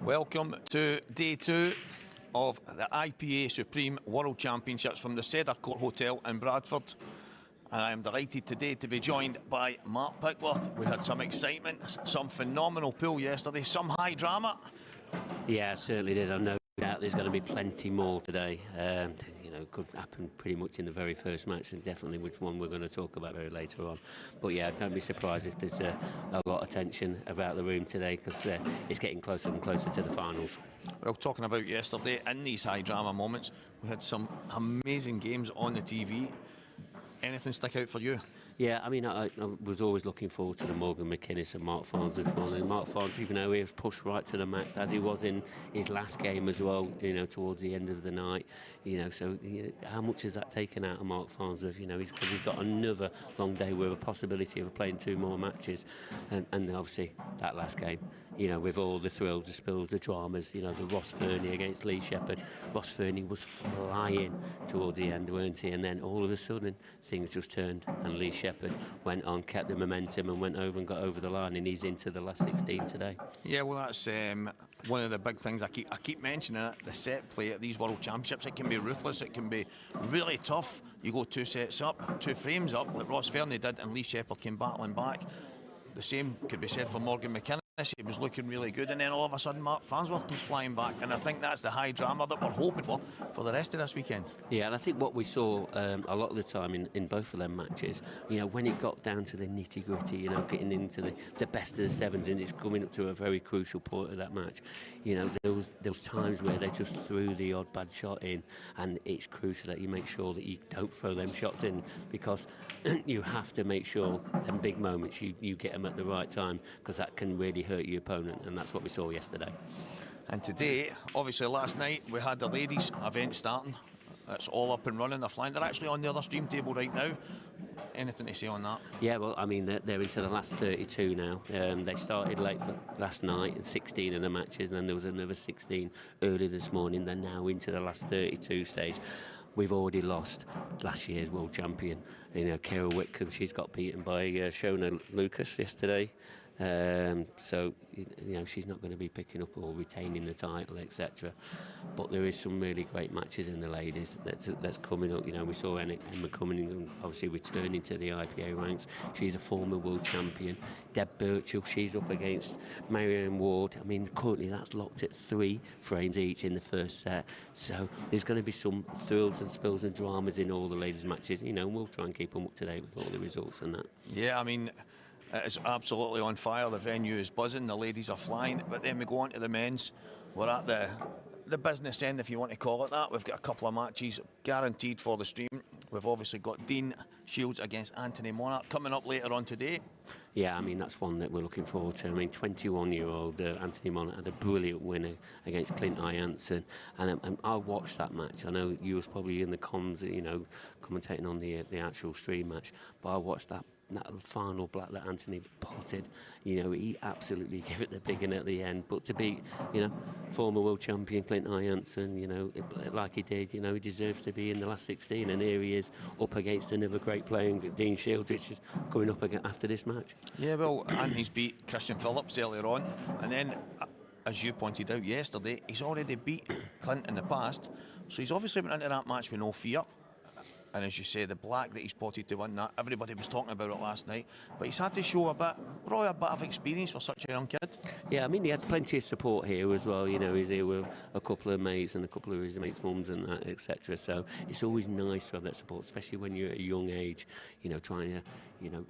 Welcome to day 2 of the IPA Supreme World Championships from the Cedar Court Hotel in Bradford. And I am delighted today to be joined by Mark Pickworth. We had some excitement, some phenomenal pool yesterday, some high drama. Yeah, certainly did. I no doubt there's going to be plenty more today. Could happen pretty much in the very first match, and definitely which one we're going to talk about very later on. But yeah, don't be surprised if there's a lot of tension about the room today, because it's getting closer and closer to the finals. Well, talking about yesterday, in these high drama moments, we had some amazing games on the TV. Anything stick out for you? Yeah, I mean, I was always looking forward to the Morgan McInnes and Mark Farnsworth one. And Mark Farnsworth, even though he was pushed right to the max, as he was in his last game as well, towards the end of the night, so how much has that taken out of Mark Farnsworth? Because he's got another long day with a possibility of playing 2 more matches. And obviously, that last game, with all the thrills, the spills, the dramas, the Ross Fernie against Lee Shepherd. Ross Fernie was flying towards the end, weren't he? And then all of a sudden, things just turned, and Lee Shepherd went on, kept the momentum, and went over and got over the line, and he's into the last 16 today. Yeah, well, that's one of the big things I keep mentioning it. The set play at these World Championships, it can be ruthless, it can be really tough. You go 2 sets up, 2 frames up, like Ross Fernie did, and Lee Shepherd came battling back. The same could be said for Morgan McInnes. He was looking really good, and then all of a sudden Mark Farnsworth comes flying back, and I think that's the high drama that we're hoping for the rest of this weekend. Yeah, and I think what we saw a lot of the time in both of them matches, when it got down to the nitty gritty, getting into the best of the sevens, and it's coming up to a very crucial point of that match, there was times where they just threw the odd bad shot in, and it's crucial that you make sure that you don't throw them shots in, because you have to make sure them big moments you get them at the right time, because that can really hurt your opponent, and that's what we saw yesterday. And today, obviously last night, we had the ladies event starting. It's all up and running, they're flying. They're actually on the other stream table right now. Anything to say on that? Yeah, well, I mean, they're into the last 32 now. They started late last night, 16 of the matches, and then there was another 16 early this morning. They're now into the last 32 stage. We've already lost last year's world champion, Kara Whitcomb. She's got beaten by Shona Lucas yesterday. So she's not going to be picking up or retaining the title, etc. But there is some really great matches in the ladies that's coming up. We saw Emma Cumming obviously returning to the IPA ranks. She's a former world champion. Deb Birchall, she's up against Marianne Ward. I mean, currently that's locked at 3 frames each in the first set. So there's going to be some thrills and spills and dramas in all the ladies' matches. And we'll try and keep them up to date with all the results and that. Yeah, I mean, it's absolutely on fire. The venue is buzzing, the ladies are flying, but then we go on to the men's. We're at the business end, if you want to call it that. We've got a couple of matches guaranteed for the stream. We've obviously got Dean Shields against Anthony Monarch coming up later on today. Yeah, I mean, that's one that we're looking forward to. I mean, 21-year-old Anthony Monarch had a brilliant winner against Clint Jansen, and I watched that match. I know you was probably in the comms, commentating on the actual stream match, but I watched that final black that Anthony potted. He absolutely gave it the big one at the end. But to beat, former world champion Clint Jansen, like he did, he deserves to be in the last 16. And here he is up against another great player, Dean Shields, which is coming up again after this match. Yeah, well, Anthony's beat Christian Phillips earlier on, and then, as you pointed out yesterday, he's already beat Clint in the past, so he's obviously went into that match with no fear. And as you say, the black that he's potted to win that, everybody was talking about it last night, but he's had to show probably a bit of experience for such a young kid. Yeah, I mean, he has plenty of support here as well. He's here with a couple of mates and a couple of his mates' mums and that, etc. So it's always nice to have that support, especially when you're at a young age, trying to,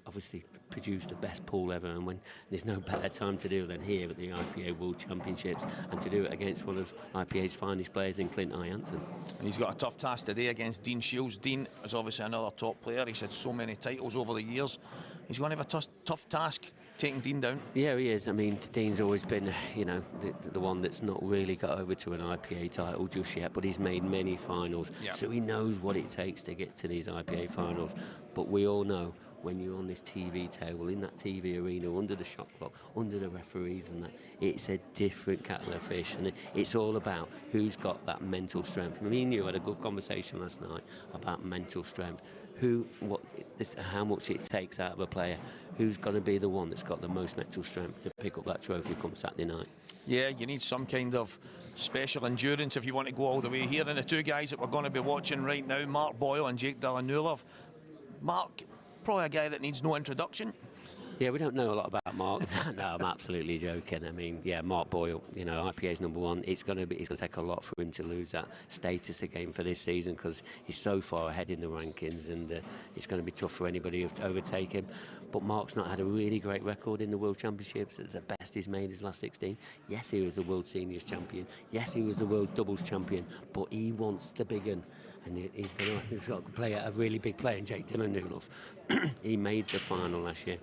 obviously produce the best pool ever. And when there's no better time to do it than here at the IPA World Championships, and to do it against one of IPA's finest players in Clint Jansen. He's got a tough task today against Dean Shields. Dean is obviously another top player. He's had so many titles over the years. He's going to have a tough task taking Dean down. Yeah, he is. I mean, Dean's always been, the one that's not really got over to an IPA title just yet, but he's made many finals. Yep. So he knows what it takes to get to these IPA finals. But we all know when you're on this TV table, in that TV arena, under the shot clock, under the referees and that, it's a different kettle of fish, and it's all about who's got that mental strength. Me and you had a good conversation last night about mental strength. How much it takes out of a player. Who's going to be the one that's got the most mental strength to pick up that trophy come Saturday night? Yeah, you need some kind of special endurance if you want to go all the way here. And the two guys that we're going to be watching right now, Mark Boyle and Jake Newlove. Mark, probably a guy that needs no introduction. Yeah, we don't know a lot about Mark. No, I'm absolutely joking. I mean, yeah, Mark Boyle, IPA's #1. It's going to take a lot for him to lose that status again for this season, because he's so far ahead in the rankings, and it's going to be tough for anybody to overtake him. But Mark's not had a really great record in the World Championships. It's the best he's made his last 16. Yes, he was the World Seniors Champion. Yes, he was the World Doubles Champion. But he wants the big one. And he's got to play a really big player in Jake Newlove. He made the final last year.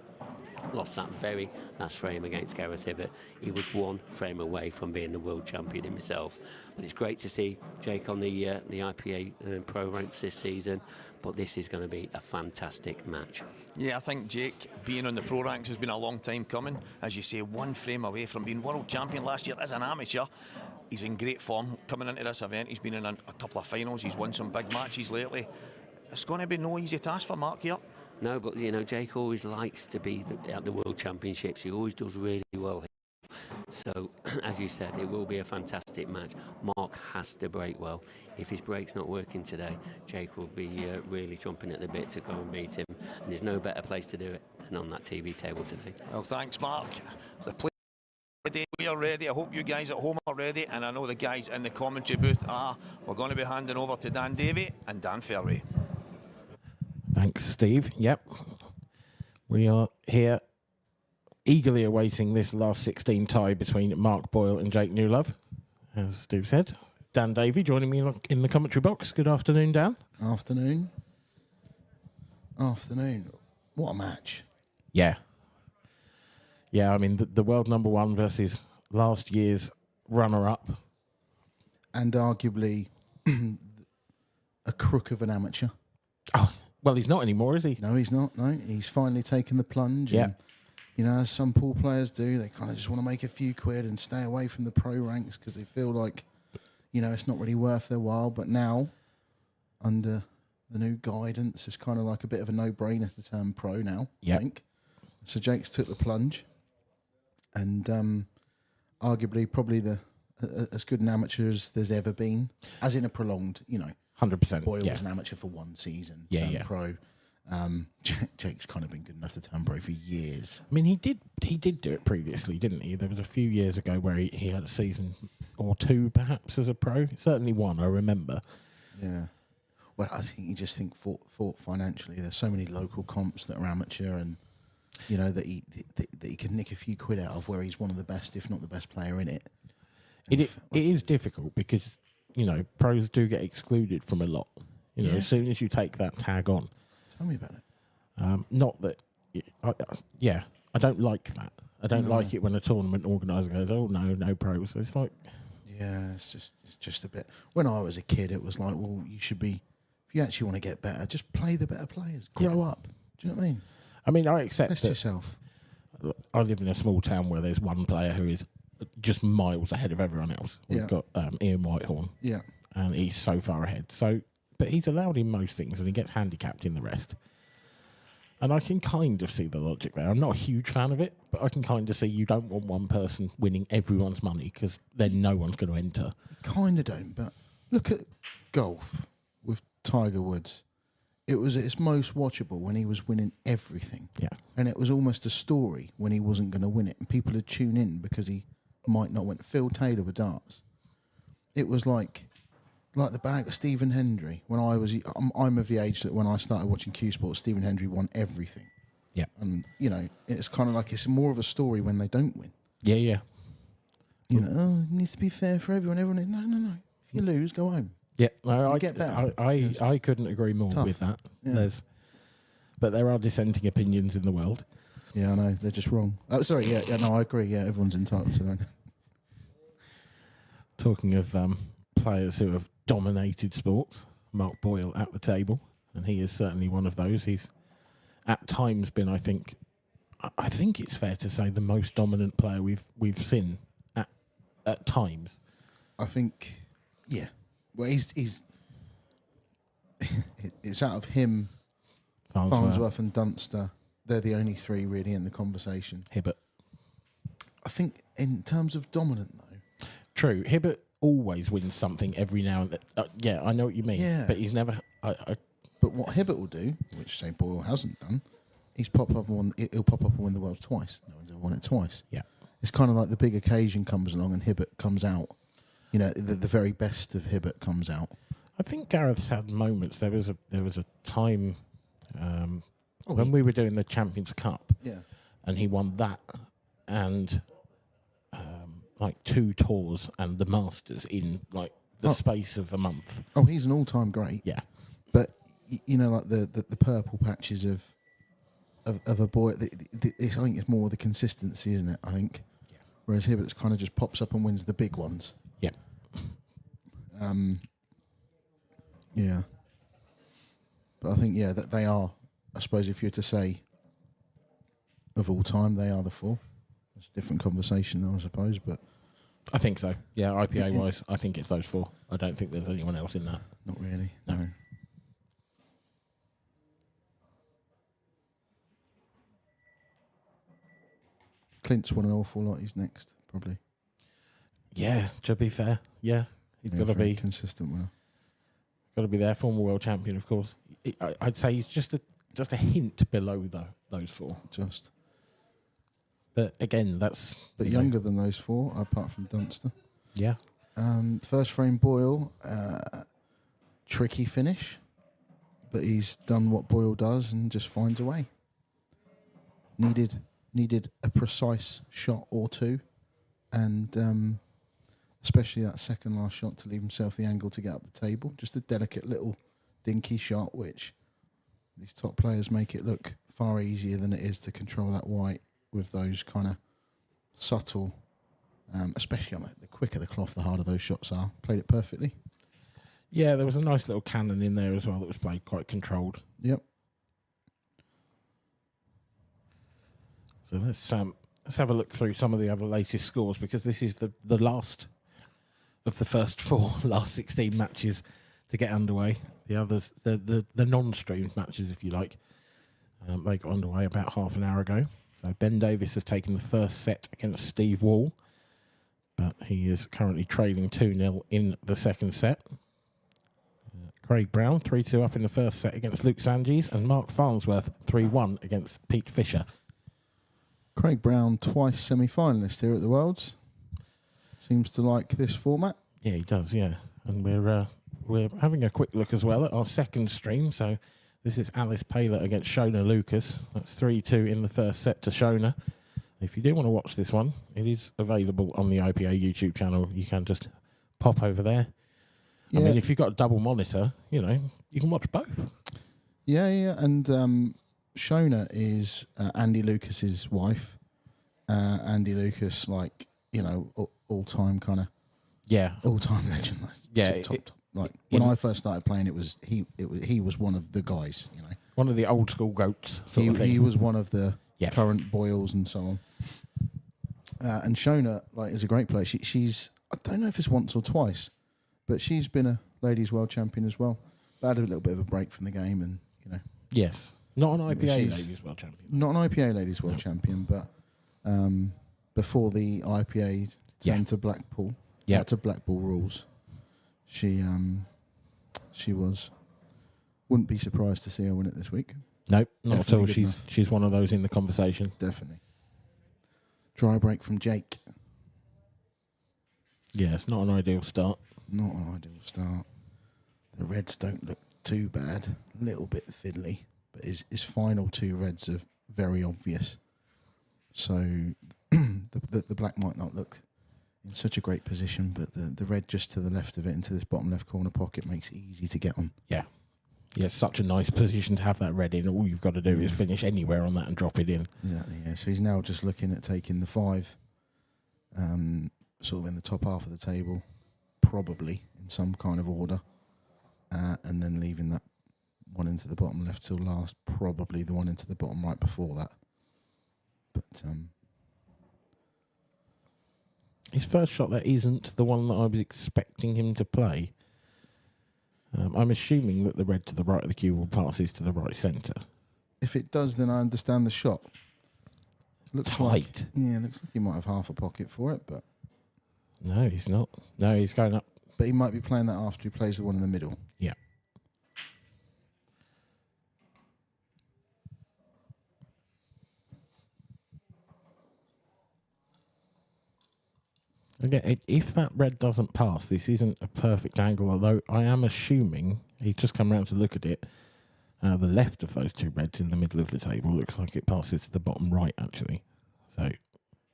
Lost that very last frame against Gareth Hibbert. He was one frame away from being the world champion himself. But it's great to see Jake on the IPA pro ranks this season. But this is going to be a fantastic match. Yeah, I think Jake being on the pro ranks has been a long time coming. As you say, one frame away from being world champion last year as an amateur. He's in great form coming into this event. He's been in a couple of finals. He's won some big matches lately. It's going to be no easy task for Mark here. No, but Jake always likes to be at the World Championships. He always does really well. So, as you said, it will be a fantastic match. Mark has to break well. If his break's not working today, Jake will be really chomping at the bit to go and beat him. And there's no better place to do it than on that TV table today. Well, thanks, Mark. The play ready. We are ready. I hope you guys at home are ready, and I know the guys in the commentary booth are. We're going to be handing over to Dan Davey and Dan Fairway. Thanks, Steve. Yep. We are here eagerly awaiting this last 16 tie between Mark Boyle and Jake Newlove, as Steve said. Dan Davey joining me in the commentary box. Good afternoon, Dan. Afternoon. What a match. Yeah. Yeah, I mean, the world #1 versus last year's runner-up. And arguably a crook of an amateur. Oh, well, he's not anymore, is he? No, he's not. No, he's finally taken the plunge. Yeah. And, as some poor players do, they kind of just want to make a few quid and stay away from the pro ranks because they feel like, it's not really worth their while. But now, under the new guidance, it's kind of like a bit of a no-brainer to turn pro now, I think. So Jake's took the plunge. And arguably probably as good an amateur as there's ever been, as in a prolonged, 100%. Boyle was an amateur for one season. Pro. Jake's kind of been good enough to turn pro for years. I mean, he did do it previously, didn't he? There was a few years ago where he had a season or two, perhaps, as a pro. Certainly one, I remember. Yeah. Well, I think you just think thought financially. There's so many local comps that are amateur, and that he can nick a few quid out of, where he's one of the best, if not the best player in it. It is difficult because pros do get excluded from a lot. As soon as you take that tag on. Tell me about it. Not that. I don't like that. I don't like it when a tournament organiser goes, "Oh no pros." It's like, yeah, it's just a bit. When I was a kid, it was like, well, you should be. If you actually want to get better, just play the better players. Grow up. Do you know what I mean? I mean, I accept Test yourself. I live in a small town where there's one player who is just miles ahead of everyone else. We've got Ian Whitehorn. Yeah. And he's so far ahead. But he's allowed in most things, and he gets handicapped in the rest. And I can kind of see the logic there. I'm not a huge fan of it, but I can kind of see you don't want one person winning everyone's money, because then no one's going to enter. Kind of don't, but look at golf with Tiger Woods. It was its most watchable when he was winning everything. Yeah. And it was almost a story when he wasn't going to win it, and people would tune in because he might not win. Phil Taylor with darts. It was like the bag of Stephen Hendry. When I'm of the age that when I started watching Cuesports, Stephen Hendry won everything. Yeah. And, it's kind of like it's more of a story when they don't win. Yeah, yeah. It needs to be fair for everyone. No. If you lose, go home. Yeah, no, I get better. I couldn't agree more with that. Yeah. But there are dissenting opinions in the world. Yeah, I know. They're just wrong. Sorry, no, I agree. Yeah, everyone's entitled to that. Talking of players who have dominated sports, Mark Boyle at the table, and he is certainly one of those. He's at times been, I think it's fair to say, the most dominant player we've seen at times. I think, yeah. Well, he's it's out of him, Farnsworth and Dunster. They're the only three really in the conversation. Hibbert. I think in terms of dominant though. True. Hibbert always wins something every now and then. Yeah, I know what you mean. Yeah. But he's never. But what Hibbert will do, which say Boyle hasn't done, he'll pop up and win the world twice. No one's ever won it twice. Yeah. It's kind of like the big occasion comes along and Hibbert comes out. You know, the very best of Hibbert comes out. I think Gareth's had moments. There was a time when we were doing the Champions Cup. Yeah. And he won that and like 2 tours and the Masters in like the space of a month. Oh, he's an all-time great. Yeah. But you know, like the purple patches of a boy. I think it's more the consistency, isn't it? I think. Yeah. Whereas Hibbert's kind of just pops up and wins the big ones. Yeah. Yeah. But I think that they are. I suppose if you were to say of all time, they are the 4. It's a different conversation, though, I suppose. But I think so. Yeah, IPA wise, I think it's those 4. I don't think there's anyone else in that. Not really. No. Clint's won an awful lot. He's next, probably. Yeah, to be fair, yeah, he's got to be consistent. Well, got to be there, former world champion, of course. I'd say he's just a hint below those 4. Just. But again, that's younger than those 4, apart from Dunster. Yeah. First frame Boyle, tricky finish, but he's done what Boyle does and just finds a way. Needed a precise shot or 2, and especially that second last shot to leave himself the angle to get up the table. Just a delicate little dinky shot, which these top players make it look far easier than it is to control that white with those kind of subtle, especially on the quicker the cloth, the harder those shots are. Played it perfectly. Yeah, there was a nice little cannon in there as well that was played quite controlled. Yep. So let's have a look through some of the other latest scores, because this is the last of the first 4 last 16 matches to get underway. The others, the non-streamed matches, if you like, they got underway about half an hour ago. So Ben Davis has taken the first set against Steve Wall, but he is currently trailing 2-0 in the second set. Craig Brown 3-2 up in the first set against Luke Sanges, and Mark Farnsworth 3-1 against Pete Fisher. Craig Brown, twice semi-finalist here at the Worlds. Seems to like this format. Yeah, he does, yeah. And we're having a quick look as well at our second stream. So this is Alice Paler against Shona Lucas. That's 3-2 in the first set to Shona. If you do want to watch this one, it is available on the IPA YouTube channel. You can just pop over there. Yeah. I mean, if you've got a double monitor, you can watch both. Yeah. And Shona is Andy Lucas's wife. Andy Lucas, all-time kind of all-time legend. Yeah, top. When I first started playing, he was one of the guys. One of the old school goats. He was one of the current Boyles and so on. And Shona is a great player. She's I don't know if it's once or twice, but she's been a ladies world champion as well. But had a little bit of a break from the game, and Yes, not an IPA ladies world champion. Not an IPA ladies world champion, but before the IPA turned to Blackpool, to Blackball rules, she was. Wouldn't be surprised to see her win it this week. Nope, not at all. Definitely She's one of those in the conversation. Definitely. Dry break from Jake. Yeah, it's not an ideal start. Not an ideal start. The Reds don't look too bad. A little bit fiddly, but his final 2 Reds are very obvious. So the black might not look in such a great position, but the red just to the left of it into this bottom left corner pocket makes it easy to get on. Yeah. Yeah, it's such a nice position to have that red in. All you've got to do is finish anywhere on that and drop it in. Exactly, yeah. So he's now just looking at taking the 5, sort of in the top half of the table, probably in some kind of order, and then leaving that one into the bottom left till last, probably the one into the bottom right before that. But his first shot there isn't the one that I was expecting him to play. I'm assuming that the red to the right of the cue ball passes to the right centre. if it does, then I understand the shot. Looks Tight. like he might have half a pocket for it, but No, he's not. No, he's going up. he might be playing that after he plays the one in the middle. Yeah. Again, if that red doesn't pass, this isn't a perfect angle, although I am assuming, he's just come around to look at it, the left of those two reds in the middle of the table looks like it passes to the bottom right, actually. So,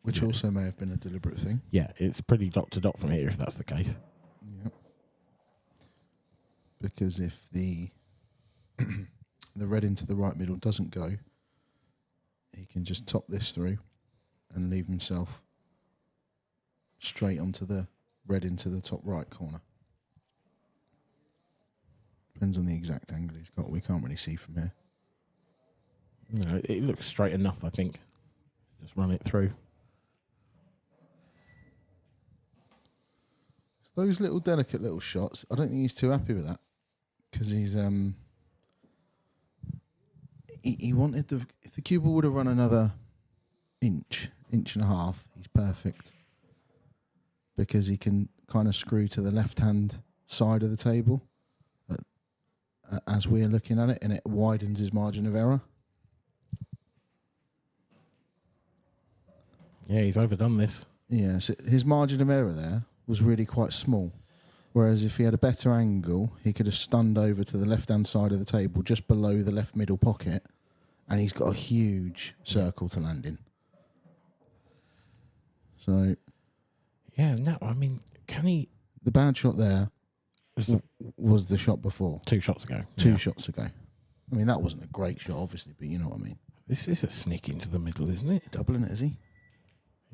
Which also may have been a deliberate thing. yeah, it's pretty dot to dot from here if that's the case. Yep. Because if the the red into the right middle doesn't go, he can just top this through and leave himself straight onto the red into the top right corner. Depends on the exact angle he's got. We can't really see from here. No, it looks straight enough, I think. Just run it through. Those little delicate little shots, I don't think he's too happy with that, because he's he wanted if the cue ball would have run another inch and a half, he's perfect, because he can kind of screw to the left hand side of the table as we're looking at it, and it widens his margin of error. Yeah, he's overdone this. Yeah, so his margin of error there was really quite small. Whereas if he had a better angle, he could have stunned over to the left-hand side of the table, just below the left middle pocket, and he's got a huge circle to land in. So, Yeah, no, I mean, can he... the bad shot there was the shot before. 2 shots ago. Two shots ago. I mean, that wasn't a great shot, obviously, but you know what I mean. This is a sneak into the middle, isn't it? Doubling it, is he?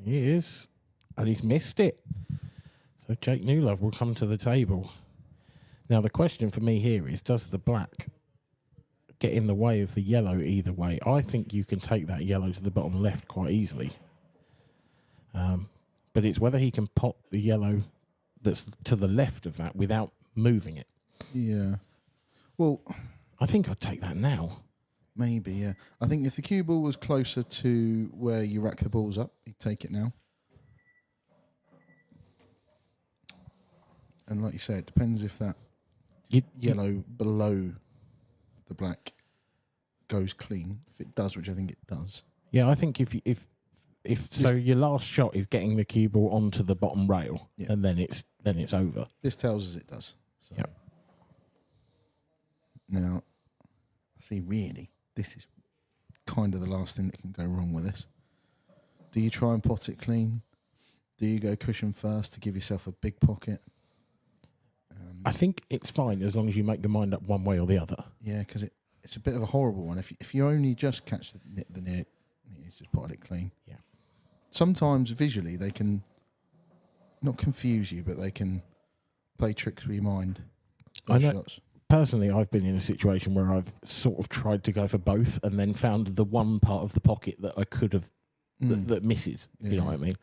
He is. And he's missed it. So Jake Newlove will come to the table. Now, the question for me here is, does the black get in the way of the yellow either way? I think you can take that yellow to the bottom left quite easily. But it's whether he can pop the yellow that's to the left of that without moving it. Yeah. Well, I think I'd take that now. maybe, yeah. I think if the cue ball was closer to where you rack the balls up, he'd take it now. And like you say, it depends if that yellow below the black goes clean. If it does, which I think it does. Yeah, I think if so, your last shot is getting the cue ball onto the bottom rail, Yeah. and then it's over. This tells us it does. So. Yep. Now, see, really, this is kind of the last thing that can go wrong with this. Do you try and pot it clean? Do you go cushion first to give yourself a big pocket? I think it's fine as long as you make your mind up one way or the other. Yeah, because it's a bit of a horrible one. If you only just catch the near, he's just potted it clean. Yeah. Sometimes visually they can not confuse you, but they can play tricks with your mind. I know. Shots. Personally, I've been in a situation where I've sort of tried to go for both and then found the one part of the pocket that I could have that misses. If you know what I mean.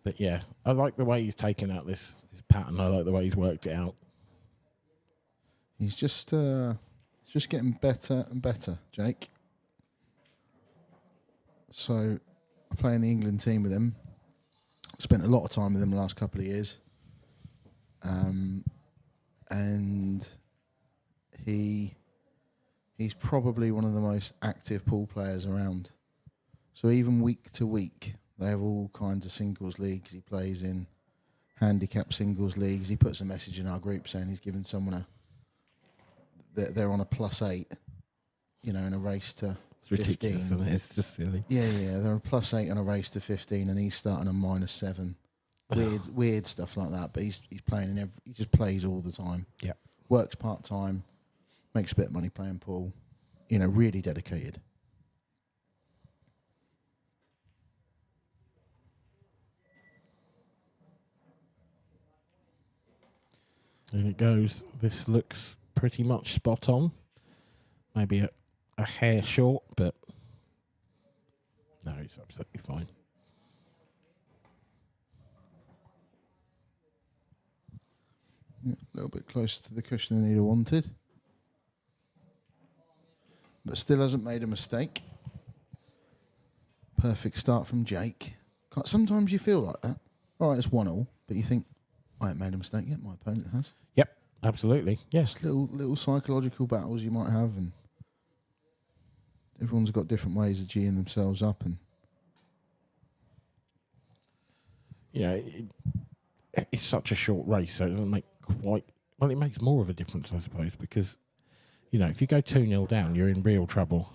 But yeah, I like the way he's taken out this pattern. I like the way he's worked it out. He's just getting better and better, Jake. So I play in the England team with him. Spent a lot of time with him the last couple of years. And he's probably one of the most active pool players around. So even week to week, they have all kinds of singles leagues he plays in, handicap singles leagues. He puts a message in our group saying he's given someone they're on a +8, in a race to It's ridiculous, 15. isn't it? It's just silly. Yeah, they're on a +8 on a race to 15, and he's starting on -7. Weird stuff like that. But he's playing he just plays all the time. Yeah. Works part time, makes a bit of money playing pool. Really dedicated. And it goes. This looks pretty much spot on. Maybe a hair short, but no, it's absolutely fine. Yeah, a little bit closer to the cushion than he'd have wanted. But still hasn't made a mistake. Perfect start from Jake. Sometimes you feel like that. All right, it's 1-1, but you think, I haven't made a mistake yet, my opponent has. Yep, absolutely. Yes. Just little psychological battles you might have, and everyone's got different ways of geeing themselves up. And Yeah, it's such a short race, so it doesn't make quite... Well, it makes more of a difference, I suppose, because, you know, if you go 2-0 down, you're in real trouble.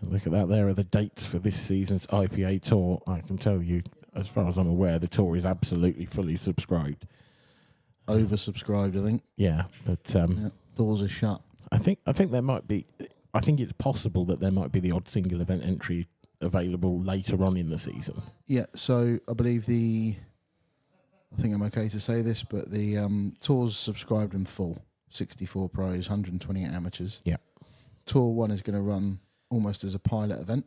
Look at that. There are the dates for this season's IPA tour. I can tell you, as far as I'm aware, the tour is absolutely fully subscribed. oversubscribed, I think. Yeah, but doors are shut. I think there might be... I think it's possible that there might be the odd single event entry available later on in the season. Yeah, so I believe I think I'm okay to say this, but the tour's subscribed in full. 64 pros, 128 amateurs. Yeah. Tour 1 is going to run almost as a pilot event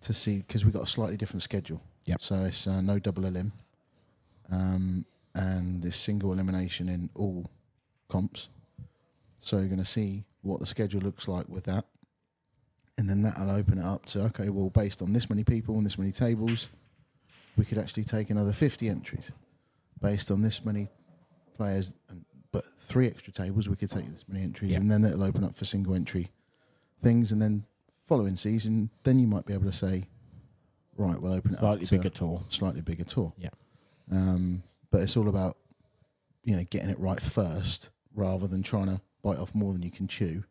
to see, because we've got a slightly different schedule. Yep. So it's no double elim, and this single elimination in all comps. So you're going to see what the schedule looks like with that. And then that'll open it up to, okay, well, based on this many people and this many tables, we could actually take another 50 entries. Based on this many players, but 3 extra tables, we could take this many entries. Yeah. And then it'll open up for single entry things. And then following season, then you might be able to say, right, we'll open it up Slightly to bigger tour. Slightly bigger tour. Yeah. But it's all about, getting it right first rather than trying to bite off more than you can chew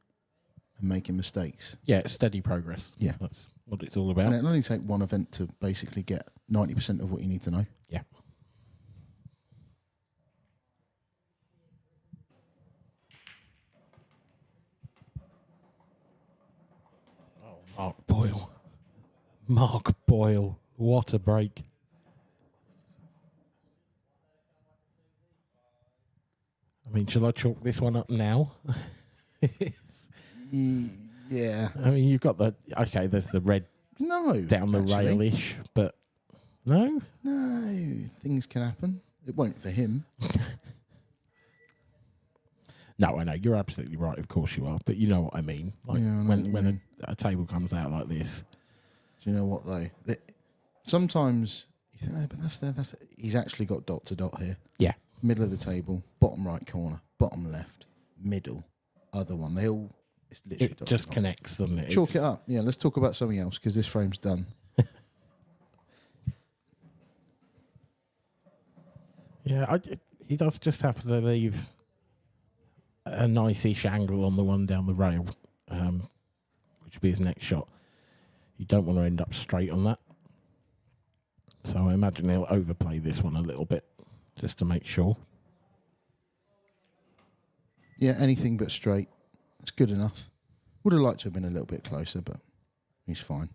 and making mistakes. Yeah, it's steady progress. Yeah. That's what it's all about. And it'll only take one event to basically get 90% of what you need to know. Yeah. Oh, Mark Boyle. Mark Boyle. What a break. I mean, shall I chalk this one up now? Yeah. I mean, you've got there's the red No. down the actually. rail-ish, but no? No. Things can happen. It won't for him. No, I know. You're absolutely right. Of course you are. But you know what I mean. Like Yeah, I know what you when mean. a table comes out like this. Do you know what, though? Sometimes you think, but that's he's actually got dot to dot here. Yeah. Middle of the table, bottom right corner, bottom left, middle, other one. It's literally It dot just to dot. connects, doesn't it? Chalk it up. Yeah, let's talk about something else because this frame's done. Yeah, he does just have to leave a nice-ish angle on the one down the rail, which will be his next shot. You don't want to end up straight on that. So I imagine he'll overplay this one a little bit, just to make sure. Yeah, anything but straight. That's good enough. Would have liked to have been a little bit closer, but he's fine.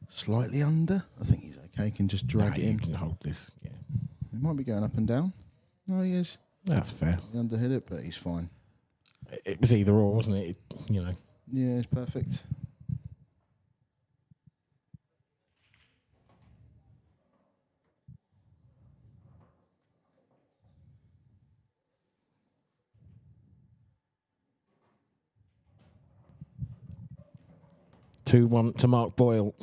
Slightly under. I think he's okay. Can just drag it You in. can hold this. Yeah, He might be going up and down. No, he is. that's fair. He underhit it, but he's fine. It was either or, wasn't it? Yeah, it's perfect. Two 2-1 to Mark Boyle.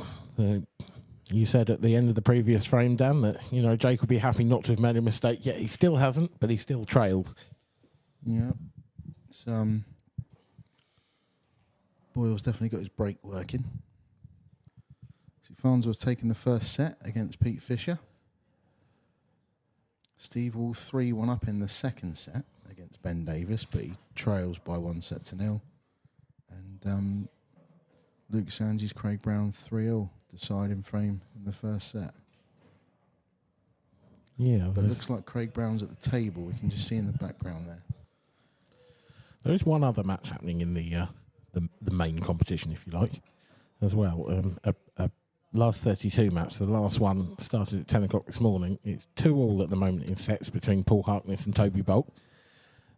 You said at the end of the previous frame, Dan, that Jake will be happy not to have made a mistake. Yet he still hasn't, but he still trailed. Yeah. It's, Boyle's definitely got his break working. So Farnsworth's taking the first set against Pete Fisher. Steve Wall 3-1 up in the second set against Ben Davis, but he trails by 1-0. And Luke Sanji's Craig Brown 3-0 deciding frame in the first set. Yeah, But it looks like Craig Brown's at the table. We can just see in the background there. there is one other match happening in the main competition, if you like, as well. A last 32 match. The last one started at 10 o'clock this morning. It's 2-2 at the moment in sets between Paul Harkness and Toby Bolt.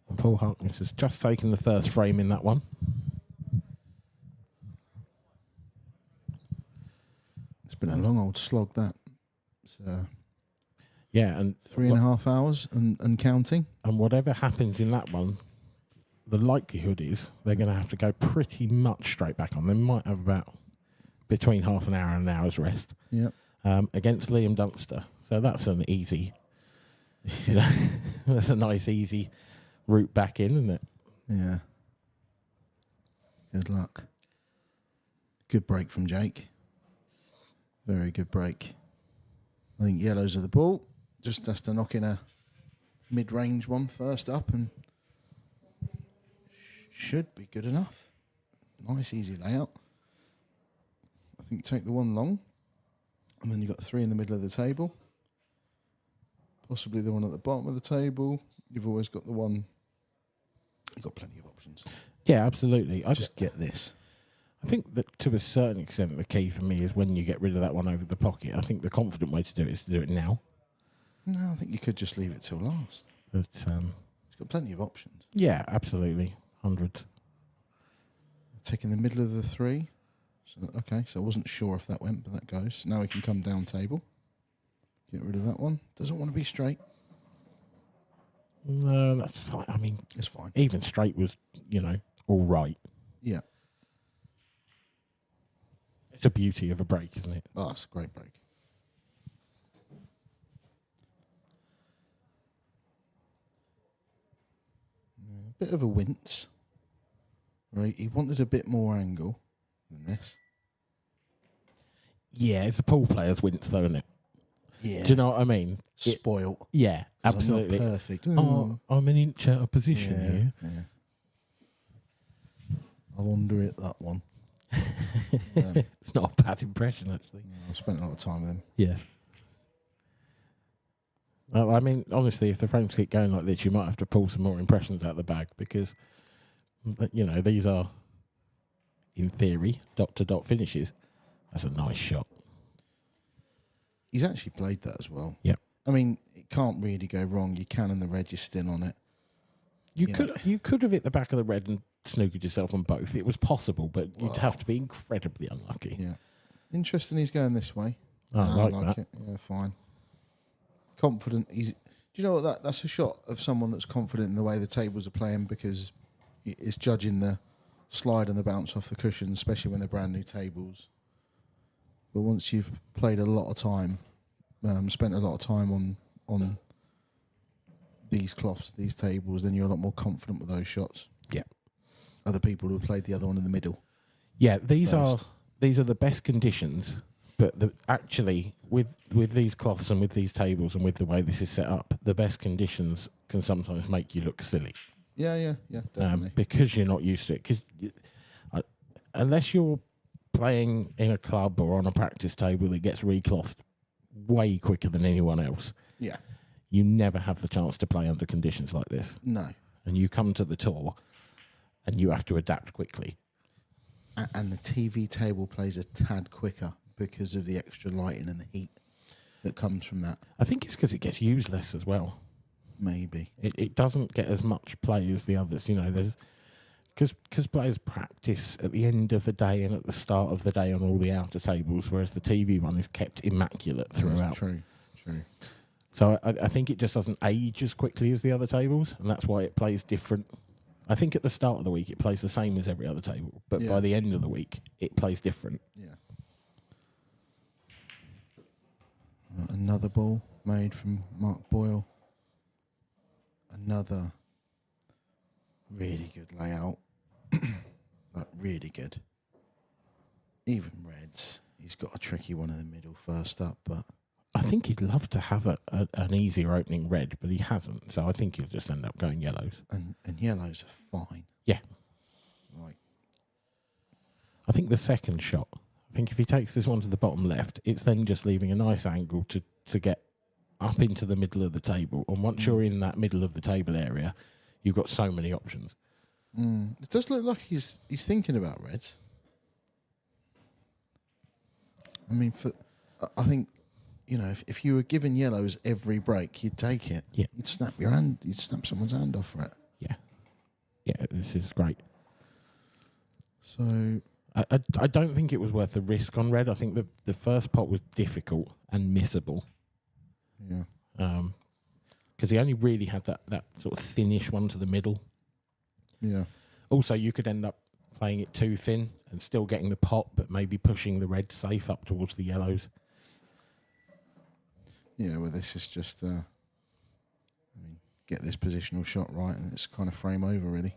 And Paul Harkness has just taken the first frame in that one. It's been a long old slog, that. So Yeah, and 3.5 hours and counting. And whatever happens in that one, the likelihood is they're going to have to go pretty much straight back on. They might have about between half an hour and an hour's rest. Yep. Against Liam Dunster. So that's an easy, you know, that's a nice easy route back in, isn't it? Yeah. Good luck. Good break from Jake. Very good break. I think yellows are the ball. Just has to knock in a mid-range one first up and should be good enough. Nice, easy layout. I think take the one long and then you've got 3 in the middle of the table. Possibly the one at the bottom of the table. You've always got the one. You've got plenty of options. Yeah, absolutely. I Just get this. I think that to a certain extent the key for me is when you get rid of that one over the pocket. I think the confident way to do it is to do it now. No, I think you could just leave it till last. But It's got plenty of options. yeah, absolutely. 100. Taking the middle of the 3. So, okay, so I wasn't sure if that went, but that goes. Now we can come down table. Get rid of that one. Doesn't want to be straight. No, that's fine. I mean, It's fine. even straight was, you know, all right. Yeah. It's a beauty of a break, isn't it? Oh, it's a great break. A bit of a wince. Right, he wanted a bit more angle than this. Yeah, it's a pool player's wince, though, isn't it? Yeah. Do you know what I mean? Spoilt. Yeah, 'Cause absolutely. I'm not perfect. Oh, I'm an inch out of position here. Yeah. I wonder it, that one. It's not a bad impression, actually. I spent a lot of time with him. Yes. Well, I mean, honestly, if the frames keep going like this, you might have to pull some more impressions out of the bag because, you know, these are, in theory, dot-to-dot finishes. That's a nice shot. He's actually played that as well. Yep. I mean, it can't really go wrong. You can and the red is still on it. You Yeah. could have hit the back of the red and snookered yourself on both. It was possible, but you'd have to be incredibly unlucky. Yeah. Interesting he's going this way. Oh, I like that. it. Yeah, fine. Confident. Do you know what? That's a shot of someone that's confident in the way the tables are playing because it's judging the slide and the bounce off the cushion, especially when they're brand new tables. But once you've played a lot of time, spent a lot of time on these cloths, these tables, then you're a lot more confident with those shots. Yeah. Other people who have played the other one in the middle. Yeah, these First. are the best conditions, but actually with these cloths and with these tables and with the way this is set up, the best conditions can sometimes make you look silly. Yeah, definitely. Because you're not used to it. Because unless you're playing in a club or on a practice table that gets reclothed way quicker than anyone else, Yeah. you never have the chance to play under conditions like this. No. And you come to the tour and you have to adapt quickly. And the TV table plays a tad quicker because of the extra lighting and the heat that comes from that. I think it's because it gets used less as well. Maybe. It doesn't get as much play as the others. You know, there's because players practice at the end of the day and at the start of the day on all the outer tables, whereas the TV one is kept immaculate throughout. True. So I think it just doesn't age as quickly as the other tables, and that's why it plays different. I think at the start of the week it plays the same as every other table, but Yeah. by the end of the week it plays different. Yeah. Another ball made from Mark Boyle. Another really good layout. Like really good. Even reds. He's got a tricky one in the middle first up, but I think he'd love to have an easier opening red, but he hasn't. So I think he'll just end up going yellows. and yellows are fine. Yeah. Like I think the second shot, I think if he takes this one to the bottom left, it's then just leaving a nice angle to get up into the middle of the table. And once you're in that middle of the table area, you've got so many options. It does look like he's thinking about reds. I mean, I think, you know, if you were given yellows every break, you'd take it. Yeah. You'd snap someone's hand off for it. Yeah, this is great. So I don't think it was worth the risk on red. I think the first pot was difficult and missable. yeah. Because he only really had that sort of thinnish one to the middle. Yeah. Also, you could end up playing it too thin and still getting the pot, but maybe pushing the red safe up towards the yellows. Yeah, well, this is just, get this positional shot right, and it's kind of frame over, really.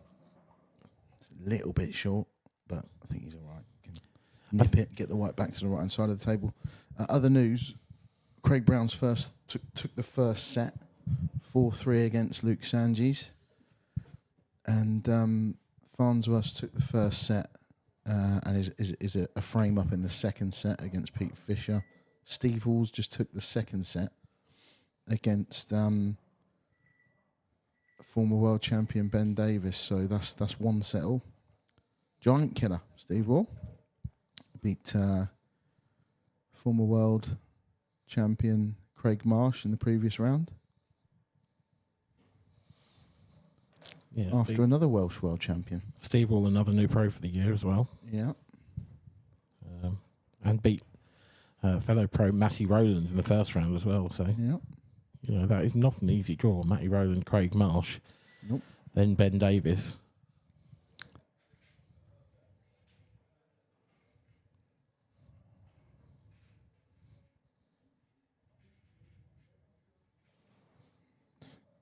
It's a little bit short, but I think he's all right. Can nip it, get the white back to the right-hand side of the table. Other news, Craig Brown's took the first set, 4-3 against Luke Sanges. And Farnsworth took the first set and is a frame up in the second set against Pete Fisher. Steve Halls just took the second set against former world champion Ben Davis. So that's one settle. Giant killer, Steve Wall beat former world champion Craig Marsh in the previous round. Yeah, After another Welsh world champion. Steve Wall, another new pro for the year as well. Yeah. And beat fellow pro Matty Rowland in the first round as well. So, Yeah. you know, that is not an easy draw. Matty Rowland, Craig Marsh, Nope. then Ben Davis.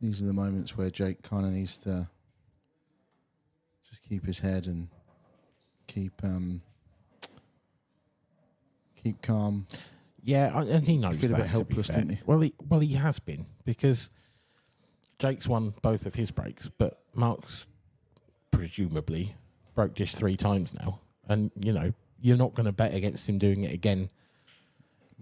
These are the moments where Jake kind of needs to just keep his head and keep calm. Yeah, and he knows You feel a that, bit helpless, to be fair. don't you? Well, he has been, because Jake's won both of his breaks, but Mark's presumably broke dish 3 times now. And, you know, you're not going to bet against him doing it again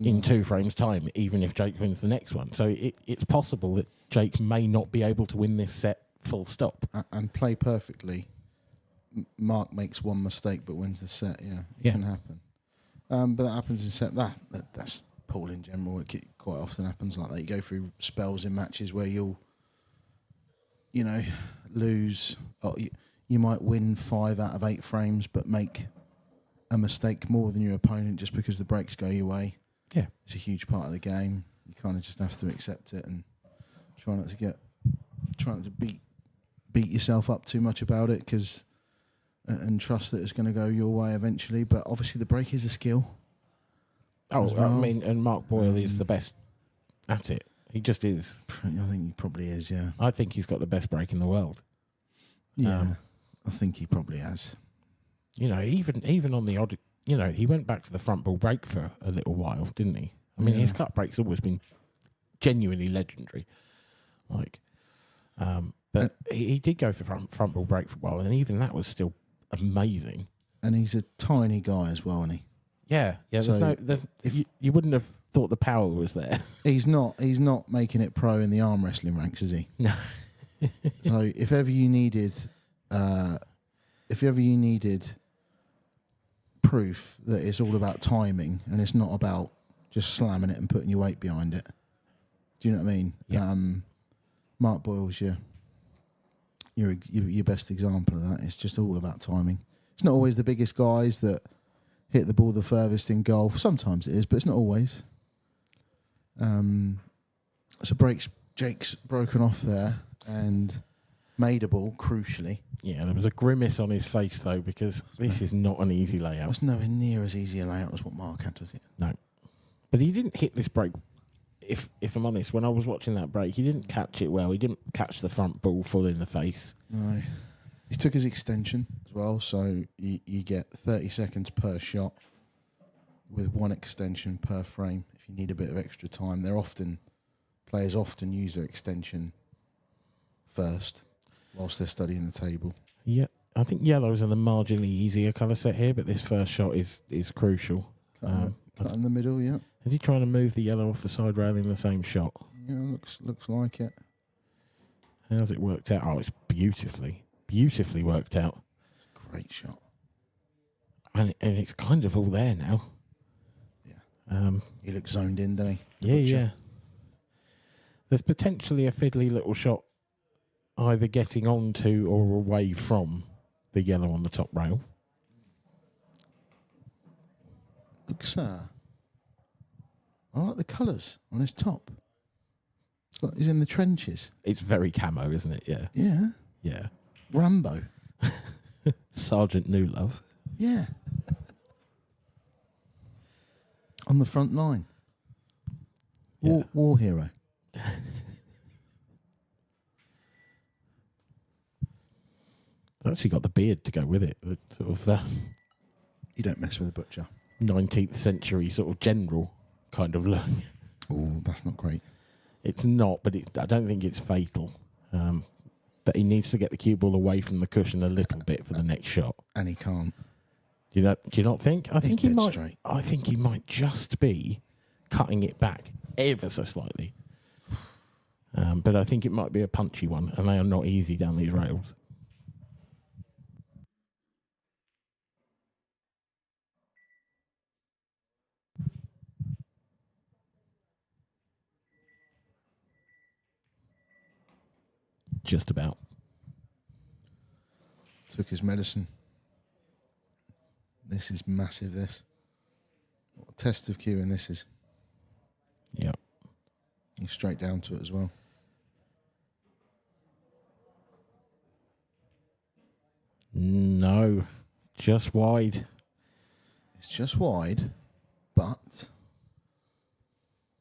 in 2 frames' time, even if Jake wins the next one. So it's possible that Jake may not be able to win this set full stop. And play perfectly. Mark makes one mistake but wins the set. Yeah, it can happen. But that happens in set. That's pool in general. It quite often happens like that. You go through spells in matches where you'll, you know, lose. Or you might win 5 out of 8 frames, but make a mistake more than your opponent just because the breaks go your way. Yeah, It's a huge part of the game. You kind of just have to accept it and try not to beat yourself up too much about it, and trust that it's going to go your way eventually. But obviously the break is a skill. Oh, well. I mean, and Mark Boyle is the best at it. He just is. I think he probably is, yeah. I think he's got the best break in the world. Yeah, I think he probably has. You know, even on the odd, you know, he went back to the front ball break for a little while, didn't he? I mean, his cut break's always been genuinely legendary. Like, but he did go for front ball break for a while, and even that was still amazing. And he's a tiny guy as well, isn't he? Yeah. So you wouldn't have thought the power was there. He's not making it pro in the arm wrestling ranks, is he? No. So if ever you needed proof that it's all about timing and it's not about just slamming it and putting your weight behind it, do you know what I mean? Yeah. Mark Boyle's your best example of that. It's just all about timing. It's not always the biggest guys that hit the ball the furthest in golf. Sometimes it is, but it's not always. So Jake's broken off there and made a ball, crucially. Yeah, there was a grimace on his face, though, because this is not an easy It layout. was nowhere near as easy a layout as what Mark had, was it? No. But he didn't hit this break, if I'm honest. When I was watching that break, he didn't catch it well. He didn't catch the front ball full in the face. No. He took his extension as well, so you get 30 seconds per shot with 1 extension per frame if you need a bit of extra time. Players often use their extension first whilst they're studying the table. Yeah. I think yellows are the marginally easier colour set here, but this first shot is crucial. Cut in the middle, yeah. Is he trying to move the yellow off the side rail in the same shot? Yeah, looks like it. How's it worked out? Oh, it's beautifully worked out. Great shot. And it's kind of all there now. Yeah. He looks zoned in, doesn't he? Yeah. There's potentially a fiddly little shot either getting onto or away from the yellow on the top rail. Looks, I like the colours on his top. It's like he's in the trenches. It's very camo, isn't it? Yeah. Yeah. Yeah. Rambo. Sergeant Newlove. Yeah. On the front line. War hero. It's actually got the beard to go with it. The sort of You don't mess with a butcher. 19th century sort of general kind of look. Oh, that's not great. It's not, but I don't think it's fatal. But he needs to get the cue ball away from the cushion a little bit for the next shot. And he can't. Do you not think? I think he dead might. straight. I think he might just be cutting it back ever so slightly. But I think it might be a punchy one, and they are not easy down these rails. Just about. Took his medicine. This is massive, this. What a test of cueing this is. Yeah. He's straight down to it as well. No. Just wide. It's just wide, but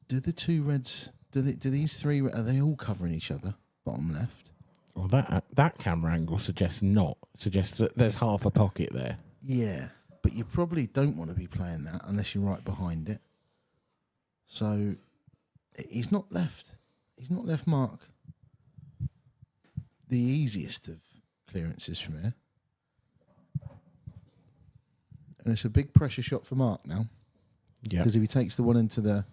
do the two reds, do these three, are they all covering each other? Bottom left. Well, that camera angle suggests not. Suggests that there's half a pocket there. Yeah, but you probably don't want to be playing that unless you're right behind it. So he's not left Mark the easiest of clearances from here. And it's a big pressure shot for Mark now. Yeah. Because if he takes the one into the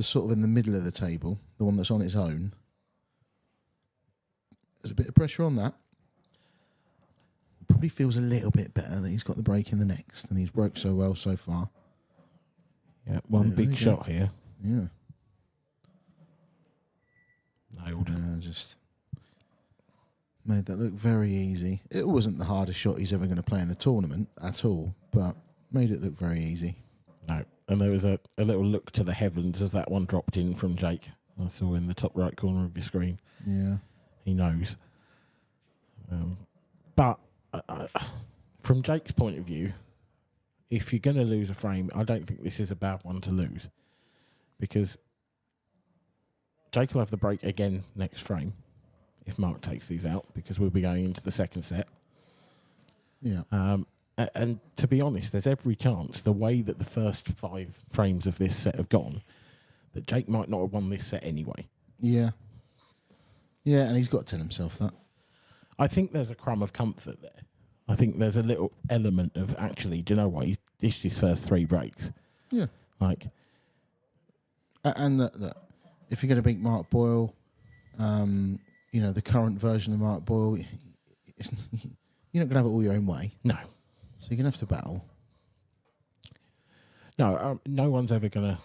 sort of in the middle of the table, the one that's on its own, there's a bit of pressure on that. Probably feels a little bit better that he's got the break in the next, and he's broke so well so far. Yeah, one big shot here. Yeah. Nailed. Just made that look very easy. It wasn't the hardest shot he's ever going to play in the tournament at all, but made it look very easy. No. And there was a little look to the heavens as that one dropped in from Jake. I saw in the top right corner of your screen. Yeah. He knows. But from Jake's point of view, if you're going to lose a frame, I don't think this is a bad one to lose. Because Jake will have the break again next frame if Mark takes these out, because we'll be going into the second set. Yeah. And to be honest, there's every chance, the way that the first 5 frames of this set have gone, that Jake might not have won this set anyway. Yeah. Yeah, and he's got to tell himself that. I think there's a crumb of comfort there. I think there's a little element of, actually, do you know what? He's dished his first 3 breaks. Yeah. Like, and look, if you're going to beat Mark Boyle, the current version of Mark Boyle, you're not going to have it all your own way. no. So you're going to have to battle. No, no one's ever going to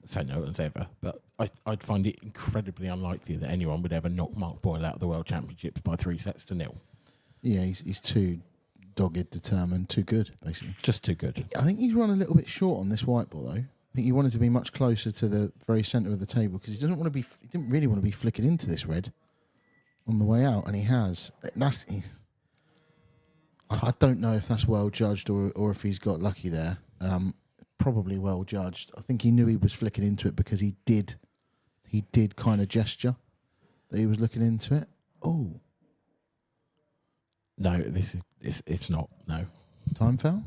say no one's ever, but I'd find it incredibly unlikely that anyone would ever knock Mark Boyle out of the World Championships by 3-0. Yeah, he's too dogged, determined, too good, basically. Just too good. I think he's run a little bit short on this white ball, though. I think he wanted to be much closer to the very centre of the table because he didn't really want to be flicking into this red on the way out, and he has. I don't know if that's well judged or if he's got lucky there. Probably well judged. I think he knew he was flicking into it because he did kind of gesture that he was looking into it. Oh. No, it's not. No. Time foul?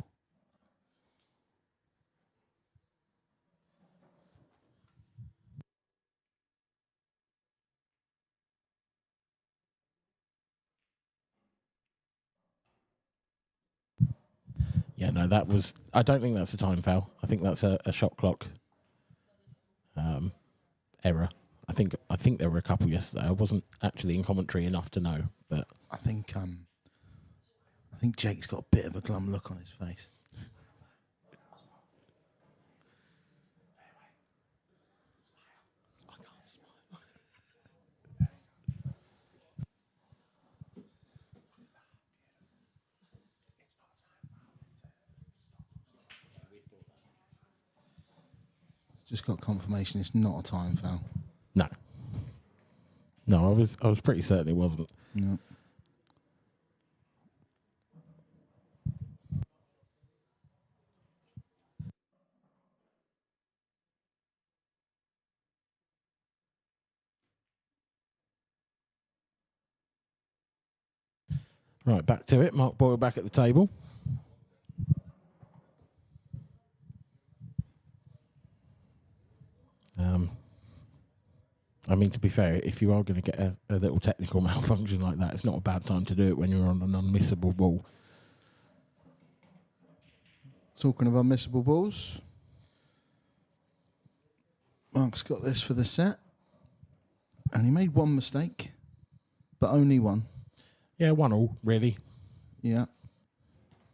Yeah, no, that was. I don't think that's a time foul. I think that's a shot clock error. I think there were a couple yesterday. I wasn't actually in commentary enough to know, but I think Jake's got a bit of a glum look on his face. Just got confirmation it's not a time foul. no, I was pretty certain it wasn't. No. Right, back to it. Mark Boyle back at the table. I mean, to be fair, if you are going to get a little technical malfunction like that, it's not a bad time to do it when you're on an unmissable ball. Talking of unmissable balls, Mark's got this for the set, and he made one mistake, but only one. Yeah, 1-1, really. Yeah.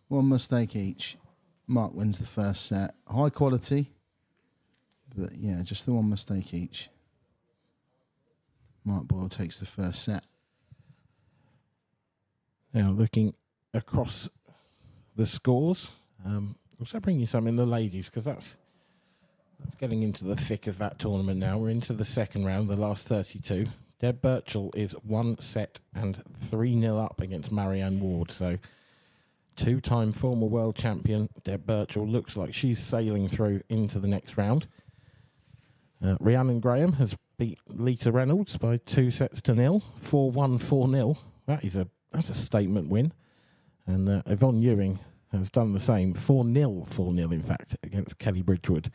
One mistake each. Mark wins the first set. High quality, but yeah, just the one mistake each. Mark Boyle takes the first set. Now, looking across the scores, also bring you some in the ladies, because that's getting into the thick of that tournament now. We're into the second round, the last 32. Deb Birchall is 1 set and 3-0 up against Marianne Ward. So, 2-time former world champion Deb Birchall looks like she's sailing through into the next round. Rhiannon Graham has beat Lita Reynolds by 2-0, 4-1, 4-0. That's a statement win. And Yvonne Ewing has done the same, 4-0 in fact, against Kelly Bridgewood.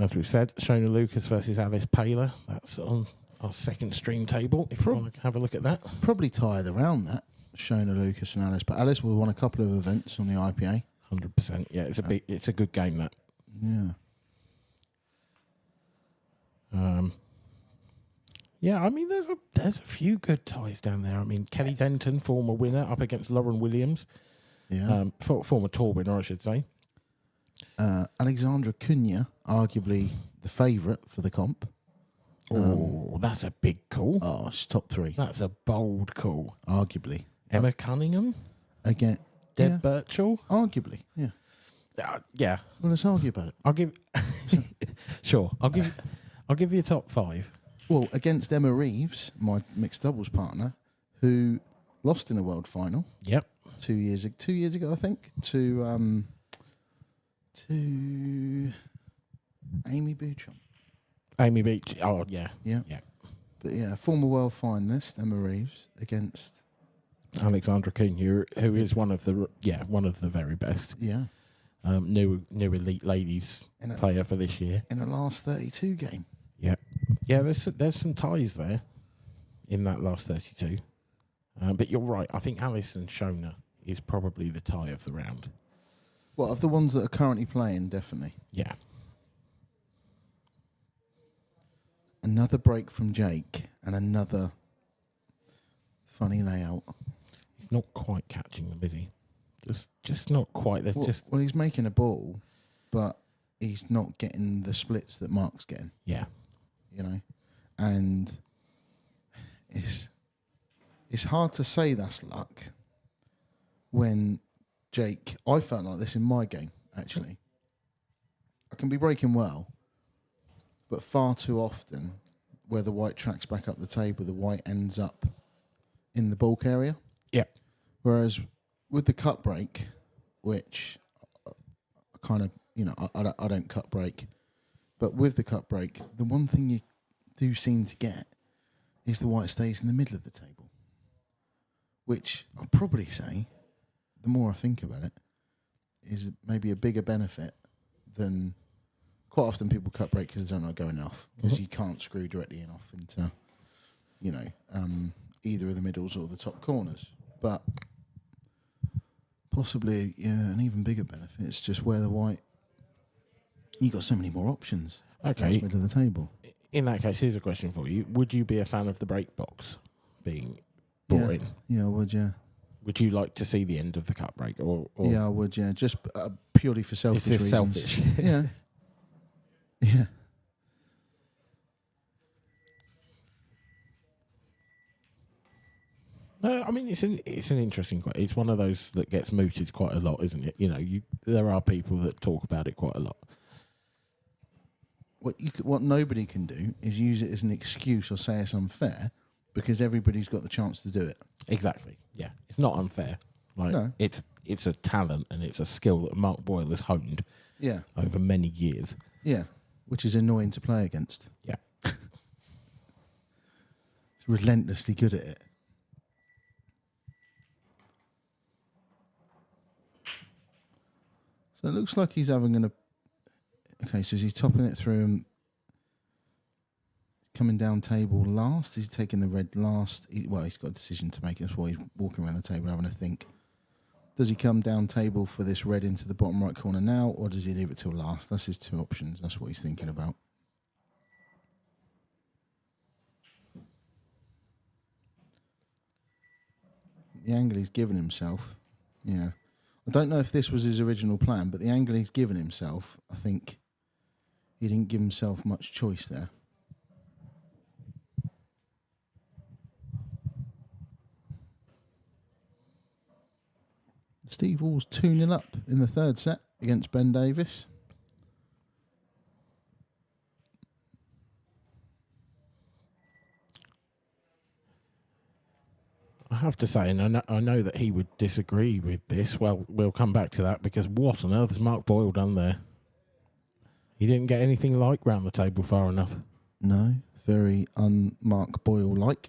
As we've said, Shona Lucas versus Alice Paler. That's on our second stream table, if you want to have a look at that. Probably tied around that, Shona Lucas and Alice. But Alice will won a couple of events on the IPA. 100%. Yeah, it's a good game, that. Yeah. Yeah, I mean, there's a few good ties down there. I mean, Kelly Denton, former winner, up against Lauren Williams. Yeah. Former tour winner, I should say. Alexandra Cunha, arguably the favourite for the comp. Oh, that's a big call. Oh, she's top 3. That's a bold call. Arguably. Emma Cunningham? Again. Deb Birchall? Arguably, yeah. Yeah. Well, let's argue about it. I'll give... Sure. I'll give you a top 5. Well, against Emma Reeves, my mixed doubles partner, who lost in a world final. Yep. 2 years ago, I think, to Amy Bouchon. Amy Beach. Oh, yeah. Yeah. Yeah. But yeah, former world finalist Emma Reeves against Alexandra Cunha, who is one of the very best. Yeah. New elite ladies player for this year. In the last 32 game. Yeah. Yeah, there's some ties there in that last 32. But you're right. I think Alice and Shona is probably the tie of the round. Well, of the ones that are currently playing, definitely. Yeah. Another break from Jake and another funny layout. He's not quite catching them, is he? Just not quite. There's Well, he's making a ball, but he's not getting the splits that Mark's getting. Yeah. You know? And it's hard to say that's luck when Jake... I felt like this in my game, actually. I can be breaking well, but far too often, where the white tracks back up the table, the white ends up in the bulk area. Yeah. Whereas with the cut break, which I kind of, I don't cut break, but with the cut break, the one thing you do seem to get is the white stays in the middle of the table, which I'll probably say, the more I think about it, is maybe a bigger benefit than... Quite often people cut break because they're not going off, because you can't screw directly in off into, either of the middles or the top corners. But possibly an even bigger benefit. It's just where the white. You got so many more options. Okay. Middle of the table. In that case, here's a question for you. Would you be a fan of the break box being brought in? Yeah, I would, yeah. Would you like to see the end of the cut break? Or Yeah, I would, yeah. Just purely for selfish is this reasons. selfish? Yeah. Yeah. No, I mean it's an interesting question. It's one of those that gets mooted quite a lot, isn't it? You know, there are people that talk about it quite a lot. What nobody can do is use it as an excuse or say it's unfair, because everybody's got the chance to do it. Exactly. Yeah, it's not unfair. Like No. it's a talent and it's a skill that Mark Boyle has honed. Yeah. Over many years. Yeah. Which is annoying to play against. Yeah. It's relentlessly good at it. So it looks like he's having Okay, so he's topping it through and coming down table last. He's taking the red last. He's got a decision to make. That's why he's walking around the table having a think. Does he come down table for this red into the bottom right corner now, or does he leave it till last? That's his two options. That's what he's thinking about. The angle he's given himself, yeah. I don't know if this was his original plan, but the angle he's given himself, I think he didn't give himself much choice there. Steve Wall's 2-0 up in the third set against Ben Davis. I have to say, and I know that he would disagree with this. Well, we'll come back to that, because what on earth has Mark Boyle done there? He didn't get anything like round the table far enough. No, very un-Mark Boyle-like.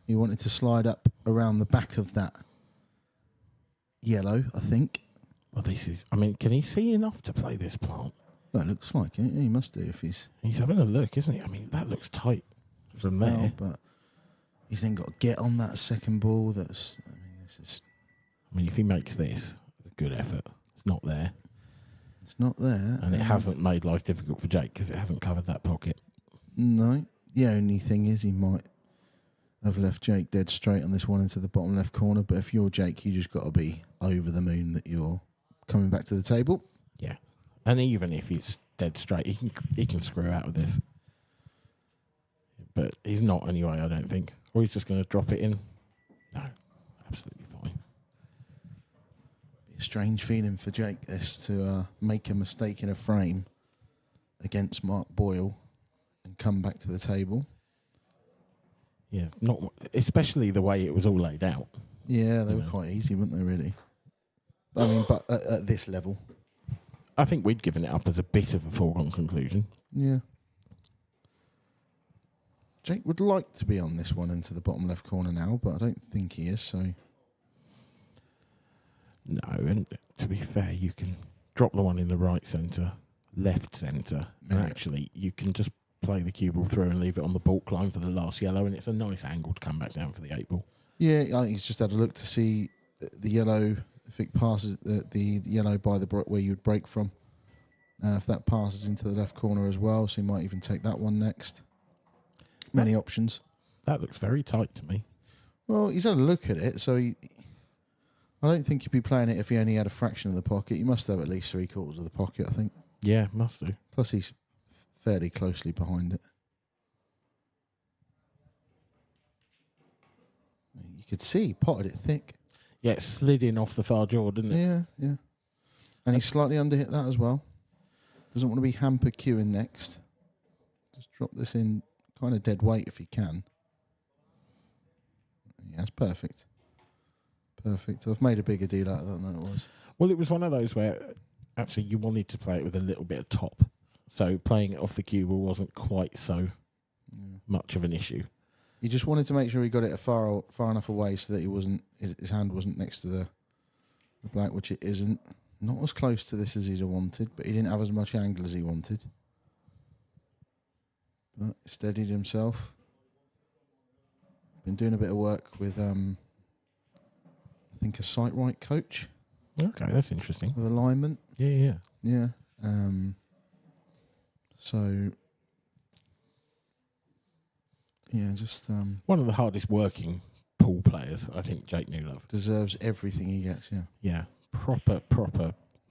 He wanted to slide up around the back of that yellow, I think. Well, this is... I mean, can he see enough to play this plant? Well, it looks like it. He must do if he's... He's having a look, isn't he? I mean, that looks tight from there. Well, but he's then got to get on that second ball. This is... I mean, if he makes this, it's a good effort. It's not there. It's not there. And it hasn't made life difficult for Jake, because it hasn't covered that pocket. No. The only thing is he might have left Jake dead straight on this one into the bottom left corner. But if you're Jake, you just got to be over the moon that you're coming back to the table. Yeah. And even if he's dead straight, he can screw out with this. But he's not anyway, I don't think. Or he's just going to drop it in. No, absolutely fine. Be a strange feeling for Jake this to make a mistake in a frame against Mark Boyle and come back to the table. Yeah, not especially the way it was all laid out. Yeah, they were quite easy, weren't they, really? I mean, but at this level. I think we'd given it up as a bit of a foregone conclusion. Yeah. Jake would like to be on this one into the bottom left corner now, but I don't think he is, so... No, and to be fair, you can drop the one in the right centre, left centre, and actually you can just play the cue ball through and leave it on the baulk line for the last yellow, and it's a nice angle to come back down for the 8 ball. Yeah, I think he's just had a look to see the yellow, if it passes the yellow by the where you'd break from. If that passes into the left corner as well, so he might even take that one next. Many options. That looks very tight to me. Well, he's had a look at it, so I don't think he'd be playing it if he only had a fraction of the pocket. He must have at least 3/4 of the pocket, I think. Yeah, must do. Plus, he's fairly closely behind it. You could see he potted it thick. Yeah, it slid in off the far jaw, didn't it? Yeah, yeah. And he slightly underhit that as well. Doesn't want to be hamper queuing next. Just drop this in kind of dead weight if he can. Yeah, that's perfect. Perfect. I've made a bigger deal out of that than it was. Well, it was one of those where actually you wanted to play it with a little bit of top. So playing it off the cue ball wasn't quite so much of an issue. He just wanted to make sure he got it far enough away so that he wasn't his hand wasn't next to the black, which it isn't. Not as close to this as he'd have wanted, but he didn't have as much angle as he wanted. But he steadied himself. Been doing a bit of work with, I think, a sight right coach Okay, that's interesting. of alignment. Yeah. Yeah. So, yeah, just One of the hardest working pool players, I think, Jake Newlove. deserves everything he gets. Yeah. Yeah, proper,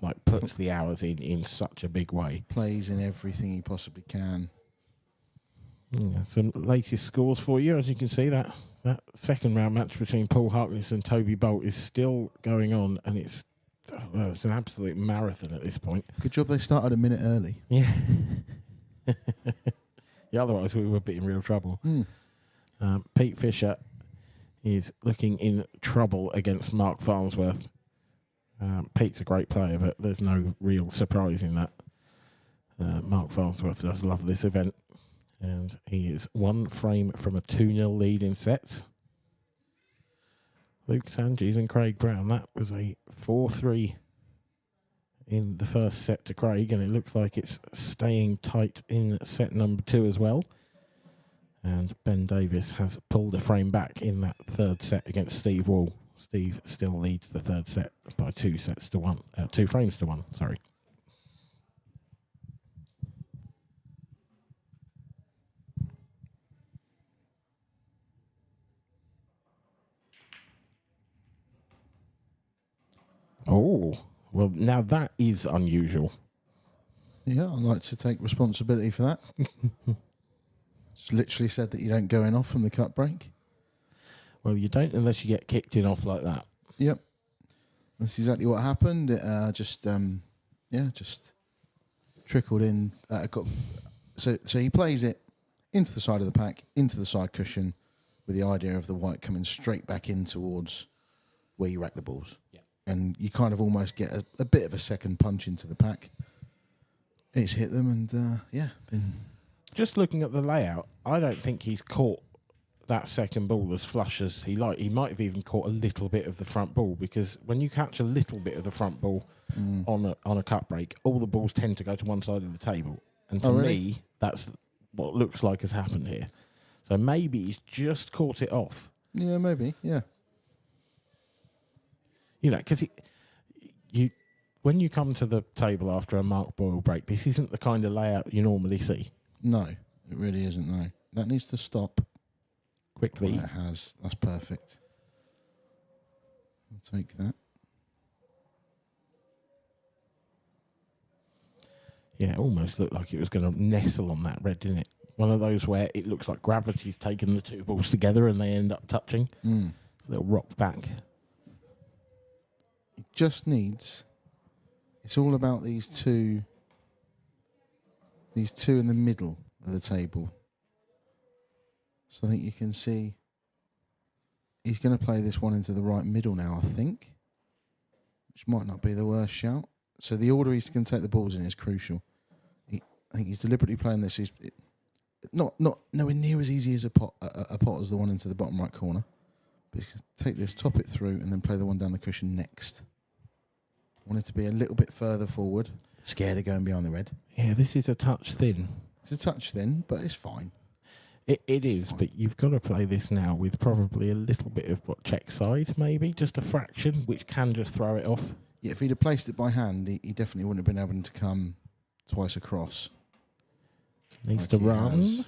like puts the hours in such a big way. Plays in everything he possibly can. Yeah, some latest scores for you. As you can see, that second round match between Paul Harkness and Toby Bolt is still going on, and it's an absolute marathon at this point. Good job they started a minute early. Yeah. Yeah, otherwise we would be in real trouble. Pete Fisher is looking in trouble against Mark Farnsworth. Pete's a great player, but there's no real surprise in that. Mark Farnsworth does love this event, and he is one frame from a 2-0 lead in sets. Luke Sanges and Craig Brown, that was a 4-3 in the first set to Craig, and it looks like it's staying tight in set number 2 as well. And Ben Davis has pulled a frame back in that third set against Steve Wall. Steve still leads the third set by 2 frames to 1, sorry. Oh, well, now that is unusual. Yeah, I'd like to take responsibility for that. Just literally said that you don't go in off from the cut break. Well, you don't unless you get kicked in off like that. Yep. That's exactly what happened. It just trickled in. So he plays it into the side of the pack, into the side cushion, with the idea of the white coming straight back in towards where you rack the balls. Yeah. And you kind of almost get a bit of a second punch into the pack. It's hit them, and been... Just looking at the layout, I don't think he's caught that second ball as flush as he liked. He might have even caught a little bit of the front ball, because when you catch a little bit of the front ball on a cut break, all the balls tend to go to one side of the table. And to me, that's what looks like has happened here. So maybe he's just caught it off. Yeah, maybe, yeah. You know, because when you come to the table after a Mark Boyle break, this isn't the kind of layout you normally see. No, it really isn't, no. That needs to stop. Quickly. Well, it has. That's perfect. I'll take that. Yeah, it almost looked like it was going to nestle on that red, didn't it? One of those where it looks like gravity's taken the two balls together and they end up touching. A little rock back. It just needs... It's all about these two in the middle of the table. So I think you can see he's going to play this one into the right middle now, I think, which might not be the worst shout. So the order he's going to take the balls in is crucial. I think he's deliberately playing this. He's not nowhere near as easy as a pot as the one into the bottom right corner. But he's going to take this, top it through, and then play the one down the cushion next. Want it to be a little bit further forward. Scared of going behind the red. Yeah, this is a touch thin. It's a touch thin, but it's fine. It is, but you've got to play this now with probably a little bit of check side, maybe, just a fraction, which can just throw it off. Yeah, if he'd have placed it by hand, he definitely wouldn't have been able to come twice across. Needs like to he run. has. Is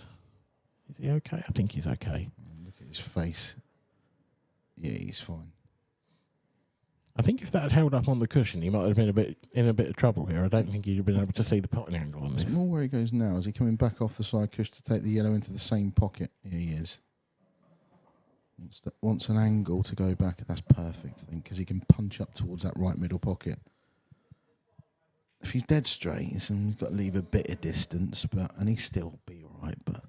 he okay? I think he's okay. Look at his face. Yeah, he's fine. I think if that had held up on the cushion, he might have been in a bit of trouble here. I don't think he'd have been able to see the potting angle on this. It's more where he goes now. Is he coming back off the side cushion to take the yellow into the same pocket? Here he is. Wants an angle to go back. That's perfect, I think, because he can punch up towards that right middle pocket. If he's dead straight, he's got to leave a bit of distance, and he'd still be all right. But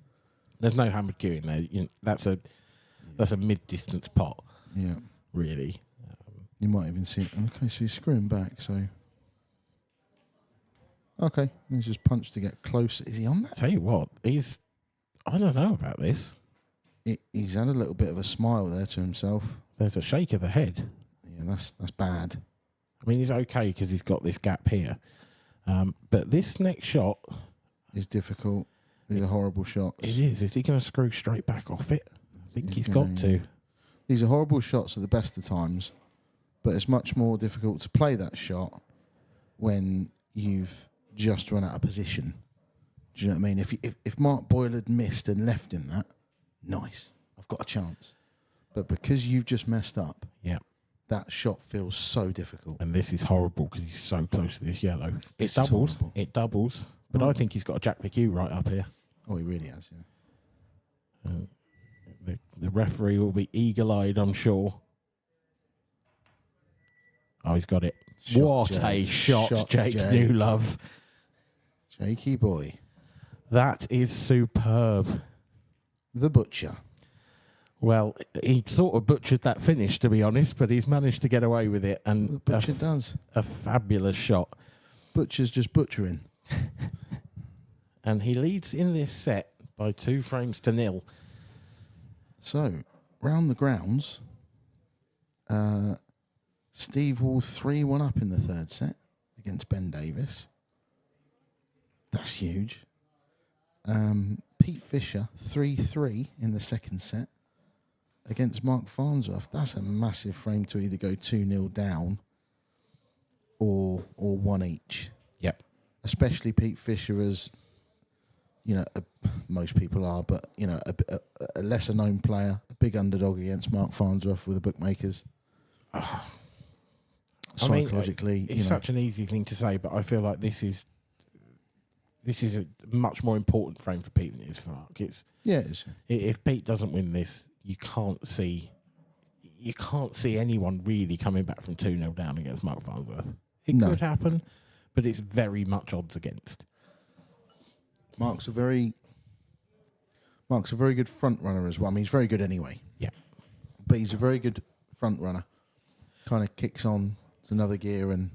there's no hammered cue in there. That's a mid-distance pot. Yeah, really. You might even see it. Okay, so he's screwing back. So okay, he's just punched to get close. Is he on that? Tell you what, I don't know about this. He's had a little bit of a smile there to himself. There's a shake of the head. Yeah, that's bad. I mean, he's okay because he's got this gap here. But this next shot is difficult. These are horrible shots. It is. Is he going to screw straight back off it? I think he's got to. These are horrible shots at the best of times. But it's much more difficult to play that shot when you've just run out of position. Do you know what I mean? If Mark Boyle had missed and left in that, nice, I've got a chance. But because you've just messed up, Yeah. that shot feels so difficult. And this is horrible because he's so close to this yellow. It This is doubles. horrible. It doubles. But I think he's got a Jack the Q right up here. Oh, he really has, yeah. The referee will be eagle-eyed, I'm sure. Oh, he's got it. Shot, What Jake. a shot, Shot, Jake Jake. Newlove. Jakey boy. That is superb. The butcher. Well, he sort of butchered that finish, to be honest, but he's managed to get away with it. And The butcher does. a fabulous shot. Butcher's just butchering. And he leads in this set by 2 frames to 0. So, round the grounds, Steve Wall 3-1 up in the third set against Ben Davis. That's huge. Pete Fisher 3-3 in the second set against Mark Farnsworth. That's a massive frame to either go 2-0 down or 1 each. Yep. Especially Pete Fisher as, you know, most people are, but, you know, a lesser known player, a big underdog against Mark Farnsworth with the bookmakers. Psychologically, it's such an easy thing to say, but I feel like this is a much more important frame for Pete than it is for Mark. It is. If Pete doesn't win this, you can't see anyone really coming back from 2-0 down against Mark Farnsworth. It could happen, but it's very much odds against. Mark's a very good front runner as well. I mean, he's very good anyway. Yeah. But he's a very good front runner. Kind of kicks on to another gear and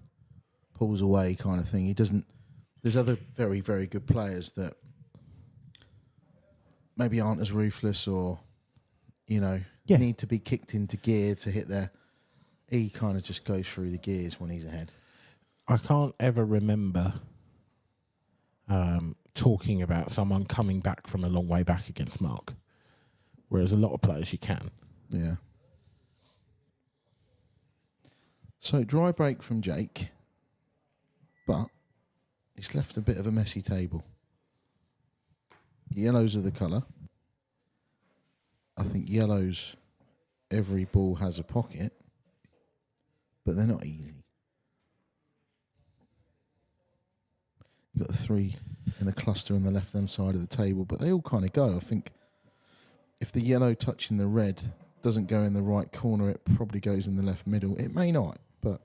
pulls away kind of thing. He doesn't... There's other very, very good players that maybe aren't as ruthless or, you know, need to be kicked into gear to hit their... He kind of just goes through the gears when he's ahead. I can't ever remember talking about someone coming back from a long way back against Mark, whereas a lot of players you can. Yeah. So, dry break from Jake, but it's left a bit of a messy table. Yellows are the colour. I think yellows, every ball has a pocket, but they're not easy. You've got the 3 in the cluster on the left-hand side of the table, but they all kind of go. I think if the yellow touching the red doesn't go in the right corner, it probably goes in the left middle. It may not, but...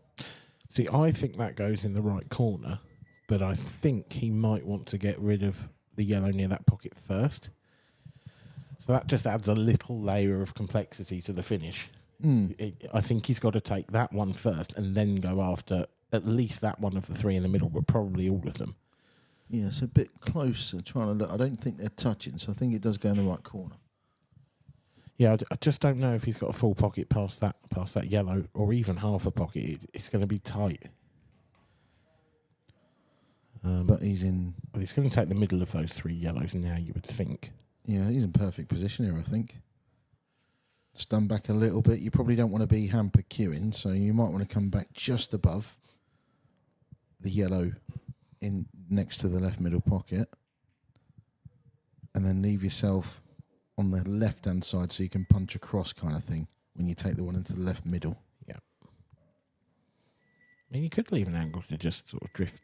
See, I think that goes in the right corner, but I think he might want to get rid of the yellow near that pocket first. So that just adds a little layer of complexity to the finish. I think he's got to take that one first and then go after at least that one of the 3 in the middle, but probably all of them. Yeah, it's a bit closer trying to look. I don't think they're touching, so I think it does go in the right corner. Yeah, I just don't know if he's got a full pocket past that yellow, or even half a pocket. It's going to be tight. But he's in... Well, he's going to take the middle of those 3 yellows now, you would think. Yeah, he's in perfect position here, I think. Stand back a little bit. You probably don't want to be hamper queuing, so you might want to come back just above the yellow in next to the left middle pocket, and then leave yourself on the left-hand side so you can punch across kind of thing when you take the one into the left middle. Yeah. I mean, you could leave an angle to just sort of drift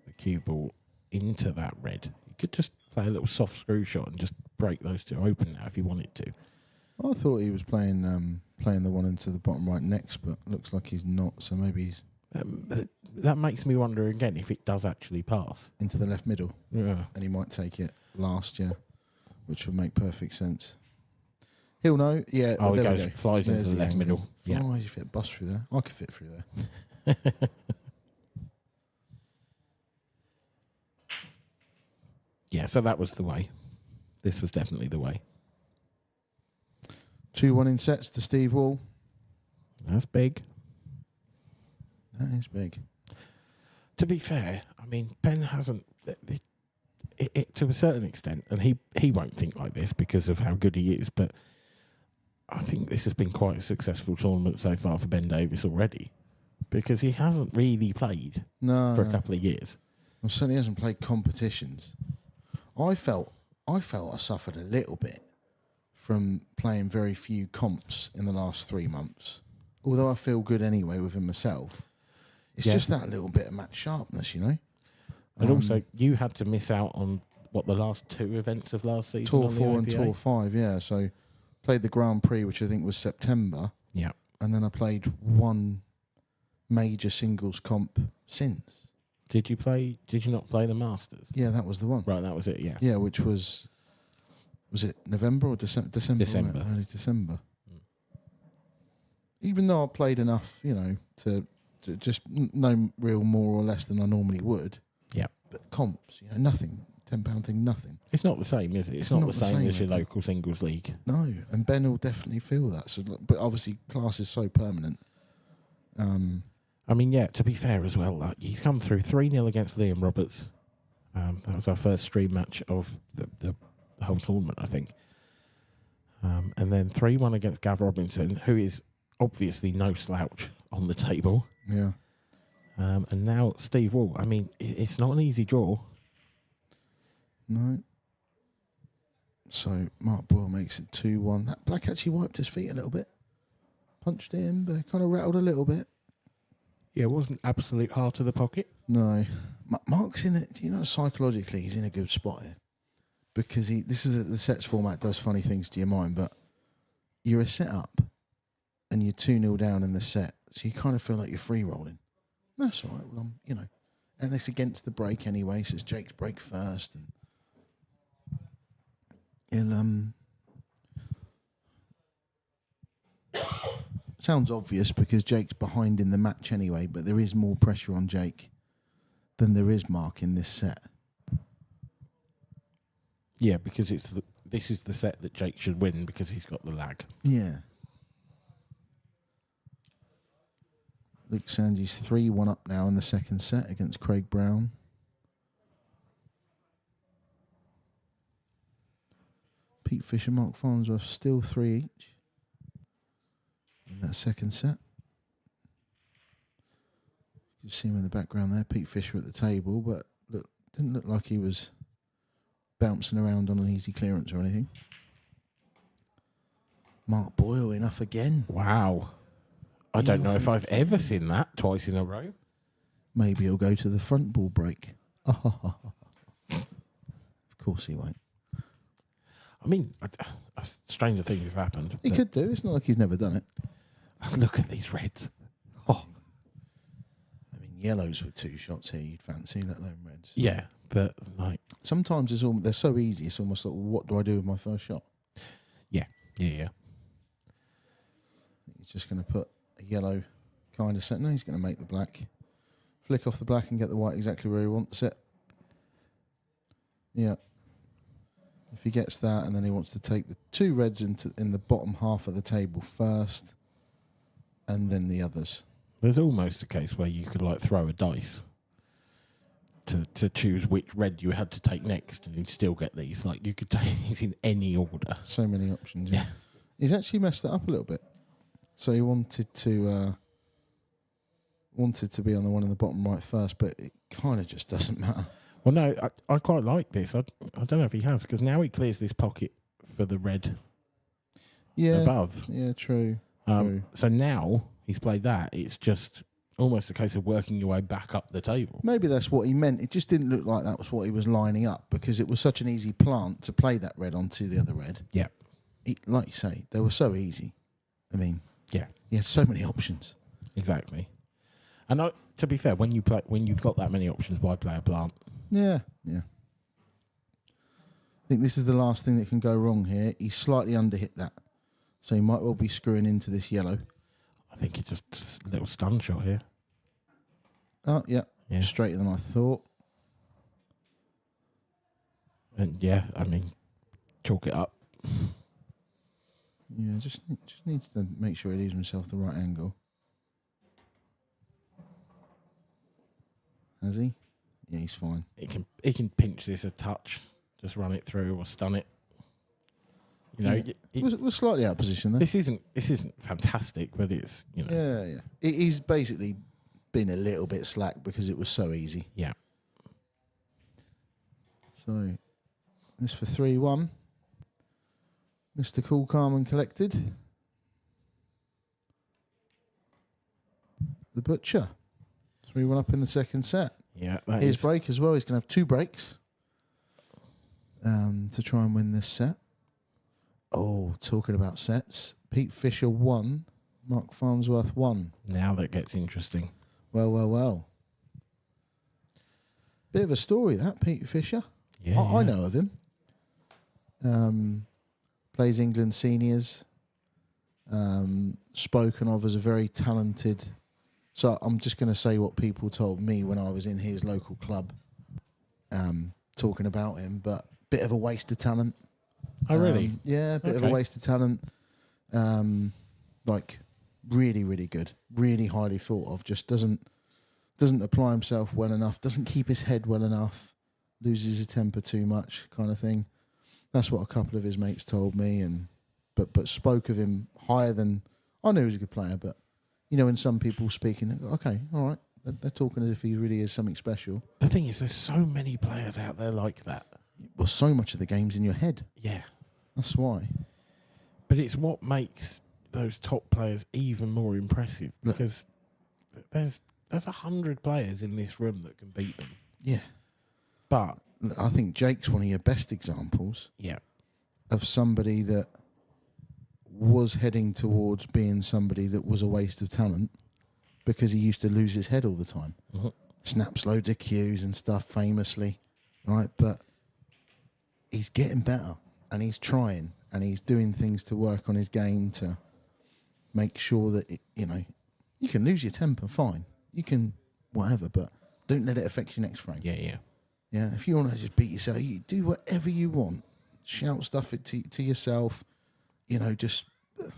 the cue ball into that red. You could just play a little soft screw shot and just break those 2 open now if you wanted to. I thought he was playing the one into the bottom right next, but looks like he's not, so maybe he's... That makes me wonder again if it does actually pass. into the left middle. Yeah. And he might take it last, which would make perfect sense. He'll know, yeah. Oh, there it we goes, go. flies into There's the left angle. middle. Yeah. Flies, you fit a bus through there. I could fit through there. Yeah, so that was the way. This was definitely the way. 2-1 in sets to Steve Wall. That's big. That is big. To be fair, I mean, Ben hasn't... It to a certain extent, and he won't think like this because of how good he is, but I think this has been quite a successful tournament so far for Ben Davis already, because he hasn't really played for a couple of years. Well, certainly hasn't played competitions. I felt I suffered a little bit from playing very few comps in the last 3 months. Although I feel good anyway within myself. It's just that little bit of match sharpness, you know? And also, you had to miss out on, the last 2 events of last season? Tour on the 4 and IPA? Tour 5, yeah. So played the Grand Prix, which I think was September. Yeah. And then I played one major singles comp since. Did you not play the Masters? Yeah, that was the one. Right, that was it, yeah. Yeah, which was it November or December? December. Wasn't it? Early December. Even though I played enough, you know, to just no real more or less than I normally would. Yeah. But comps, you know, nothing. £10 thing, nothing. It's not the same, is it? It's not the same as your local singles league. No, and Ben will definitely feel that. So, but obviously, class is so permanent. I mean, yeah, to be fair as well, like, he's come through 3-0 against Liam Roberts. That was our first stream match of the whole tournament, I think. And then 3-1 against Gav Robinson, who is obviously no slouch on the table. Yeah. And now Steve Wall. I mean, it's not an easy draw. No. So Mark Boyle makes it 2-1. That black actually wiped his feet a little bit. Punched in, but kind of rattled a little bit. Yeah, it wasn't absolute heart of the pocket. No. Mark's in it. You know, psychologically, he's in a good spot here. Because the sets format does funny things to your mind, but you're a set-up and you're 2-0 down in the set. So you kind of feel like you're free-rolling. That's all right. Well, and it's against the break anyway, so it's Jake's break first. And sounds obvious because Jake's behind in the match anyway, but there is more pressure on Jake than there is Mark in this set. Yeah, because this is the set that Jake should win because he's got the lag. Yeah. Luke Sanji's 3-1 up now in the second set against Craig Brown. Pete Fisher, Mark Farnsworth still 3 each in that second set. You see him in the background there, Pete Fisher at the table, but didn't look like he was bouncing around on an easy clearance or anything. Mark Boyle enough again. Wow. I don't know if I've ever seen that twice in a row. Maybe he'll go to the front ball break. Of course he won't. I mean, stranger things have happened. He could do. It's not like he's never done it. Look at these reds. Oh. I mean, yellows with 2 shots here you'd fancy, let alone reds. Yeah, but like... Sometimes they're so easy, it's almost like, well, what do I do with my first shot? Yeah. He's just going to put a yellow kind of set. No, he's going to make the black. Flick off the black and get the white exactly where he wants it. Yeah. If he gets that, and then he wants to take the 2 reds in the bottom half of the table first, and then the others. There's almost a case where you could like throw a dice to choose which red you had to take next, and you'd still get these. Like you could take these in any order. So many options. Yeah. He's actually messed that up a little bit. So he wanted to be on the one in the bottom right first, but it kind of just doesn't matter. Well, no, I quite like this. I don't know if he has, because now he clears this pocket for the red above. Yeah, true. So now he's played that. It's just almost a case of working your way back up the table. Maybe that's what he meant. It just didn't look like that was what he was lining up, because it was such an easy plant to play that red onto the other red. Yeah. Like you say, they were so easy. I mean, yeah, he had so many options. Exactly. And to be fair, when you've got that many options, why play a plant? Yeah. I think this is the last thing that can go wrong here. He slightly underhit that, so he might well be screwing into this yellow. I think it's just a little stun shot here. Oh, yeah. Straighter than I thought. And yeah, I mean, chalk it up. Yeah, just needs to make sure he leaves himself the right angle. Has he? Yeah, he's fine. He can pinch this a touch, just run it through or stun it. You know, we're slightly out of position there. this isn't fantastic, but it's, you know. Yeah. He's basically been a little bit slack because it was so easy. Yeah. So this for 3-1. Mr. Cool, Calm and Collected. The Butcher. 3-1 up in the second set. Yeah. Here's break as well. He's going to have 2 breaks to try and win this set. Oh, talking about sets. Pete Fisher 1. Mark Farnsworth 1. Now that gets interesting. Well. Bit of a story, that, Pete Fisher. Yeah. I know of him. Plays England seniors. Spoken of as a very talented. So I'm just going to say what people told me when I was in his local club, talking about him. But bit of a waste of talent. Oh, really? Yeah, a bit of a waste of talent. Like really, really good, really highly thought of. Just doesn't apply himself well enough. Doesn't keep his head well enough. Loses his temper too much, kind of thing. That's what a couple of his mates told me, but spoke of him higher than I knew he was a good player. But you know, when some people speaking, okay, all right, they're talking as if he really is something special. The thing is, there's so many players out there like that. Well, so much of the game's in your head. Yeah. That's why. But it's what makes those top players even more impressive, because there's 100 players in this room that can beat them. Yeah. But I think Jake's one of your best examples. Yeah. Of somebody that was heading towards being somebody that was a waste of talent because he used to lose his head all the time. Mm-hmm. Snaps loads of cues and stuff famously, right? But he's getting better and he's trying and he's doing things to work on his game to make sure that, you can lose your temper, fine. You can whatever, but don't let it affect your next frame. Yeah. Yeah, if you want to just beat yourself, you do whatever you want. Shout stuff to yourself. Just you're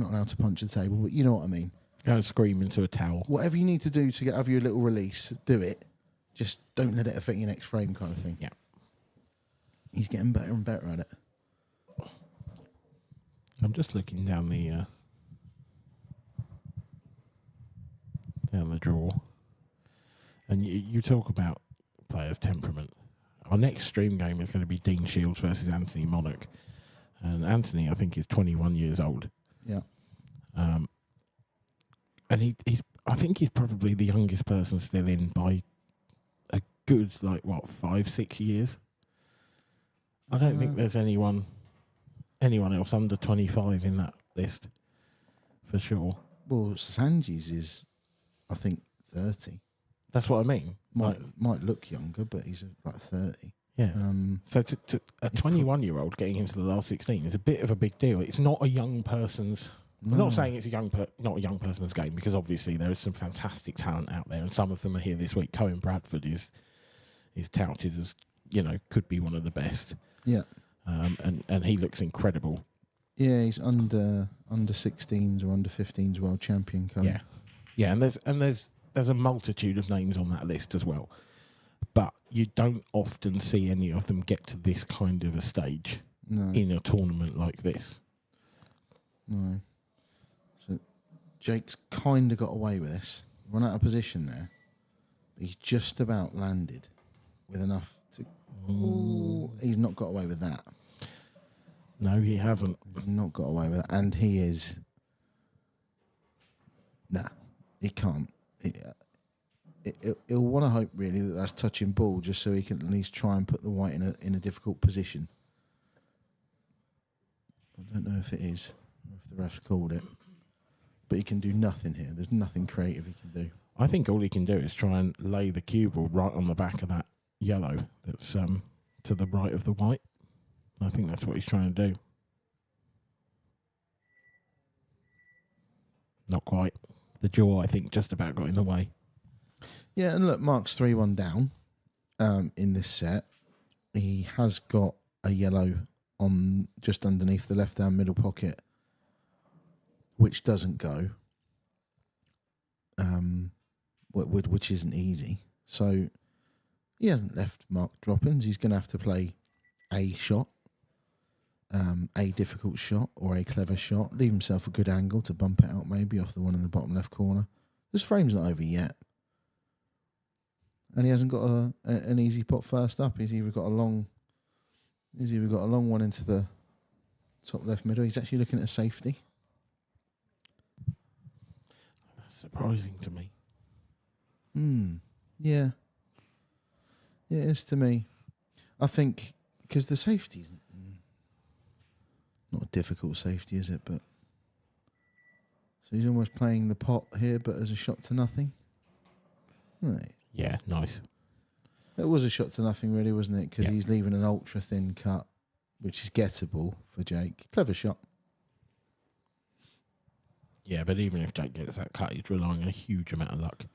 not allowed to punch the table, but you know what I mean. Go and scream into a towel. Whatever you need to do to have your little release, do it. Just don't let it affect your next frame, kind of thing. Yeah. He's getting better and better at it. I'm just looking down the draw, and you talk about players' temperament. Our next stream game is going to be Dean Shields versus Anthony Monarch, and Anthony, I think, is 21 years old. Yeah. And I think he's probably the youngest person still in by a good 5-6 years. I don't think there's anyone else under 25 in that list, for sure. Well, Sanji's is, I think, 30. That's what I mean. Might look younger, but he's like 30. Yeah. So to a 21-year-old getting into the last 16 is a bit of a big deal. It's not a young person's. No. I'm not saying it's not a young person's game, because obviously there is some fantastic talent out there, and some of them are here this week. Cohen Bradford is touted as could be one of the best. Yeah. And he looks incredible. Yeah, he's under 16s or under 15s world champion. Cohen. Yeah. And there's a multitude of names on that list as well, but you don't often see any of them get to this kind of a stage in a tournament like this. No. So Jake's kind of got away with this. Run out of position there. But he's just about landed with enough to... Ooh, he's not got away with that. No, he hasn't. He's not got away with that. And he is... Nah, he can't. He'll want to hope, really, that that's touching ball just so he can at least try and put the white in a difficult position. I don't know if it is, or if the ref's called it. But he can do nothing here. There's nothing creative he can do. I think all he can do is try and lay the cue ball right on the back of that yellow that's to the right of the white. I think that's what he's trying to do. Not quite. The jaw, I think, just about got in the way. Yeah, and look, Mark's 3-1 down in this set. He has got a yellow on just underneath the left-hand middle pocket, which doesn't go, which isn't easy. So he hasn't left Mark droppings. He's going to have to play a shot. a difficult shot or a clever shot, leave himself a good angle to bump it out maybe off the one in the bottom left corner. This frame's not over yet. And he hasn't got an easy pot first up. He's either got a long one into the top left middle. He's actually looking at a safety. That's surprising to me. Yeah. Yeah, it is to me. I think because the safety's not a difficult safety, is it? But so he's almost playing the pot here, but as a shot to nothing. Right. Yeah, nice. It was a shot to nothing, really, wasn't it? Because he's leaving an ultra thin cut, which is gettable for Jake. Clever shot. Yeah, but even if Jake gets that cut, he's relying on a huge amount of luck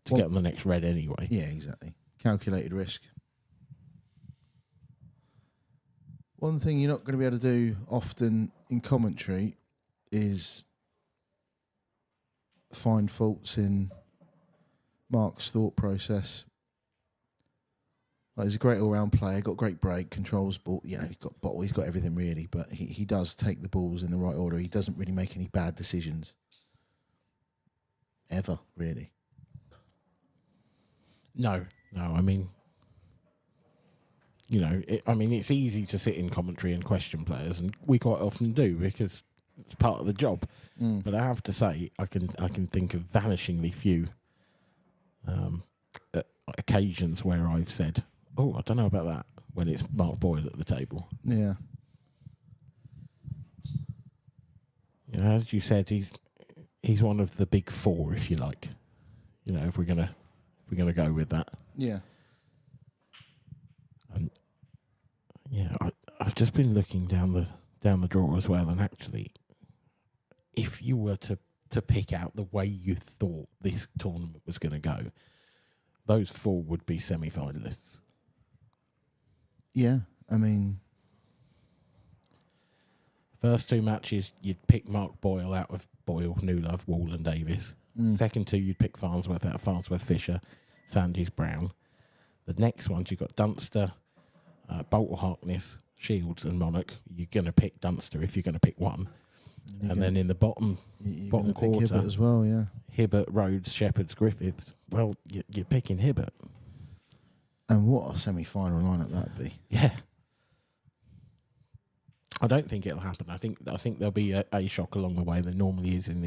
to get on the next red anyway. Yeah, exactly. Calculated risk. One thing you're not going to be able to do often in commentary is find faults in Mark's thought process. Like, he's a great all-round player, got great break, controls ball. You know, he's got bottle, he's got everything really, but he does take the balls in the right order. He doesn't really make any bad decisions. Ever, really. No. I mean, you know, it's easy to sit in commentary and question players, and we quite often do because it's part of the job. But I have to say, I can think of vanishingly few occasions where I've said, "Oh, I don't know about that," when it's Mark Boyle at the table. Yeah. You know, as you said, he's one of the big four, if you like. You know, if we're gonna go with that. Yeah. And yeah, I've just been looking down the draw as well, and actually, if you were to pick out the way you thought this tournament was going to go, those four would be semi-finalists. Yeah, I mean, first two matches, you'd pick Mark Boyle out of Boyle, Newlove, Wall and Davis. Second two, you'd pick Farnsworth out of Farnsworth, Fisher, Sandys, Brown. The next ones, you've got Dunster, Bolt, Harkness, Shields and Monarch. You're going to pick Dunster if you're going to pick one. And then in the bottom quarter Hibbert as well, yeah. Hibbert, Rhodes, Shepherds, Griffiths. Well, you're picking Hibbert. And what a semi-final lineup that'd be. Yeah. I don't think it'll happen. I think there'll be a shock along the way. There normally is in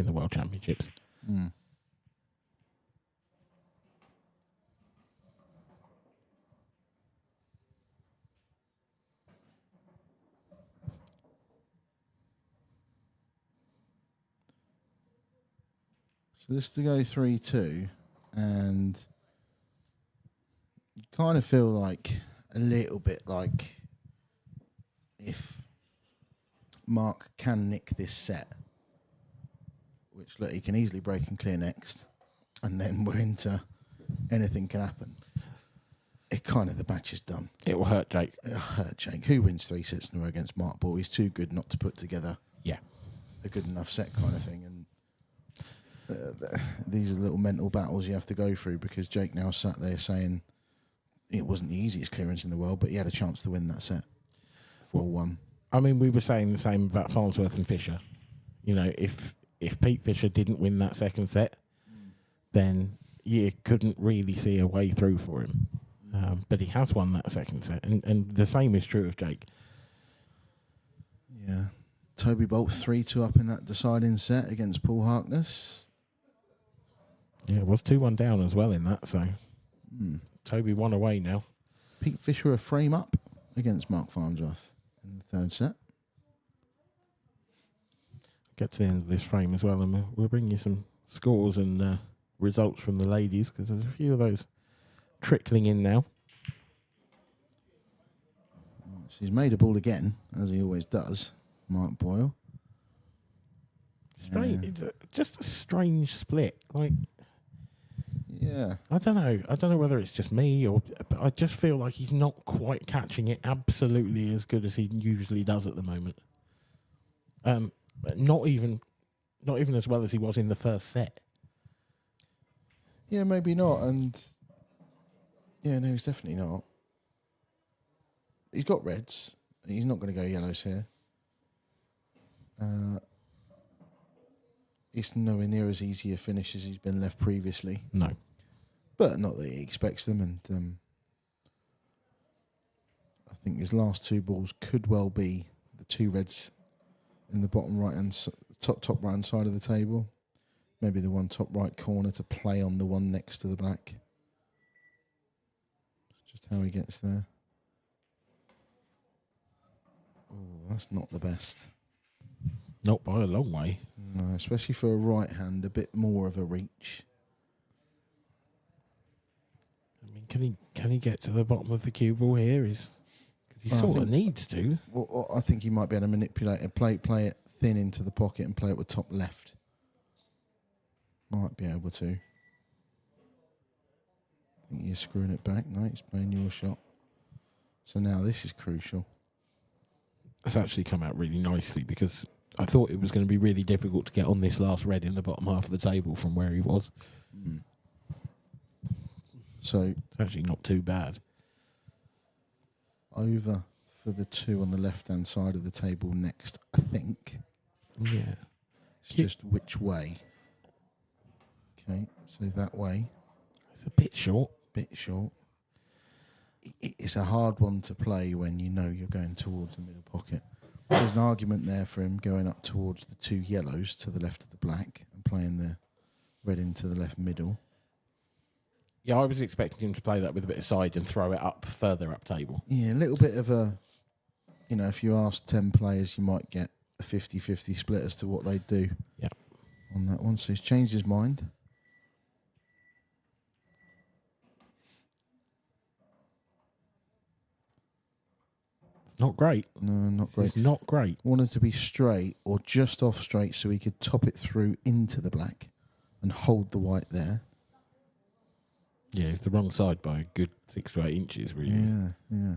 the World Championships. So this to go 3-2, and you kind of feel like a little bit like if Mark can nick this set, which look, he can easily break and clear next, and then we're into anything can happen. It kind of, the match is done. It will hurt Jake. It'll hurt Jake. Who wins 3 sets in a row against Mark Boyle? He's too good not to put together a good enough set kind of thing. And these are little mental battles you have to go through, because Jake now sat there saying it wasn't the easiest clearance in the world, but he had a chance to win that set 4-1. I mean, we were saying the same about Farnsworth and Fisher. You know, if Pete Fisher didn't win that second set, then you couldn't really see a way through for him. But he has won that second set, and the same is true of Jake. Yeah. Toby Bolt 3-2 up in that deciding set against Paul Harkness. Yeah, it was 2-1 down as well in that, so Toby won away now. Pete Fisher a frame up against Mark Farnsworth in the third set. Get to the end of this frame as well, and we'll bring you some scores and results from the ladies, because there's a few of those trickling in now. So he's made a ball again, as he always does, Mark Boyle. Strange. It's just a strange split. Like, yeah, I don't know whether it's just me but I just feel like he's not quite catching it absolutely as good as he usually does at the moment. Not even as well as he was in the first set. Yeah, maybe not. And yeah, no, he's definitely not. He's got reds, He's not going to go yellows here. It's nowhere near as easy a finish as he's been left previously. No. But not that he expects them. And I think his last 2 balls could well be the 2 reds in the bottom right-hand, top right-hand side of the table. Maybe the one top right corner to play on the one next to the black. Just how he gets there. Oh, that's not the best. Not by a long way. No, especially for a right hand, a bit more of a reach. I mean, can he get to the bottom of the cue ball here? Because he sort of needs to. Well, I think he might be able to manipulate it, play it thin into the pocket and play it with top left. Might be able to. I think you're screwing it back. No, he's playing your shot. So now this is crucial. It's actually come out really nicely because I thought it was going to be really difficult to get on this last red in the bottom half of the table from where he was. Mm. So it's actually not too bad. Over for the 2 on the left-hand side of the table next, I think. Yeah. It's just which way. Okay, so that way. It's a bit short. It's a hard one to play when you know you're going towards the middle pocket. There's an argument there for him going up towards the 2 yellows to the left of the black and playing the red into the left middle. Yeah, I was expecting him to play that with a bit of side and throw it up further up table. Yeah, a little bit of a, if you ask 10 players, you might get a 50-50 split as to what they'd do on that one. So he's changed his mind. Not great. No, not great. It's not great. Wanted to be straight or just off straight so he could top it through into the black and hold the white there. Yeah, it's the wrong side by a good 6 to 8 inches, really. Yeah.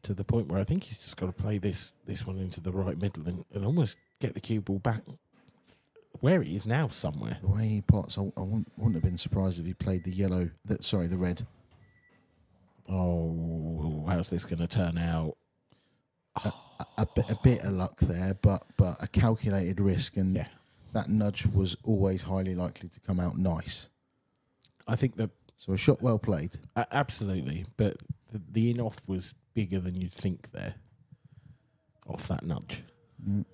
To the point where I think he's just got to play this one into the right middle and almost get the cue ball back where he is now somewhere. The way he pots, I wouldn't have been surprised if he played the red. Oh, how's this going to turn out? A bit of luck there, but a calculated risk, and that nudge was always highly likely to come out nice. I think so a shot well played. Absolutely, but the in-off was bigger than you'd think there, off that nudge. Mm.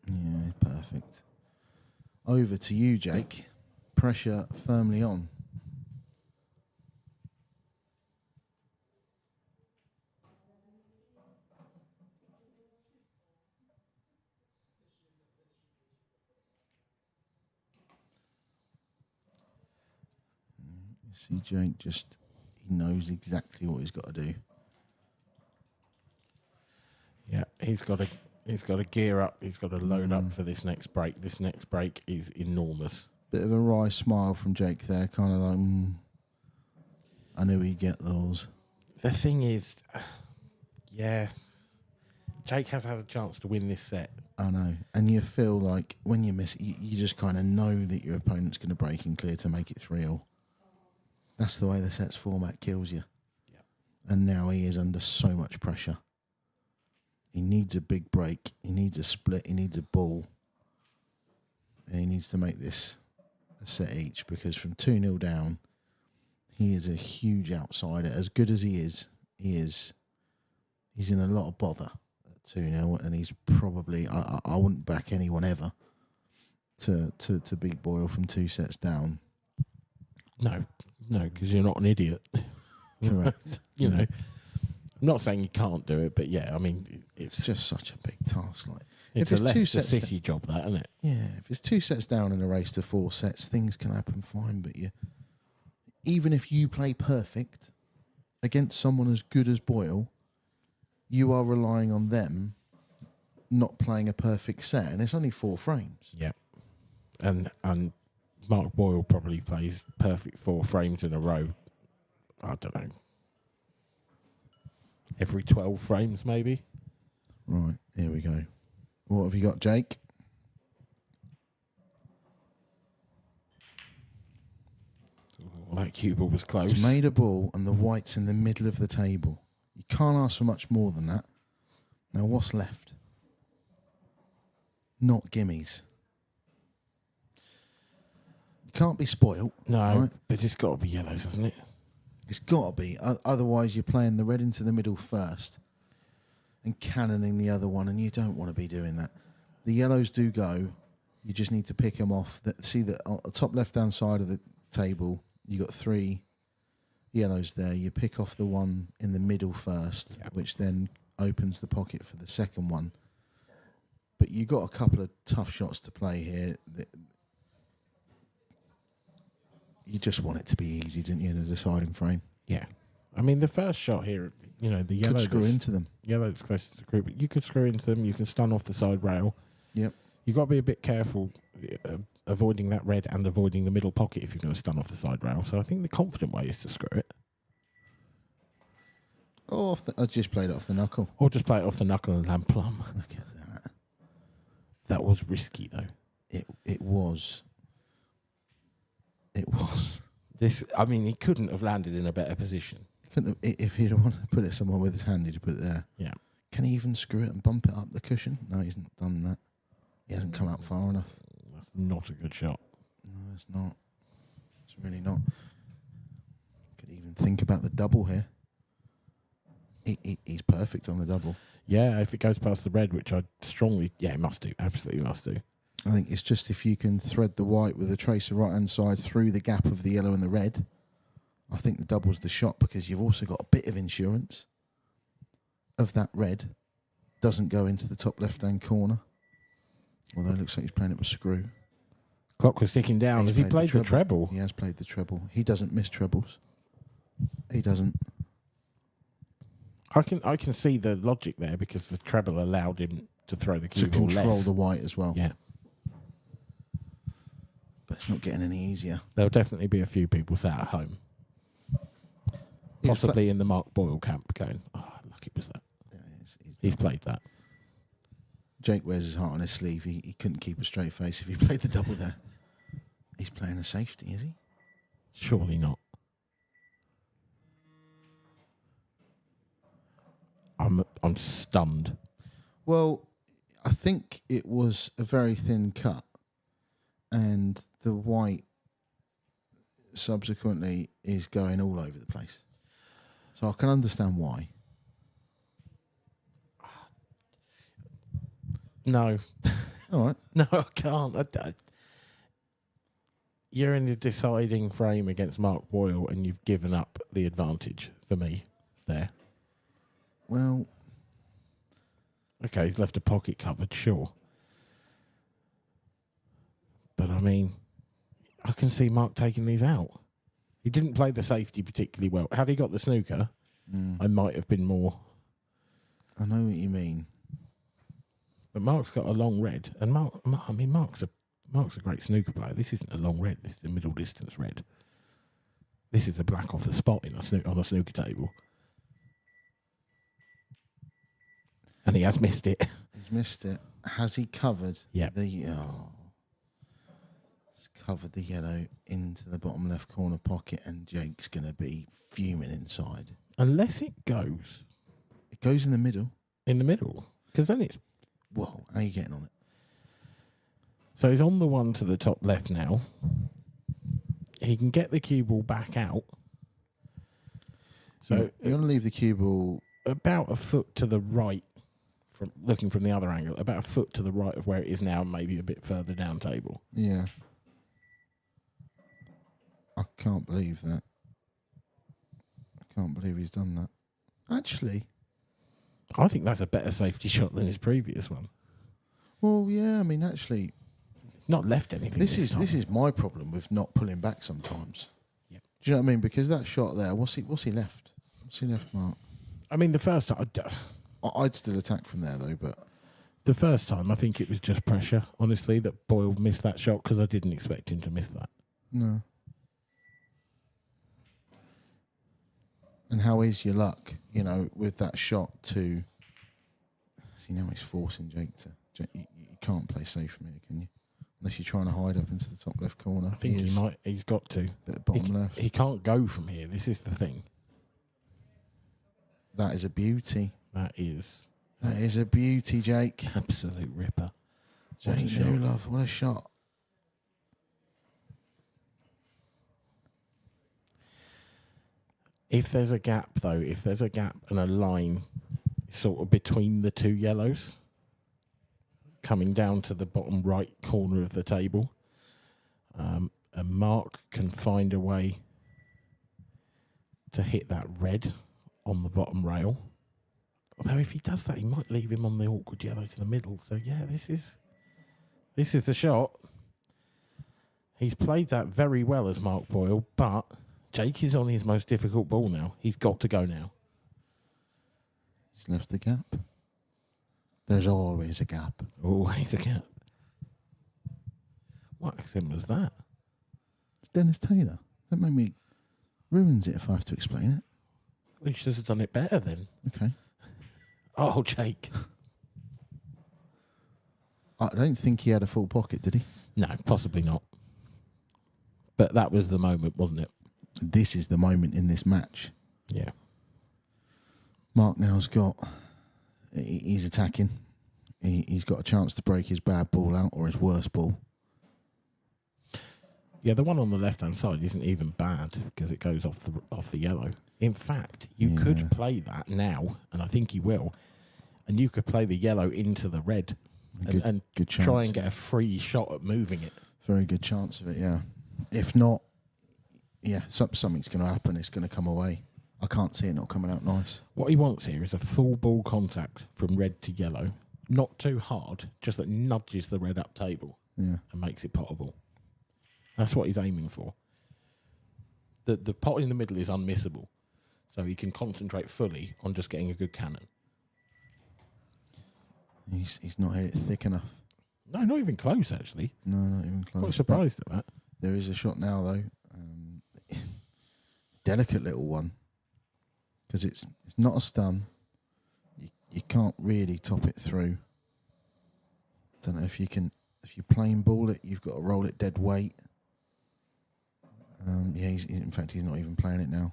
Yeah, perfect. Over to you, Jake. Pressure firmly on. See, Jake he knows exactly what he's got to do. Yeah, he's got to gear up. He's got to load up for this next break. This next break is enormous. Bit of a wry smile from Jake there, kind of like, I knew he'd get those. The thing is, Jake has had a chance to win this set. I know. And you feel like when you miss it, you just kind of know that your opponent's going to break and clear to make it 3-3. That's the way the set's format kills you. Yep. And now he is under so much pressure. He needs a big break. He needs a split. He needs a ball. And he needs to make this a set each, because from 2-0 down, he is a huge outsider. As good as he is, he's in a lot of bother at 2-0, and he's probably, I wouldn't back anyone ever to beat Boyle from 2 sets down. No, because you're not an idiot. Correct. you know, I'm not saying you can't do it, but I mean, it's just such a big task. Like, it's a Leicester City job, that, isn't it? Yeah, if it's 2 sets down in a race to 4 sets, things can happen fine. But even if you play perfect against someone as good as Boyle, you are relying on them not playing a perfect set, and it's only 4 frames. Yeah, and Mark Boyle probably plays perfect 4 frames in a row. I don't know. Every 12 frames, maybe. Right, here we go. What have you got, Jake? That cue ball was close. He's made a ball, and the white's in the middle of the table. You can't ask for much more than that. Now, what's left? Not gimmies. You can't be spoilt. No, right? but it's got to be yellows, hasn't it? It's got to be. Otherwise, you're playing the red into the middle first and cannoning the other one, and you don't want to be doing that. The yellows do go. You just need to pick them off. See that on the top left-hand side of the table, you got 3 yellows there. You pick off the one in the middle first, which then opens the pocket for the second one. But you got a couple of tough shots to play here. You just want it to be easy, didn't you, in a deciding frame? Yeah. I mean, the first shot here, you know, the yellow Could screw into them. Yellow that's closest to the group. You could screw into them. You can stun off the side rail. Yep. You've got to be a bit careful avoiding that red and avoiding the middle pocket if you're going to stun off the side rail. So I think the confident way is to screw it. Oh, I just played it off the knuckle. Or just play it off the knuckle and land plumb. Look at that. That was risky, though. It was. It was. I mean, he couldn't have landed in a better position. Couldn't have, if he'd wanted to put it somewhere with his hand, he'd have put it there. Yeah. Can he even screw it and bump it up the cushion? No, he's not done that. He hasn't come out far enough. That's not a good shot. No, it's not. It's really not. Could even think about the double here. He's perfect on the double. Yeah, if it goes past the red, which I strongly... Yeah, it must do. Absolutely must do. I think it's just if you can thread the white with a tracer right-hand side through the gap of the yellow and the red, I think the double's the shot, because you've also got a bit of insurance of that red doesn't go into the top left-hand corner. Although it looks like he's playing it with screw. Clock was ticking down. Has he played the treble? He has played the treble. He doesn't miss trebles. He doesn't. I can see the logic there, because the treble allowed him to throw the cue To ball control less. the white as well. Yeah. But it's not getting any easier. There'll definitely be a few people sat at home, possibly in the Mark Boyle camp, going, "Oh, lucky was that." Yeah, He's played that. Jake wears his heart on his sleeve. He couldn't keep a straight face if he played the double there. He's playing a safety, is he? Surely not. I'm stunned. Well, I think it was a very thin cut, and the white subsequently is going all over the place. So I can understand why. No. All right. No, I can't. You're in the deciding frame against Mark Boyle, and you've given up the advantage for me there. Well, okay, he's left a pocket covered, sure. But I mean, I can see Mark taking these out. He didn't play the safety particularly well. Had he got the snooker, I might have been more. I know what you mean. But Mark's got a long red, and Mark's a great snooker player. This isn't a long red. This is a middle distance red. This is a black off the spot on a snooker table. And he has missed it. He's missed it. Has he covered? Yeah. He's covered the yellow into the bottom left corner pocket, and Jake's going to be fuming inside. Unless it goes It goes in the middle. in the middle, because then it's... Whoa, how are you getting on it? So he's on the one to the top left now. He can get the cue ball back out. So You want to leave the cue ball about a foot to the right, from looking from the other angle, about a foot to the right of where it is now, maybe a bit further down table. Yeah. I can't believe that. I can't believe he's done that. Actually. I think that's a better safety shot than his previous one. Well, yeah, I mean, actually, Not left anything. this time. is my problem with not pulling back sometimes. Yep. Do you know what I mean? Because that shot there, what's he left? What's he left, Mark? I mean, the first time, I'd still attack from there, though, but... the first time, I think it was just pressure, honestly, that Boyle missed that shot, because I didn't expect him to miss that. No. And how is your luck, with that shot to... See, now he's forcing Jake to... You can't play safe from here, can you? Unless you're trying to hide up into the top left corner. I think he might. He's got to. Bit of bottom left. He can't go from here. This is the thing. That is a beauty. That is a beauty, Jake. absolute ripper. Jake Newlove, what a shot. If there's a gap, though, and a line sort of between the two yellows, coming down to the bottom right corner of the table, and Mark can find a way to hit that red on the bottom rail. Although if he does that, he might leave him on the awkward yellow to the middle. So, yeah, this is the shot. He's played that very well as Mark Boyle, but Jake is on his most difficult ball now. He's got to go now. He's left the gap. There's always a gap. Always a gap. What accent was that? It's Dennis Taylor. That made me... ruins it if I have to explain it. Well, you should have done it better then. Okay. Oh, Jake. I don't think he had a full pocket, did he? No, possibly not. But that was the moment, wasn't it? This is the moment in this match. Yeah. Mark now's got... he's attacking. He's got a chance to break his bad ball out or his worst ball. Yeah, the one on the left-hand side isn't even bad because it goes off the yellow. In fact, you could play that now, and I think he will, and you could play the yellow into the red and good chance. Try and get a free shot at moving it. Very good chance of it, yeah. If not, yeah, something's going to happen. It's going to come away. I can't see it not coming out nice. What he wants here is a full ball contact from red to yellow. Not too hard, just that nudges the red up table and makes it potable. That's what he's aiming for. The pot in the middle is unmissable, so he can concentrate fully on just getting a good cannon. He's not hit it thick enough. No, not even close, actually. No, not even close. Quite surprised at that. There is a shot now, though. Delicate little one. Because it's not a stun. You can't really top it through. Don't know if you can. If you plain ball it, you've got to roll it dead weight. Yeah, in fact, he's not even playing it now.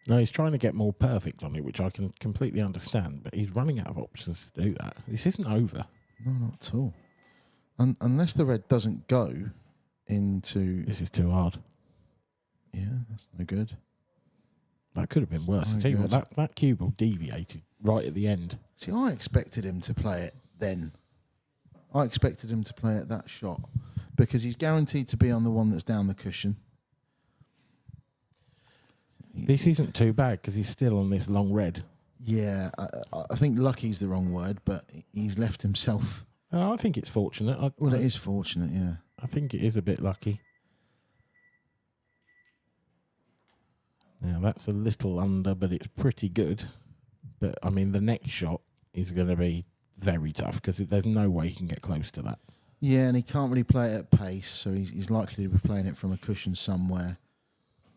No, he's trying to get more perfect on it, which I can completely understand, but he's running out of options to do that. This isn't over. No, not at all. Unless the red doesn't go into... This is too hard. Yeah, that's no good. That could have been worse. I tell you what, that cue ball deviated right at the end. See, I expected him to play it then. I expected him to play it that shot because he's guaranteed to be on the one that's down the cushion. This isn't too bad because he's still on this long red. Yeah, I think lucky's the wrong word, but he's left himself. I think it's fortunate. Well, it is fortunate, yeah. I think it is a bit lucky. Now, that's a little under, but it's pretty good. But, I mean, the next shot is going to be very tough because there's no way he can get close to that. Yeah, and he can't really play it at pace, so he's likely to be playing it from a cushion somewhere,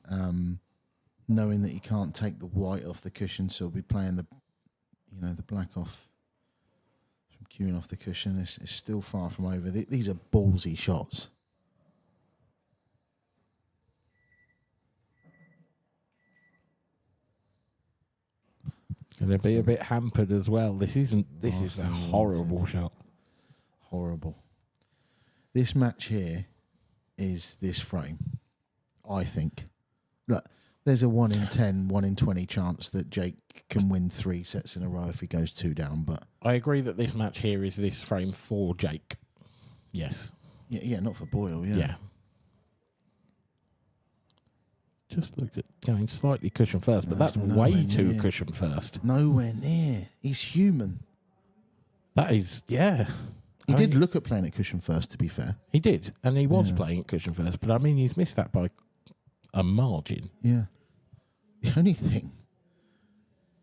knowing that he can't take the white off the cushion, so he'll be playing the black off from cueing off the cushion. It's still far from over. These are ballsy shots. Going to be a bit hampered as well. This is a horrible shot. Horrible. This match here is this frame, I think. Look, there's a 1 in 10, 1 in 20 chance that Jake can win 3 sets in a row if he goes 2 down. But I agree that this match here is this frame for Jake. Yes. Yeah, not for Boyle. Yeah. Just look at going slightly cushion first, but that's way too cushion first. Nowhere near. He's human. That is, yeah. He did look at playing at cushion first, to be fair. He did, and he was playing at cushion first, but I mean, he's missed that by a margin. Yeah. The only thing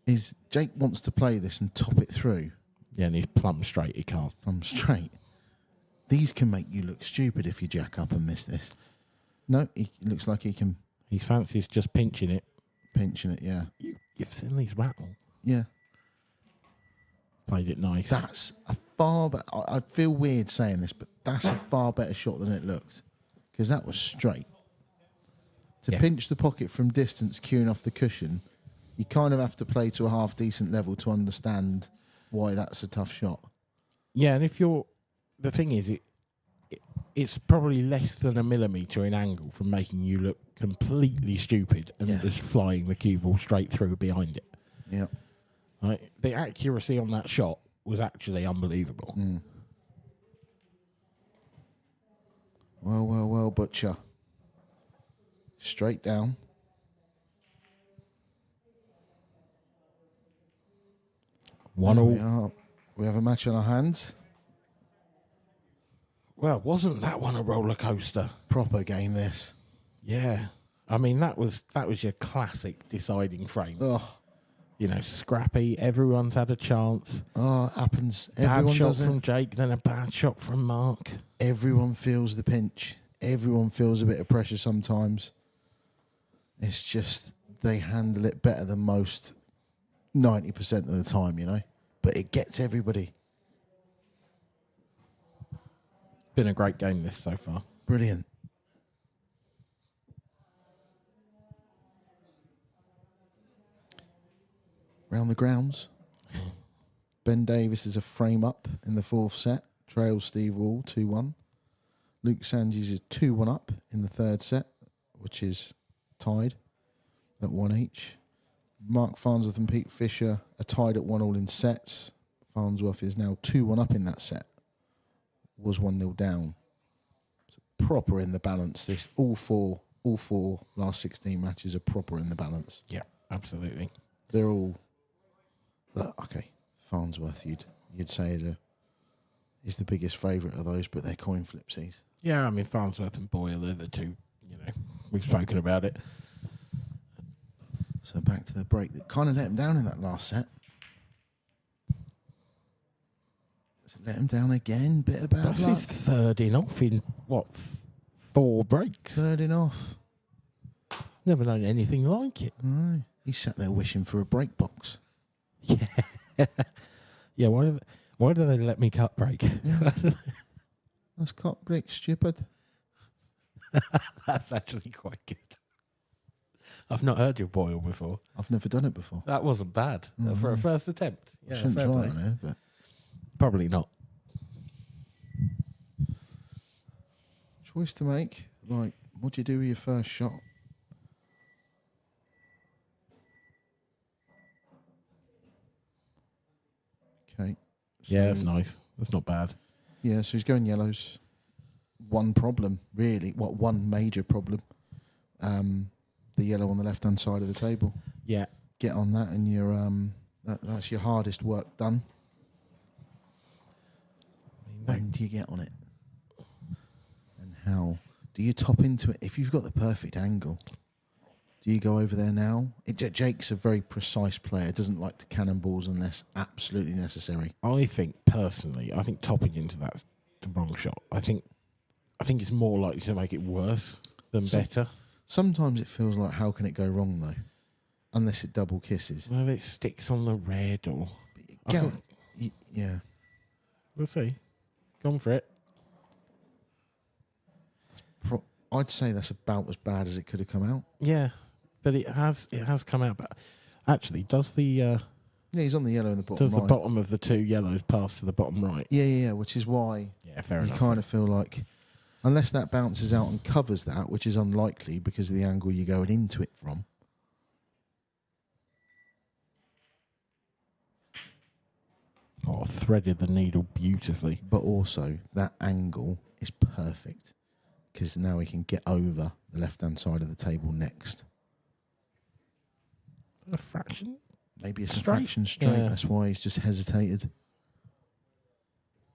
is Jake wants to play this and top it through. Yeah, and he's plumb straight, he can't. Plumb straight. These can make you look stupid if you jack up and miss this. No, it looks like he can... He fancies just pinching it. Pinching it, yeah. You've seen these rattle. Yeah. Played it nice. That's a far better... I feel weird saying this, but that's a far better shot than it looked. Because that was straight. To pinch the pocket from distance, cueing off the cushion, You kind of have to play to a half decent level to understand why that's a tough shot. Yeah, and if you're... The thing is, it's probably less than a millimetre in angle from making you look completely stupid and just flying the cue ball straight through behind it. Yeah. Right? The accuracy on that shot was actually unbelievable. Mm. Well, Butcher. Straight down. One all. We have a match on our hands. Well, wasn't that one a roller coaster? Proper game, this. Yeah. I mean, that was your classic deciding frame. Oh, You know, scrappy. Everyone's had a chance. it happens. Bad Everyone shot does it. from Jake, then a bad shot from Mark. Everyone feels the pinch. Everyone feels a bit of pressure sometimes. It's just they handle it better than most 90% of the time, you know. But it gets everybody. Been a great game this so far. Brilliant. Round the grounds. Ben Davis is a frame up in the fourth set. Trails Steve Wall 2-1. Luke Sanges is 2-1 up in the third set, which is tied at 1 each. Mark Farnsworth and Pete Fisher are tied at 1-1 in sets. Farnsworth is now 2-1 up in that set. Was 1-0 down. So proper in the balance. This all four last 16 matches are proper in the balance. Yeah, absolutely. They're all okay. Farnsworth, you'd say is the biggest favourite of those, but they're coin flipsies. Yeah, I mean, Farnsworth and Boyle are the two, you know, we've spoken about it. So back to the break that kind of let him down in that last set. So let him down again, bit of bad That's luck. his third in off in, what, 4 breaks? Third in off. Never known anything like it. No, he sat there wishing for a break box. Yeah. Yeah, why do they let me cut break? Yeah. That's cut break, stupid. That's actually quite good. I've not heard your Boyle before. I've never done it before. That wasn't bad for a first attempt. I Yeah, shouldn't fair try play. it now, but Probably not. choice to make. Like, what do you do with your first shot? Okay. Yeah, So- that's nice. That's not bad. Yeah, so he's going yellows. One problem, really. One major problem. The yellow on the left-hand side of the table. Yeah. Get on that, and you're that's your hardest work done. When do you get on it? And how? Do you top into it? If you've got the perfect angle, do you go over there now? Jake's a very precise player. Doesn't like to cannonballs unless absolutely necessary. I think, personally, topping into that's the wrong shot. I think it's more likely to make it worse than better. Sometimes it feels like, how can it go wrong, though? Unless it double kisses. Well, it sticks on the red or... Yeah. We'll see. Gone for it. I'd say that's about as bad as it could have come out. Yeah, but it has come out. But actually, does the Yeah, he's on the yellow in the bottom right. the bottom of the 2 yellows pass to the bottom right? Yeah, which is why Yeah, fair you enough. kind of feel like, unless that bounces out and covers that, which is unlikely because of the angle you're going into it from. Oh, threaded the needle beautifully. But also, that angle is perfect because now he can get over the left-hand side of the table next. A fraction? Maybe it's Straight? a fraction straight. Yeah. That's why he's just hesitated.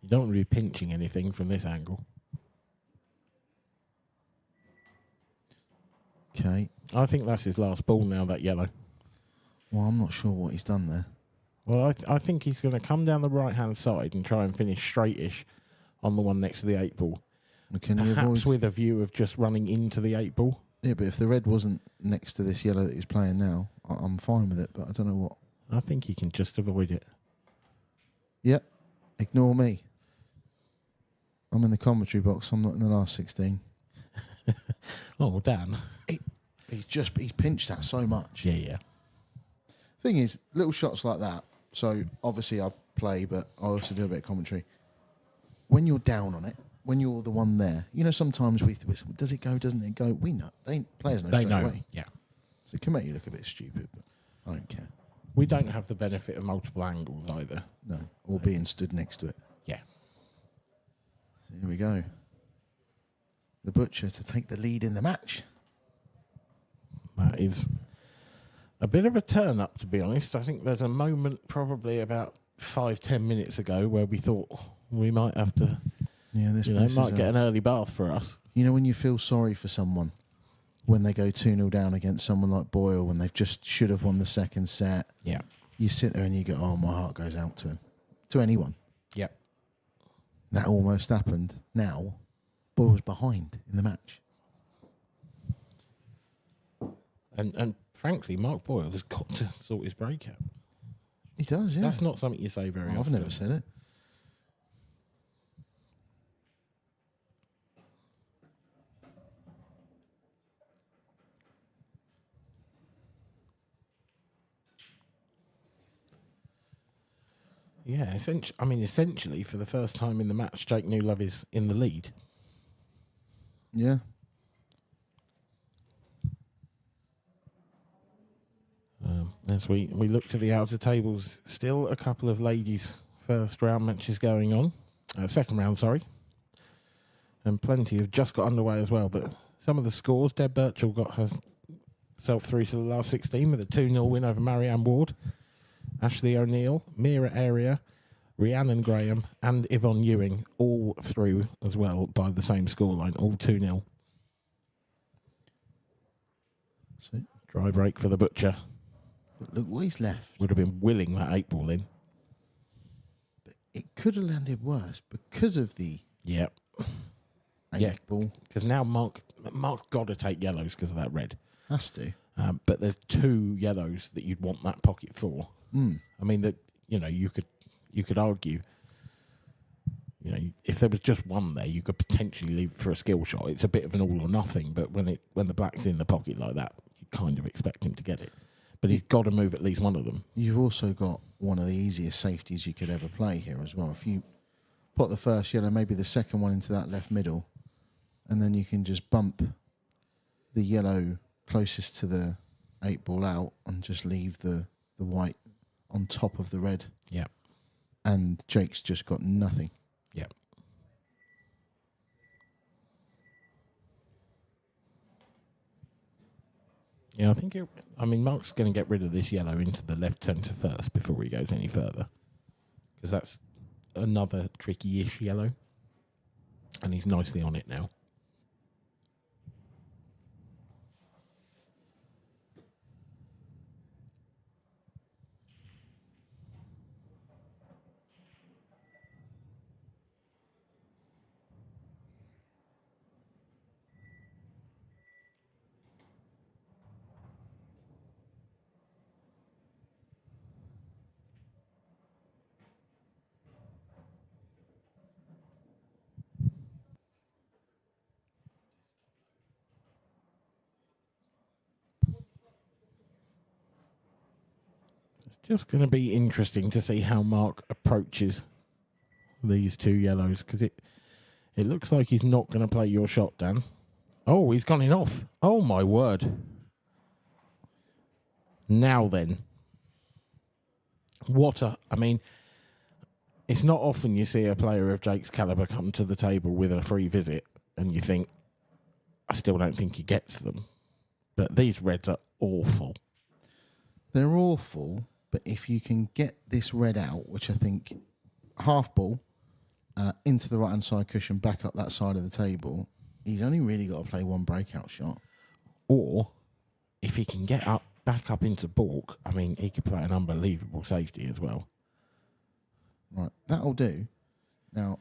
You don't want to be pinching anything from this angle. Okay. I think that's his last ball now, that yellow. Well, I'm not sure what he's done there. Well, I think he's going to come down the right-hand side and try and finish straightish on the one next to the 8 ball. Can he Perhaps avoid? with a view of just running into the 8 ball. Yeah, but if the red wasn't next to this yellow that he's playing now, I'm fine with it, but I don't know what. I think he can just avoid it. Yep. Ignore me. I'm in the commentary box. I'm not in the last 16. Oh, Dan. He's pinched that so much. Yeah. Thing is, little shots like that. So obviously I play, but I also do a bit of commentary. When you're down on it, when you're the one there, you know, sometimes we does it go, doesn't it go? We know. Players know straight away. Yeah. So it can make you look a bit stupid, but I don't care. We don't have the benefit of multiple angles either. No, or being stood next to it. Yeah. So here we go. The Butcher to take the lead in the match. That is a bit of a turn up, to be honest. I think there's a moment probably about 5-10 minutes ago where we thought we might have to, This might get an early bath for us. You know when you feel sorry for someone when they go 2-0 down against someone like Boyle when they've just should have won the second set. Yeah. You sit there and you go, oh, my heart goes out to him. To anyone. Yep. That almost happened. Now, Boyle's behind in the match. And frankly, Mark Boyle has got to sort his break out. He does, yeah. That's not something you say very often. I've never said it. Yeah, essentially, for the first time in the match, Jake Newlove is in the lead. Yeah. As we look to the outer tables, still a couple of ladies' first round matches going on. Second round, sorry. And plenty have just got underway as well. But some of the scores, Deb Birchall got herself through to the last 16 with a 2-0 win over Marianne Ward. Ashley O'Neill, Mira Area, Rhiannon Graham and Yvonne Ewing all through as well by the same scoreline, all 2-0. So, dry break for the Butcher. But look what he's left. Would have been willing that 8-ball in. But it could have landed worse because of the 8-ball. Because now Mark's got to take yellows because of that red. Has to. But there's 2 yellows that you'd want that pocket for. I mean, that you could argue, if there was just one there, you could potentially leave it for a skill shot. It's a bit of an all or nothing, but when the black's in the pocket like that, you kind of expect him to get it. But he's got to move at least one of them. You've also got one of the easiest safeties you could ever play here as well. If you put the first yellow, maybe the second one into that left middle, and then you can just bump the yellow closest to the 8-ball out and just leave the white on top of the red. Yeah. And Jake's just got nothing. Yeah. Yeah, I think Mark's going to get rid of this yellow into the left centre first before he goes any further. Because that's another tricky-ish yellow. And he's nicely on it now. Just going to be interesting to see how Mark approaches these 2 yellows, because it looks like he's not going to play your shot, Dan. Oh, he's gone in off. Oh, my word. Now then. It's not often you see a player of Jake's calibre come to the table with a free visit and you think, I still don't think he gets them. But these reds are awful. They're awful. But if you can get this red out, which I think half ball into the right-hand side cushion, back up that side of the table, he's only really got to play one breakout shot. Or if he can get back up into balk, he could play an unbelievable safety as well. Right, that'll do. Now,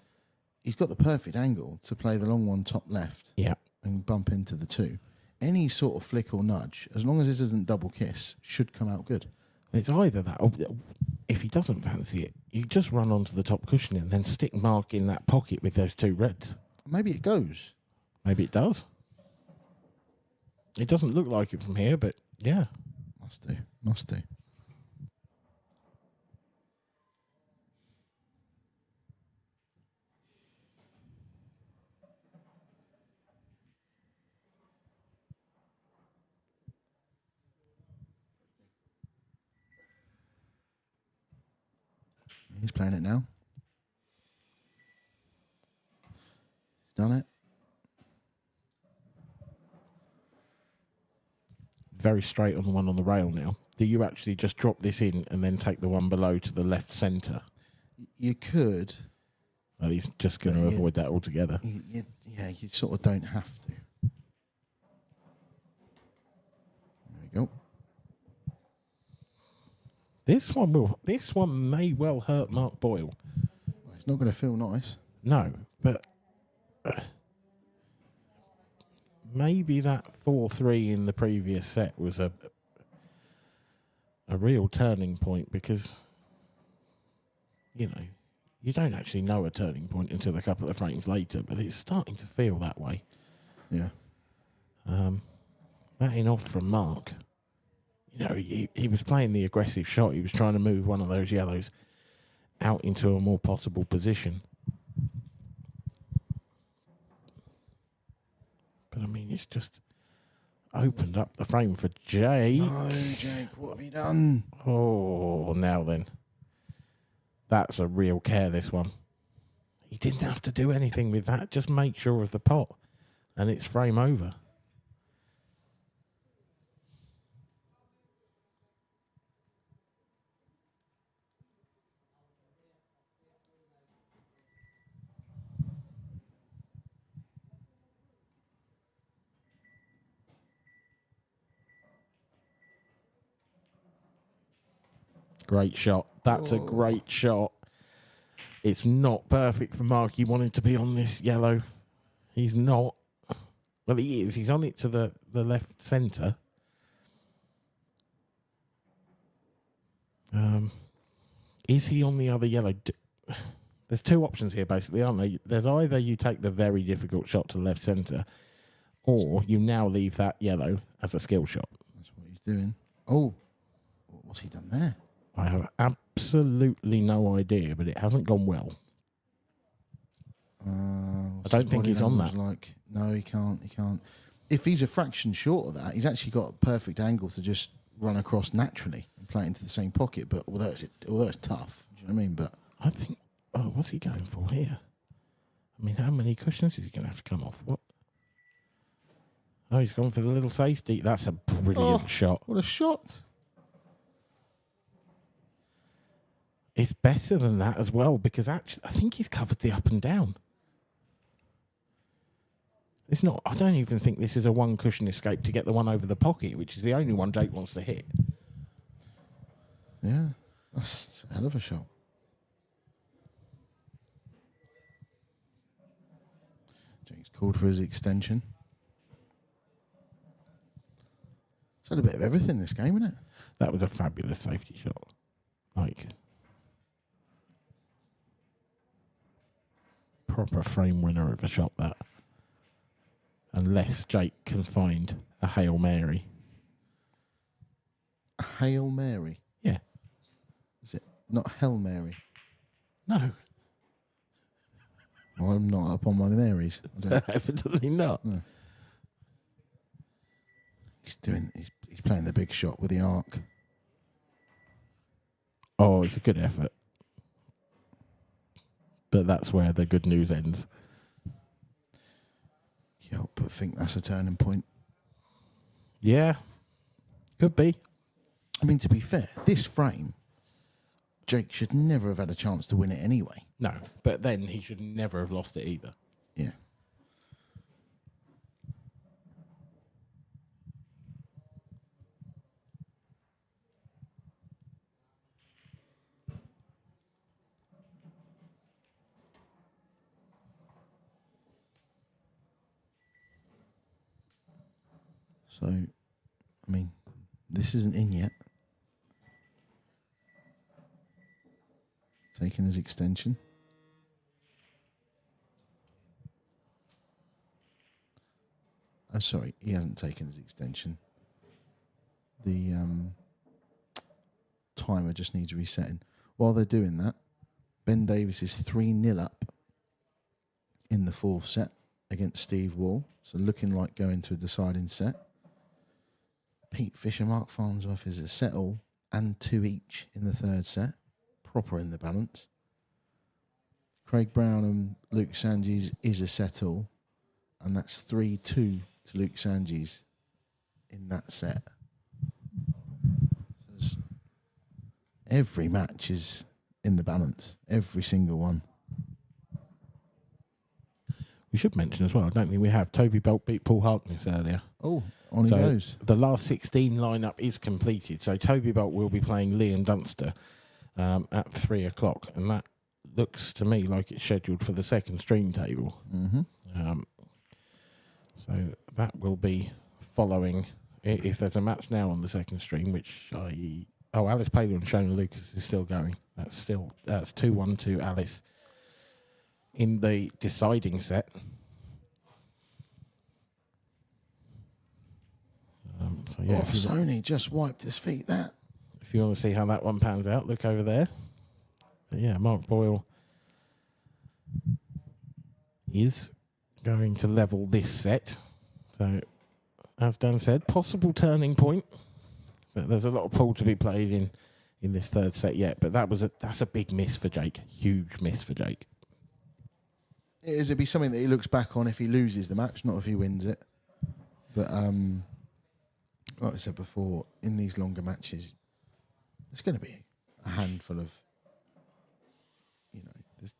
he's got the perfect angle to play the long one top left. Yeah. And bump into the 2. Any sort of flick or nudge, as long as it doesn't double kiss, should come out good. It's either that, or if he doesn't fancy it, you just run onto the top cushion and then stick Mark in that pocket with those 2 reds. Maybe it goes. Maybe it does. It doesn't look like it from here, but yeah. Must do. He's playing it now. He's done it. Very straight on the one on the rail now. Do you actually just drop this in and then take the one below to the left centre? You could. Well, he's just going to avoid that altogether. You sort of don't have to. There we go. This one may well hurt Mark Boyle. Well, it's not going to feel nice. No, but maybe that 4-3 in the previous set was a real turning point, because, you know, you don't actually know a turning point until a couple of frames later, but it's starting to feel that way. Yeah. Batting off from Mark. You know, he was playing the aggressive shot. He was trying to move one of those yellows out into a more possible position. But, I mean, it's just opened up the frame for Jake. No, Jake, what have you done? Oh, now then. That's a real careless one. He didn't have to do anything with that. Just make sure of the pot, and it's frame over. Great shot. That's a great shot. It's not perfect for Mark. He wanted to be on this yellow. He's not. Well, he is. He's on it to the left centre. Is he on the other yellow? There's two options here, basically, aren't there? There's either you take the very difficult shot to the left centre, or you now leave that yellow as a skill shot. That's what he's doing. Oh, what's he done there? I have absolutely no idea, but it hasn't gone well. I don't think he's on that. No, he can't. He can't. If he's a fraction short of that, he's actually got a perfect angle to just run across naturally and play it into the same pocket. But although it's tough, do you know what I mean? But I think, what's he going for here? I mean, how many cushions is he going to have to come off? What? Oh, he's gone for the little safety. That's a brilliant shot. What a shot! It's better than that as well, because actually, I think he's covered the up and down. It's not. I don't even think this is a one cushion escape to get the one over the pocket, which is the only one Jake wants to hit. Yeah, that's a hell of a shot. Jake's called for his extension. It's had a bit of everything this game, isn't it? That was a fabulous safety shot. Like, proper frame winner of a shot, that. Unless Jake can find a Hail Mary. A Hail Mary? Yeah. Is it not Hail Mary? No. Well, I'm not up on my Marys. Evidently not. No. He's playing the big shot with the arc. Oh, it's a good effort. But that's where the good news ends. Yeah, but I think that's a turning point. Yeah. Could be. I mean, to be fair, this frame, Jake should never have had a chance to win it anyway. No, but then he should never have lost it either. Yeah. So, I mean, this isn't in yet. Taking his extension. Oh, sorry, he hasn't taken his extension. The timer just needs resetting. While they're doing that, Ben Davis is 3-0 up in the fourth set against Steve Wall. So looking like going to a deciding set. Pete Fisher, Mark Farnsworth is a set all and 2 each in the third set. proper in the balance. Craig Brown and Luke Sanji's is a settle, and that's 3-2 to Luke Sanji's in that set. So every match is in the balance, every single one. We should mention as well, I don't think we have, Toby Bolt beat Paul Harkness earlier. Oh, on So he goes. the last 16 lineup is completed. So Toby Bolt will be playing Liam Dunster at 3 o'clock, and that looks to me like it's scheduled for the second stream table. Mm-hmm. So that will be following, if there's a match now on the second stream, which Alice Paler and Shona Lucas is still going. That's 2-1 to Alice in the deciding set. So yeah, Sony just wiped his feet. If you want to see how that one pans out, look over there. But yeah, Mark Boyle is going to level this set. So, as Dan said, possible turning point. But there's a lot of pool to be played in this third set yet. But that's a big miss for Jake. Huge miss for Jake. It'd be something that he looks back on if he loses the match, not if he wins it. But like I said before, in these longer matches, there's going to be a handful of,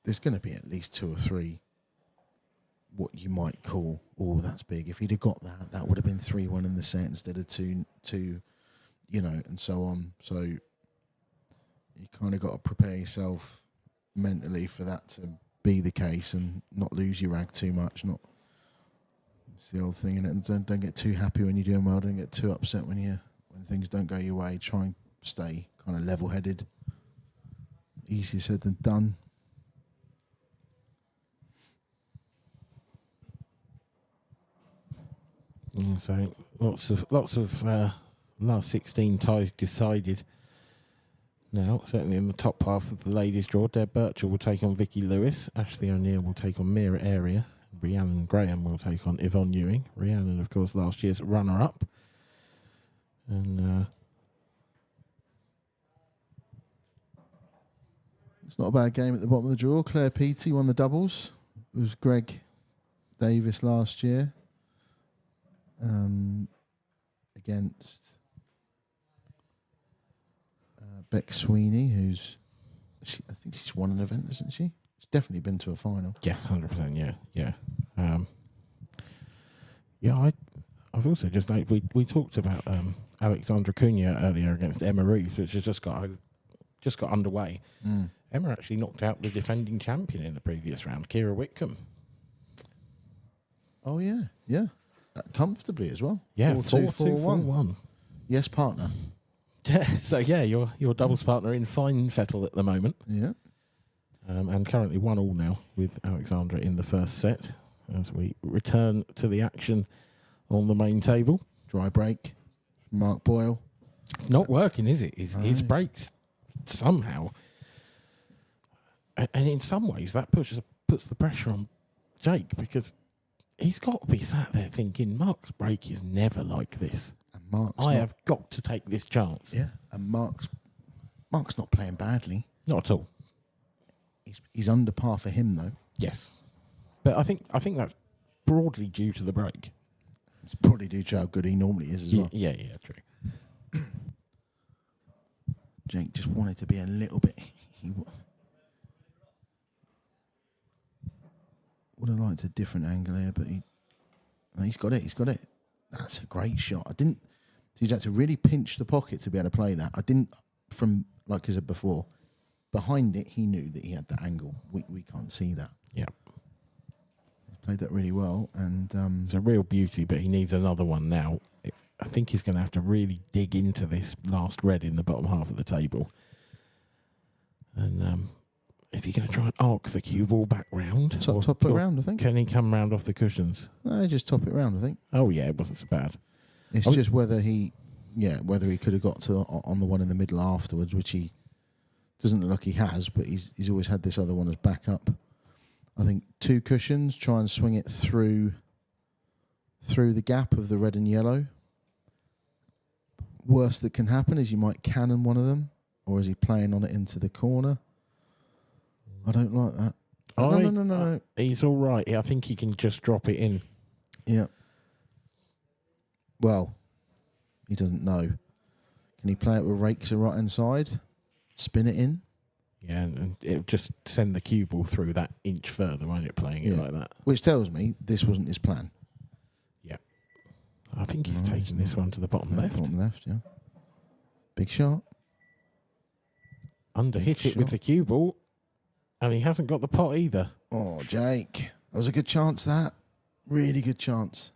there's going to be at least 2 or 3 what you might call, oh, that's big. If he'd have got that would have been 3-1 in the set instead of 2, and so on. So you kind of got to prepare yourself mentally for that to be the case and not lose your rag too much. It's the old thing, and don't get too happy when you're doing well. Don't get too upset when things don't go your way. Try and stay kind of level-headed. Easier said than done. Yeah, so lots of last 16 ties decided now. Certainly in the top half of the ladies' draw, Deb Birchall will take on Vicky Lewis. Ashley O'Neill will take on Mira Area. Rhiannon Graham will take on Yvonne Ewing. Rhiannon, of course, last year's runner-up. And it's not a bad game at the bottom of the draw. Claire Peaty won the doubles. It was Greg Davis last year against Beck Sweeney, I think she's won an event, isn't she? She's definitely been to a final. yes, 100%, yeah. I've also just noted we talked about Alexandra Cunha earlier against Emma Reeves, which has just got underway. Emma actually knocked out the defending champion in the previous round, Kira Whitcomb. Oh yeah. Comfortably as well. Yeah, 4-2, 4-2, 4-1. Yes, partner. Yeah, so yeah, your doubles partner in fine fettle at the moment. Yeah. And currently 1-1 now with Alexandra in the first set as we return to the action on the main table. Dry break. Mark Boyle. It's not working, is it? His breaks somehow. And in some ways that puts the pressure on Jake, because he's got to be sat there thinking, Mark's break is never like this. And I have got to take this chance. Yeah, and Mark's not playing badly. Not at all. He's under par for him though. Yes. But I think that's broadly due to the break. It's probably due to how good he normally is as well. Yeah, true. Jake just wanted to be a little bit. He would have liked a different angle here, but he's got it. He's got it. That's a great shot. He's had to really pinch the pocket to be able to play that. Like I said before, behind it, he knew that he had that angle. We can't see that. Yeah. He played that really well, and it's a real beauty, but he needs another one now. I think he's going to have to really dig into this last red in the bottom half of the table. And is he going to try and arc the cue ball back round? Top it round, I think. Can he come round off the cushions? No, just top it round, I think. Oh, yeah, it wasn't so bad. It's just whether he could have got to on the one in the middle afterwards, which he doesn't look like he has, but he's always had this other one as backup. I think 2 cushions, try and swing it through the gap of the red and yellow. Worst that can happen is you might cannon one of them, or is he playing on it into the corner? I don't like that. No. He's all right. I think he can just drop it in. Yeah. Well, he doesn't know. Can he play it with rakes the right hand side? Spin it in? Yeah, and it'll just send the cue ball through that inch further, won't it, playing it like that? Which tells me this wasn't his plan. Yeah. I think he's taking this one to the bottom left. Bottom left, yeah. Big shot. Hit it with the cue ball, and he hasn't got the pot either. Oh, Jake. That was a good chance, that. Really good chance.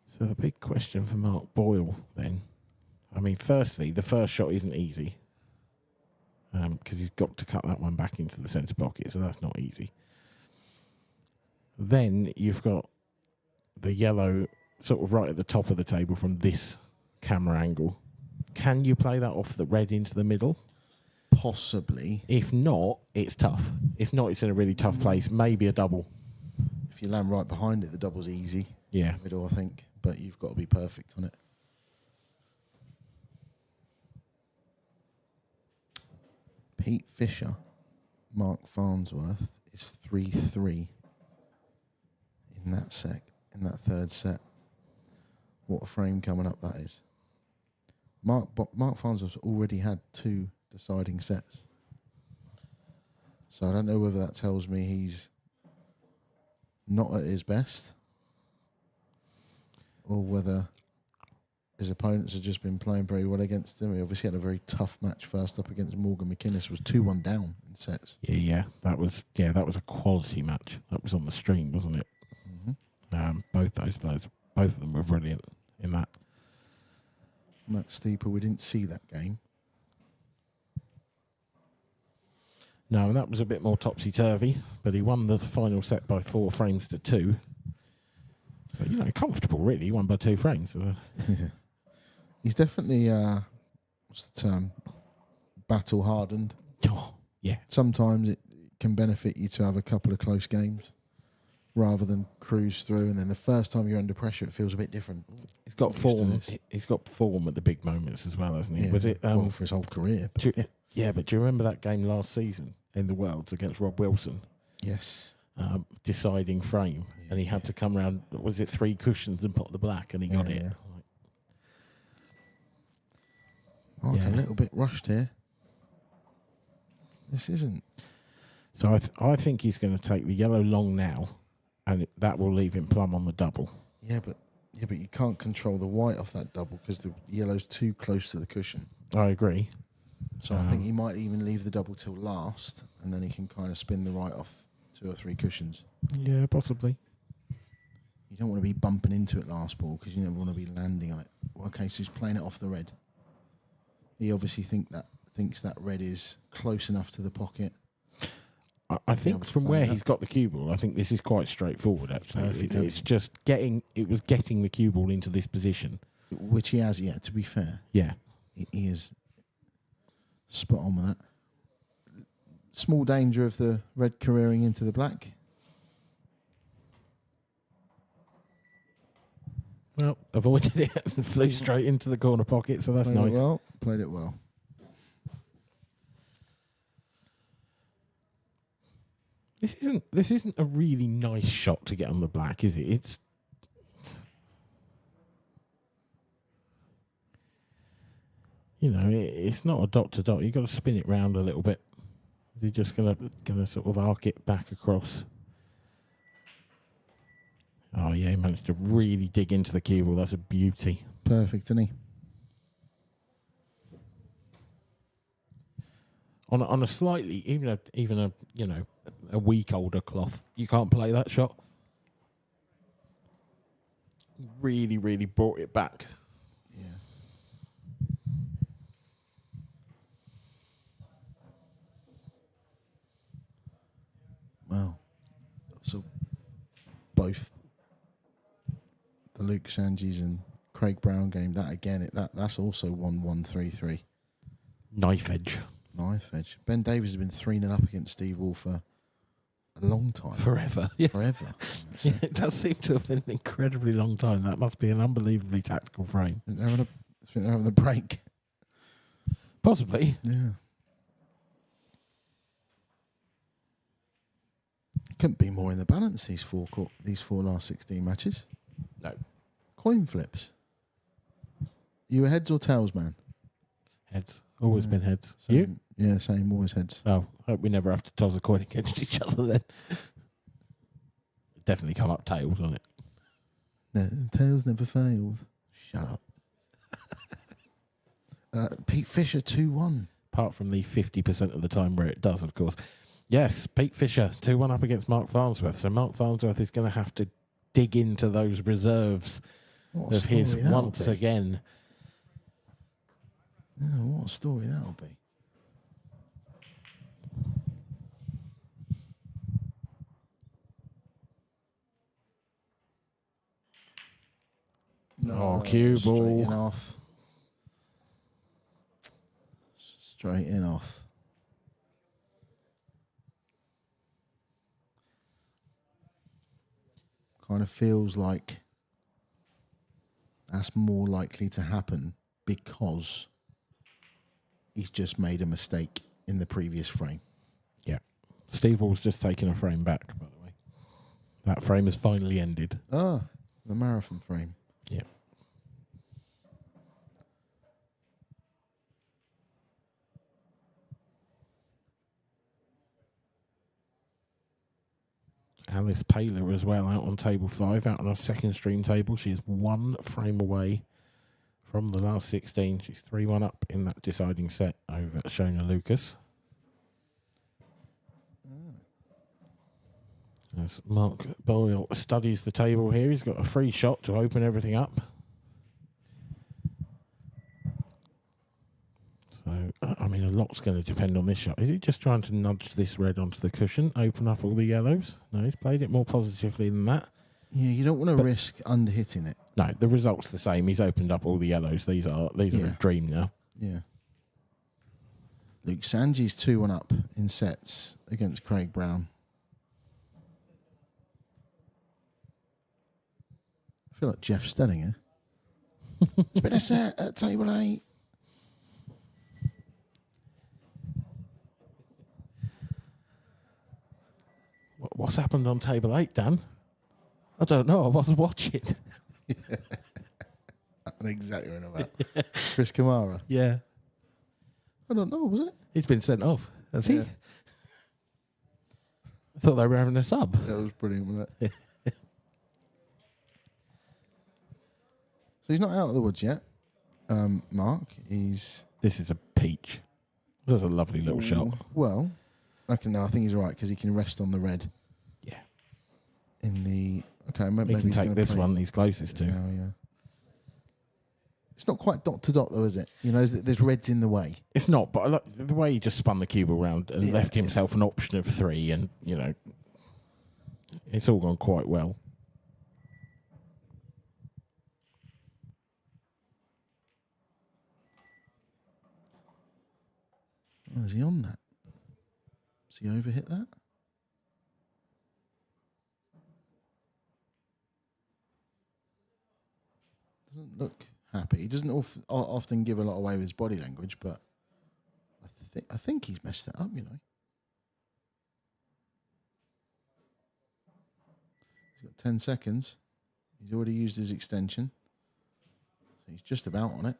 So the big question for Mark Boyle then. I mean, firstly, the first shot isn't easy because he's got to cut that one back into the centre pocket, so that's not easy. Then you've got the yellow sort of right at the top of the table from this camera angle. Can you play that off the red into the middle? Possibly. If not, it's tough. If not, it's in a really tough place. Maybe a double. If you land right behind it, the double's easy. Yeah. Middle, I think. But you've got to be perfect on it. Pete Fisher, Mark Farnsworth is 3-3 in that third set. What a frame coming up that is. Mark Farnsworth's already had 2 deciding sets. So I don't know whether that tells me he's not at his best or whether his opponents have just been playing very well against him. He obviously had a very tough match first up against Morgan McInnes. Was 2-1 down in sets. Yeah. That was a quality match. That was on the stream, wasn't it? Mm-hmm. Both those players, both of them were brilliant in that. Matt Steeper, we didn't see that game. No, and that was a bit more topsy-turvy, but he won the final set by 4 frames to 2. So, comfortable, really. He won by 2 frames. So. Yeah. He's definitely, what's the term, battle-hardened. Oh, yeah. Sometimes it can benefit you to have a couple of close games rather than cruise through, and then the first time you're under pressure, it feels a bit different. He's got form. He's got form at the big moments as well, hasn't he? Yeah. Was it well, for his whole career? But but do you remember that game last season in the Worlds against Rob Wilson? Yes. Deciding frame, and he had to come around. Was it 3 cushions and pot the black, and he got it. Yeah. Mark, a little bit rushed here. This isn't. So I think he's going to take the yellow long now, and that will leave him plumb on the double. Yeah, but you can't control the white off that double because the yellow's too close to the cushion. I agree. So I think he might even leave the double till last, and then he can kind of spin the right off 2 or 3 cushions. Yeah, possibly. You don't want to be bumping into it last ball because you never want to be landing on it. Okay, so he's playing it off the red. He obviously thinks that red is close enough to the pocket. I think from where he's got the cue ball, I think this is quite straightforward. Actually, it's just getting the cue ball into this position, which he has. Yeah, to be fair, yeah, he is spot on with that. Small danger of the red careering into the black. Well, avoided it and flew straight into the corner pocket, so that's nice. Played it well. This isn't a really nice shot to get on the black, is it? It's not a dot to dot. You've got to spin it round a little bit. Is he just gonna sort of arc it back across? Oh yeah, he managed to really dig into the cue ball. That's a beauty. Perfect, isn't he? On a slightly, even a week older cloth, you can't play that shot. Really, really brought it back. Yeah. Wow. So both the Luke Sanjis and Craig Brown game, that's also 1-1-3-3. Knife edge. Knife edge. Ben Davies has been 3-0 up against Steve Wall for a long time. Forever. Yes. Forever. Yeah, it does seem to have been an incredibly long time. That must be an unbelievably tactical frame. I think they're having a break. Possibly. Yeah. couldn't be more in the balance these four last 16 matches. No. Coin flips. You a heads or tails man? Heads. Always been heads. Same, You? Yeah, same. Always heads. Oh, hope we never have to toss a coin against each other then. Definitely come up tails on it. No, tails never fails. Shut up. Pete Fisher 2-1. Apart from the 50% of the time where it does, of course. Yes, Pete Fisher 2-1 up against Mark Farnsworth. So Mark Farnsworth is going to have to dig into those reserves What a of his story that'll once be. again. Yeah, what a story that'll be. Oh, cue straight ball. in off. Straight in off. Kind of feels like that's more likely to happen because he's just made a mistake in the previous frame. Yeah. Steve Ball's just taken a frame back, by the way. That frame has finally ended. Ah, the marathon frame. Yeah. Alice Paler as well out on table 5, out on our second stream table. She is 1 frame away from the last 16. She's 3-1 up in that deciding set over Shona Lucas. As Mark Boyle studies the table here, he's got a free shot to open everything up. So, I mean, a lot's going to depend on this shot. Is he just trying to nudge this red onto the cushion, open up all the yellows? No, he's played it more positively than that. Yeah, you don't want to risk under hitting it. No, the result's the same. He's opened up all the yellows. These are a dream now. Yeah. Luke Sanji's 2-1 up in sets against Craig Brown. I feel like Jeff Stelling here. It's been a set at table 8. What's happened on table 8, Dan? I don't know. I wasn't watching. I know exactly what I'm about. Chris Kamara. Yeah. I don't know, was it? He's been sent off, has Yeah. he? I thought they were having a sub. That was brilliant, wasn't it? So he's not out of the woods yet. Mark, This is a peach. This is a lovely little shot. Well, I think he's right because he can rest on the red. Yeah. In the maybe He can he's take gonna this play one he's closest to. now, yeah. It's not quite dot to dot though, is it? You know, there's reds in the way. It's not, but I like the way he just spun the cube around and left himself an option of 3, and, you know, it's all gone quite well. Oh, is he on that? Has he overhit that? Doesn't look happy. He doesn't often give a lot away with his body language, but I think he's messed it up, you know. He's got 10 seconds. He's already used his extension. So he's just about on it.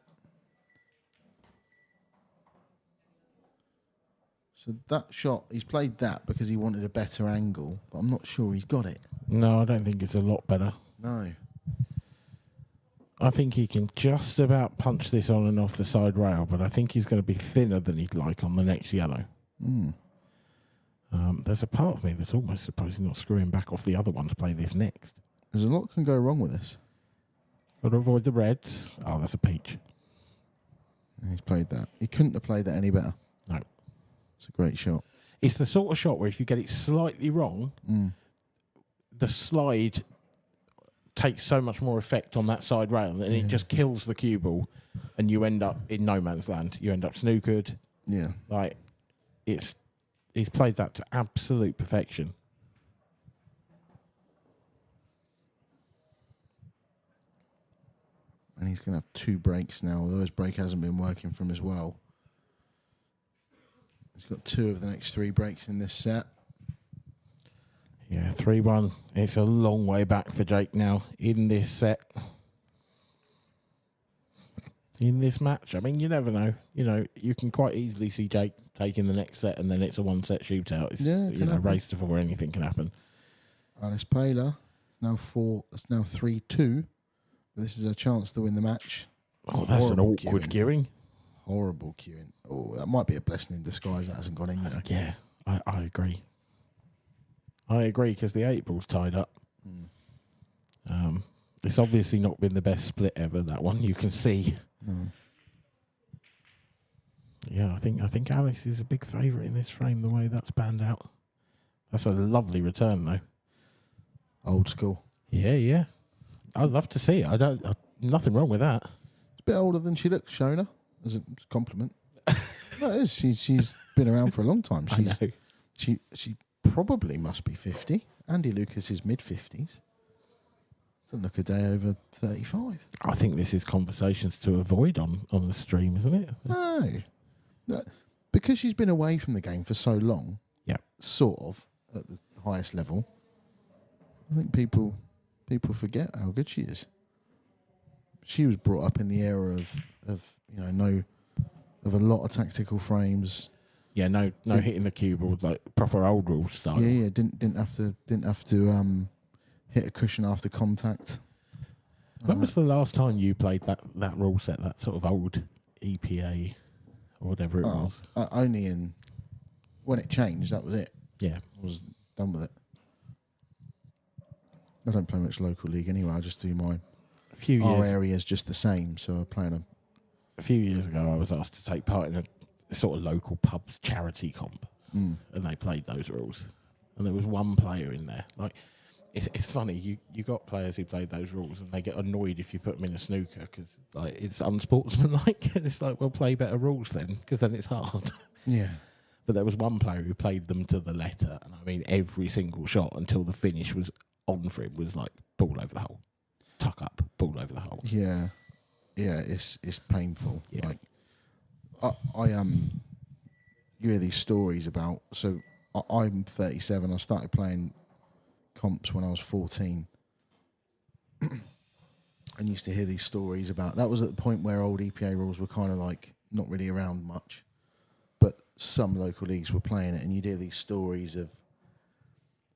So that shot, he's played that because he wanted a better angle, but I'm not sure he's got it. No, I don't think it's a lot better. No. I think he can just about punch this on and off the side rail, but I think he's going to be thinner than he'd like on the next yellow. There's a part of me that's almost surprised he's not screwing back off the other one to play this next. There's a lot can go wrong with this. Got to avoid the reds. Oh, that's a peach. And he's played that. He couldn't have played that any better. No. It's a great shot. It's the sort of shot where if you get it slightly wrong, the slide takes so much more effect on that side rail, and it just kills the cue ball, and you end up in no man's land. You end up snookered. Yeah. Like, he's played that to absolute perfection. And he's going to have 2 breaks now, although his break hasn't been working for him as well. He's got 2 of the next 3 breaks in this set. Yeah, 3-1. It's a long way back for Jake now in this set. In this match. I mean, you never know. You know, you can quite easily see Jake taking the next set and then it's a one-set shootout. It's, Yeah, you know, race to 4, anything can happen. Alice Paler, it's now 3-2. This is a chance to win the match. Oh, that's an Horrible awkward queuing. Horrible queuing. Oh, that might be a blessing in disguise. That hasn't gone in yet. Yeah, I agree. I agree, because the 8-ball's tied up. It's obviously not been the best split ever, that one. You can see. Yeah, I think Alice is a big favourite in this frame, the way that's panned out. That's a lovely return, though. Old school. Yeah. I'd love to see it. Nothing wrong with that. It's a bit older than she looks, Shona, as a compliment. No, it is. She's been around for a long time. I know. She probably must be 50. Andy Lucas is mid-50s. Doesn't look a day over 35. I think this is conversations to avoid on the stream, isn't it? No. Because she's been away from the game for so long, sort of, at the highest level, I think people forget how good she is. She was brought up in the era of a lot of tactical frames. Yeah, no hitting the cue board, like proper old rule style. Yeah. Didn't have to hit a cushion after contact. When was the last time you played that rule set, that sort of old EPA or whatever it was? Only when it changed, that was it. Yeah. I was done with it. I don't play much local league anyway. I just do our area's just the same, so I'm playing a few years ago I was asked to take part in a sort of local pub's charity comp, and they played those rules, and there was one player in there. Like, it's funny, you got players who played those rules and they get annoyed if you put them in a snooker because like it's unsportsmanlike, and it's like, well, play better rules then, because then it's hard. Yeah. But there was one player who played them to the letter, and I mean every single shot until the finish was on for him was like ball over the hole, tuck up, ball over the hole. Yeah, it's painful. Yeah. Like I you hear these stories about. So I'm 37. I started playing comps when I was 14, and used to hear these stories about. That was at the point where old EPA rules were kind of like not really around much, but some local leagues were playing it, and you'd hear these stories of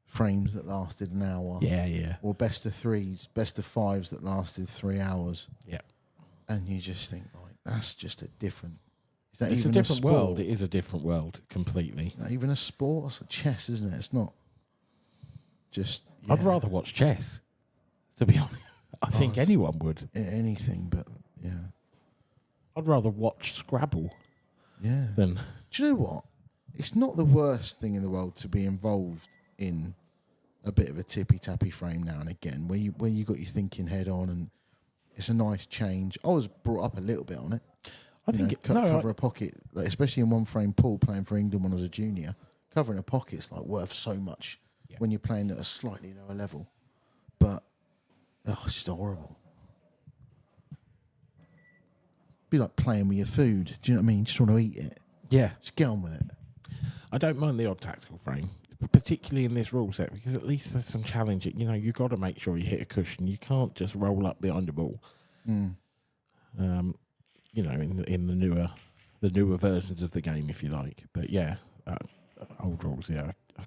frames that lasted an hour. Yeah. Or best of 3s, best of 5s that lasted 3 hours. Yeah. And you just think, like, that's just a different. Is that It's even a different sport? world. It is a different world completely. Not even a sport. It's like chess, isn't it? It's not just. I'd rather watch chess, to be honest. I think anyone would. Anything, but yeah. I'd rather watch Scrabble Yeah. than. Do you know what? It's not the worst thing in the world to be involved in a bit of a tippy-tappy frame now and again, where you got your thinking head on, and it's a nice change. I was brought up a little bit on it. I think cover a pocket, like, especially in one frame pool, playing for England when I was a junior. Covering a pocket's like worth so much when you're playing at a slightly lower level. But it's just horrible. Be like playing with your food. Do you know what I mean? You just want to eat it. Yeah. Just get on with it. I don't mind the odd tactical frame, particularly in this rule set, because at least there's some challenge. You know, you've got to make sure you hit a cushion. You can't just roll up behind the ball. You know, in the newer versions of the game, if you like. But yeah, old rules. Yeah, I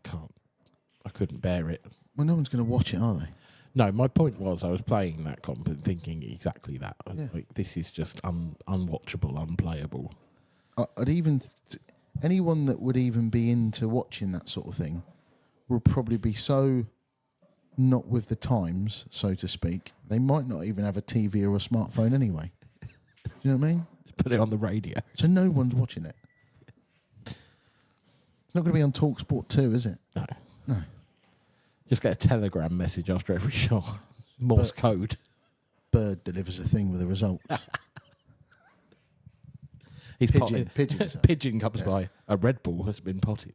couldn't bear it. Well, no one's going to watch it, are they? No, my point was I was playing that comp and thinking exactly that. Yeah. Like, this is just unwatchable, unplayable. I'd even anyone that would even be into watching that sort of thing will probably be so not with the times, so to speak. They might not even have a TV or a smartphone anyway. Do you know what I mean? Put it on the radio. So no one's watching it. It's not going to be on TalkSport 2, is it? No. Just get a telegram message after every shot. Morse code. Bird delivers a thing with the results. He's Pigeon Pigeon comes by. A Red Bull has been potted.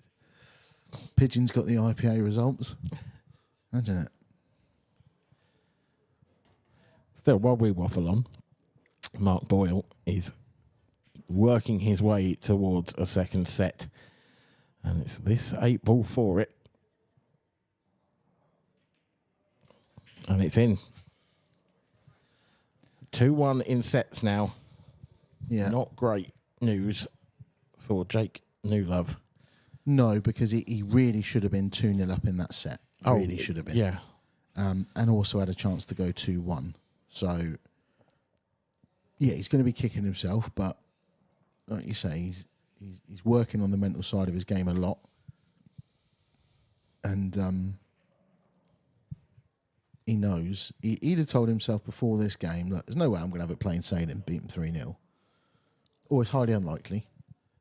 Pigeon's got the IPA results. Imagine it. Still, while we waffle on, Mark Boyle is working his way towards a second set. And it's this 8-ball for it. And it's in. 2-1 in sets now. Yeah. Not great news for Jake Newlove. No, because he really should have been 2-0 up in that set. Really should have been. Yeah. And also had a chance to go 2-1. So, yeah, he's going to be kicking himself, but like you say, he's working on the mental side of his game a lot. And he knows. He'd have told himself before this game, look, there's no way I'm going to have it plain sailing and beat him 3-0. Or it's highly unlikely.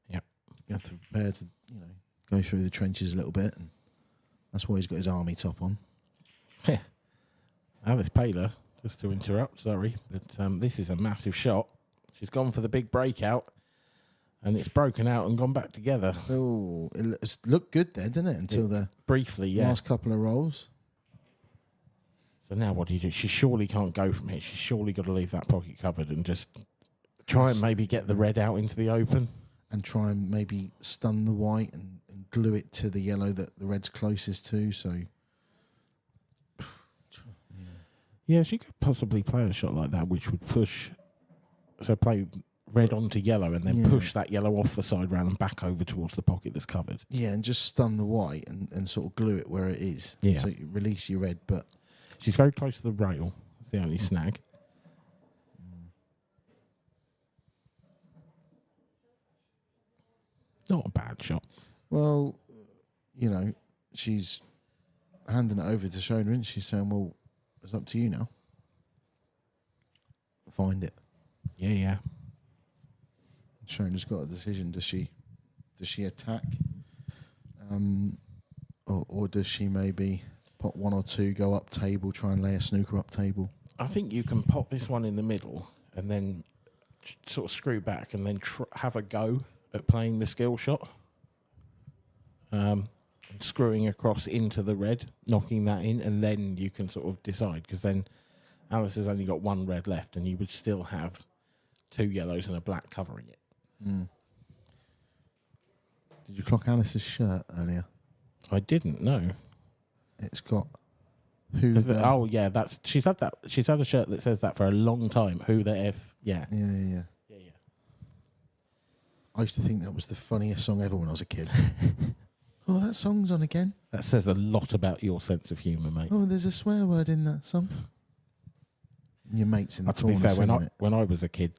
Yep. You have to prepare to, go through the trenches a little bit. And that's why he's got his army top on. Yeah. Alice Paler, just to interrupt, sorry, but this is a massive shot. She's gone for the big breakout, and it's broken out and gone back together. Oh, it looked good there, didn't it? Until the briefly, yeah. last couple of rolls. So now what do you do? She surely can't go from here. She's surely got to leave that pocket covered and just try and maybe get the red out into the open. And try and maybe stun the white and glue it to the yellow that the red's closest to. So, yeah, she could possibly play a shot like that, which would push. So play red onto yellow and then push that yellow off the side round and back over towards the pocket that's covered. Yeah, and just stun the white and sort of glue it where it is. Yeah. So you release your red, but she's very close to the rail. That's the only snag. Not a bad shot. well, she's handing it over to Shona and she's saying, well, it's up to you now. Find it. Yeah. Shona's got a decision. Does she attack? Or does she maybe pot one or two, go up table, try and lay a snooker up table? I think you can pop this one in the middle and then sort of screw back and then have a go at playing the skill shot. Screwing across into the red, knocking that in, and then you can sort of decide, because then Alice has only got one red left and you would still have two yellows and a black covering it. Did you clock Alice's shirt earlier? I didn't know. It's got who the... Oh yeah, she's had a shirt that says that for a long time. Who the F? Yeah. Yeah. I used to think that was the funniest song ever when I was a kid. Oh, that song's on again. That says a lot about your sense of humour, mate. Oh, there's a swear word in that song. Your mates in the to be corner fair, when I was a kid,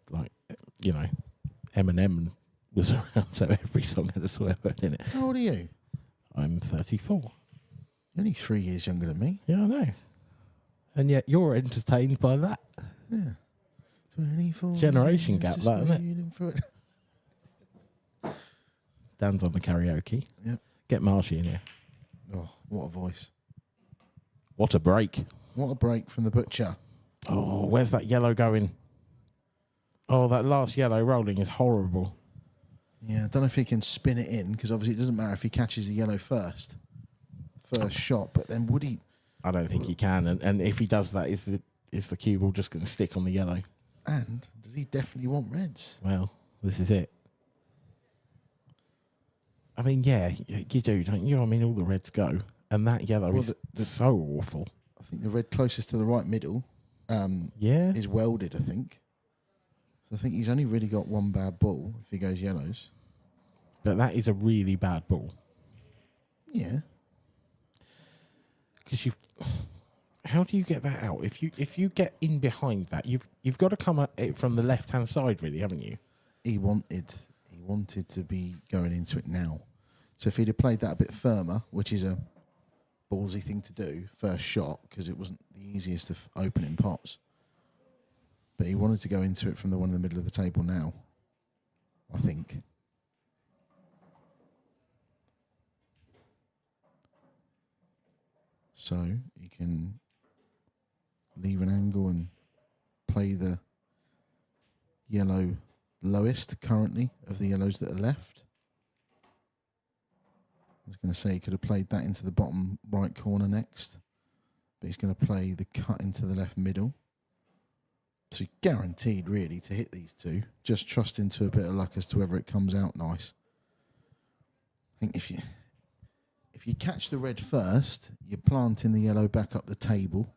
Eminem was around, so every song had a swear word in it. How old are you? I'm 34. You're only 3 years younger than me. Yeah, I know. And yet you're entertained by that. Yeah. 24 Generation years, gap, just that, isn't it? waiting for it. Dan's on the karaoke. Yep. Get Marshy in here. Oh, what a voice. What a break. What a break from the butcher. Oh, where's that yellow going? Oh, that last yellow rolling is horrible. Yeah, I don't know if he can spin it in, because obviously it doesn't matter if he catches the yellow first shot, but then would he? I don't think he can, and if he does that, is the cue ball just going to stick on the yellow? And does he definitely want reds? Well, this is it. I mean, yeah, you do, don't you? I mean, all the reds go, and that yellow is so awful. I think the red closest to the right middle is welded, I think. So I think he's only really got one bad ball if he goes yellows. But that is a really bad ball. Yeah. Because how do you get that out? If you get in behind that, you've got to come at it from the left hand side, really, haven't you? He wanted to be going into it now. So if he'd have played that a bit firmer, which is a ballsy thing to do, first shot, because it wasn't the easiest of opening pots. But he wanted to go into it from the one in the middle of the table now, I think. So he can leave an angle and play the yellow lowest currently of the yellows that are left. I was going to say he could have played that into the bottom right corner next, but he's going to play the cut into the left middle. So he's guaranteed really to hit these two. Just trust into a bit of luck as to whether it comes out nice. I think if you catch the red first, you're planting the yellow back up the table.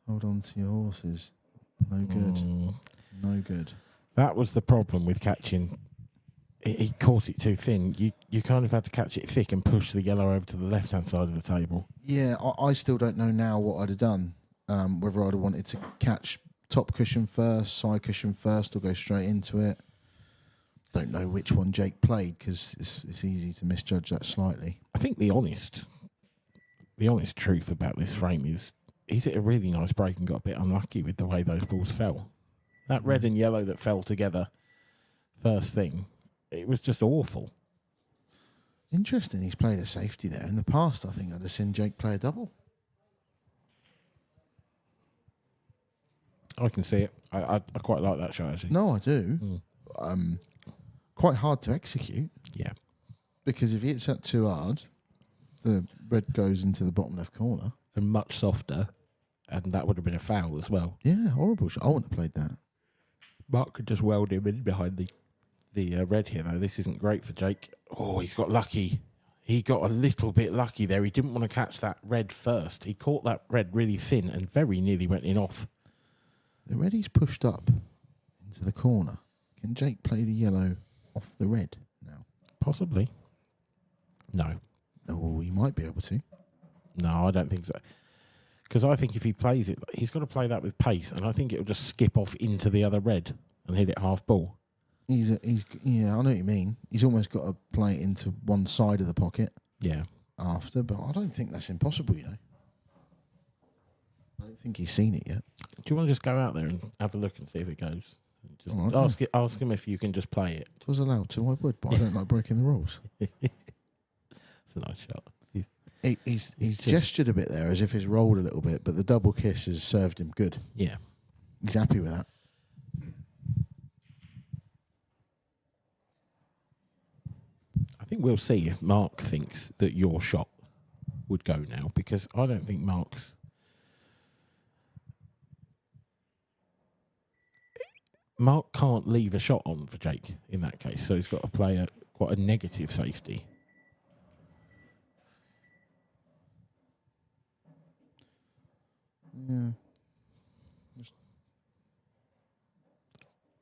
Hold on to your horses. No good. No good. That was the problem with catching. He caught it too thin. You kind of had to catch it thick and push the yellow over to the left-hand side of the table. Yeah, I still don't know now what I'd have done. Whether I'd have wanted to catch top cushion first, side cushion first, or go straight into it. Don't know which one Jake played because it's easy to misjudge that slightly. I think the honest truth about this frame is he's hit a really nice break and got a bit unlucky with the way those balls fell. That red and yellow that fell together first thing, it was just awful. Interesting, he's played a safety there. In the past, I think I'd have seen Jake play a double. I can see it. I quite like that shot, actually. No, I do. Quite hard to execute. Yeah. Because if he hits that too hard, the red goes into the bottom left corner. And much softer, and that would have been a foul as well. Yeah, horrible shot. I wouldn't have played that. Mark could just weld him in behind the red here, though. This isn't great for Jake. Oh, he's got lucky. He got a little bit lucky there. He didn't want to catch that red first. He caught that red really thin and very nearly went in off. The red he's pushed up into the corner. Can Jake play the yellow off the red now? Possibly. No. Oh, he might be able to. No, I don't think so. Because I think if he plays it, he's got to play that with pace, and I think it'll just skip off into the other red and hit it half ball. Yeah, I know what you mean. He's almost got to play it into one side of the pocket. Yeah. After, but I don't think that's impossible, you know. I don't think he's seen it yet. Do you want to just go out there and have a look and see if it goes? Just right, ask him if you can just play it. If I was allowed to, I would, but I don't like breaking the rules. It's a nice shot. He's gestured a bit there as if he's rolled a little bit, but the double kiss has served him good. Yeah. He's happy with that. I think we'll see if Mark thinks that your shot would go now, because I don't think Mark can't leave a shot on for Jake in that case, so he's got to play quite a negative safety. Yeah.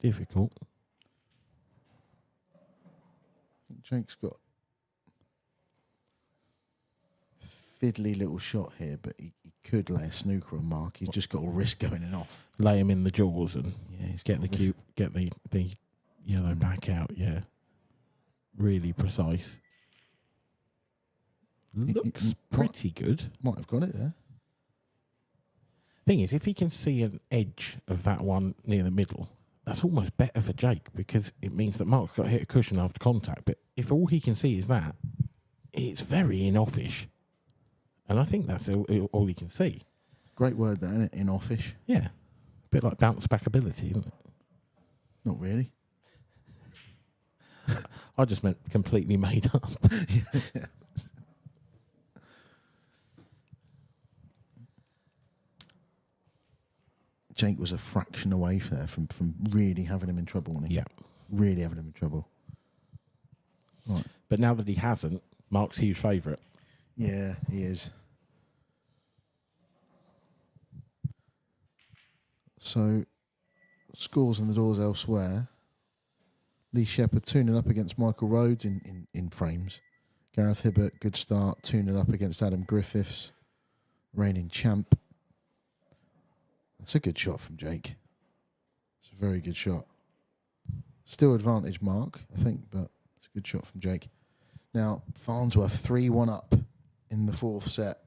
Difficult. Jake's got a fiddly little shot here, but he could lay a snooker on Mark. He's just got to risk going in off. Lay him in the jaws and He's get the yellow back out. Yeah, really precise. Looks pretty good. Might have got it there. Thing is, if he can see an edge of that one near the middle, that's almost better for Jake, because it means that Mark's got to hit a cushion after contact. But if all he can see is that, it's very in-offish. And I think that's all he can see. Great word there, isn't it? In-offish. Yeah. A bit like bounce back ability, isn't it? Not really. I just meant completely made up. Jake was a fraction away from really having him in trouble, wasn't he? Yeah. Really having him in trouble. Right. But now that he hasn't, Mark's huge favourite. Yeah, he is. So, scores on the doors elsewhere. Lee Shepherd 2-0 up against Michael Rhodes in frames. Gareth Hibbert, good start, 2-0 up against Adam Griffiths, reigning champ. That's a good shot from Jake. It's a very good shot. Still advantage Mark, I think, but it's a good shot from Jake. Now, Farnsworth 3-1 up in the fourth set.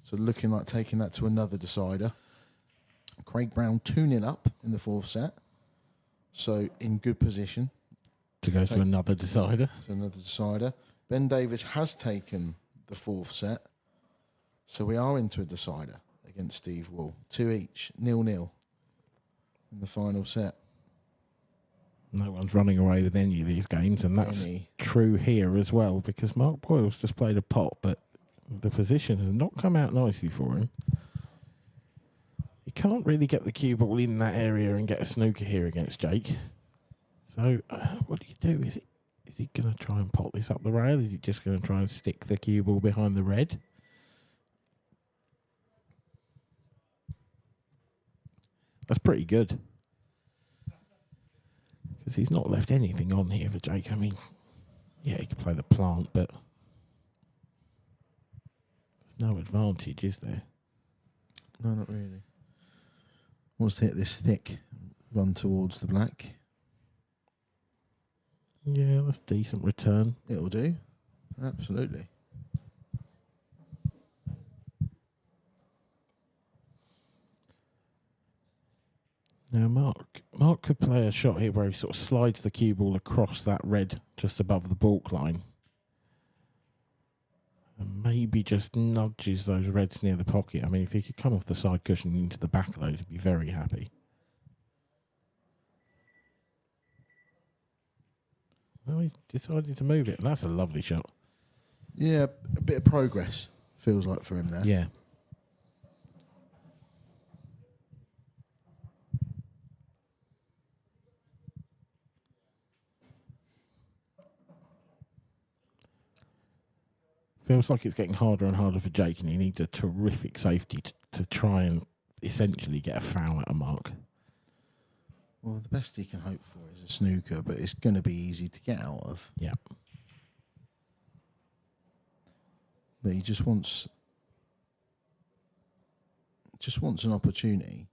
So looking like taking that to another decider. Craig Brown 2-0 up in the fourth set. So in good position. To go to another decider. To another decider. Ben Davis has taken the fourth set. So we are into a decider against Steve Wall. 2 each, 0-0 in the final set. No one's running away with any of these games, and that's true here as well, because Mark Boyle's just played a pot, but the position has not come out nicely for him. He can't really get the cue ball in that area and get a snooker here against Jake. So what do you do? Is he going to try and pot this up the rail? Is he just going to try and stick the cue ball behind the red? That's pretty good. Because he's not left anything on here for Jake. I mean, yeah, he could play the plant, but there's no advantage, is there? No, not really. Wants to hit this thick, run towards the black. Yeah, that's a decent return. It'll do. Absolutely. Now, Mark could play a shot here where he sort of slides the cue ball across that red just above the baulk line. And maybe just nudges those reds near the pocket. I mean, if he could come off the side cushion into the back of those, he'd be very happy. Well, he's decided to move it. That's a lovely shot. Yeah, a bit of progress, feels like, for him there. Yeah. Feels like it's getting harder and harder for Jake, and he needs a terrific safety to try and essentially get a foul at a Mark. Well, the best he can hope for is a snooker, but it's going to be easy to get out of. Yeah. But he just wants an opportunity.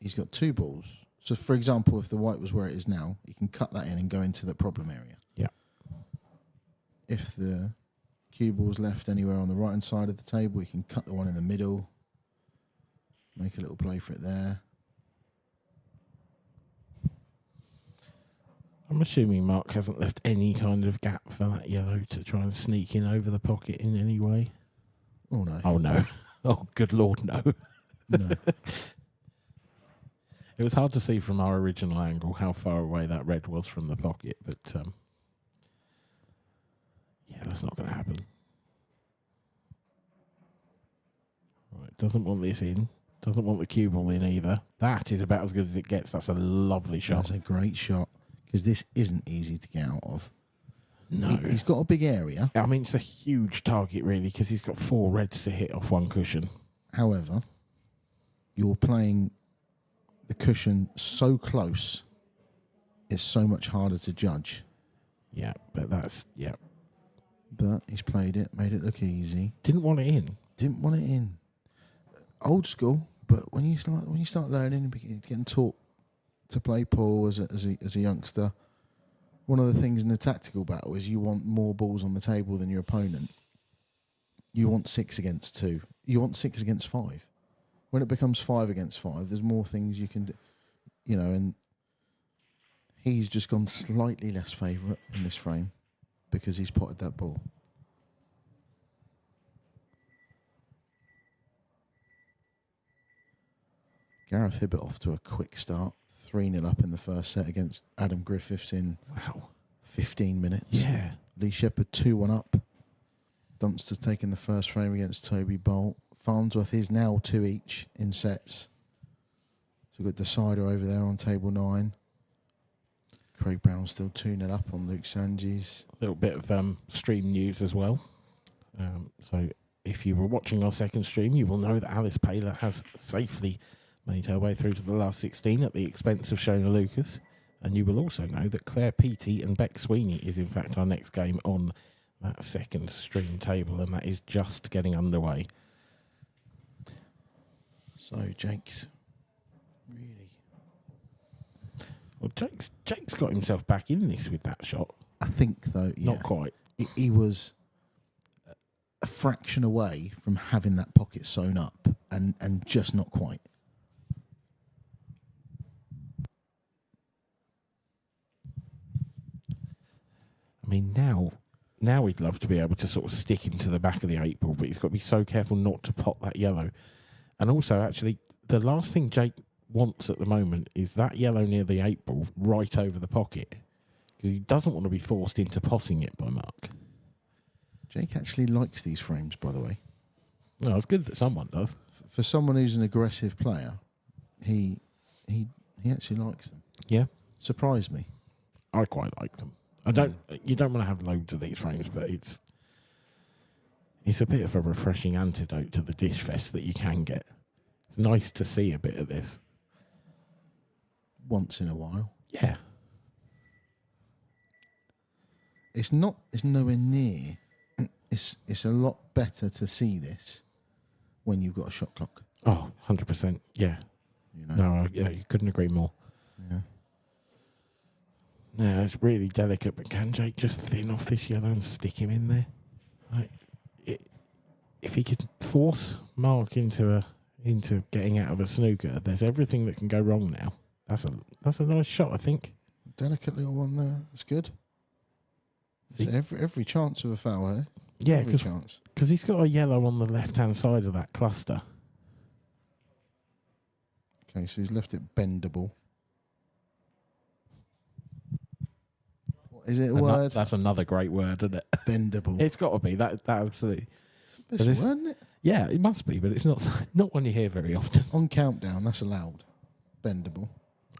He's got 2 balls. So, for example, if the white was where it is now, he can cut that in and go into the problem area. Yeah. If the cue ball's left anywhere on the right-hand side of the table, he can cut the one in the middle, make a little play for it there. I'm assuming Mark hasn't left any kind of gap for that yellow to try and sneak in over the pocket in any way. Oh, no. Oh, no. Oh, good Lord, no. No. It was hard to see from our original angle how far away that red was from the pocket, but yeah, that's not going to happen. Right, doesn't want this in. Doesn't want the cue ball in either. That is about as good as it gets. That's a lovely shot. That's a great shot, because this isn't easy to get out of. No. He's got a big area. I mean, it's a huge target, really, because he's got 4 reds to hit off one cushion. However, you're playing the cushion so close, it's so much harder to judge. Yeah, but that's, yeah. But he's played it, made it look easy. Didn't want it in. Didn't want it in. Old school, but when you start learning and getting taught to play pool as a youngster, one of the things in the tactical battle is you want more balls on the table than your opponent. You want 6 against 2. You want 6 against 5. When it becomes 5 against 5, there's more things you can do, and he's just gone slightly less favourite in this frame because he's potted that ball. Gareth Hibbert off to a quick start. 3-0 up in the first set against Adam Griffiths in 15 minutes. Yeah. Lee Shepherd 2-1 up. Dunster's taking the first frame against Toby Bolt. Farnsworth is now 2 each in sets. So we've got Decider over there on table 9. Craig Brown still 2-0 up on Luke Sanjis. A little bit of stream news as well. So if you were watching our second stream, you will know that Alice Paler has safely made her way through to the last 16 at the expense of Shona Lucas. And you will also know that Claire Peaty and Beck Sweeney is in fact our next game on that second stream table, and that is just getting underway. So Jake's really... Well, Jake's got himself back in this with that shot. I think, though, yeah. Not quite. He was a fraction away from having that pocket sewn up and just not quite. I mean, now he'd love to be able to sort of stick him to the back of the 8 ball, but he's got to be so careful not to pot that yellow. And also, actually, the last thing Jake wants at the moment is that yellow near the 8 ball right over the pocket, because he doesn't want to be forced into potting it by Mark. Jake actually likes these frames, by the way. No, it's good that someone does. For someone who's an aggressive player, he actually likes them. Yeah. Surprised me. I quite like them. You don't want to have loads of these frames, but it's a bit of a refreshing antidote to the dish fest that you can get. It's nice to see a bit of this. once in a while. Yeah. It's nowhere near. It's a lot better to see this when you've got a shot clock. Oh, 100%. Yeah. You know? No, yeah, you couldn't agree more. Yeah. No, it's really delicate, but can Jake just thin off this yellow and stick him in there? Like, if he could force Mark into getting out of a snooker, there's everything that can go wrong now. That's a nice shot, I think. Delicate little one there. That's good. There's every chance of a foul here. Yeah, every chance. Because he's got a yellow on the left-hand side of that cluster. Okay, so he's left it bendable. What is it a word? That's another great word, isn't it? Bendable. It's got to be. That absolutely. It's the best word, isn't it? Yeah, it must be, but it's not one you hear very often. On countdown, that's allowed. Bendable.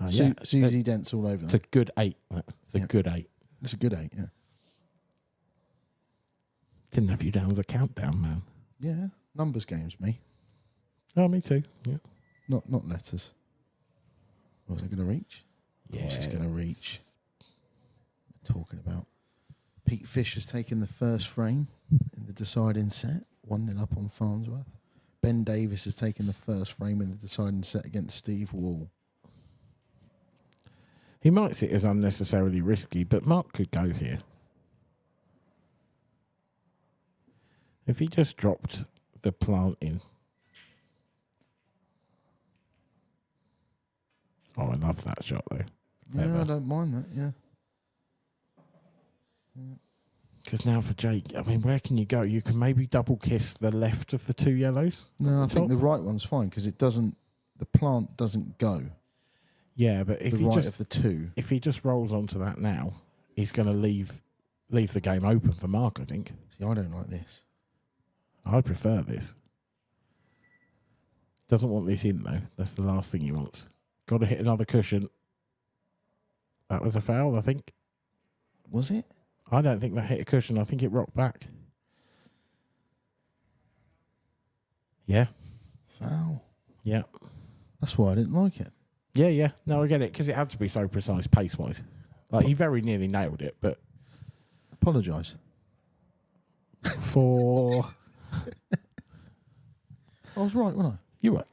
Yeah. Susie Dent's all over It's that. a good 8. It's a good 8. It's a good 8, yeah. Didn't have you down as a countdown, man. Yeah, numbers games, me. Oh, me too. Yeah. Not letters. Was it going to reach? Yeah. Of course it's going to reach. What we're talking about. Pete Fish has taken the first frame in the deciding set. 1-0 up on Farnsworth. Ben Davis has taken the first frame in the deciding set against Steve Wall. He might see it as unnecessarily risky, but Mark could go here. If he just dropped the plant in. Oh, I love that shot, though. Yeah, I don't mind that, yeah. Because now for Jake, I mean, where can you go? You can maybe double kiss the left of the 2 yellows. No, I think the right one's fine because the plant doesn't go. Yeah, but if the he right just of the 2. if he just rolls onto that now, he's going to leave the game open for Mark, I think. See, I don't like this. I prefer this. Doesn't want this in, though. That's the last thing he wants. Got to hit another cushion. That was a foul, I think. Was it? I don't think that hit a cushion. I think it rocked back. Yeah. Foul. Yeah. That's why I didn't like it. Yeah. No, I get it, because it had to be so precise pace-wise. Like, he very nearly nailed it, but... Apologise. For... I was right, wasn't I? You were...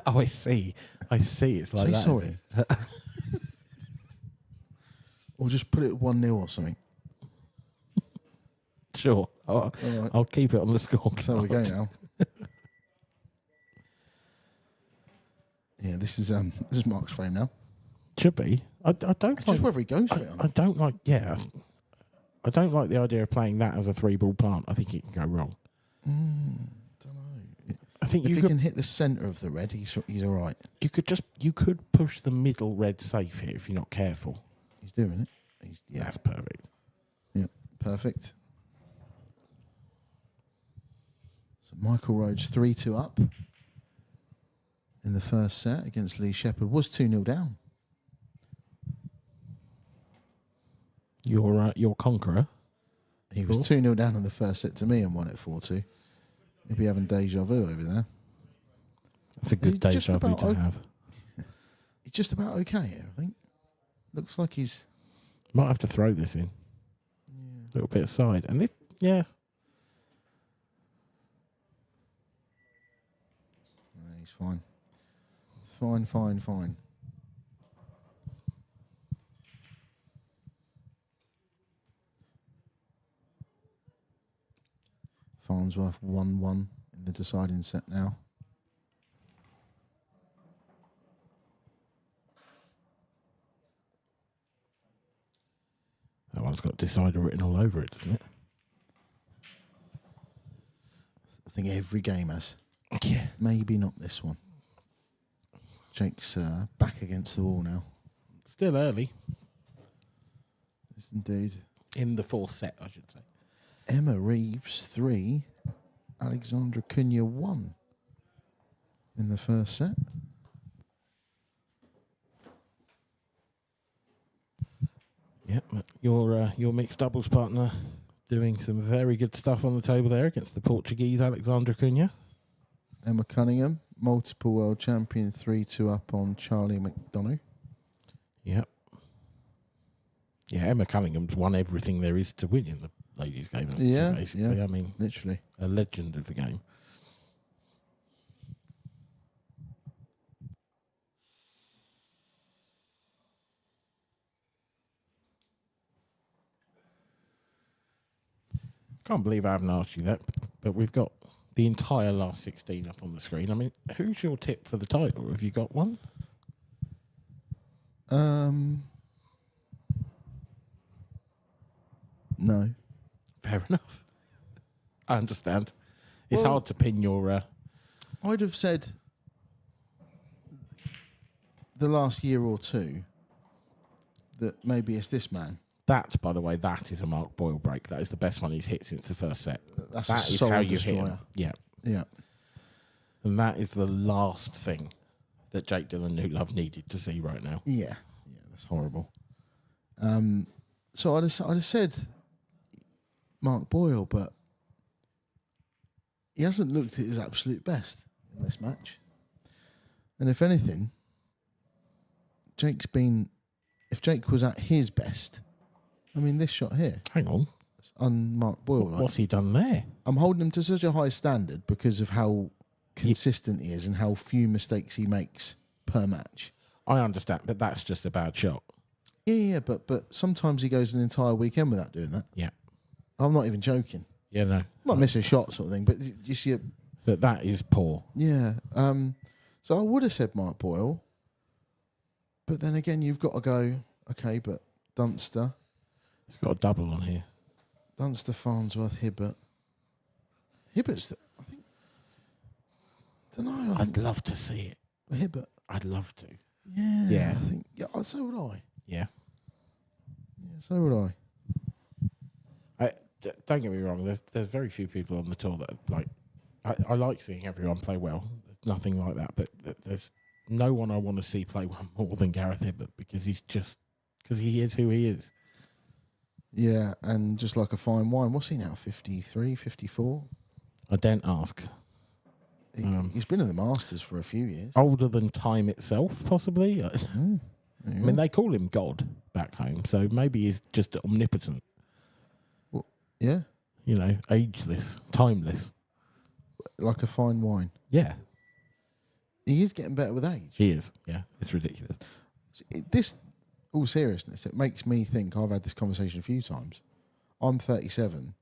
Oh, I see. It's like Say that. sorry. Or just put it 1-0 or something. Sure. All right. I'll keep it on the scoreboard. So we go now. Yeah, this is Mark's frame now. Should be. I don't It's just whether he goes for it. I don't like... Yeah. I don't like the idea of playing that as a 3-ball plant. I think it can go wrong. Don't know. I think If you he could, can hit the centre of the red, he's all right. you could push the middle red safe here if you're not careful. He's doing it. That's perfect. Yeah, perfect. So Michael Rhodes 3-2 up in the first set against Lee Shepherd. Was 2-0 down. Your conqueror. He was 2-0 down in the first set to me and won it 4-2. He'll be having deja vu over there. That's a good deja vu to have. He's just about okay here, I think. Looks like he's... Might have to throw this in. A little bit aside. And yeah. He's fine. Fine. Farnsworth 1-1 in the deciding set now. That one's got decider written all over it, doesn't it? I think every game has. Yeah. Maybe not this one. Jake's back against the wall now. Still early. Yes, indeed. In the 4th set, I should say. Emma Reeves 3, Alexandra Cunha 1 in the first set. Yeah, your mixed doubles partner doing some very good stuff on the table there against the Portuguese Alexandra Cunha. Emma Cunningham, multiple world champion, 3-2 up on Charlie McDonough. Yep. Yeah, Emma Cunningham's won everything there is to win in the ladies' game. Yeah, basically. yeah. I mean, Literally. a legend of the game. Can't believe I haven't asked you that, but we've got the entire last 16 up on the screen. I mean, who's your tip for the title? Have you got one? No. Fair enough. I understand. It's Well- hard to pin your... I'd have said the last year or two that maybe it's this man. That, by the way, that is a Mark Boyle break. That is the best one he's hit since the first set. That's That a is soul how you hit destroyer. him. Yeah. Yeah. And that is the last thing that Jake Dillon Newlove needed to see right now. Yeah. Yeah, that's horrible. So I'd have said Mark Boyle, but he hasn't looked at his absolute best in this match. And if anything, if Jake was at his best, I mean, this shot here, Hang on. on Mark Boyle, like, What's he done there? I'm holding him to such a high standard because of how consistent he is and how few mistakes he makes per match. I understand, but that's just a bad shot. Yeah, but sometimes he goes an entire weekend without doing that. Yeah. I'm not even joking. Yeah, no. Might miss a shot sort of thing, but you see, But that is poor. yeah. So I would have said Mark Boyle, but then again, you've got to go, okay, but Dunster, He's got a double on here. Dunster, Farnsworth, Hibbert. Hibbert's, I think, don't know. I'd love to see it. Hibbert. I'd love to. Yeah. Yeah. I think, yeah, so would I. Yeah. Yeah, so would I. Don't get me wrong. There's very few people on the tour that like. I like seeing everyone play well. There's nothing like that. But there's no one I want to see play well more than Gareth Hibbert because he is who he is. Yeah, and just like a fine wine. What's he now, 53, 54? I don't ask. He's been in the Masters for a few years. Older than time itself, possibly. I Yeah. mean, they call him God back home, so maybe he's just omnipotent. Yeah, You know, ageless, timeless. like a fine wine. Yeah, He is getting better with age. he is. Yeah, it's ridiculous. This, all seriousness, it makes me think, I've had this conversation a few times. I'm 37.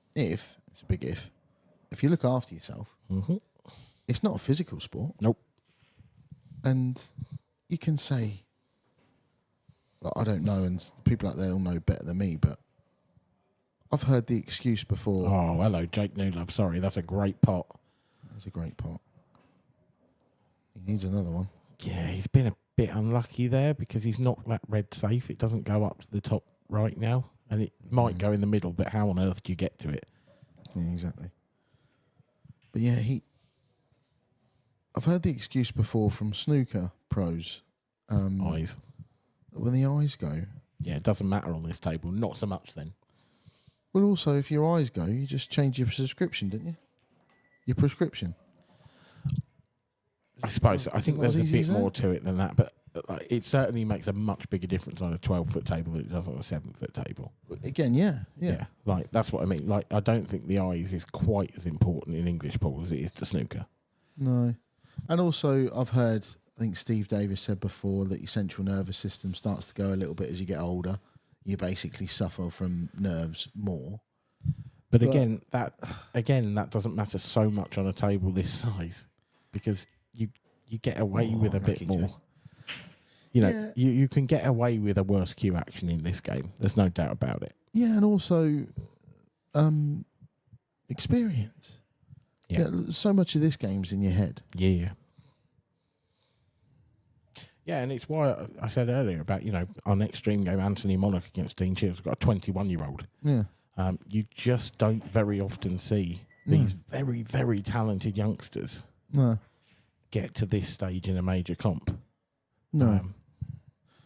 It's a big if you look after yourself, Mm-hmm. it's not a physical sport. Nope. And you can say, like, I don't know, and people out there will know better than me, but I've heard the excuse before. Oh, hello, Jake Newlove. Sorry, that's a great pot. That's a great pot. He needs another one. Yeah, he's been a bit unlucky there because he's not that red safe. It doesn't go up to the top right now, and it might go in the middle, but how on earth do you get to it? Yeah, exactly. But yeah, I've heard the excuse before from snooker pros. Eyes. When the eyes go. Yeah, it doesn't matter on this table. Not so much then. Well, also, if your eyes go, you just change your subscription, didn't you? Your prescription. I suppose. I think Not as there's a easy bit as that? more to it than that, but it certainly makes a much bigger difference on a 12-foot table than it does on a 7-foot table. Again, yeah. Like, that's what I mean. Like, I don't think the eyes is quite as important in English pool as it is to snooker. No. And also, I've heard, I think Steve Davis said before, that your central nervous system starts to go a little bit as you get older. You basically suffer from nerves more. But again, that doesn't matter so much on a table this size because you get away with a bit lucky more. Jay. You know, you can get away with a worse cue action in this game. There's no doubt about it. Yeah, and also experience. Yeah. So much of this game's in your head. Yeah. Yeah, and it's why I said earlier about, you know, our next stream game, Anthony Monarch against Dean Shields, we've got a 21-year-old. Yeah. You just don't very often see these very, very talented youngsters No. get to this stage in a major comp. No.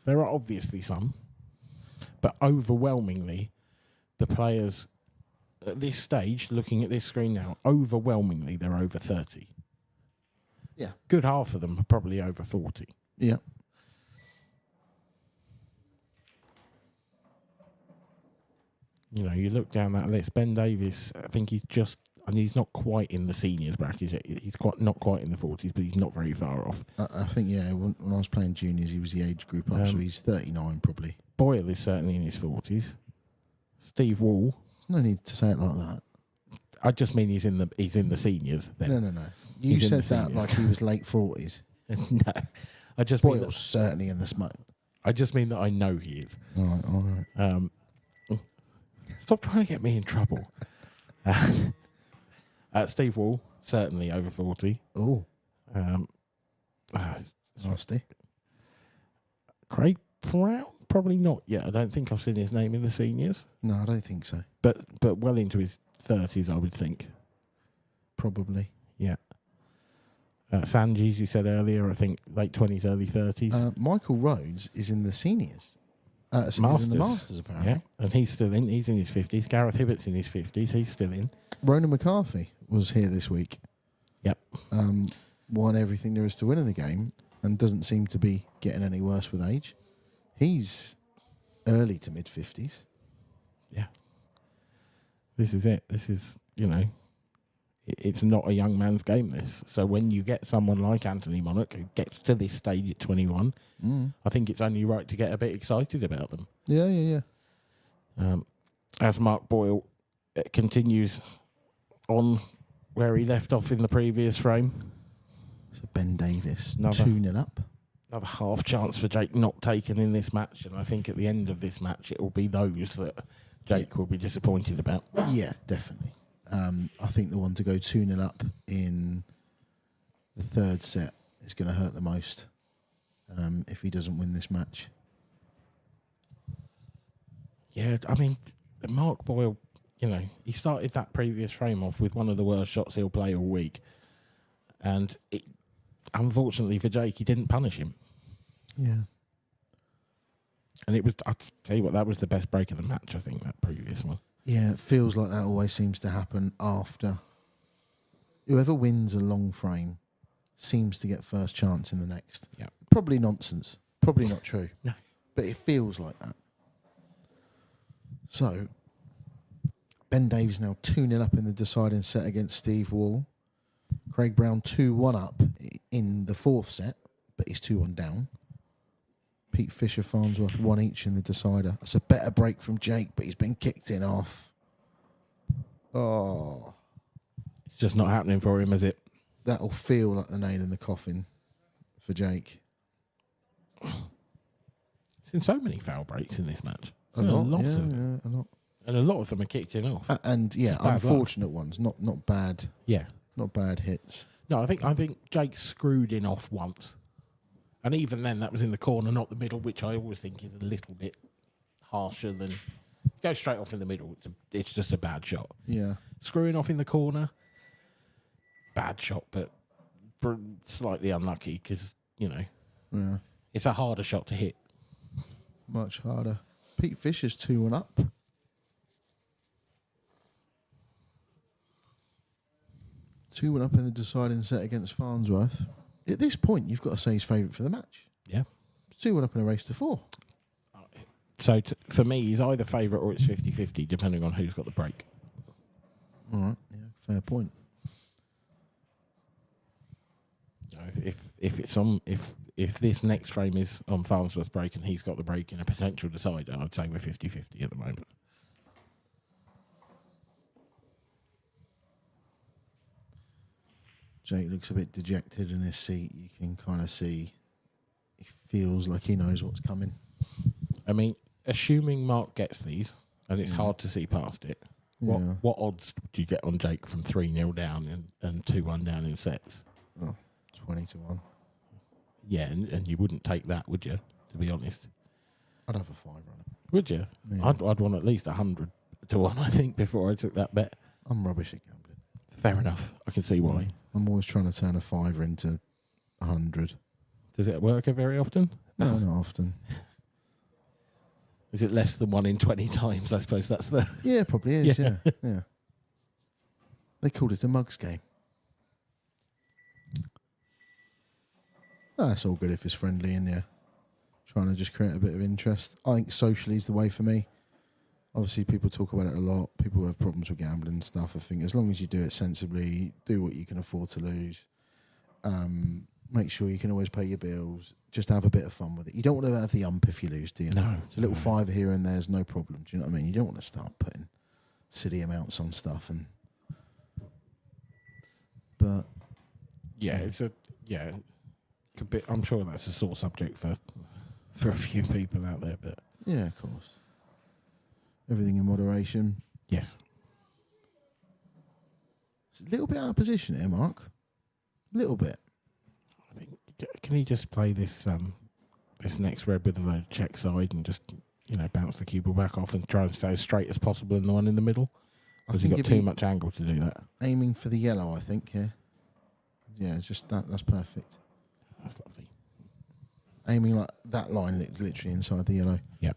There are obviously some, but overwhelmingly, the players at this stage, looking at this screen now, overwhelmingly, they're over 30. Yeah. Good half of them are probably over 40. Yeah. You know, you look down that list. Ben Davis, I think he's not quite in the seniors bracket yet. He's not quite in the 40s, but he's not very far off. I think, yeah, when I was playing juniors, he was the age group up, so he's 39 probably. Boyle is certainly in his 40s. Steve Wall. No need to say it like that. I just mean he's in the seniors. Then. No. You He's in said the that seniors. like he was late 40s. No, I just mean Boyle's certainly in the smoke. I just mean that I know he is. All right. Stop trying to get me in trouble. Steve Wall, certainly over 40. Oh, Uh, nasty. Craig Brown, probably not yet. I don't think I've seen his name in the seniors, No, I don't think so. but well into his 30s, I would think. Probably. Yeah. Sanjis, you said earlier, I think late 20s, early 30s. Michael Rhodes is in the seniors. He's in the Masters, apparently. Yeah, and he's still in. He's in his 50s. Gareth Hibbert's in his 50s. He's still in. Ronan McCarthy was here this week. Yep. Won everything there is to win in the game and doesn't seem to be getting any worse with age. He's early to mid-50s. Yeah. This is it. This is, it's not a young man's game, this. So when you get someone like Anthony Monarch who gets to this stage at 21, I think it's only right to get a bit excited about them. Yeah. As Mark Boyle continues on where he left off in the previous frame. So Ben Davis, Another- 2-0 up. Another half chance for Jake not taken in this match, and I think at the end of this match it will be those that Jake will be disappointed about. Yeah, definitely. I think the one to go 2-0 up in the third set is going to hurt the most if he doesn't win this match. Yeah, I mean, Mark Boyle, he started that previous frame off with one of the worst shots he'll play all week. And unfortunately for Jake, he didn't punish him. Yeah. And I'll tell you what, that was the best break of the match, I think, that previous one. Yeah, it feels like that always seems to happen after. Whoever wins a long frame seems to get first chance in the next. Yeah. Probably nonsense. Probably not true. No. But it feels like that. So, Ben Davies now 2-0 up in the deciding set against Steve Wall. Craig Brown 2-1 up in the fourth set, but he's 2-1 down. Pete Fisher, Farnsworth 1 each in the decider. That's a better break from Jake, but he's been kicked in off. Oh, It's just not happening for him, is it? that'll feel like the nail in the coffin for Jake. It's in so many foul breaks in this match. A lot of yeah, them. a lot. And a lot of them are kicked in off. And yeah, Bad luck. unfortunate ones, not bad, Yeah. not bad hits. No, I think Jake screwed in off once. And even then, that was in the corner, not the middle, which I always think is a little bit harsher than... Go straight off in the middle. It's just a bad shot. Yeah. Screwing off in the corner, bad shot, but slightly unlucky because, Yeah. it's a harder shot to hit. Much harder. Pete Fisher's 2-1 up. Two went up in the deciding set against Farnsworth. At this point, you've got to say he's favourite for the match. Yeah. 2-1 up in a race to 4. So for me, he's either favourite or it's 50-50, depending on who's got the break. All right, yeah, fair point. If this next frame is on Farnsworth's break and he's got the break in a potential decider, I'd say we're 50-50 at the moment. Jake looks a bit dejected in his seat. You can kind of see he feels like he knows what's coming. I mean, assuming Mark gets these, and it's hard to see past it, what odds do you get on Jake from 3-0 down and 2-1 down in sets? Oh, 20-1. Yeah, and you wouldn't take that, would you, to be honest? I'd have a 5 on it. Would you? Yeah. I'd want at least 100 to 1, I think, before I took that bet. I'm rubbish at gambling. Fair enough. I can see why. I'm always trying to turn a 5 into 100. Does it work very often? No, not often. Is it less than 1 in 20 times? I suppose that's the... Yeah, probably is, Yeah. yeah. They called it a mugs game. That's all good if it's friendly and trying to just create a bit of interest. I think socially is the way for me. obviously people talk about it a lot. People have problems with gambling and stuff. I think as long as you do it sensibly, do what you can afford to lose. Make sure you can always pay your bills. Just have a bit of fun with it. You don't want to have the ump if you lose, do you? No. It's a little fiver here and there's no problem. Do you know what I mean? You don't want to start putting silly amounts on stuff but Yeah, could be, I'm sure that's a sore subject for a few people out there, but yeah, of course. Everything in moderation. yes. It's a little bit out of position here, Mark. A little bit. I think, can he just play this this next red with a load of check side and just bounce the cue ball back off and try and stay as straight as possible in the one in the middle? Because you've got too much angle to do that. Aiming for the yellow, I think, here. Yeah, it's just that. That's perfect. That's lovely. Aiming like that line, literally inside the yellow. Yep.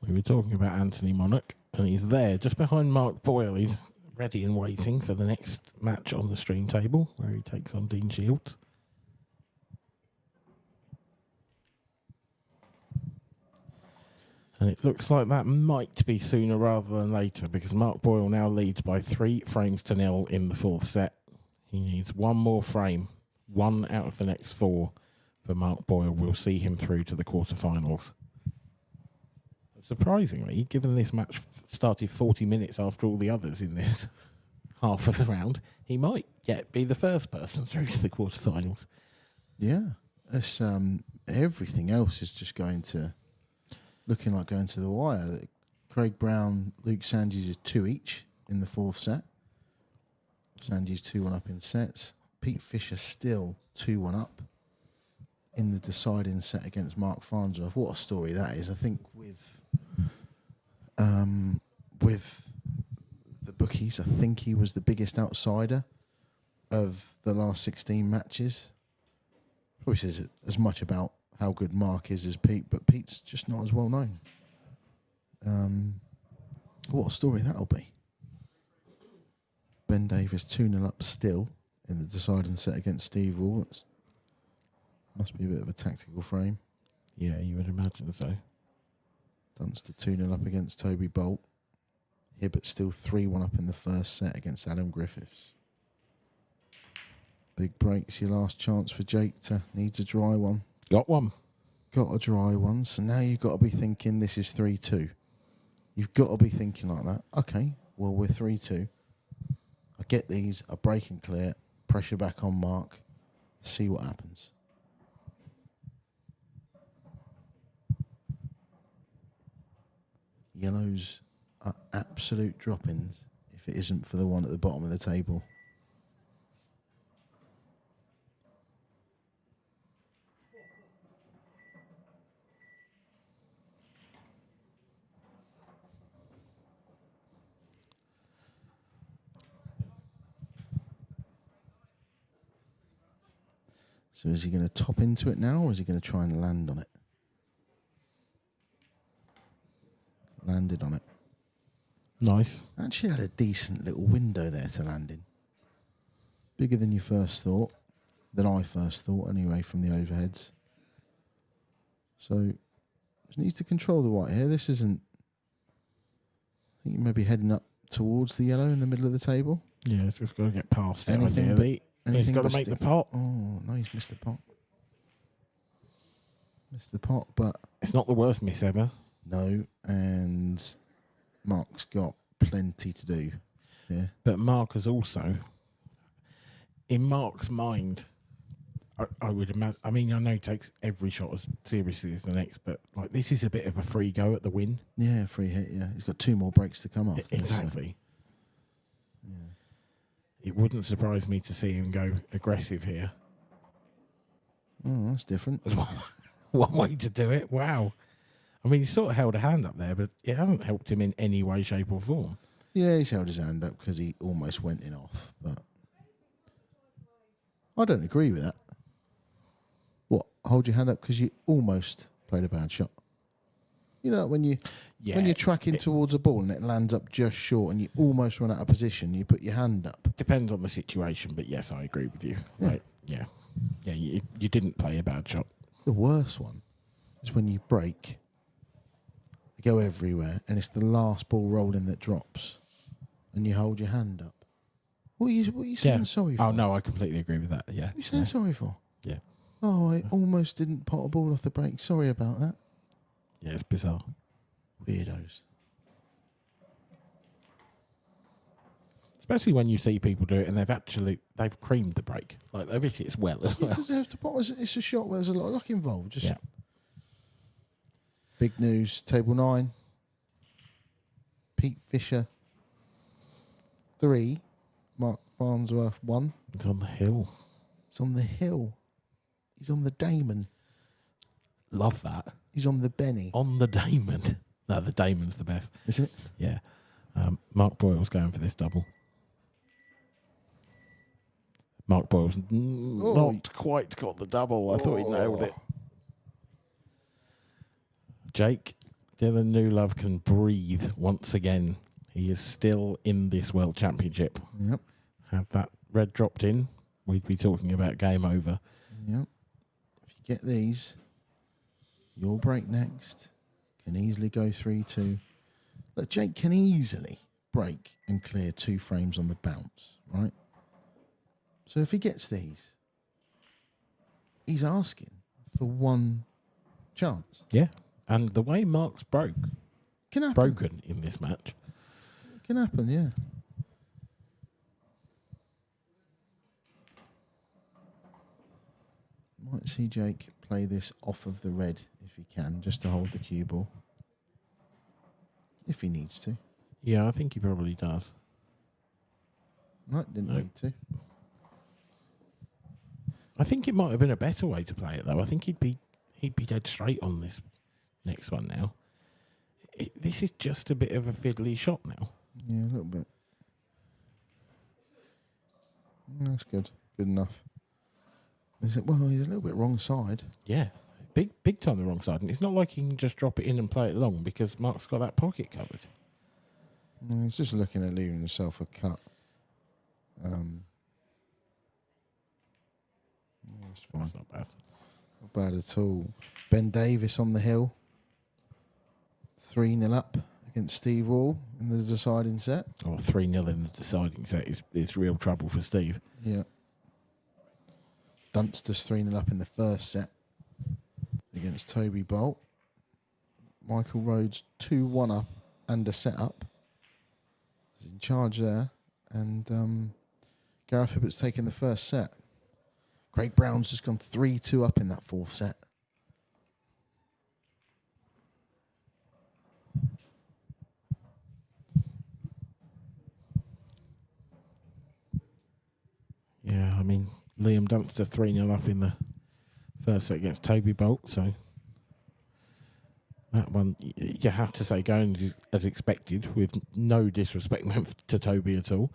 We were talking about Anthony Monarch, and he's there just behind Mark Boyle. He's ready and waiting for the next match on the stream table, where he takes on Dean Shields. And it looks like that might be sooner rather than later, because Mark Boyle now leads by 3 frames to 0 in the 4th set. He needs one more frame, 1 out of the next 4 for Mark Boyle. Will see him through to the quarterfinals. Surprisingly, given this match started 40 minutes after all the others in this half of the round, he might yet be the first person through to the quarterfinals. Yeah, it's everything else is just looking like going to the wire. Craig Brown, Luke Sanges is 2 each in the 4th set. Sanges 2-1 up in sets. Pete Fisher still 2-1 up in the deciding set against Mark Farnsworth. What a story that is. I think with the bookies, I think he was the biggest outsider of the last 16 matches. Probably says as much about how good Mark is as Pete, but Pete's just not as well known. What a story that'll be. Ben Davis 2-0 up still in the deciding set against Steve Wall. That's must be a bit of a tactical frame. Yeah, you would imagine so. Dunster 2-0 up against Toby Bolt. Hibbert still 3-1 up in the 1st set against Adam Griffiths. Big breaks, your last chance for Jake to needs a dry one. Got one. Got a dry one, so now you've got to be thinking this is 3-2. You've got to be thinking like that. Okay, well, we're 3-2. I get these, I break and clear, pressure back on Mark, see what happens. Yellows are absolute drop-ins if it isn't for the one at the bottom of the table. So is he going to top into it now, or is he going to try and land on it? Landed on it. Nice. Actually had a decent little window there to land in. Bigger than you first thought. Than I first thought, anyway, from the overheads. So, just needs to control the white here. This isn't... I think you may be heading up towards the yellow in the middle of the table. Yeah, it's just got to get past it. Anything Ideally. He's got to but make the stick- pot. Oh, no, he's missed the pot. Missed the pot, but... It's not the worst miss ever. No, and Mark's got plenty to do. Yeah. But Mark has also, in Mark's mind, I would imagine, I mean, I know he takes every shot as seriously as the next, but like this is a bit of a free go at the win. Yeah, free hit, yeah. He's got 2 more breaks to come after this, so- Exactly. Yeah. It wouldn't surprise me to see him go aggressive here. Oh, that's different. That's one way to do it. Wow. I mean, he sort of held a hand up there, but it hasn't helped him in any way, shape or form. Yeah, he's held his hand up because he almost went in off, but I don't agree with that. What? Hold your hand up because you almost played a bad shot. You know, when you're tracking towards a ball and it lands up just short and you almost run out of position, you put your hand up. Depends on the situation, but yes, I agree with you. Yeah. Right? Yeah. Yeah, you didn't play a bad shot. The worst one is when you break, they go everywhere, and it's the last ball rolling that drops, and you hold your hand up. What are you saying sorry for? Oh, no, I completely agree with that. Yeah. What are you saying sorry for? Yeah. Oh, I almost didn't pot a ball off the break. Sorry about that. Yeah, it's bizarre. Weirdos. Especially when you see people do it and they've creamed the break. Like, they've hit it as well as It well. doesn't have to pot. It's a shot where there's a lot of luck involved. Just Yeah. big news. Table 9. Pete Fisher 3. Mark Farnsworth 1. It's on the hill. It's on the hill. He's on the Damon. Love that. He's on the Benny. On the Damon. No, the Damon's the best. Is it? Yeah. Mark Boyle's going for this double. Mark Boyle's not quite got the double. I thought he nailed it. Jake, Dylan Newlove can breathe once again. He is still in this World Championship. Yep. Had that red dropped in, we'd be talking about game over. Yep. If you get these, you'll break next. Can easily go 3-2. Look, Jake can easily break and clear 2 frames on the bounce, right? So if he gets these, he's asking for 1 chance. Yeah. And the way Mark's broken in this match. Can happen, yeah. Might see Jake play this off of the red if he can, just to hold the cue ball. If he needs to. Yeah, I think he probably does. No, didn't need to. I think it might have been a better way to play it, though. I think he'd be dead straight on this next one now. This is just a bit of a fiddly shot now. Yeah, a little bit. That's good. Good enough. Is it? Well, he's a little bit wrong side. Yeah, big time the wrong side. And it's not like he can just drop it in and play it long because Mark's got that pocket covered. He's just looking at leaving himself a cut. That's fine. That's not bad. Not bad at all. Ben Davis on the hill. 3-0 up against Steve Wall in the deciding set. Or 3-0 in the deciding set is real trouble for Steve. Yeah. Dunster's 3-0 up in the first set against Toby Bolt. Michael Rhodes 2-1 up and a set up. He's in charge there. And Gareth Hibbert's taken the first set. Craig Brown's just gone 3-2 up in that 4th set. Yeah, I mean, Liam Dunster 3-0 up in the first set against Toby Bolt, so that one, you have to say, going as expected, with no disrespect meant to Toby at all.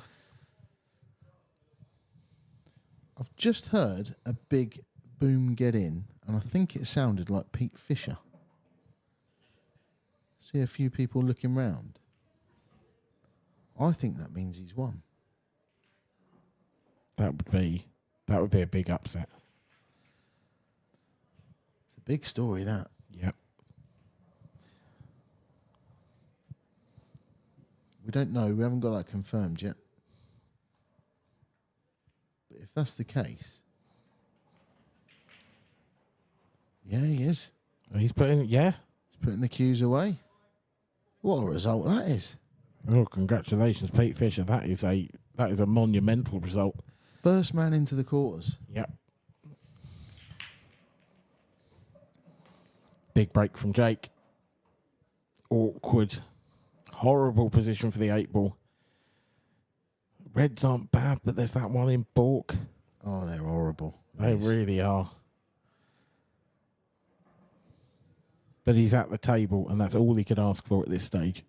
I've just heard a big boom get in, and I think it sounded like Pete Fisher. See a few people looking round. I think that means he's won. That would be a big upset. It's a big story, that. Yep. We don't know. We haven't got that confirmed yet. But if that's the case, yeah, he is. He's putting Putting the cues away. What a result that is. Oh, congratulations, Pete Fisher. That is a monumental result. First man into the quarters. Yep. Big break from Jake. Awkward. Horrible position for the 8 ball. Reds aren't bad, but there's that one in Bork. Oh, they're horrible. They These. really are. But he's at the table, and that's all he could ask for at this stage.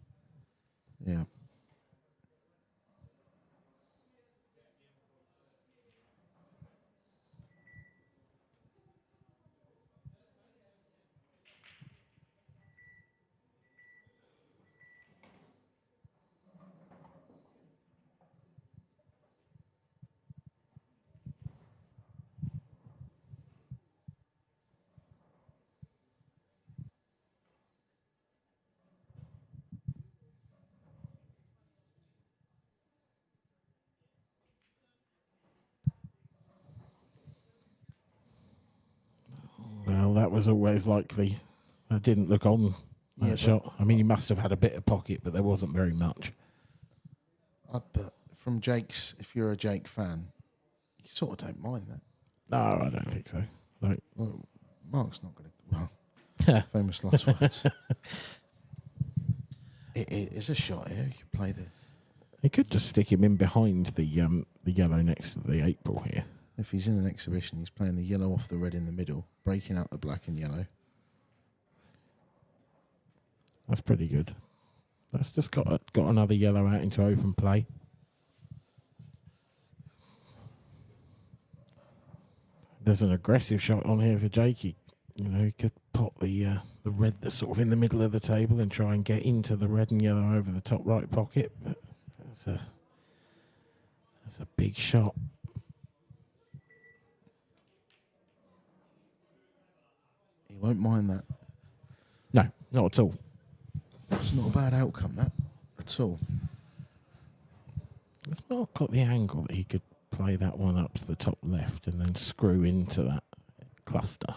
Yeah. Well, that was always likely. That didn't look on that Yeah, shot. I mean, he must have had a bit of pocket, but there wasn't very much. But from Jake's, if you're a Jake fan, you sort of don't mind that. No, I don't think so. Like, Well, Mark's not going to. Well, famous last words. It is a shot here. You can play the. he could just stick him in behind the yellow next to the 8-ball here. If he's in an exhibition, he's playing the yellow off the red in the middle, breaking out the black and yellow. That's pretty good. That's just got another yellow out into open play. There's an aggressive shot on here for Jakey. He could pop the red that's sort of in the middle of the table and try and get into the red and yellow over the top right pocket. But that's a big shot. He won't mind that. No, not at all. It's not a bad outcome, that, at all. Has Mark got the angle that he could play that one up to the top left and then screw into that cluster?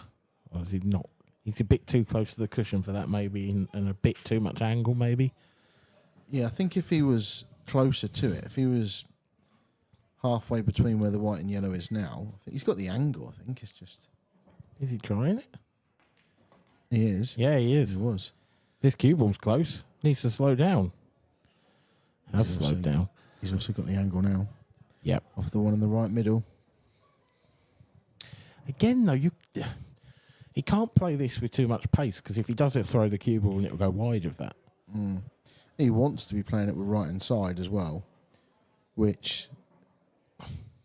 Or is he not? He's a bit too close to the cushion for that, maybe, and a bit too much angle, maybe. Yeah, I think if he was closer to it, if he was halfway between where the white and yellow is now, I think he's got the angle, I think. It's just... Is he trying it? He is. Yeah, he is. He was. This cue ball's close. Needs to slow down. Has He's slowed also- down. He's also got the angle now. Yep. Off the one in the right middle. Again, though, he can't play this with too much pace, because if he does it, throw the cue ball and it will go wide of that. Mm. He wants to be playing it with right hand side as well, which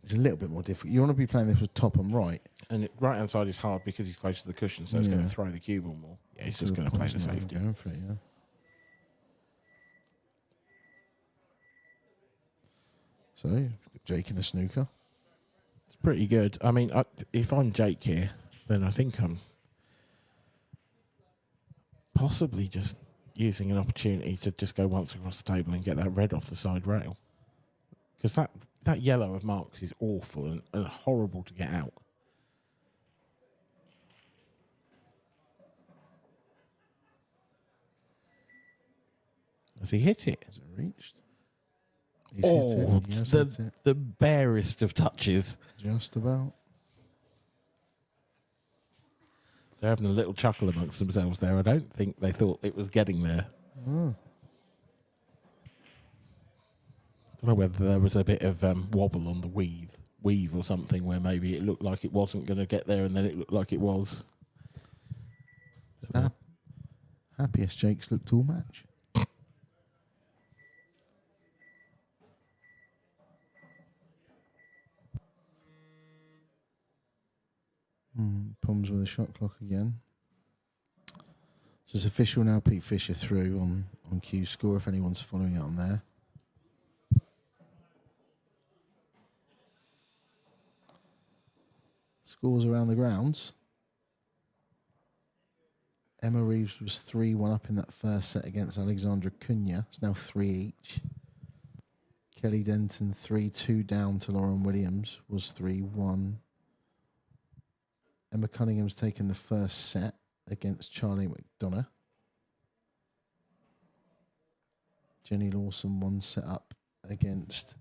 is a little bit more difficult. You want to be playing this with top and right. And right hand side is hard because he's close to the cushion, so it's going Yeah. to throw the cue ball more. Yeah, he's To just going to play points the now, safety. Going for it, yeah. So, Jake in a snooker. It's pretty good. I mean, if I'm Jake here, then I think I'm possibly just using an opportunity to just go once across the table and get that red off the side rail. Because that yellow of Mark's is awful and horrible to get out. Has he hit it? Has it reached? He's hit it. He has hit it. The barest of touches. Just about. They're having a little chuckle amongst themselves there. I don't think they thought it was getting there. Oh. I don't know whether there was a bit of wobble on the weave or something where maybe it looked like it wasn't going to get there and then it looked like it was. Happiest Jake's looked all match. Problems with the shot clock again. So it's official now. Pete Fisher through on Q score if anyone's following it on there. Scores around the grounds. Emma Reeves was 3-1 up in that first set against Alexandra Cunha. It's now 3 each. Kelly Denton 3-2 down to Lauren Williams was 3-1. Emma Cunningham's taken the first set against Charlie McDonough. Jenny Lawson 1 set up against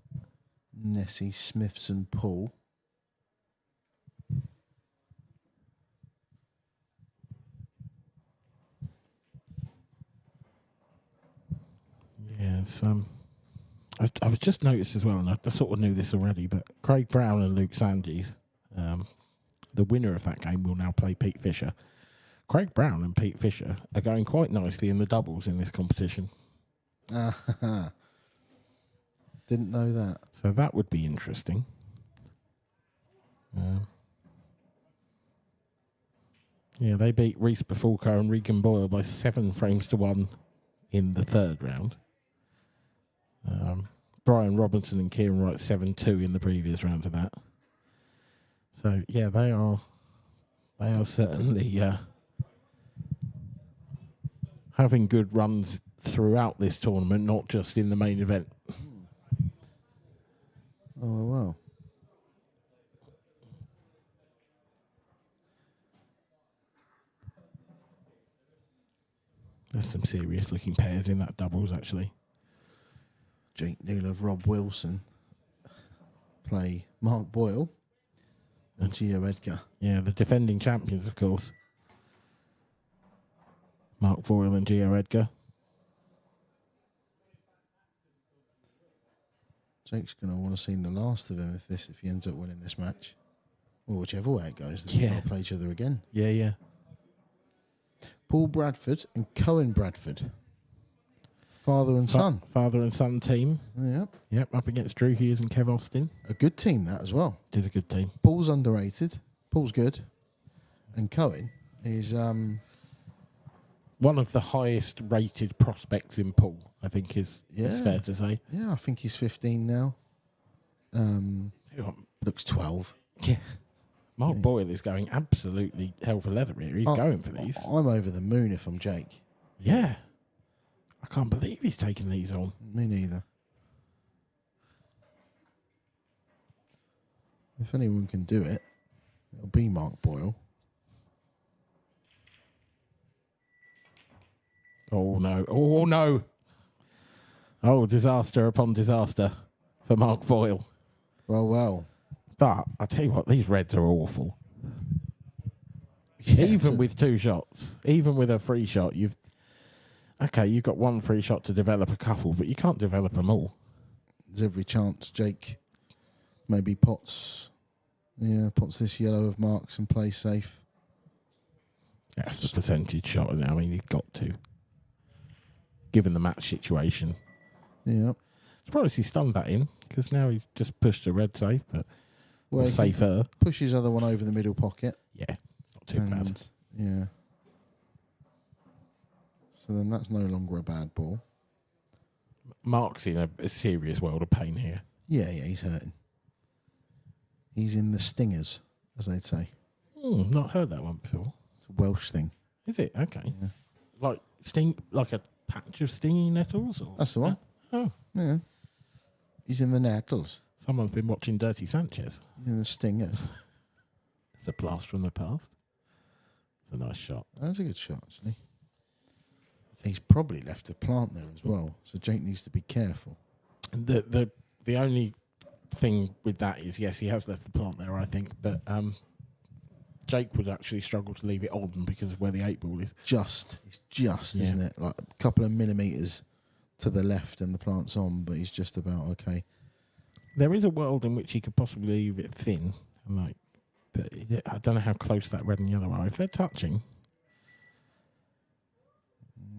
Nessie Smithson Paul. Yeah, it's I was just noticed as well, and I sort of knew this already, but Craig Brown and Luke Sandys, the winner of that game will now play Pete Fisher. Craig Brown and Pete Fisher are going quite nicely in the doubles in this competition. Didn't know that. So that would be interesting. Yeah, they beat Reese Bafulco and Regan Boyle by 7 frames to 1 in the third round. Brian Robinson and Kieran Wright 7-2 in the previous round to that. So yeah, they are certainly having good runs throughout this tournament, not just in the main event. Oh wow. There's some serious looking pairs in that doubles actually. Jake Newlove, Rob Wilson play Mark Boyle and Gio Edgar. Yeah, the defending champions, of course. Mark Boyle and Gio Edgar. Jake's going to want to see the last of him if he ends up winning this match. Or whichever way it goes, they'll Yeah. play each other again. Yeah. Paul Bradford and Cohen Bradford. Father and son. Father and son team. Yep. Up against Drew Hughes and Kev Austin. A good team, that as well. It is a good team. Paul's underrated. Paul's good. And Cohen is... one of the highest rated prospects in pool, I think is fair to say. Yeah, I think he's 15 now. Looks 12. Yeah. Mark Boyle is going absolutely hell for leather here. He's going for these. I'm over the moon if I'm Jake. Yeah. I can't believe he's taking these on. Me neither. If anyone can do it, it'll be Mark Boyle. Oh, no. Oh, no. Oh, disaster upon disaster for Mark Boyle. Well. But I tell you what, these reds are awful. Yeah, Even with 2 shots, even with a free shot, you've got 1 free shot to develop a couple, but you can't develop them all. There's every chance Jake maybe pots this yellow of marks and plays safe. That's the percentage shot. I mean, he's got to. Given the match situation. Yeah. Surprised he stunned that in, because now he's just pushed a red safe, but safer. Push his other one over the middle pocket. Yeah, not too bad. Yeah. So then that's no longer a bad ball. Mark's in a serious world of pain here. Yeah, he's hurting. He's in the stingers, as they'd say. Not heard that one before. It's a Welsh thing. Is it? Okay. Yeah. Like a patch of stinging nettles? Or? That's the one. Oh. Yeah. He's in the nettles. Someone's been watching Dirty Sanchez. He's in the stingers. It's a blast from the past. It's a nice shot. That's a good shot, actually. He's probably left a plant there as well, so Jake needs to be careful. The only thing with that is, yes, he has left the plant there, I think, but Jake would actually struggle to leave it on because of where the 8 ball is. It's just, isn't it? Like a couple of millimetres to the left and the plant's on, but he's just about okay. There is a world in which he could possibly leave it thin, but I don't know how close that red and yellow are. If they're touching...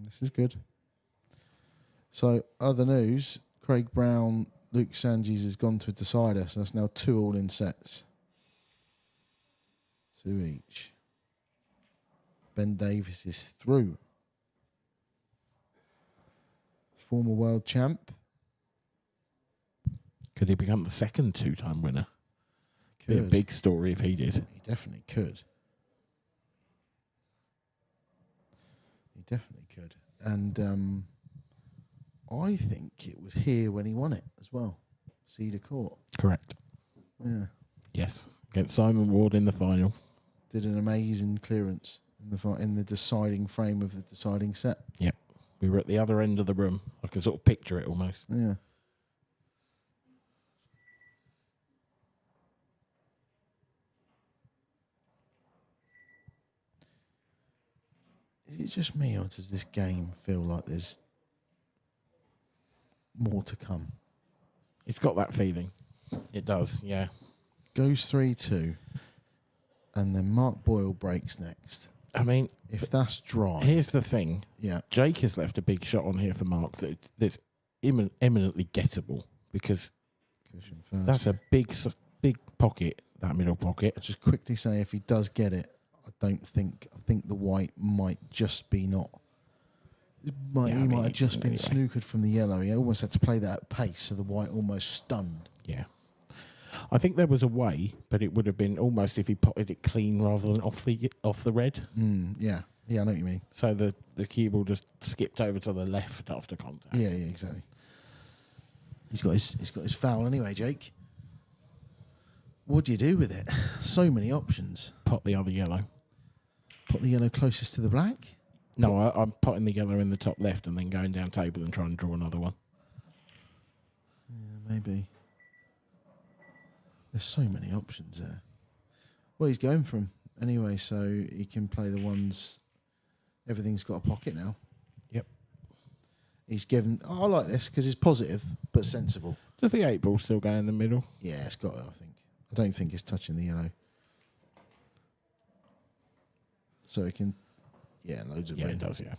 This is good. So, other news, Craig Brown, Luke Sanges has gone to a decider, so that's now 2 all-in sets. 2 each. Ben Davis is through. Former world champ. Could he become the second 2-time winner? Could. Be a big story if he did. He definitely could. He definitely could. And I think it was here when he won it as well. Cedar Court. Correct. Yeah. Yes. Against Simon Ward in the final. Did an amazing clearance in the deciding frame of the deciding set. Yep. We were at the other end of the room. I can sort of picture it almost. Yeah. Is it just me, or does this game feel like there's more to come? It's got that feeling. It does, yeah. Goes 3-2. And then Mark Boyle breaks next. I mean, If that's dry. here's the thing. Yeah. Jake has left a big shot on here for Mark that's eminently gettable because Cushion first. that's a big pocket, that middle pocket. I'll just quickly say if he does get it, I think the white might just be not. He might have just been snookered from the yellow. He almost had to play that at pace, so the white almost stunned. Yeah. I think there was a way, but it would have been almost if he potted it clean rather than off the red. Yeah. Yeah, I know what you mean. So the cue ball just skipped over to the left after contact. Yeah, exactly. He's got his foul anyway, Jake. What do you do with it? So many options. Pot the other yellow. Put the yellow closest to the black? No, I'm potting the yellow in the top left and then going down table and trying to draw another one. Yeah, maybe. There's so many options there. Well, he's going for 'em anyway, so he can play the ones. Everything's got a pocket now. Yep. He's given. I like this because it's positive but sensible. Does the 8 ball still go in the middle? Yeah, it's got it, I think. I don't think it's touching the yellow. So he can. Yeah, loads of Yeah, rain. it does, yeah.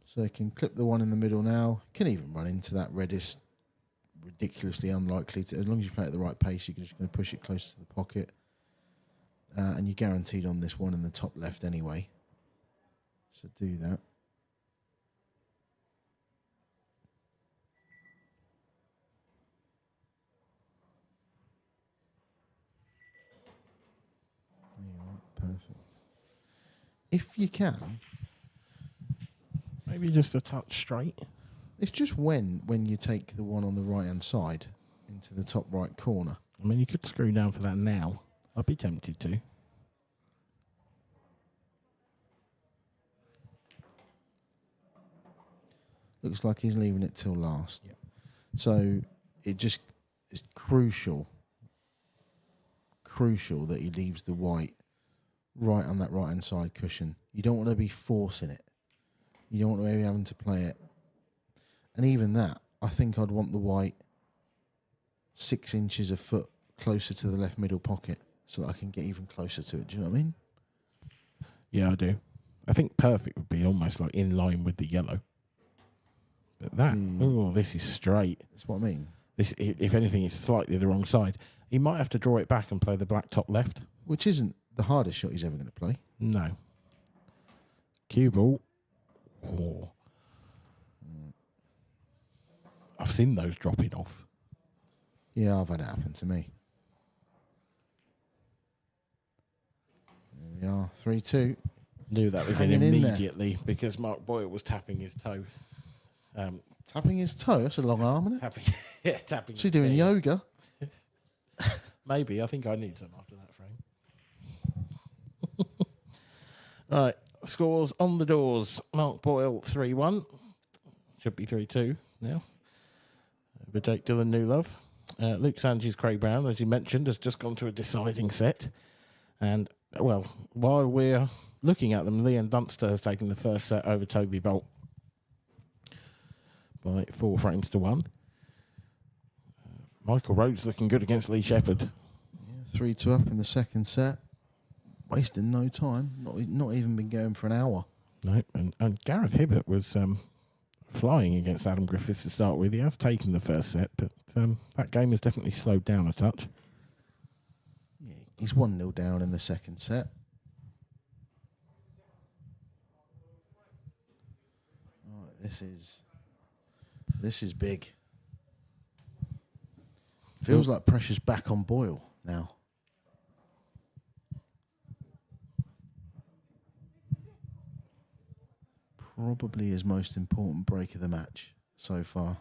So he can clip the one in the middle now. Can even run into that reddest. Ridiculously unlikely to, as long as you play at the right pace, you're just going to push it close to the pocket, and you're guaranteed on this one in the top left anyway. So do that. There you are, perfect. If you can, Maybe just a touch straight. it's just when you take the one on the right hand side into the top right corner. I mean, you could screw down for that now. I'd be tempted to. Looks like he's leaving it till last. Yep. So it just is crucial that he leaves the white right on that right hand side cushion. You don't want to be forcing it. You don't want to be having to play it. And even that, I think I'd want the white 6 inches a foot closer to the left middle pocket so that I can get even closer to it. Do you know what I mean? Yeah, I do. I think perfect would be almost like in line with the yellow. But that, this is straight. That's what I mean. This, if anything, is slightly the wrong side. He might have to draw it back and play the black top left. Which isn't the hardest shot he's ever going to play. No. Cue ball. Oh. I've seen those dropping off. Yeah, I've had it happen to me. There we are, 3-2. Knew that was in Hanging in there. immediately because Mark Boyle was tapping his toe. Tapping his toe, that's a long arm, isn't it? Tapping. Is he doing his knee. yoga? Maybe. I think I need some after that frame. Right. Scores on the doors. Mark Boyle 3-1. Should be 3-2 now. But Jake Dillon, Newlove. Luke Sanchez, Craig Brown, as you mentioned, has just gone to a deciding set. And, well, while we're looking at them, Leon Dunster has taken the first set over Toby Bolt by 4 frames to 1. Michael Rhodes looking good against Lee Shepherd. Yeah, 3-2 up in the second set. Wasting no time. Not even been going for an hour. No, and Gareth Hibbert was flying against Adam Griffiths to start with. He has taken the first set, but that game has definitely slowed down a touch. Yeah, he's 1-0 down in the second set. Right, this is big. Feels like pressure's back on Boyle now. Probably his most important break of the match so far.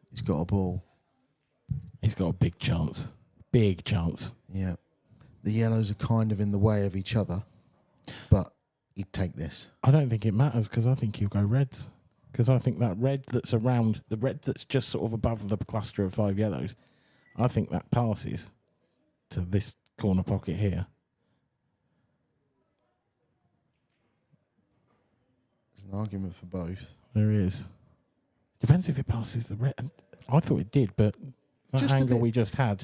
He's got a ball. He's got a big chance. Big chance. Yeah. The yellows are kind of in the way of each other, but he'd take this. I don't think it matters because I think he'll go reds. because I think that red that's around, the red that's just sort of above the cluster of 5 yellows, I think that passes to this corner pocket here. There's an argument for both. There is. Depends if it passes the red. I thought it did, but that Just a angle bit. we just had,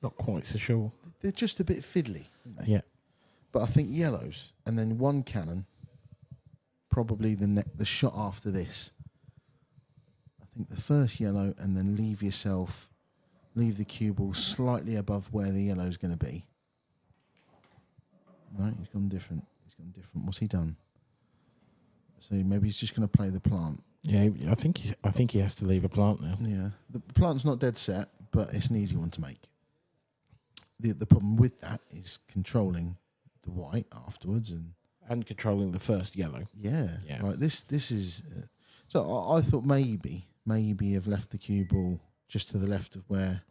not quite so sure. They're just a bit fiddly, aren't they? Yeah. But I think yellows, and then one cannon, probably the shot after this. I think the first yellow, and then leave the cue ball slightly above where the yellow's going to be. No, he's gone different. What's he done? So maybe he's just going to play the plant. Yeah, I think he has to leave a plant now. Yeah, the plant's not dead set, but it's an easy one to make. The problem with that is controlling the white afterwards And controlling the first yellow. yeah. Yeah. Like this is so I thought maybe have left the cue ball just to the left of where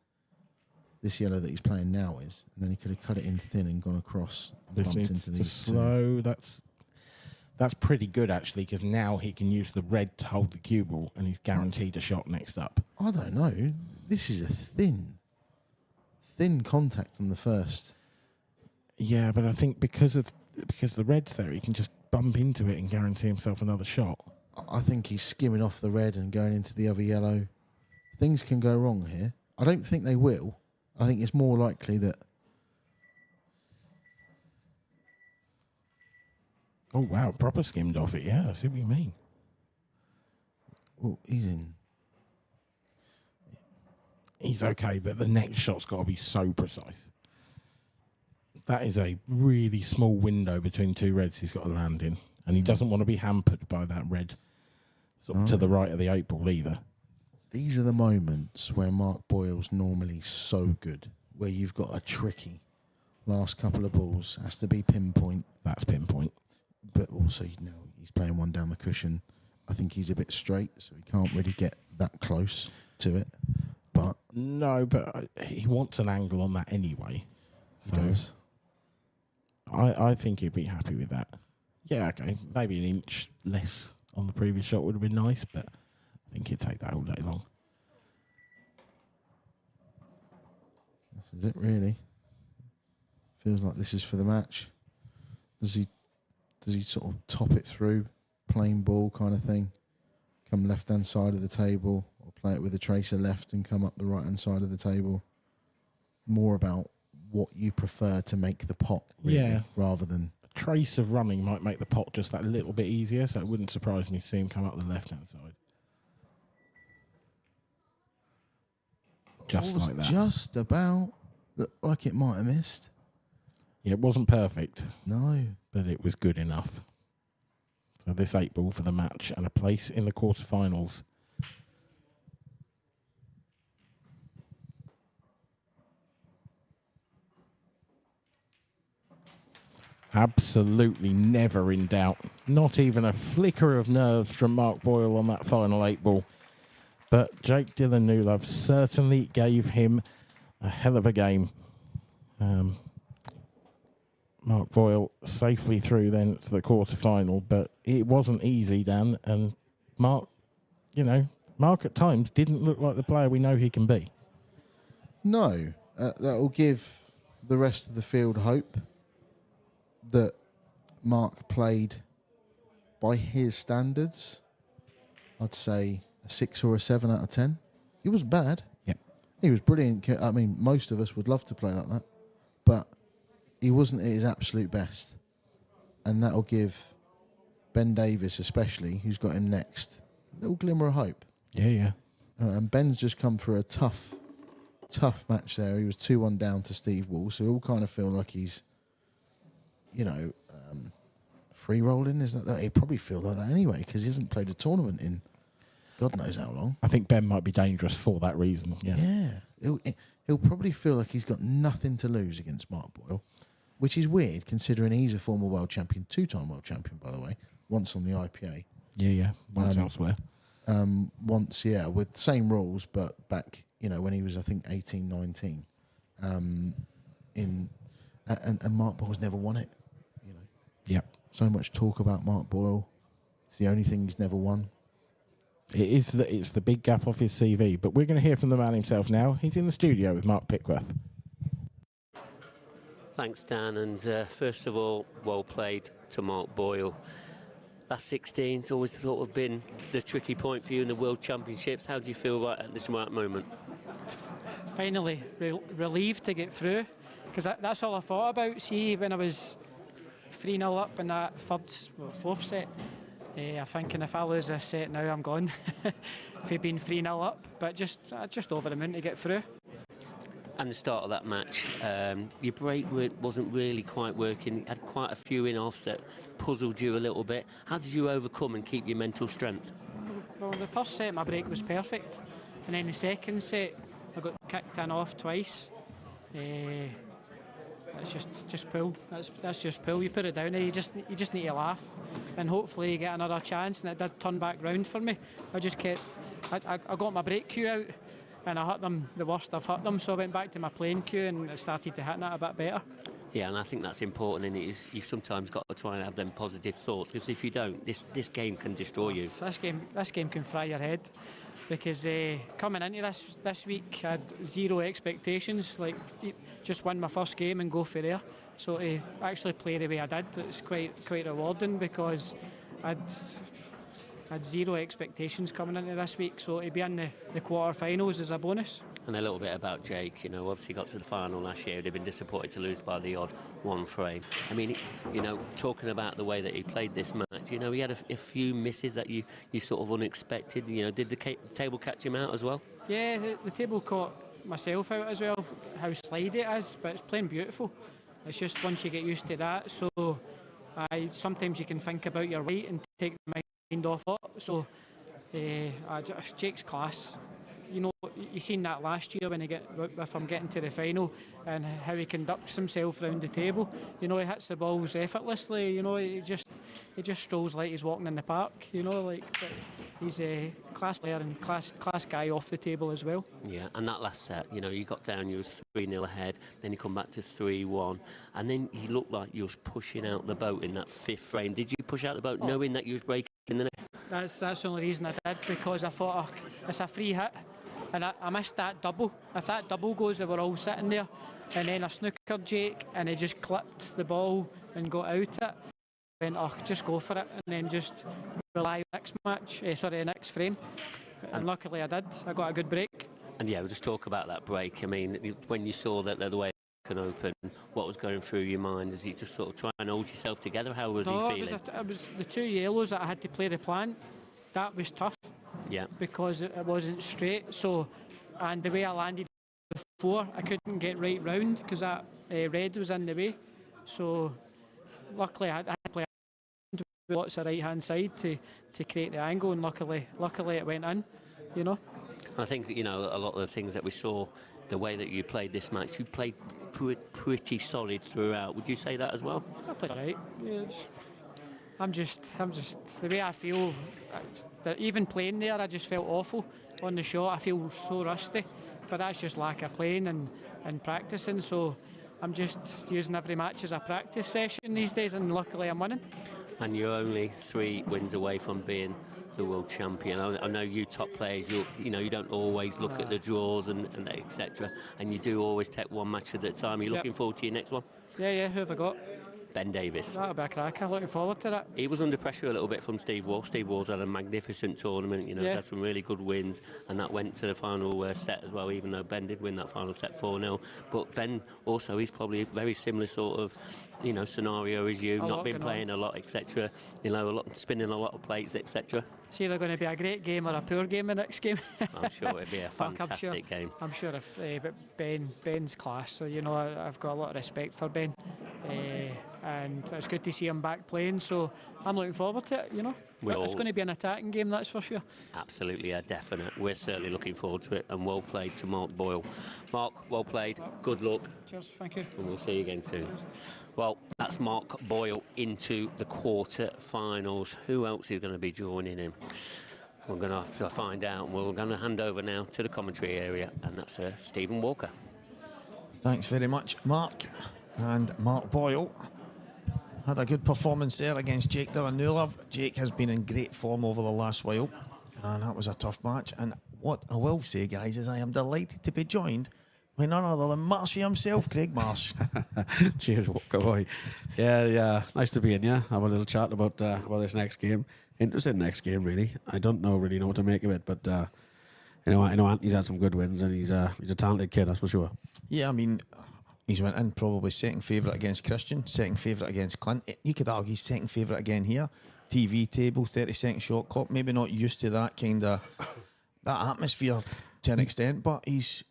this yellow that he's playing now is, and then he could have cut it in thin and gone across and This bumped needs into to these slow. That's pretty good actually, because now he can use the red to hold the cue ball, and he's guaranteed a shot next up. two. I don't know. This is a thin contact on the first. Yeah, but I think because the red's there, he can just bump into it and guarantee himself another shot. I think he's skimming off the red and going into the other yellow. Things can go wrong here. I don't think they will. I think it's more likely that. Oh wow, proper skimmed off it. Yeah, I see what you mean. Well, he's in. He's okay, but the next shot's got to be so precise. That is a really small window between two reds he's got to land in, and he doesn't want to be hampered by that red sort of to the right of the 8 ball either. These are the moments where Mark Boyle's normally so good, where you've got a tricky last couple of balls, has to be pinpoint, That's pinpoint. but also, he's playing one down the cushion. I think he's a bit straight, so he can't really get that close to it. But No, but he wants an angle on that anyway. he does. I think he'd be happy with that. Yeah, okay. Maybe an inch less on the previous shot would have been nice, but I think he'd take that all day long. This is it, really. Feels like this is for the match. Does he sort of top it through, plain ball kind of thing? Come left-hand side of the table, or play it with a tracer left and come up the right-hand side of the table? More about what you prefer to make the pot, really, Yeah. rather than... A trace of running might make the pot just that little bit easier, so it wouldn't surprise me to see him come up the left-hand side. Just like that. Just about looked like it might have missed. Yeah, it wasn't perfect, No. but it was good enough. So this 8 ball for the match and a place in the quarterfinals. Absolutely never in doubt. Not even a flicker of nerves from Mark Boyle on that final 8 ball. But Jake Dillon Newlove certainly gave him a hell of a game. Mark Boyle safely through then to the quarter-final, but it wasn't easy, Dan. And Mark at times didn't look like the player we know he can be. No. That will give the rest of the field hope that Mark played by his standards. I'd say a 6 or a 7 out of 10. He wasn't bad. Yep. He was brilliant. I mean, most of us would love to play like that, but he wasn't at his absolute best. And that'll give Ben Davis, especially, who's got him next, a little glimmer of hope. Yeah. And Ben's just come through a tough match there. He was 2-1 down to Steve Wall, so he'll kind of feel like he's, free rolling. Is that he probably feel like that anyway, because he hasn't played a tournament in God knows how long. I think Ben might be dangerous for that reason. Yeah. He'll probably feel like he's got nothing to lose against Mark Boyle, which is weird considering he's a former world champion, 2-time world champion, by the way, once on the IPA. Yeah. Once elsewhere. Once, with the same rules, but back, when he was, I think, 18, 19. And Mark Boyle's never won it. Yep. So much talk about Mark Boyle. It's the only thing he's never won. It's the big gap off his CV. But we're going to hear from the man himself now. He's in the studio with Mark Pickworth. Thanks, Dan. And first of all, well played to Mark Boyle. Last 16's always sort of been the tricky point for you in the World Championships. How do you feel right at this right moment? Finally, relieved to get through, because that's all I thought about. See, when I was 3-0 up in that fourth set, I'm thinking if I lose this set now, I'm gone. For being 3-0 up, but just over the moon to get through. And the start of that match, your break wasn't really quite working. You had quite a few in-offs that puzzled you a little bit. How did you overcome and keep your mental strength? Well, the first set, my break was perfect. And then the second set, I got kicked in off twice. That's just pull. That's just pull. You put it down there, you just need to laugh. And hopefully you get another chance. And it did turn back round for me. I got my break cue out. And I hit them the worst I've hit them, so I went back to my playing cue and I started to hit that a bit better. Yeah, and I think that's important, and you've sometimes got to try and have them positive thoughts, because if you don't, this game can destroy you. This game can fry your head, because coming into this week, I had zero expectations, like just win my first game and go for there. So to actually play the way I did, it's quite rewarding, because I had zero expectations coming into this week, so to be in the quarter-finals is a bonus. And a little bit about Jake, obviously got to the final last year. They've been disappointed to lose by the odd one frame. I mean, talking about the way that he played this match, he had a few misses that you sort of unexpected. Did the table catch him out as well? Yeah, the table caught myself out as well, how slidey it is, but it's playing beautiful. It's just once you get used to that, so sometimes you can think about your weight and take the mind off it. So Jake's class. You seen that last year when with him getting to the final and how he conducts himself around the table. He hits the balls effortlessly. He just strolls like he's walking in the park. But he's a class player and class guy off the table as well. Yeah, and that last set, you got down, you was 3-0 ahead, then you come back to 3-1, and then you looked like you was pushing out the boat in that fifth frame. Did you push out the boat knowing that you was breaking in the net? That's the only reason I did, because I thought it's a free hit. And I missed that double. If that double goes, they were all sitting there. And then I snookered Jake, and he just clipped the ball and got out it. I went, just go for it, and then just rely on the next frame. And luckily I did. I got a good break. And yeah, we'll just talk about that break. I mean, when you saw that the way it can open, what was going through your mind? Is you just sort of trying to hold yourself together? How was he feeling? It was the two yellows that I had to play the plant. That was tough. Yeah. Because it wasn't straight. So, and the way I landed before, I couldn't get right round because that red was in the way. So, luckily I had to play lots of right hand side to create the angle, and luckily it went in. I think a lot of the things that we saw, the way that you played this match, you played pretty solid throughout. Would you say that as well? I played all right. Yeah, I'm just the way I feel. Even playing there, I just felt awful on the shot. I feel so rusty, but that's just lack of playing and practicing. So I'm just using every match as a practice session these days, and luckily I'm winning. And you're only 3 wins away from being the world champion. I know you top players, you don't always look at the draws and etc. And you do always take one match at a time. Are you looking forward to your next one? Yeah. Who have I got? Ben Davis. That'll be a cracker. Looking forward to that. He was under pressure a little bit from Steve Wall. Steve Wall's had a magnificent tournament. He's had some really good wins, and that went to the final set as well. Even though Ben did win that final set 4-0, but Ben also, he's probably a very similar sort of scenario as you. Not been playing a lot, etc. Spinning a lot of plates, etc. It's either going to be a great game or a poor game the next game. I'm sure it'll be a fantastic game. I'm sure but Ben's class, so I've got a lot of respect for Ben. And it's good to see him back playing, so I'm looking forward to it, It's going to be an attacking game, that's for sure. Absolutely, a definite. We're certainly looking forward to it, and well played to Mark Boyle. Mark, well played, good luck. Cheers, thank you. And we'll see you again soon. Well, that's Mark Boyle into the quarter-finals. Who else is going to be joining him? We're going to have to find out. We're going to hand over now to the commentary area, and that's Stephen Walker. Thanks very much, Mark. And Mark Boyle had a good performance there against Jake Newlove. Jake has been in great form over the last while. And that was a tough match. And what I will say, guys, is I am delighted to be joined by none other than Marshy himself, Craig Marsh. Cheers, Walker boy. Yeah, nice to be in. Yeah, have a little chat about this next game. Interesting next game, really. I don't really know what to make of it, but I know Anthony's had some good wins, and he's a talented kid, that's for sure. Yeah, I mean, he's went in probably second favourite against Christian, second favourite against Clint. You could argue he's second favourite again here. TV table, 30-second shot clock. Maybe not used to that kind of that atmosphere to an extent, but he's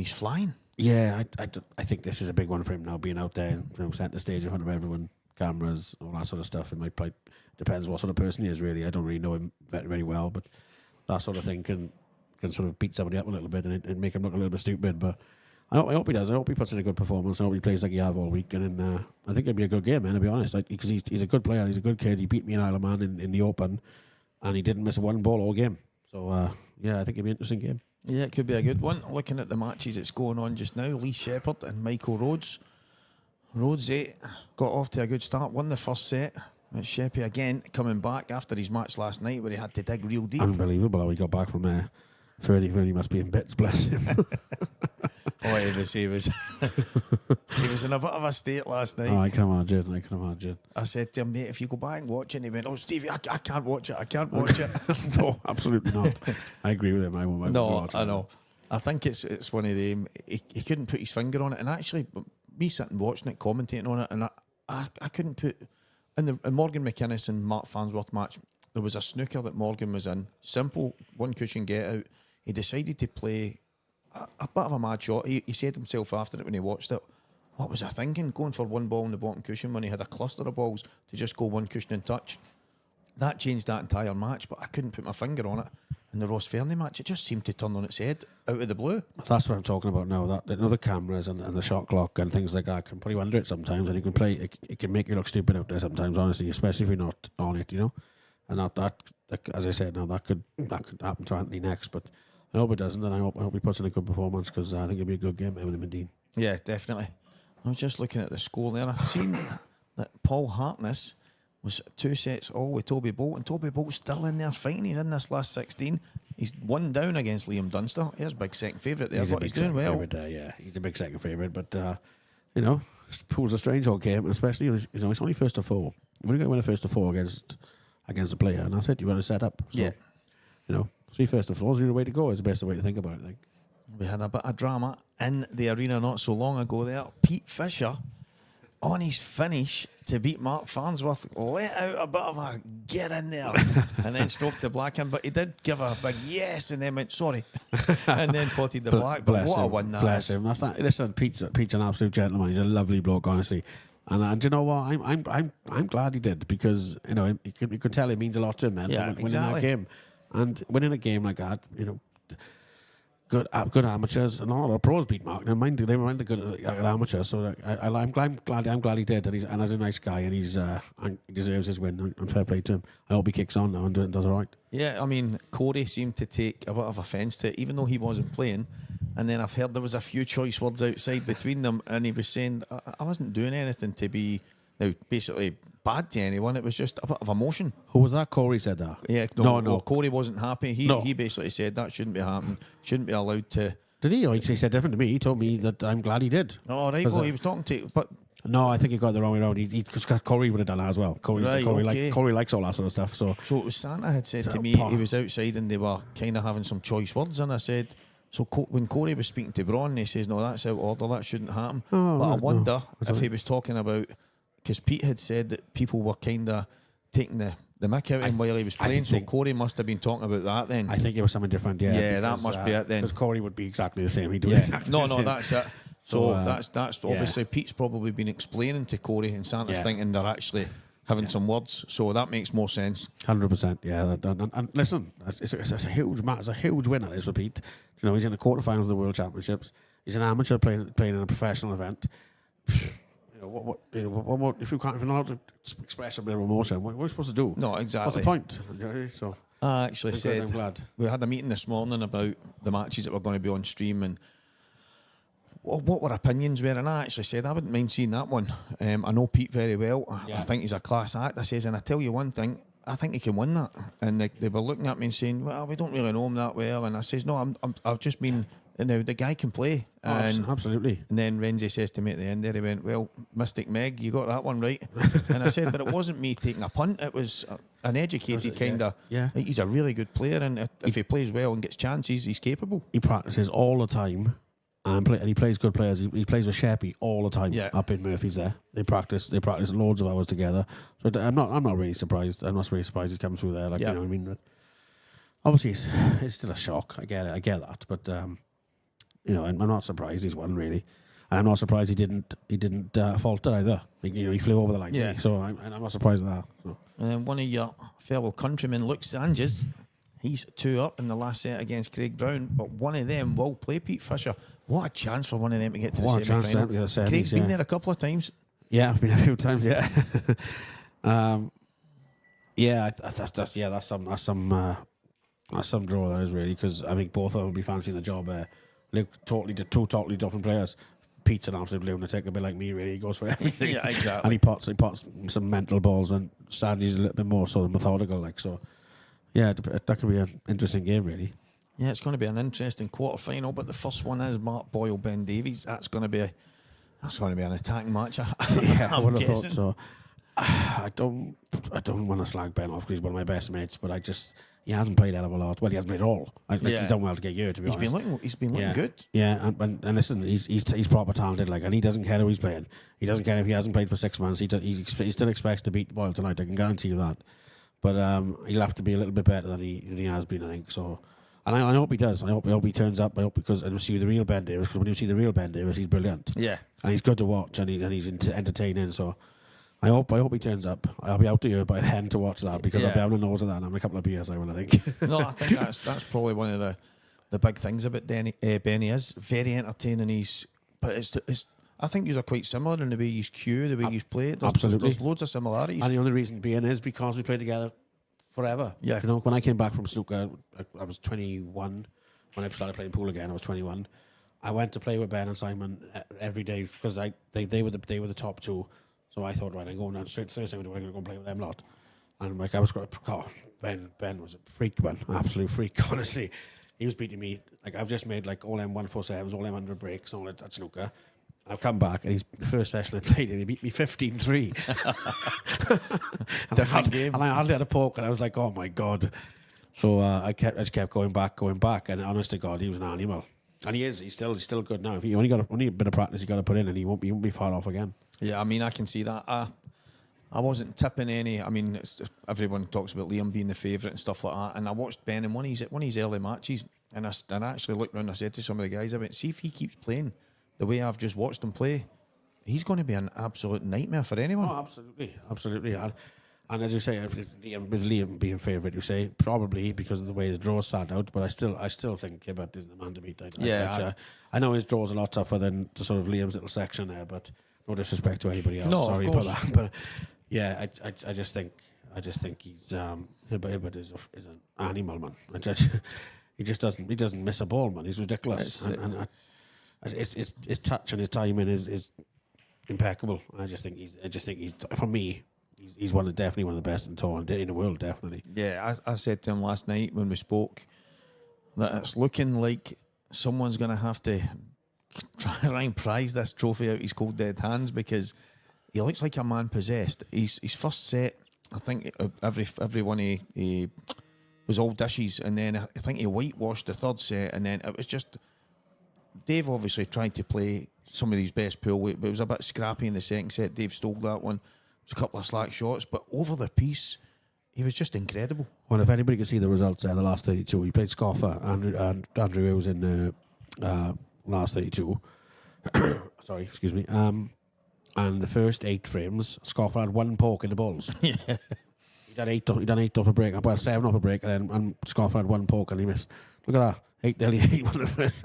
flying. Yeah, I think this is a big one for him now, being out there, centre stage in front of everyone, cameras, all that sort of stuff. It might probably depends what sort of person he is, really. I don't really know him very well, but that sort of thing can sort of beat somebody up a little bit and make him look a little bit stupid. But I hope he does. I hope he puts in a good performance. I hope he plays like he have all week. And then I think it'll be a good game, man, to be honest. Because he's a good player. He's a good kid. He beat me in Isle of Man in the Open, and he didn't miss one ball all game. So, yeah, I think it'll be an interesting game. Yeah, it could be a good one. Looking at the matches that's going on just now, Lee Shepherd and Michael Rhodes. Rhodes, got off to a good start, won the first set. Sheppy again coming back after his match last night where he had to dig real deep. Unbelievable how he got back from there. Freddie must be in bits, bless him. Oh, he was he was in a bit of a state last night. Oh, I can imagine. I said to him, mate, if you go back and watch it, and he went, oh, Stevie, I can't watch it. I can't watch it. No, absolutely not. I agree with him. I won't watch it. I know. I think it's one of them. He couldn't put his finger on it, and actually, me sitting watching it, commentating on it, and I couldn't put in the Morgan McInnes and Mark Farnsworth match. There was a snooker that Morgan was in, simple one cushion get out. He decided to play a bit of a mad shot. He said himself after it when he watched it, what was I thinking? Going for one ball in the bottom cushion when he had a cluster of balls to just go one cushion and touch. That changed that entire match, but I couldn't put my finger on it. In the Ross Fernie match, it just seemed to turn on its head out of the blue. That's what I'm talking about now. That the cameras and the shot clock and things like that can put you under it sometimes, and you can play. It can make you look stupid out there sometimes, honestly, especially if you're not on it, And that as I said, now that could happen to Anthony next, but I hope it doesn't, and I hope he puts in a good performance because I think it'll be a good game with him and Dean. Yeah, definitely. I was just looking at the score there. I've seen that Paul Hartness was 2 sets all with Toby Bolt, and Toby Bolt's still in there fighting. He's in this last 16. He's 1 down against Liam Dunster. He's a big second favourite there, but he's doing well. Yeah, he's a big second favourite, but Pool's a strange old game, especially it's only first to 4. We're going to win a first to 4 against a player, and that's it. You want to set up. So, 3 first to 4s is the way to go. Is the best way to think about it, I think. We had a bit of drama in the arena not so long ago there. Pete Fisher, on his finish to beat Mark Farnsworth, let out a bit of a get in there and then stroked the black in, but he did give a big yes and then went sorry and then potted the black. But what a win that bless is. him. Listen, Pete's an absolute gentleman. He's a lovely bloke, honestly. And do you know what? I'm glad he did because you could tell it means a lot to him, man. Yeah, winning that game and winning a game like that, good amateurs and all the pros beat Mark. Now, mind they were good amateurs, so I'm glad he did, and he's a nice guy, and he deserves his win. And fair play to him. I hope he kicks on now and does all right. Yeah, I mean, Corey seemed to take a bit of offence to it, even though he wasn't playing. And then I've heard there was a few choice words outside between them, and he was saying I wasn't doing anything to be basically bad to anyone. It was just a bit of emotion. Who was that? Corey said that. Yeah, no. Corey wasn't happy. He basically said that shouldn't be happening. Shouldn't be allowed to. Did he? He said different to me. He told me that I'm glad he did. Oh, right. Well, he was talking to, but. No, I think he got it the wrong way around. Because Corey would have done that as well. Corey likes all that sort of stuff. So it was Santa had said to me he was outside and they were kind of having some choice words, and I said, so when Corey was speaking to Braun, he says, no, that's out of order, that shouldn't happen. But I wonder if he was talking about, because Pete had said that people were kind of taking the mick out of him while he was playing, so Corey must have been talking about that then. I think it was something different, yeah. Yeah, that must be it then. Because Corey would be exactly the same. He'd do exactly the same. That's it. So that's obviously Pete's probably been explaining to Corey, and Santa's thinking they're actually having some words, so that makes more sense. 100%, yeah. And listen, it's a huge match. It's a huge win, that is, for Pete. He's in the quarterfinals of the World Championships. He's an amateur playing in a professional event. What if you're not allowed to express a bit of emotion, what are we supposed to do? No, exactly. What's the point? So I actually said, I'm glad. We had a meeting this morning about the matches that were going to be on stream and what our opinions were, and I actually said I wouldn't mind seeing that one. I know Pete very well. I think he's a class act. I says, and I tell you one thing, I think he can win that. And they were looking at me and saying, well, we don't really know him that well. And I says, no, I've just been, now the guy can play. And, absolutely. And then Renzi says to me at the end there, he went, well, Mystic Meg, you got that one right. And I said, but it wasn't me taking a punt. It was an educated kind of, he's a really good player. And if he plays well and gets chances, he's capable. He practices all the time. And he plays good players. He plays with Sheppy all the time. Yeah. Up in Murphy's there. They practice loads of hours together. So I'm not really surprised. I'm not really surprised he's come through there. Like, you know what I mean? But obviously, it's still a shock. I get that. But you know, I'm not surprised he's won really. And I'm not surprised he didn't falter either. You know, he flew over the line. Yeah. Really. So I'm not surprised at that. So. And one of your fellow countrymen, Luke Sanchez, he's 2 up in the last set against Craig Brown. But one of them will play Pete Fisher. What a chance for one of them to get to the semi-final. Craig's been there a couple of times. Yeah, I've been a few times. Yeah, that's some draw that is really, because I think both of them will be fancying the job. Luke two totally different players. Pete's an absolute lunatic, a bit like me. Really, he goes for everything. Yeah, exactly. And he pots some mental balls, and Sandy's a little bit more sort of methodical, like so. Yeah, that could be an interesting game, really. Yeah, it's going to be an interesting quarter-final, but the first one is Mark Boyle, Ben Davies. That's going to be an attacking match. Yeah, I would have guessing. thought so. I don't want to slag Ben off because he's one of my best mates, but he hasn't played a hell of a lot. Well, he hasn't played at all. He's done well to get here, to be honest. He's been looking good. Yeah, and listen, he's proper talented, like, and he doesn't care who he's playing. He doesn't care if he hasn't played for 6 months. He still expects to beat Boyle tonight. I can guarantee you that. But he'll have to be a little bit better than he has been, I think. So, and I hope he does. I hope he turns up. I hope, because and we see the real Ben Davis. Because when you see the real Ben Davis, he's brilliant. Yeah, and he's good to watch, and he's entertaining. So, I hope he turns up. I'll be out to you by then to watch that, because I'll be on the nose of that. And I'm a couple of beers, I think. No, I think that's probably one of the big things about Benny is very entertaining. But I think these are quite similar in the way he's cue, the way he's played. There's loads of similarities. And the only reason being is because we played together forever. Yeah. You know, when I came back from snooker, I was 21. When I started playing pool again, I was 21. I went to play with Ben and Simon every day because they were the top two. So I thought, right, I'm going down straight to Thursday. I'm going to go and play with them lot. And like, I was going, Ben was a freak, man, absolute freak. Honestly, he was beating me. Like, I've just made like all them 147s, all them 100 breaks, all at snooker. I've come back, and the first session I played him, he beat me 15-3. Different game. And I hardly had a poke, and I was like, oh my God. So I just kept going back, and honest to God, he was an animal. And he is. He's still good now. If he only a bit of practice you got to put in, and he won't be far off again. Yeah, I mean, I can see that. I wasn't tipping any. I mean, everyone talks about Liam being the favourite and stuff like that. And I watched Ben in one of his early matches, and I actually looked around and I said to some of the guys, I went, see if he keeps playing the way I've just watched him play, he's going to be an absolute nightmare for anyone. Oh, absolutely. And as you say, with Liam being favourite, you say probably because of the way the draws sat out, but I still think Hibbert is the man to beat. I know his draw's a lot tougher than the sort of Liam's little section there, but no disrespect to anybody else. No, sorry of about course. that. But yeah, I just think he's Hibbert is an animal, man. He doesn't miss a ball, man. He's ridiculous. His touch and his timing is impeccable. I just think he's for me. He's definitely one of the best in the world, definitely. Yeah, I said to him last night when we spoke that it's looking like someone's going to have to try and prize this trophy out his cold dead hands, because he looks like a man possessed. His first set, I think every one he was all dishes, and then I think he whitewashed the third set, and then it was just Dave obviously tried to play some of his best pool weight, but it was a bit scrappy in the second set. Dave stole that one. It was a couple of slack shots, but over the piece, he was just incredible. Well, if anybody could see the results there, the last 32, he played Scoffer. Andrew was in the last 32. Sorry, excuse me. And the first 8 frames, Scoffer had 1 poke in the balls. Yeah. He done 8 off a break, well, 7 off a break, and Scoffer had 1 poke and he missed. Look at that, nearly 8 on the first.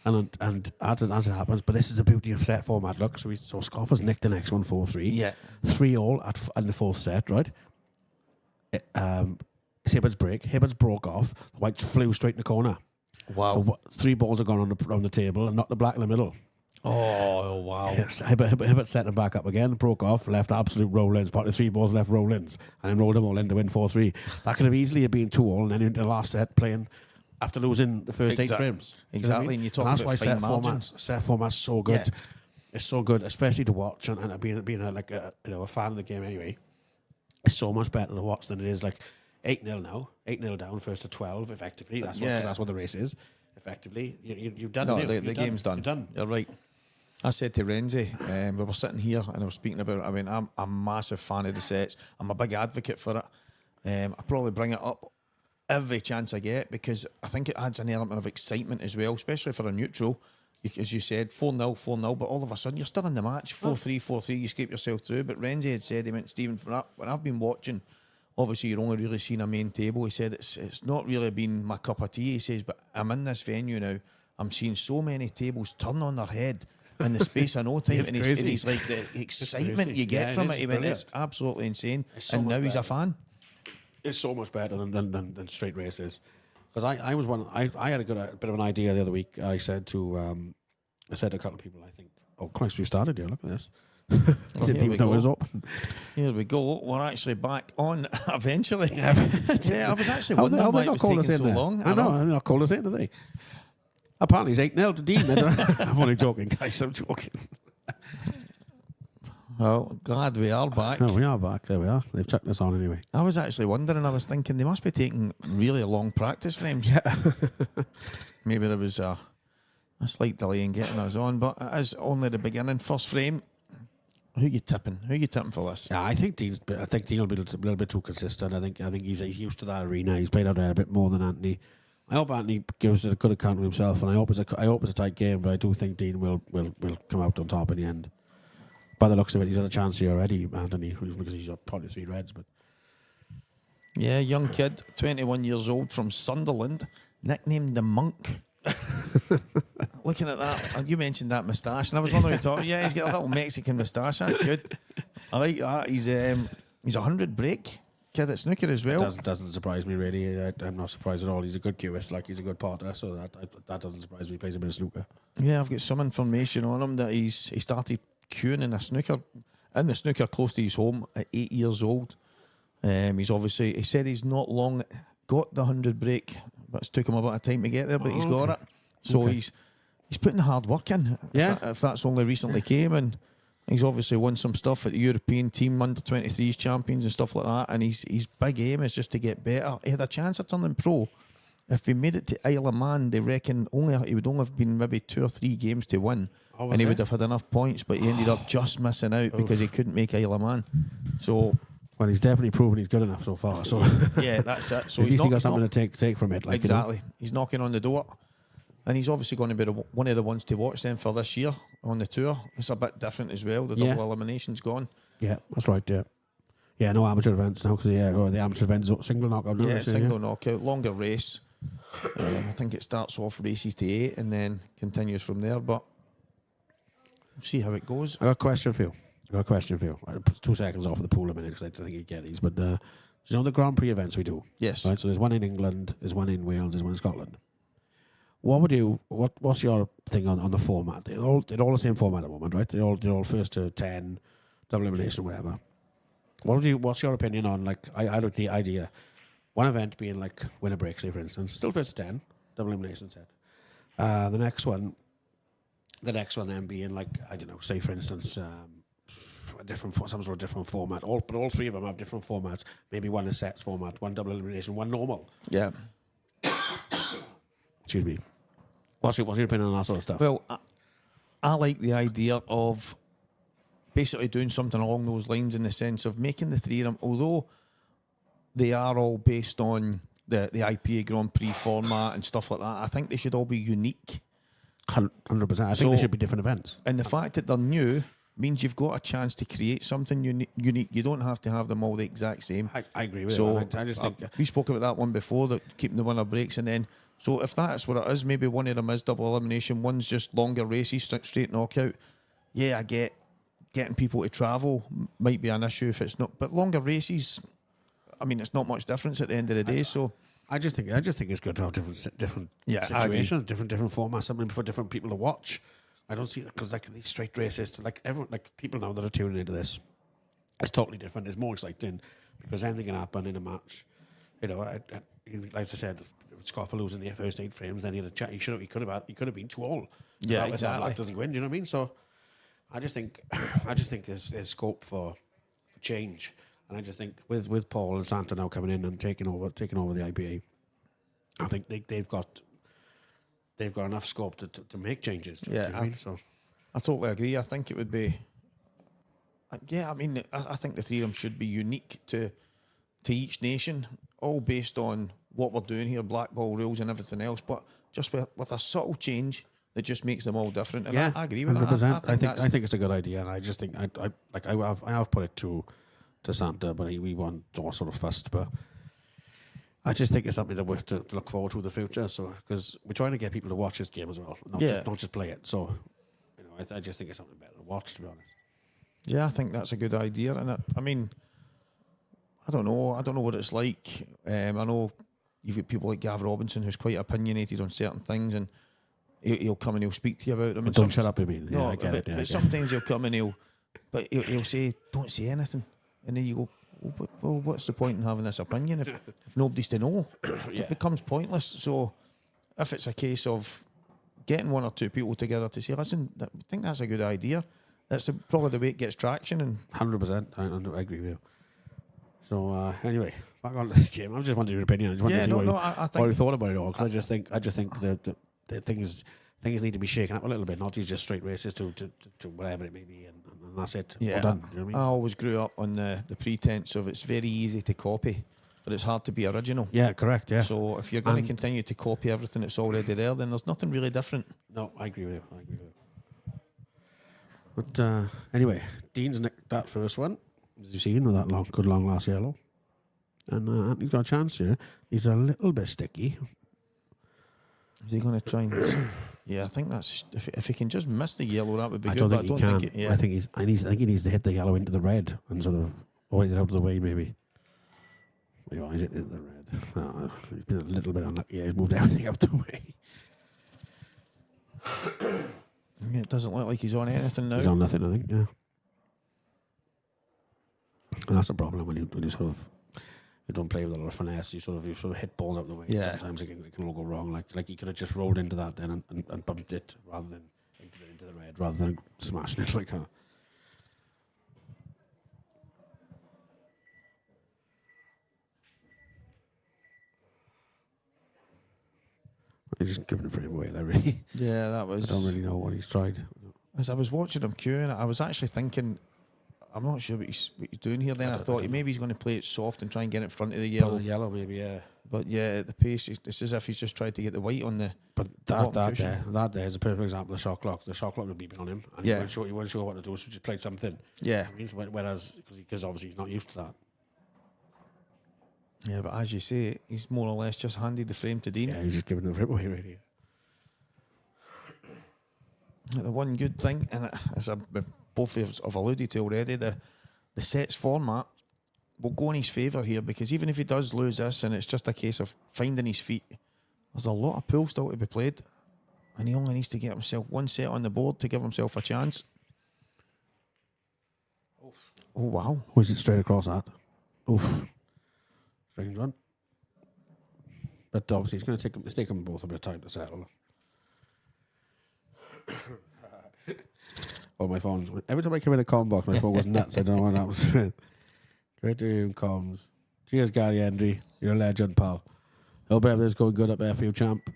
And as it happens, but this is the beauty of set format. Look, so Scoffer's nicked the next one 4-3. Yeah. 3-all in the 4th set, right? Hibbard's break. Hibbard's broke off. The whites flew straight in the corner. Wow. So 3 balls are gone on the table and not the black in the middle. Oh, wow. Yes, Hibbert set them back up again, broke off, left absolute roll-ins, part of 3 balls left roll-ins, and then rolled them all in to win 4-3. That could have easily been 2-all, and then into the last set playing after losing the first 8 frames. Exactly, and you talk that's about why fine margins. Set format's so good. Yeah. It's so good, especially to watch, and being a fan of the game anyway. It's so much better to watch than it is like 8-0 now, 8-0 down, first to 12, effectively. That's what the race is. Effectively, you've done. No, the game's done. You're done. You're right. I said to Renzi, we were sitting here and I was speaking about it. I mean, I'm a massive fan of the sets. I'm a big advocate for it. I probably bring it up every chance I get because I think it adds an element of excitement as well, especially for a neutral. As you said, 4-0, 4-0, but all of a sudden you're still in the match, 4-3, 4-3, you scrape yourself through. But Renzi had said, he went, Stephen, when I've been watching, obviously you're only really seeing a main table. He said, it's not really been my cup of tea. He says, but I'm in this venue now. I'm seeing so many tables turn on their head in the space of no time. and he's like, the excitement you get from it. He went, it's absolutely insane. So and now he's a better. fan. It's so much better than straight races. Because I was one. I had a bit of an idea the other week. I said to a couple of people. I think, oh Christ, we've started here. Look at this. Didn't even know it was open. Here we go. We're actually back on eventually. Yeah, I was actually wondering why it was taking so long. I know. I'm not called us in, do they? Apparently, it's 8-0 to Dean. I'm only joking, guys. I'm joking. Well, glad we are back. No, we are back. There we are. They've chucked this on anyway. I was actually wondering, I was thinking they must be taking really long practice frames. Yeah. Maybe there was a slight delay in getting us on, but it is only the beginning. First frame. Who you tipping? Who you tipping for this? Yeah, I think Dean will be a little bit too consistent. I think he's used to that arena. He's played out there a bit more than Anthony. I hope Anthony gives it a good account of himself, and I hope it's a tight game. But I do think Dean will come out on top in the end. By the looks of it, he's had a chance here already, Anthony, because he's got probably 3 reds. But yeah, young kid, 21 years old, from Sunderland, nicknamed the Monk. Looking at that, you mentioned that moustache, and I was wondering what you're talking. Yeah, he's got a little Mexican moustache. That's good. I like that. He's a 100 break kid at snooker as well. Doesn't surprise me really. I'm not surprised at all. He's a good QS, he's a good potter, so that doesn't surprise me. He plays a bit of snooker. Yeah, I've got some information on him that he started queuing in the snooker close to his home at 8 years old. He said he's not long got the 100 break, but it's took him a bit of time to get there, but he's got it. So he's putting the hard work in. Yeah. If that's only recently came, and he's obviously won some stuff at the European team under 23s champions and stuff like that. And his big aim is just to get better. He had a chance of turning pro. If he made it to Isle of Man, they reckon he would only have been maybe 2 or 3 games to win. And he would have had enough points, but he ended up just missing out because he couldn't make Isle of Man. So, well, he's definitely proven he's good enough so far. So yeah, that's it. So at least he got something to take from it. Exactly. He's knocking on the door. And he's obviously going to be one of the ones to watch then for this year on the tour. It's a bit different as well. The double elimination's gone. Yeah, that's right, yeah. Yeah, no amateur events now, because the amateur events, single knockout. Yeah, single knockout, longer race. I think it starts off races to 8 and then continues from there, but we'll see how it goes. I got a question for you. 2 seconds off of the pool a minute, because I think you'd get these. But you know the Grand Prix events we do? Yes. Right, so there's one in England, there's one in Wales, there's one in Scotland. What's your thing on the format? They're all the same format at the moment, right? They're all first to 10, double elimination, whatever. What's your opinion on, I like the idea, one event being like winner break, say for instance, still first to 10, double elimination set. The next one then being like, I don't know, say for instance, some sort of different format. But all 3 of them have different formats. Maybe one is sets format, one double elimination, one normal. Yeah. Excuse me. What's your opinion on that sort of stuff? Well, I like the idea of basically doing something along those lines, in the sense of making the 3 of them, although they are all based on the IPA Grand Prix format and stuff like that, I think they should all be unique. 100%. I think they should be different events. And the fact that they're new means you've got a chance to create something unique. You don't have to have them all the exact same. I agree with you. I just think we spoke about that one before, that keeping the winner breaks, and then so if that's what it is, maybe one of them is double elimination, one's just longer races, straight knockout. Yeah, I get getting people to travel might be an issue if it's not, but longer races, I mean, it's not much difference at the end of the day. So I just think it's good to have different situations, different formats, something for different people to watch. I don't see, because like these straight races, like everyone, like people now that are tuning into this, it's totally different. It's more exciting because anything can happen in a match. You know, like I said, Scott for losing the first 8 frames, then he had a chat. He could have been 2-all. Yeah, If exactly. Black doesn't win, do you know what I mean? So I just think there's scope for change, and I just think with Paul and Santa now coming in and taking over the IPA, I think they've got enough scope to make changes. Yeah, you know what I mean? So I totally agree. I think it would be. Yeah, I mean, I think the 3 of them should be unique to each nation, all based on what we're doing here, blackball rules and everything else, but just with a subtle change that just makes them all different. And yeah, I agree with 100%. that. I think it's a good idea, and I just think I have put it to Santa, but we want all sort of fussed, but I just think it's something that we have to look forward to in the future. So because we're trying to get people to watch this game as well, not just play it. So you know, I just think it's something better to watch, to be honest. Yeah, I think that's a good idea, and I mean, I don't know what it's like. I know you've got people like Gav Robinson who's quite opinionated on certain things, and he'll come and he'll speak to you about them. And Don't shut up, I mean. No, yeah, I get it. but sometimes he'll come and he'll say, "Don't say anything," and then you go, "Well, what's the point in having this opinion if nobody's to know?" It becomes pointless. So, if it's a case of getting 1 or 2 people together to say, "Listen, I think that's a good idea," that's probably the way it gets traction. And 100%, I agree with you. So anyway, back on to this game. I just wanted your opinion. I just wanted to see what you thought about it all, because I just think the things need to be shaken up a little bit, not just straight races to whatever it may be, and that's it. Yeah, Well done. You know what I mean? I always grew up on the pretense of it's very easy to copy, but it's hard to be original. Yeah, correct. Yeah. So if you're going to continue to copy everything that's already there, then there's nothing really different. No, I agree with you. But anyway, Dean's nicked that first one, as you've seen, with that good long last yellow. And Anthony's got a chance here. He's a little bit sticky. Is he going to try and... Yeah, I think that's... If he can just miss the yellow, that would be good. I don't think he can. Yeah. I think he needs to hit the yellow into the red and sort of avoid it out of the way, maybe. Yeah, he's into the red. Oh, he's been a little bit unlucky. Yeah, he's moved everything out the way. It doesn't look like he's on anything now. He's on nothing, I think, yeah. And that's a problem when you sort of... You don't play with a lot of finesse. You sort of hit balls out the way. Yeah. Sometimes it can all go wrong. Like he could have just rolled into that then and bumped it rather than into the red, rather than smashing it like that. He's just giving it for him away there, really. Yeah, that was... I don't really know what he's tried. As I was watching him queuing, I was actually thinking... I'm not sure what he's doing here. Then I thought maybe he's going to play it soft and try and get it in front of the yellow. The yellow, maybe, yeah. But yeah, at the pace, it's as if he's just tried to get the white on the. But that there is a perfect example of the shot clock. The shot clock would be on him, and he wasn't sure what to do, so he just played something. Yeah. Whereas, because obviously he's not used to that. Yeah, but as you say, he's more or less just handed the frame to Dean. Yeah, he's just giving the frame away, really. The one good thing, and as both of us have alluded to already, the sets format will go in his favour here, because even if he does lose this and it's just a case of finding his feet, there's a lot of pool still to be played, and he only needs to get himself 1 set on the board to give himself a chance. Oh wow. Was it straight across that? Oof. Strange one. But obviously it's going to take them both a bit of time to settle. Oh, my phone. Every time I came in a comm box, my phone was nuts. I don't know what happens. Great to hear you, comms. Cheers, Gary Hendry. You're a legend, pal. Hope everything's going good up there for you, champ.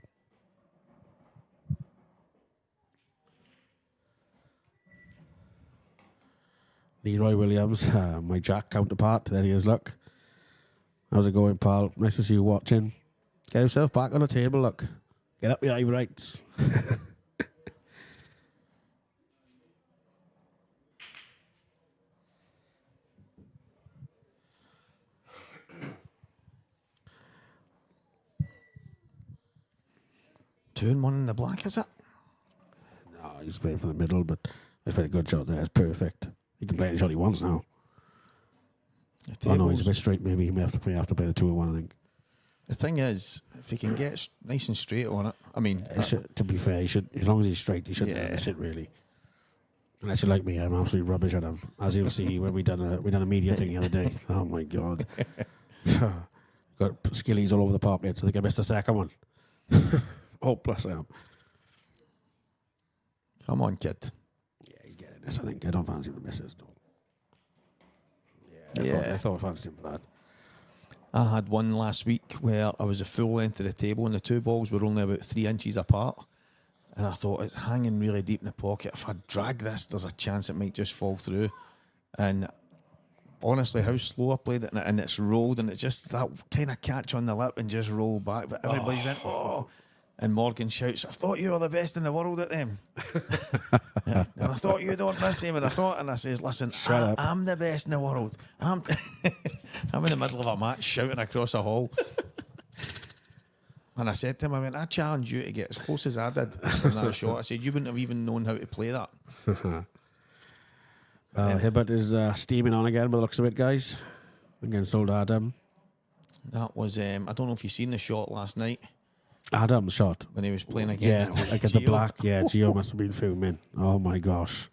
Leroy Williams, my Jack counterpart. There he is, look. How's it going, pal? Nice to see you watching. Get yourself back on the table, look. Get up your eye rights. Two and one in the black, is it? No, he's playing for the middle, but he's played a good shot there. It's perfect. He can play any shot he wants now. Oh no, he's a bit straight. Maybe he may have to play the 2-1, I think. The thing is, if he can get nice and straight on it, I mean, To be fair, he should, as long as he's straight, he shouldn't miss it really. Unless you like me, I'm absolutely rubbish at him. As you'll see when we done a media thing the other day. Oh my god, got skillies all over the park. I think I missed the second one. Oh, plus I am. come on, kid. Yeah, he's getting this. I think I don't fancy him to miss this. Yeah. I thought I fancied him for that. I had one last week where I was a full length of the table and the two balls were only about 3 inches apart. And I thought, it's hanging really deep in the pocket. If I drag this, there's a chance it might just fall through. And honestly, how slow I played it, and it's rolled, and it's just that kind of catch on the lip and just roll back. But everybody went, oh. And Morgan shouts, I thought you were the best in the world at them. Yeah. And I thought you don't miss them. And I says, listen, I'm the best in the world. I'm in the middle of a match shouting across a hall. And I said to him, I challenge you to get as close as I did from that shot. I said, you wouldn't have even known how to play that. Hibbert is steaming on again by the looks of it, guys. Against old Adam. That was, I don't know if you've seen the shot last night. Adam's shot. When he was playing against against the black. Yeah, Gio must have been fuming. Oh my gosh.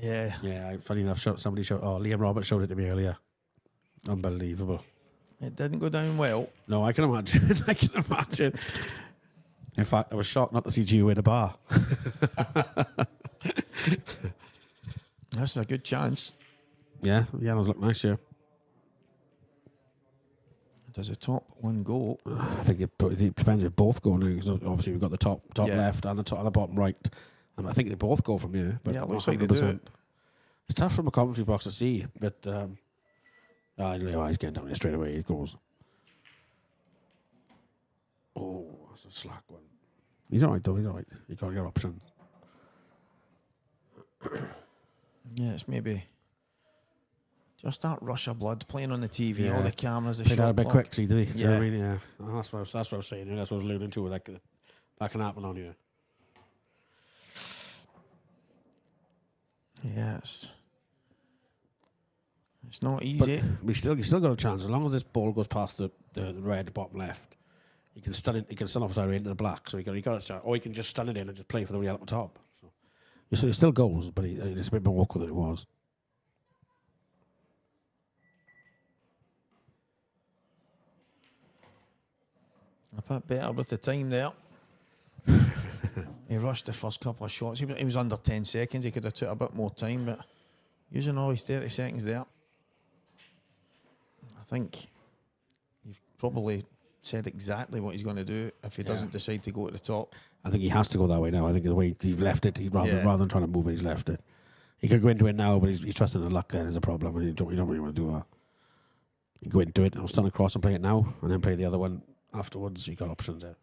Yeah. Yeah, funny enough, Liam Roberts showed it to me earlier. Unbelievable. It didn't go down well. No, I can imagine. I can imagine. In fact, I was shocked not to see Gio in a bar. This is a good chance. Yeah, Yano's look nice, yeah. Does the top one go? I think it depends if both go now. 'Cause obviously, we've got the top left and the bottom right. And I think they both go from here. But yeah, it looks like they do it. It's tough from a commentary box to see, but he's getting down here straight away. He goes. Oh, that's a slack one. He's all right, though. He's all right. You got your option. Yeah, it's maybe just that rush of blood playing on the TV, Yeah. all the cameras, the Played shot out a bit clock. quickly, did he? Yeah. You know what I mean? Yeah. That's what I was saying. That's what I was alluding to. Like, that can happen on here. Yeah, it's not easy. But you still got a chance as long as this ball goes past the red bottom left. He can stun it. He can stun off his eye into the black. So he got a chance, or he can just stun it in and just play for the real up the top. So it still goes, but it's a bit more awkward than it was. A bit better with the time there. He rushed the first couple of shots. He was under 10 seconds. He could have took a bit more time, but using all his 30 seconds there, I think you've probably said exactly what he's going to do if he doesn't decide to go at the top. I think he has to go that way now. I think the way he's left it, rather than trying to move it, he's left it. He could go into it now, but he's trusting the luck then is a problem, and you don't really want to do that. You go into it, I'll stand across and play it now, and then play the other one afterwards. You got options there.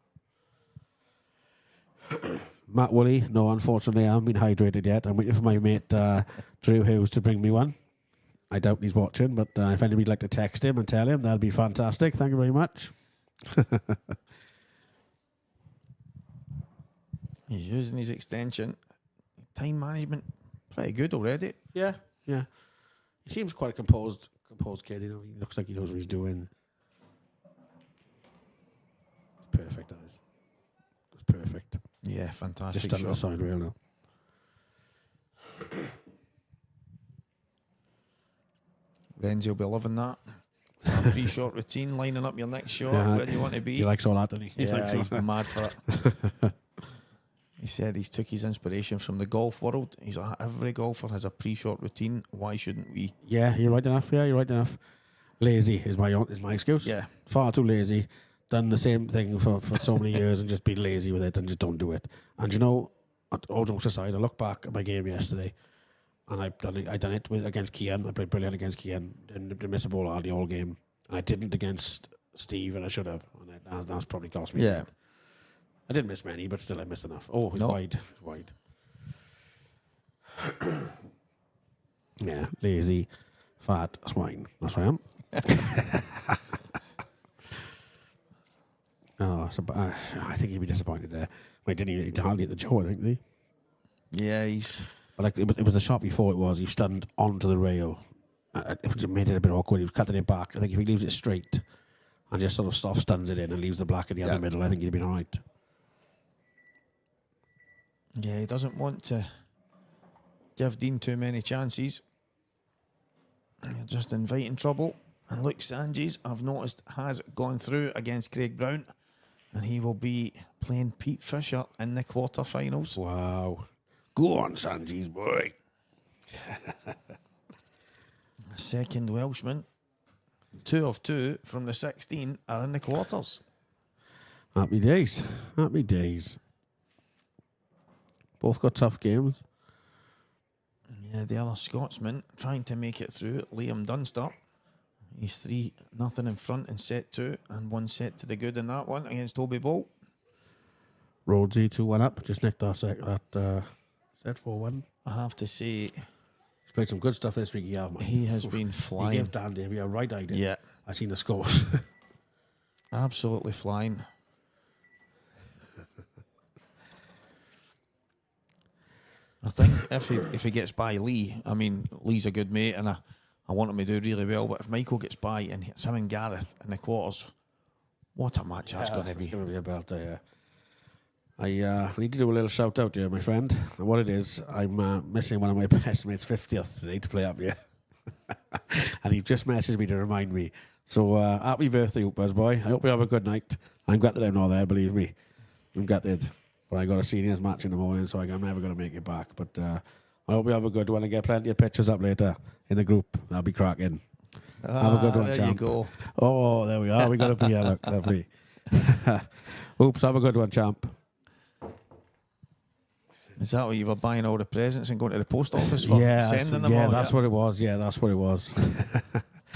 Matt Woolley, no, unfortunately, I haven't been hydrated yet. I'm waiting for my mate Drew Hughes to bring me one. I doubt he's watching, but if anybody'd like to text him and tell him, that'd be fantastic. Thank you very much. He's using his extension. Time management, pretty good already. Yeah. He seems quite a composed kid. You know, he looks like he knows what he's doing. It's perfect. That is. That's perfect. Yeah, fantastic. Just stand shot. aside real now. Renzi will be loving that. A pre-shot routine, lining up your next shot, where you want to be. He likes all that, doesn't he? Yeah, he's mad for it. He said he's took his inspiration from the golf world. He's like, every golfer has a pre-shot routine. Why shouldn't we? Yeah, you're right enough. Lazy is my excuse. Yeah. Far too lazy. Done the same thing for so many years and just been lazy with it and just don't do it. And you know, all jokes aside, I look back at my game yesterday and I done it against Kian. I played brilliant against Kian. Didn't miss a ball hardly all game. And I didn't against Steve, and I should have. And that's probably cost me. Yeah. I didn't miss many, but still I missed enough. Oh, he's wide. Yeah, lazy, fat swine. That's what I am. I think he'd be disappointed there. He didn't hardly hit the jaw, I think, did he? Yeah, he's... But like it was the shot before he stunned onto the rail. It made it a bit awkward. He was cutting it back. I think if he leaves it straight, and just sort of soft stuns it in and leaves the black in the other middle, I think he'd been all right. Yeah, he doesn't want to give Dean too many chances. You're just inviting trouble. And Luke Sanjes, I've noticed, has gone through against Craig Brown, and he will be playing Pete Fisher in the quarterfinals. Wow. Go on, Sanji's boy. The second Welshman, 2 of 2 from the 16 are in the quarters. Happy days. Happy days. Both got tough games. Yeah, the other Scotsman trying to make it through, Liam Dunster. He's 3-0 in front in set 2 and 1 set to the good in that one against Toby Boyle. Rhodesy 2-1 up. Just nicked that set 4-1. I have to say, He's played some good stuff this week. he has been He flying. gave Dan Davey a right-eyed. Yeah, I seen the score. absolutely flying. I think if he gets by Lee, I mean, Lee's a good mate, and I want him to do really well. But if Michael gets by and hits him and Gareth in the quarters, what a match that's going to be. It's going to be a belter, yeah. I need to do a little shout out here, my friend. And what it is, I'm missing one of my best mates' 50th today to play up here. And he just messaged me to remind me. So happy birthday, Hoopers boy. I hope you have a good night. I'm gutted I'm not there, believe me. I'm gutted. But I got a seniors match in the morning, so I'm never going to make it back. But I hope you have a good one and get plenty of pictures up later in the group. That'll be cracking. Have a good one, there champ. you go. Oh, there we are. We got to be here. Look, lovely. Oops, have a good one, champ. Is that what you were buying all the presents and going to the post office for? Yeah, Sending them yeah, all? that's what it was. Yeah, that's what it was.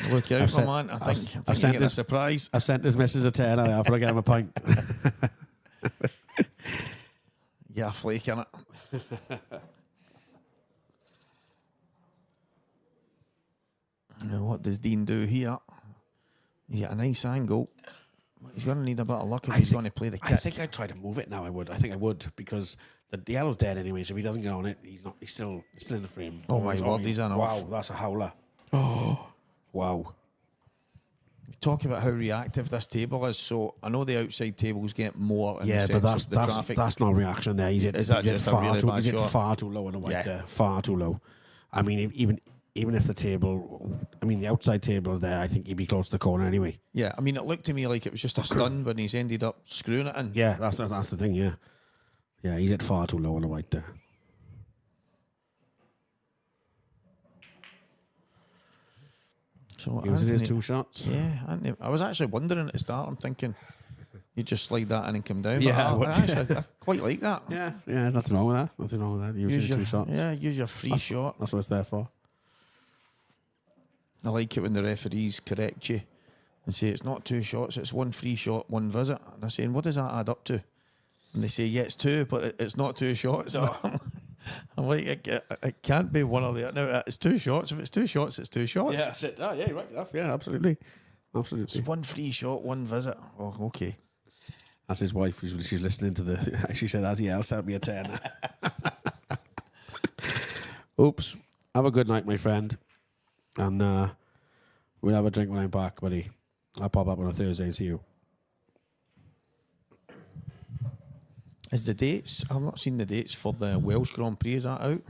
Look out, I've sent- man. I I've think sent you're getting a this- surprise. I've sent this missus a tenner after I get him a pint. Yeah, flake in it. Now, what does Dean do here? He's got a nice angle. He's going to need a bit of luck if he's going to play the kick. I think I'd try to move it now. I think I would because the yellow's dead anyway. So if he doesn't get on it, he's not. He's still in the frame. Oh my word, he's on Wow, off. that's a howler. Oh, wow. Talk about how reactive this table is. So I know the outside tables get more in the Yeah, sense but of the traffic. that's not reaction there. He's Is that just a really bad shot? far too low on the white Yeah. there. Far too low. I mean, even if the table, the outside table is there, I think he'd be close to the corner anyway. Yeah, I mean, it looked to me like it was just a stun, but he's ended up screwing it in. Yeah, that's the thing. Yeah, yeah, he's at far too low on the white there. So He was in his Anthony- 2 shots. Yeah, Anthony, I was actually wondering at the start. I'm thinking you just slide that in and come down. Yeah, but what- I quite like that. Yeah, there's nothing wrong with that. Nothing wrong with that. Use your 2 shots. Yeah, use your free shot. That's what it's there for. I like it when the referees correct you and say it's not 2 shots, it's 1 free shot, 1 visit. And I'm saying, what does that add up to? And they say, yeah, it's 2, but it's not 2 shots. No. I'm like, it can't be one or the other. No, it's 2 shots. If it's 2 shots, it's 2 shots. Yeah, that's it. Oh, yeah, right enough. Yeah, absolutely. It's 1 free shot, 1 visit. Oh, okay. That's his wife. She's listening to the. She said, "As he else sent me a 10." Oops. Have a good night, my friend, and we'll have a drink when I'm back, buddy. I'll pop up on a Thursday and see you. Is the dates? I've not seen the dates for the Welsh Grand Prix. Is that out?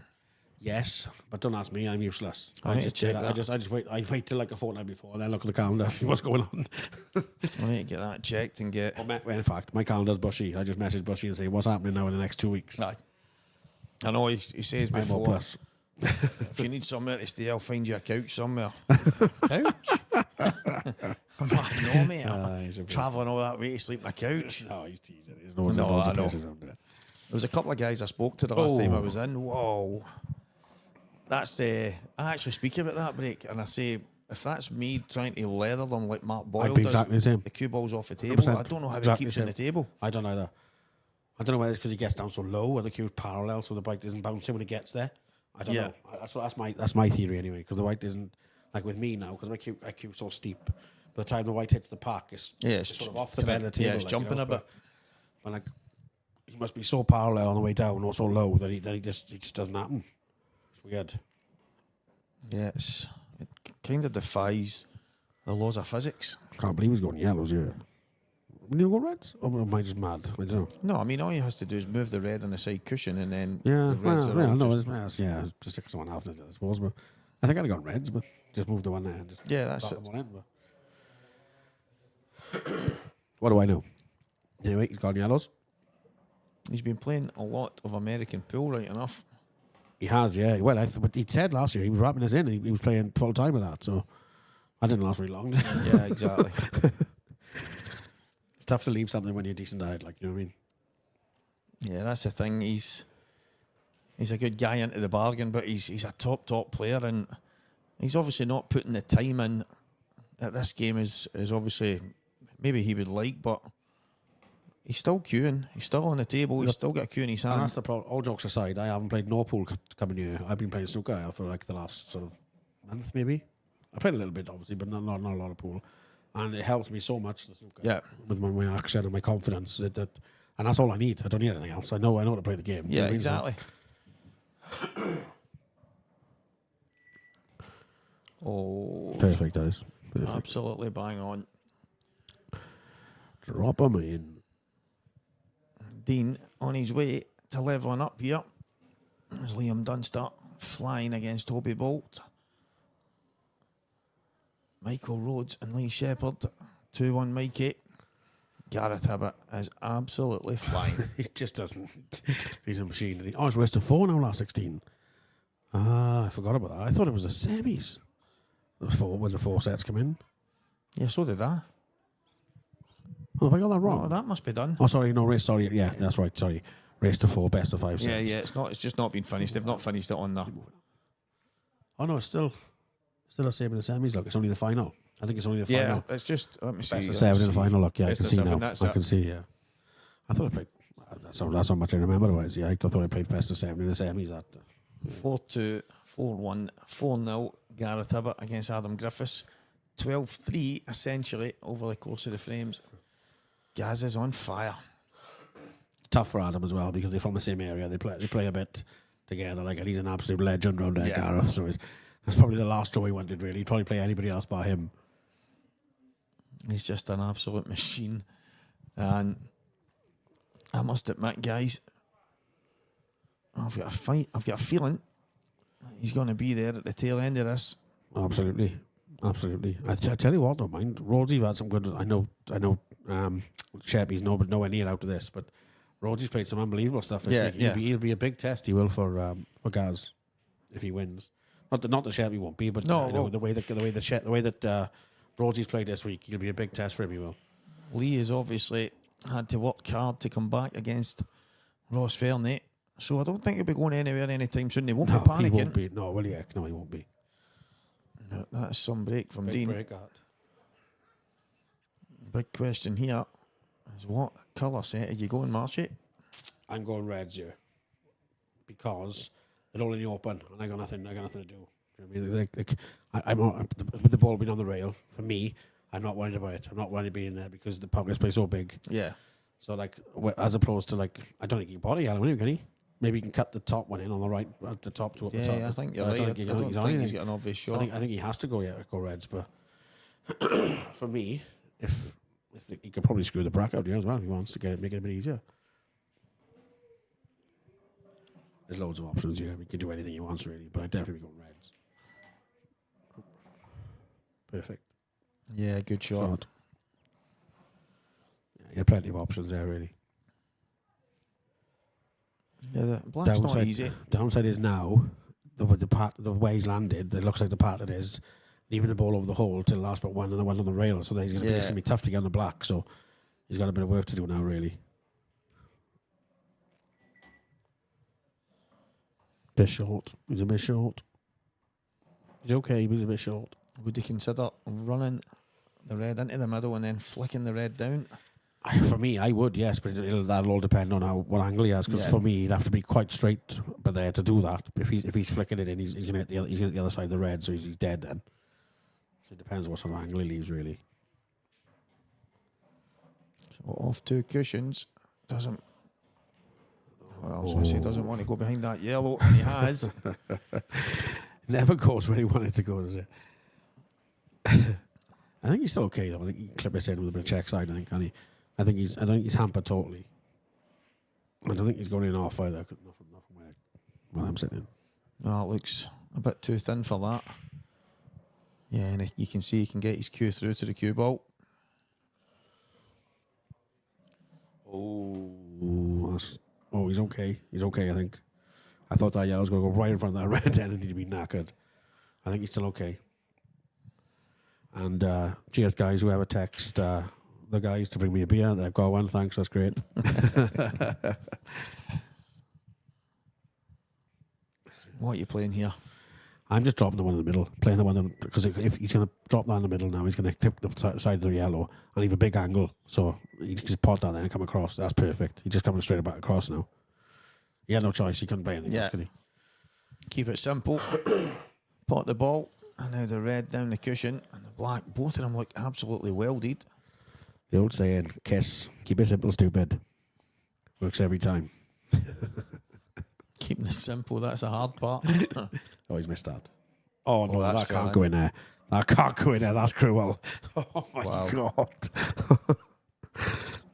Yes, but don't ask me. I'm useless. I need to check I that. just wait. I wait till like a fortnight before, and then look at the calendar, see what's going on. I need to get that checked and get. Well, in fact, my calendar's bushy. I just message Bushy and say, "What's happening now in the next 2 weeks?" Aye. I know he says I'm all before. plus. If you need somewhere to stay, I'll find you a couch somewhere. Couch? I'm like, no, mate. he's a bit- Travelling all that way to sleep on a couch. No, he's teasing. There's no, No, loads I of know. places out there. There was a couple of guys I spoke to the last time I Oh. was in. Whoa. That's, I actually speak about that break, and I say, if that's me trying to leather them like Mark Boyle I'd be does, exactly the same. the cue ball's off the table. 100%. I don't know how Exactly he keeps the on the same. table. I don't either. I don't know whether it's because he gets down so low or the cue's parallel, so the bike isn't bouncing when it gets there. I don't Yeah. know. That's my theory anyway. Because the white isn't like with me now. Because my cue's so steep. By the time the white hits the pack, it's sort of off the bed of the table. Yeah, it's jumping a bit. But like, he must be so parallel on the way down or so low that he just doesn't happen. It's weird. Yeah, it kind of defies the laws of physics. Can't believe he's going yellows, yeah. Will you go reds? Or am I just mad? I don't know. No, I mean, all he has to do is move the red on the side cushion and then Yeah, the reds well, are yeah, all no, just... it's just like someone else did it, I suppose. But I think I'd have gone reds, but just moved the one there and just Yeah, that's got it. them on in, but what do I know? Anyway, he's gone yellows. He's been playing a lot of American pool, right enough. He has, yeah. Well, but he said last year he was wrapping us in. He was playing full time with that, so I didn't last very long. Yeah, exactly. It's tough to leave something when you're decent at it, like, you know what I mean? Yeah, that's the thing. He's a good guy into the bargain, but he's a top player, and he's obviously not putting the time in at this game as obviously maybe he would like, but he's still queuing. He's still on the table. He's still got a cue in his And hand. that's the problem. All jokes aside, I haven't played no pool coming here. I've been playing snooker for like the last sort of month, maybe. I played a little bit, obviously, but not a lot of pool. And it helps me so much, the snooker, Yeah. with my action and my confidence. And that's all I need. I don't need anything else. I know to play the game. You know Yeah, what I mean? exactly. Oh, Perfect, that is. Perfect. absolutely bang on. Drop him in. Dean on his way to levelling up here as Liam Dunster flying against Toby Bolt. Michael Rhodes and Lee Shepherd 2-1 Mikey. Gareth Hibbert is absolutely flying. He just doesn't. He's a machine. Oh, it's race to 4 now, last 16. Ah, I forgot about that. I thought it was the semis. When the 4 sets come in. Yeah, so did I. Oh, have I got that wrong? Oh, that must be done. Oh, sorry, no, race, sorry. Yeah, that's right, sorry. Race to 4, best of 5 sets. Yeah, it's just not been finished. They've not finished it on the... Oh, no, it's still the same in the semis, look. It's only the final. I think it's only the final. Yeah, it's just... Let me see. Best of 7 in the final, look. Yeah, I Best can of see 7, now. that's I it. can see, yeah. I thought I played... That's how much I remember about it. Yeah, I thought I played best of 7 in the semis. 4-2, 4-1, 4-0 Gareth Hibbert against Adam Griffiths. 12-3 essentially over the course of the frames. Gaz is on fire. Tough for Adam as well because they're from the same area. They play a bit together. Like, and he's an absolute legend around there, Gareth. So that's probably the last show he wanted, really. He'd probably play anybody else but him. He's just an absolute machine. And I must admit, guys, I've got a feeling he's going to be there at the tail end of this. Absolutely. I tell you what, don't mind. Rhodes's had some good. I know. Sheppy's nowhere near out of this, but Rhodes's played some unbelievable stuff this week. He'll be a big test. He will for Gaz if he wins. Not that Sheppy won't be, but the way that Rhodes's played this week, he'll be a big test for him. He will. Lee has obviously had to work hard to come back against Ross Fernie, so I don't think he'll be going anywhere anytime soon. He won't be panicking. He won't be. No, well, yeah, no, he won't be. No, that's some break from Big Dean. break, that. Big question here is what colour set are you going, Marshy? I'm going reds here because they're all in the open, and I got nothing to do. You know what I mean? With the ball being on the rail, for me, I'm not worried about it. I'm not worried being there because the pockets play so big. Yeah. So, as opposed to, I don't think he can body yellow, can he? Maybe he can cut the top one in on the right, at the top to up the top. Yeah, I think you're right. I don't think he's got an obvious shot. I think he has to go reds, but for me, if he could probably screw the bracket out here as well if he wants to make it a bit easier. There's loads of options here. He can do anything he wants, really, but I'd definitely be going reds. Perfect. Yeah, good shot. Yeah, you have plenty of options there, really. Yeah, the black's not easy. Downside is now, the way he's landed, it looks like the part it is, leaving the ball over the hole till last but one and the one on the rail, so it's going to be tough to get on the black, so he's got a bit of work to do now, really. Bit short. He's a bit short. He's okay, but he's a bit short. Would you consider running the red into the middle and then flicking the red down? For me, I would, yes, but that'll all depend on what angle he has. Because for me, he'd have to be quite straight, but there to do that. If he's flicking it in, he's going to hit the other side of the red, so he's dead then. So it depends what sort of angle he leaves, really. So off 2 cushions, doesn't. Well, I was going to say doesn't want to go behind that yellow, and he has. Never goes where he wanted to go, does it? I think he's still okay though. I think he can clip his in with a bit of check side. I think, can he? I think he's hampered totally. I don't think he's going in off either. Not from when I'm sitting in. No, it looks a bit too thin for that. Yeah, and you can see he can get his cue through to the cue ball. Oh, he's okay. He's okay, I think. I thought that yellow was going to go right in front of that red end and he'd be knackered. I think he's still okay. And cheers, guys, whoever text the guys to bring me a beer. They've got one. Thanks, that's great. What are you playing here? I'm just dropping the one in the middle, playing the one because if he's going to drop that in the middle now, he's going to clip the side of the yellow and leave a big angle. So he just pot that there and come across. That's perfect. He's just coming straight back across now. He had no choice. He couldn't play anything else, could he? Keep it simple. Pot the ball, and now the red down the cushion, and the black. Both of them look absolutely welded. The old saying, "Kiss, keep it simple, stupid." Works every time. Keeping it simple, that's a hard part. Oh, he's missed that. Oh, no, that's that can't fine. go in there. That can't go in there. That's cruel. Oh, my Wow. God.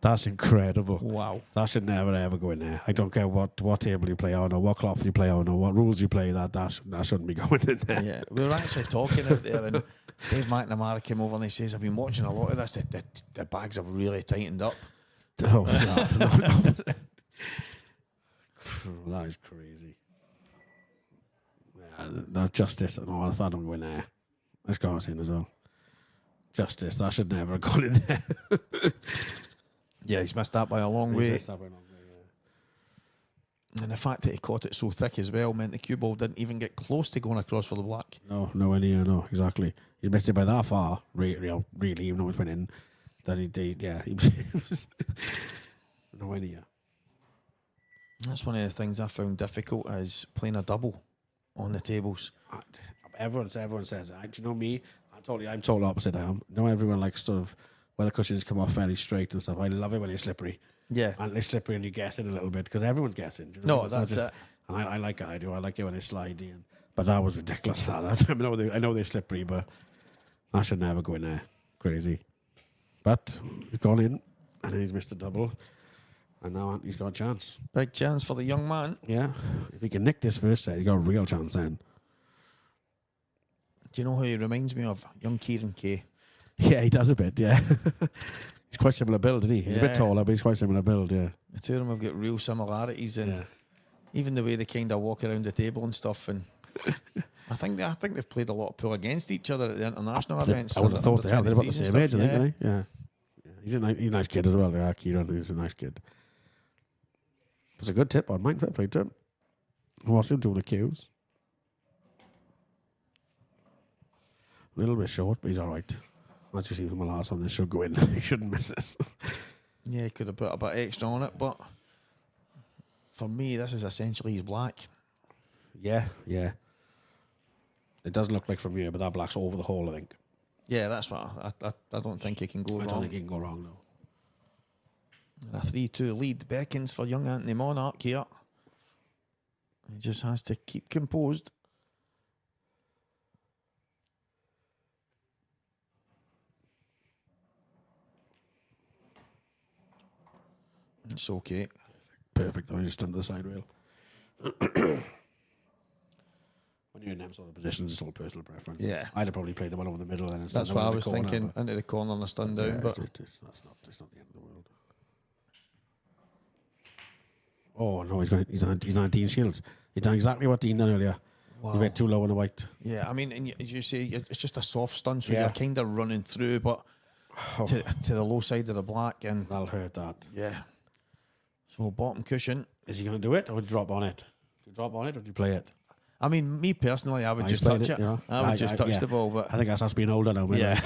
That's incredible. Wow. That should never, ever go in there. I don't care what table you play on or what cloth you play on or what rules you play. That shouldn't be going in there. Yeah, we were actually talking out there, and Dave McNamara came over and he says, I've been watching a lot of this. The bags have really tightened up. Oh, no. That is crazy. Yeah, that's justice. No, that don't go in there. Let's go in as well. Justice. That should never have gone in there. Yeah, he's missed that by a long He's way. missed that by a long way, yeah. And the fact that he caught it so thick as well meant the cue ball didn't even get close to going across for the black. No, nowhere near, no, exactly. He missed it by that far, really, even though it went in. That he did, yeah. He was nowhere near. That's one of the things I found difficult is playing a double on the tables. Everyone says that. Do you know me? I'm total opposite. Everyone likes sort of where the cushions come off fairly straight and stuff. I love it when it's slippery. Yeah. And it's slippery and you guess it a little bit because everyone's guessing. Do you No, It's not that's it. And I like it. I do. I like it when it's slidey. But that was ridiculous. I know they're slippery, but I should never go in there. Crazy. But he's gone in and then he's missed a double. And now he's got a chance. Big chance for the young man. Yeah. If he can nick this first set, he's got a real chance then. Do you know who he reminds me of? Young Kieran Kay. Yeah, he does a bit, yeah. He's quite similar build, isn't he? He's a bit Yeah. taller, but he's quite similar build, yeah. The two of them have got real similarities, and Yeah. even the way they kind of walk around the table and stuff. And I think they've played a lot of pool against each other at the international events. I would have thought they have. They're about the 23s and same age, I stuff, think, yeah. aren't they? Yeah. He's a nice kid as well. Yeah, Kieran is a nice kid. It was a good tip on mine. Fair play to him. I watched him do the cues. A little bit short, but he's all right. As you see from the last one, this should go in. He shouldn't miss this. Yeah, he could have put a bit extra on it, but for me, this is essentially his black. Yeah. It does look like from here, but that black's over the hole, I think. Yeah, that's what I don't think he can go I wrong. don't think he can go wrong, though. And a 3-2 lead beckons for young Anthony Monarch here. He just has to keep composed. It's okay. Perfect. I just under the side rail. When you're in them sort of positions, it's all personal preference. Yeah. I'd have probably played the one over the middle then. And That's stand what I over in was the corner, thinking, but- into the corner and a stun down, Yeah, but it's not the end of the world. Oh no, he's on Dean Shields. He's done exactly what Dean done earlier. wow. He went too low on the white. Yeah, I mean, and as you say, it's just a soft stun, so Yeah. you're kind of running through, but to the low side of the black, and That'll hurt that. yeah. So bottom cushion. Is he going to do it or would you drop on it? Do you drop on it or do you play it? I mean, me personally, I would I just played touch it. yeah. I would just touch yeah. the ball, but I think that's us being older now. Maybe. yeah.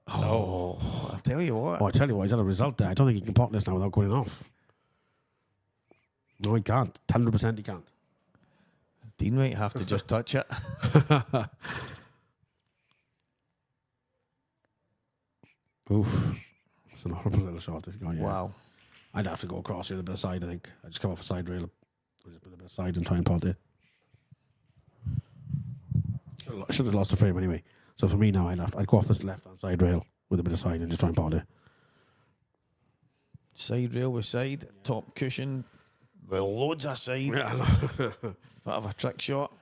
Oh, I'll tell you what. Oh, I tell you what, he's had a result there. I don't think he can pot this now without going off. No, he can't. 100% he can't. Dean might have to just touch it. Oof. It's an horrible little shot, this guy. Yeah. Wow. I'd have to go across here with a bit of side, I think. I'd just come off a side rail, just put a bit of side and try and pot it. should have lost the frame anyway. So for me now, I'd go off this left-hand side rail with a bit of side and just try and pot it. Side rail with side, top cushion, with loads of side. Yeah, Bit of a trick shot.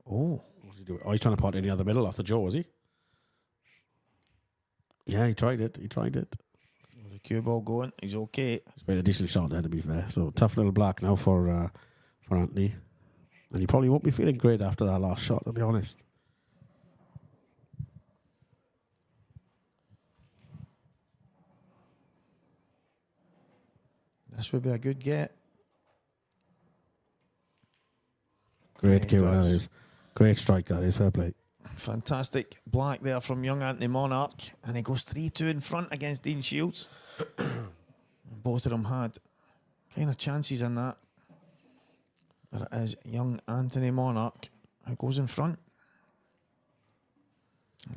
Oh. what's he doing? Oh, he's trying to pot in the other middle off the jaw, is he? Yeah, he tried it. The cue ball going. He's okay. He's made a decent shot there, to be fair. So tough little black now for Anthony. And he probably won't be feeling great after that last shot, to be honest. This would be a good get. Great He cue, that does. is. Great strike, that is. Fair play. Fantastic black there from young Anthony Monarch. And he goes 3-2 in front against Dean Shields. And both of them had kind of chances in that. But it is young Anthony Monarch who goes in front.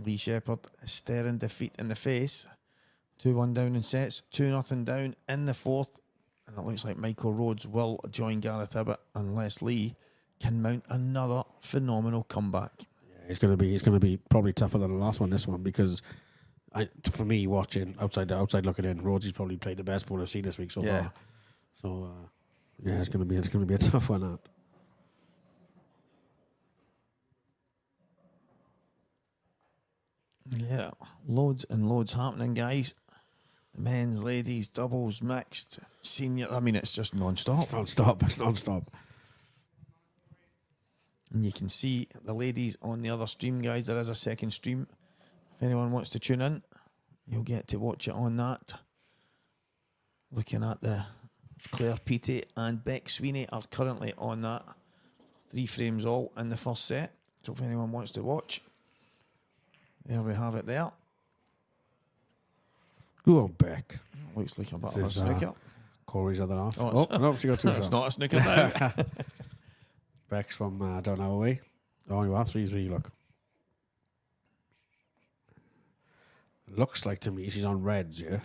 Lee Shepherd is staring defeat in the face. 2-1 down in sets, 2-0 down in the fourth. And it looks like Michael Rhodes will join Gareth Ibbott unless Lee can mount another phenomenal comeback. It's going to be probably tougher than the last one, this one, because for me, watching outside looking in, Rhodes has probably played the best ball I've seen this week so far. So, it's going to be a tough one, that. Yeah, loads and loads happening, guys. The men's, ladies, doubles, mixed, senior. I mean, it's just non-stop. It's non-stop. And you can see the ladies on the other stream, guys. There is a second stream. If anyone wants to tune in, you'll get to watch it on that. Looking at the Claire Petey and Beck Sweeney are currently on that. 3 frames all in the first set. So if anyone wants to watch, there we have it there. Go on, Beck. Looks like a bit This of a is, snooker. Corey's other half. Oh, Oh, no, she got 2 it's shots. not a snooker now. Beck's from down our way. Oh, you are 3-3, look. Looks like to me she's on reds, yeah?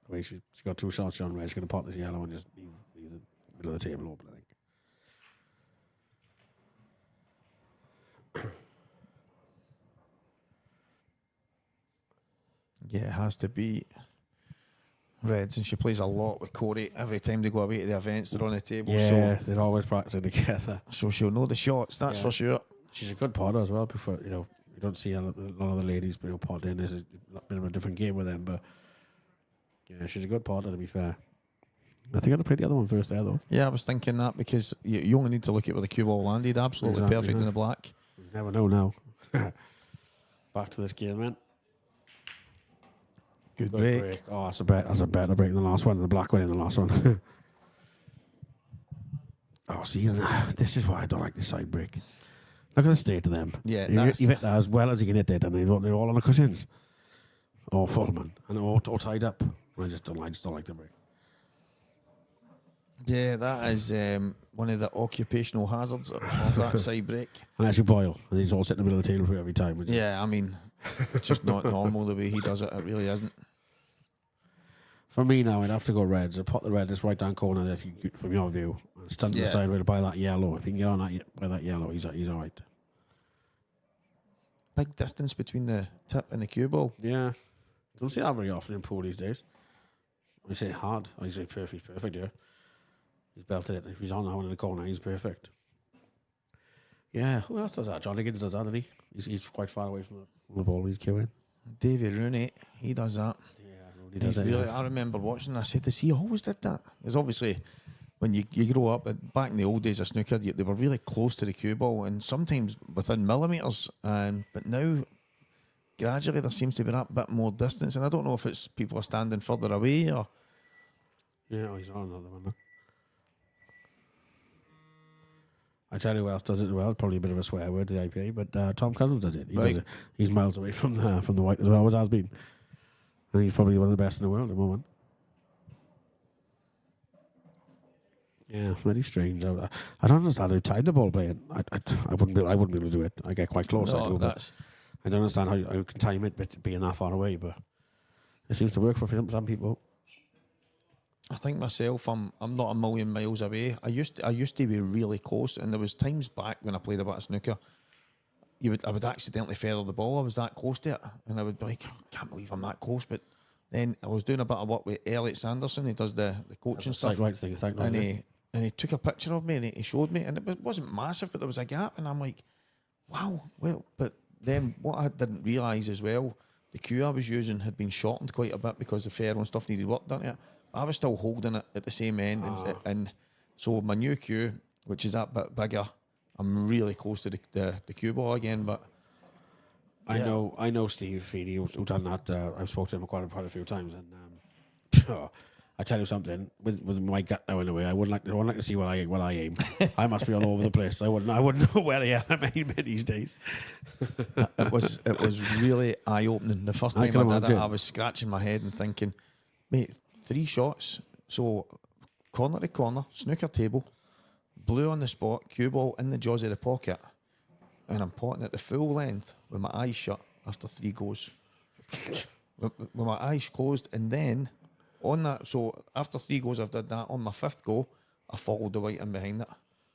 The way she got 2 shots, she's on reds. She's going to pot this yellow and just leave the middle of the table open, I think. Yeah, it has to be Reds, and she plays a lot with Corey. Every time they go away to the events, they're on the table. Yeah, they're always practicing together. So she'll know the shots, that's for sure. She's a good potter as well. Before you don't see a lot of the ladies pot in. This is a bit of a different game with them, but yeah, she's a good potter, to be fair. I think I'd play the other one first there, though. Yeah, I was thinking that because you only need to look at where the cue ball landed. Absolutely Exactly, perfect yeah. in the black. You never know now. Back to this game, man. Good Good break. Oh, that's a better break than the last one, and the black one in the last one. Oh, see, this is why I don't like this side break. Look at the state of them. Yeah, you that's- hit that as well as you can hit it, and they're all on the cushions. Awful, man, and all tied up. I just don't like the break. Yeah, that is one of the occupational hazards of that side break. And actually Boyle, and he's all sitting in the middle of the table for every time. Which Yeah, I mean, it's just not normal the way he does it. It really isn't. for me now, I'd have to go reds. I'd pot the red in this right down corner if you, from your view, and stand to the side rail by that yellow. If you can get on that by that yellow, he's all right. Big distance between the tip and the cue ball. Yeah, don't see that very often in pool these days. I say hard. I say perfect. Yeah, he's belted it. If he's on that one in the corner, he's perfect. Yeah, who else does that? John Higgins does that, doesn't he? He's quite far away from the ball. He's queuing. Davy Rooney, he does that. Yeah, he does He's it. really, I remember watching. I said, he always did that. There's obviously when you grow up, back in the old days of snooker, they were really close to the cue ball and sometimes within millimetres. But now, gradually, there seems to be that bit more distance. And I don't know if it's people are standing further away or. Yeah, he's on another one. I tell you who else does it well. Probably a bit of a swear word to the IPA, but Tom Cousins does it. He does it. He's miles away from the white as well, always has been. And he's probably one of the best in the world at the moment. Yeah, very strange. I don't understand how tied the ball playing. I wouldn't be able to do it. I get quite close. No, I do, but I don't understand how you can time it, but being that far away. But it seems to work for some people. I think myself, I'm not a million miles away. I used to be really close, and there was times back when I played a bit of snooker. I would accidentally feather the ball. I was that close to it, and I would be like, I can't believe I'm that close. But then I was doing a bit of work with Elliot Sanderson. He does the coaching stuff. Right thing, And he took a picture of me and he showed me, and it wasn't massive, but there was a gap, and I'm like, wow. Well, but then what I didn't realise as well, the cue I was using had been shortened quite a bit because the ferro and stuff needed work done to it. I was still holding it at the same end, and so my new cue, which is that bit bigger, I'm really close to the cue ball again. But yeah. I know Steve Feedy who done that. I've spoken to him quite a few times, and I tell you something, with my gut now in a way, I wouldn't like to see what I aim. I must be all over the place. I wouldn't know where the hell I'm aiming these days. It was really eye opening. The first time I did it, I was scratching my head and thinking, mate, 3 shots, so corner to corner, snooker table, blue on the spot, cue ball in the jaws of the pocket, and I'm potting at the full length with my eyes shut after 3 goes. with my eyes closed, and then on that, so after 3 goes I've done that. On my 5th go, I followed the white in behind it,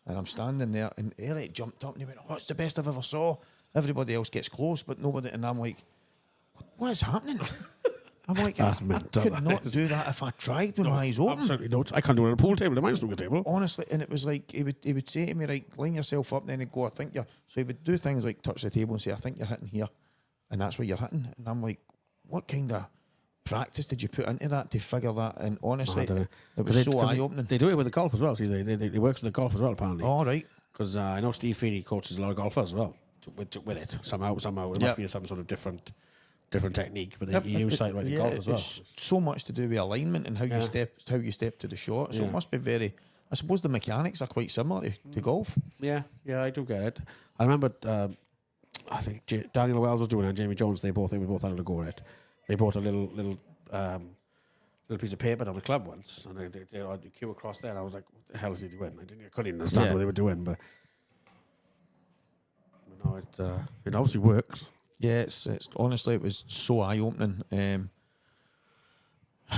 and I'm standing there, and Elliot jumped up and he went, "Oh, it's the best I've ever saw." Everybody else gets close, but nobody, and I'm like, what is happening? I'm like, I could not do that if I tried with my eyes open. Absolutely not. I can't do it on a pool table. Mine's not a table. Honestly, and it was like he would say to me, right, line yourself up, and then he'd go, I think you're. So he would do things like touch the table and say, I think you're hitting here, and that's where you're hitting. And I'm like, what kind of practice did you put into that to figure that? And honestly, it was so eye opening. They do it with the golf as well. See, they work with the golf as well, apparently. All right, because I know Steve Feeny coaches a lot of golfers as well with it. Somehow it must be some sort of different technique, but they use sight right golf as well. It's so much to do with alignment and how you step to the shot. So it must be very. I suppose the mechanics are quite similar to golf. Yeah, I do get it. I remember, I think Daniel Wells was doing it and Jamie Jones. They were both had a go at it. They brought a little piece of paper on the club once, and they had the cue across there. And I was like, "What the hell is he doing?" I couldn't even understand what they were doing, but no, it obviously works. Yeah, it's honestly, it was so eye opening.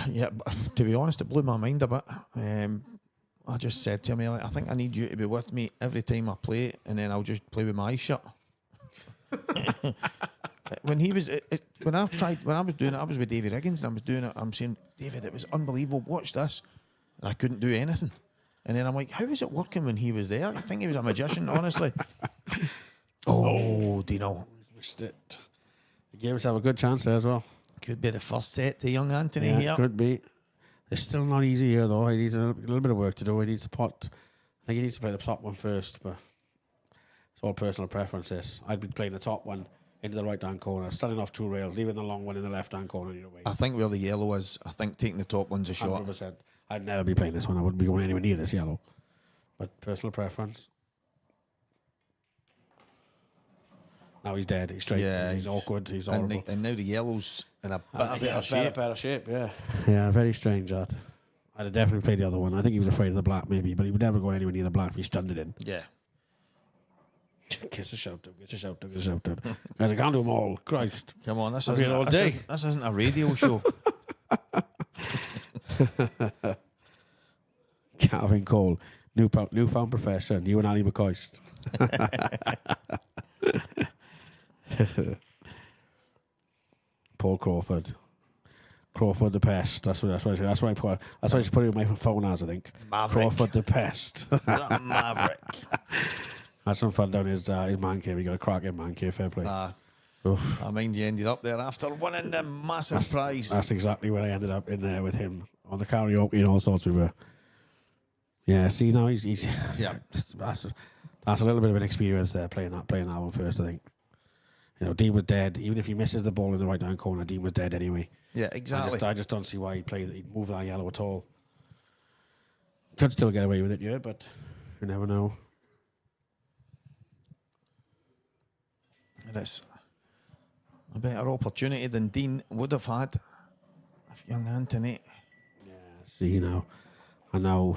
Yeah, to be honest, it blew my mind a bit. I just said to him, like, I think I need you to be with me every time I play, and then I'll just play with my eyes shut. When I was doing it, I was with David Higgins, and I was doing it. I'm saying, David, it was unbelievable. Watch this, and I couldn't do anything. And then I'm like, how was it working when he was there? I think he was a magician, honestly. Oh, Dino. Missed it. He gave himself a good chance there as well. Could be the first set to young Anthony here. Could be. It's still not easy here, though. He needs a little bit of work to do. He needs to pot. I think he needs to play the top one first, but it's all personal preferences. I'd be playing the top one into the right-hand corner, starting off 2 rails, leaving the long one in the left-hand corner either way. I think where the yellow is, I think taking the top one's a shot. 100%. I'd never be playing this one. I wouldn't be going anywhere near this yellow. But personal preference. Now he's dead. He's straight. Yeah, he's awkward. He's horrible. And now the yellow's in a better shape. Yeah. Yeah, very strange that. I'd have definitely played the other one. I think he was afraid of the black, maybe, but he would never go anywhere near the black if he stunned it in. Yeah. Kiss a shout out. Guys, I can't do them all. Christ. Come on, this isn't a radio show. Calvin Cole, newfound profession. You and Ali McCoist. Paul Crawford the pest. That's what I put. That's what I should put it on my phone as. I think Maverick. Crawford the pest. Maverick. Had some fun down his man cave. He got a crack in man cave. Fair play. I mind you ended up there after winning the massive prize. That's exactly where I ended up, in there with him on the karaoke and all sorts of. Yeah. See now he's yeah. That's a little bit of an experience there playing that one first. I think. Dean was dead. Even if he misses the ball in the right-hand corner, Dean was dead anyway. Yeah, exactly. I just don't see why he'd move that yellow at all. Could still get away with it, yeah, but you never know. And it's a better opportunity than Dean would have had if young Anthony. Yeah, see now. I know.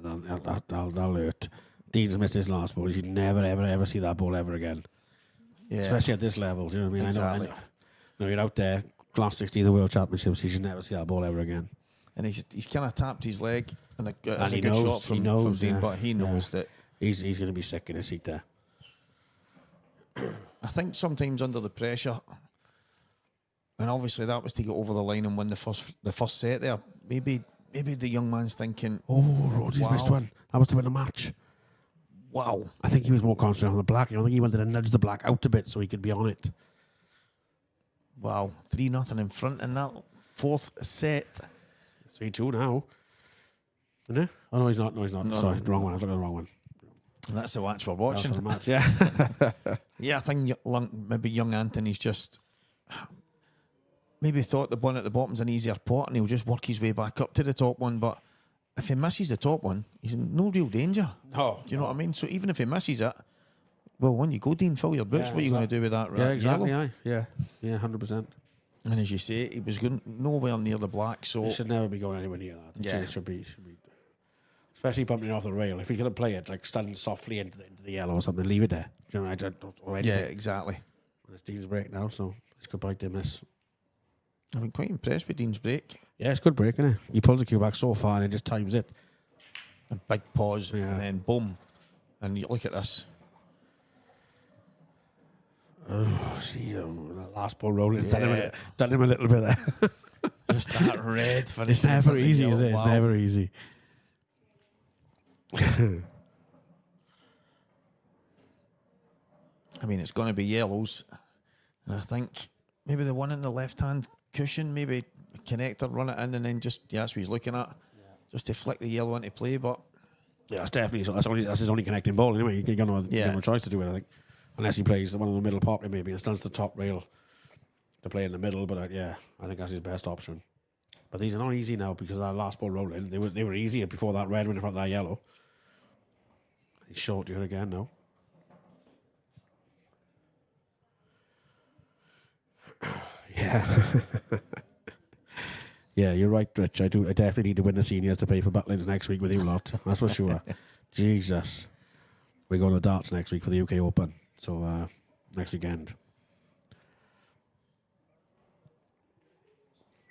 That'll hurt. Dean's missed his last ball. You should never, ever see that ball ever again. Yeah. Especially at this level, do you know what I mean? Exactly. I know you're out there, class 16 the World Championships, you should never see that ball ever again. And he's kind of tapped his leg, and it's a good knows, shot from Dean, but he knows that he's going to be sick in his seat there. think sometimes under the pressure, and obviously that was to get over the line and win the first set there. Maybe the young man's thinking, Oh, Rhodes's missed one. That was to win the match. wow. I think he was more concentrated on the black. I think he wanted to nudge the black out a bit so he could be on it. Wow, 3-0 in front in that fourth set. 3-2 now. Isn't it? Oh, no, he's not. No, he's not. No, Sorry, no. the wrong one. I was looking at the wrong one. That's the match we're That was watching. for the match, yeah. Yeah, I think maybe young Anthony's just maybe thought the one at the bottom's an easier pot and he'll just work his way back up to the top one. But if he misses the top one, he's in no real danger. No. Do you know what I mean? So even if he misses it, well, when you go, Dean, fill your boots. Yeah, What are you going to do with that? Yeah, exactly. yellow? Aye. Yeah, 100%. And as you say, he was going nowhere near the black. So He should never be going anywhere near that. Yeah. It should be, especially bumping off the rail. If he's going to play it, like stand softly into the yellow or something, leave it there. Do you know, or anything. yeah, exactly. And it's Dean's break now, so it's goodbye to this. I've been quite impressed with Dean's break. Yeah, it's good break, isn't it? He pulls the cue back so far and it just times it. A big pause Yeah. and then boom. And you look at this. Oh, see, that last ball rolling. Yeah. Done him a little bit there. Just that red finish. It's never easy, is it? It's never easy. I mean, it's going to be yellows. And I think maybe the one in the left-hand cushion, maybe a connector, run it in, and then just, yeah, that's what he's looking at. Just to flick the yellow into play, but Yeah, it's definitely that's his only connecting ball anyway. You got no choice to do it, I think, unless he plays the one in the middle pocket maybe and stands the top rail to play in the middle. But I think that's his best option. But these are not easy now because of that last ball rolling. They were easier before that red went in front of that yellow. He's short here again now. Yeah. Yeah, you're right, Rich. I definitely need to win the seniors to pay for Butlins next week with you lot. That's for sure. Jesus. We're going to darts next week for the UK Open. So next weekend.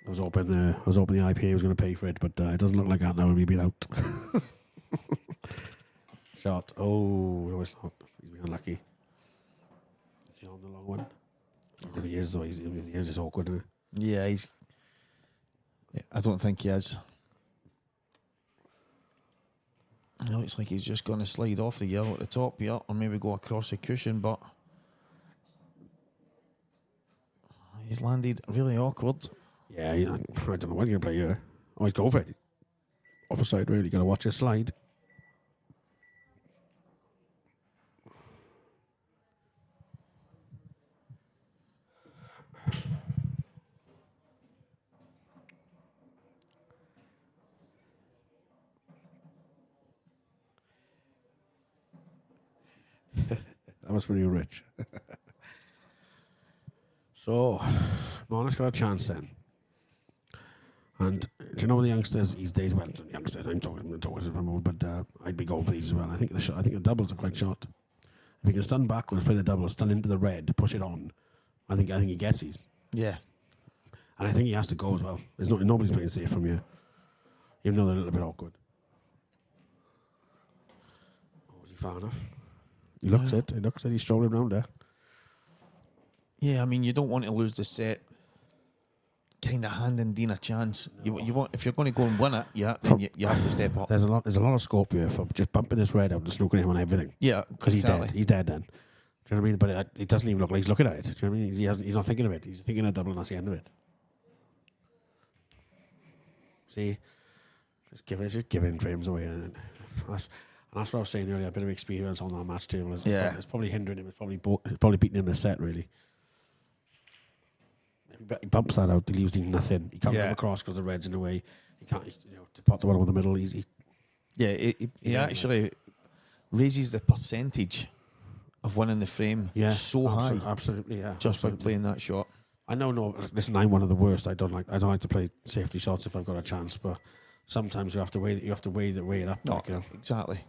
I was hoping the IPA was going to pay for it, but it doesn't look like that now. We've been out. Shot. Oh, no, it's not. He's been unlucky. Is he on the long one? If he is, though, if he is, it's awkward, isn't it? yeah, I don't think he is. It looks like he's just going to slide off the yellow at the top, yeah, or maybe go across the cushion, but he's landed really awkward. Yeah, I don't know when you're going to play here. Always go for it. Offside, really. Got to watch his slide. That was for you, Rich. So, Monarch's got a chance then. And do you know the youngsters these days? Well, youngsters. I'm talking from old, but I'd be going for these as well. I think the doubles are quite short. If he can stun backwards, play the double, stun into the red, push it on. I think he gets these, Yeah. and I think he has to go as well. Nobody's playing safe from here, even though they're a little bit awkward. Oh, was he far enough? He looks it. He looks it. He's strolling around there. Yeah, I mean, you don't want to lose the set. Kind of handing Dean a chance. You want, if you're going to go and win it, then you have to step up. There's a lot of scope here for just bumping this red out and snooking him on everything. Yeah, Because exactly. he's dead then. Do you know what I mean? But it doesn't even look like he's looking at it. Do you know what I mean? He's not thinking of it. He's thinking of double and that's the end of it. See? Just give in frames away. And that's what I was saying earlier, a bit of experience on that match table. It's probably hindering him. It's probably beating him in the set, really. He bumps that out. He leaves him nothing. He can't come across because the red's in the way. He can't, to pot the one over the middle. He actually raises the percentage of winning the frame so high. Absolutely, yeah. Just by playing that shot. I know. No, listen, I'm one of the worst. I don't like to play safety shots if I've got a chance. But sometimes you have to weigh it up. No, exactly.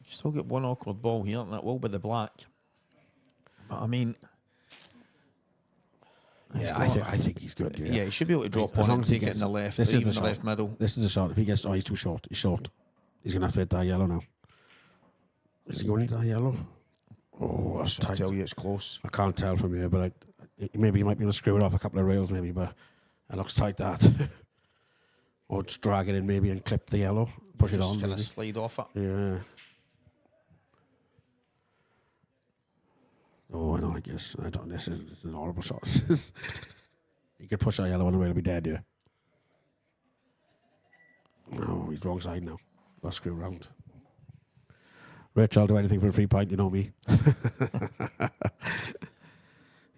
Still get one awkward ball here, and that will be the black. But I mean, Yeah, I think he's good. Yeah, he should be able to drop As on long and as he take it in gets- the left, this or is even the the shot. left middle. This is the shot. If he gets, he's too short. He's short. He's gonna have to hit that yellow now. Is he going into that yellow? Oh, that's I tight. tell you, it's close. I can't tell from here, but maybe he might be able to screw it off a couple of rails, maybe. But it looks tight that. Or just drag it in maybe and clip the yellow, push it Just on. kind Maybe. of slide off it. Yeah. Oh, I don't like this. I don't. This is an horrible shot. He could push that yellow on the rail and be dead, yeah. No, he's wrong side now. Let's screw around. Rich, I'll do anything for a free pint, you know me.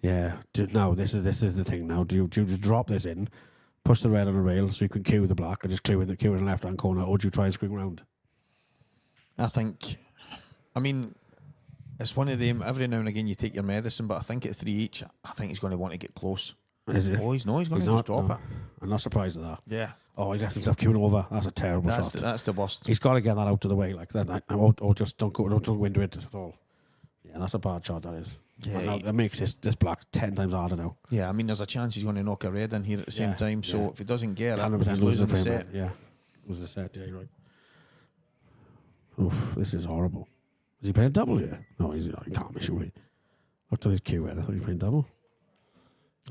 Yeah. Now, this is the thing now. Do you just drop this in, push the red on the rail so you can cue the black, and just cue in the left-hand corner, or do you try and screw around? I mean, it's one of them, every now and again you take your medicine, but I think at 3 each, I think he's going to want to get close. Is it? Oh, he's going to just drop it. I'm not surprised at that. Yeah. Oh, he's left himself queuing over. That's a terrible shot. That's the worst. He's got to get that out of the way like that, or just don't go into it at all. Yeah, that's a bad shot. That is. Yeah, Now, that makes this black 10 times harder now. Yeah, I mean, there's a chance he's going to knock a red in here at the same time. So if he doesn't get it, 100% he's losing the frame set. rate. Yeah, lose the set. Yeah, you're right. Oof, this is horrible. Is he playing double here? No, he can't be surely. Looked at his cue head. I thought he was playing double.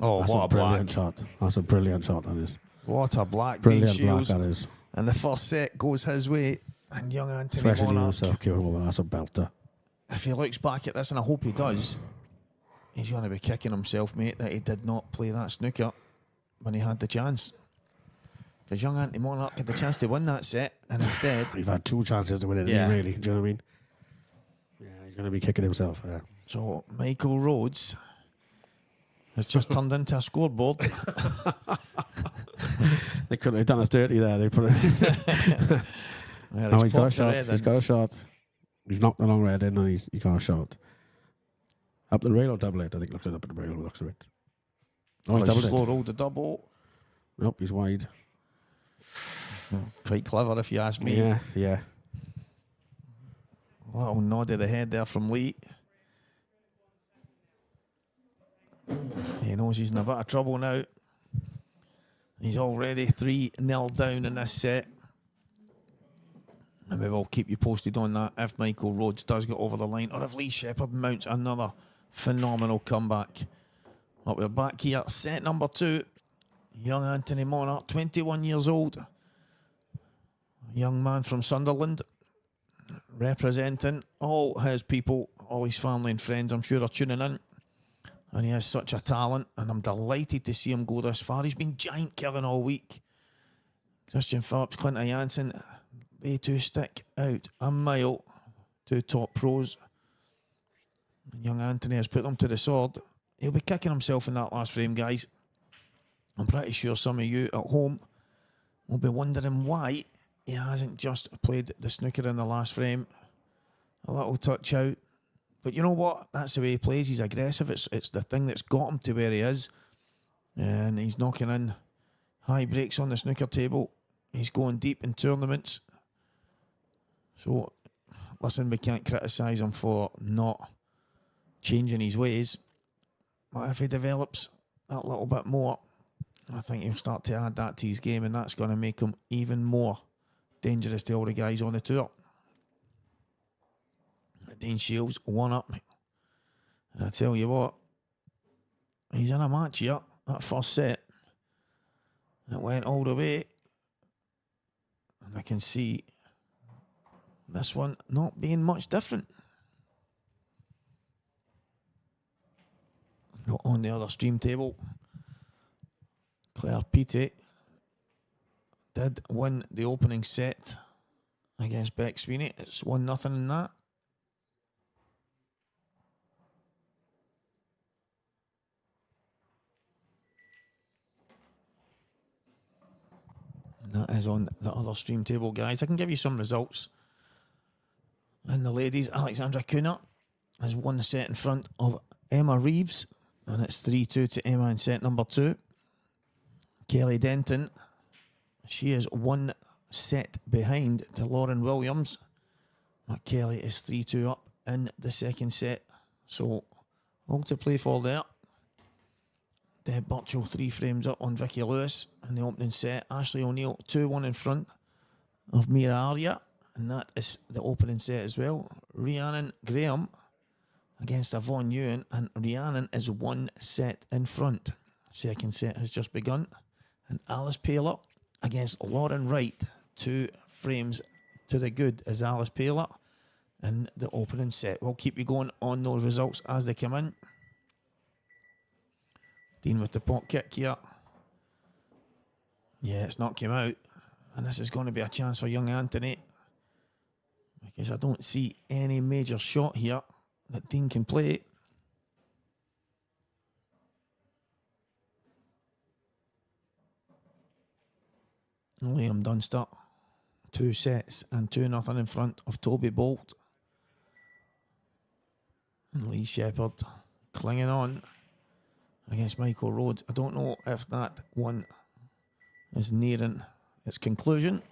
Oh, That's what a a brilliant black. shot. That's a brilliant shot. That is. What a black. Dean Brilliant black. Shields. That is. And the first set goes his way. And young Anthony Especially Monarch, himself queuing over. That's a belter. if he looks back at this, and I hope he does, he's going to be kicking himself, mate, that he did not play that snooker when he had the chance. Because young Anthony Monarch had the chance to win that set, and instead... He's had 2 chances to win it, Yeah. really. Do you know what I mean? Yeah, he's going to be kicking himself. Yeah. So Michael Rhodes has just turned into a scoreboard. They couldn't have done us dirty there. They put it. Well, No, he's got a popped the shot. red He's in. got a shot. He's knocked the long red in and he's got a shot. Up the rail or double it? I think looks at up at the rail. Looks at it. Oh, he's He's doubled slow it. rolled the double. Nope, he's wide. Quite clever, if you ask me. Yeah, yeah. Little nod of the head there from Lee. He knows he's in a bit of trouble now. He's already 3-0 down in this set. And we will keep you posted on that if Michael Rhodes does get over the line or if Lee Shepherd mounts another phenomenal comeback. But we're back here, set number 2. Young Anthony Monarch, 21 years old. A young man from Sunderland, representing all his people, all his family and friends, I'm sure, are tuning in. And he has such a talent, and I'm delighted to see him go this far. He's been giant killing all week. Christian Phillips, Clinton Jansen, they two stick out a mile, 2 top pros. And young Anthony has put them to the sword. He'll be kicking himself in that last frame, guys. I'm pretty sure some of you at home will be wondering why he hasn't just played the snooker in the last frame. A little touch out. But you know what? That's the way he plays. He's aggressive. It's the thing that's got him to where he is. And he's knocking in high breaks on the snooker table. He's going deep in tournaments. So, listen, we can't criticise him for not changing his ways. But if he develops that little bit more, I think he'll start to add that to his game, and that's going to make him even more dangerous to all the guys on the tour. Dean Shields, 1 up. And I tell you what, he's in a match here, that first set. It went all the way. And I can see this one not being much different. Got on the other stream table, Claire Petey did win the opening set against Beck Sweeney. It's 1-0 in that. That is on the other stream table, guys. I can give you some results. And the ladies, Alexandra Cunha has won the set in front of Emma Reeves, and it's 3-2 to Emma in set number 2. Kelly Denton, she is 1 set behind to Lauren Williams. But Kelly is 3-2 up in the second set. So, all to play for there. Burchill 3 frames up on Vicky Lewis in the opening set. Ashley O'Neill 2-1 in front of Mira Arya, and that is the opening set as well. Rhiannon Graham against Yvonne Ewan, and Rhiannon is 1 set in front. Second set has just begun, and Alice Paler against Lauren Wright, 2 frames to the good is Alice Paler in the opening set. We'll keep you going on those results as they come in. Dean with the pot kick here. Yeah, it's not come out. And this is going to be a chance for young Anthony, because I don't see any major shot here that Dean can play. Liam Dunster, 2 sets and 2-0 in front of Toby Bolt. And Lee Shepherd clinging on against Michael Rhodes. I don't know if that one is nearing its conclusion,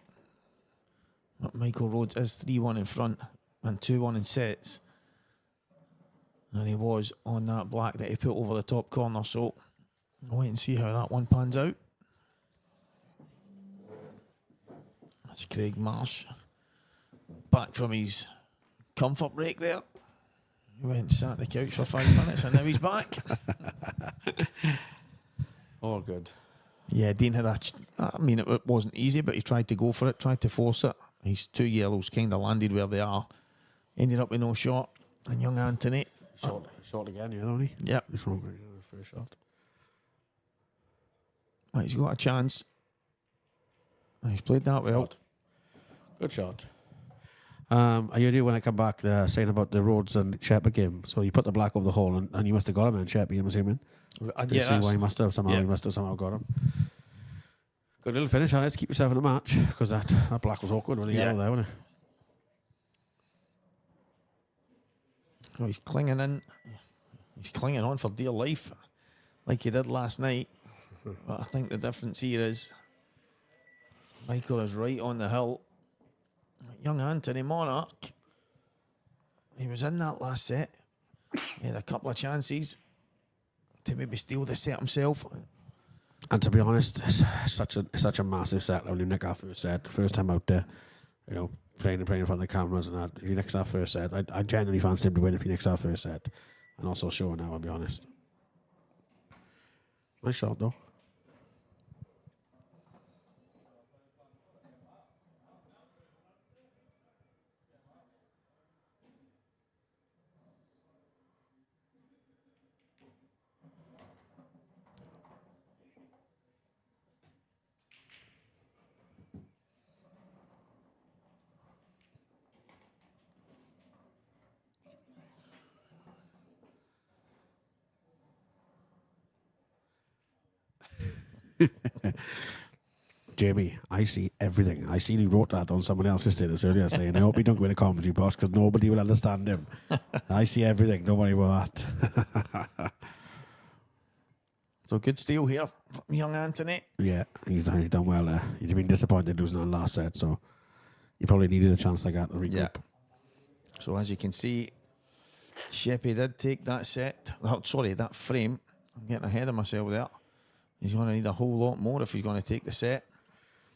but Michael Rhodes is 3-1 in front and 2-1 in sets, and he was on that black that he put over the top corner, so we'll wait and see how that one pans out. That's Craig Marsh back from his comfort break there. He went and sat on the couch for 5 minutes and now he's back. All good. Yeah, Dean had I mean, it wasn't easy, but he tried to go for it, tried to force it. His 2 yellows kind of landed where they are. Ended up with no shot. And young Anthony. Shot again, yeah, don't he? Yep. He's wrong for a shot. Well, he's got a chance. He's played that well. Good shot. Are you do when I come back saying about the Rhodes and Shepherd game? So you put the black over the hole, and you must have got him in Shepherd, I'm assuming. Yeah, why he must have somehow. He must have somehow got him. Good little finish on it to keep yourself in the match, because that black was awkward with the yellow there, wasn't it? Oh, he's clinging in. He's clinging on for dear life, like he did last night. But I think the difference here is Michael is right on the hill. Young Anthony Monarch, he was in that last set. He had a couple of chances to maybe steal the set himself. And to be honest, it's such a massive set when you nick our first set. First time out there, you know, playing in front of the cameras and that. If he nicks our first set, I genuinely fancy him to win if he nicks our first set. And also show now, I'll be honest. Nice shot though. Jamie, I see everything. I seen he wrote that on someone else's status earlier saying, I hope he don't win a comedy box because nobody will understand him. I see everything. Don't worry about that. So good steal here from young Anthony. Yeah, he's done well there. He'd been disappointed losing that last set, so he probably needed a chance like that to regroup. Yeah. So as you can see, Sheppy did take that set. That frame. I'm getting ahead of myself there. He's going to need a whole lot more if he's going to take the set.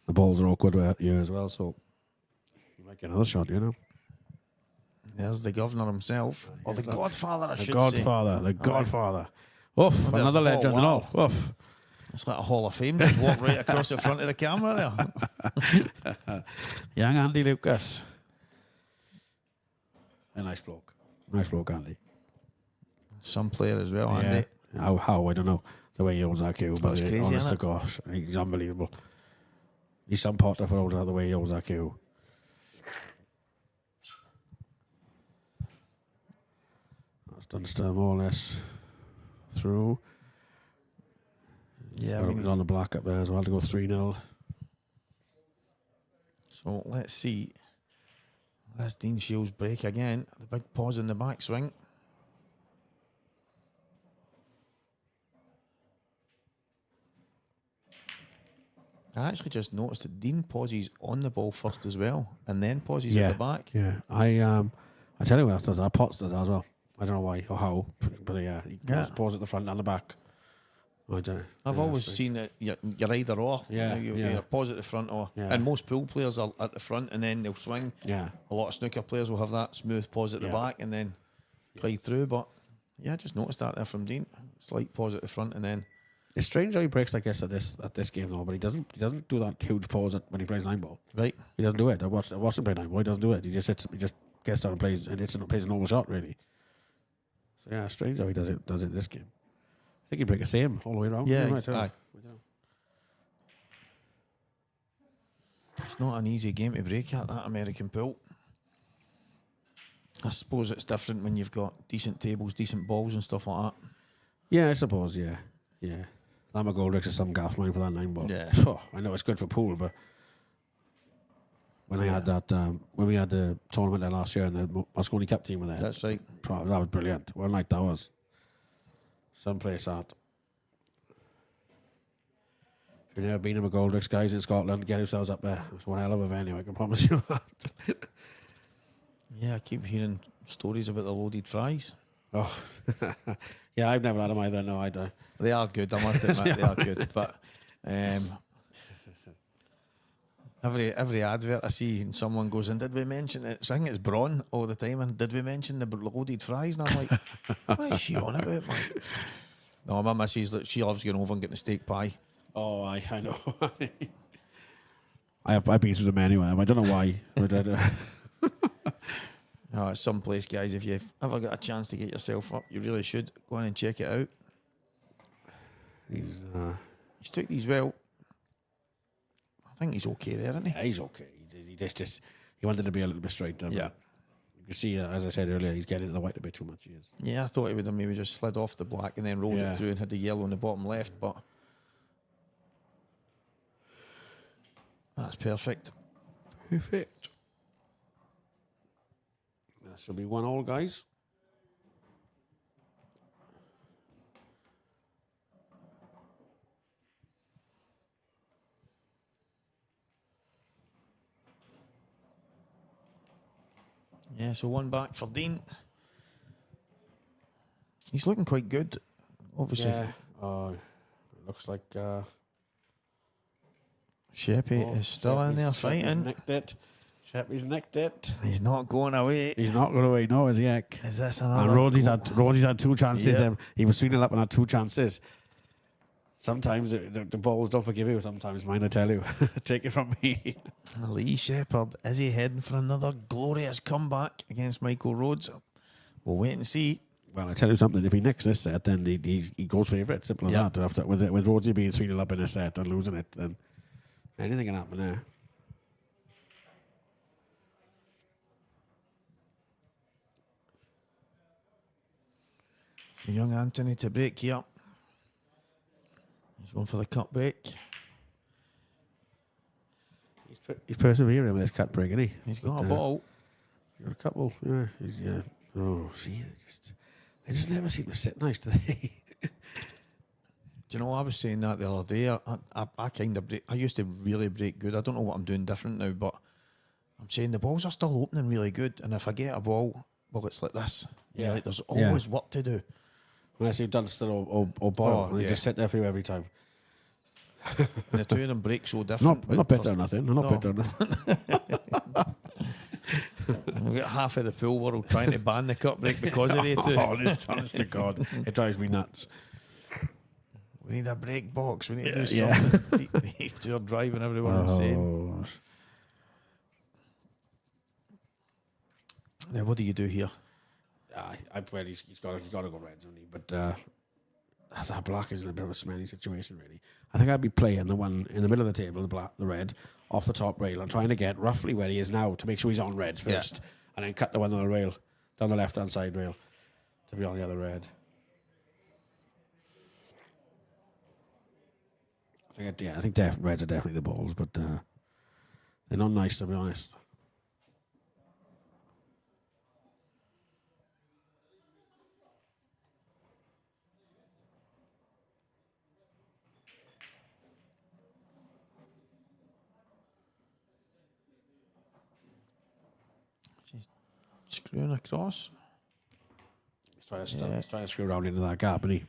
The balls are awkward here as well, so he might get another shot, you know. There's the governor himself, or the Godfather, I should say. The Godfather. Oof, another legend and all. Oof. It's like a Hall of Fame just walked right across the front of the camera there. Young Andy Lucas. A nice bloke. Nice bloke, Andy. Some player as well, Andy. How? I don't know. The way he holds that cue, but crazy, honest to gosh, he's unbelievable. He's some potter for holding out the way he holds that cue. That's done more or less through. Yeah, he's on the black up there as well to go 3-0. So let's see. That's Dean Shields' break again. The big pause in the backswing. I actually just noticed that Dean pauses on the ball first as well, and then pauses at the back. Yeah, I tell you what else does that. Potts does that as well. I don't know why or how, but yeah, he pause at the front and the back. I don't. I've yeah, always that's seen it. You're either or. Yeah, yeah. You're positive front or. Yeah. And most pool players are at the front and then they'll swing. Yeah. A lot of snooker players will have that smooth pause at the Yeah. back and then glide through. But yeah, I just noticed that there from Dean. Slight pause at the front and then. It's strange how he breaks like this at this game though, but he doesn't do that huge pause when he plays 9-ball. Right. He doesn't do it. I watched him play 9-ball. He doesn't do it. He just gets down and plays a normal shot really. So yeah, strange how he does it this game. I think he break the same all the way around. Yeah, right, aye. It's not an easy game to break at that American pool. I suppose it's different when you've got decent tables, decent balls and stuff like that. Yeah, I suppose. Yeah. That McGoldrick's is some gaff mine for that 9-ball. Yeah. Oh, I know it's good for pool, but when I had that, when we had the tournament there last year and the Moscone Cup team were there, That's right. that was brilliant. What a night that was. Someplace that. If you've never been to McGoldrick's, guys, in Scotland, get yourselves up there. It's one hell of a venue, I can promise you that. Yeah, I keep hearing stories about the loaded fries. Oh, yeah, I've never had them either. No, I don't. They are good, I must admit, they are good. But every advert I see, and someone goes in, did we mention it? So I think it's Braun all the time, and did we mention the loaded fries? And I'm like, what is she on about, man? No, my missus, she loves going over and getting a steak pie. Oh, I know. I've been through them anyway. I don't know why. But Oh, it's someplace, guys, if you've ever got a chance to get yourself up, you really should go in and check it out. he's Took these well. I think he's okay there, isn't he? he's okay. He wanted to be a little bit straight. Yeah. You can see, as I said earlier, he's getting into the white a bit too much. He is. Yeah, I thought he would have maybe just slid off the black and then rolled Yeah. it through and had the yellow on the bottom left, but that's perfect. Perfect. That should be 1-1, guys. Yeah, so one back for Dean. He's looking quite good, obviously. Yeah. It looks like Sheppy is still in there fighting. Nicked it. Sheppy's nicked it. He's not going away. He's not going away. No, is he? Heck? Is this And another? Roddy's had 2 chances. Yep. He was 3-0 up and had 2 chances. Sometimes the balls don't forgive you. Sometimes mine, I tell you. Take it from me. Lee Shepherd, is he heading for another glorious comeback against Michael Rhodes? We'll wait and see. Well, I tell you something. If he nicks this set, then he goes favourite. Simple as Yep. that. After with Rhodesy being 3-0 up in a set and losing it, then anything can happen there. So young Anthony to break here. He's going for the cut break. He's persevering with this cut break, isn't he? He's got a But, ball. Got a couple. Yeah. Yeah. Oh, see, I just never seem to sit nice today. Do you know, I was saying that the other day. I kind of break. I used to really break good. I don't know what I'm doing different now, but I'm saying the balls are still opening really good. And if I get a ball, well, it's like this. Yeah, like there's always work to do. Unless you've done still or Boyle, and they just sit there for you every time. And the two of them break so different. I'm not bitter or nothing. I'm not bitter or nothing. We've got half of the pool world trying to ban the cut break because of they two. Honest to God, it drives me nuts. We need a break box. We need to do something. These two are driving everyone insane. Now, what do you do here? Well, he's got to go reds, only. But that black is in a bit of a smelly situation, really. I think I'd be playing the one in the middle of the table, the red, off the top rail, and trying to get roughly where he is now to make sure he's on reds first, and then cut the one on the rail, down the left-hand side rail, to be on the other red. I think reds are definitely the balls, but they're not nice, to be honest. Screwing across. He's trying to screw around into that gap, and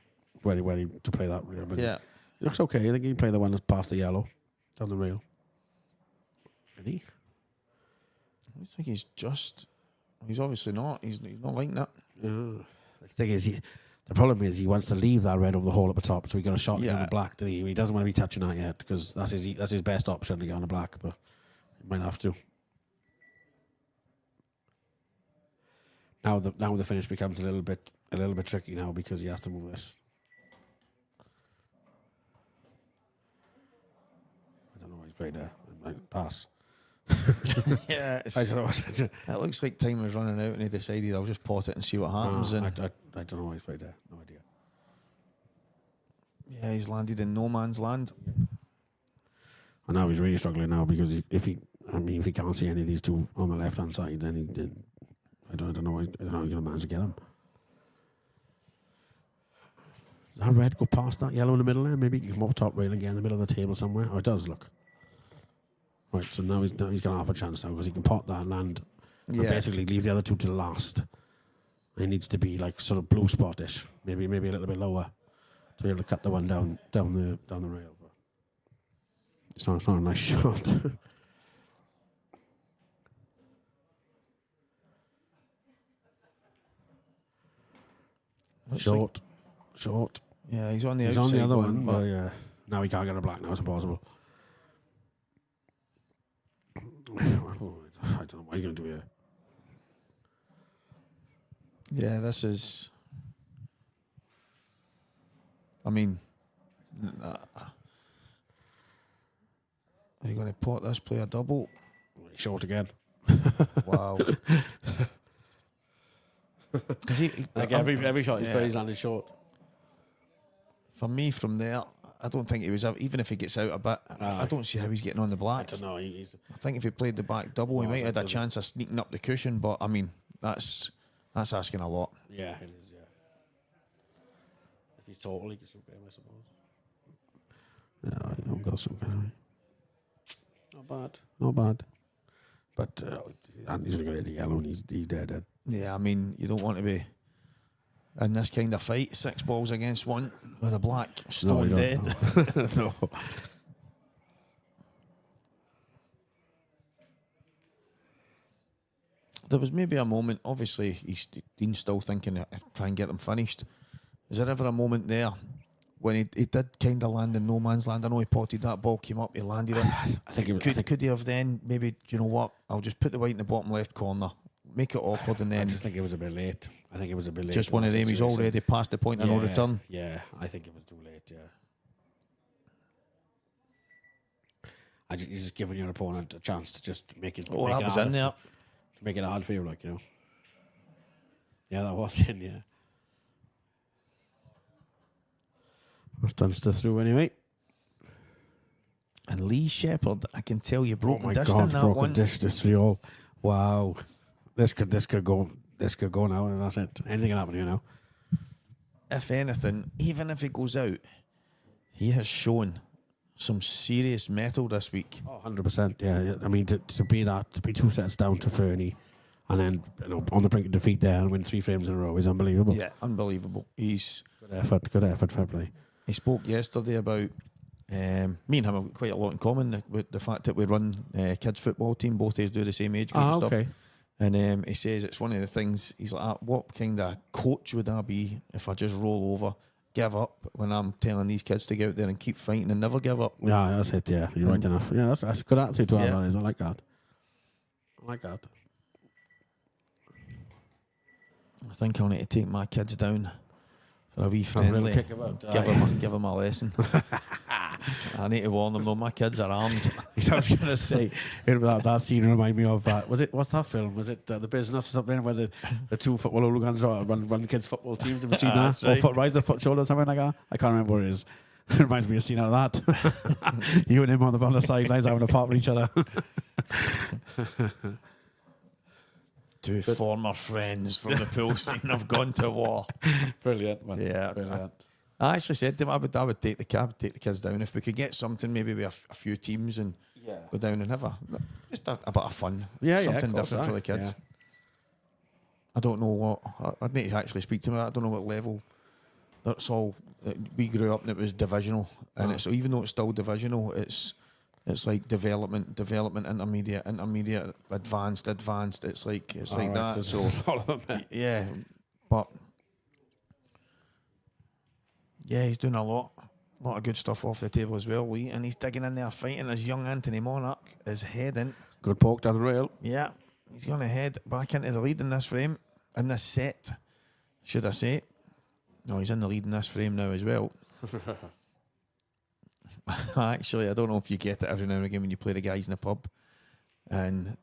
where he to play that. But Yeah. he looks okay. I think he can play the one that's past the yellow down the rail. Did he? I think he's obviously not. He's not like that. The thing is, the problem is he wants to leave that red over the hole at the top, so he got a shot in the black. Did he? He doesn't want to be touching that yet because that's his best option to get on the black, but he might have to. Now the finish becomes a little bit tricky now because he has to move this. I don't know why he's right there. I might pass. Yeah, I don't know. it looks like time was running out, and he decided I'll just pot it and see what happens. I And don't know why he's right there. No idea. yeah, he's landed in no man's land. And now he's really struggling now because if he can't see any of these two on the left hand side, then I don't know how he's going to manage to get him. Does that red go past that yellow in the middle there? Maybe he can come up top rail and get in the middle of the table somewhere. Oh, it does, look. Right, so now he's got half a chance now because he can pot that and land and basically leave the other two to last. He needs to be like sort of blue spottish, maybe a little bit lower to be able to cut the one down the rail. But it's not a nice shot. Short. Yeah, he's on the He's outside. on the other one, one, but yeah. Now he can't get a black. Now it's impossible. I don't know what he's going to do here. Yeah, this is. I mean, are you going to pot this, play a double? Short again. Wow. Like every shot he's played, he's landed short. For me, from there, I don't think he was out. Even if he gets out a bit, I don't see how he's getting on the black. I don't know. I think if he played the back double, he might have had a chance of sneaking up the cushion. But I mean, that's asking a lot. Yeah, it is. Yeah. If he's total, he can still get him, I suppose. Yeah, he don't go so good. Not bad. But and he's only got the yellow, and he's dead. Yeah, I mean, you don't want to be in this kind of fight. 6 balls against 1 with a black, stone dead. No. There was maybe a moment, obviously, Dean's still thinking try and get them finished. Is there ever a moment there when he did kind of land in no man's land? I know he potted that ball, came up, he landed it. Could he have then maybe, do you know what, I'll just put the white in the bottom left corner, make it awkward, and then... I just think it was a bit late. Just one of them, he's already past the point of no return. Yeah, I think it was too late, yeah. You're just giving your opponent a chance to just make it... Oh, that was in there. To make it hard for you, like, you know. Yeah, that was in, yeah. That's Dunster through anyway. And Lee Shepherd, I can tell you, broken oh my disc God, in that broken one. disc, this 3-all. Wow. This could go now, and that's it. Anything can happen here now. If anything, even if it goes out, he has shown some serious metal this week. Oh, 100%, yeah. I mean, to be 2 sets down to Fernie, and then on the brink of defeat there and win 3 frames in a row is unbelievable. Yeah, unbelievable. He's good effort, fair play. He spoke yesterday about me and him have quite a lot in common with the fact that we run kids football team. Both of us do the same age group and stuff. Okay. And he says it's one of the things. He's like, what kind of coach would I be if I just roll over, give up when I'm telling these kids to go out there and keep fighting and never give up? Yeah, that's it. Yeah, you're right enough. Yeah, that's a good attitude to have. I like that. I think I'll need to take my kids down for a wee friendly. Give them a lesson. I need to warn them though. My kids are armed. I was going to say that scene reminded me of what's that film? Was it The Business or something where the 2 football hooligans run kids football teams? Have you seen that? Right. Or Rise of Foot Shoulder or something like that? I can't remember what it is. It reminds me of a scene out of that. You and him on the sidelines having a pop with each other. 2 former friends from the pool scene have gone to war. Brilliant, man. Yeah. Brilliant. I actually said to him, I would take the kids down if we could get something, maybe with a few teams and go down and have just a bit of fun, something different for the kids. Yeah. I don't know what I'd need to actually speak to him. I don't know what level That's all. We grew up and it was divisional, and it's even though it's still divisional, it's like development, intermediate, advanced. It's like that. So all of them. yeah, but yeah, he's doing a lot of good stuff off the table as well, Lee, and he's digging in there fighting as young Anthony Monarch is heading. Good poke down the rail. Yeah, he's going to head back into the lead in this frame, in this set, should I say. No, he's in the lead in this frame now as well. Actually, I don't know if you get it every now and again when you play the guys in the pub. And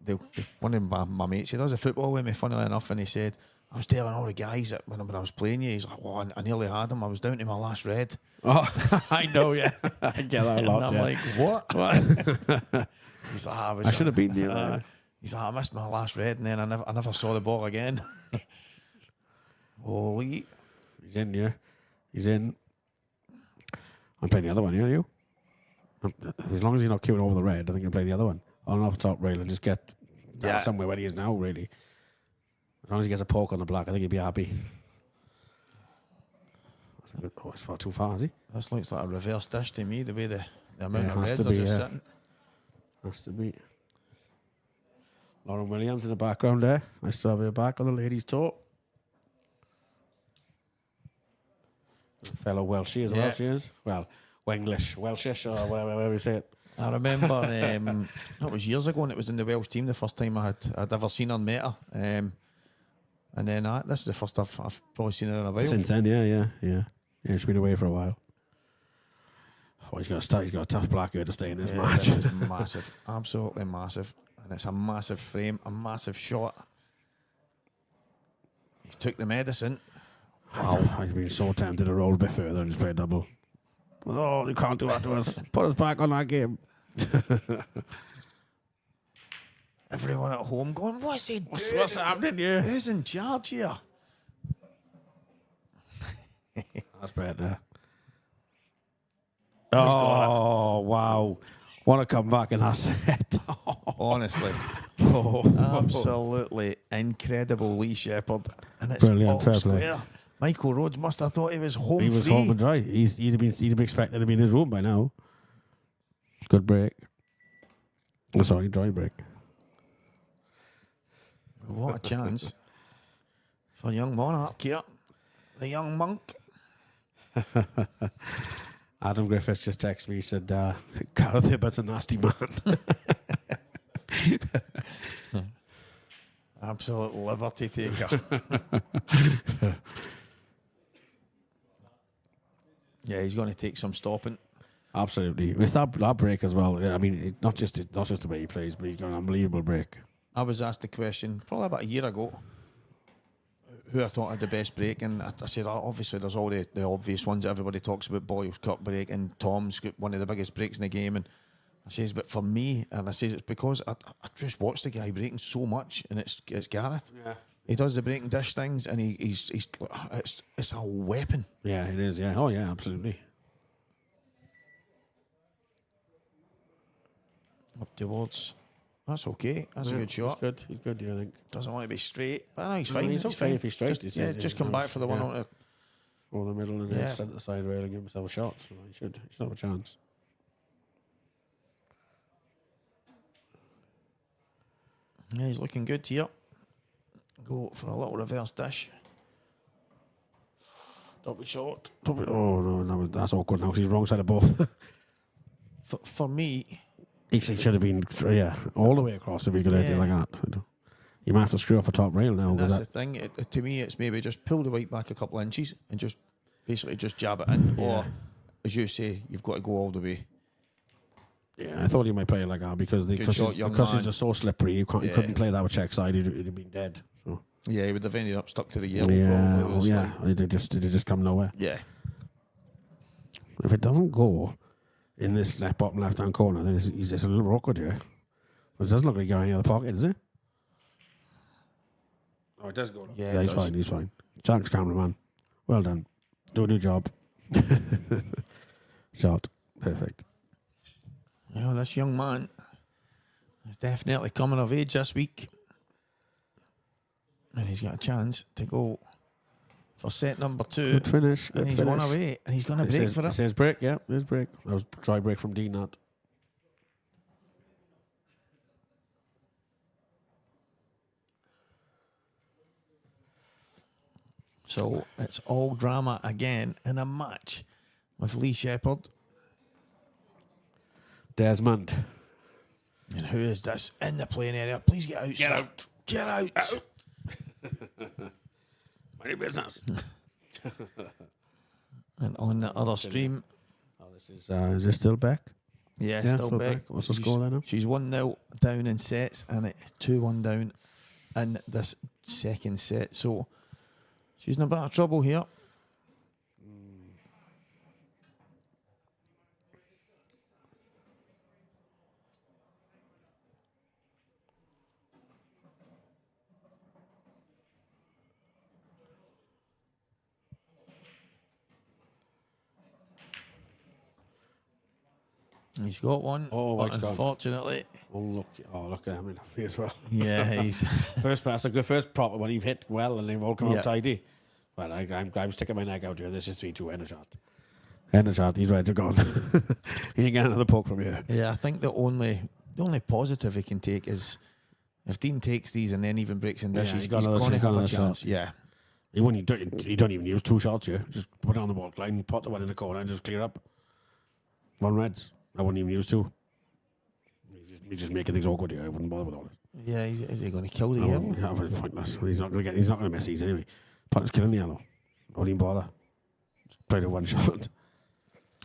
one of my mates, he does a football with me, funnily enough, and he said, I was telling all the guys that when I was playing you, he's like, well, I nearly had him. I was down to my last red. Oh, I know, yeah. I get that a lot, and I'm like, what? He's like, I should have been there. He's like, I missed my last red, and then I never saw the ball again. Holy. He's in, yeah. He's in. I'm playing the other one, yeah, you? As long as he's not queuing over the red, I think I'll play the other one. On off the top rail and just get somewhere where he is now, really. As long as he gets a poke on the black, I think he'd be happy. Oh, it's far too far, is he? This looks like a reverse dish to me, the way the amount of reds to are be, just sitting. Has to be. Lauren Williams in the background there. Nice to have her back on the ladies' tour. Fellow Welshie as well, she is. Well, Wenglish, Welshish, or whatever you say it. I remember that was years ago, and it was in the Welsh team the first time I'd ever seen her and met her. And then this is the first I've probably seen her in a while. Since then, yeah. She's been away for a while. Oh, he's got a tough black girl to stay in this match. This is massive, absolutely massive, and it's a massive frame, a massive shot. He's took the medicine. Wow, I've been so tempted to roll a bit further and just play a double. Oh, they can't do that to us. Put us back on that game. Everyone at home going, what's he doing? What's happening here? Who's in charge here? That's better. Oh, wow. Want to come back in that set. Honestly. Absolutely incredible, Lee Shepherd. And it's Brilliant, all fair play. square. Michael Rhodes must have thought he was home free. He was home and dry. He'd have been expected to be in his room by now. Good break. Oh, sorry, dry break. What a chance for young Monarch here. The young monk. Adam Griffiths just texted me. He said, Gareth Hibbert's a nasty man. Absolute liberty taker. Yeah, he's going to take some stopping. Absolutely. It's that break as well. I mean, not just the way he plays, but he's got an unbelievable break. I was asked the question probably about a year ago who I thought had the best break, and I said, obviously there's all the obvious ones that everybody talks about, Boyle's cut break, and Tom's got one of the biggest breaks in the game, and I says, but for me, and I says it's because I just watch the guy breaking so much, and it's Gareth. Yeah. He does the breaking dish things, and it's a weapon. Yeah, it is, yeah. Oh, yeah, absolutely. Up towards. That's okay. That's a good shot. He's good, yeah, I think. Doesn't want to be straight. But no, he's fine. He's okay if he's straight. Just come back for the one on it. Over the middle and then set the side rail and give himself a shot. So he should have a chance. Yeah, he's looking good here. Go for a little reverse dish. Don't be short. Oh, no, that's awkward now because he's wrong side of both. For me... He should have been, all the way across if he's going to do like that. You might have to screw off a top rail now. And that's the thing. To me, it's maybe just pull the white back a couple of inches and just basically just jab it in. Yeah. Or, as you say, you've got to go all the way. Yeah, I thought he might play it like that because he's just so slippery. He couldn't play that with check side. He'd have been dead. So. Yeah, he would have ended up stuck to the yellow. Yeah, it'd just come nowhere. Yeah. If it doesn't go in this bottom left-hand corner, then he's just a little awkward here. But it doesn't look like going out of the pocket, does it? Oh, it does go. Yeah, he's fine. He's fine. Thanks, cameraman. Well done. Do a new job. Shot. Perfect. Well, this young man is definitely coming of age this week. And he's got a chance to go for set number 2. Good finish. And he's one away, and he's going to break for It it. says break, yeah, there's break. That was try break from Dean, that. So it's all drama again in a match with Lee Shepherd. Desmond. And who is this in the playing area? Please get out. Get sir. out. Get out. Money business. And on the other stream. Oh, this is this still back? Yeah, Yeah, still still back. back. What's the score there now? She's 1-0 down in sets and it's 2-1 down in this second set. So she's in a bit of trouble here. He's got one. Oh, but White's gone. unfortunately. Look at him in the as well. Yeah, he's First pass, a good first proper one. You've hit well, and they've all come Yeah. out tidy. Well, I'm sticking my neck out here. This is 3-2. End of shot. End of shot. He's ready to go. He ain't getting another poke from here. Yeah, I think the only positive he can take is if Dean takes these and then even breaks in this, Yeah, he's he got another- going to he got have a another chance. shot. Yeah. You don't even use 2 shots here. Just put it on the ball line, put the one in the corner, and just clear up. 1 reds. I wouldn't even use 2. He's just making things awkward here. I wouldn't bother with all this. Yeah, is he going to kill the I yellow? wouldn't- yeah, it's pointless. He's not going to miss these anyway. Punt's killing the yellow. I wouldn't even bother. Just play the 1 shot.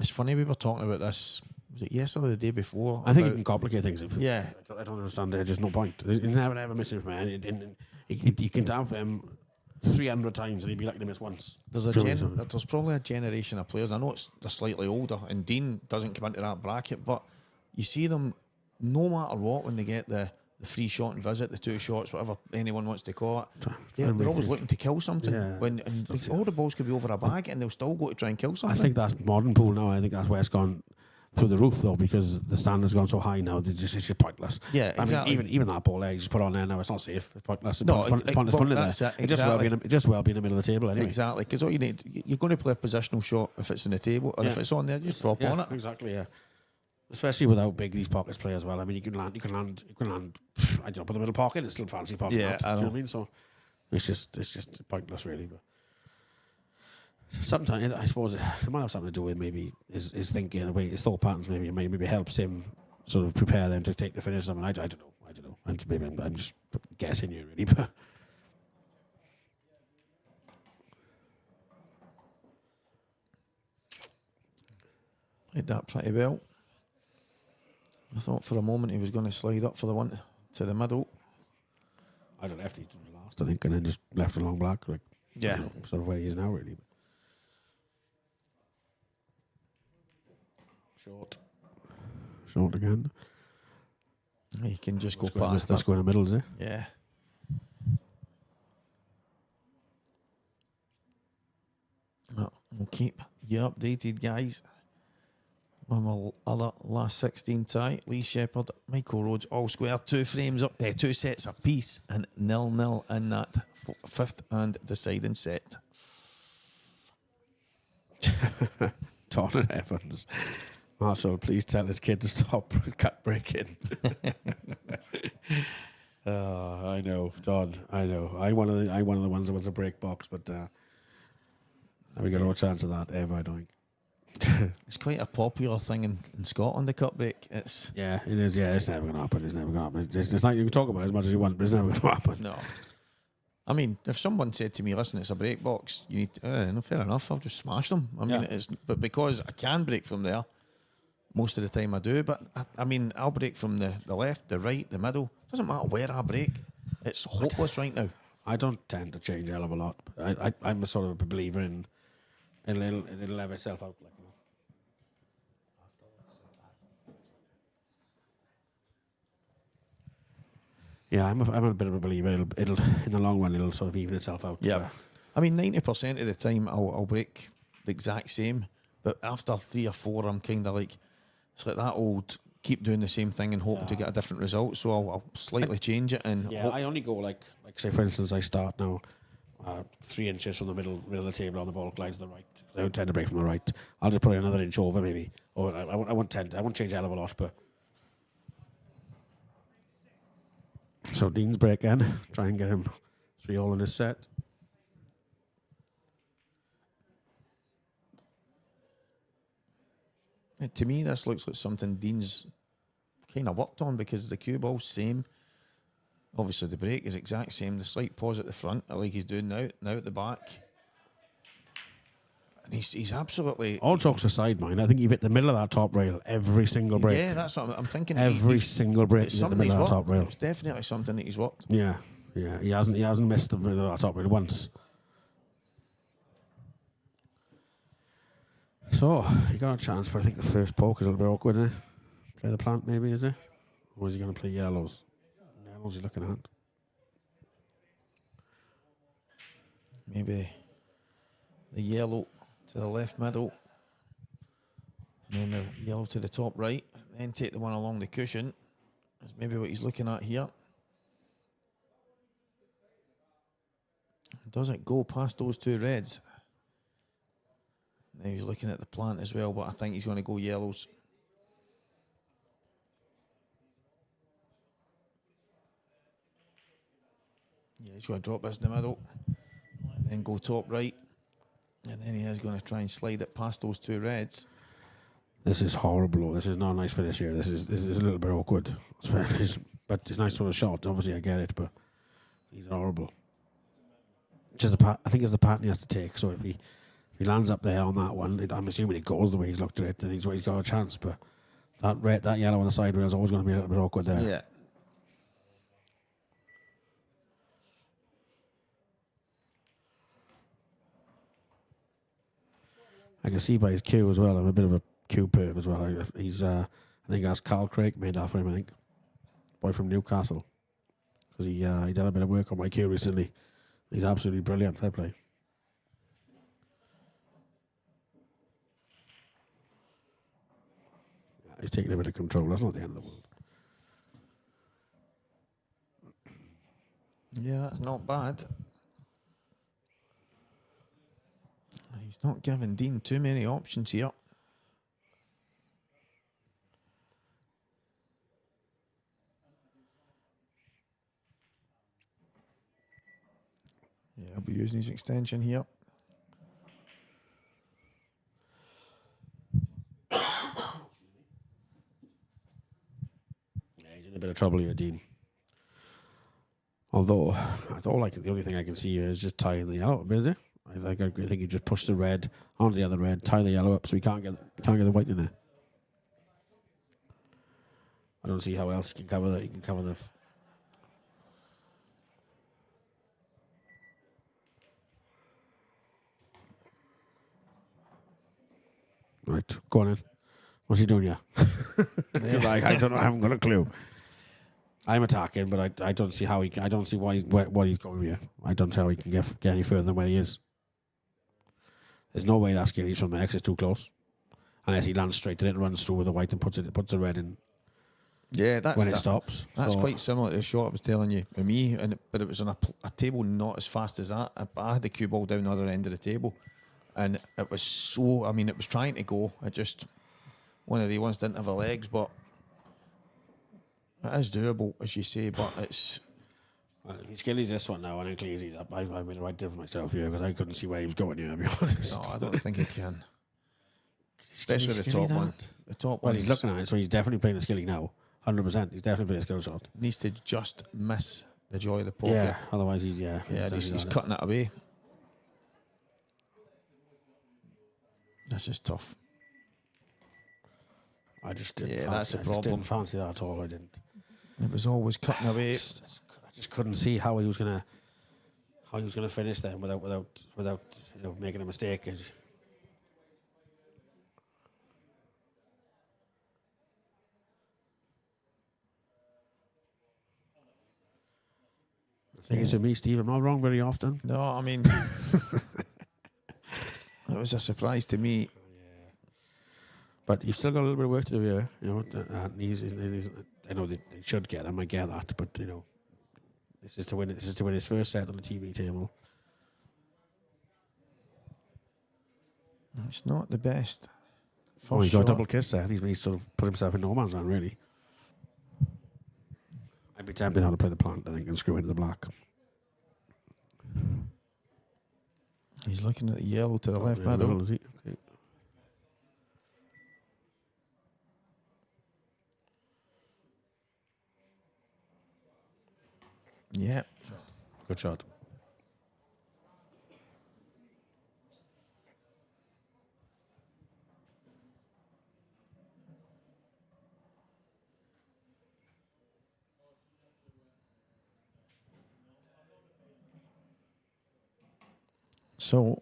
It's funny we were talking about this. Was it yesterday or the day before? I think it about- can complicate things. Yeah. I don't understand. There's just no point. He's never ever missing from man. You can have them 300 times and he'd be lucky to miss once. There's probably a generation of players. I know they're slightly older, and Dean doesn't come into that bracket, but you see them no matter what when they get the free shot and visit, the 2 shots, whatever anyone wants to call it. They're always looking to kill something. Yeah. All the balls could be over a bag, and they'll still go to try and kill I something. think that's modern pool now. I think that's where it's gone through the roof though, because the standard's gone so high now. It's just pointless. Yeah, exactly. I mean, even that ball there, you just put on there now. It's not safe. It's pointless. No, It's pointless putting it there. that's it, It just well be in the middle of the table anyway. Exactly, because all you need, you're going to play a positional shot if it's in the table, or if it's on there, just drop on it. Exactly. Yeah. Especially with how big these pockets play as well. I mean, you can land. I don't know, put the middle pocket. It's still fancy pocket. Yeah, Do I you know know. what I mean? So it's just pointless, really. But sometimes I suppose it might have something to do with maybe his thinking, the way his thought patterns. Maybe helps him sort of prepare them to take the finish. I mean, I don't know. I'm just guessing here, really. But Played that pretty well. I thought for a moment he was going to slide up for the one to the middle. I'd have left it to the last, I think, and then just left along black, like Yeah. you know, sort of where he is now, really. Short again. He can just go Let's go, past let's that. go in the middle, is it? Yeah. Well, we'll keep you updated, guys. On my other last 16 tie, Lee Shepherd, Michael Rhodes, all square, 2 frames up, 2 sets apiece, and 0-0 in that 5th and deciding set. Donald Evans. Marshall, please tell his kid to stop cut breaking. Oh, I know, Don. I know. I'm one of the ones that was a break box, but we got no chance of that ever, I don't think. It's quite a popular thing in Scotland, the cut break. It's Yeah, it is. Yeah, it's never going to happen. It's never going to happen. It's like you can talk about it as much as you want, but it's never going to happen. no. I mean, if someone said to me, "Listen, it's a break box," you need to, no, fair enough. I'll just smash them. I mean, Yeah. but because I can break from there, most of the time I do. But I mean, I'll break from the left, the right, the middle. Doesn't matter where I break. It's hopeless right now. I don't tend to change a hell of a lot. But I'm a sort of a believer in it'll level itself out. Like, you know. Yeah, I'm a bit of a believer. It'll in the long run it'll sort of even itself out. Yeah. I mean, 90% of the time I'll break the exact same, but after 3 or 4, I'm kind of like, it's like that old keep doing the same thing and hoping to get a different result. So I'll slightly change it and Yeah, I only go like say for instance, I start now. 3 inches from the middle of the table on the ball glides to the right. I would tend to break from the right. I'll just put it another inch over maybe. Or I won't change a hell of a lot, but. So Dean's break in. Try and get him 3-all in his set. To me, this looks like something Dean's kind of worked on, because the cue ball's same. Obviously, the break is exact same. The slight pause at the front, like he's doing now at the back. And he's absolutely... All jokes aside, man, I think you've hit the middle of that top rail every single break. Yeah, that's what I'm thinking. Every single break It's is at the something middle he's of that top worked. rail. It's definitely something that he's worked. Yeah. He hasn't missed the middle of that top rail once. So, he got a chance, but I think the first poke is a little bit awkward, isn't it? Play the plant, maybe, is it? Or is he going to play yellows? Yellows he's looking at. Maybe the yellow to the left middle, and then the yellow to the top right, and then take the one along the cushion. That's maybe what he's looking at here. Does it go past those 2 reds? Now he's looking at the plant as well, but I think he's going to go yellows. Yeah, he's going to drop this in the middle, and then go top right, and then he is going to try and slide it past those 2 reds. This is horrible. This is not nice for this year. This is a little bit awkward. But it's nice for a shot. Obviously, I get it, but these are horrible. I think it's the pattern he has to take. So if he lands up there on that one, I'm assuming it goes the way he's looked at it, then he's got a chance. But that yellow on the side rail is always going to be a little bit awkward there. Yeah. I can see by his cue as well. I'm a bit of a cue perv as well. I think that's Carl Craig made that for him. I think, boy from Newcastle, because he did a bit of work on my cue recently. He's absolutely brilliant. Fair play. Yeah, he's taking a bit of control. That's not the end of the world. Yeah, that's not bad. He's not giving Dean too many options here. Yeah, I'll be using his extension here. Yeah, he's in a bit of trouble here, Dean. Although, I thought like the only thing I can see here is just tying the yellow up, is it? I think you just push the red onto the other red, tie the yellow up, so we can't get the white in there. I don't see how else you can cover that. You can cover the. Right, go on in. What's he doing here? I don't know. I haven't got a clue. I'm attacking, but I don't see how he. I don't see what he's going here. I don't see how he can get any further than where he is. There's no way that's getting from the X is too close, unless he lands straight and it runs through with the white and puts the red in. Yeah, that's when it stops. That's so, quite similar to the shot I was telling you with me, but it was on a table not as fast as that. I had the cue ball down the other end of the table, and it was so. I mean, it was trying to go. It just one of the ones didn't have the legs, but it is doable, as you say. But it's. Well, if he skillies this one now and then cleans it up, I made the right deal for myself here because I couldn't see where he was going here, to be honest. No, I don't think he can. Especially the top one. The top one. Well, he's looking at it, so he's definitely playing the skilly now. 100%. He's definitely playing a skill shot. Needs to just miss the joy of the pocket. Yeah, otherwise he's, he's cutting it away. This is tough. I just didn't Yeah, fancy, that's the I just problem. didn't fancy that at all. I didn't. It was always cutting away. I just couldn't see how he was gonna finish them without making a mistake. I think it's me, Steve. I'm not wrong very often. No, I mean, it was a surprise to me. But you've still got a little bit of work to do here. You know, I know they should get him. I get that, but this is to win. This is to win his first set on the TV table. It's not the best. Oh, he First got a shot. double kiss there. He's sort of put himself in no man's land, really. I'd be tempted now to play the plant, I think, and screw into the black. He's looking at the yellow to the left In the middle. middle, is he? Okay. Yeah. Good shot. So,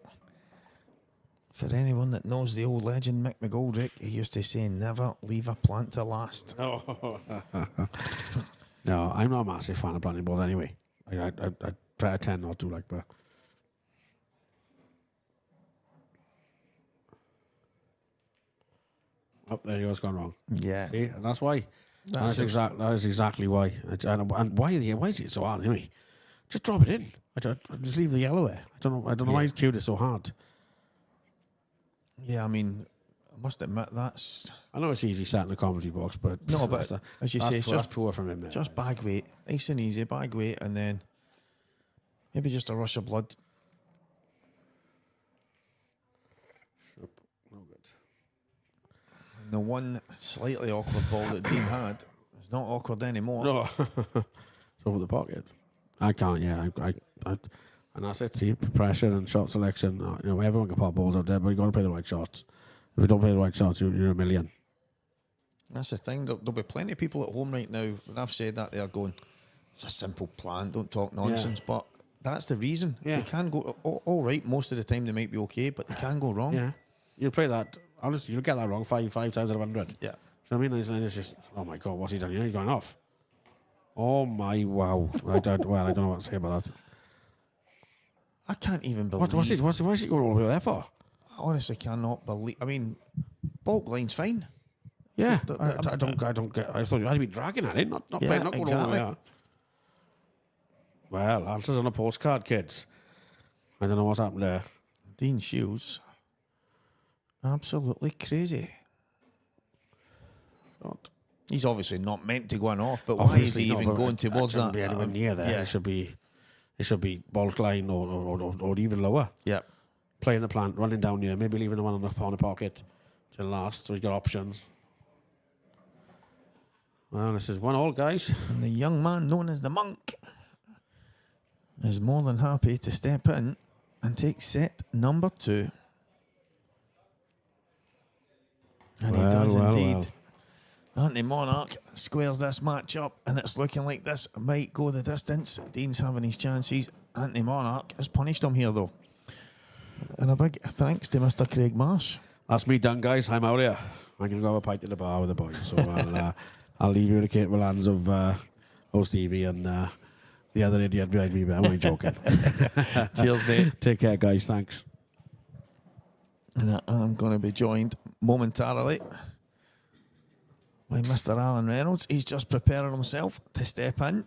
for anyone that knows the old legend Mick McGoldrick, he used to say, never leave a plant to last. No, I'm not a massive fan of planting balls anyway. I tend not to, like, but. Oh, there you go, it's gone wrong. Yeah. See, and that's why. That is That's exactly why. And why is it so hard anyway? Just drop it in. Just leave the yellow there. I don't know why he's cued it so hard. Yeah, I mean, I must admit that's... I know it's easy sat in the commentary box, but No, but as you say, it's that's just poor from him there. Just bag weight. Nice and easy, bag weight, and then maybe just a rush of blood. No good. And the one slightly awkward ball that Dean had is not awkward anymore. No, it's over the pocket. I can't. Yeah, I and that's it. See, pressure and shot selection. You know, everyone can pop balls out there, but you got to play the right shots. If you don't play the right shots, you're a million. That's the thing. There'll be plenty of people at home right now. When I've said that, they're going, "It's a simple plan. Don't talk nonsense." But that's the reason. Yeah. They can go all right. Most of the time, they might be okay, but they can go wrong. Yeah, you'll play that. Honestly, you'll get that wrong five times out of 100. Yeah. Do you know what I mean? It's just, oh my God, what's he done here? He's going off. Oh my wow! I don't know what to say about that. I can't even believe. Why is he going all the way there for? I honestly cannot believe. I mean, bulk line's fine. Yeah, I don't get. I thought you had to be dragging at it, not Yeah, going all the way exactly. there. Well, answers on a postcard, kids. I don't know what's happened there. Dean Shields, absolutely crazy. Not. He's obviously not meant to go on off, but why is he even going towards shouldn't that? Be anywhere near there. Yeah. It should be bulk line or even lower. Yeah. Playing the plant, running down here, maybe leaving the one on the pocket till last, so he's got options. Well, this is 1-1, guys. And the young man known as the Monk is more than happy to step in and take set number 2. And he does indeed. Anthony Monarch squares this match up, and it's looking like this might go the distance. Dean's having his chances. Anthony Monarch has punished him here, though. And a big thanks to Mr. Craig Marsh. That's me done, guys. I'm out here. I'm going to go have a pint at the bar with the boys. So I'll leave you in the capable hands of Stevie and the other idiot behind me, but I'm only joking. Cheers, mate. Take care, guys. Thanks. And I'm going to be joined momentarily by Mr. Alan Reynolds. He's just preparing himself to step in.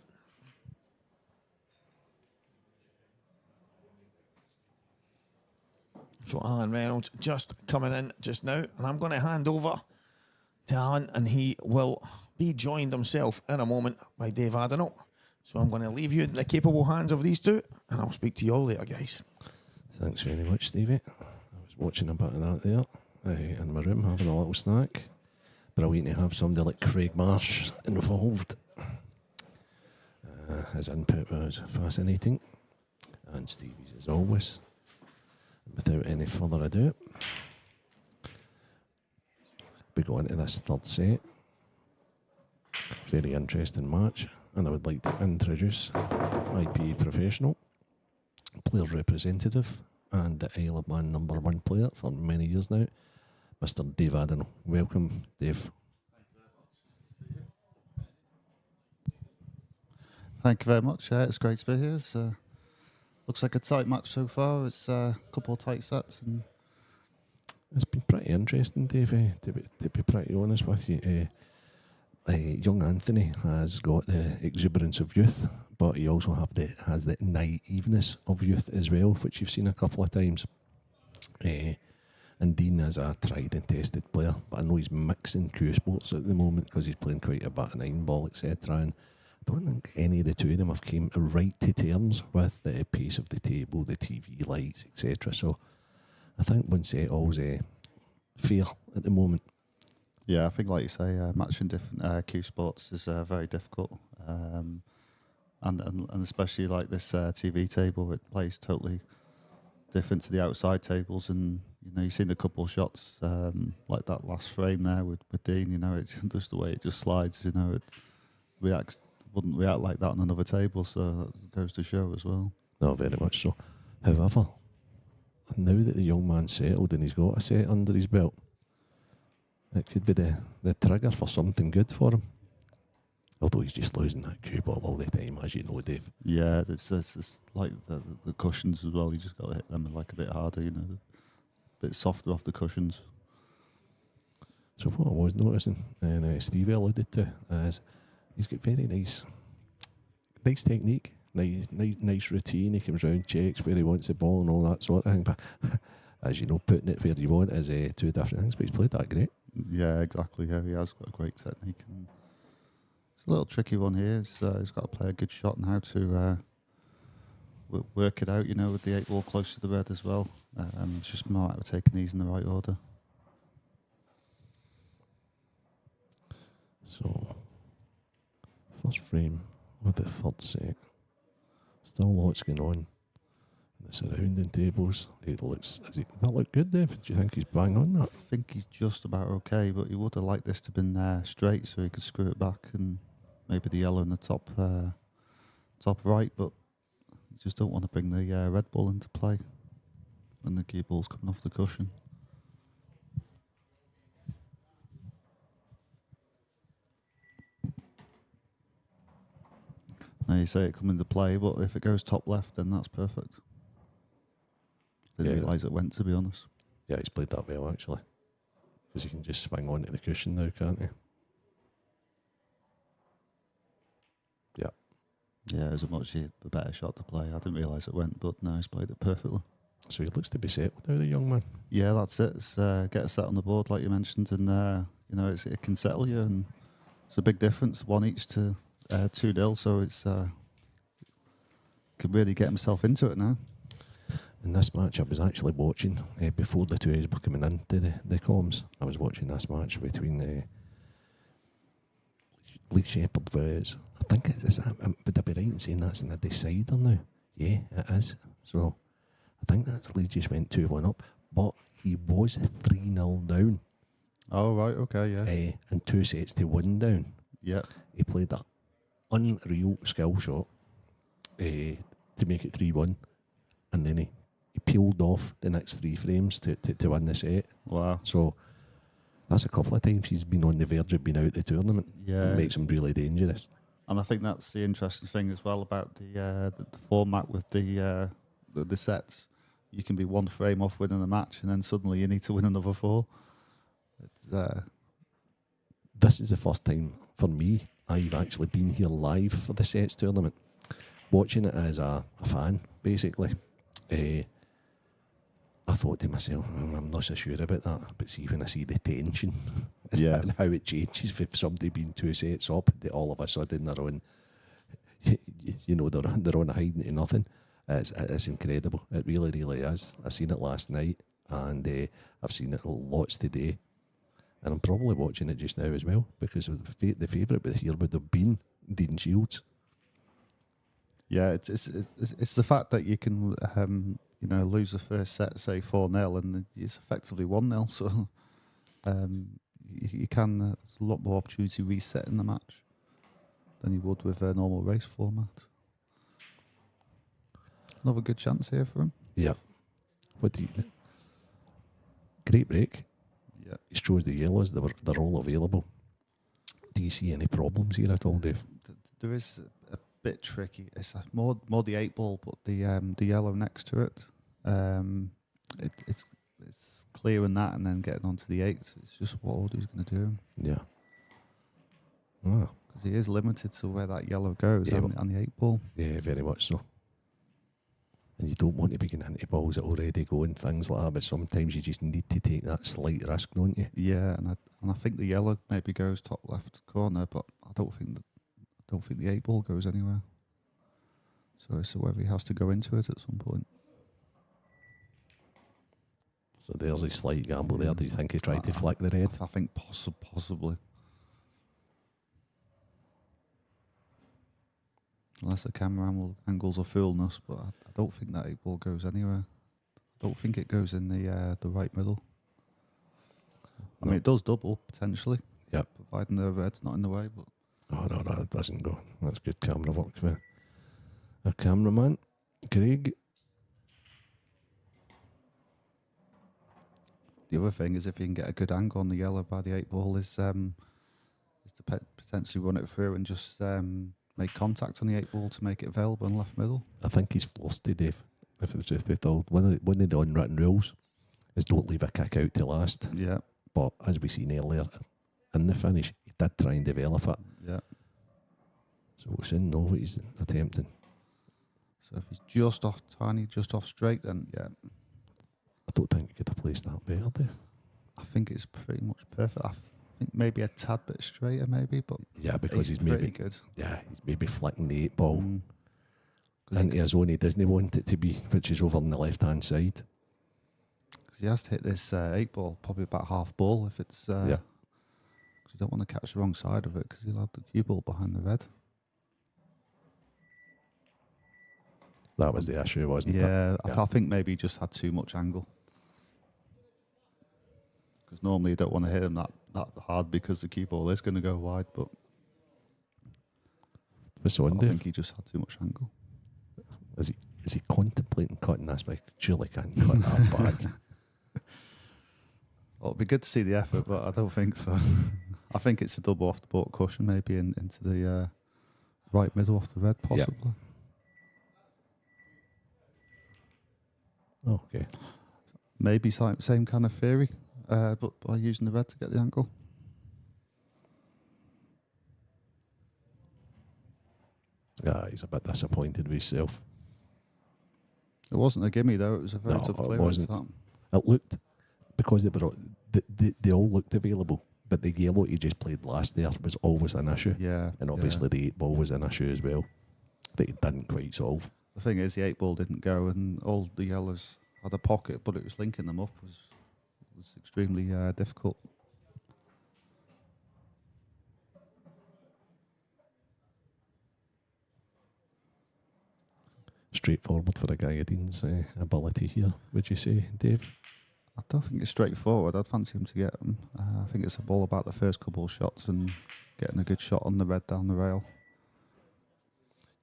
So Alan Reynolds just coming in just now, and I'm going to hand over to Alan, and he will be joined himself in a moment by Dave Adenau. So I'm going to leave you in the capable hands of these two, and I'll speak to you all later, guys. Thanks very much, Stevie. I was watching a bit of that there in my room, having a little snack. Brilliant to have somebody like Craig Marsh involved. His input was fascinating, and Stevie's as always. Without any further ado, we go into this third set. Very interesting match, and I would like to introduce IPA professional, players representative, and the Isle of Man #1 player for many years now, Mr. Dave Adenau. Welcome, Dave. Thank you very much. It's great to be here. It's, looks like a tight match so far. It's a couple of tight sets. And it's been pretty interesting, Dave, to be pretty honest with you. Young Anthony has got the exuberance of youth, but he also has the naiveness of youth as well, which you've seen a couple of times. And Dean is a tried and tested player, but I know he's mixing Cuesports at the moment because he's playing quite a bit of 9-ball, etc. And I don't think any of the two of them have came right to terms with the pace of the table, the TV lights, etc. So I think one set all's fair at the moment. Yeah, I think, like you say, matching different Cuesports is very difficult, and especially like this TV table, it plays totally different to the outside tables. And you know, you've seen a couple of shots like that last frame there with Dean. You know, it's just the way it just slides. You know, it wouldn't react like that on another table. So that goes to show as well. No, very much so. However, now that the young man's settled and he's got a set under his belt, it could be the trigger for something good for him. Although he's just losing that cue ball all the time, as you know, Dave. Yeah, it's like the cushions as well. You just got to hit them like a bit harder, you know, a bit softer off the cushions. So what I was noticing, and Stevie alluded to, is he's got very nice technique, nice routine. He comes round, checks where he wants the ball and all that sort of thing. But as you know, putting it where you want is two different things. But he's played that great. Yeah, exactly. Yeah, he has got a great technique. And it's a little tricky one here. He's got to play a good shot and how to work it out, you know, with the 8-ball close to the red as well. It's just a matter of taking these in the right order. So, first frame of the third set. Still lots going on. The surrounding tables. That look good, Dave? Do you think he's bang on that? I think he's just about okay, but he would have liked this to have been straight so he could screw it back and maybe the yellow in the top right, but you just don't want to bring the red ball into play when the cue ball's coming off the cushion. Now you say it come into play, but if it goes top left, then that's perfect. Didn't realise it went, to be honest. Yeah, he's played that well, actually. Because he can just swing onto the cushion now, can't he? Yeah. Yeah, it was a better shot to play. I didn't realise it went, but no, he's played it perfectly. So he looks to be settled now, the young man. Yeah, that's it. It's, get a set on the board, like you mentioned, and you know, it can settle you, and it's a big difference, 1 each to 2-0. So it's can really get himself into it now. In this match, I was actually watching before the two of us were coming into the comms. I was watching this match between Lee Shepherd was. I think it's would I be right in saying that's in the decider now? Yeah, it is. So I think that's Lee just went 2-1 up, but he was 3-0 down. Oh right, okay, yeah. And 2 sets to 1 down. Yeah. He played that unreal skill shot to make it 3-1, and then he peeled off the next 3 frames to win the set. Wow. So that's a couple of times he's been on the verge of being out the tournament. Yeah. It makes him really dangerous. And I think that's the interesting thing as well about the format with the sets. You can be 1 frame off winning a match, and then suddenly you need to win another 4. This is the first time for me I've actually been here live for the sets tournament, watching it as a fan, basically. I thought to myself, I'm not so sure about that, but see, when I see the tension and how it changes if somebody being 2 sets up, all of a sudden they're on, you know, they're on a hiding to nothing. It's incredible. It really, really is. I seen it last night, and I've seen it lots today, and I'm probably watching it just now as well because of the favourite here would have been Dean Shields. Yeah, it's the fact that you can you know, lose the first set, say 4-0, and it's effectively 1-0. So you can a lot more opportunity resetting the match than you would with a normal race format. Another good chance here for him. Yeah. What do you think? Great break. Yeah. He shows the yellows, they're all available. Do you see any problems here at all, Dave? There is a bit tricky. It's more the 8-ball, but the yellow next to it. It's clearing that and then getting onto the 8s. It's just what order he's going to do. Yeah. Ah. Because he is limited to where that yellow goes on the 8-ball. Yeah, very much so. And you don't want to be getting into balls that already go and things like that, but sometimes you just need to take that slight risk, don't you? Yeah, and I think the yellow maybe goes top left corner, but I don't think the 8 ball goes anywhere. So it's whether he has to go into it at some point. So there's a slight gamble there. Do you think he tried to flick the red? I think possibly. Unless the camera angles are fooling us, but I don't think that 8 ball goes anywhere. I don't think it goes in the right middle. I mean, it does double, potentially. Yep. Providing the red's not in the way, but... Oh, no, it doesn't go. That's good camera work for our cameraman, Craig. The other thing is if you can get a good angle on the yellow by the 8 ball is to potentially run it through and just make contact on the 8 ball to make it available in left middle. I think he's lost it, Dave. If the truth be told, one of the unwritten rules is don't leave a kick out to last. Yeah. But as we seen earlier, in the finish, he did try and develop it. Yeah. So we'll soon know what he's attempting. So if he's just off straight, then yeah. I don't think you could have placed that better, Dave. I think it's pretty much perfect. I think maybe a tad bit straighter, maybe, but yeah, because he's pretty maybe good. Yeah, he's maybe flicking the 8 ball into he a zone he doesn't want it to be, which is over on the left hand side. Because he has to hit this 8 ball probably about half ball if it's. Yeah. Because you don't want to catch the wrong side of it because he'll have the cue ball behind the red. That was the issue, wasn't it? Yeah, I think maybe he just had too much angle. Because normally you don't want to hit him that hard because the cue ball is going to go wide, but What's on, I Dave? think he just had too much angle. Is he contemplating cutting this back? Surely can't cut that back. Well, it'd be good to see the effort, but I don't think so. I think it's a double off the baulk cushion, maybe into the right middle off the red, possibly. Yep. Okay. Maybe same kind of theory, but by using the red to get the angle. Yeah, he's a bit disappointed with himself. It wasn't a gimme though. It was a very No, tough it clearance. wasn't. It looked, because they all looked available, but the yellow he just played last there was always an issue. Yeah. And obviously the 8 ball was an issue as well that he didn't quite solve. The thing is, the 8 ball didn't go, and all the yellows had a pocket, but it was linking them up was extremely difficult. Straightforward for a Guyadene's ability here, would you say, Dave? I don't think it's straightforward. I'd fancy him to get them. I think it's a ball about the first couple of shots and getting a good shot on the red down the rail.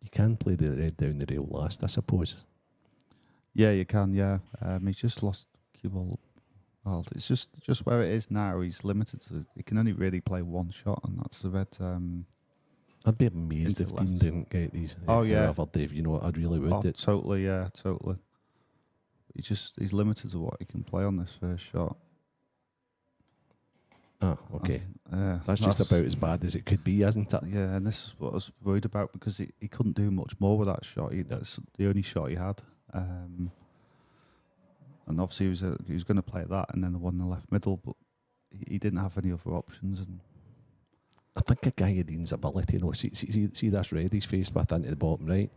You can play the red down the rail last, I suppose. Yeah, you can. Yeah, he's just lost cue ball. Well, it's just where it is now. He's limited to. He can only really play one shot, and that's the red. I'd be amazed Into if the Dean left. didn't get these. Oh, yeah. However, Dave, you know, I really would. Oh, totally. Yeah, totally. He's limited to what he can play on this first shot. Ah, okay. Yeah, That's just about as bad as it could be, isn't it? Yeah, and this is what I was worried about because he couldn't do much more with that shot. That's the only shot he had. And obviously he was going to play that and then the one in the left middle, but he didn't have any other options. And I think a guy of Dean's ability, you know, see this red he's faced with into the bottom right.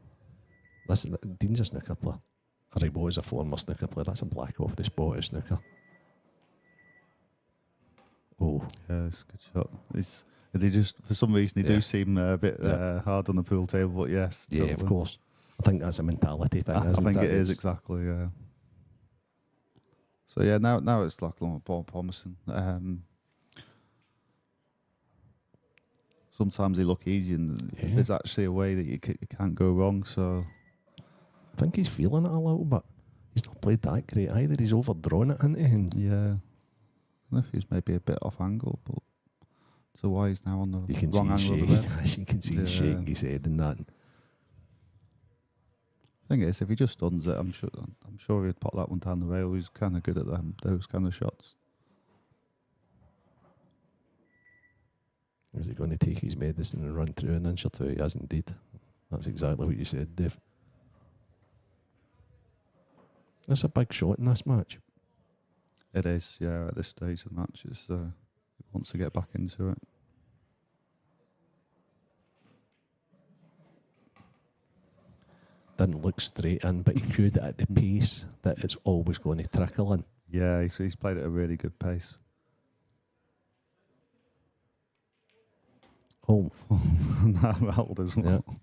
Listen, Dean's a snooker player. Or he was a former snooker player. That's a black off the spot of snooker. Oh, yeah, it's a good shot. They just, for some reason, they do seem a bit hard on the pool table, but yes. yeah, of course. I think that's a mentality thing, I isn't think it? it is, exactly, yeah. So yeah, now it's like a little more promising. Sometimes they look easy, and there's actually a way that you can't go wrong. So I think he's feeling it a little bit. He's not played that great either. He's overdrawn it, hasn't he? And yeah, I don't know if he's maybe a bit off angle, but so why he's now on the you can wrong see angle he's of the red. shaking. You can see he's shaking his head and that. Thing is, if he just stuns it, I'm sure he'd pop that one down the rail. He's kind of good at those kind of shots. Is he going to take his medicine and run through an inch or two? He has indeed. That's exactly what you said, Dave. That's a big shot in this match. It is, yeah. At this stage of the match, he wants to get back into it. Didn't look straight in, but he could at the pace that it's always going to trickle in. Yeah, he's played at a really good pace. Oh, Well, as well. yeah.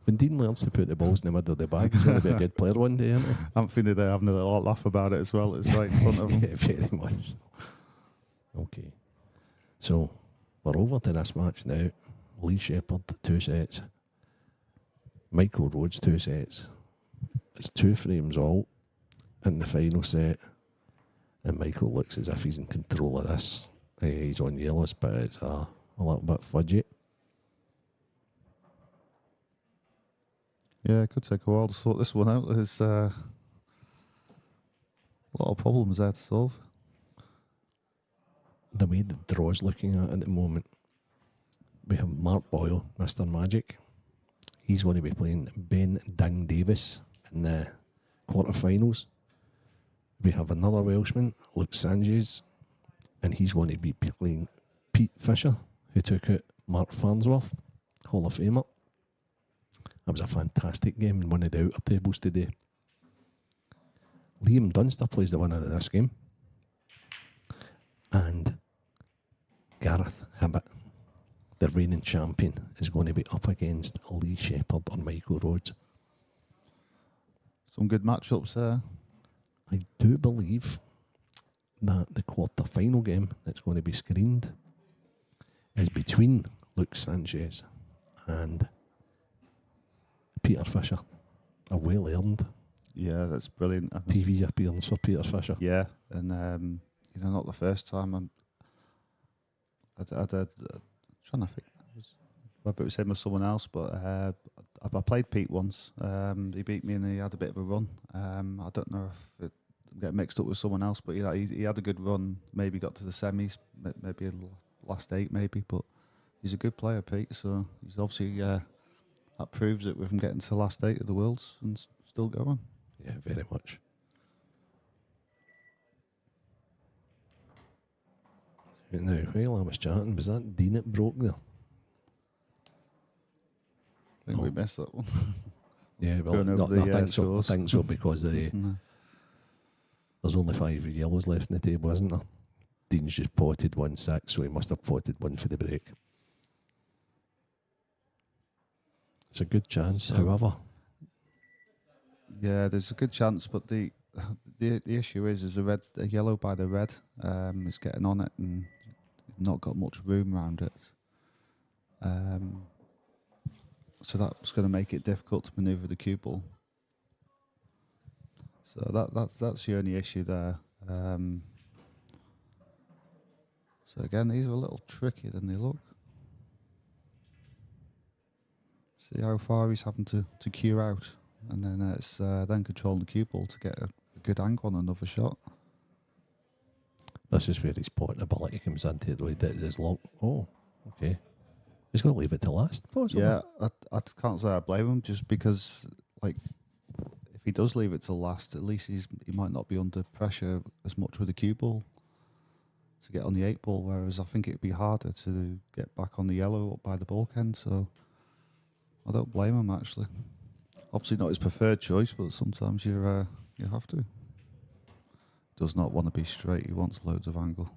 When Dean learns to put the balls in the middle of the bag, he's going to be a good player one day, isn't he? I'm feeling they're having a little laugh about it as well. It's right in front of them. Yeah, very much. Okay. So, we're over to this match now. Lee Shepherd, 2 sets. Michael Rhodes, 2 sets. It's 2 frames all in the final set. And Michael looks as if he's in control of this. He's on yellows, but it's a little bit fudgy. Yeah, it could take a while to sort this one out. There's a lot of problems there to solve. The way the draw's looking at the moment, we have Mark Boyle, Mr. Magic. He's going to be playing Ben Ding Davis in the quarterfinals. We have another Welshman, Luke Sanchez, and he's going to be playing Pete Fisher, who took out Mark Farnsworth, Hall of Famer. That was a fantastic game in one of the outer tables today. Liam Dunster plays the winner of this game. And Gareth Hibbett, the reigning champion, is going to be up against Lee Shepherd or Michael Rhodes. Some good matchups there. I do believe that the quarter-final game that's going to be screened is between Luke Sanchez and Peter Fisher. A well-earned Yeah, that's brilliant. TV appearance for Peter Fisher. Yeah, and not the first time. I trying to think whether it was him or someone else, but I played Pete once. He beat me and he had a bit of a run. I don't know if it get mixed up with someone else, but he had a good run. Maybe got to the semis, maybe last 8, maybe. But he's a good player, Pete. So he's obviously that proves it with him getting to the last 8 of the Worlds and still going. Yeah, very much. Now, while I was chatting, was that Dean that broke there? I think we missed that one. Yeah, well, Going over I the, think so. I scores. think so because there's only 5 yellows left in the table, isn't there? Dean's just potted 1-6, so he must have potted 1 for the break. It's a good chance, however. Yeah, there's a good chance, but the issue is a yellow by the red. It's getting on it and not got much room around it. So that's going to make it difficult to manoeuvre the cue ball. So that's the only issue there. So again, these are a little trickier than they look. See how far he's having to cue out, and then it's then controlling the cue ball to get a good angle on another shot. This is where his potting ability comes into it, though. He did his long. Oh, okay. He's got to leave it to last, possibly. Yeah, I can't say I blame him, just because, like, if he does leave it to last, at least he might not be under pressure as much with the cue ball to get on the 8 ball, whereas I think it'd be harder to get back on the yellow up by the bulkhead, so I don't blame him, actually. Obviously not his preferred choice, but sometimes you have to. Does not want to be straight, he wants loads of angle.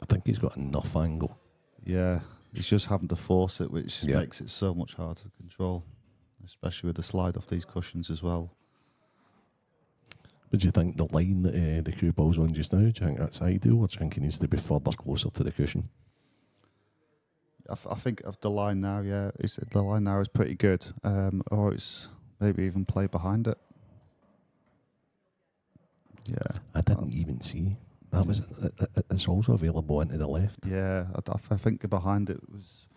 I think he's got enough angle. Yeah, he's just having to force it, which makes it so much harder to control, especially with the slide off these cushions as well. But do you think the line that the cue ball's on just now, do you think that's ideal, or do you think he needs to be further closer to the cushion? I think of the line now, yeah. The line now is pretty good, or it's maybe even play behind it. Yeah, I didn't even see. That was it's also available into the left. Yeah, I think behind it was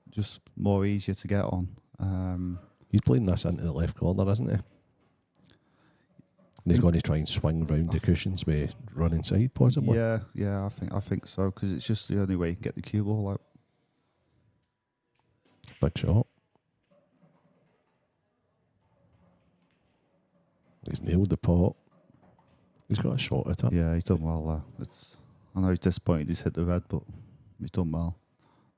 just more easier to get on. He's playing this into the left corner, isn't he? And he's going to try and swing round the cushions with run inside, possibly. Yeah, I think so, because it's just the only way you can get the cue ball out. Big shot. He's nailed the pot. He's got a shot at it. Yeah, he's done well there. I know he's disappointed he's hit the red, but he's done well.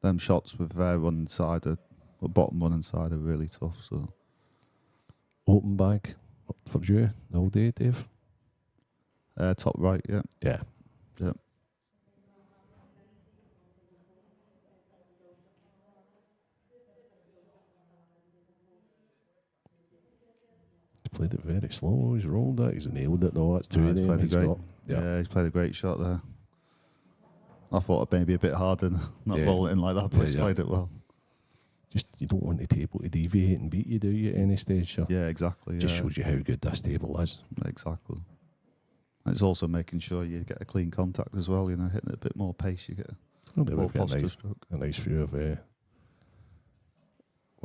Them shots with running side, the bottom running side, are really tough. So Open bag for you all day, Dave. top right, yeah. Yeah. Yeah. He's played it very slow. He's rolled it. He's nailed it though. That's two of He's them. played He's a great. got. Yeah, he's played a great shot there. I thought it maybe a bit harder than not roll it in like that, but he's played it well. Just you don't want the table to deviate and beat you, do you, at any stage? So Yeah, exactly. just shows you how good this table is. Exactly. And it's also making sure you get a clean contact as well. You know, hitting it a bit more pace, you get a more We've got positive stroke. a nice view of one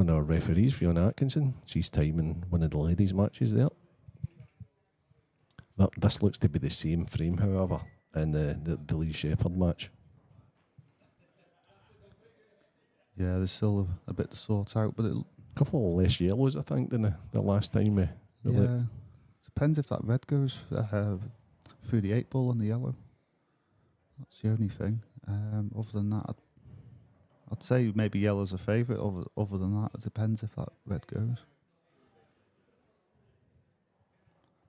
of our referees, Fiona Atkinson. She's timing one of the ladies' matches there. This looks to be the same frame, however, in the Lee Shepherd match. Yeah, there's still a bit to sort out, but A couple of less yellows, I think, than the last time we looked. Depends if that red goes through the 8 ball and the yellow. That's the only thing. Other than that, I'd say maybe yellow's a favourite. Other than that, it depends if that red goes.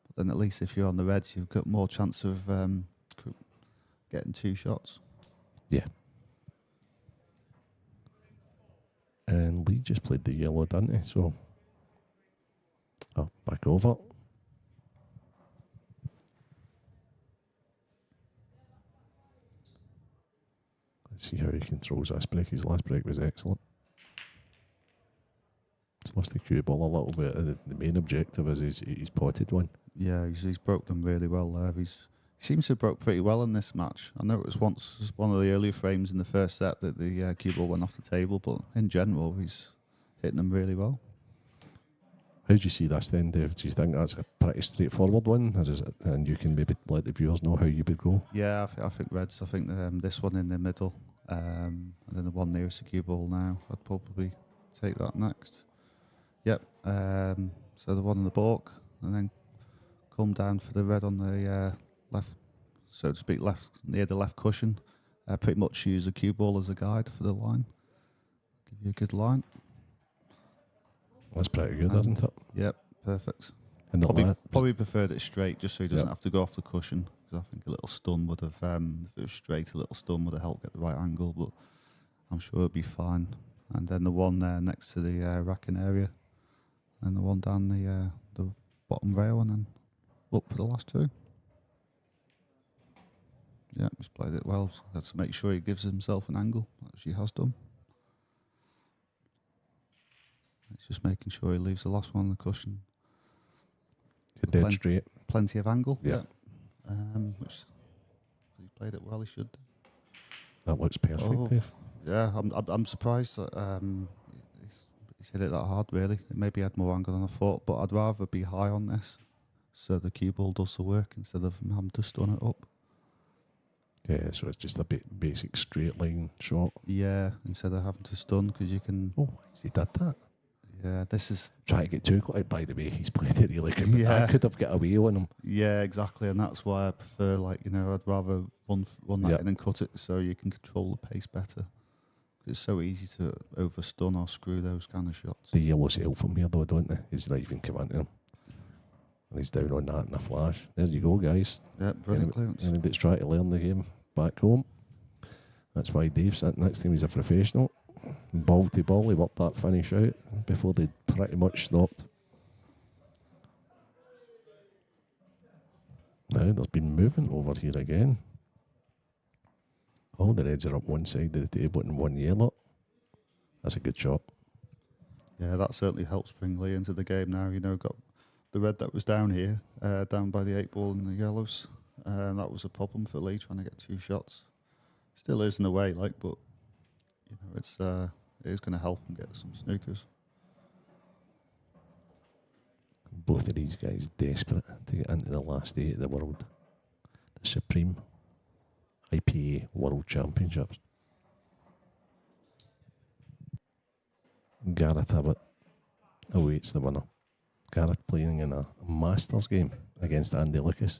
But then at least if you're on the reds, you've got more chance of getting 2 shots. Yeah. And Lee just played the yellow, didn't he? So, back over. Let's see how he controls this break. His last break was excellent. He's lost the cue ball a little bit. The main objective is he's potted one. Yeah, he's broke them really well there. He seems to have broke pretty well in this match. I know it was once one of the earlier frames in the first set that the cue ball went off the table, but in general, he's hitting them really well. How do you see this then, Dave? Do you think that's a pretty straightforward one? Or is it, and you can maybe let the viewers know how you would go? Yeah, I think reds. I think this one in the middle, and then the one nearest the cue ball now. I'd probably take that next. Yep. So the one on the balk, and then come down for the red on the left, so to speak, left near the left cushion. Pretty much use a cue ball as a guide for the line. Give you a good line. That's pretty good, isn't it? Yep, perfect. And Probably preferred it straight, just so he doesn't have to go off the cushion. Because I think a little stun would have, if it was straight, a little stun would have helped get the right angle. But I'm sure it'll be fine. And then the one there next to the racking area, and the one down the bottom rail, and then look for the last 2. Yeah, he's played it well. Let's make sure he gives himself an angle, as he has done. It's just making sure he leaves the last one on the cushion. Dead straight. Plenty of angle. Yeah. Which he played it well. He should. That looks perfect, Dave. Yeah, I'm surprised that he's hit it that hard. Really, maybe he had more angle than I thought. But I'd rather be high on this, so the cue ball does the work instead of him having to stun it up. Yeah, so it's just a basic straight line shot. Yeah, instead of having to stun, because you can. Oh, he did that. Yeah, this is Try to get too close. By the way, he's played it really good. Yeah. I could have got away on him. Yeah, exactly, and that's why I prefer, I'd rather run that in and cut it so you can control the pace better. It's so easy to overstun or screw those kind of shots. The yellow sail from here, though, don't they? He's not even come into him. And he's down on that in a flash. There you go, guys. Yeah, brilliant clearance. Anybody's trying to learn the game back home. That's why Dave's sitting next to him. He's a professional. Ball to ball, he worked that finish out before they pretty much stopped. Now there's been movement over here again. All the reds are up one side of the table and one yellow. That's a good shot. Yeah, that certainly helps bring Lee into the game now. Got the red that was down here, down by the 8 ball and the yellows. That was a problem for Lee trying to get 2 shots. Still is in a way, but it is going to help him get some snookers. Both of these guys desperate to get into the last 8 of the world. The Supreme IPA World Championships. Gareth Abbott awaits the winner. Gareth playing in a Masters game against Andy Lucas.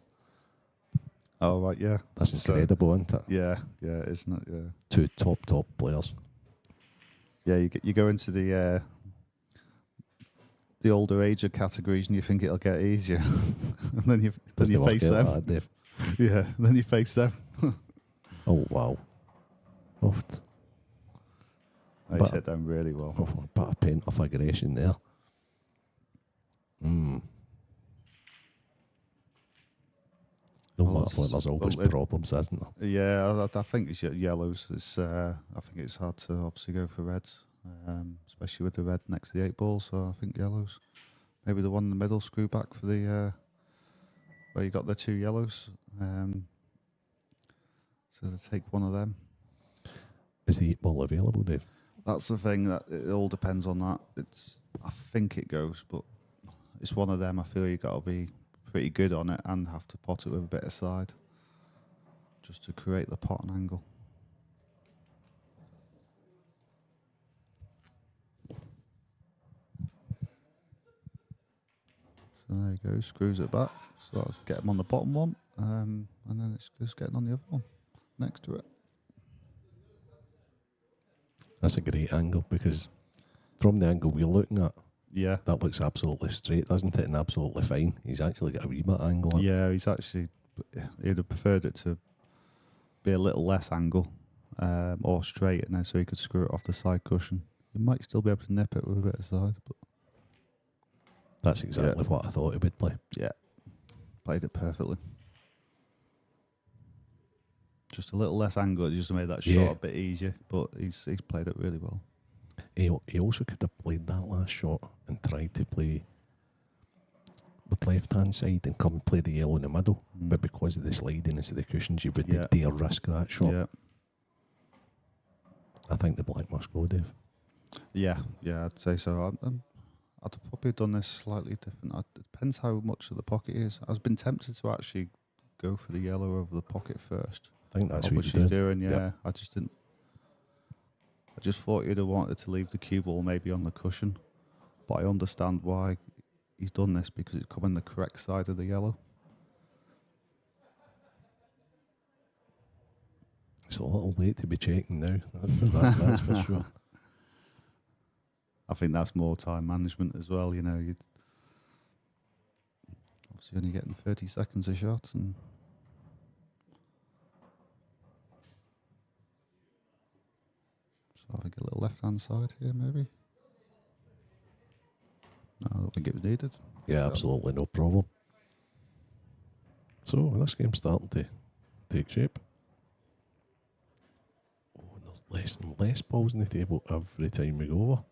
Oh, right, yeah. That's incredible, isn't it? Yeah, isn't it? Yeah. Two top players. Yeah, you go into the older age categories and you think it'll get easier. And then you face them. Dave. Yeah, then you face them. Oh, wow. Oft. They hit them really well. A bit of pent-up aggression there. No matter what, there's always problems, isn't there? Yeah, I think it's yellows. I think it's hard to obviously go for reds, especially with the red next to the 8 ball. So I think yellows. Maybe the one in the middle, screw back for the where you got the 2 yellows. So they take one of them. Is the 8 ball available, Dave? That's the thing. That it all depends on that. I think it goes, but it's one of them. I feel you got to be pretty good on it and have to pot it with a bit of side, just to create the pot and angle. So there you go. Screws it back. So that'll get him on the bottom one, and then it's just getting on the other one next to it. That's a great angle, because from the angle we're looking at, yeah, that looks absolutely straight, doesn't it? And absolutely fine. He's actually got a wee bit of angle on. Yeah, he'd have preferred it to be a little less angle, or straight, and then so he could screw it off the side cushion. You might still be able to nip it with a bit of side, but that's exactly what I thought he would play. Yeah, played it perfectly. Just a little less angle, just made that shot a bit easier, but he's played it really well. He also could have played that last shot and tried to play with left-hand side and come and play the yellow in the middle, but because of the slidiness of the cushions, you wouldn't dare risk that shot. Yeah. I think the black must go, Dave. Yeah, I'd say so. I'd probably done this slightly different. It depends how much of the pocket is. I've been tempted to actually go for the yellow over the pocket first. I think that's what she's doing. Yeah, yep. I just didn't. I just thought you'd have wanted to leave the cue ball maybe on the cushion, but I understand why he's done this, because it's come in the correct side of the yellow. It's a little late to be checking now. That's for sure. I think that's more time management as well. You know, you'd obviously only getting 30 seconds a shot, and so I think a little left-hand side here, maybe. No, I don't think it was needed. Yeah, absolutely, no problem. So this game's starting to take shape. Oh, there's less and less balls on the table every time we go over.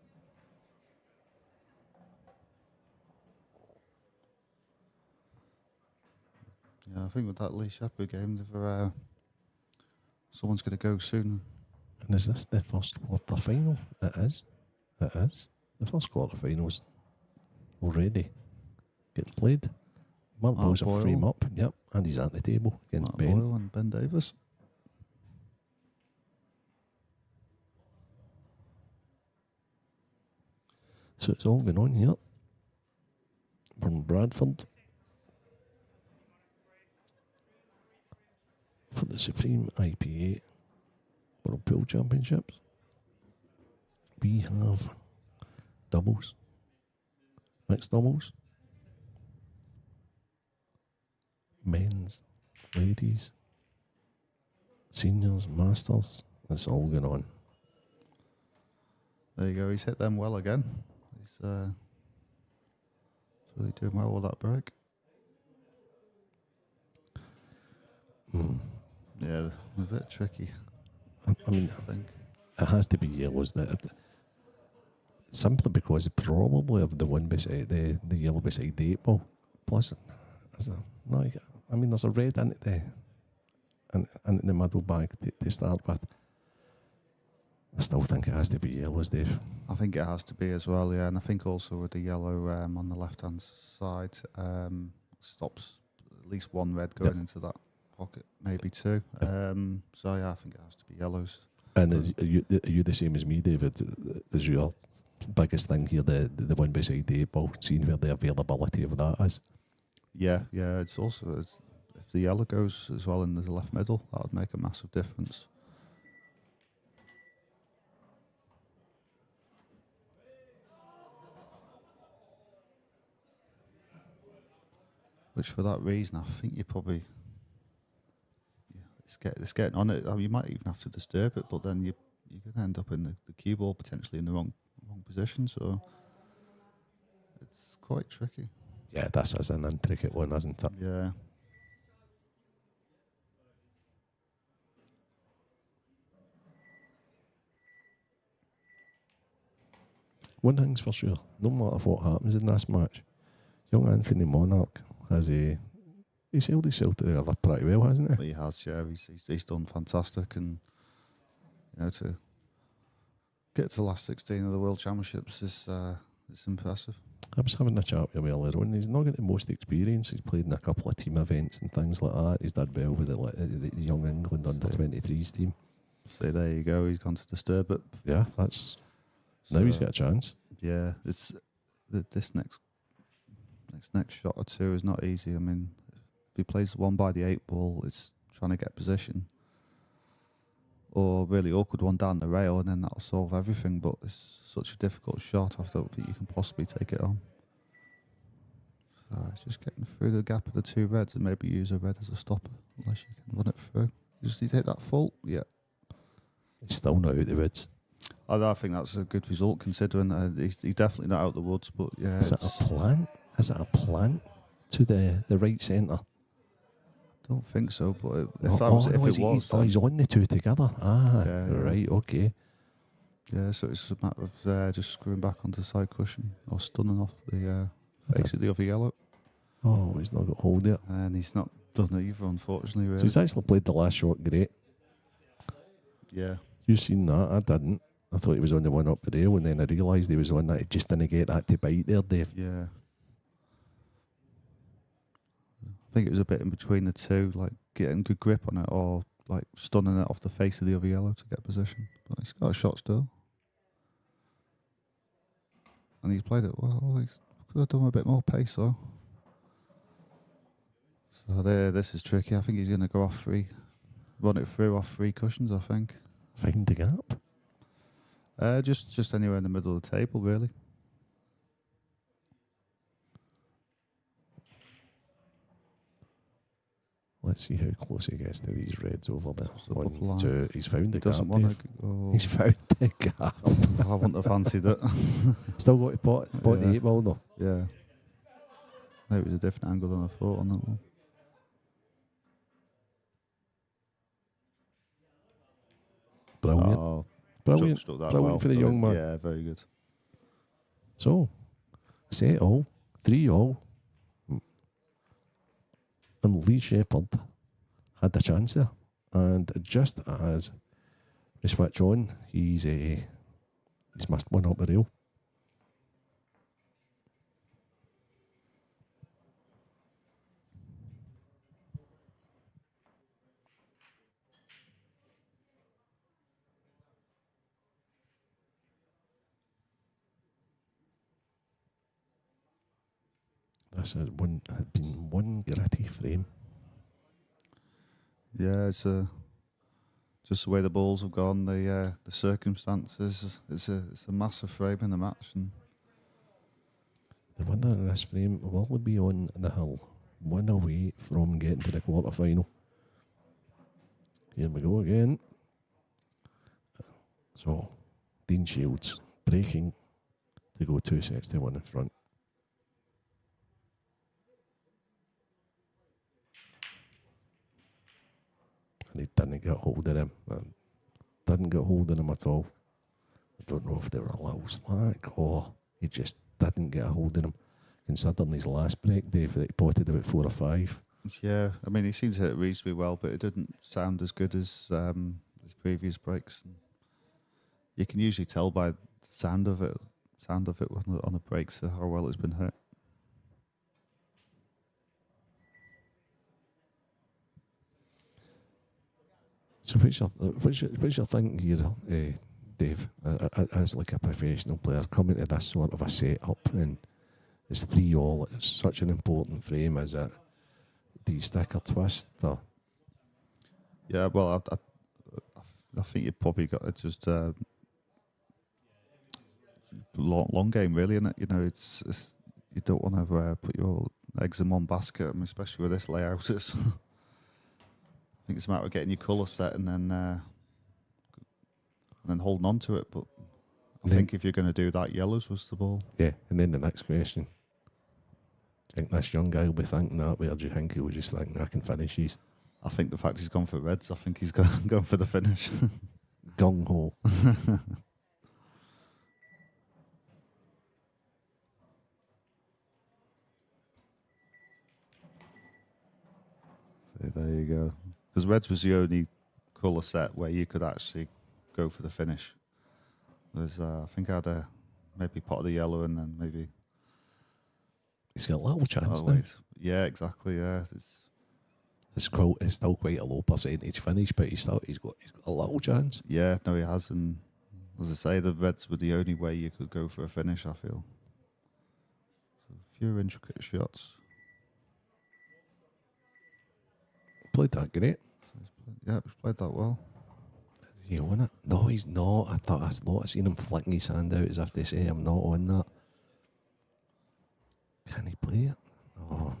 Yeah, I think with that Lee Shepherd game, someone's going to go soon. And is this the first quarter final? It is. It is. The first quarter finals already getting played. Mark Boyle's a frame up, yep, and he's at the table against Mark Ben. Boyle and Ben Davis. So it's all going on here. We're in Bradford for the Supreme IPA World Pool Championships. We have doubles, mixed doubles, men's, ladies, seniors, masters. It's all going on. There you go. He's hit them well again. He's really doing well with that break. Yeah, a bit tricky. I mean, I think it has to be yellows. Simply because probably of the one beside the yellow beside the 8 ball. Plus, there's a red in the middle bag to start with. I still think it has to be yellows, Dave. I think it has to be as well, yeah. And I think also with the yellow on the left-hand side, stops at least one red going into that pocket, maybe 2. So yeah, I think it has to be yellows. And are you the same as me, David? As you are biggest thing here, the one beside the 8 ball, seeing where the availability of that is. Yeah, it's also if the yellow goes as well in the left middle, that would make a massive difference. Which for that reason, I think you probably it's getting on it. I mean, you might even have to disturb it, but then you're going to end up in the cue ball potentially in the wrong position. So it's quite tricky. Yeah, this is an intricate one, isn't it? Yeah. One thing's for sure, no matter what happens in this match, young Anthony Monarch has he's held himself together pretty well, hasn't he? He has, yeah. He's done fantastic, and to get to the last 16 of the World Championships is it's impressive. I was having a chat with him earlier on. He's not got the most experience. He's played in a couple of team events and things like that. He's done well with the young England under-23s team. So there you go. He's gone to disturb it. Yeah, that's now he's got a chance. Yeah, it's this next shot or two is not easy. I mean, if he plays the one by the 8 ball, it's trying to get position, or really awkward one down the rail, and then that'll solve everything. But it's such a difficult shot. I don't think you can possibly take it on. So it's just getting through the gap of the 2 reds, and maybe use a red as a stopper, unless you can run it through. You just need to hit that full. Yeah. He's still not out the woods. I think that's a good result, considering he's definitely not out the woods. But yeah, Is it a plant? Is it a plant to the right centre? I don't think so. But if He's on the 2 together. Yeah. Right, okay. Yeah, so it's a matter of just screwing back onto the side cushion or stunning off the face of the other yellow. Oh, he's not got hold of it. And he's not done it either, unfortunately. Really. So he's actually played the last shot great. Yeah. You seen that? I didn't. I thought he was on the one up the rail, and then I realised he was on that. He just didn't get that to bite there, Dave. Yeah. I think it was a bit in between the two, like getting good grip on it or like stunning it off the face of the other yellow to get position. But he's got a shot still. And he's played it well. He could have done a bit more pace though. So this is tricky. I think he's going to go off 3. Run it through off 3 cushions, I think. Find the gap. Just anywhere in the middle of the table, really. Let's see how close he gets to these reds over there. Above the 1, line. 2. He's found the He doesn't gap. want Dave. to go. He's found the gap. I wouldn't have fancied it. Still got to pot the 8 ball though. Yeah. Maybe it was a different angle than I thought on that one. Brilliant. Oh, Brilliant. struck that Brilliant well. for the young man. Yeah, very good. So, set all, 3 all. And Lee Shepherd had the chance there. And just as we switch on, he's missed one up the rail. This had been one gritty frame. Yeah, it's just the way the balls have gone, the circumstances. It's a massive frame in the match, and The winner in this frame will be on the hill, 1 away from getting to the quarter final. Here we go again. So, Dean Shields breaking to go 2-1 in front. And he didn't get hold of him. Didn't get hold of him at all. I don't know if they were a little slack or he just didn't get a hold of him. Considering his last break, Dave, that he potted about 4 or 5. yeah, I mean, he seemed to hit it reasonably well, but it didn't sound as good as his previous breaks. And you can usually tell by the sound of it on the breaks how well it's been hit. So what's your thing here, Dave, as like a professional player, coming to this sort of a setup, and it's 3-all. It's such an important frame. Is it? Do you stick or twist? Or? Yeah, well, I think you probably got to just long game, really, isn't it? You know, it's you don't want to put your eggs in one basket, I mean, especially with this layout. It's I think it's a matter of getting your colour set and then holding on to it. But I think if you're going to do that, yellows was the ball. Yeah, and then the next question. Do you think this young guy will be thinking that way, or do you think he will just think, I can finish these? I think the fact he's gone for reds, I think he's going for the finish. Gung ho. So there you go. Because reds was the only colour set where you could actually go for the finish. There's, I think I had maybe pot of the yellow and then maybe. He's got a little chance now. Wait. Yeah, exactly. Yeah, It's still quite a low percentage finish, but he's got a little chance. yeah. No, he has, and as I say, the reds were the only way you could go for a finish. I feel. So a few intricate shots. Played that great. Yeah, he's played that well. Is he on it? No, he's not. I thought I seen him flicking his hand out as if to say, I'm not on that. Can he play it? Oh.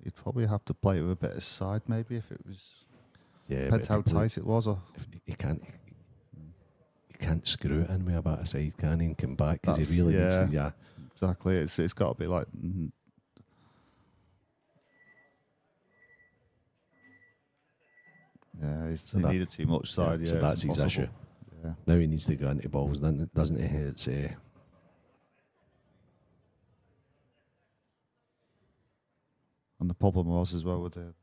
You'd probably have to play it with a bit of side, maybe, if it was. Yeah, Depends how tight it was. Or if he can't screw it in with a bit of side, can he, and come back because he really needs to. Yeah, exactly. It's got to be like. Yeah, he needed too much side. Yeah, so that's his issue. Yeah. Now he needs to go into balls, doesn't he? It's and the problem was as well with the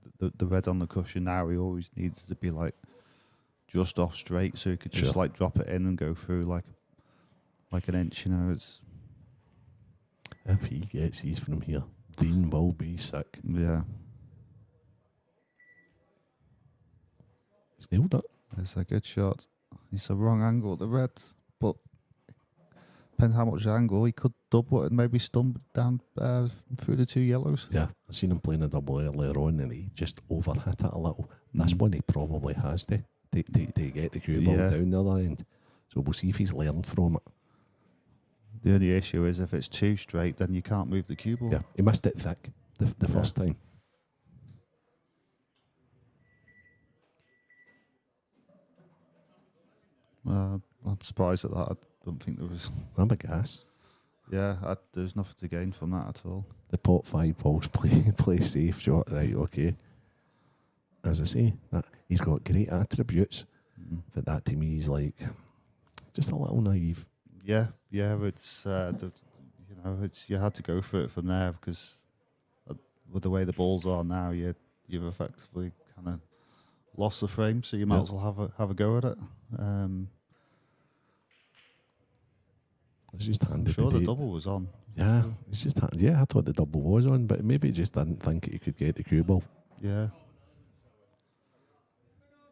red on the cushion. Now he always needs to be like just off straight, so he could just like drop it in and go through like an inch. You know, it's if he gets these from here, Dean will be sick. Yeah. He's nailed it. It's a good shot. It's a wrong angle at the red, but depends how much angle he could double it and maybe stump down through the two yellows. Yeah, I've seen him playing a double earlier on and he just overhit it a little. That's one he probably has to get the cue ball down the other end. So we'll see if he's learned from it. The only issue is if it's too straight, then you can't move the cue ball. Yeah, he missed it thick the first time. I'm surprised at that. I don't think there was. I'm a gas. Yeah, there's nothing to gain from that at all. The pot 5 balls play safe shot, right? Okay. As I say, he's got great attributes, but that to me is like just a little naive. Yeah, it's you had to go for it from there because with the way the balls are now, you've effectively kind of lost the frame, so you might as well have a go at it. It's just handed. I'm sure the double was on. Yeah, it's just I thought the double was on, but maybe he just didn't think he could get the cue ball. Yeah.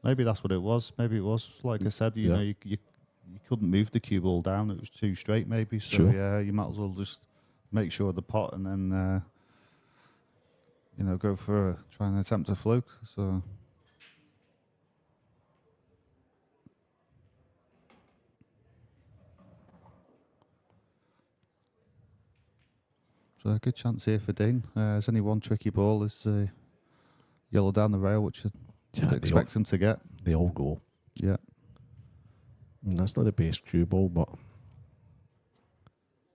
Maybe that's what it was. Maybe it was like I said. You know, you couldn't move the cue ball down. It was too straight. Maybe so. Yeah, you might as well just make sure of the pot and then go for try and attempt a fluke. So. So a good chance here for Dean. There's only one tricky ball. Is yellow down the rail, which I'd expect him to get. They all go. Yeah. I mean, that's not the best cue ball, but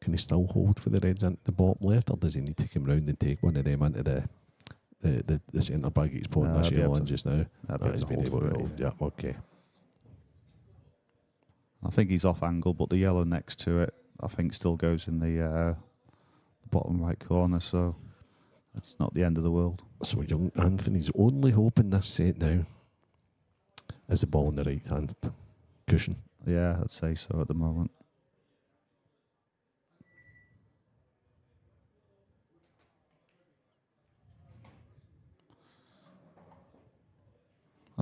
can he still hold for the reds into the bottom left, or does he need to come round and take one of them into the centre bag he's putting this yellow on just now? He's been able to hold. Yeah, okay. I think he's off angle, but the yellow next to it, I think, still goes in the bottom right corner, so it's not the end of the world. So young Anthony's only hoping this set now is the ball in the right hand cushion. Yeah, I'd say so at the moment.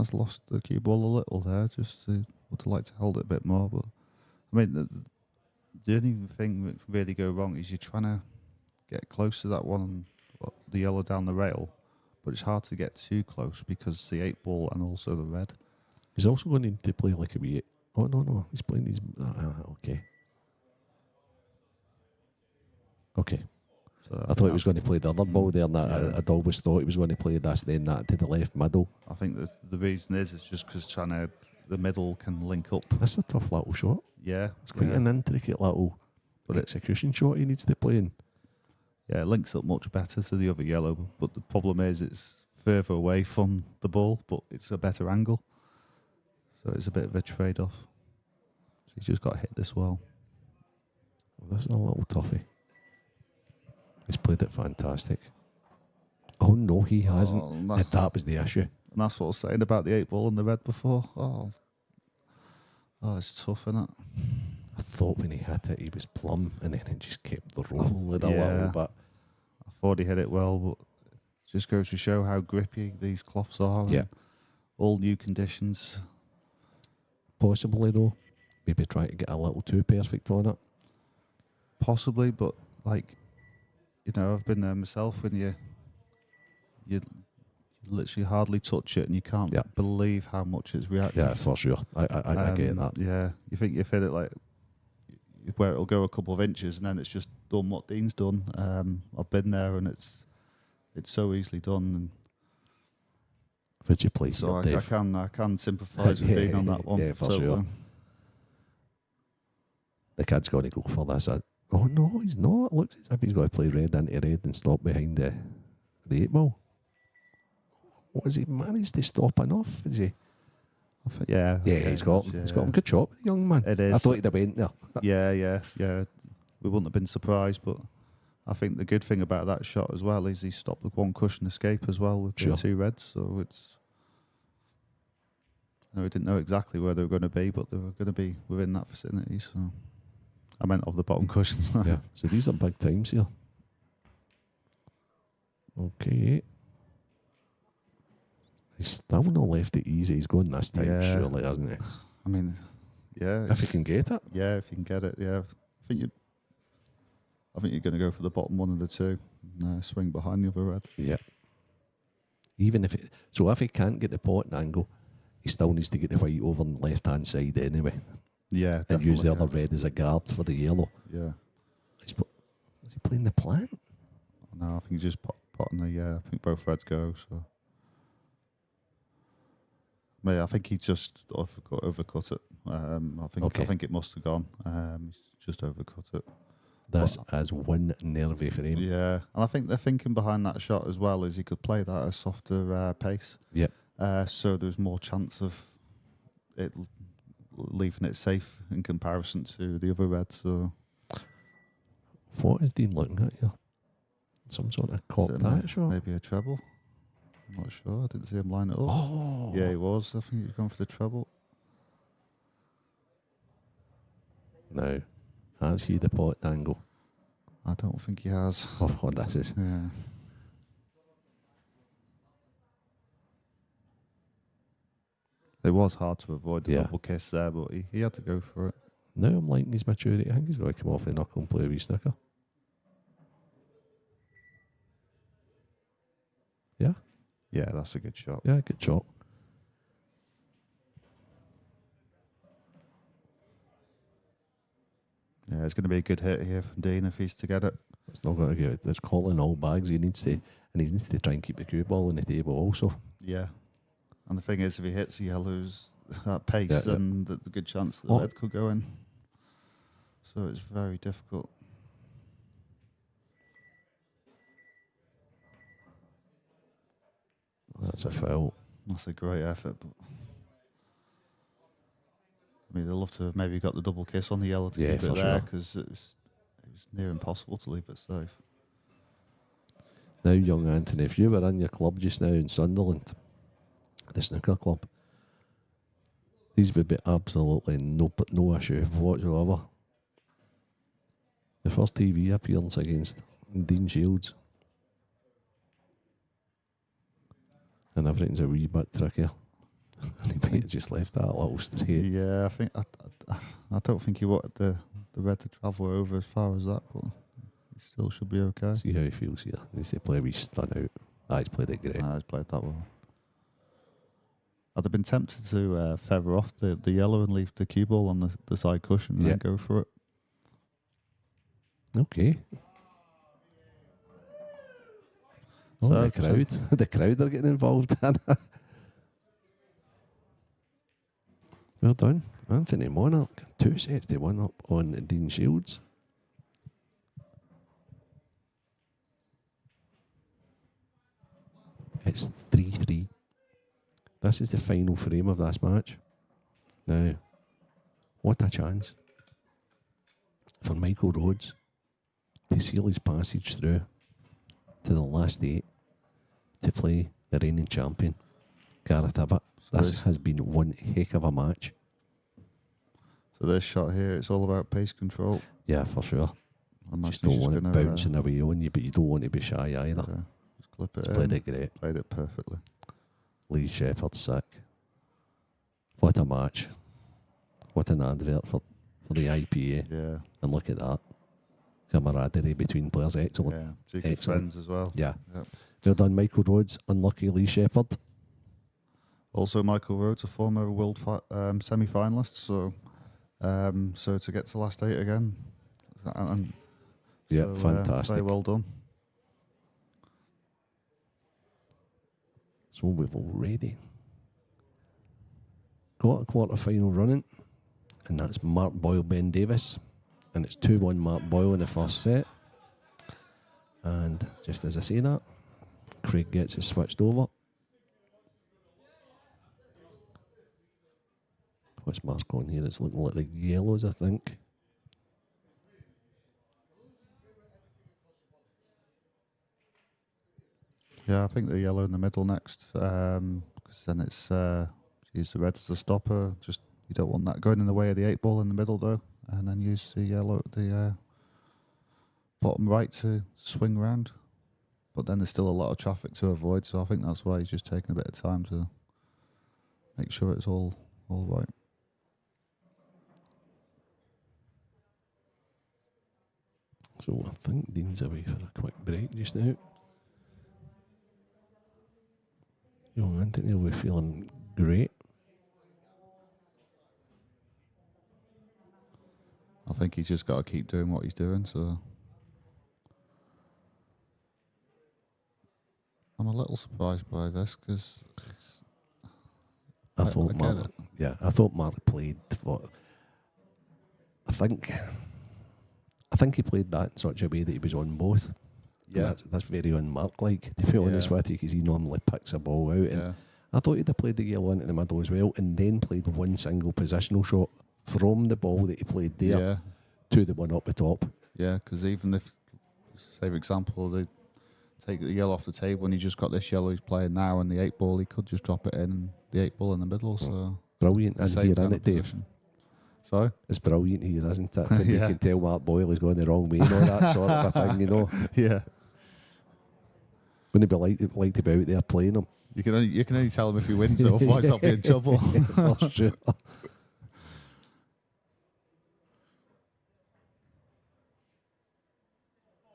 has lost the cue ball a little there. Would have liked to hold it a bit more. But I mean, the only thing that can really go wrong is you're trying to get close to that one, the yellow down the rail, but it's hard to get too close because the 8 ball and also the red. He's also going to need to play like a wee. Oh no, he's playing these. Okay. Okay. So I thought he was going to play the other ball there, and I'd always thought he was going to play this, then that to the left middle. I think the reason is it's just because the middle can link up. That's a tough little shot. Yeah, It's quite an intricate little execution shot he needs to play in. Yeah, it links up much better to the other yellow, but the problem is it's further away from the ball, but it's a better angle. So it's a bit of a trade-off. So he's just got to hit this well. This is a little toughie. He's played it fantastic. Oh no, he hasn't. no. That was the issue. And that's what I was saying about the 8 ball and the red before. Oh, it's tough, isn't it? I thought when he hit it, he was plumb, and then it just kept rolling a little bit. I thought he hit it well, but it just goes to show how grippy these cloths are. Yeah. And all new conditions. Possibly though, maybe try to get a little too perfect on it. Possibly, but I've been there myself when you literally hardly touch it and you can't believe how much it's reacting. Yeah, for sure. I get that. Yeah, you think you've hit it like where it'll go a couple of inches and then it's just done what Dean's done. I've been there and it's so easily done. And would you please? so I can sympathise with Dean on that one. Yeah, for sure. The kid's got to go for this. Oh no, he's not. It looks as if he's got to play red into red and stop behind the 8 ball. What has he managed to stop enough? Is he? Yeah, he's got him. Good job, young man. It is. I thought he'd have went there. Yeah. We wouldn't have been surprised, but I think the good thing about that shot as well is he stopped the one cushion escape as well with the 2 reds. So it's. We didn't know exactly where they were going to be, but they were going to be within that vicinity. So I meant of the bottom cushions. Yeah. So these are big times here. Okay. He's still not left it easy. He's going this time, surely, hasn't he? I mean, yeah. If he can get it. Yeah, if you can get it, yeah. I think you're going to go for the bottom one of the 2 and swing behind the other red. Yeah. Even if he can't get the pot angle, he still needs to get the white over on the left-hand side anyway. Yeah, and use the other red as a guard for the yellow. Yeah. Is he playing the plant? No, I think he just potting the. I think both reds go. So. Yeah, I think he just overcut it. I think it must have gone. He's just overcut it. This is one nervy for him. Yeah, and I think they're thinking behind that shot as well is he could play that at a softer pace. Yep. So there's more chance of it leaving it safe in comparison to the other red. So, what is Dean looking at here? Some sort of cop that shot? Maybe a treble. I'm not sure. I didn't see him line it up. Oh, yeah, he was. I think he was going for the treble. No, has he the pot angle? I don't think he has. Oh, what this is? Yeah. It was hard to avoid the double kiss there, but he had to go for it. Now I'm liking his maturity. I think he's got to come off the knuckle and play a wee sticker. Yeah? Yeah, that's a good shot. Yeah, good shot. Yeah, it's going to be a good hit here from Dean if he's to get it. It's not going to get it. It's calling all bags. He needs to try and keep the cue ball on the table also. Yeah. And the thing is, if he hits the yellows at pace, then the good chance that the red could go in. So it's very difficult. That's a foul. That's a great effort, but I mean, they'd love to have maybe got the double kiss on the yellow to keep it there because it was near impossible to leave it safe. Now, young Anthony, if you were in your club just now in Sunderland, the snooker club, these would be absolutely no issue whatsoever. The first TV appearance against Dean Shields. And everything's a wee bit trickier. He might have just left that little straight. Yeah, I don't think he wanted the red to travel over as far as that, but he still should be okay. See how he feels here. He needs to play a wee stun out. He's played it great. He's played that well. I'd have been tempted to feather off the yellow and leave the cue ball on the side cushion and then go for it. Okay. Oh, So- the crowd. The crowd are getting involved. Well done. Anthony Monarch. 2 sets to 1 up on Dean Shields. It's 3-3. This is the final frame of this match. Now, what a chance for Michael Rhodes to seal his passage through to the last 8 to play the reigning champion, Gareth Abbott. This has been one heck of a match. So this shot here, it's all about pace control. Yeah, for sure. Just don't want it bouncing away on you, but you don't want to be shy either. Yeah, just clip it Played in. it great. Played it perfectly. Lee Shepherd's sick. What a match. What an advert for the IPA. Yeah. And look at that. Camaraderie between players. Excellent. Yeah. Two good Excellent. friends as well. Yeah. Yep. Well done, Michael Rhodes. Unlucky Lee Shepherd. Also, Michael Rhodes, a former world semi-finalist. So to get to last 8 again. And Yeah, fantastic. Very well done. So we've already got a quarter-final running, and that's Mark Boyle, Ben Davis, and it's 2-1 Mark Boyle in the first set. And just as I say that, Craig gets it switched over. What's Mark on here? It's looking like the yellows, I think. Yeah, I think the yellow in the middle next, because then it's use the red as a stopper. Just you don't want that going in the way of the 8 ball in the middle though, and then use the yellow at the bottom right to swing round. But then there's still a lot of traffic to avoid, so I think that's why he's just taking a bit of time to make sure it's all right. So I think Dean's away for a quick break just now. Young Anthony will be feeling great. I think he's just got to keep doing what he's doing. So I'm a little surprised by this because I thought Mark played for. I think he played that in such a way that he was on both. Yeah, that's very un-Mark-like, to be honest with you, because he normally picks a ball out. And I thought he'd have played the yellow into the middle as well, and then played one single positional shot from the ball that he played there to the one up the top. Yeah, because even if, say for example, they take the yellow off the table and he just got this yellow he's playing now and the 8 ball, he could just drop it in, the 8 ball in the middle. So brilliant in here, isn't it, Dave? Position. Sorry? It's brilliant here, isn't it? When you can tell Mark Boyle is going the wrong way and all that sort of a thing, you know. Yeah. Wouldn't it be like to be out there playing him? You can only tell him if he wins, so otherwise I'll be in trouble. For sure.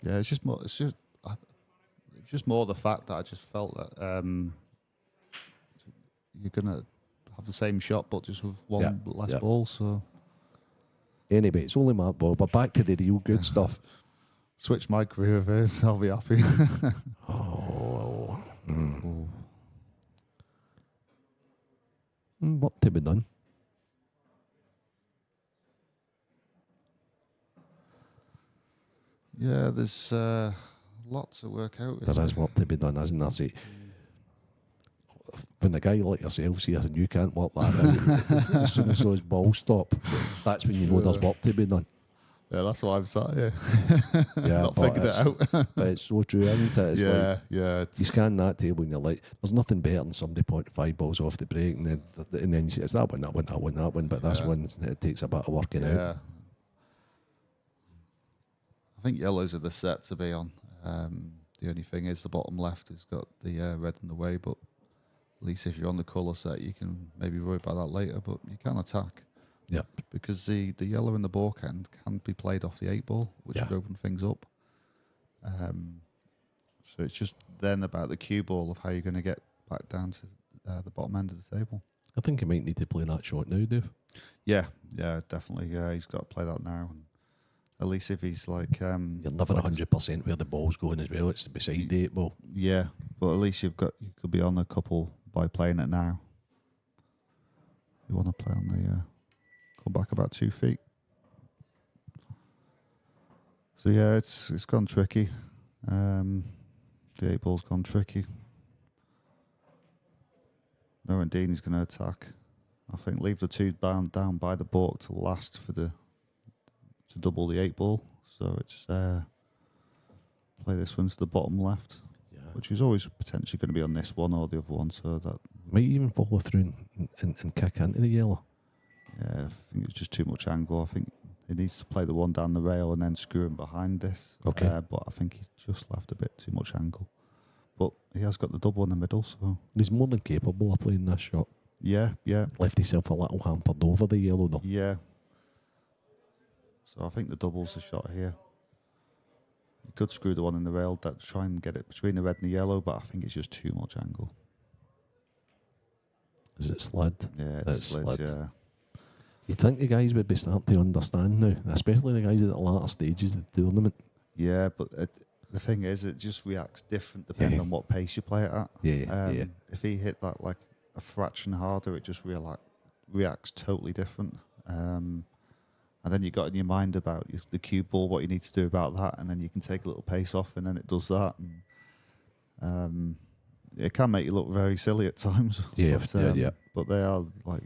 Yeah, it's just more the fact that I just felt that you're gonna have the same shot, but just with one less ball. So anyway, it's only Mark Boyle, but back to the real good stuff. Switch my career of his, I'll be happy. What to be done? Yeah, there's lots to work out. There is work to be done, isn't there? See, when a guy like yourself's here and you can't work that out, as soon as those balls stop, that's when you know there's work to be done. Yeah, that's why I'm sat here. Yeah, not figured it out. But it's so true, isn't it? It's like, yeah. you scan that table and you're like, there's nothing better than somebody pointing 5 balls off the break, and then you say, it's that one, but this one, it takes a bit of working out. I think yellows are the set to be on. The only thing is the bottom left has got the red in the way, but At least if you're on the colour set, you can maybe worry about that later, but you can attack. Yep. Because the yellow in the balk end can be played off the 8-ball, which would open things up. So it's just then about the cue ball of how you're going to get back down to the bottom end of the table. I think he might need to play that shot now, Dave. Yeah, definitely. Yeah, he's got to play that now. And at least if he's like... You're never 100% where the ball's going as well. It's beside the 8-ball. Yeah, but at least you could be on a couple by playing it now. You want to play on the... come back about 2 feet. So yeah, it's gone tricky. The 8-ball's gone tricky. Knowing Dean is going to attack, I think leave the 2 down by the balk to last to double the 8-ball. So it's play this one to the bottom left, which is always potentially going to be on this one or the other one. So that might even follow through and kick into the yellow. Yeah, I think it's just too much angle. I think he needs to play the one down the rail and then screw him behind this. Okay. But I think he's just left a bit too much angle. But he has got the double in the middle, so... He's more than capable of playing this shot. Yeah. Left himself a little hampered over the yellow, though. Yeah. So I think the double's the shot here. You could screw the one in the rail, try and get it between the red and the yellow, but I think it's just too much angle. Is it slid? Yeah, it's slid, yeah. You think the guys would be starting to understand now, especially the guys at the latter stages of the tournament? Yeah, but the thing is, it just reacts different depending on what pace you play it at. Yeah. If he hit that like a fraction harder, it just reacts totally different. And then you got in your mind about the cue ball, what you need to do about that, and then you can take a little pace off, and then it does that. And, it can make you look very silly at times. Yeah, but, but they are like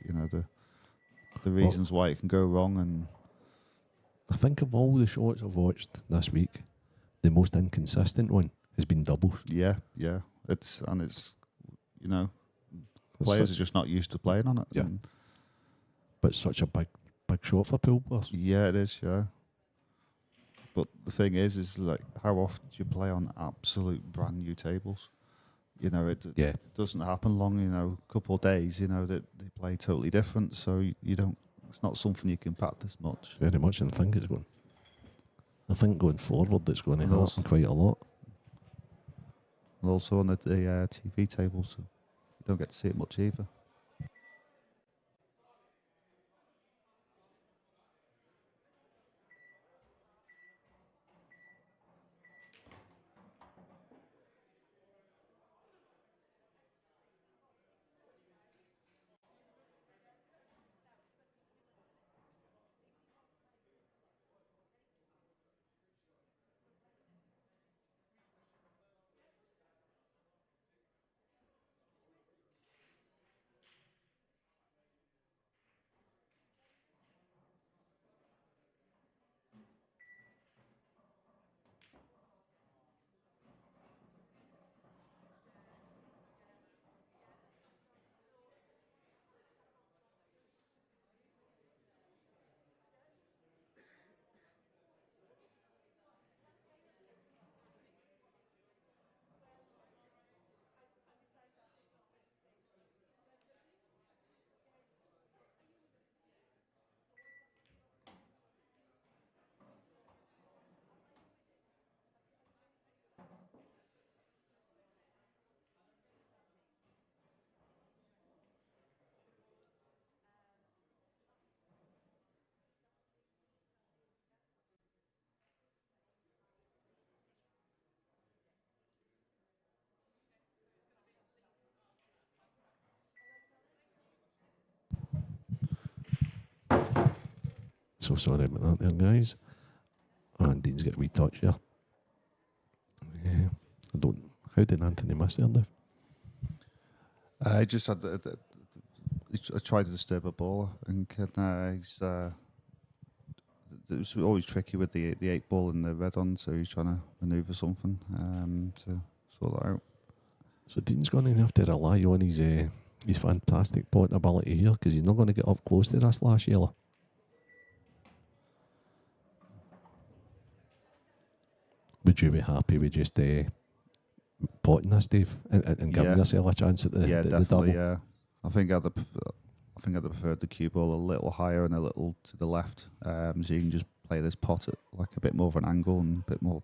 the reasons why it can go wrong. And I think of all the shots I've watched this week, the most inconsistent one has been doubles. Yeah. It's players are just not used to playing on it. Yeah. But it's such a big shot for pool players. Yeah, it is. Yeah. But the thing is like how often do you play on absolute brand new tables? It doesn't happen long. A couple of days. That they play totally different. So you don't. It's not something you can practice much. Very much, and I think going forward, it's going to happen quite a lot. And also on the TV tables, so you don't get to see it much either. So sorry about that there, guys. And Dean's got a wee touch here. Yeah. How did Anthony miss there, Dave? I just had I tried to disturb a ball, and he's it was always tricky with the 8-ball and the red on, so he's trying to manoeuvre something to sort that out. So Dean's going to have to rely on his fantastic pot ability here, because he's not going to get up close to this last yellow. Would you be happy with just potting this, Dave, and giving Yeah. yourself a chance at the definitely. double. Yeah, I think I'd preferred the cue ball a little higher and a little to the left, so you can just play this pot at like a bit more of an angle and a bit more.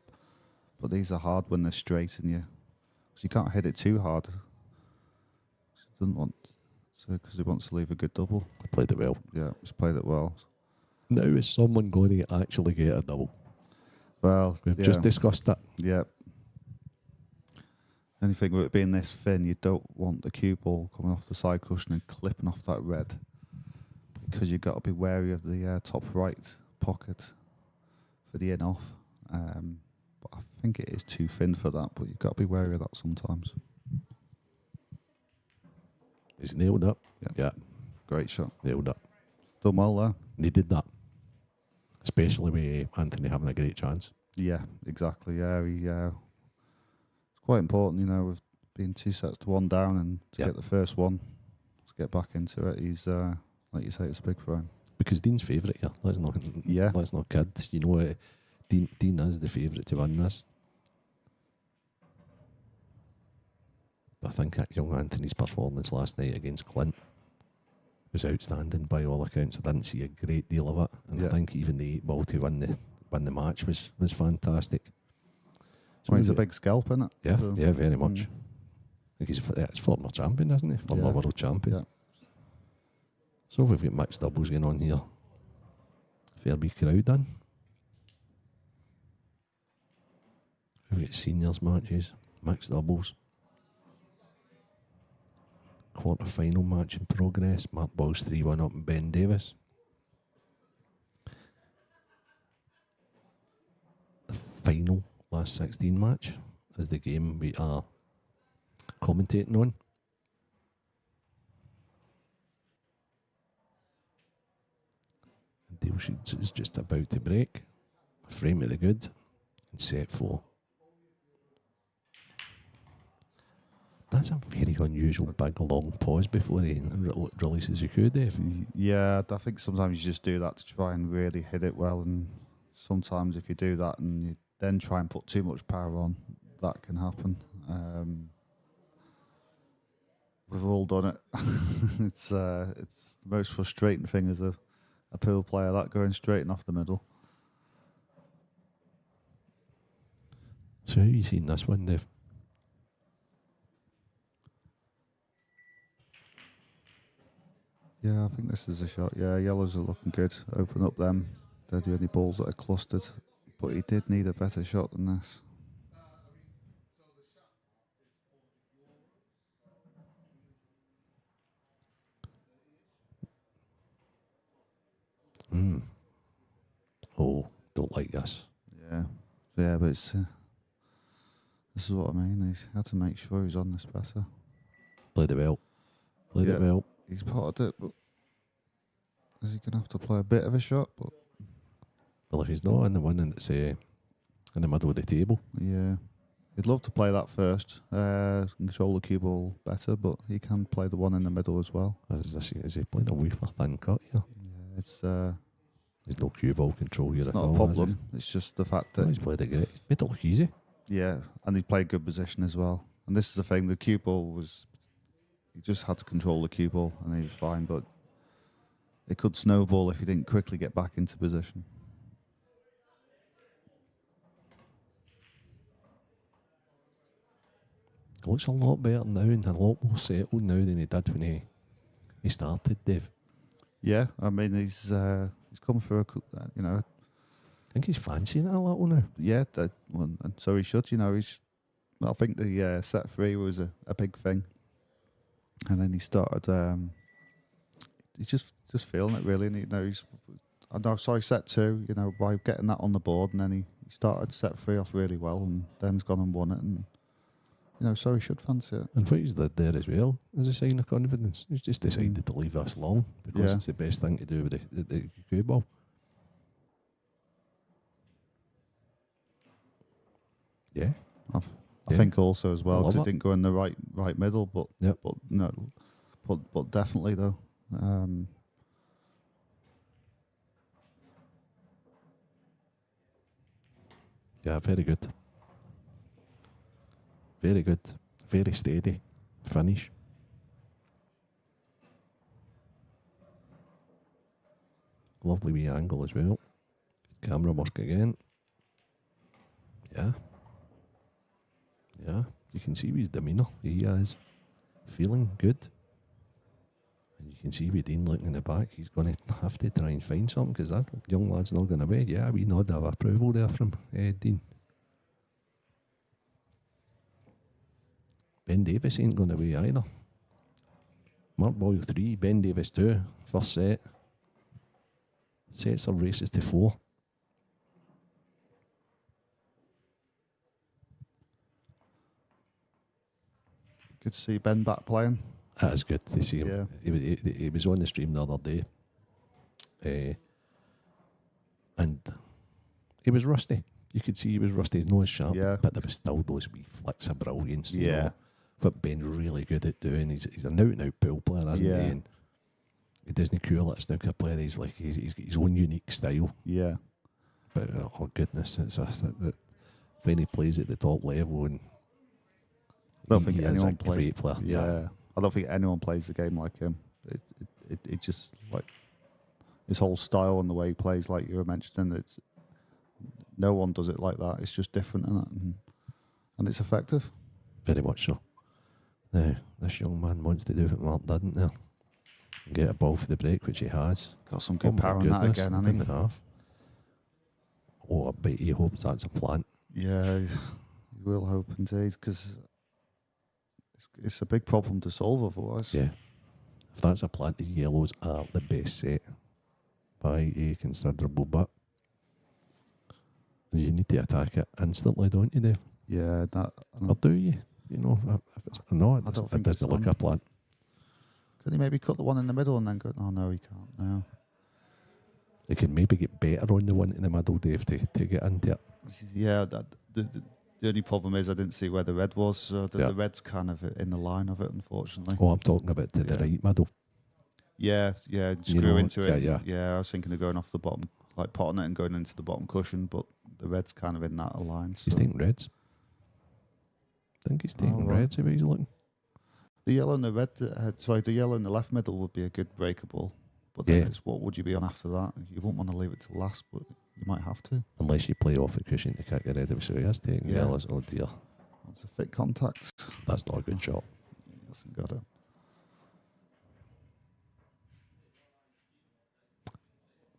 But these are hard when they're straight and because you can't hit it too hard. Doesn't want because he wants to leave a good double. Played it well. Yeah, he's played it well. Now is someone going to actually get a double? Well, We've just discussed that. Yeah. Anything with it being this thin, you don't want the cue ball coming off the side cushion and clipping off that red, because you've got to be wary of the top right pocket for the in off. But I think it is too thin for that, but you've got to be wary of that sometimes. He's nailed up. Yeah. Great shot. Nailed up. Done well there. Needed that. Especially with Anthony having a great chance. Yeah, exactly. Yeah, it's quite important, with being 2 sets to 1 down and to get the first one, to get back into it. He's, like you say, it's big for him. Because Dean's favourite here. Let's not kid. Dean is the favourite to win this. I think that young Anthony's performance last night against Clint was outstanding by all accounts. I didn't see a great deal of it, and I think even the 8-ball to win the match was fantastic. So he's a big scalp, isn't it? Yeah, so, yeah, very much. I think he's former champion, isn't he? Former world champion. Yeah. So we've got mixed doubles going on here. Fair wee crowd then. We've got seniors matches, mixed doubles. Quarter-final match in progress. Mark Boyle's 3-1 up in Ben Davis. The final last 16 match is the game we are commentating on. Deal sheet is just about to break. Frame of the good and set 4. That's a very unusual big long pause before he releases your cue, Dave. Yeah, I think sometimes you just do that to try and really hit it well, and sometimes if you do that and you then try and put too much power on, that can happen. We've all done it. It's the most frustrating thing as a pool player, that going straight and off the middle. So how have you seen this one, Dave? Yeah, I think this is a shot. Yeah, yellows are looking good. Open up them. They're the only balls that are clustered. But he did need a better shot than this. Oh, don't like this. Yeah, but it's this is what I mean. He's had to make sure he's on this better. Played it well. Played it well. He's potted it, but is he going to have to play a bit of a shot? But well, if he's not in the one that's in the middle of the table. Yeah. He'd love to play that first, control the cue ball better, but he can play the one in the middle as well. Is he playing a wee for thin cut here? Yeah, it's there's no cue ball control here at all. not a problem. It's just the fact that he's played it great. He's made it look easy. Yeah, and he played good position as well. And this is the thing: the cue ball he just had to control the cue ball, and he was fine. But it could snowball if he didn't quickly get back into position. He looks a lot better now and a lot more settled now than he did when he started, Dave. Yeah, I mean he's come through. I think he's fancying it a little now. Yeah, and so he should. I think the set 3 was a big thing, and then he started. He's just feeling it really, and set 2. By getting that on the board, and then he started set 3 off really well, and then's gone and won it, and so he should fancy it. And what he's did there as well as a sign of confidence. He's just decided to leave us long because it's the best thing to do with the cue ball. Yeah. I think also as well, because it didn't go in the right middle, but definitely though. Yeah, very good. Very good. Very steady finish. Lovely wee angle as well. Camera work again. Yeah. Yeah. You can see his demeanour. He is feeling good. And you can see with Dean looking in the back, he's going to have to try and find something because that young lad's not going away. Yeah, we nod of approval there from Dean. Ben Davis ain't going away either. Mark Boyle 3, Ben Davis 2. First set. Sets are races to 4. Good to see Ben back playing. That is good to see him. Yeah. He was on the stream the other day. And he was rusty. You could see he was rusty, no sharp, Yeah. but there was still those wee flicks of brilliance. You Yeah. know, what Ben's really good at doing. He's an out-and-out pool player, isn't he? Yeah. And he doesn't cool at a snooker player. He's got his own unique style. Yeah. But oh goodness, it's just that when he plays at the top level, and I don't think he is anyone a great player. Yeah. I don't think anyone plays the game like him. It just like his whole style and the way he plays, like you were mentioning, it's no one does it like that. It's just different, and it's effective. Very much so. Now, this young man wants to do what Mark didn't there. Get a ball for the break, which he has. Got some good my power on that goodness, again, I hasn't didn't have. Oh, I bet he hopes that's a plant. he? Yeah, you will hope indeed, because it's a big problem to solve otherwise. Yeah. If that's a plant, the yellows are the best set by a considerable bit. You need to attack it instantly, don't you, Dave? Yeah, Or do you? You know, if it's not, I don't it think doesn't it's look on. a plant. could he maybe cut the one in the middle and then go? Oh no, he can't. No. They could maybe get better on the one in the middle, Dave, to get into it. Yeah, the only problem is I didn't see where the red was. So the red's kind of in the line of it, unfortunately. Oh, I'm talking about to the right middle. Yeah, screw into it. Yeah. I was thinking of going off the bottom, like potting it and going into the bottom cushion, but the red's kind of in that line. So. He's taking reds. I think he's taking reds if he's looking. The yellow and the red, the yellow in the left middle would be a good breakable. But then it's what would you be on after that? You won't want to leave it to last, but you might have to. Unless you play off the cushion to kick it red of, so he has taken yellows. Oh dear. That's a fit contact. That's not a good shot. He hasn't got it.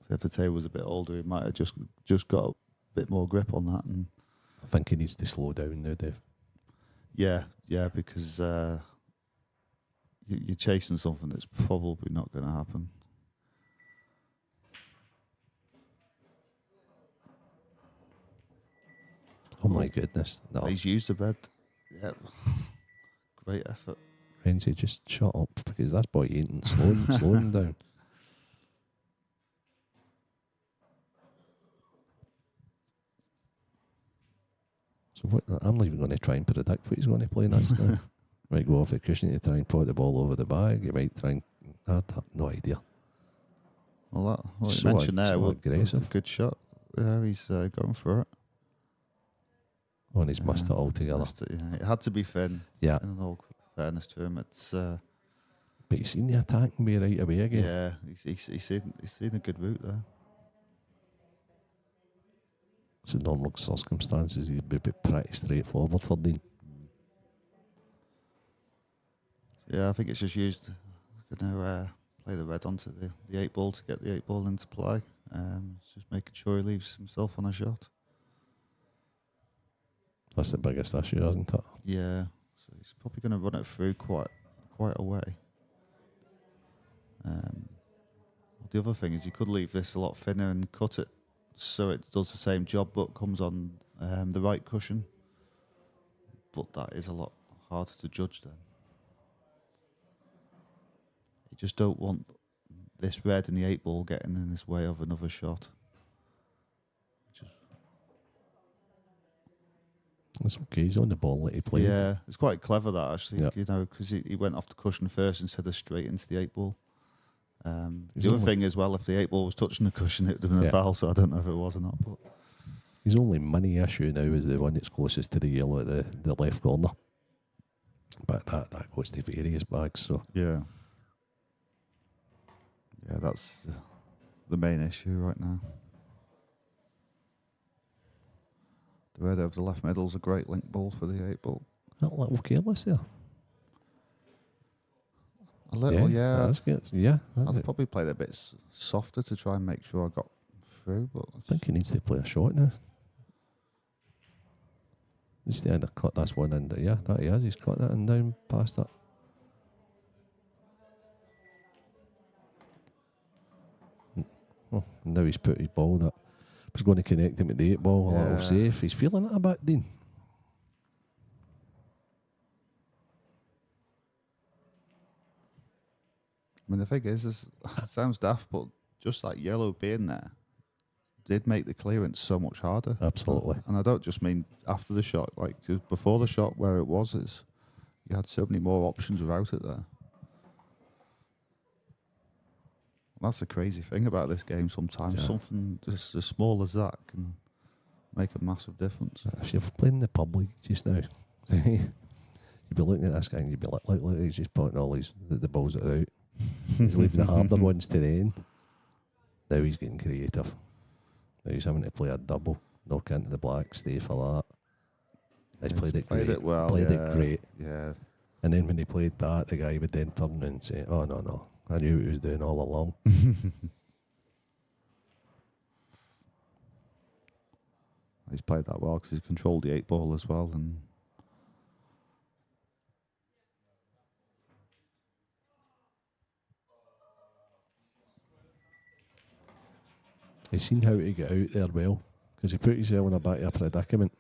If the table was a bit older, he might have just got a bit more grip on that. And I think he needs to slow down now, Dave. Yeah, because you're chasing something that's probably not going to happen. Oh my goodness. No. He's used the red. Yep. Great effort. Renzi, just shut up, because that boy ain't slowing down. So what, I'm not even going to try and predict what he's going to play next now. Might go off the cushion to try and pot the ball over the bag. You might try and... I have no idea. Well, what So you mentioned there was aggressive. a good shot. Yeah, he's going for it. Oh, and he's missed it altogether. It had to be thin. Yeah. In all fairness to him, it's... But he's seen the attack and be right away again. Yeah, he's seen a good route there. It's in normal circumstances. He'd be pretty straightforward for Dean. Yeah, I think it's just used. Going to play the red onto the 8 ball to get the 8 ball into play. It's just making sure he leaves himself on a shot. That's the biggest issue, isn't it? Yeah, so he's probably going to run it through quite a way. The other thing is he could leave this a lot thinner and cut it so it does the same job but comes on the right cushion. But that is a lot harder to judge then. You just don't want this red in the 8 ball getting in his way of another shot. It's okay. He's on the ball that he played. Yeah, it's quite clever that actually. Yep. You know, because he went off the cushion first instead of straight into the 8 ball. He's The other only- thing as well, if the 8 ball was touching the cushion, it would have been a foul. So I don't know if it was or not. But His only mini issue now is the one that's closest to the yellow at the left corner. But that goes to various bags. So Yeah, that's the main issue right now. The red over the left middle is a great link ball for the 8-ball. that little careless there. A little, yeah. That's good. Yeah, I'd probably played a bit softer to try and make sure I got through. But I think he needs to play a shot now. He's the end of cut this one in. Yeah, that he has. He's cut that and down past that. Oh, now he's put his ball that was going to connect him with the 8-ball. A little safe. He's feeling it a bit, Dean. I mean, the thing is it sounds daft, but just that yellow being there did make the clearance so much harder. Absolutely. And I don't just mean after the shot, like just before the shot where it was, you had so many more options without it there. That's the crazy thing about this game sometimes. Yeah. Something just as small as that can make a massive difference. If you're playing the public just now, you'd be looking at this guy and you'd be like he's just putting all the balls that are out. He's leaving the harder ones to the end. Now he's getting creative. Now he's having to play a double, knock into the black, stay for that. He's played it great. It well. Played it great. Yeah. And then when he played that, the guy would then turn around and say, "Oh no, I knew what he was doing all along." He's played that well because he's controlled the 8-ball as well, and He's seen how to get out there well because he put himself in a bit of a predicament.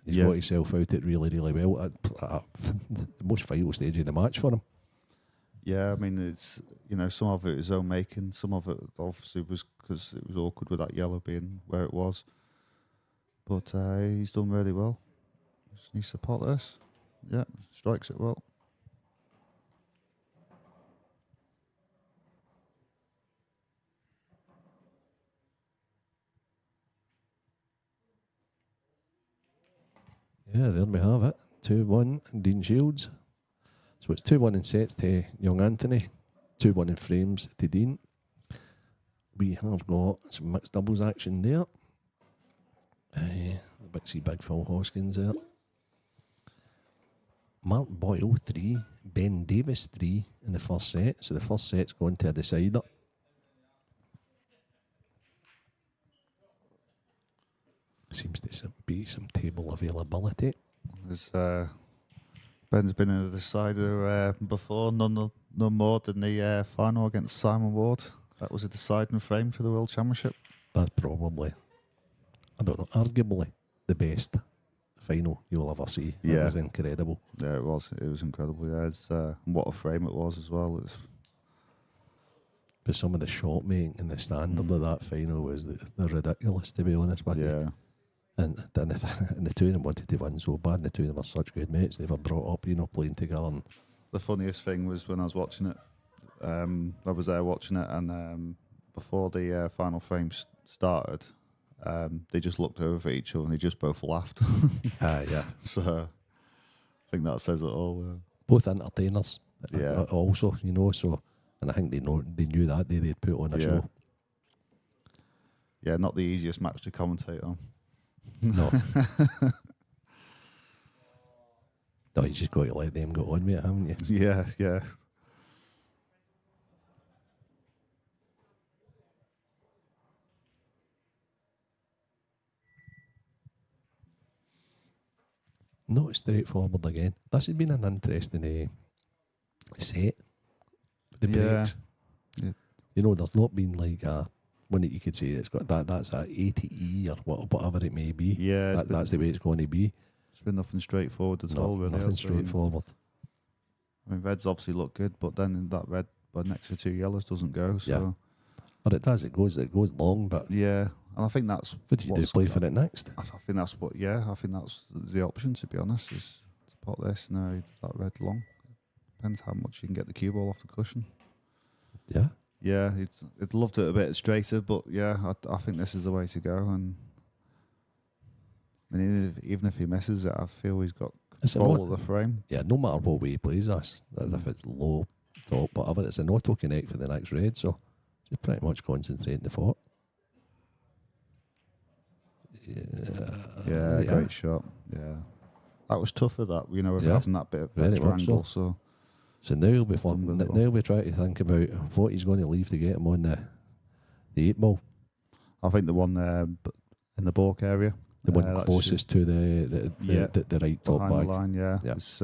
He's got himself out it really, really well at the most vital stage of the match for him. yeah, I mean, it's, some of it is his own making, some of it obviously was because it was awkward with that yellow being where it was. But he's done really well. Just needs to pot this. Yeah, strikes it well. Yeah, there we have it. 2-1, Dean Shields. So it's 2-1 in sets to young Anthony, 2-1 in frames to Dean. We have got some mixed doubles action there. Big Phil Hoskins there. Mark Boyle 3, Ben Davis 3 in the first set. So the first set's going to a decider. Seems to be some table availability. Ben's been in the decider before, none more than the final against Simon Ward. That was a deciding frame for the World Championship. That's probably, I don't know, arguably the best final you'll ever see. It was incredible. Yeah, it was. It was incredible. Yeah, what a frame it was as well. But some of the shot making and the standard of that final was they're ridiculous, to be honest with you. And the two of them wanted to win so bad, and the two of them are such good mates. They were brought up, playing together. And the funniest thing was when I was watching it, I was there watching it, and before the final frame started, they just looked over at each other and they just both laughed. Yeah. So I think that says it all. Both entertainers. Yeah. Also, so, and I think they knew that they'd put on a show. Yeah, not the easiest match to commentate on. No. No, you just got to let them go on with it, haven't you? Yeah. Not straightforward again. This has been an interesting set. The breaks. Yeah. There's not been like a one that you could say it's got that's a ATE or whatever it may be. Yeah, that's the way it's going to be. It's been nothing straightforward at all, really. Nothing straightforward. I mean, reds obviously look good, but then that red by next to two yellows doesn't go. So. But it does. It goes long. But yeah, and I think that's what do you do? Play for it next? I think that's what. Yeah, I think that's the option. To be honest, is to pot this now that red long. Depends how much you can get the cue ball off the cushion. Yeah. Yeah, it loved it a bit straighter, but yeah, I think this is the way to go. And I mean, even if he misses it, I feel he's got It's a Bowl no, of the frame. yeah, no matter what way he plays us, if it's low, top, whatever, it's an auto connect for the next raid, so just pretty much concentrating the fort. Yeah, great shot. Yeah. That was tougher, that, with Yeah, having that bit of very extra much angle. so. So now he'll be Unbelievable. now we try to think about what he's going to leave to get him on the 8 ball. I think the one in the balk area. The one that's closest to the right top behind bag. the line, yeah. Yeah. It's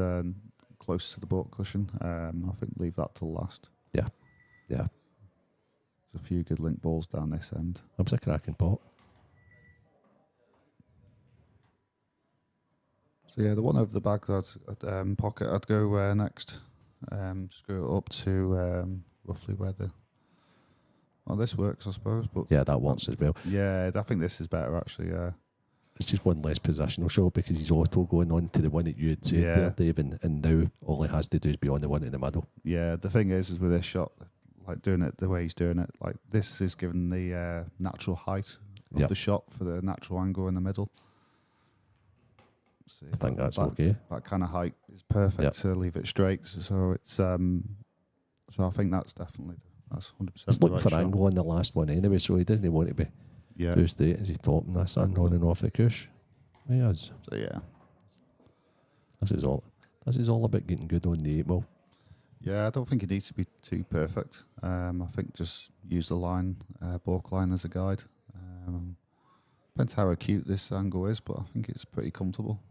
close to the balk cushion. I think leave that till last. Yeah. There's a few good link balls down this end. That was a cracking pot. So yeah, the one over the back pocket, I'd go next. Just go up to roughly where this works, I suppose. But Yeah, that works as well. yeah, I think this is better actually. It's just one less positional shot because he's auto going on to the one that you had said there, Dave, and now all he has to do is be on the one in the middle. Yeah, the thing is with this shot, like doing it the way he's doing it, like this is given the natural height of the shot for the natural angle in the middle. So I think that's okay. That kind of height is perfect to leave it straight. So it's so I think that's 100%. He's looking for shot. angle on the last one anyway, so he doesn't want to be too straight as he's topping this and on and off the cush. He is. So yeah, This is all about getting good on the 8 ball. yeah. I don't think it needs to be too perfect. I think just use the line, balk line as a guide. Depends how acute this angle is, but I think it's pretty comfortable.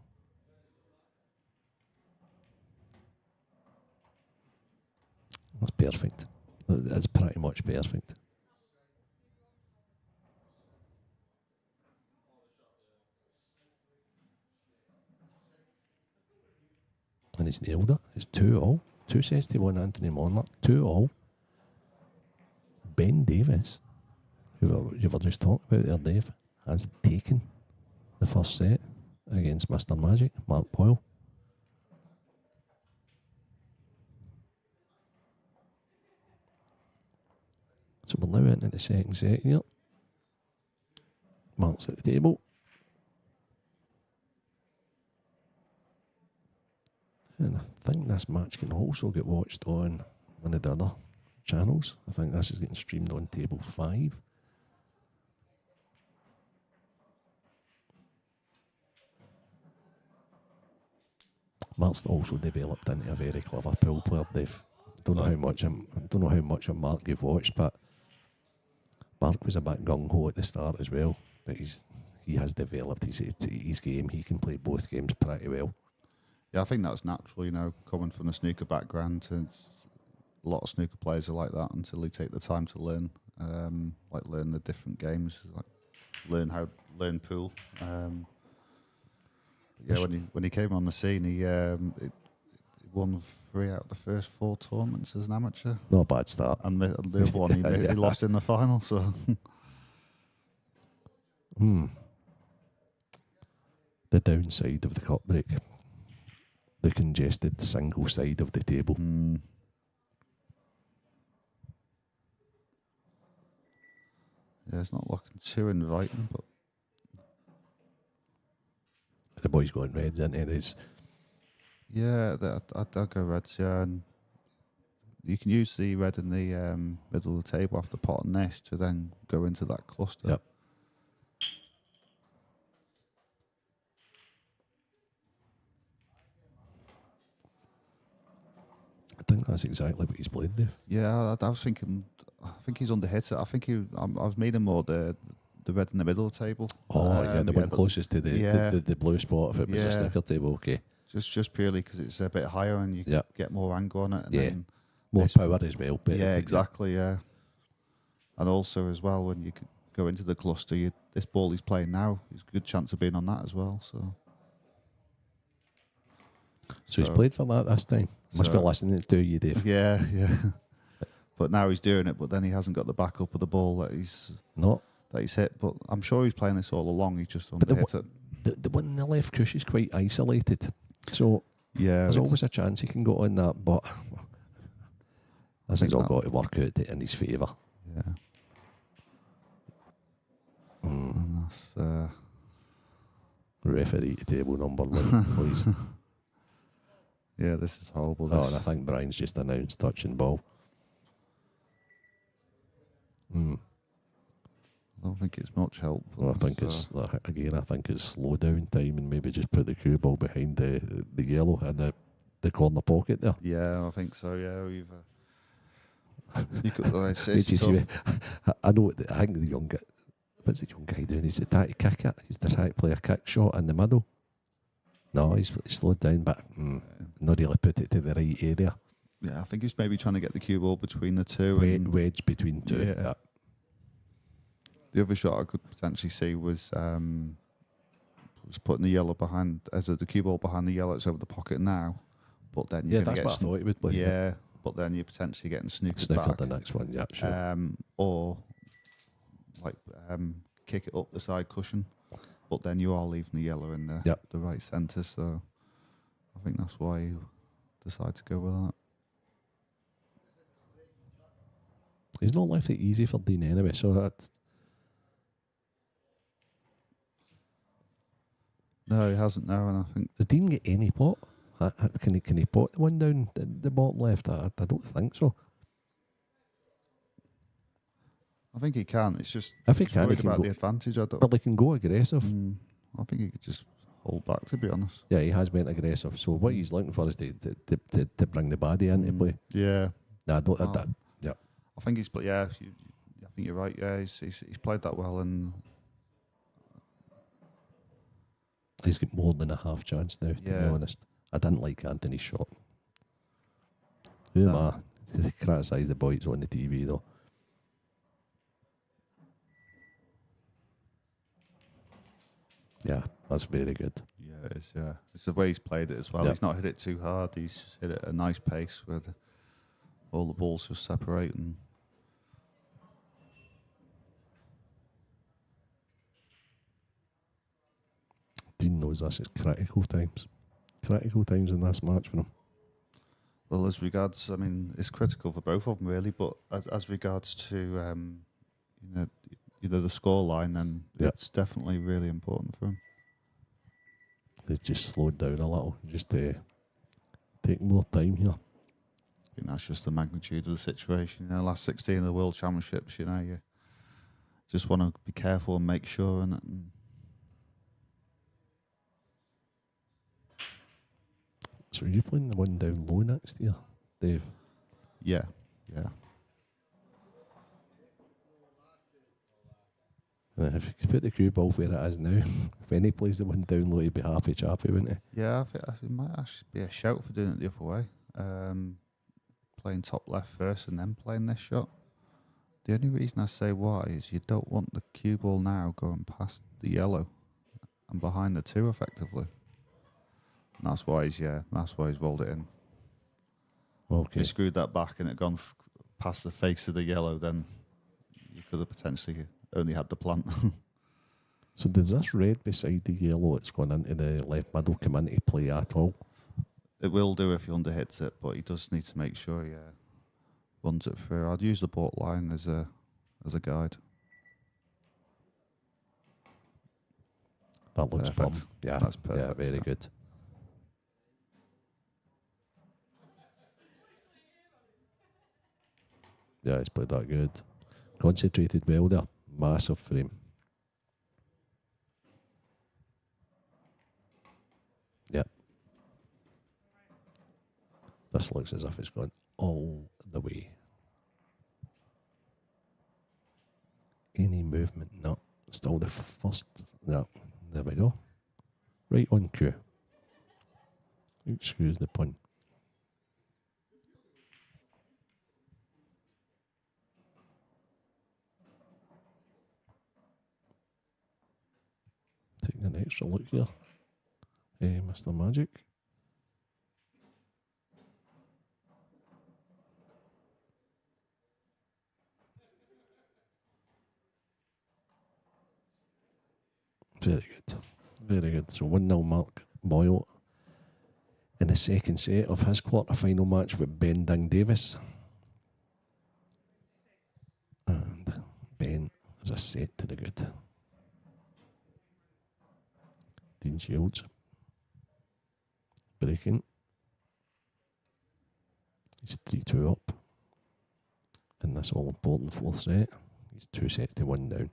That's perfect. That's pretty much perfect. And he's nailed it. It's 2-all. 2 sets to 1 Anthony Monarch. 2-all. Ben Davis, who you were just talking about there, Dave, has taken the first set against Mr. Magic, Mark Boyle. So we're now into the second set here. Mark's at the table. And I think this match can also get watched on one of the other channels. I think this is getting streamed on Table 5. Mark's also developed into a very clever pool player, Dave. I don't know how much of Mark you've watched, but Mark was a bit gung-ho at the start as well. But he has developed his game. He can play both games pretty well. Yeah, I think that's natural, coming from a snooker background. It's a lot of snooker players are like that until they take the time to learn, learn the different games, learn pool. When he came on the scene, he won 3 out of the first 4 tournaments as an amateur. Not a bad start. And the other one he lost in the final. So, The downside of the cup break, the congested single side of the table. Yeah, it's not looking too inviting, but The boy's going reds, isn't he? yeah, I'd go reds. Yeah, and you can use the red in the middle of the table after pot and nest to then go into that cluster. Yep. I think that's exactly what he's played, Dave. Yeah, I was thinking. I think he's underhit it. I think I was meaning more the red in the middle of the table. Oh, yeah, the one closest to the blue spot if it was a Yeah. snooker table. Okay. Just purely because it's a bit higher and you get more angle on it. And then more this power as well. Yeah, exactly. Yeah, and also as well when you go into the cluster, this ball he's playing now, there's a good chance of being on that as well. So he's played for that this time. Must be listening to you, Dave. Yeah, yeah. But now he's doing it, but then he hasn't got the backup of the ball that he's hit. But I'm sure he's playing this all along. He just underhit it. The one in the left cush is quite isolated, so there's always a chance he can go on that. But this has all got to work out in his favour. Yeah. And that's Referee to table number 1, please. Yeah, this is horrible. Oh, This. and I think Brian's just announced touching ball. I don't think it's much help. Well, I think it's again. I think it's slow down time and maybe just put the cue ball behind the yellow and the corner pocket there. Yeah, I think so. Yeah, we've. You could, it's Did you tough. see? I know. I think the young guy. What's the young guy doing? He's trying to kick it. He's trying to play a kick shot in the middle. No, he's slowed down, but not really put it to the right area. Yeah, I think he's maybe trying to get the cue ball between the two. And Wedge between two. Yeah. Yeah. the other shot I could potentially see was putting the yellow behind, as the cue ball behind the yellow. It's over the pocket now, but then you're Yeah, gonna that's get what I thought he would play. Yeah, but then you're potentially getting snookered Snooker back. the next one. Yeah, sure. Or like kick it up the side cushion, but then you are leaving the yellow in the right centre. So I think that's why you decide to go with that. He's not left it easy for Dean anyway, so that's. No, he hasn't now, and I think Does Dean get any pot? Can he pot the one down the bottom left? I don't think so. I think he can. It's just If he just can, he worried can about go, the advantage. I don't. but he can go aggressive. I think he could just hold back. To be honest. Yeah, he has went aggressive. So what he's looking for is to bring the body into play. Yeah. Nah, I don't. Yeah. I think he's. Yeah, I think you're right. Yeah, he's played that well, and He's got more than a half chance now, to be Yeah. honest. I didn't like Anthony's shot. Who am I to criticise the boys on the TV, though? Yeah, that's very good. yeah, it is. Yeah, it's the way he's played it as well. Yeah. He's not hit it too hard. He's just hit it at a nice pace where all the balls just separate. And Dean knows this is critical times. Critical times in this match for him. well, as regards, I mean, it's critical for both of them really. But as regards to the score line, then it's definitely really important for him. They've just slowed down a little, just to take more time here. I think that's just the magnitude of the situation. Last 16 of the World Championships, you just want to be careful and make sure. And So are you playing the one down low next year, Dave? yeah. And if you could put the cue ball where it is now, if any plays the one down low, he'd be happy chappy, wouldn't he? Yeah, I think it might actually be a shout for doing it the other way. Playing top left first and then playing this shot. The only reason I say why is you don't want the cue ball now going past the yellow and behind the two effectively. And that's why he's rolled it in. If Okay. you screwed that back and it gone past the face of the yellow, then you could have potentially only had the plant. So does this red beside the yellow that's gone into the left middle come into play at all? It will do if he underhits it, but he does need to make sure he runs it through. I'd use the baulk line as a guide. That looks firm. Perfect. Yeah, That's perfect, Yeah, very yeah. good. Yeah, he's played that good. Concentrated well there. Massive frame. Yep. This looks as if it's gone all the way. Any movement? No. Still the first. No. There we go. Right on cue. Excuse the pun. Taking an extra look here. Mr. Magic. Very good. Very good. So 1-0 Mark Boyle in the second set of his quarter-final match with Ben Ding Davis. And Ben is a set to the good. Dean Shields breaking. He's 3-2 up in this all important fourth set. He's 2 sets to 1 down.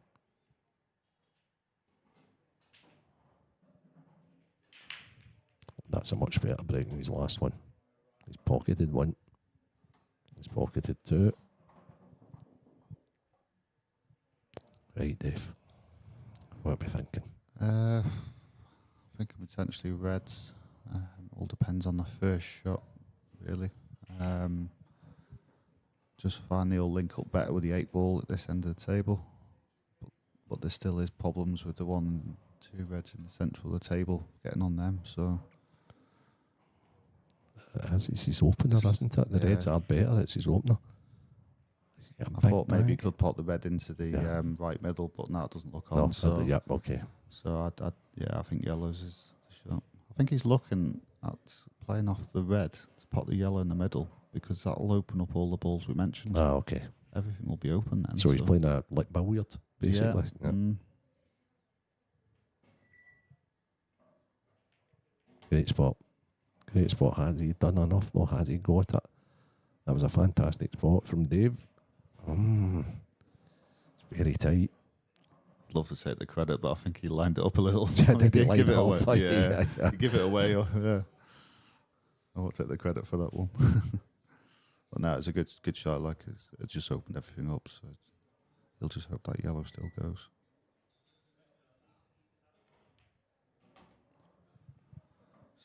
That's a much better break than his last one. He's pocketed 1. He's pocketed 2. Right, Dave. What are we thinking? I think potentially reds. All depends on the first shot, really. Just find they'll link up better with the 8 ball at this end of the table. But there still is problems with the 1, 2 reds in the central of the table, getting on them, so... It's his opener, isn't it? The reds are better, it's his opener. I thought maybe he could put the red into the right middle, but now it doesn't look on. No, so yep, okay. So I think yellows is the shot. I think he's looking at playing off the red to put the yellow in the middle, because that'll open up all the balls we mentioned. Ah, okay. Everything will be open then. So he's playing a like billiard, basically. Yeah. Great spot. Great spot. Has he done enough though? Has he got it? That was a fantastic spot from Dave. It's very tight. I'd love to take the credit, but I think he lined it up a little. Did he line give it it away? off? Yeah. Yeah. He give it away. Yeah. I won't take the credit for that one. But no, it's a good shot. Like it just opened everything up. So he'll just hope that yellow still goes.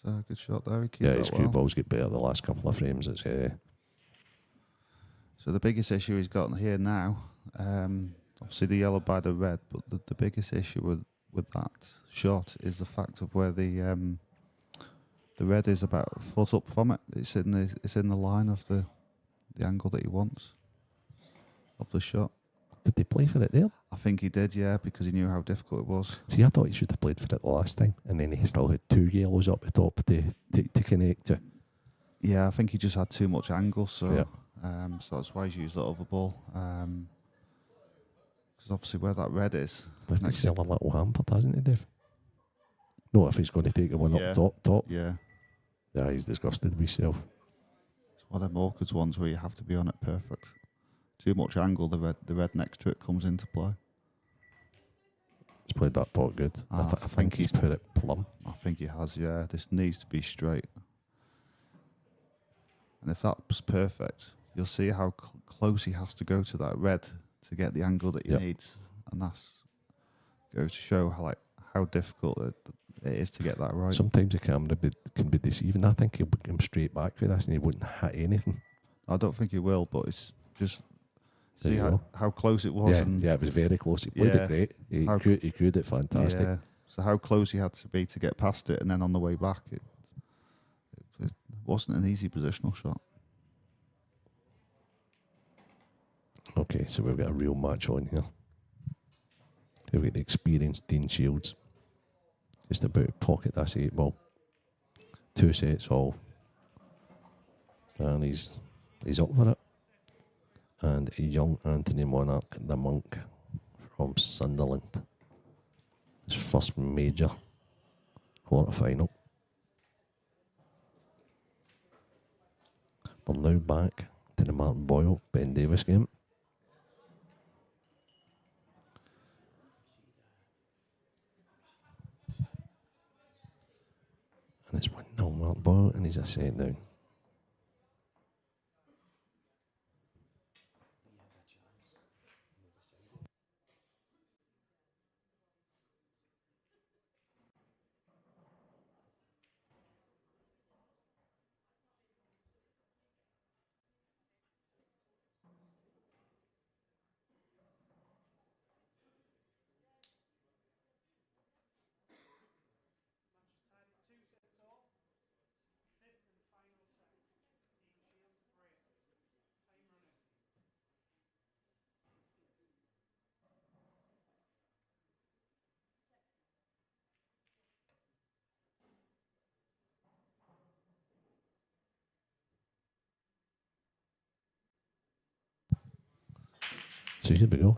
So good shot there. His cue balls get better the last couple of frames. It's So the biggest issue he's got here now, obviously the yellow by the red, but the biggest issue with that shot is the fact of where the red is about a foot up from it. It's in the line of the angle that he wants of the shot. Did they play for it there? I think he did, yeah, because he knew how difficult it was. See, I thought he should have played for it the last time, and then he still had 2 yellows up the top to connect to. Yeah, I think he just had too much angle, so Yeah. so that's why he's used that other ball. Because obviously where that red is, Left to sell a little hampered, hasn't he, Dave? No, if he's going to take the one up top. Yeah, Yeah, he's disgusted with himself. it's one of them awkward ones where you have to be on it perfect. Too much angle, the red next to it comes into play. He's played that pot good. I think he's put it plumb. I think he has, yeah. This needs to be straight. And if that's perfect, you'll see how close he has to go to that red to get the angle that he needs. And that's goes to show how difficult it is to get that right. Sometimes the camera can be deceiving. I think he'll come straight back for this and he wouldn't hit anything. I don't think he will, but it's just see how close it was. Yeah, it was very close. He played it great. He cued it fantastic. Yeah. So how close he had to be to get past it, and then on the way back, it wasn't an easy positional shot. Okay, so we've got a real match on here. We've got the experienced Dean Shields. Just about to pocket this 8 ball. 2 sets all. And he's up for it. And young Anthony Monarch, the monk from Sunderland. His first major quarter-final. We're now back to the Martin Boyle, Ben Davis game. And it's 1-0 Martin Boyle, and he's a set down. So here we go.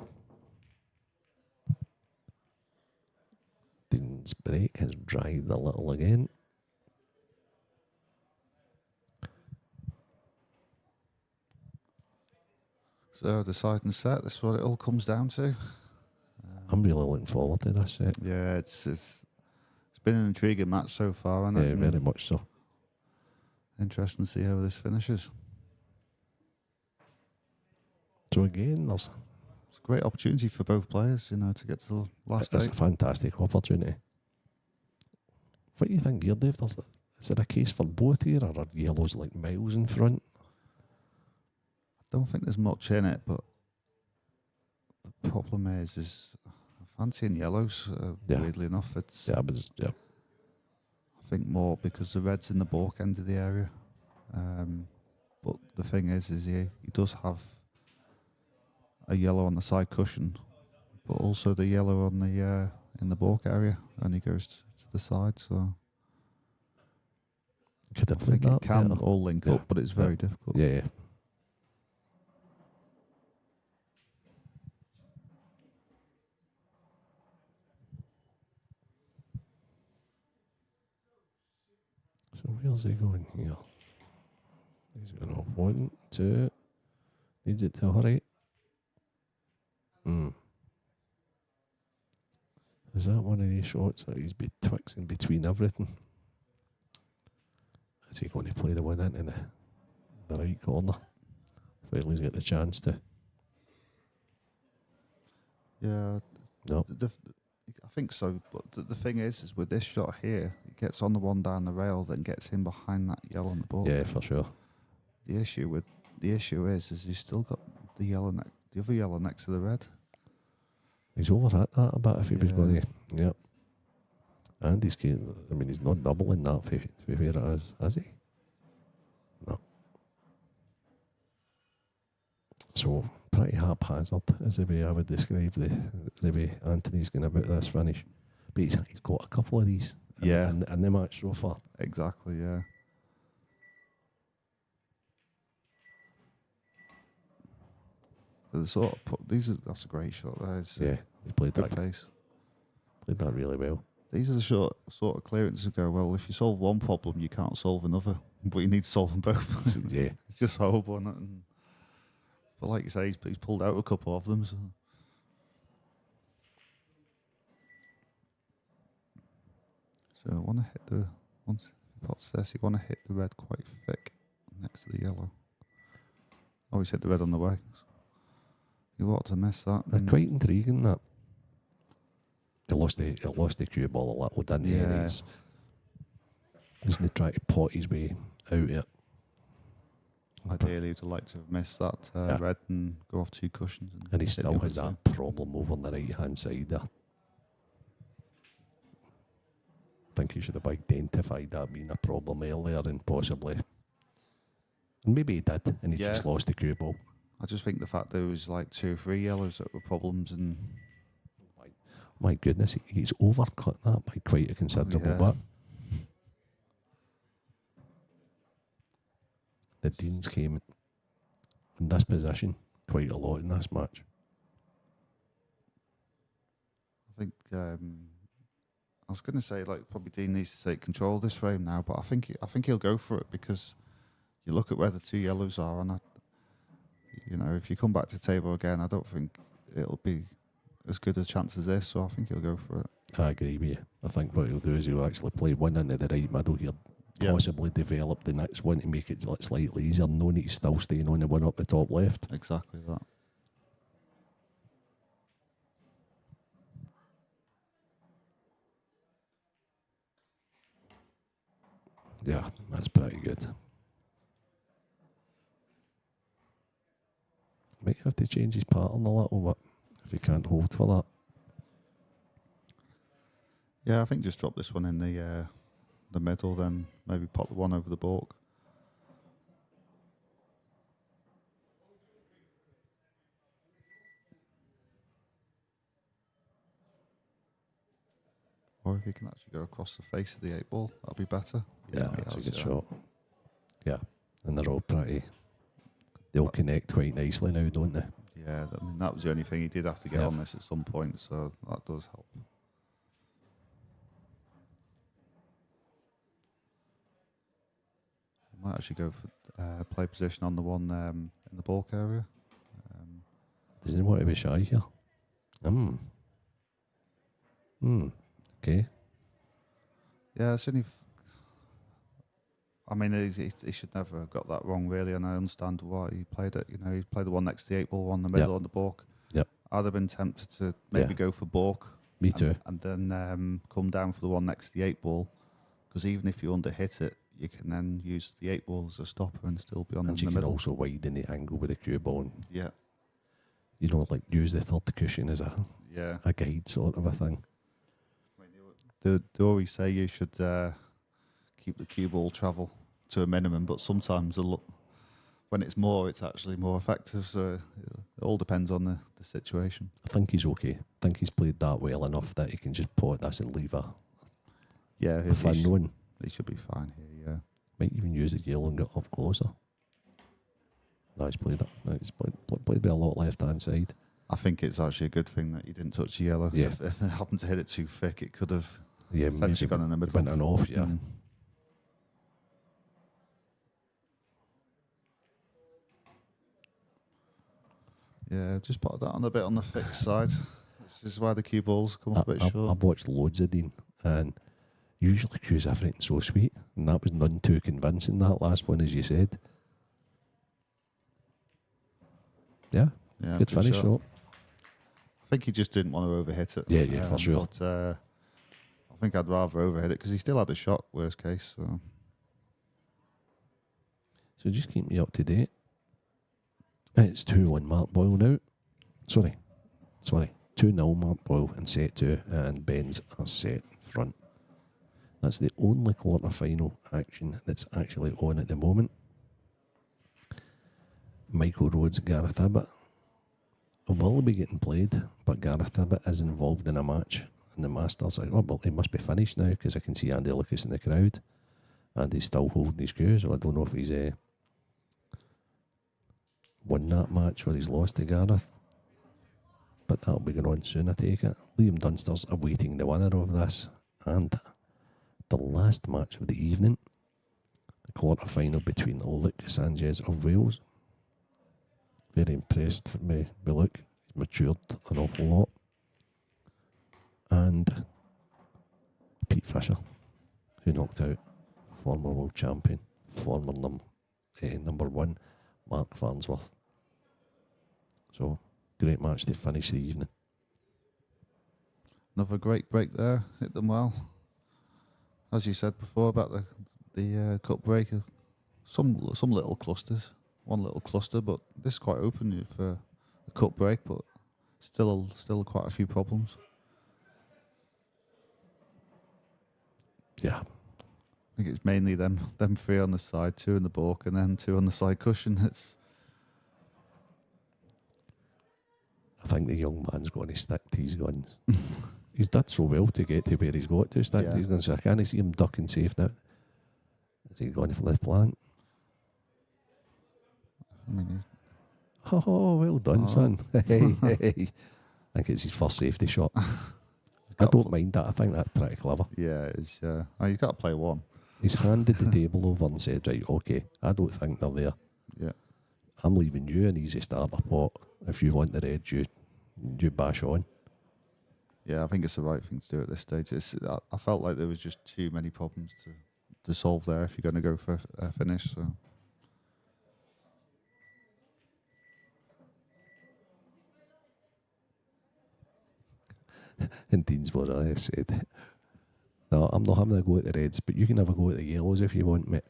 Dean's break has dried a little again. So deciding set. That's what it all comes down to. I'm really looking forward to this set. Yeah, it's been an intriguing match so far, hasn't Yeah, it? very much so. Interesting to see how this finishes. So again, it's It's a great opportunity for both players, you know, to get to the last a eight. fantastic opportunity. What do you think here, Dave? Is there a case for both here, or are yellows like miles in front? I don't think there's much in it, but the problem is I'm fancying yellows. Yeah. Weirdly enough, it's Yeah, I think more because the red's in the balk end of the area. But the thing is he does have a yellow on the side cushion, but also the yellow on the in the balk area, and he goes to the side. So could have I think played it that can better. all link Yeah. up, but it's very difficult. Yeah. So where's he going here? He's going off 1, 2. Needs it to hurry. Is that one of these shots that he's betwixt between everything? Is he going to play the one into the right corner? Well, he's got the chance to. Yeah, No. I think so. But the thing is with this shot here, he gets on the one down the rail, then gets in behind that yellow on the ball. Yeah, for sure. The issue is he's still got the other yellow next to the red. He's over at that a bit if he was Yeah. going to. Yep. And he's not doubling that for where it is he? No. So, pretty haphazard is the way I would describe the way Anthony's going about this finish. But he's got a couple of these in the match so far. Exactly, yeah. That's a great shot. Yeah, he played good that. pace. Played that really well. These are the sort of clearances that go, well, if you solve one problem, you can't solve another. But you need to solve them both. Yeah. It's just horrible, isn't it? But like you say, he's pulled out a couple of them. So. So I want to hit once he pots this, you want to hit the red quite thick next to the yellow. Oh, he's hit the red on the way. You ought to miss that. They're quite intriguing that. He lost the cue ball a little, didn't he? Yeah. And he's not trying to pot his way out it. Ideally, you'd like to have missed that red and go off 2 cushions. And he hit still the had other that problem over on the right hand side there. I think he should have identified that being a problem earlier and possibly. And maybe he did, and he just lost the cue ball. I just think the fact there was like 2 or 3 yellows that were problems, and my goodness, he's overcut that by quite a considerable bit. The Deans came in this position quite a lot in this match. I think I was going to say like probably Dean needs to take control of this frame now, but I think he'll go for it because you look at where the 2 yellows are, and if you come back to table again, I don't think it'll be as good a chance as this, so I think he'll go for it. I agree with you. I think what he'll do is he'll actually play one into the right middle here, possibly develop the next one to make it slightly easier, knowing he's still staying on the one up the top left. Exactly that. Yeah, that's pretty good. Might have to change his pattern a little bit if he can't hold for that. Yeah, I think just drop this one in the middle, then maybe pop the one over the balk. Or if you can actually go across the face of the 8 ball, that'll be better. Yeah, that's a good shot. Yeah, and they're all pretty. They all connect quite nicely now, don't they? Yeah, I mean, that was the only thing he did have to get on this at some point, so that does help. He might actually go for play position on the one in the balk area. Doesn't want to be shy here. Okay. Yeah, it's only. I mean, he should never have got that wrong, really, and I understand why he played it. You know, he played the one next to the 8-ball, one in the middle on the balk. Yep. I'd have been tempted to maybe go for balk. Me too. And then come down for the one next to the 8-ball, because even if you under-hit it, you can then use the 8-ball as a stopper and still be on And the you can middle. also widen the angle with the cue ball. And, Yeah. you know, like use the third cushion as a guide sort of a thing. They always say you should keep the cue ball travel to a minimum, but sometimes when it's more, it's actually more effective. So it all depends on the situation. I think he's okay. I think he's played that well enough that he can just pot this and leave a fun one. He should be fine here, yeah. Might even use the yellow and get up closer. No, he's played that. No, he's played by a lot left hand side. I think it's actually a good thing that he didn't touch the yellow. Yeah. If it happened to hit it too thick, it could have Potentially maybe gone in the middle. Went an off, yeah. Yeah, just put that on a bit on the thick side. This is why the cue balls come up a bit short. I've watched loads of Dean, and usually cues everything so sweet, and that was none too convincing, that last one, as you said. Yeah, good finish shot. though. I think he just didn't want to overhit it. Yeah, for sure. But I think I'd rather overhit it because he still had a shot, worst case. So just keep me up to date. It's 2-1 Mark Boyle now. Sorry. 2-0 Mark Boyle in set 2, and Ben's a set front. That's the only quarter-final action that's actually on at the moment. Michael Rhodes, Gareth Abbott will be getting played, but Gareth Abbott is involved in a match in the Masters. Well, he must be finished now because I can see Andy Lucas in the crowd, and he's still holding his cue, so I don't know if he's won that match or he's lost to Gareth. But that'll be going on soon, I take it. Liam Dunster's awaiting the winner of this. And the last match of the evening, the quarter-final between Luke Sanchez of Wales. Very impressed with Luke. He's matured an awful lot. And Pete Fisher, who knocked out former world champion, former number one, Mark Farnsworth. So, great match to finish the evening. Another great break there. Hit them well. As you said before about the cup break, some little clusters. One little cluster, but this is quite open for a cup break, but still quite a few problems. Yeah. I think it's mainly them 3 on the side, 2 in the balk, and then 2 on the side cushion. I think the young man's going to stick to his guns. He's done so well to get to where he's got to stick to his guns. So I can't see him ducking safe now. Is he going for the plant? I mean, oh, well done, son. Hey. I think it's his first safety shot. I don't mind that. I think that's pretty clever. Yeah, it is. Yeah, he's got to play one. He's handed the table over and said, right, okay, I don't think they're there. Yeah. I'm leaving you an easy starter pot. If you want the red, you bash on. Yeah, I think it's the right thing to do at this stage. I felt like there was just too many problems to solve there if you're going to go for a finish. So. And Dean's what I said. No, I'm not having a go at the reds, but you can have a go at the yellows if you want, mate.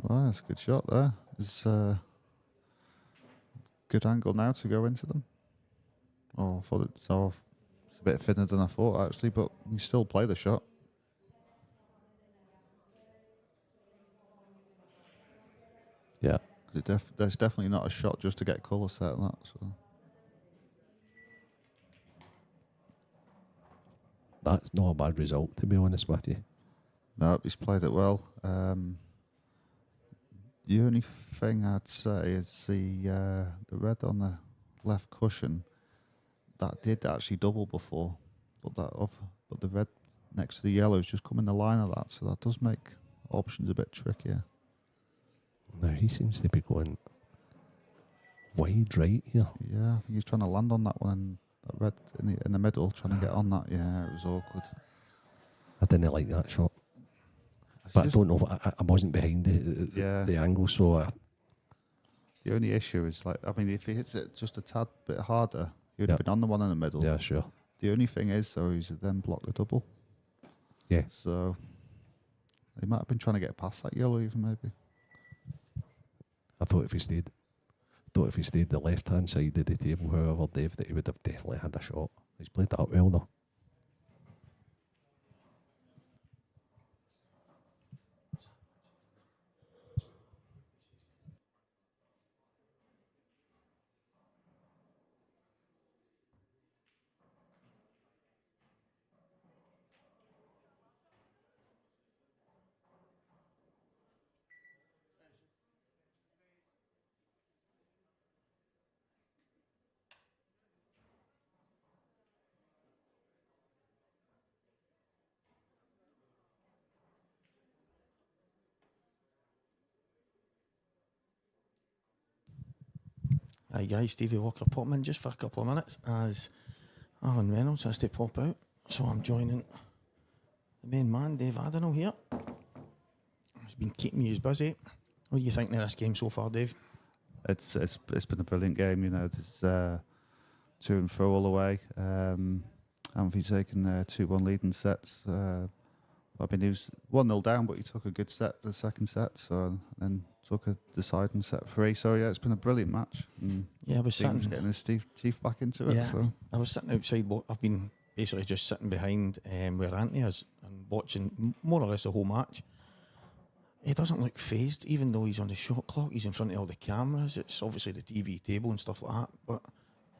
Well, that's a good shot there. It's a good angle now to go into them. Oh, I thought it's a bit thinner than I thought, actually, but you still play the shot. Yeah. There's definitely not a shot just to get colour set and that. So. That's not a bad result, to be honest with you. No, he's played it well. The only thing I'd say is the red on the left cushion. That did actually double before, but but the red next to the yellow is just come in the line of that, so that does make options a bit trickier. Now he seems to be going wide right here. Yeah, I think he's trying to land on that one, and that red in the middle, trying to get on that. Yeah, it was awkward. I didn't like that shot. But I don't know. I wasn't behind the angle, so the only issue is, like, I mean, if he hits it just a tad bit harder, he would have been on the one in the middle. Yeah, sure. The only thing is, though, he's then blocked the double. Yeah. So he might have been trying to get past that yellow, even maybe. I thought if he stayed the left hand side of the table, however, Dave, that he would have definitely had a shot. He's played that well though. Hi guys, Stevie Walker popping in just for a couple of minutes as Alan Reynolds has to pop out. So I'm joining the main man, Dave Adenall here. He's been keeping you busy. What do you think of this game so far, Dave? It's been a brilliant game, you know. There's to and fro all the way. Aramith taking 2-1 lead in sets. I mean, he was 1-0 down, but he took a good set the second set, so then took a deciding set 3. So yeah, it's been a brilliant match. And yeah, I was sitting getting his teeth back into it. Yeah, so. I was sitting outside. I've been basically just sitting behind where Anthony is and watching more or less the whole match. He doesn't look phased, even though he's on the shot clock. He's in front of all the cameras. It's obviously the TV table and stuff like that, but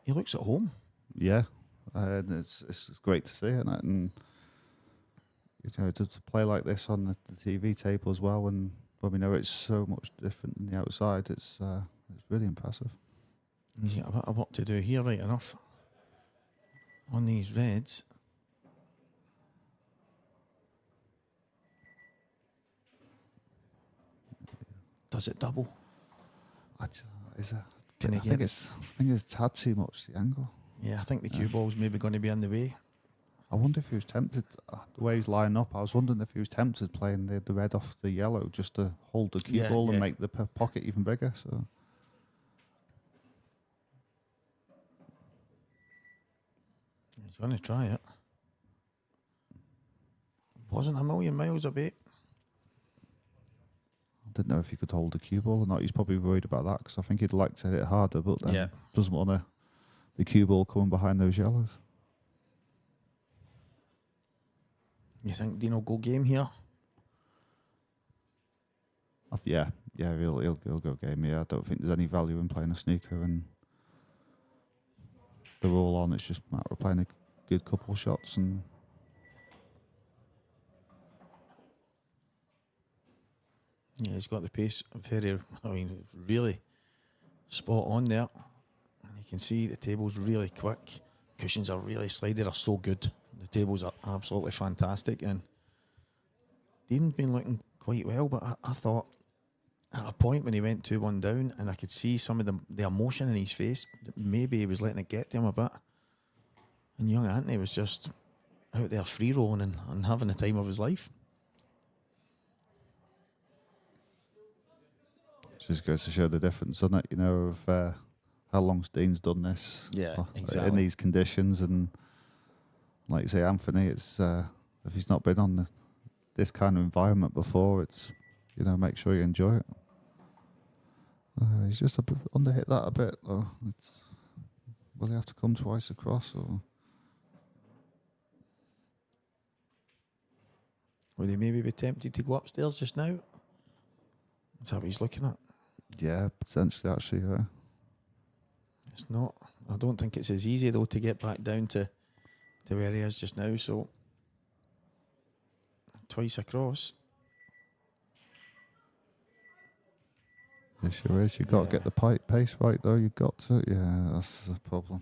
he looks at home. Yeah, and it's great to see, isn't it? And you know, to play like this on the TV table as well, and when we know it's so much different than the outside, it's really impressive. He's got a bit of work to do here, right enough. On these reds. Does it double? I Can he think get it's a tad too much, the angle. Yeah, I think the cue ball's maybe going to be in the way. I wonder if he was tempted, the way he's lining up, I was wondering if he was tempted playing the red off the yellow just to hold the cue ball and make the pocket even bigger. So he's going to try it. Wasn't a million miles away. I didn't know if he could hold the cue ball or not. He's probably worried about that because I think he'd like to hit it harder, but then doesn't want the cue ball coming behind those yellows. You think Dean will go game here? Yeah, he'll go game. Yeah, I don't think there's any value in playing a snooker, and they're all on. It's just a matter of playing a good couple of shots and. Yeah, he's got the pace really spot on there. And you can see the table's really quick. Cushions are really slidey, are so good. The tables are absolutely fantastic. And Dean's been looking quite well, but I thought at a point when he went 2-1 down and I could see some of the emotion in his face, that maybe he was letting it get to him a bit. And young Anthony was just out there free rolling and having the time of his life. Just goes to show the difference, doesn't it? You know, of how long Dean's done this. Yeah, exactly. In these conditions, and like you say, Anthony, it's if he's not been on this kind of environment before, it's, you know, make sure you enjoy it. He's just underhit that a bit though. Will he have to come twice across, or would he maybe be tempted to go upstairs just now? That's what he's looking at. Yeah, potentially, actually, yeah. It's not. I don't think it's as easy though to get back down to where he is just now. So twice across. Yes, sure is. You've got to Yeah. get the pace right, though. You've got to. Yeah, that's the problem.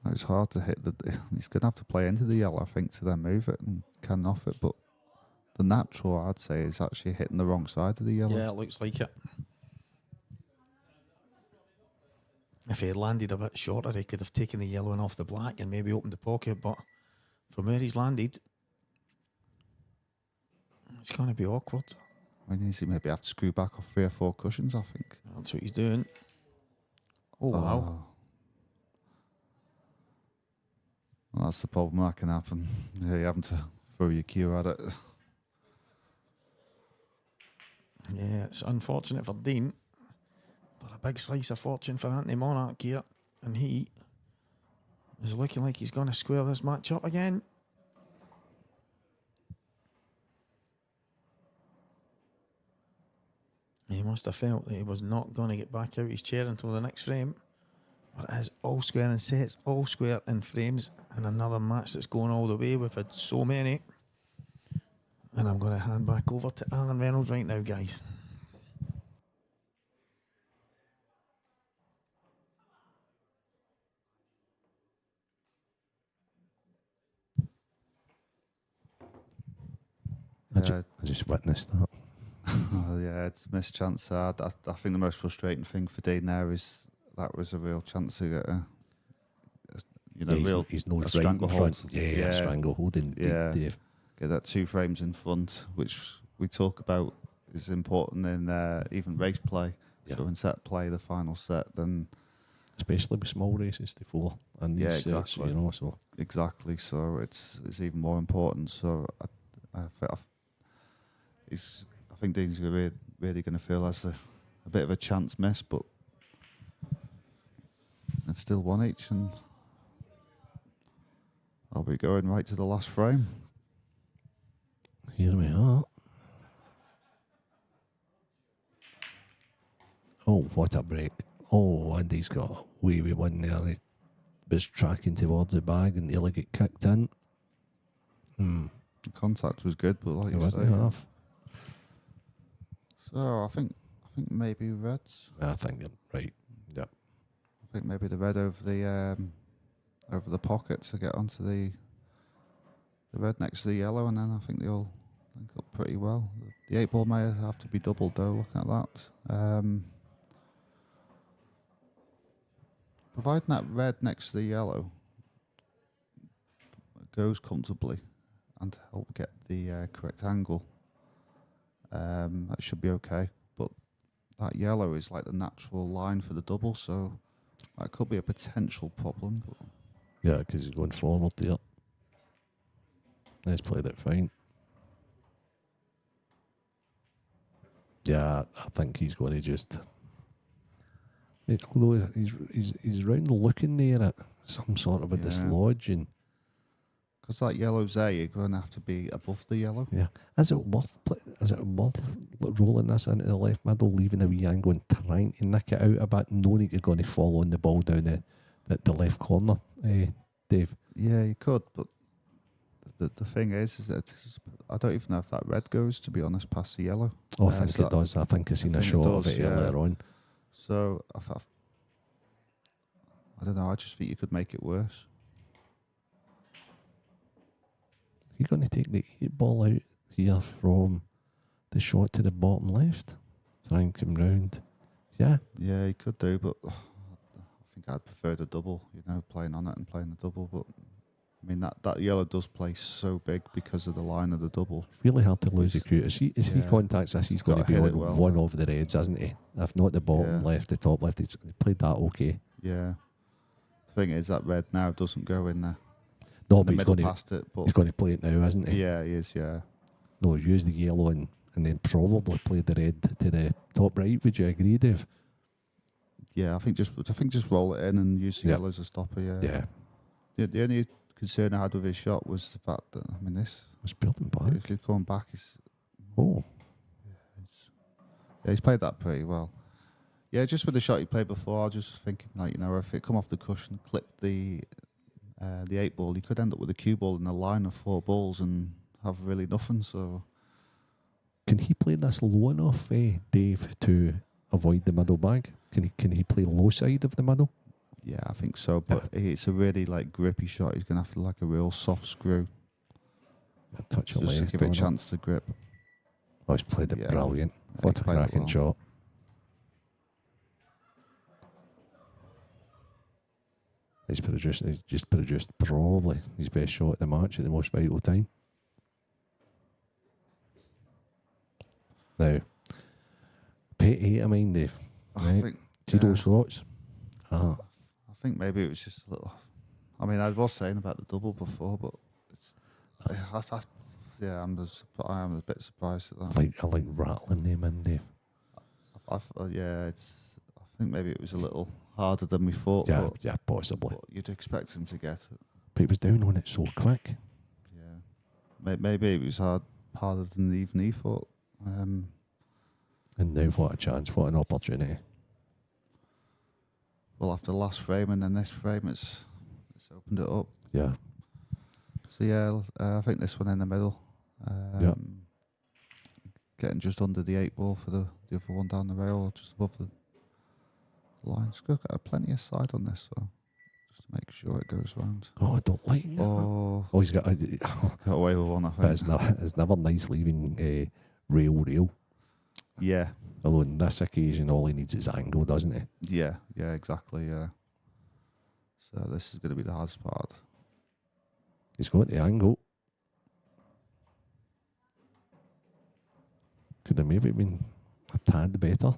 It's hard to hit the. He's going to have to play into the yellow, I think, to then move it and can off it. But the natural, I'd say, is actually hitting the wrong side of the yellow. Yeah, it looks like it. If he had landed a bit shorter, he could have taken the yellow and off the black and maybe opened the pocket. But from where he's landed, it's going to be awkward. I mean, he maybe have to screw back off 3 or 4 cushions, I think. That's what he's doing. Oh, wow. Well, that's the problem. That can happen. Yeah, you're having to throw your cue at it. Yeah, it's unfortunate for Dean, but a big slice of fortune for Anthony Monarch here. And he is looking like he's going to square this match up again. He must have felt that he was not going to get back out his chair until the next frame. But it is all square in sets, all square in frames, and another match that's going all the way. We've had so many. And I'm going to hand back over to Alan Reynolds right now, guys. I just witnessed that. Oh, yeah, it's a missed chance. I think the most frustrating thing for Dean there is that was a real chance to get a he's no a right in stranglehold. front. Yeah, stranglehold. Yeah, get that 2 frames in front, which we talk about is important in even race play. Yeah. So in set play, the final set, then especially with small races, the 4 and these sets, exactly. So exactly. So it's even more important. So I think Dean's really going to feel as a bit of a chance miss, but it's still 1 each, and I'll be going right to the last frame. here we are. Oh, what a break. Oh, and he's got a wee one there. He was tracking towards the bag and nearly get kicked in. The contact was good, but like It you wasn't say, half. so I think maybe reds. I think you're right. Yep. I think maybe the red over the pocket to get onto the red next to the yellow, and then I think they all link up pretty well. The 8 ball may have to be doubled though. Looking at that, providing that red next to the yellow goes comfortably and to help get the correct angle, that should be okay. But that yellow is like the natural line for the double, so that could be a potential problem. But Yeah, because he's going forward there. He's played it fine. Yeah, I think he's going to just. Although he's round looking there at some sort of a dislodging. because that yellow's there, you're going to have to be above the yellow. Yeah. Is it worth rolling this into the left middle, leaving a wee angle and trying to nick it out a bit, knowing you're going to fall on the ball down the left corner, Dave? Yeah, you could, but the thing is that I don't even know if that red goes, to be honest, past the yellow. Oh, I think it does. I think I've seen a shot of it earlier on. So, I don't know, I just think you could make it worse. You're going to take the 8 ball out here from the shot to the bottom left, try and come round. Yeah. Yeah, you could do, but I think I'd prefer the double, playing on it and playing the double. But I mean, that yellow does play so big because of the line of the double. It's really hard to lose the cue. As he contacts this, he's going to be on one of the reds, isn't he? If not the bottom left, the top left. He's played that okay. Yeah. The thing is, that red now doesn't go in there. No, but he's going to play it now, isn't he? Yeah, he is, yeah. No, use the yellow and then probably play the red to the top right. Would you agree, Dave? Yeah, I think just roll it in and use the yellow as a stopper, Yeah. The only concern I had with his shot was the fact that, I mean, this was building back. If you're going back, Oh. Yeah, he's played that pretty well. Yeah, just with the shot he played before, I was just thinking, if it come off the cushion, clip the the 8 ball, you could end up with a cue ball in a line of 4 balls and have really nothing. So Can he play this low enough, Dave, to avoid the middle bag? Can he play low side of the middle? yeah, I think so. But it's a really like grippy shot. He's gonna have to like a real soft screw A touch of just to length give it a on chance to grip. Oh, he's played it Yeah. brilliant. Yeah, What he a played it cracking well. shot. He's just produced probably his best shot at the match at the most vital time. Now, pay 8 of mine, Dave. I Right. think. See those shots? Ah, I think maybe it was just a little. I mean, I was saying about the double before, but it's. Yeah, I am a bit surprised at that. I like rattling them in, Dave. Yeah, it's. I think maybe it was a little harder than we thought. Yeah, but, yeah, possibly. but you'd expect him to get it. But he was down on it so quick. Yeah, maybe it was harder than even he thought. And now, what a chance! What an opportunity! Well, after the last frame and then this frame, it's opened it up. Yeah, So yeah, I think this one in the middle. Yeah. Getting just under the 8 ball for the other one down the rail, or just above the line. It's got plenty of side on this, so just to make sure it goes round. Oh, I don't like that. Oh, Oh, he's got. got away with one, I But think. it's never nice leaving rail. Yeah, Although on this occasion, all he needs is angle, doesn't he? yeah, exactly, yeah. So this is going to be the hardest part. He's got the angle. Could have maybe been a tad better.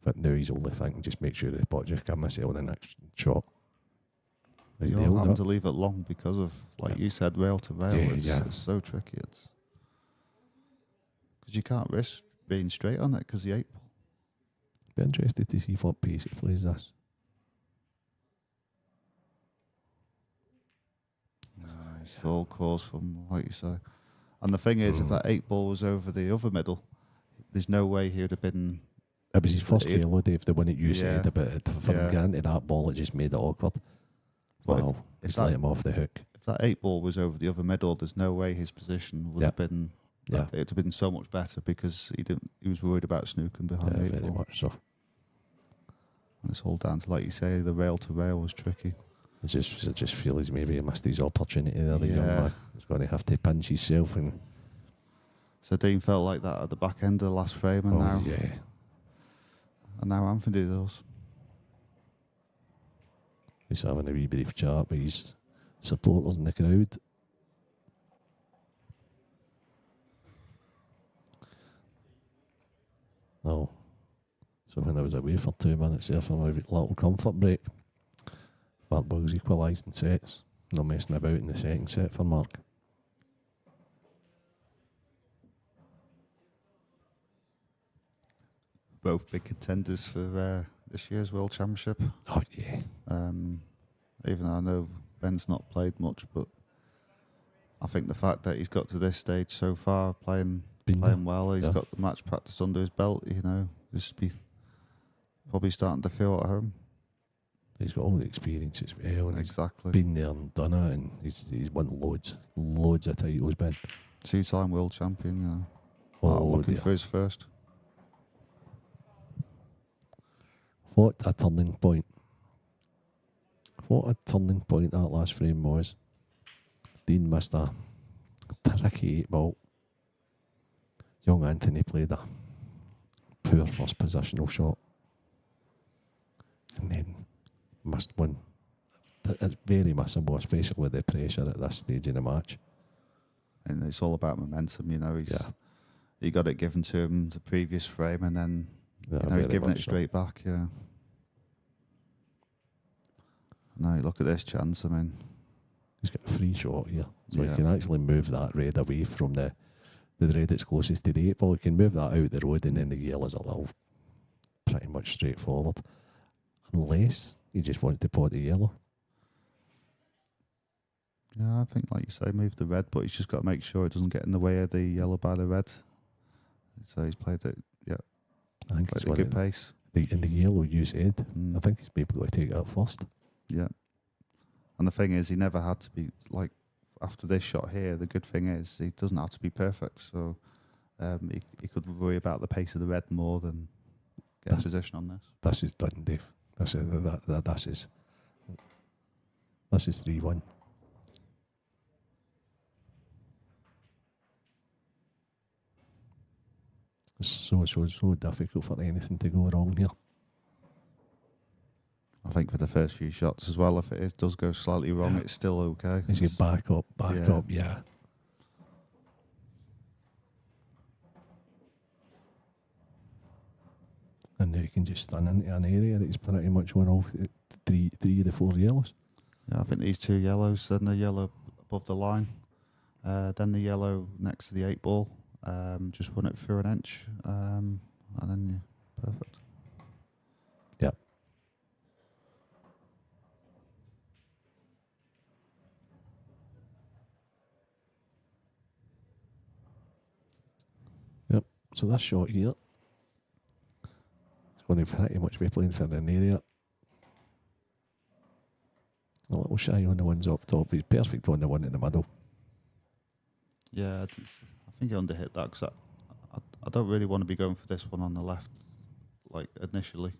But now he's only thinking, just make sure the pot just give myself the next shot. You're Ideal, having that. to leave it long because of, like you said, rail to rail. Yeah, It's so tricky. It's because you can't risk being straight on it because the 8 ball. Be interested to see what pace he plays this. It's full course from, like you say. And the thing is, if that 8 ball was over the other middle, there's no way he would have been. It was his first It- yellow, Dave, the one that you Yeah. said about it. For him Yeah. getting to that ball, it just made it awkward. But if- Well, if just that- let him off the hook. If that 8 ball was over the other middle, there's no way his position would Yeah. have been. Yeah. It'd have been so much better because he was worried about snooking behind Yeah, the 8 very ball. much so. And it's all down to, like you say, the rail to rail was tricky. I just feel he's maybe missed his opportunity there, the young Yeah. man. He's going to have to pinch himself and So Dean felt like that at the back end of the last frame, and yeah. now Anthony does. He's having a wee brief chat with his supporters in the crowd. Oh, so when I was away for 2 minutes there for my little comfort break, Mark Boyle's equalised in sets. No messing about in the second set for Mark. Both big contenders for this year's World Championship. Oh, yeah. Even though I know Ben's not played much, but I think the fact that he's got to this stage so far, playing well, he's got the match practice under his belt, he's probably starting to feel at home. He's got all the experience as well. And Exactly. He's been there and done it, and he's won loads of titles, Ben. 2-time world champion, Oh, looking dear. for his first. What a turning point. What a turning point that last frame was. Dean missed a tricky 8 ball. Young Anthony played a poor first positional shot. And then missed one. It's very missable, especially with the pressure at this stage in the match. And it's all about momentum, he got it given to him the previous frame, and then he's very giving much it so. straight back, yeah. Now look at this chance, He's got a free shot here. So Yeah. he can actually move that red away from the red that's closest to the 8 ball. He can move that out the road, and then the yellow's a little pretty much straightforward. Unless he just wanted to pot the yellow. Yeah, I think, like you say, move the red, but he's just got to make sure it doesn't get in the way of the yellow by the red. So he's played it, I think played it's a one good of pace. in the yellow you said. Mm. I think he's maybe going to take that first. Yeah. And the thing is, he never had to be like after this shot here. The good thing is, he doesn't have to be perfect. So he could worry about the pace of the red more than get a position on this. This is done, Dave. This is 3-1. It's so difficult for anything to go wrong here. I think for the first few shots as well, if it does go slightly wrong, it's still okay. He's get back up, yeah. And now you can just stand into an area that he's pretty much won all three of the 4 yellows. Yeah, I think these 2 yellows, then the yellow above the line, then the yellow next to the 8 ball, just run it through an inch, and then you're perfect. Yep. Yep, so that shot here, it's going to pretty much be playing for an area. A little shy on the ones up top. He's perfect on the one in the middle. Yeah, I think he underhit that because I don't really want to be going for this one on the left, like initially.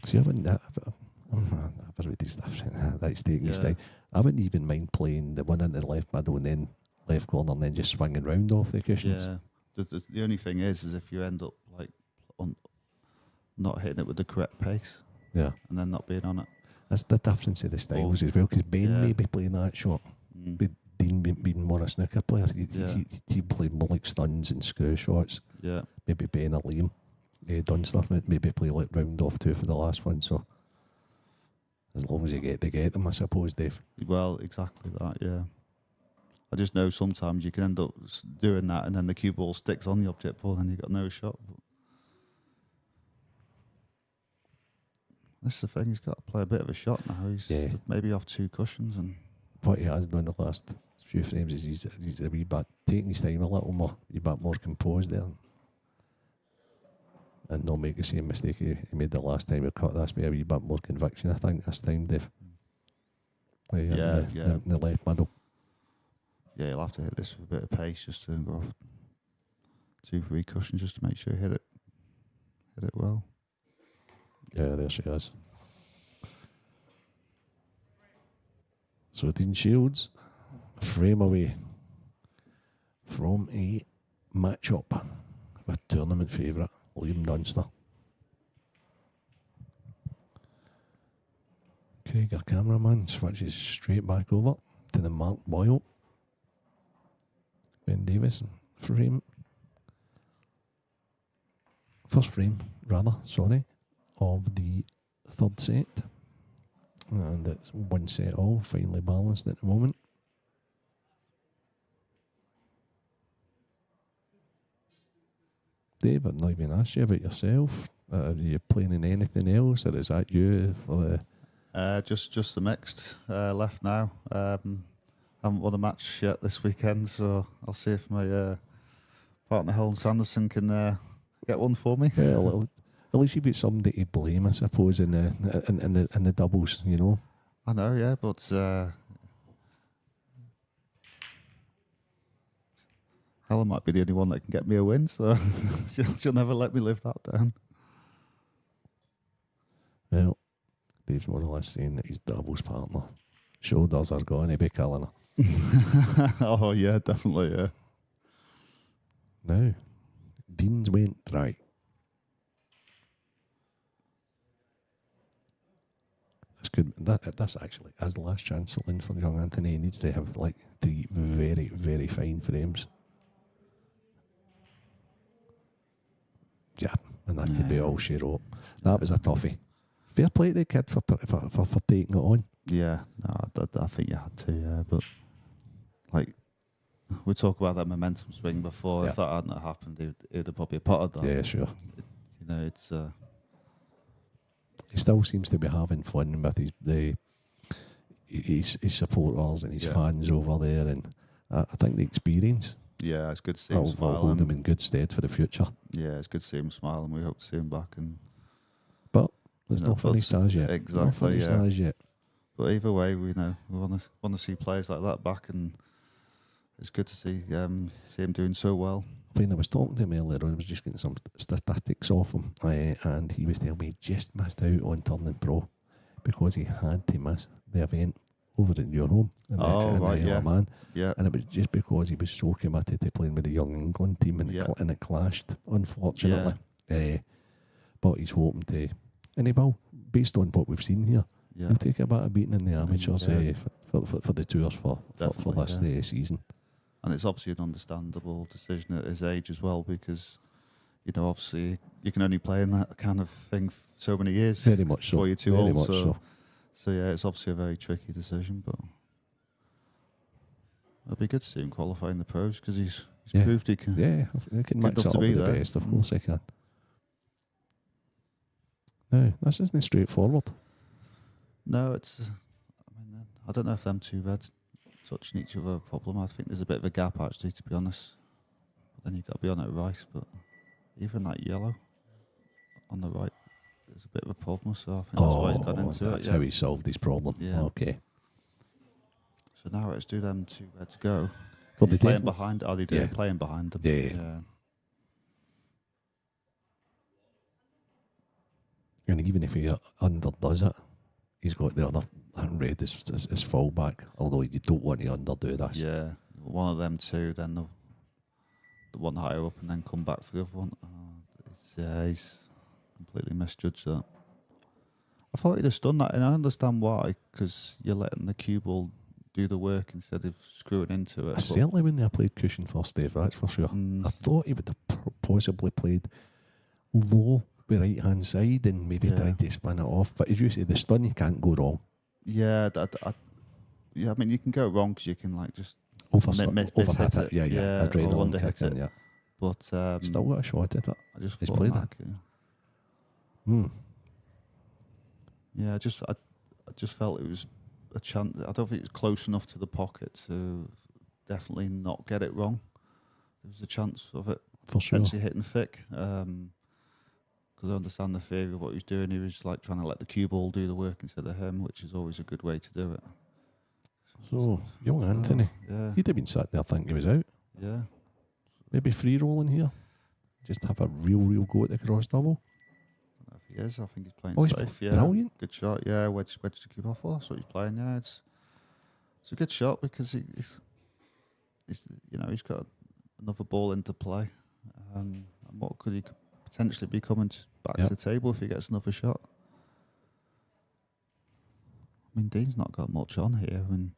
See, I wouldn't. I've read this stuff. That's taking his time. I wouldn't even mind playing the one in the left middle and then left corner and then just swinging round off the cushions. Yeah. The only thing is if you end up like not hitting it with the correct pace. Yeah. And then not being on it. That's the difference of the styles as well, because Ben may be playing that shot, but Dean being more a snooker player, he played more like stuns and screw shots. Yeah. Maybe Ben or Liam done stuff, maybe play like round off 2 for the last one. So as long as you get them, I suppose, Dave. Well, exactly that, yeah. I just know sometimes you can end up doing that and then the cue ball sticks on the object ball and you've got no shot. That's the thing, he's got to play a bit of a shot now. He's maybe off 2 cushions. And what he has done the last few frames is he's a wee bit taking his time a little more, a bit more composed there. And not make the same mistake he made the last time. He cut this with a wee bit more conviction, I think, this time, Dave. The left middle. Yeah, he'll have to hit this with a bit of pace just to go off 2-3 cushions just to make sure he hit it well. Yeah, there she is. So Dean Shields, frame away from a match-up with tournament favourite Liam Dunster. Craig, our cameraman, switches straight back over to the Mark Boyle. Ben Davis frame. First frame, of the 3rd set. And it's 1 set all, finely balanced at the moment. Dave, I've not even asked you about yourself. Are you playing in anything else, or is that you for the... Just the mixed left now. Haven't won a match yet this weekend, so I'll see if my partner Helen Sanderson can get one for me. Yeah, at least you've got somebody to blame, I suppose, in the doubles, you know. I know, yeah, but Helen might be the only one that can get me a win, so she'll never let me live that down. Well, Dave's more or less saying that his doubles partner shoulders are going to be killing her. Oh yeah, definitely, yeah. Now, Dean's went dry. That's good. That's actually his last chance to win for young Anthony. He needs to have like 3 very, very fine frames. Yeah, and that could be all she wrote. That was a toughie. Fair play to the kid for taking it on. Yeah, no, I think you had to, yeah. But like we talked about that momentum swing before. If that hadn't happened, he'd have probably potted that. Yeah, sure. You know, it's. He still seems to be having fun with his supporters and his fans over there, and I think the experience. Yeah, it's good to see him smiling. Hold him in good stead for the future. Yeah, it's good to see him smiling. We hope to see him back. But there's no funny stars yet. Exactly, stars yet. But either way, we want to see players like that back, and it's good to see him doing so well. When I was talking to him earlier on, I was just getting some statistics off him, and he was telling me he just missed out on turning pro because he had to miss the event over at your home. In the Isle of Man. Yeah. And it was just because he was so committed to playing with the young England team, and, and it clashed, unfortunately. But he's hoping to, and he will, based on what we've seen here, he'll take a bit of beating in the amateurs for the tours for this season. And it's obviously an understandable decision at his age as well, because, obviously you can only play in that kind of thing for so many years. Very much so. Before you're too Very old. much so. So yeah, it's obviously a very tricky decision, but it'll be good to see him qualifying the pros, because he's proved he can. Yeah, he can match up with the best, of course he can. No, this isn't straightforward. No, I don't know if them two reds touching each other a problem. I think there's a bit of a gap, actually, to be honest. But then you've got to be on it right. But even that yellow on the right, there's a bit of a problem. So I think that's why he's got into it. That's how he solved his problem. Yeah. Okay. So now let's do them two reds go. Well, they playing behind. Are they doing playing behind them? Yeah. And even if he underdoes it, he's got the other red as fallback, although you don't want to underdo this. Yeah, one of them two, then the one higher up, and then come back for the other one. He's completely misjudged that. I thought he'd have done that, and I understand why, because you're letting the cue ball do the work instead of screwing into it. Certainly when they played cushion first, Dave, that's for sure. I thought he would have possibly played low with right hand side and maybe tried to spin it off. But as you say, the stun, you can't go wrong. Yeah, I mean, you can go wrong because you can just overhit it. Yeah. Adrenaline underhit kick in, it. But still got a shot at it. I just He's thought played it. Yeah, I just felt it was a chance. I don't think it was close enough to the pocket to definitely not get it wrong. There was a chance of it for sure potentially hitting thick. Because I understand the theory of what he was doing. He was trying to let the cue ball do the work instead of him, which is always a good way to do it. So, young Anthony, he'd have been sat there thinking he was out. Yeah. Maybe free rolling here. Just have a real go at the cross double. I don't know if he is. I think he's playing safe. He's brilliant. Good shot. Yeah, wedge to keep off. Well, that's what he's playing. Yeah, it's a good shot because he's got another ball into play. And what could he potentially be coming back to the table if he gets another shot? I mean, Dean's not got much on here, and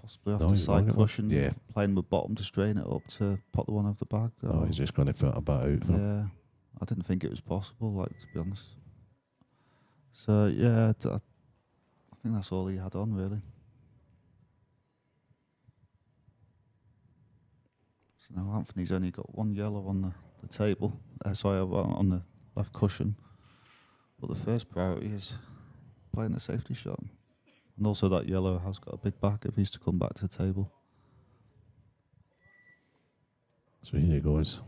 possibly after side cushion, playing with bottom to strain it up to pop the one off the bag. He's just going to put a bit out. Yeah, I didn't think it was possible, to be honest. So yeah, I think that's all he had on, really. So now Anthony's only got one yellow on the table. On the left cushion. But the first priority is playing a safety shot. And also that yellow has got a big back if he's to come back to the table. So here he goes.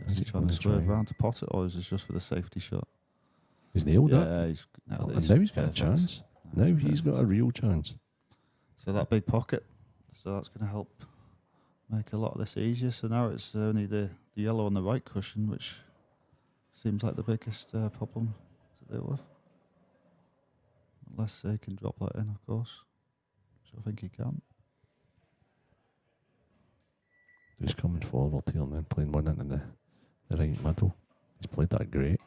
Is he trying to swerve around to pot it, or is this just for the safety shot? He's nailed it. Yeah, he's nailed it. And now he's got a chance. Now he's got a real chance. So that big pocket. So that's going to help make a lot of this easier. So now it's only the yellow on the right cushion, which seems like the biggest problem to deal with. Unless he can drop that in, of course. Which I think he can. He's coming forward here and then playing one into the right middle. He's played that great.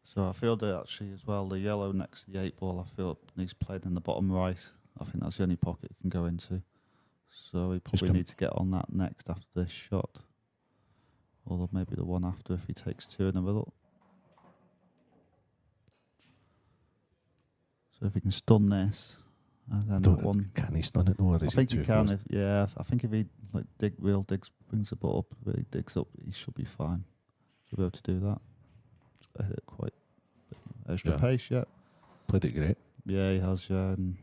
So I feel that actually as well, the yellow next to the 8 ball, I feel he's played in the bottom right. I think that's the only pocket he can go into. So he probably needs to get on that next after this shot. Or maybe the one after if he takes 2 in the middle. So if he can stun this, and then that one. Can he stun it though? Or is I think he can. Close? I think if he brings the ball up, really digs up, he should be fine. Should be able to do that. Hit it quite extra pace, Played it great. Yeah, he has, And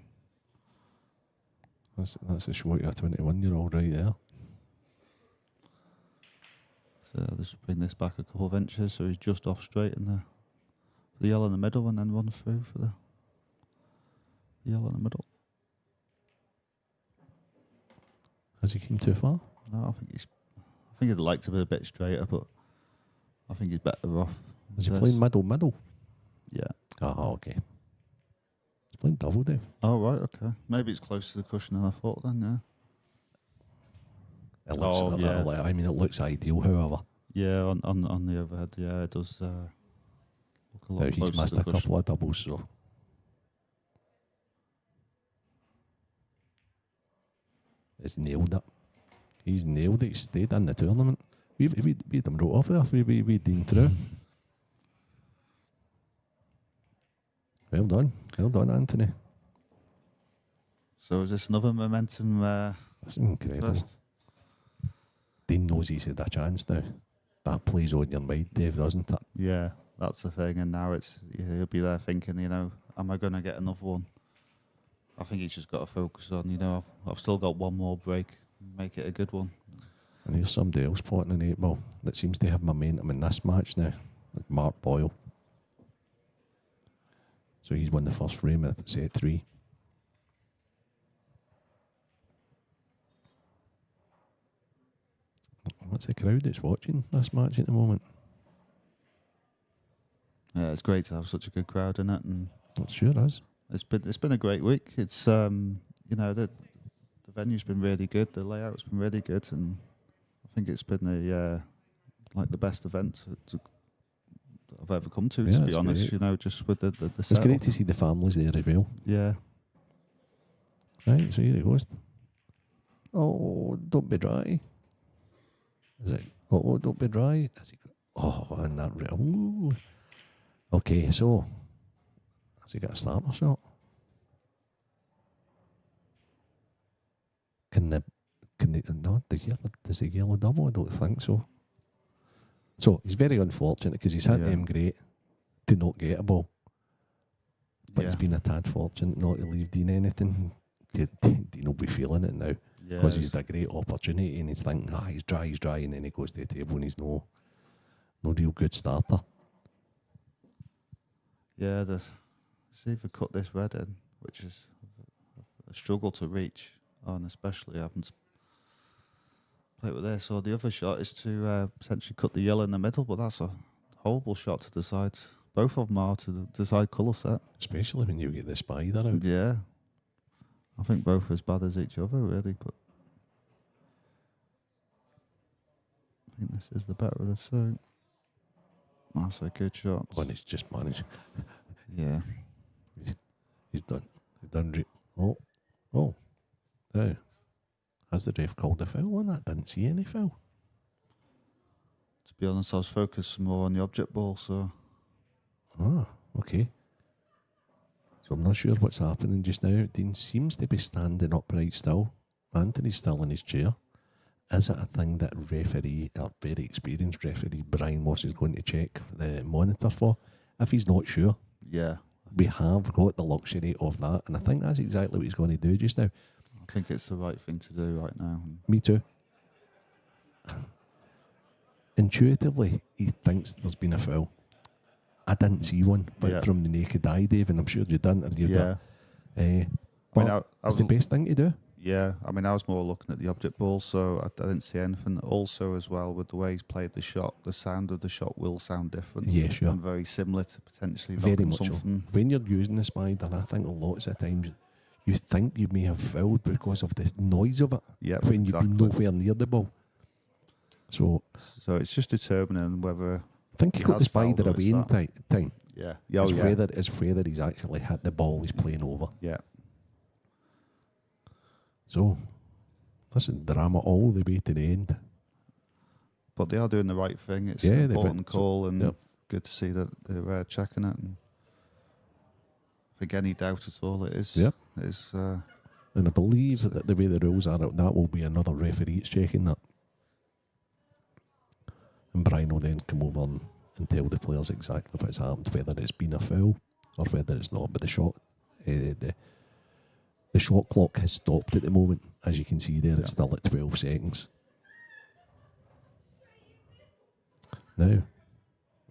that's a short 21-year-old right there. just bring this back a couple of inches so he's just off straight in the yellow in the middle, and then run through for the yellow in the middle. Has he come too far? No, I think he'd like to be a bit straighter, but I think he's better off. Is he this. playing middle? Yeah. Oh, okay. He's playing double, Dave. Oh, right, okay. Maybe it's closer to the cushion than I thought then, yeah. It looks, I mean, it looks ideal, however. Yeah, on the overhead, yeah, it does look a lot Now closer he's missed to the a cushion. couple of doubles, so. He's nailed it. He's nailed it. He stayed in the tournament. We had him wrote off there. We'd been through. Well done, Anthony. So is this another momentum? That's incredible. First? Dean knows he's had a chance now. That plays on your mind, Dave, doesn't it? Yeah, that's the thing. And now he'll be there thinking, am I going to get another one? I think he's just got to focus on, I've still got one more break, make it a good one. And here's somebody else potting an 8 ball that seems to have momentum in this match now, like Mark Boyle. So he's won the first frame at set 3. What's the crowd that's watching this match at the moment? Yeah, it's great to have such a good crowd in it, and It sure is. it's been a great week. It's the venue's been really good, the layout's been really good, and I think it's been the best event I've ever come to be honest. Great. Just with the It's setup. great to see the families there as well. Yeah. Right, so here it goes. Oh, don't be dry. Is it? Oh, don't be dry. And that real. Ooh. Okay, so has he got a starter shot? Does the yellow double? I don't think so. So he's very unfortunate because he's hit them great to not get a ball. But he's been a tad fortunate not to leave Dean anything. Dean will be feeling it now. Because he's had a great opportunity and he's thinking, he's dry, and then he goes to the table and he's no real good starter. Yeah, see if we cut this red in, which is a struggle to reach, and especially having to play with this. Or the other shot is to potentially cut the yellow in the middle, but that's a horrible shot to decide. Both of them are to decide colour set. Especially when you get the spider out. Yeah. I think both are as bad as each other, really, but I think this is the better of the two. That's a good shot. When he's just managed. Yeah. He's done. Oh. Now, has the ref called a foul on that? Didn't see any foul. To be honest, I was focused more on the object ball, so. Okay. So I'm not sure what's happening just now. Dean seems to be standing upright still. Anthony's still in his chair. Is it a thing that referee, our very experienced referee, Brian Moss, is going to check the monitor for? If he's not sure, yeah, we have got the luxury of that. And I think that's exactly what he's going to do just now. I think it's the right thing to do right now. Me too. Intuitively, he thinks there's been a foul. I didn't see one, but from the naked eye, Dave, and I'm sure you didn't. It's the best thing to do. Yeah, I mean, I was more looking at the object ball, so I didn't see anything. Also, as well, with the way he's played the shot, the sound of the shot will sound different. Yeah, sure. And very similar to potentially Very knocking much something. so. When you're using the spider, I think lots of times you think you may have fouled because of the noise of it. Yeah, when exactly. you've been nowhere near the ball. So it's just determining whether. I think he got the spider away in time. Yeah. Whether he's actually hit the ball he's playing over. Yeah. So, this is drama all the way to the end. But they are doing the right thing. It's an important call, and good to see that they're checking it. And I think any doubt at all, it is. Yep. It's, and I believe that the way the rules are, that will be another referee that's checking that. And Brian will then come over and tell the players exactly what's happened, whether it's been a foul or whether it's not. But the shot clock has stopped at the moment. As you can see there, it's still at 12 seconds. Now,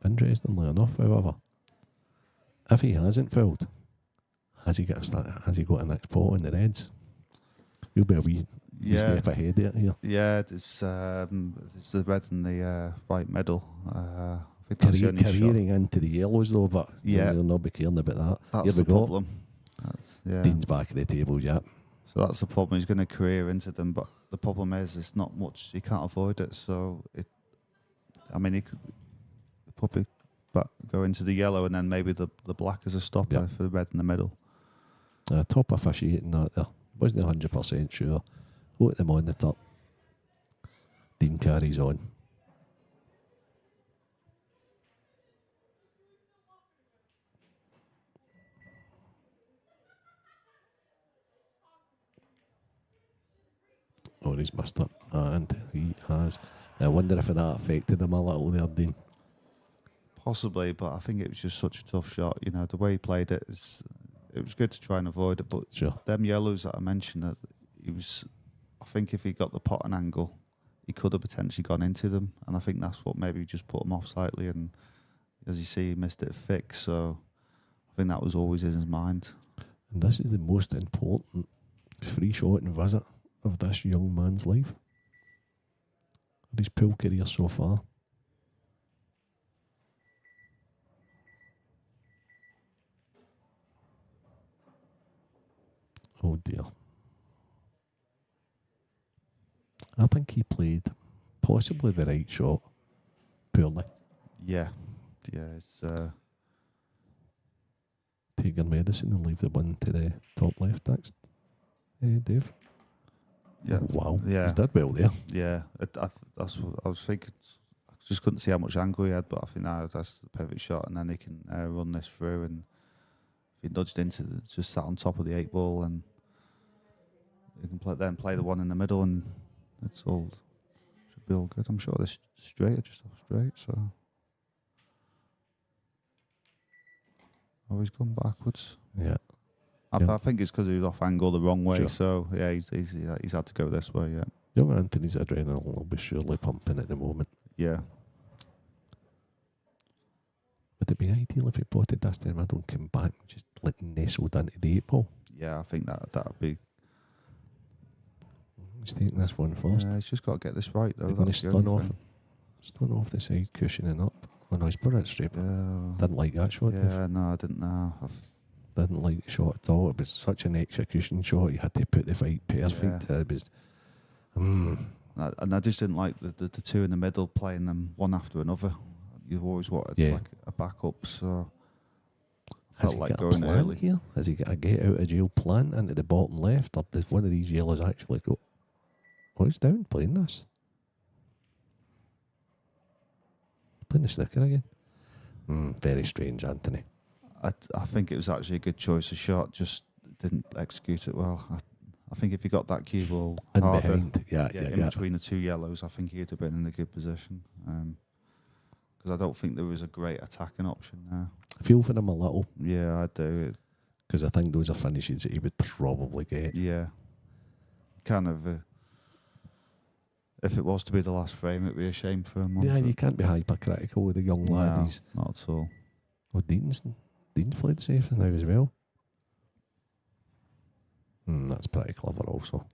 interestingly enough, however, if he hasn't fouled, has he got a next pot on the Reds? You'll be a wee step ahead of it here. Yeah, it's the red and the right middle. I think that's the only shot. Careering into the yellows though, but Yeah. they'll not be caring about that. That's Here the we go. problem. Dean's back at the table, yeah. So that's the problem. He's going to career into them, but the problem is it's not much. He can't avoid it. So he could probably go into the yellow and then maybe the black as a stopper for the red in the middle. Top officiating that there. Wasn't 100% sure. Go at the monitor. Dean carries on. Oh, he's missed it. And he has. I wonder if that affected him a little there, Dean. Possibly, but I think it was just such a tough shot. You know, the way he played it was good to try and avoid it, but Sure. them yellows that I mentioned, that I think if he got the potting angle, he could have potentially gone into them, and I think that's what maybe just put him off slightly. And as you see, he missed it thick, so I think that was always in his mind. And this is the most important free shot and visit of this young man's life, of his pool career so far. Oh dear. I think he played possibly the right shot poorly. Yeah, it's Take your medicine and leave the one to the top left next. Dave? yeah, Wow. yeah, He's did well there. yeah. That's what I was thinking. I just couldn't see how much angle he had, but I think now that's the perfect shot, and then he can run this through. And if he nudged just sat on top of the 8 ball, and he can play the one in the middle, and it's all should be all good. I'm sure this straight, just off straight. So, oh, he's gone backwards. Yeah. I think it's because he was off angle the wrong way. Sure. So yeah, he's had to go this way. Yeah, Young Anthony's adrenaline will be surely pumping at the moment. yeah. Would it be ideal if he potted this time? I don't come back just like nestled into the 8 ball. Yeah, I think that'd be. He's taking this one first. Yeah, he's just got to get this right though. They're going to That's the only stun off the side, cushioning up. Oh no, he's put it straight. thing. Didn't like that shot. Yeah, no, I didn't know. Didn't like the shot at all. It was such an execution shot. You had to put the fight perfect. It was. And I just didn't like the two in the middle playing them one after another. You've always wanted like a backup, so I Has felt he like got a going plan early. here? Has he got a get out of jail plan into the bottom left, or did one of these yellows actually go? Oh, he's down playing this. Playing the snooker again. Very strange, Anthony. I think it was actually a good choice of shot, just didn't execute it well. I think if he got that cue ball And harder, behind, yeah. between the two yellows, I think he'd have been in a good position. Because I don't think there was a great attacking option there. Feel for him a little, Yeah, I do. because I think those are finishes that he would probably get. Yeah. Kind of. If it was to be the last frame, it'd be a shame for him. Yeah, you can't be hypercritical with a young lad. No, He's, not at all. oh, Dean's played safe now as well. That's pretty clever also.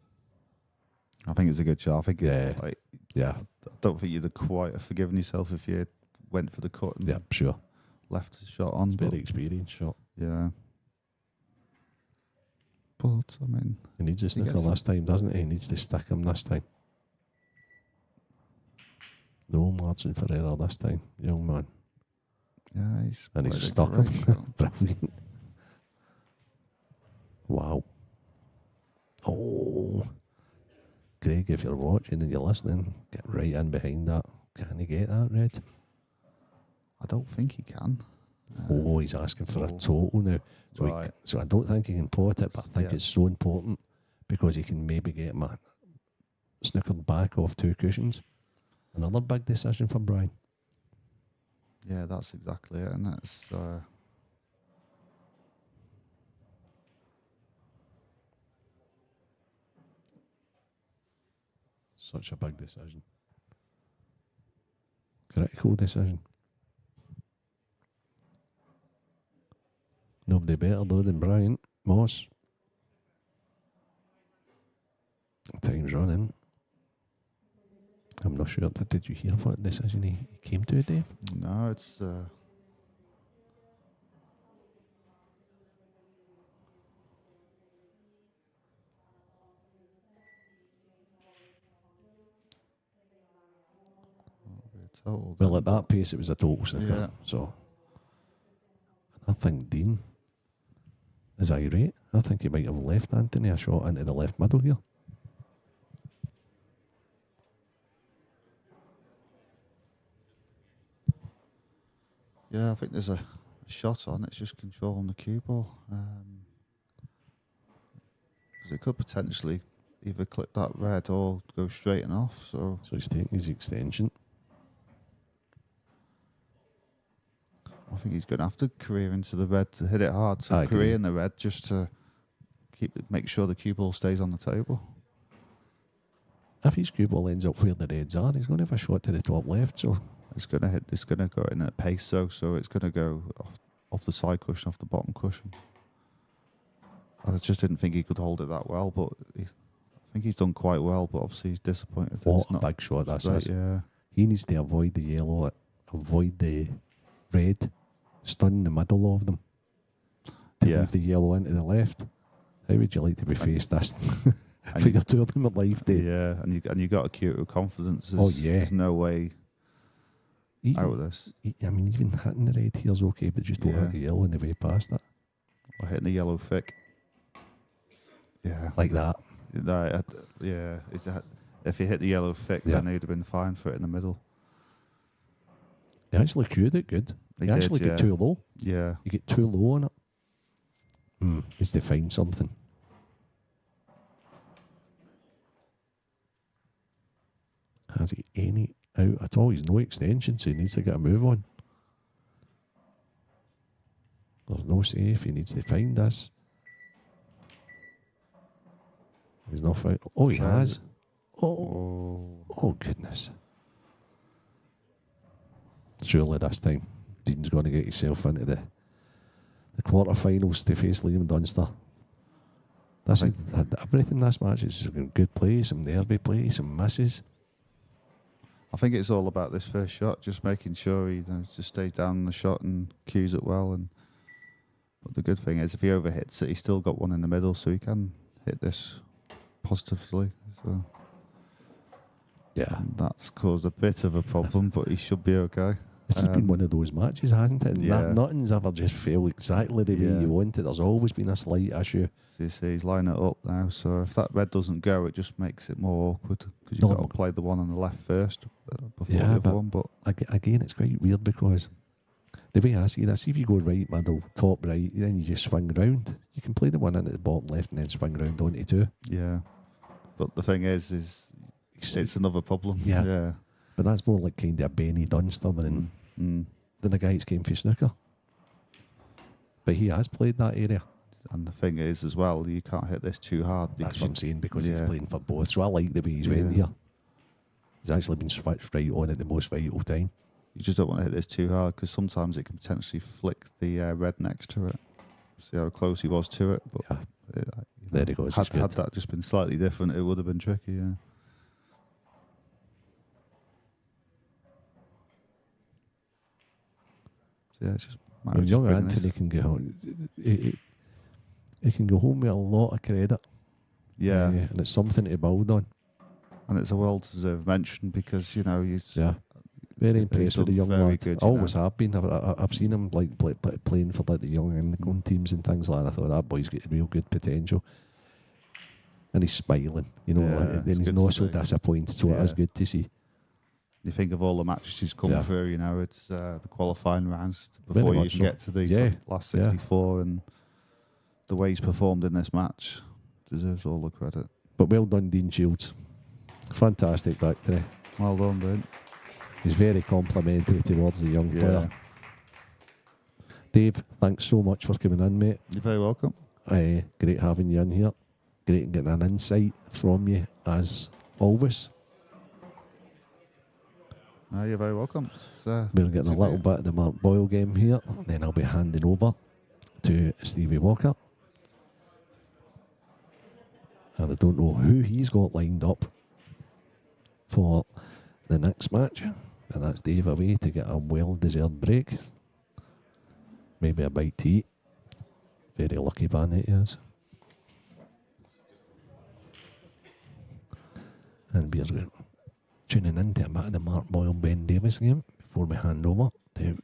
I think it's a good shot. I think Yeah. I don't think you'd have quite have forgiven yourself if you went for the cut and Yeah, sure. left the shot on. Very experienced shot. Yeah. But, I mean... He needs a snooker gets this time, doesn't he? He needs to stick him this time. No margin for error this time, young man. Yeah, he's... And played he's a stuck great him. shot. Brilliant. Wow. Oh. Craig, if you're watching and you're listening, get right in behind that. Can he get that, Red? I don't think he can. Oh, he's asking for a total now. So, Right. so I don't think he can pot it, but I think Yeah. it's so important because he can maybe get him snookered back off 2 cushions. Another big decision for Brian. Yeah, that's exactly it. And that's... Such a big decision. Critical decision. Nobody better though than Bryant Moss. Time's running. I'm not sure. Did you hear what decision he came to, Dave? No, it's total. Well, at that pace, it was a total snooker. Yeah. So, I think Dean is irate. I think he might have left Anthony a shot into the left middle here. Yeah, I think there's a shot on. It's just controlling the cue ball. Because it could potentially either clip that red or go straight and off. So he's taking his extension. I think he's going to have to career into the red to hit it hard. So I agree. career in the red just to make sure the cue ball stays on the table. If his cue ball ends up where the reds are, he's going to have a shot to the top left. So it's going to hit. It's going to go in at pace. So it's going to go off the side cushion, off the bottom cushion. I just didn't think he could hold it that well, but I think he's done quite well. But obviously he's disappointed. That what it's a not big shot that's right, is. yeah. He needs to avoid the yellow, avoid the red, stun the middle of them to Yeah. leave the yellow into the left. How would you like to be faced this for your tournament life day? Yeah, and you got to cue it with confidence. Yeah. There's no way out of this. I mean, even hitting the red here's okay, but just don't Yeah. hit the yellow on the way past that. Or hitting the yellow thick. Yeah. Like that. No, yeah. If you hit the yellow thick, Yeah. then he'd have been fine for it in the middle. He actually cued it good. He You actually did, get yeah. too low. Yeah. You get too low on it. Needs to find something. Has he any out at all? He's no extension, so he needs to get a move on. There's no safe. He needs to find this. He's not found. Oh, he has. Oh, goodness. Surely this time, Dean's going to get himself into the quarterfinals to face Liam Dunster. Everything in this match is good play, some nervy play, some misses. I think it's all about this first shot, just making sure he just stays down on the shot and cues it well. But the good thing is, if he overhits it, he's still got one in the middle, so he can hit this positively. So yeah, that's caused a bit of a problem, but he should be okay. It's just been one of those matches, hasn't it? Yeah. Nothing's ever just felt exactly the way you want it. There's always been a slight issue. So you see, he's lining it up now. So if that red doesn't go, it just makes it more awkward because you've got to play the one on the left first before the other one. But again, it's quite weird because the way I see this, if you go right middle, top right, then you just swing round. You can play the one in at the bottom left and then swing round onto two. Yeah. But the thing is it's another problem. Yeah. But that's more like kind of a Benny Dunster than a guy that's came for snooker. But he has played that area. And the thing is, as well, you can't hit this too hard. That's what I'm saying, because he's playing for both. So I like the way he's went here. He's actually been switched right on at the most vital time. You just don't want to hit this too hard because sometimes it can potentially flick the red next to it. See how close he was to it. But there he goes. Had that just been slightly different, it would have been tricky, yeah. So yeah, it's just Young Anthony can go home. He can go home with a lot of credit. Yeah. And it's something to build on. And it's a well-deserved mention because, you know, very impressed with the young lad. Good, I always have been. I've seen him like playing for like the young England teams and things like that. I thought that boy's got real good potential. And he's smiling, you know, and he's not so disappointed. So it is good to see. You think of all the matches he's come through, you know, it's the qualifying rounds before you can get to the last 64, and the way he's performed in this match deserves all the credit. But well done, Dean Shields. Fantastic victory. Well done, Dean. He's very complimentary towards the young player. Dave, thanks so much for coming in, mate. You're very welcome. Great having you in here. Great getting an insight from you, as always. No, you're very welcome. We're getting a little bit of the Mark Boyle game here, then I'll be handing over to Stevie Walker. And I don't know who he's got lined up for the next match. And that's Dave away to get a well-deserved break. Maybe a bite to eat. Very lucky bandit he is. And we're tuning into a bit of the Mark Boyle Ben Davis game before we hand over to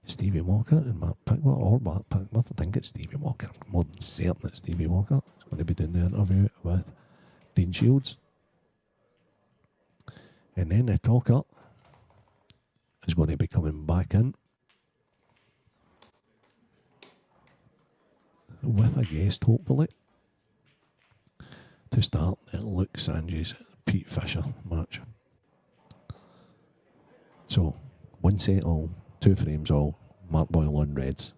Stevie Walker and Mark Pickworth, or Mark Pickworth. I think it's Stevie Walker. I'm more than certain it's Stevie Walker. He's going to be doing the interview with Dean Shields. And then the talker is going to be coming back in with a guest, hopefully, to start the Luke Sanges Pete Fisher match. So, 1 set all, 2 frames all, Mark Boyle on reds.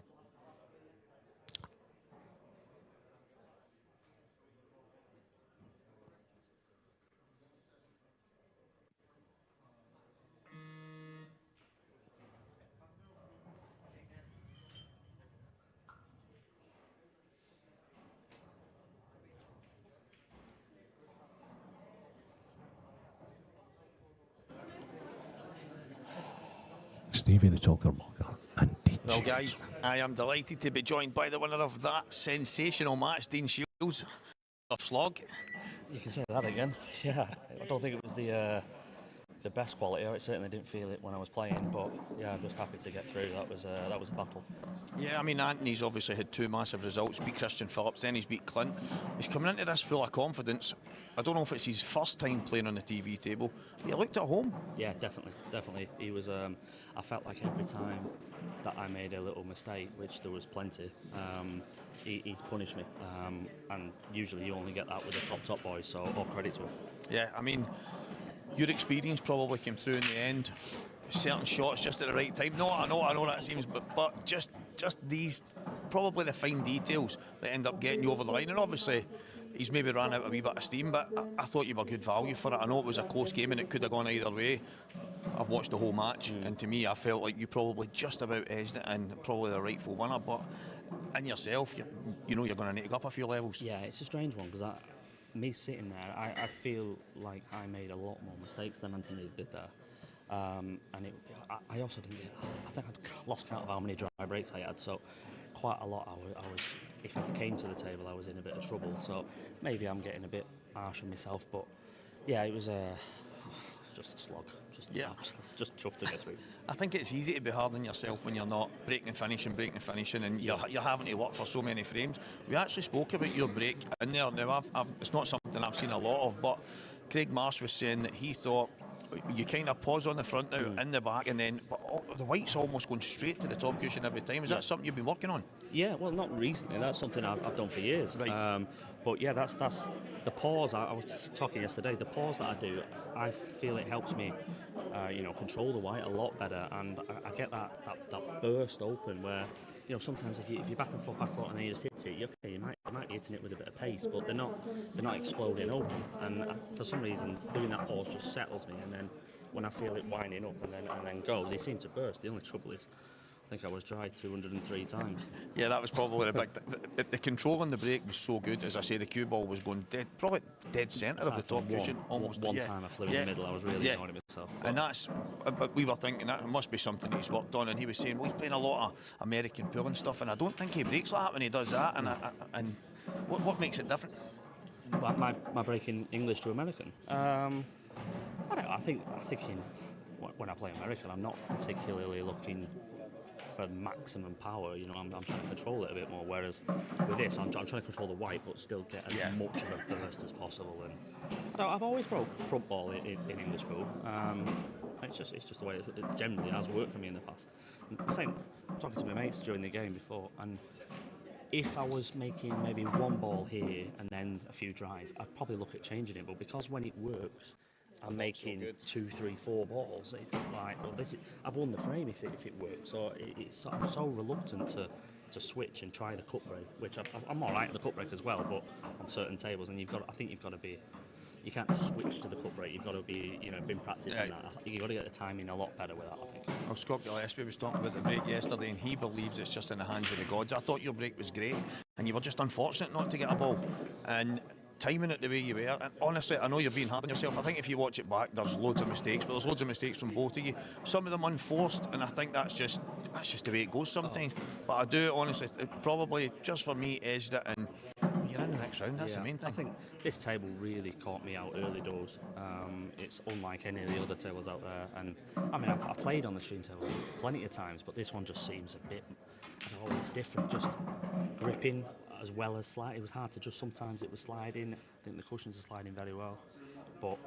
Stevie the Talker Walker and Dean Well, Shields. guys, I am delighted to be joined by the winner of that sensational match, Dean Shields. A slog. You can say that again. Yeah, I don't think it was the best quality. I certainly didn't feel it when I was playing, but yeah, I'm just happy to get through. That was a battle. Yeah, I mean, Anthony's obviously had 2 massive results, beat Christian Phillips, then he's beat Clint. He's coming into this full of confidence. I don't know if it's his first time playing on the TV table, but he looked at home. Yeah, definitely. He was. I felt like every time that I made a little mistake, which there was plenty, he punished me. And usually you only get that with the top boys, so all credit to him. Yeah, I mean, your experience probably came through in the end. Certain shots just at the right time. No, I know that seems, but just these, probably the fine details that end up getting you over the line. And obviously, he's maybe ran out a wee bit of steam, but I thought you were good value for it. I know it was a close game and it could have gone either way. I've watched the whole match, and to me, I felt like you probably just about edged it and probably the rightful winner. But in yourself, you know you're going to need to go up a few levels. Yeah, it's a strange one because me sitting there, I feel like I made a lot more mistakes than Anthony did there. And I also didn't get, I think I'd lost count of how many dry breaks I had, so quite a lot I was, if it came to the table, I was in a bit of trouble, so maybe I'm getting a bit harsh on myself, but yeah, it was just a slog, just tough to get through. I think it's easy to be hard on yourself when you're not breaking and finishing, and you're having to work for so many frames. We actually spoke about your break in there. Now, it's not something I've seen a lot of, but Craig Marsh was saying that he thought you kind of pause on the front now, in the back, and then the white's almost going straight to the top cushion every time. Is that something you've been working on? Yeah, well, not recently. That's something I've done for years. Right. But yeah, that's the pause. I was talking yesterday. The pause that I do, I feel it helps me, control the white a lot better, and I get that burst open where. Sometimes if you're back and forth, and then you just hit it, you might be hitting it with a bit of pace, but they're not exploding open. And for some reason, doing that pause just settles me. And then when I feel it winding up and then go, they seem to burst. The only trouble is, I think I was dry 203 times. Yeah, that was probably the big thing. The control on the break was so good. As I say, the cue ball was going probably dead centre of the top cushion. Almost one time I flew in the middle, I was really annoyed at myself. And that's, we were thinking that must be something he's worked on. And he was saying, well, he's playing a lot of American pool and stuff, and I don't think he breaks like that when he does that. And what makes it different? My breaking English to American. I don't know. I think when I play American, I'm not particularly looking for maximum power. I'm trying to control it a bit more. Whereas with this, I'm trying to control the white, but still get as much of a burst as possible. And I've always broke front ball in English pool. It's just the way it generally has worked for me in the past. I'm talking to my mates during the game before, and if I was making maybe one ball here and then a few dries, I'd probably look at changing it. But because when it works, I'm making 2, 3, 4 balls. It's like, well, I've won the frame if it works. So I'm so reluctant to switch and try the cut break, which I'm all right at the cut break as well, but on certain tables, and I think you've got to be you can't switch to the cut break. You've got to be, been practicing that. You've got to get the timing a lot better with that, I think. Well, Scott Gillespie was talking about the break yesterday, and he believes it's just in the hands of the gods. I thought your break was great, and you were just unfortunate not to get a ball. And timing it the way you were, and honestly, I know you're being hard on yourself. I think if you watch it back, there's loads of mistakes, but there's loads of mistakes from both of you. Some of them unforced, and I think that's just the way it goes sometimes. But I do honestly, it probably just for me edged it, and you're in the next round. That's the main thing. I think this table really caught me out early doors. It's unlike any of the other tables out there, and I mean I've played on the stream table plenty of times, but this one just seems a bit, I don't know, it's different. Just gripping as well as slide. It was hard to just, sometimes it was sliding. I think the cushions are sliding very well, but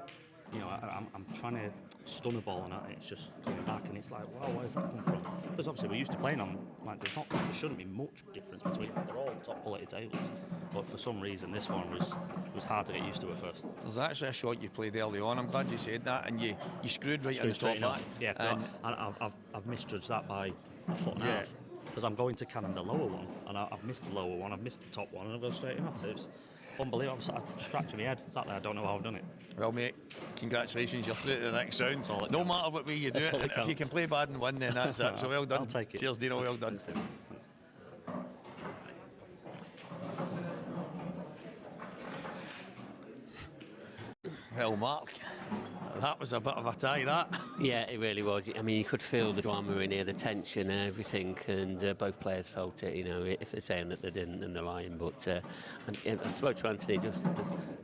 I'm trying to stun a ball and it's just coming back, and it's like, wow, where's that come from? Because obviously we're used to playing on, like, there shouldn't be much difference between them. They're all top quality tables, but for some reason this one was hard to get used to at first. There's actually a shot you played early on. I'm glad you said that, and you screwed right in the top back. Yeah, and I've misjudged that by a foot and a half, because I'm going to cannon the lower one, and I've missed the lower one, I've missed the top one, and I've gone straight enough. It was unbelievable. I'm scratching my head. Sat there, I don't know how I've done it. Well, mate, congratulations, you're through to the next round. No matter what way you do it, and if you can play bad and win, then that's it. So well done. I'll take it. Cheers, Dino, well done. Well, Mark, that was a bit of a tie, that. Yeah, it really was. I mean, you could feel the drama in here, the tension and everything, and both players felt it, if they're saying that they didn't, then they're lying. But I spoke to Anthony just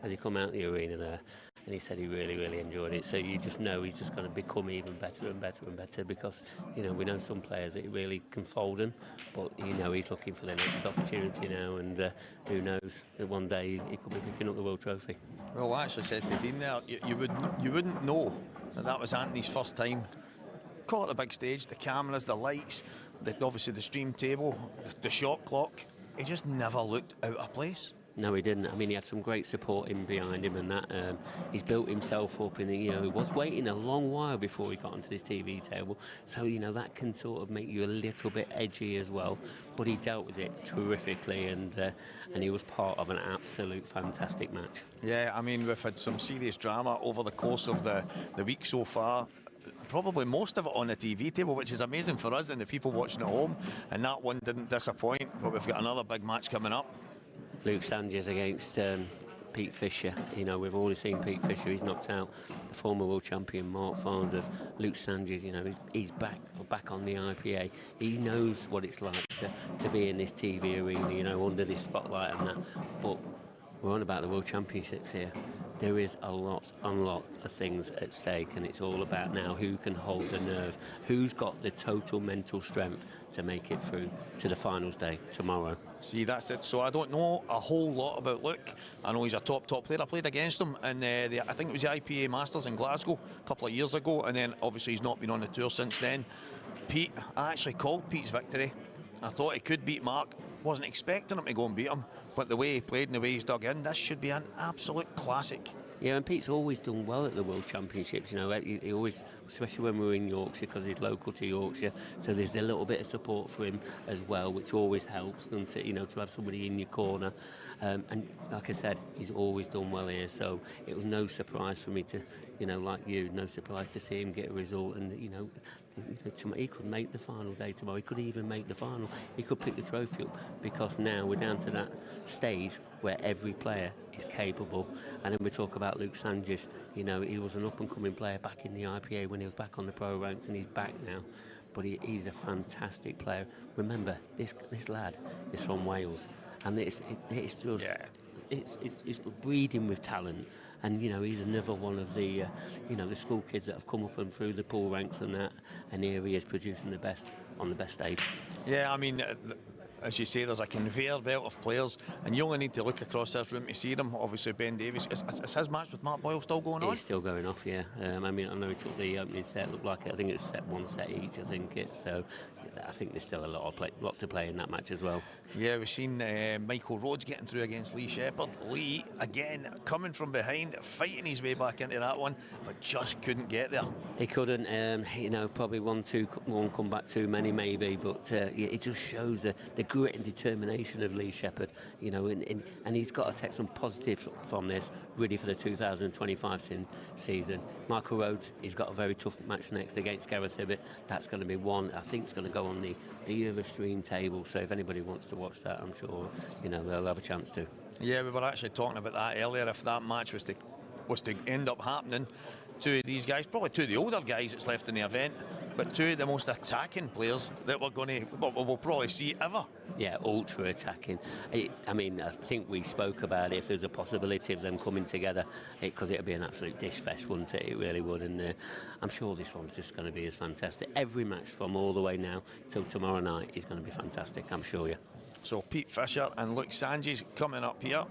as he come out the arena there, and he said he really, really enjoyed it. So you just know he's just going to become even better and better and better, because, we know some players that he really can fold them, but, he's looking for the next opportunity now, and who knows, that one day he could be picking up the World Trophy. Well, actually says to Dean there, you wouldn't know that was Anthony's first time. Call it the big stage, the cameras, the lights, obviously the stream table, the shot clock. He just never looked out of place. No, he didn't. I mean, he had some great support in behind him, and that he's built himself up. And he was waiting a long while before he got onto this TV table, so that can sort of make you a little bit edgy as well. But he dealt with it terrifically, and he was part of an absolute fantastic match. Yeah, I mean, we've had some serious drama over the course of the week so far. Probably most of it on the TV table, which is amazing for us and the people watching at home. And that one didn't disappoint. But we've got another big match coming up. Luke Sanchez against Pete Fisher. We've already seen Pete Fisher. He's knocked out the former world champion Mark Farnsworth. Luke Sanchez, he's back on the IPA. He knows what it's like to be in this TV arena, under this spotlight and that. But we're on about the World Championships here. There is a lot of things at stake, and it's all about now who can hold the nerve, who's got the total mental strength to make it through to the finals day tomorrow. See, that's it. So I don't know a whole lot about Luke. I know he's a top player. I played against him in I think it was the IPA Masters in Glasgow a couple of years ago, and then obviously he's not been on the tour since then. Pete, I actually called Pete's victory. I thought he could beat Mark. Wasn't expecting him to go and beat him, but the way he played and the way he's dug in, this should be an absolute classic. Yeah, and Pete's always done well at the World Championships. He always, especially when we're in Yorkshire, because he's local to Yorkshire, so there's a little bit of support for him as well, which always helps them to, to have somebody in your corner. And like I said, he's always done well here, so it was no surprise for me to, like you, no surprise to see him get a result. And he could make the final day tomorrow. He could even make the final. He could pick the trophy up, because now we're down to that stage where every player is capable. And then we talk about Luke Sanchez. He was an up-and-coming player back in the IPA when he was back on the pro ranks, and he's back now. But he's a fantastic player. Remember, this lad is from Wales, and it's just it's breeding with talent. And he's another one of the the school kids that have come up and through the pool ranks and that, and here he is producing the best on the best stage. Yeah, I mean, as you say, there's a conveyor belt of players, and you only need to look across this room to see them. Obviously, Ben Davies, is his match with Mark Boyle still going on? It's still going off, yeah. I mean, I know he took the opening set, looked like it. I think it's one set each, so I think there's still a lot to play in that match as well. Yeah, we've seen Michael Rhodes getting through against Lee Shepherd. Lee, again, coming from behind, fighting his way back into that one, but just couldn't get there. He couldn't, probably one comeback too many maybe, but it just shows the grit and determination of Lee Shepherd, you know, and he's got to take some positives from this, really, for the 2025 season. Michael Rhodes, he's got a very tough match next against Gareth Hibbett. That's going to be one, I think, it's going to go on the other stream table. So if anybody wants to watch that, I'm sure, you know, they'll have a chance to. Yeah, we were actually talking about that earlier. If that match was to end up happening, two of these guys, probably two of the older guys that's left in the event, but two of the most attacking players that we'll probably see ever. Yeah, ultra attacking. I mean, I think we spoke about it, if there's a possibility of them coming together, because it'd be an absolute dish fest, wouldn't it? It really would. And I'm sure this one's just going to be as fantastic. Every match from all the way now till tomorrow night is going to be fantastic, I'm sure you. So Pete Fisher and Luke Sanji's coming up here,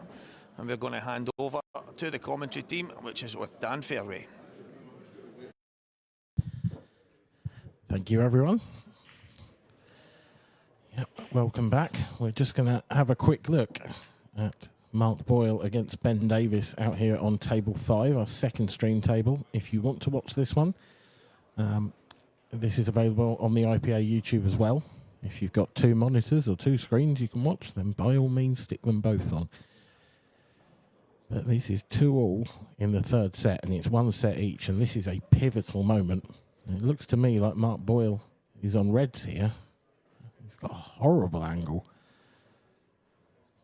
and we're going to hand over to the commentary team, which is with Dan Fairway. Thank you, everyone. Yep, welcome back. We're just going to have a quick look at Mark Boyle against Ben Davis out here on table 5, our second stream table. If you want to watch this one, this is available on the IPA YouTube as well. If you've got 2 monitors or 2 screens you can watch, then by all means stick them both on. But this is 2-all in the third set, and it's 1 set each, and this is a pivotal moment. It looks to me like Mark Boyle is on reds here. He's got a horrible angle.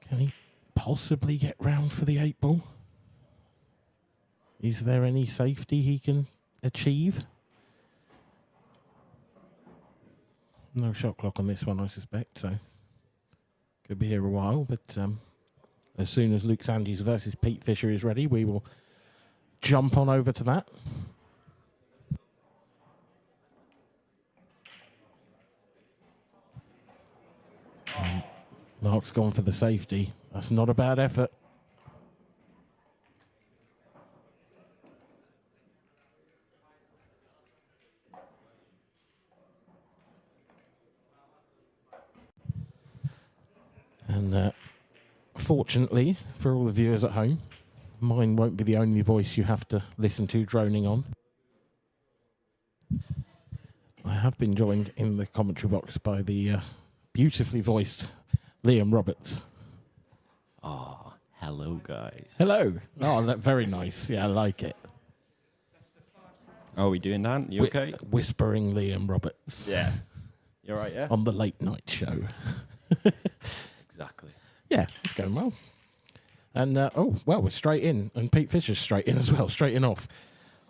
Can he possibly get round for the 8-ball? Is there any safety he can achieve? No shot clock on this one, I suspect, so could be here a while. But as soon as Luke Sandys versus Pete Fisher is ready, we will jump on over to that. Mark's gone for the safety. That's not a bad effort. And fortunately for all the viewers at home, mine won't be the only voice you have to listen to droning on. I have been joined in the commentary box by the beautifully voiced Liam Roberts. Oh, hello, guys. Hello. Oh, that's very nice. Yeah, I like it. How are we doing, Dan? You okay? Whispering Liam Roberts. Yeah. You all right, yeah? On the late night show. Exactly. Yeah, it's going well. And, oh, well, we're straight in. And Pete Fisher's straight in as well, straight in off.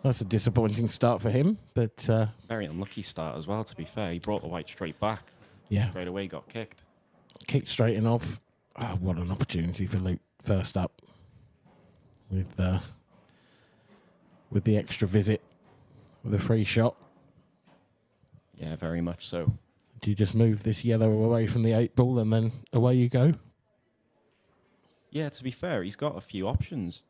That's a disappointing start for him, but... very unlucky start as well, to be fair. He brought the white straight back. Yeah. Straight away got kicked. Kicked straight in off. Oh, what an opportunity for Luke first up. With the extra visit. With a free shot. Yeah, very much so. Do you just move this yellow away from the 8-ball and then away you go? Yeah, to be fair, he's got a few options.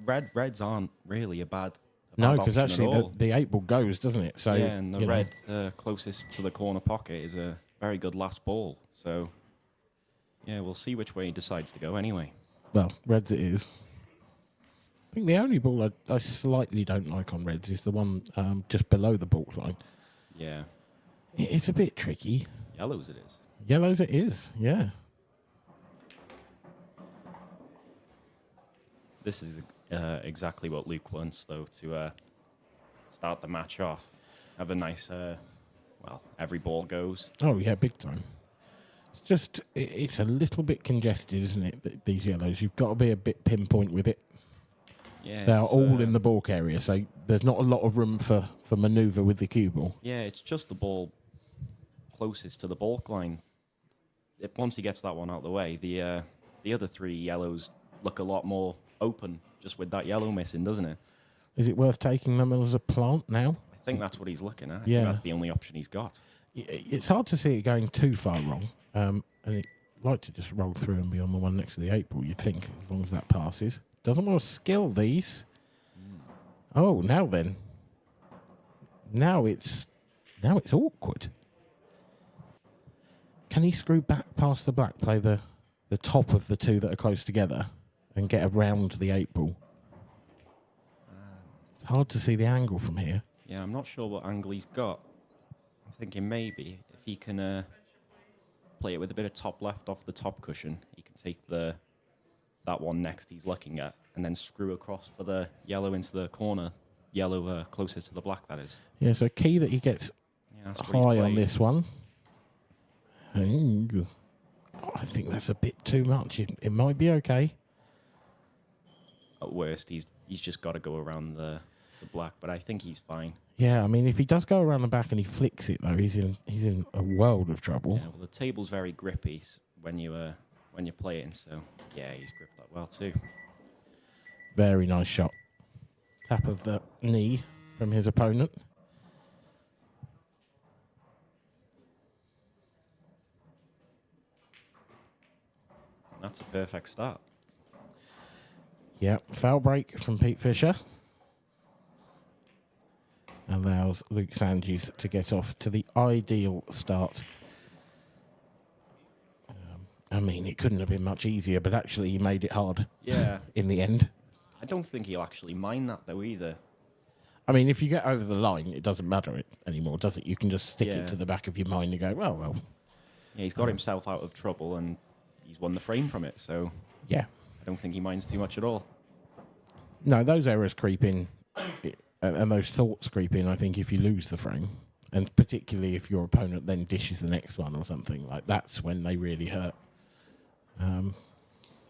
Reds aren't really a bad no, because option actually at the 8-ball goes, doesn't it? So yeah, and the red closest to the corner pocket is a very good last ball. So, yeah, we'll see which way he decides to go anyway. Well, reds it is. I think the only ball I slightly don't like on reds is the one just below the ball line. Yeah. It's a bit tricky. Yellows it is. Yellows it is, yeah. This is exactly what Luke wants, though, to start the match off. Have a nice, every ball goes. Oh, yeah, big time. It's just, it's a little bit congested, isn't it, these yellows? You've got to be a bit pinpoint with it. Yeah, they're all in the balk area, so there's not a lot of room for manoeuvre with the cue ball. Yeah, it's just the ball closest to the balk line. Once he gets that one out of the way, the other 3 yellows look a lot more open just with that yellow missing, doesn't it? Is it worth taking them as a plant now? I think that's what he's looking at. I Yeah. think that's the only option he's got. It's hard to see it going too far wrong, and it'd like to just roll through and be on the one next to the 8-ball, you'd think, as long as that passes. Doesn't want to skill these. Oh, now then. Now it's awkward. Can he screw back past the black, play the top of the 2 that are close together, and get around the 8-ball? It's hard to see the angle from here. Yeah, I'm not sure what angle he's got. I'm thinking maybe if he can play it with a bit of top left off the top cushion. He can take that one next he's looking at, and then screw across for the yellow into the corner. Yellow closest to the black, that is. Yeah, so key that he gets That's what he's high on played. this one. Oh, I think that's a bit too much. It might be okay. At worst, he's just got to go around the black, but I think he's fine. Yeah, I mean, if he does go around the back and he flicks it, though, he's in a world of trouble. Yeah, well, the table's very grippy when you're playing, so yeah, he's gripped that well too. Very nice shot. Tap of the knee from his opponent. That's a perfect start. Yeah, foul break from Pete Fisher. Allows Luke Sanges to get off to the ideal start. I mean, it couldn't have been much easier, but actually he made it hard. Yeah. In the end. I don't think he'll actually mind that though either. I mean, if you get over the line, it doesn't matter anymore, does it? You can just stick Yeah. it to the back of your mind and go, well. Yeah, he's got himself out of trouble and he's won the frame from it, so Yeah. I don't think he minds too much at all. No, those errors creep in, and those thoughts creep in, I think, if you lose the frame. And particularly if your opponent then dishes the next one or something, like that's when they really hurt.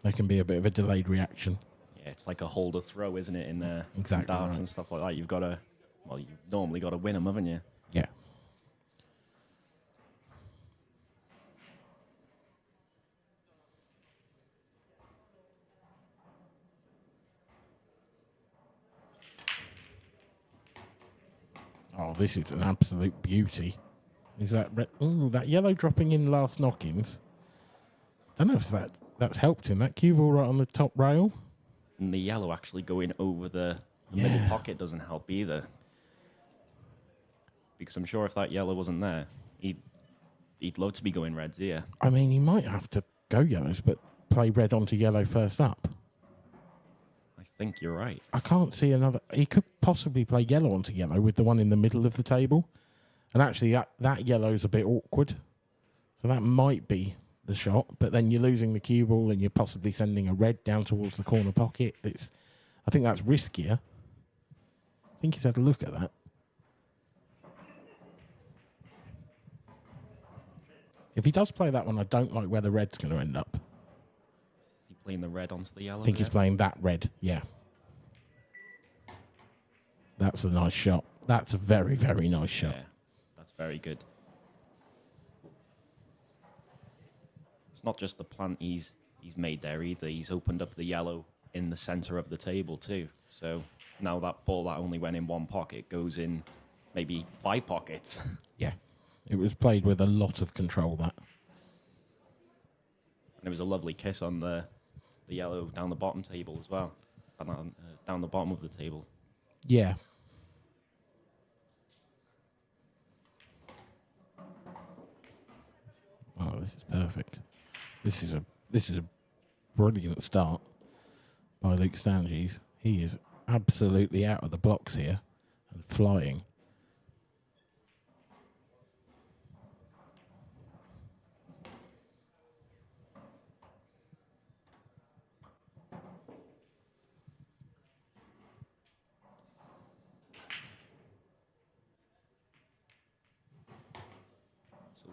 They can be a bit of a delayed reaction. Yeah, it's like a hold or throw, isn't it, in Exactly darts right. and stuff like that. You've normally got to win them, haven't you? Yeah. Oh, this is an absolute beauty. Is that that yellow dropping in last knock-ins? I don't know if that's helped him. That cue ball right on the top rail. And the yellow actually going over the middle pocket doesn't help either. Because I'm sure if that yellow wasn't there, he'd love to be going reds here. I mean, he might have to go yellows, but play red onto yellow first up. I think you're right. I can't see another. He could possibly play yellow onto yellow with the one in the middle of the table. And actually, that yellow's a bit awkward. So that might be the shot. But then you're losing the cue ball and you're possibly sending a red down towards the corner pocket. I think that's riskier. I think he's had a look at that. If he does play that one, I don't like where the red's going to end up. Is he playing the red onto the yellow? I think he's playing that red, yeah. That's a nice shot. That's a very, very nice shot. Yeah, that's very good. It's not just the plant he's made there either. He's opened up the yellow in the center of the table too. So now that ball that only went in one pocket goes in maybe 5 pockets. Yeah. It was played with a lot of control, that. And it was a lovely kiss on the yellow down the bottom table as well. Down the bottom of the table. Yeah. Oh, this is perfect. This is a brilliant start by Luke Stanges. He is absolutely out of the blocks here and flying.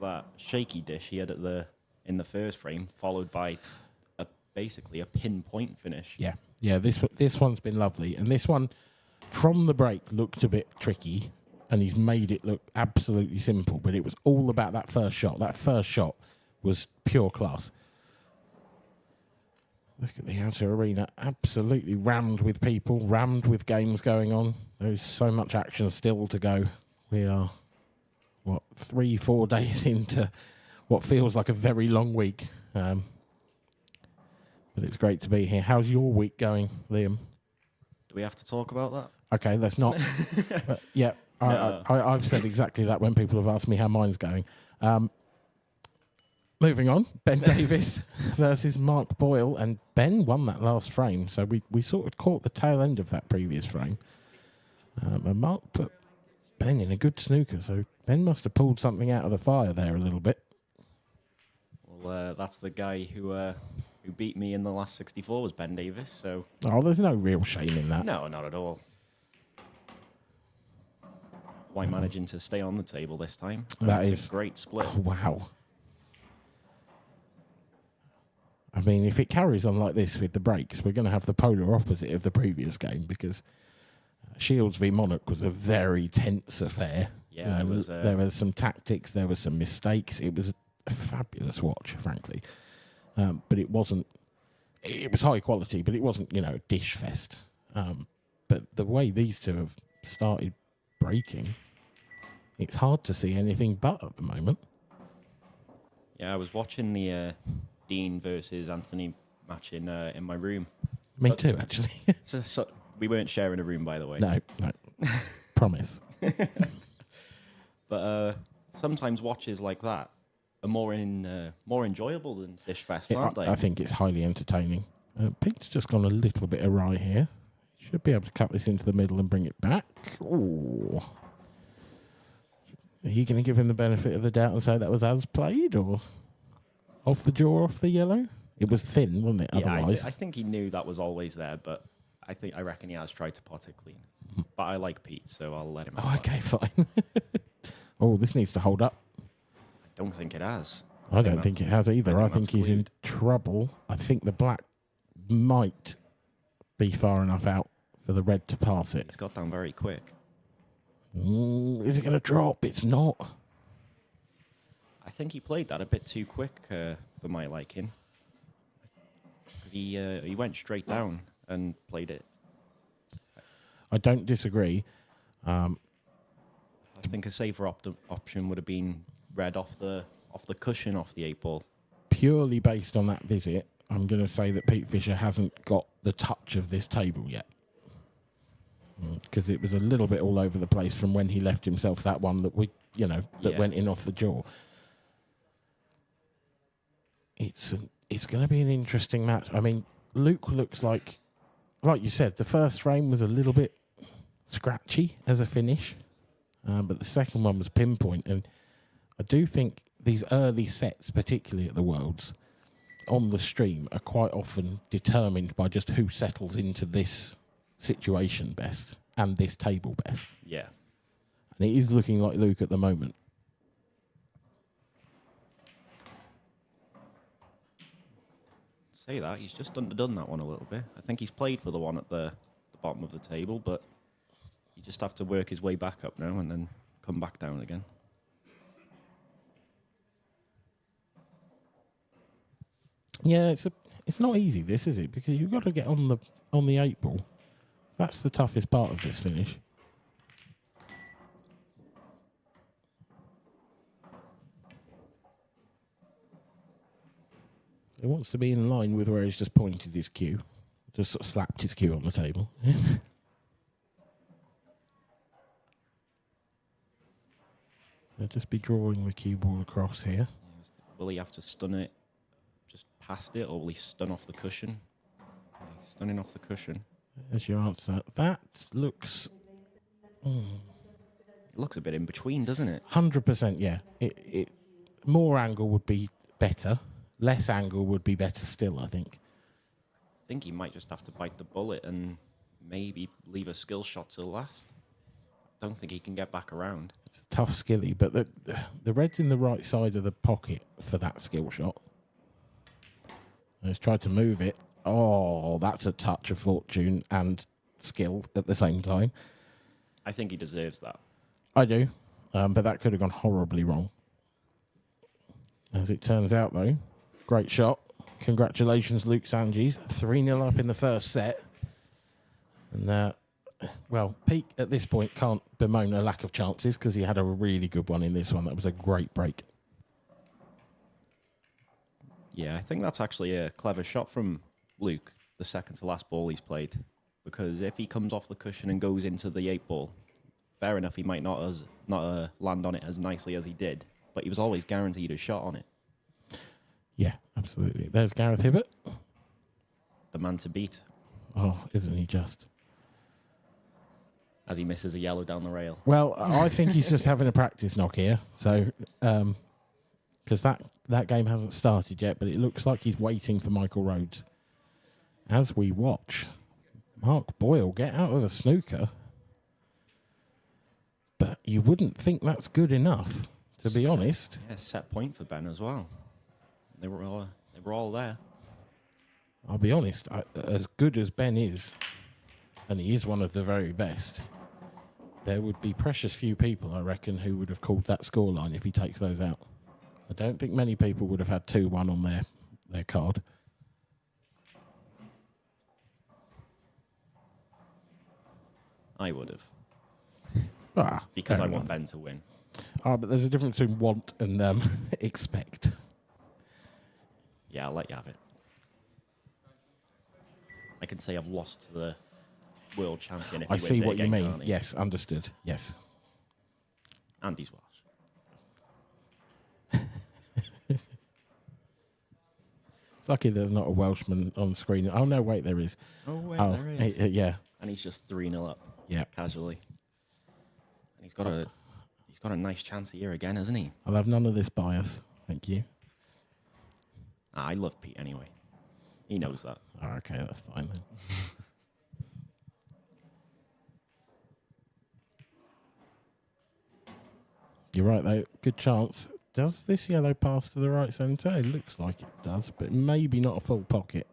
That shaky dish he had in the first frame, followed by basically a pinpoint finish. Yeah, yeah. This one's been lovely, and this one from the break looked a bit tricky, and he's made it look absolutely simple. But it was all about that first shot. That first shot was pure class. Look at the outer arena, absolutely rammed with people, rammed with games going on. There is so much action still to go. We are 3-4 days into what feels like a very long week. But it's great to be here. How's your week going, Liam? Do we have to talk about that? Okay, let's not. Yeah, No. I've said exactly that when people have asked me how mine's going. Moving on, Ben Davis versus Mark Boyle, and Ben won that last frame, so we sort of caught the tail end of that previous frame. And Mark put Ben in a good snooker, so Ben must have pulled something out of the fire there a little bit. that's the guy who beat me in the last 64 was Ben Davis. So Oh, there's no real shame in that. no, not at all. White managing to stay on the table this time. That It's is a great split. Oh, wow. I mean, if it carries on like this with the breaks, we're going to have the polar opposite of the previous game, because Shields v Monarch was a very tense affair. Yeah, You know, there was some tactics, there was some mistakes. It was a fabulous watch, frankly. But it wasn't. It was high quality, but it wasn't, a dish fest. But the way these two have started breaking, it's hard to see anything but at the moment. Yeah, I was watching the Dean versus Anthony match in my room. Me too, actually. So we weren't sharing a room, by the way. No. Promise. But sometimes watches like that are more enjoyable than Dish Fest, aren't they? I think it's highly entertaining. Pete's just gone a little bit awry here. Should be able to cut this into the middle and bring it back. Ooh. Are you going to give him the benefit of the doubt and say that was as played, or off the jaw, off the yellow? It was thin, wasn't it? Yeah, Otherwise, I think he knew that was always there, but I reckon he has tried to pot it clean. But I like Pete, so I'll let him. Oh, okay, fine. Oh, this needs to hold up. I don't think it has. I don't think it has either. I think he's in that's trouble. I think the black might be far enough out for the red to pass it. It's got down very quick. Is it going to drop? It's not. I think he played that a bit too quick for my liking. Because he went straight down and played it. I don't disagree. I think a safer option would have been red off the cushion off the 8-ball. Purely based on that visit, I'm going to say that Pete Fisher hasn't got the touch of this table yet. Because it was a little bit all over the place from when he left himself that one that went in off the jaw. It's going to be an interesting match. I mean, Luke looks like you said, the first frame was a little bit scratchy as a finish, but the second one was pinpoint. And I do think these early sets, particularly at the Worlds, on the stream, are quite often determined by just who settles into this situation best and this table best. Yeah. And it is looking like Luke at the moment. Say that, he's just underdone that one a little bit. I think he's played for the one at the bottom of the table, but you just have to work his way back up now and then come back down again. Yeah, it's not easy, this, is it? Because you've got to get on the 8-ball. That's the toughest part of this finish. He wants to be in line with where he's just pointed his cue. Just sort of slapped his cue on the table. So just be drawing the cue ball across here. Will he have to stun it just past it, or will he stun off the cushion? He's stunning off the cushion. There's your answer. That looks... It looks a bit in between, doesn't it? 100%, yeah. It more angle would be better. Less angle would be better still, I think. I think he might just have to bite the bullet and maybe leave a skill shot till last. Don't think he can get back around. It's a tough skilly, but the red's in the right side of the pocket for that skill shot. He's tried to move it. Oh, that's a touch of fortune and skill at the same time. I think he deserves that. I do, but that could have gone horribly wrong. As it turns out, though, great shot. Congratulations, Luke Sanges. 3-0 up in the first set. And, Pete at this point can't bemoan a lack of chances because he had a really good one in this one. That was a great break. Yeah, I think that's actually a clever shot from Luke, the second to last ball he's played. Because if he comes off the cushion and goes into the 8-ball, fair enough, he might not land on it as nicely as he did, but he was always guaranteed a shot on it. Yeah, absolutely. There's Gareth Hibbert. The man to beat. Oh, isn't he just? As he misses a yellow down the rail. Well, I think he's just having a practice knock here. So, because that game hasn't started yet, but it looks like he's waiting for Michael Rhodes. As we watch Mark Boyle get out of a snooker, but you wouldn't think that's good enough, to be honest. Yeah, set point for Ben as well. They were all there. I'll be honest, as good as Ben is, and he is one of the very best, there would be precious few people, I reckon, who would have called that scoreline if he takes those out. I don't think many people would have had 2-1 on their card. I would have. Because I want Ben to win. But there's a difference between want and expect. Yeah, I'll let you have it. I can say I've lost to the world champion if he I wins see it what you again, mean. can't he? Yes, understood. Yes. And he's Welsh. It's lucky there's not a Welshman on screen. Oh, no, wait, there is. Oh, wait, Oh, there is. yeah. And he's just 3-0 up. Yeah. Casually. And he's got a nice chance here again, hasn't he? I'll have none of this bias. Thank you. I love Pete anyway. He knows that. Oh, okay, that's fine then. You're right, though. Good chance. Does this yellow pass to the right centre? It looks like it does, but maybe not a full pocket.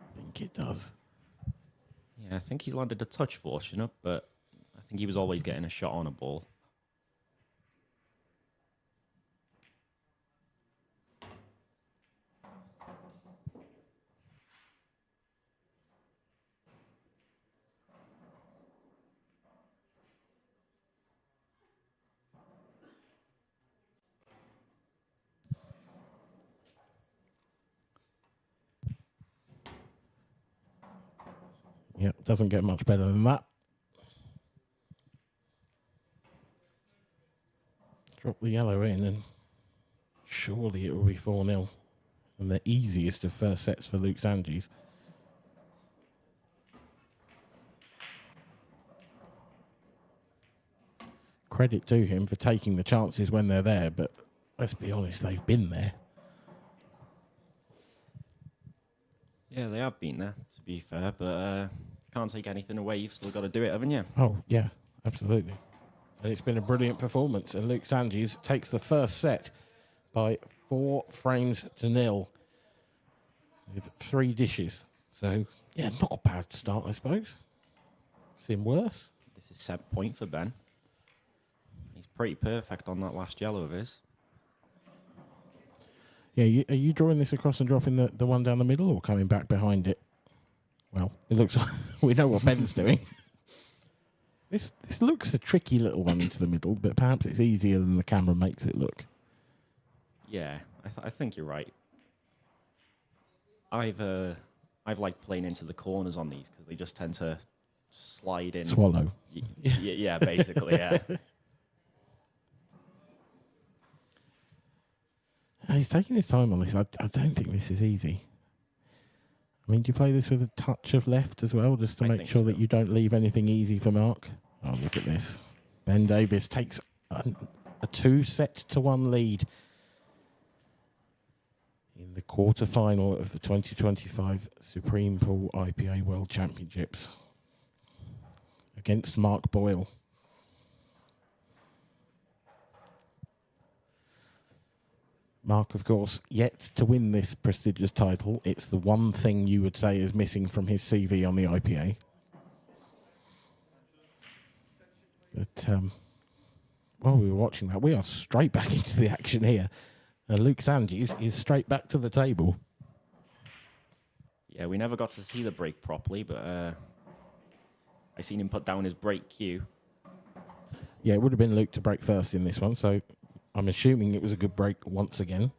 I think it does. Yeah, I think he's landed a touch fortunate, but I think he was always getting a shot on a ball. Yep, doesn't get much better than that. Drop the yellow in and surely it will be 4-0. And the easiest of first sets for Luke Sanges. Credit to him for taking the chances when they're there, but let's be honest, they've been there. Yeah, they have been there, to be fair, but can't take anything away. You've still got to do it, haven't you? Oh, yeah, absolutely. And it's been a brilliant performance, and Luke Sanges takes the first set by 4-0 with 3 dishes. So, yeah, not a bad start, I suppose. Seen worse. This is set point for Ben. He's pretty perfect on that last yellow of his. Yeah, are you drawing this across and dropping the one down the middle or coming back behind it? Well, it looks like we know what Ben's doing. This looks a tricky little one into the middle, but perhaps it's easier than the camera makes it look. Yeah, I think you're right. I've liked playing into the corners on these because they just tend to slide in. Swallow. Yeah, basically, yeah. He's taking his time on this. I don't think this is easy. I mean, do you play this with a touch of left as well, just to make sure that you don't leave anything easy for Mark? Oh, look at this. Ben Davis takes a 2-1 lead in the quarter-final of the 2025 Supreme Pool IPA World Championships against Mark Boyle. Mark, of course, yet to win this prestigious title. It's the one thing you would say is missing from his CV on the IPA. But while we were watching that, we are straight back into the action here. Luke Sanges is straight back to the table. Yeah, we never got to see the break properly, but I seen him put down his break cue. Yeah, it would have been Luke to break first in this one, so I'm assuming it was a good break once again.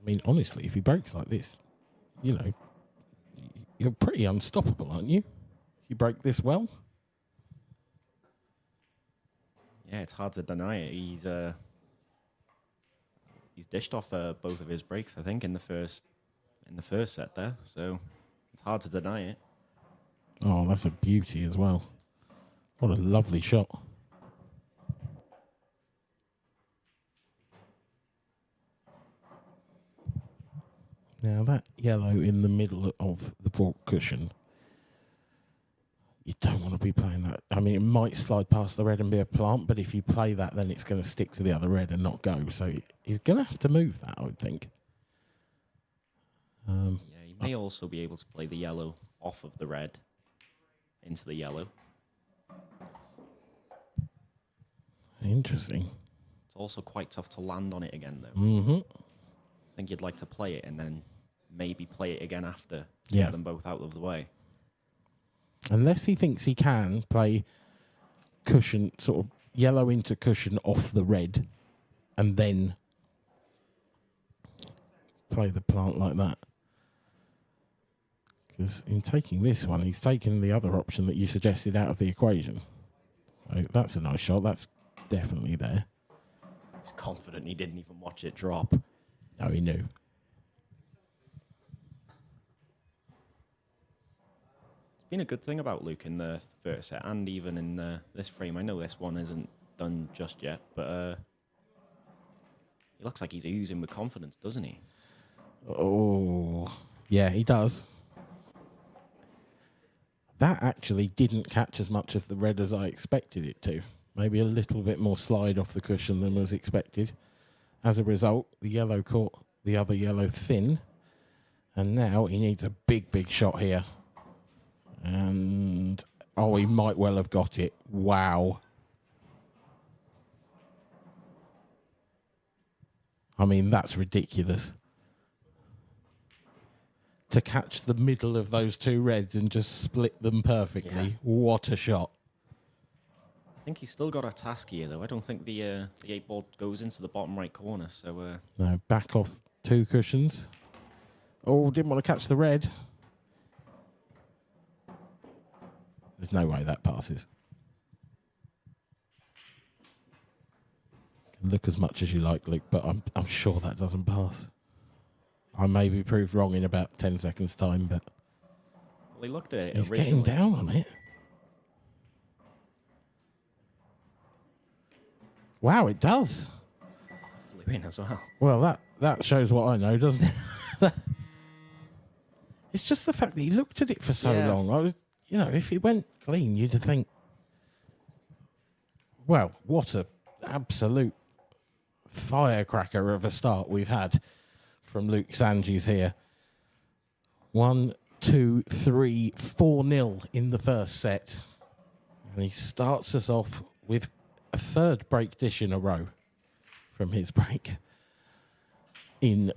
I mean, honestly, if he breaks like this, you know, you're pretty unstoppable, aren't you? You break this well. Yeah, it's hard to deny it. He's dished off both of his breaks, I think, in the first set there. So it's hard to deny it. Oh, that's a beauty as well. What a lovely shot. Now that yellow in the middle of the ball cushion, you don't want to be playing that. I mean, it might slide past the red and be a plant, but if you play that, then it's going to stick to the other red and not go. So he's going to have to move that, I would think. Yeah, he may also be able to play the yellow off of the red into the yellow. Interesting. It's also quite tough to land on it again, though. Mm-hmm. I think you'd like to play it and then maybe play it again after. Yeah. Get them both out of the way. Unless he thinks he can play cushion, sort of yellow into cushion off the red, and then play the plant like that. Because in taking this one, he's taken the other option that you suggested out of the equation. So that's a nice shot. That's definitely there. He's confident he didn't even watch it drop. No, he knew. It's been a good thing about Luke in the first set and even in this frame. I know this one isn't done just yet, but he looks like he's oozing with confidence, doesn't he? Oh, yeah, he does. That actually didn't catch as much of the red as I expected it to. Maybe a little bit more slide off the cushion than was expected. As a result, the yellow caught the other yellow thin. And now he needs a big, big shot here. And, oh, he might well have got it. Wow. I mean, that's ridiculous. To catch the middle of those two reds and just split them perfectly. Yeah. What a shot. I think he's still got a task here, though. I don't think the 8-ball goes into the bottom right corner. So no, back off 2 cushions. Oh, didn't want to catch the red. There's no way that passes. Can look as much as you like, Luke, but I'm sure that doesn't pass. I may be proved wrong in about 10 seconds' time, but well, he looked at it. He's originally. getting down on it. Wow, it does. Flew in as well. Well, that shows what I know, doesn't it? It's just the fact that he looked at it for so long. I was, if he went clean, you'd think, well, what a absolute firecracker of a start we've had from Luke Sanges here. 1, 2, 3, 4-0 in the first set. And he starts us off with a third break dish in a row from his break in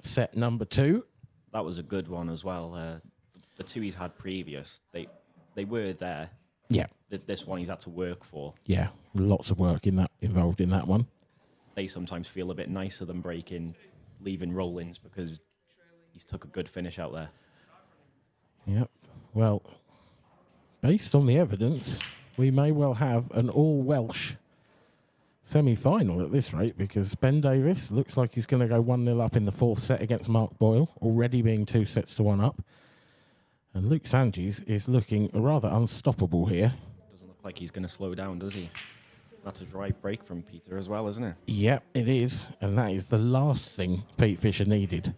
set number 2. That was a good one as well. The 2 he's had previous, they were there. Yeah. This one he's had to work for. Yeah, lots of work involved in that one. They sometimes feel a bit nicer than breaking, leaving roll-ins because he's took a good finish out there. Yep. Well, based on the evidence, we may well have an all-Welsh semi-final at this rate because Ben Davies looks like he's going to go 1-0 up in the 4th set against Mark Boyle, already being 2 sets to 1 up. And Luke Sanges is looking rather unstoppable here. Doesn't look like he's going to slow down, does he? That's a dry break from Peter as well, isn't it? Yep, it is. And that is the last thing Pete Fisher needed.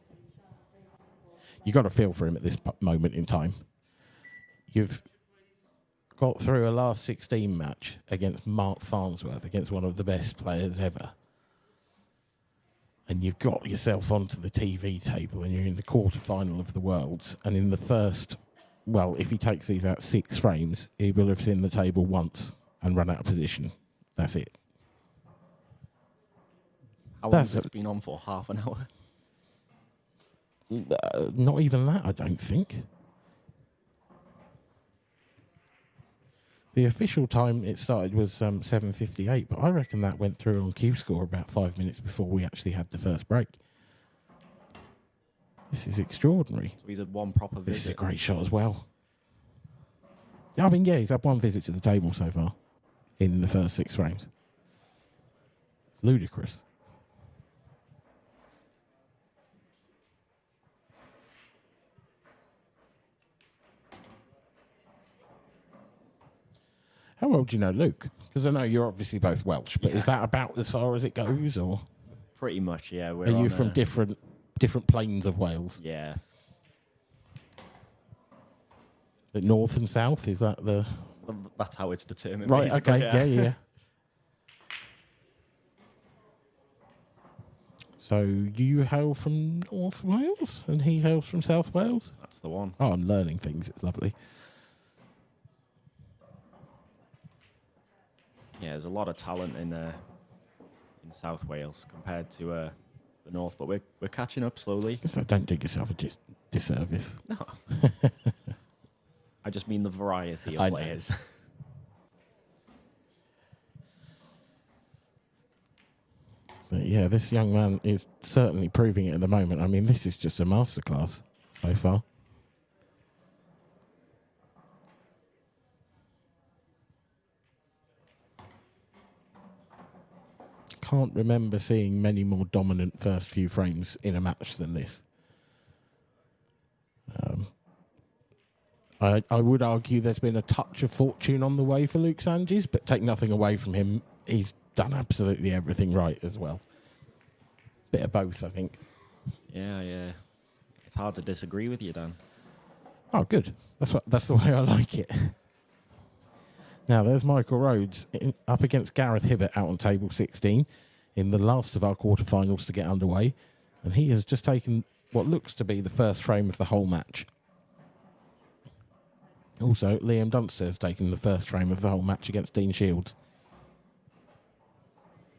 You got to feel for him at this moment in time. You've got through a last 16 match against Mark Farnsworth, against one of the best players ever. And you've got yourself onto the TV table and you're in the quarter-final of the Worlds. And in the first, well, if he takes these out 6 frames, he will have seen the table once and run out of position. That's it. How long has this been on for? Half an hour? Not even that, I don't think. The official time it started was 7:58, but I reckon that went through on Cuescore about 5 minutes before we actually had the first break. This is extraordinary. So he's had one proper visit. This is a great shot as well. I mean, yeah, he's had one visit to the table so far in the first 6 frames. It's ludicrous. How well do you know Luke? Because I know you're obviously both Welsh, but is that about as far as it goes, or Pretty much, yeah. We're are you on from different planes of Wales? Yeah. The north and south, is that the... That's how it's determined. Right, basically, okay, yeah. So you hail from North Wales and he hails from South Wales? That's the one. Oh, I'm learning things. It's lovely. Yeah, there's a lot of talent in South Wales compared to the North, but we're catching up slowly. So don't do yourself a disservice. No. I just mean the variety of I know. players. But yeah, this young man is certainly proving it at the moment. I mean, this is just a masterclass so far. Can't remember seeing many more dominant first few frames in a match than this. I would argue there's been a touch of fortune on the way for Luke Sanges, but take nothing away from him. He's done absolutely everything right as well. Bit of both, I think. Yeah. It's hard to disagree with you, Dan. Oh, good. That's the way I like it. Now, there's Michael Rhodes up against Gareth Hibbert out on table 16 in the last of our quarterfinals to get underway. And he has just taken what looks to be the first frame of the whole match. Also, Liam Dunster has taken the first frame of the whole match against Dean Shields.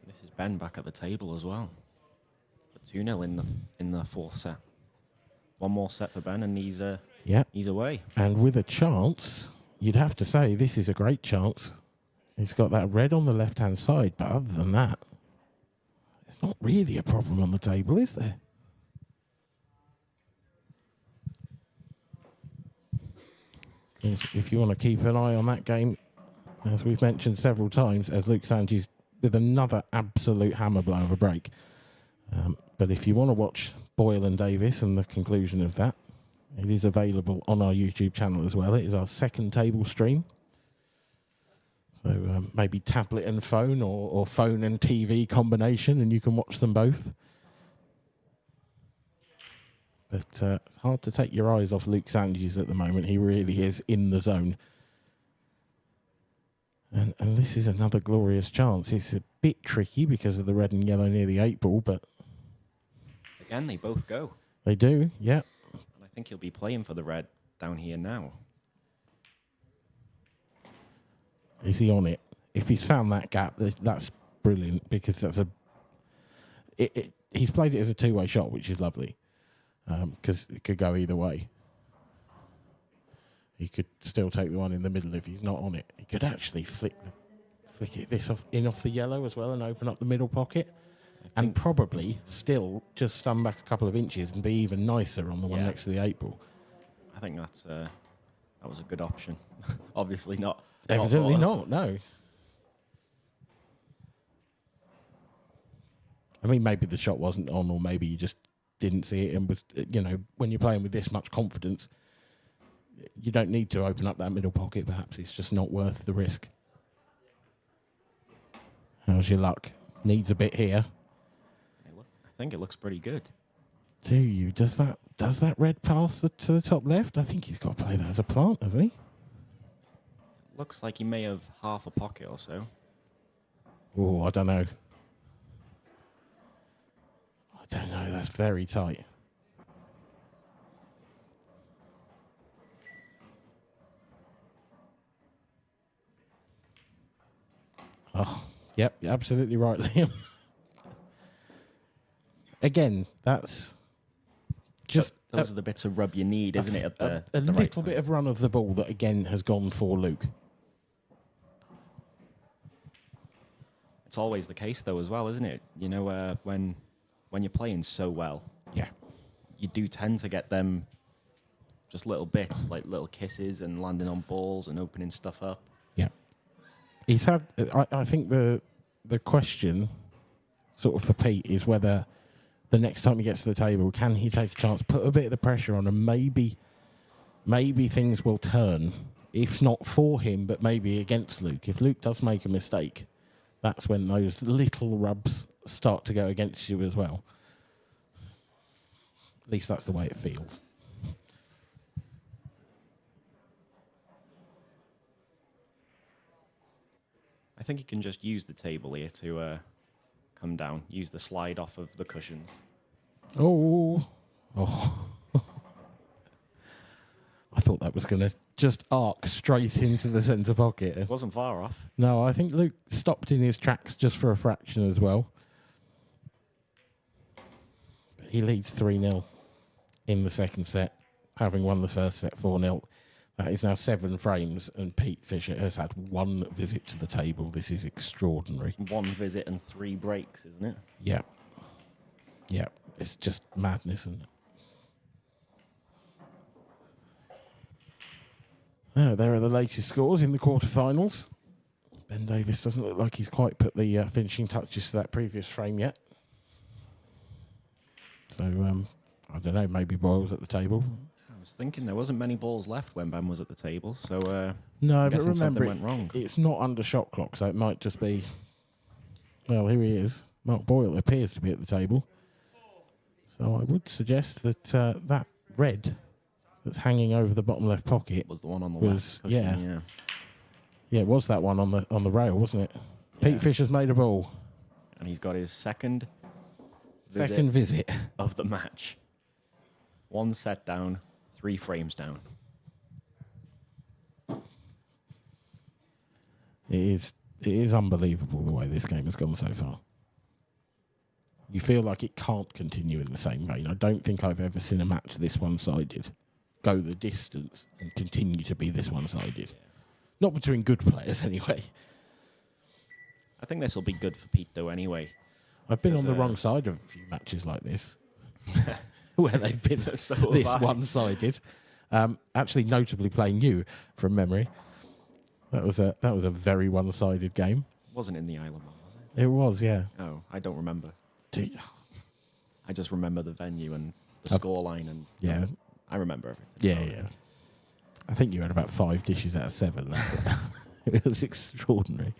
This is Ben back at the table as well. 2-0 in the fourth set. One more set for Ben and he's away. And with a chance, you'd have to say this is a great chance. He's got that red on the left-hand side, but other than that, it's not really a problem on the table, is there? Because if you want to keep an eye on that game, as we've mentioned several times, as Luke Sanges with another absolute hammer blow of a break. But if you want to watch Boyle and Davis and the conclusion of that, it is available on our YouTube channel as well. It is our second table stream. So maybe tablet and phone or phone and TV combination, and you can watch them both. But it's hard to take your eyes off Luke Sanges at the moment. He really is in the zone. And this is another glorious chance. It's a bit tricky because of the red and yellow near the 8-ball, but... Again, they both go. They do, yeah. And I think he'll be playing for the red down here now. Is he on it? If he's found that gap, that's brilliant because that's he's played it as a two-way shot, which is lovely because it could go either way. He could still take the one in the middle if he's not on it. He could actually flick this off the yellow as well and open up the middle pocket. And probably still just stand back a couple of inches and be even nicer on the one next to the 8-ball. I think that was a good option. Obviously not. Evidently not, no. I mean, maybe the shot wasn't on, or maybe you just didn't see it and was, when you're playing with this much confidence, you don't need to open up that middle pocket. Perhaps it's just not worth the risk. How's your luck? Needs a bit here. I think it looks pretty good. Do you? Does that red pass to the top left? I think he's got to play that as a plant, hasn't he? Looks like he may have half a pocket or so. Oh, I don't know. That's very tight. Oh, yep, you're absolutely right, Liam. Again, that's just... Those are the bits of rub you need, isn't it? A little bit of run of the ball that, again, has gone for Luke. It's always the case, though, as well, isn't it? When you're playing so well, you do tend to get them just little bits, like little kisses and landing on balls and opening stuff up. Yeah. He's had... I think the question, sort of for Pete, is whether... the next time he gets to the table, can he take a chance, put a bit of the pressure on, and maybe things will turn if not for him, but maybe against Luke. If Luke does make a mistake, that's when those little rubs start to go against you as well. At least that's the way it feels. I think he can just use the table here to come down. Use the slide off of the cushions. Oh. I thought that was going to just arc straight into the centre pocket. It wasn't far off. No, I think Luke stopped in his tracks just for a fraction as well. But he leads 3-0 in the second set, having won the first set 4-0. That is now 7 frames, and Pete Fisher has had 1 visit to the table. This is extraordinary. 1 visit and 3 breaks, isn't it? Yeah. Yeah, it's just madness, isn't it? There are the latest scores in the quarterfinals. Ben Davis doesn't look like he's quite put the finishing touches to that previous frame yet. So, I don't know, maybe Boyle's at the table. I was thinking there wasn't many balls left when Ben was at the table, so no, I'm but guessing something remember, went wrong. It's not under shot clock, so it might just be... Well, here he is. Mark Boyle appears to be at the table. So I would suggest that that red that's hanging over the bottom left pocket Was the one on the was, left cushion, yeah. Yeah, it was that one on the rail, wasn't it? Yeah. Pete Fisher's made a ball. And he's got his second Visit. of the match. 1 set down, 3 frames down. It is unbelievable the way this game has gone so far. You feel like it can't continue in the same vein. I don't think I've ever seen a match this one-sided go the distance and continue to be this one-sided. Not between good players, anyway. I think this will be good for Pete, though, anyway. I've been on the wrong side of a few matches like this, where they've been So this have I. one-sided. Actually, notably playing you from memory. That was a very one-sided game. Wasn't in the Island one, was it? It was, yeah. Oh, I don't remember. Do- I just remember the venue and the scoreline, and Yeah, I remember everything. yeah. I think you had about 5 dishes out of 7. It was extraordinary.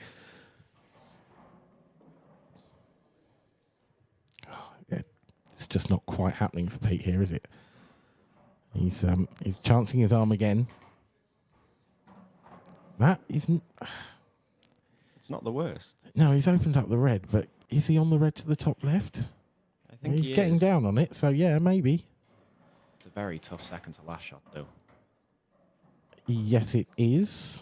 It's just not quite happening for Pete here, is it? He's chancing his arm again. That isn't... It's not the worst. No, he's opened up the red, but is he on the red to the top left? I think He's he getting is. down on it, so yeah, maybe. It's a very tough second to last shot, though. Yes, it is.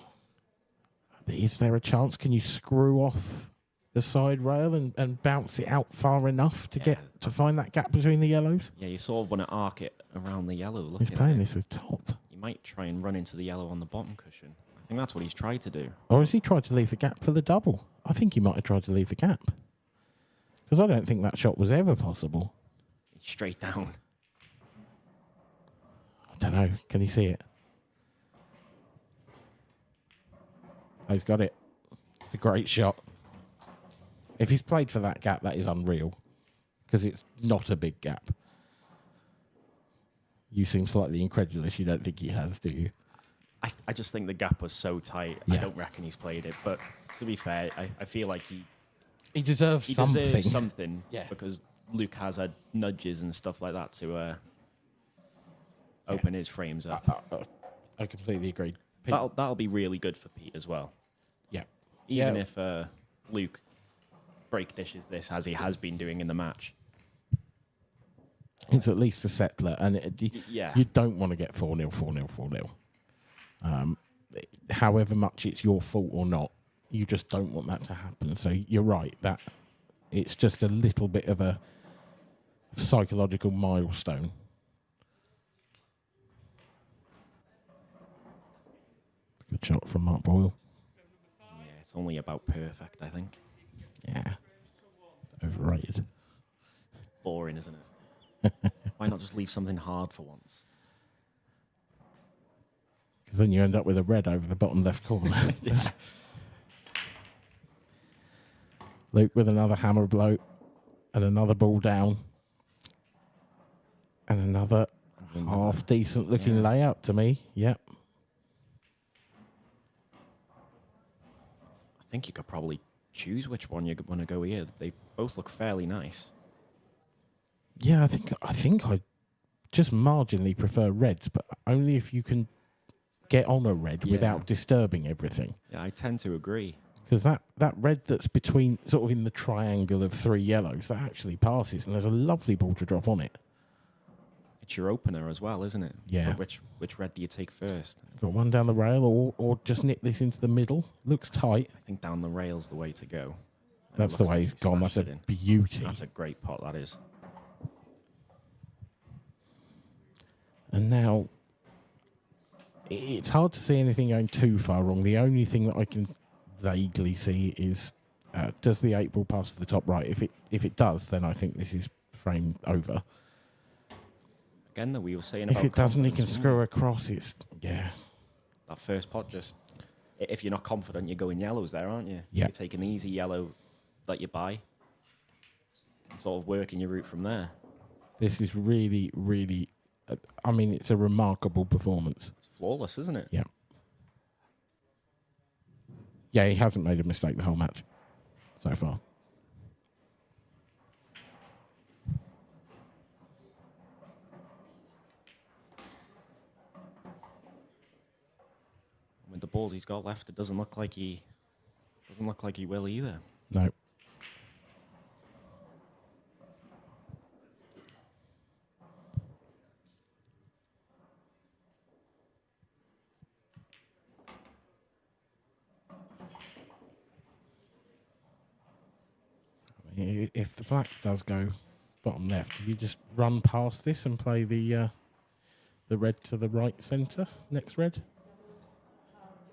Is there a chance? Can you screw off the side rail and bounce it out far enough to get to find that gap between the yellows? Yeah, you sort of want to arc it around the yellow. He's Looking playing at it. this with top. You might try and run into the yellow on the bottom cushion. I think that's what he's tried to do. Or has he tried to leave the gap for the double? I think he might have tried to leave the gap. Because I don't think that shot was ever possible. Straight down. I don't know. Can he see it? Oh, he's got it. It's a great shot. If he's played for that gap, that is unreal. Because it's not a big gap. You seem slightly incredulous. You don't think he has, do you? I just think the gap was so tight. Yeah. I don't reckon he's played it. But to be fair, I feel like He deserves he something. deserves something. Yeah. Because Luke has had nudges and stuff like that to open his frames up. I completely agree. Pete, That'll be really good for Pete as well. yeah. Even Yeah. if Luke break dishes this as he has been doing in the match. It's at least a settler. And Yeah. you don't want to get 4-0, 4-0, 4-0. However much it's your fault or not, you just don't want that to happen. So you're right, that it's just a little bit of a psychological milestone. Good shot from Mark Boyle. Yeah, it's only about perfect, I think. Yeah. Overrated. Boring, isn't it? Why not just leave something hard for once? Because then you end up with a red over the bottom left corner. Luke with another hammer blow and another ball down. And another half decent looking layout to me. Yep. think you could probably choose which one you want to go here. They both look fairly nice. Yeah, I think I just marginally prefer reds, but only if you can get on a red without disturbing everything. Yeah, I tend to agree. Because that red that's between, sort of in the triangle of 3 yellows, that actually passes, and there's a lovely ball to drop on it. It's your opener as well, isn't it? Yeah. But which red do you take first? Got one down the rail, or just nip this into the middle. Looks tight. I think down the rail's the way to go. And That's it the looks way like it's you gone. That's smashed a it in. beauty. That's a great pot, that is. And now, it's hard to see anything going too far wrong. The only thing that I can vaguely see is, does the 8 ball pass to the top right? If it does, then I think this is frame over. Again, that we were saying If about it doesn't, he can confidence, screw across. It's, yeah. that first pot, just if you're not confident, you're going yellows there, aren't you? Yeah. You take an easy yellow that you buy and sort of working your route from there. This is really, really, I mean, it's a remarkable performance. It's flawless, isn't it? Yeah. Yeah, he hasn't made a mistake the whole match so far. With the balls he's got left, it doesn't look like he will either. No. If the black does go bottom left, you just run past this and play the red to the right centre, next red.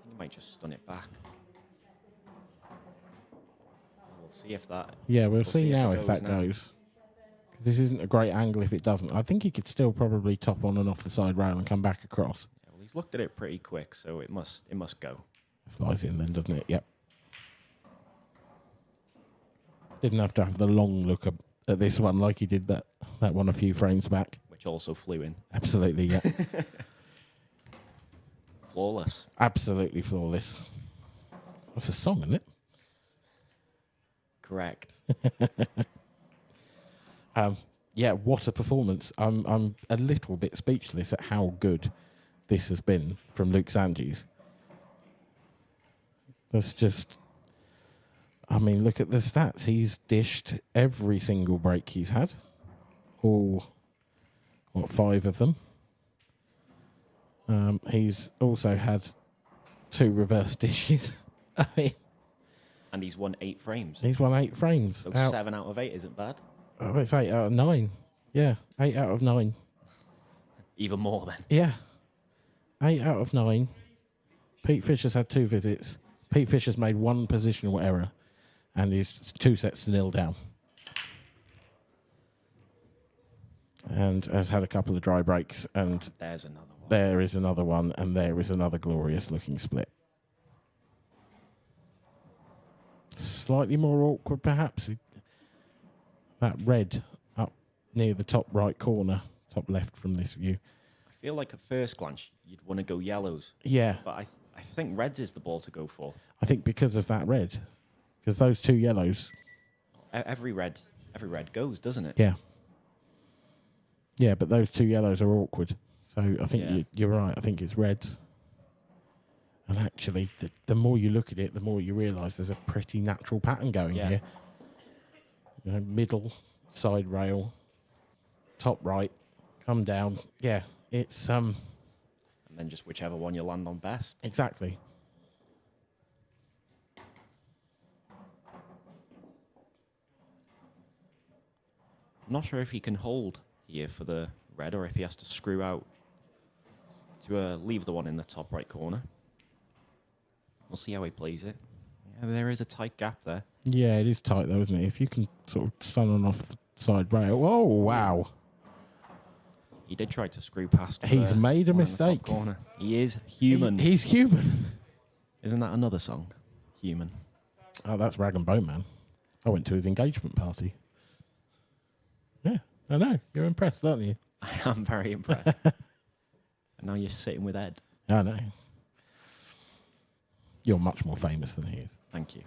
You might just stun it back. We'll see if that... Yeah, we'll see now it if that now. goes. 'Cause this isn't a great angle if it doesn't. I think he could still probably top on and off the side rail and come back across. Yeah, well, he's looked at it pretty quick, so it must go. Flies in then, doesn't it? Yep. Didn't have to have the long look at this one like he did that one a few frames back. Which also flew in. Absolutely, yeah. Flawless. Absolutely flawless. That's a song, isn't it? Correct. Yeah, what a performance. I'm a little bit speechless at how good this has been from Luke Sanges. That's just... I mean, look at the stats. He's dished every single break he's had. All, 5 of them. He's also had 2 reverse dishes. I mean, And he's won 8 frames. he's won 8 frames. So 7 out of 8 isn't bad. It's 8 out of 9. Yeah, 8 out of 9. Even more then. Yeah. 8 out of 9. Pete Fisher's had 2 visits. Pete Fisher's made 1 positional error. And he's 2 sets to 0 down. And has had a couple of dry breaks. And There's another one. there is another one. And there is another glorious looking split. Slightly more awkward, perhaps. That red up near the top right corner, top left from this view. I feel like at first glance you'd want to go yellows. Yeah, But I think reds is the ball to go for. I think because of that red. Because those 2 yellows. Every red goes, doesn't it? Yeah. Yeah, but those 2 yellows are awkward. So I think you're right. I think it's reds. And actually, the more you look at it, the more you realise there's a pretty natural pattern going here. You know, middle, side rail, top right, come down. Yeah, it's And then just whichever one you land on best. exactly. I'm not sure if he can hold here for the red or if he has to screw out to leave the one in the top right corner. We'll see how he plays it. Yeah, there is a tight gap there. Yeah, it is tight though, isn't it? If you can sort of stun on off the side rail. Oh, wow. He did try to screw past. He's made a one in the top mistake. corner. He is human. He's human. Isn't that another song? Human. Oh, that's Rag and Bone Man. I went to his engagement party. Yeah, I know. You're impressed, aren't you? I am very impressed. And now you're sitting with Ed. I know. You're much more famous than he is. Thank you.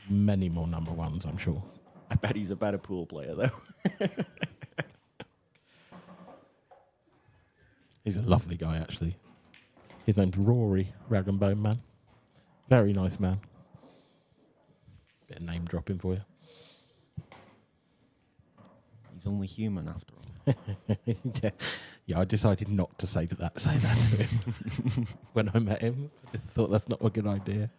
Many more number ones, I'm sure. I bet he's a better pool player, though. He's a lovely guy, actually. His name's Rory, Rag and Bone Man. Very nice man. Bit of name dropping for you. He's only human, after all. Yeah, I decided not to say that to him when I met him. I thought that's not a good idea.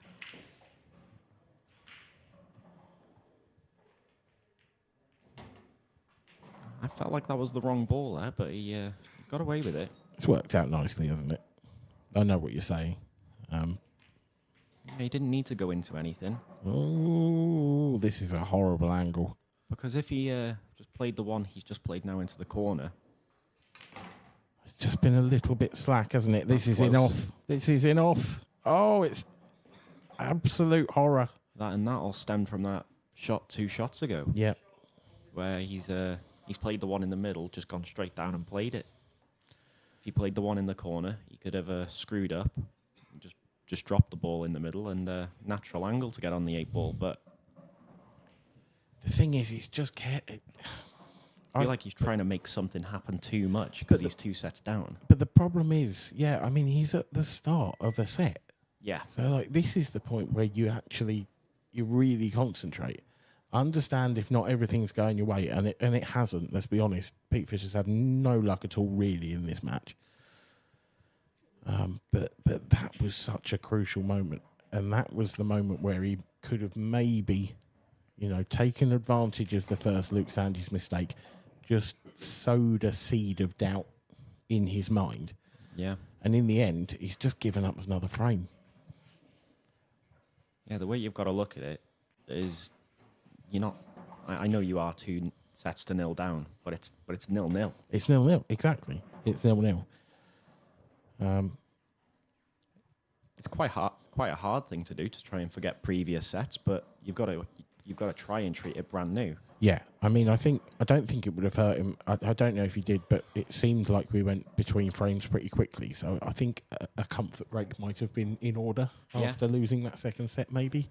I felt like that was the wrong ball there, but he's got away with it. It's worked out nicely, hasn't it? I know what you're saying. Yeah, he didn't need to go into anything. Oh, this is a horrible angle. Because if he just played the one he's just played now into the corner. It's just been a little bit slack, hasn't it? This is in off. This is in off. Oh, it's absolute horror. That all stemmed from that shot 2 shots ago. Yep. Where he's played the one in the middle, just gone straight down and played it. If he played the one in the corner, he could have screwed up, just dropped the ball in the middle and natural angle to get on the 8 ball. But the thing is, he's just I feel like he's trying to make something happen too much because he's 2 sets down. But the problem is, yeah, I mean, he's at the start of a set. Yeah. So, like, this is the point where you really concentrate. Understand if not everything's going your way, and it hasn't. Let's be honest. Pete Fisher's had no luck at all, really, in this match. But that was such a crucial moment, and that was the moment where he could have maybe, taken advantage of the first Luke Sandy's mistake, just sowed a seed of doubt in his mind. Yeah. And in the end, he's just given up another frame. Yeah, the way you've got to look at it is, you're not. I know you are 2 sets to 0 down, but it's 0-0. It's 0-0, exactly. It's 0-0. It's quite a hard thing to do, to try and forget previous sets, but you've got to try and treat it brand new. Yeah, I mean, I don't think it would have hurt him. I don't know if he did, but it seemed like we went between frames pretty quickly. So I think a comfort break might have been in order after losing that second set, maybe.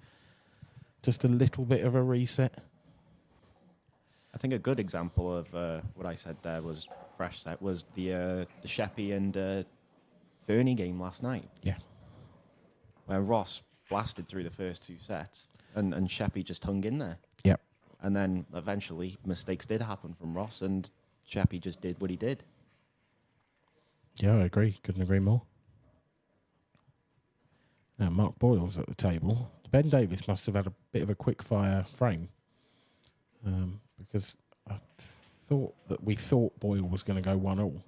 Just a little bit of a reset. I think a good example of what I said there was fresh set was the Sheppy and Fernie game last night. Yeah. Where Ross blasted through the first 2 sets and Sheppy just hung in there. Yep. And then eventually mistakes did happen from Ross and Sheppy just did what he did. Yeah, I agree. Couldn't agree more. Now, Mark Boyle's at the table. Ben Davis must have had a bit of a quick fire frame because I thought that we thought Boyle was going to go 1-1.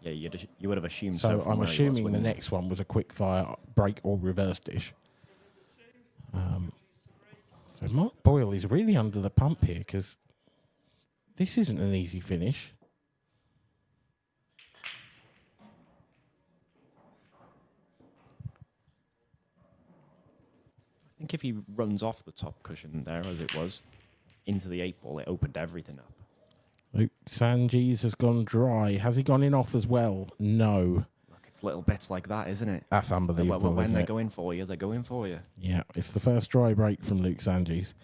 Yeah, you would have assumed so. So I'm assuming the wouldn't you? next one was a quick fire break or reverse dish. So Mark Boyle is really under the pump here because this isn't an easy finish. I think if he runs off the top cushion there, as it was, into the 8 ball, it opened everything up. Luke Sanjis has gone dry. Has he gone in off as well? No. Look, it's little bits like that, isn't it? That's unbelievable. When isn't they're it? going for you, they're going for you. Yeah, it's the first dry break from Luke Sanjis.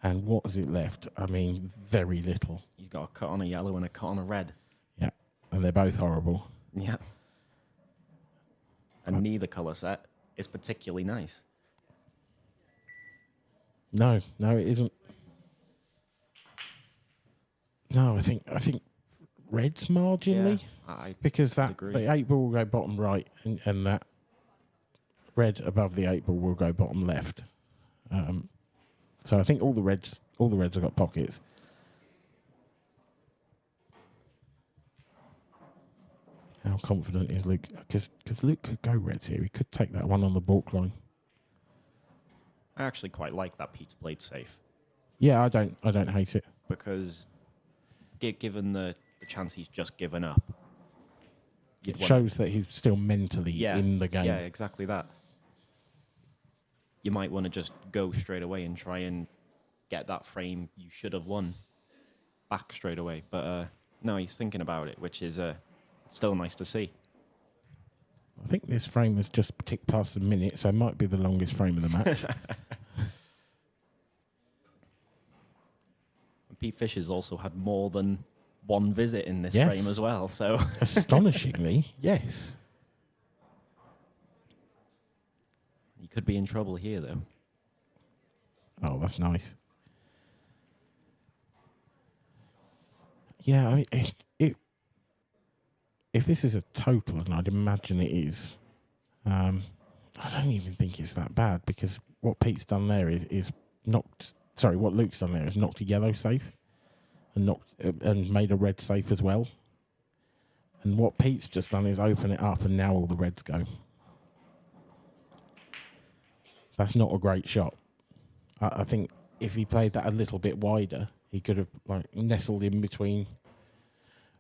And what has it left? I mean, very little. He's got a cut on a yellow and a cut on a red. Yeah, and they're both horrible. Yeah. And neither colour set is particularly nice. No, it isn't. No, I think red's marginally because the 8 ball will go bottom right and that red above the 8 ball will go bottom left. So I think all the reds have got pockets. How confident is Luke? Because Luke could go reds here. He could take that one on the balk line. I actually quite like that Pete's played safe. Yeah, I don't hate it. Because given the chance he's just given up, It shows that he's still mentally in the game. Yeah, exactly that. You might want to just go straight away and try and get that frame you should have won back straight away. But no, he's thinking about it, which is still nice to see. I think this frame has just ticked past a minute, so it might be the longest frame of the match. Pete Fisher's also had more than one visit in this Yes. frame as well. So Astonishingly, yes. you could be in trouble here, though. Oh, that's nice. Yeah, I mean, if this is a total, and I'd imagine it is, I don't even think it's that bad, because what Pete's done there is knocked. Sorry, what Luke's done there is knocked a yellow safe and made a red safe as well. And what Pete's just done is open it up, and now all the reds go. That's not a great shot. I think if he played that a little bit wider, he could have nestled in between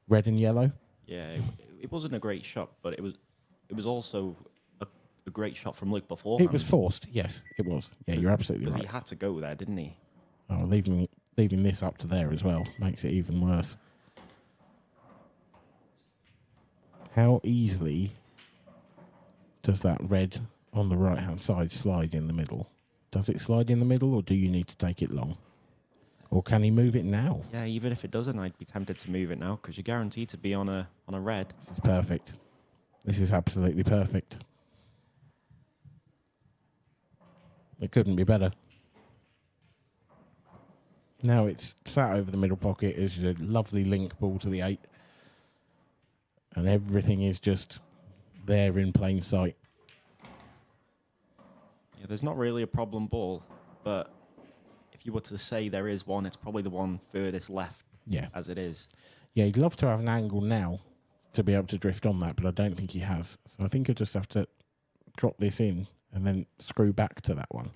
red and yellow. Yeah, it wasn't a great shot, but it was also a great shot from Luke before. It was forced, yes, it was. Yeah, you're absolutely Because right. he had to go there, didn't he? Oh, leaving this up to there as well makes it even worse. How easily does that red on the right-hand side slide in the middle? Does it slide in the middle, or do you need to take it long? Or can he move it now? Yeah, even if it doesn't, I'd be tempted to move it now because you're guaranteed to be on a red. This is perfect. This is absolutely perfect. It couldn't be better. Now it's sat over the middle pocket. It's a lovely link ball to the 8. And everything is just there in plain sight. Yeah, there's not really a problem ball, but if you were to say there is one, it's probably the one furthest left. Yeah. As it is. Yeah, he'd love to have an angle now to be able to drift on that, but I don't think he has. So I think he'll just have to drop this in and then screw back to that one.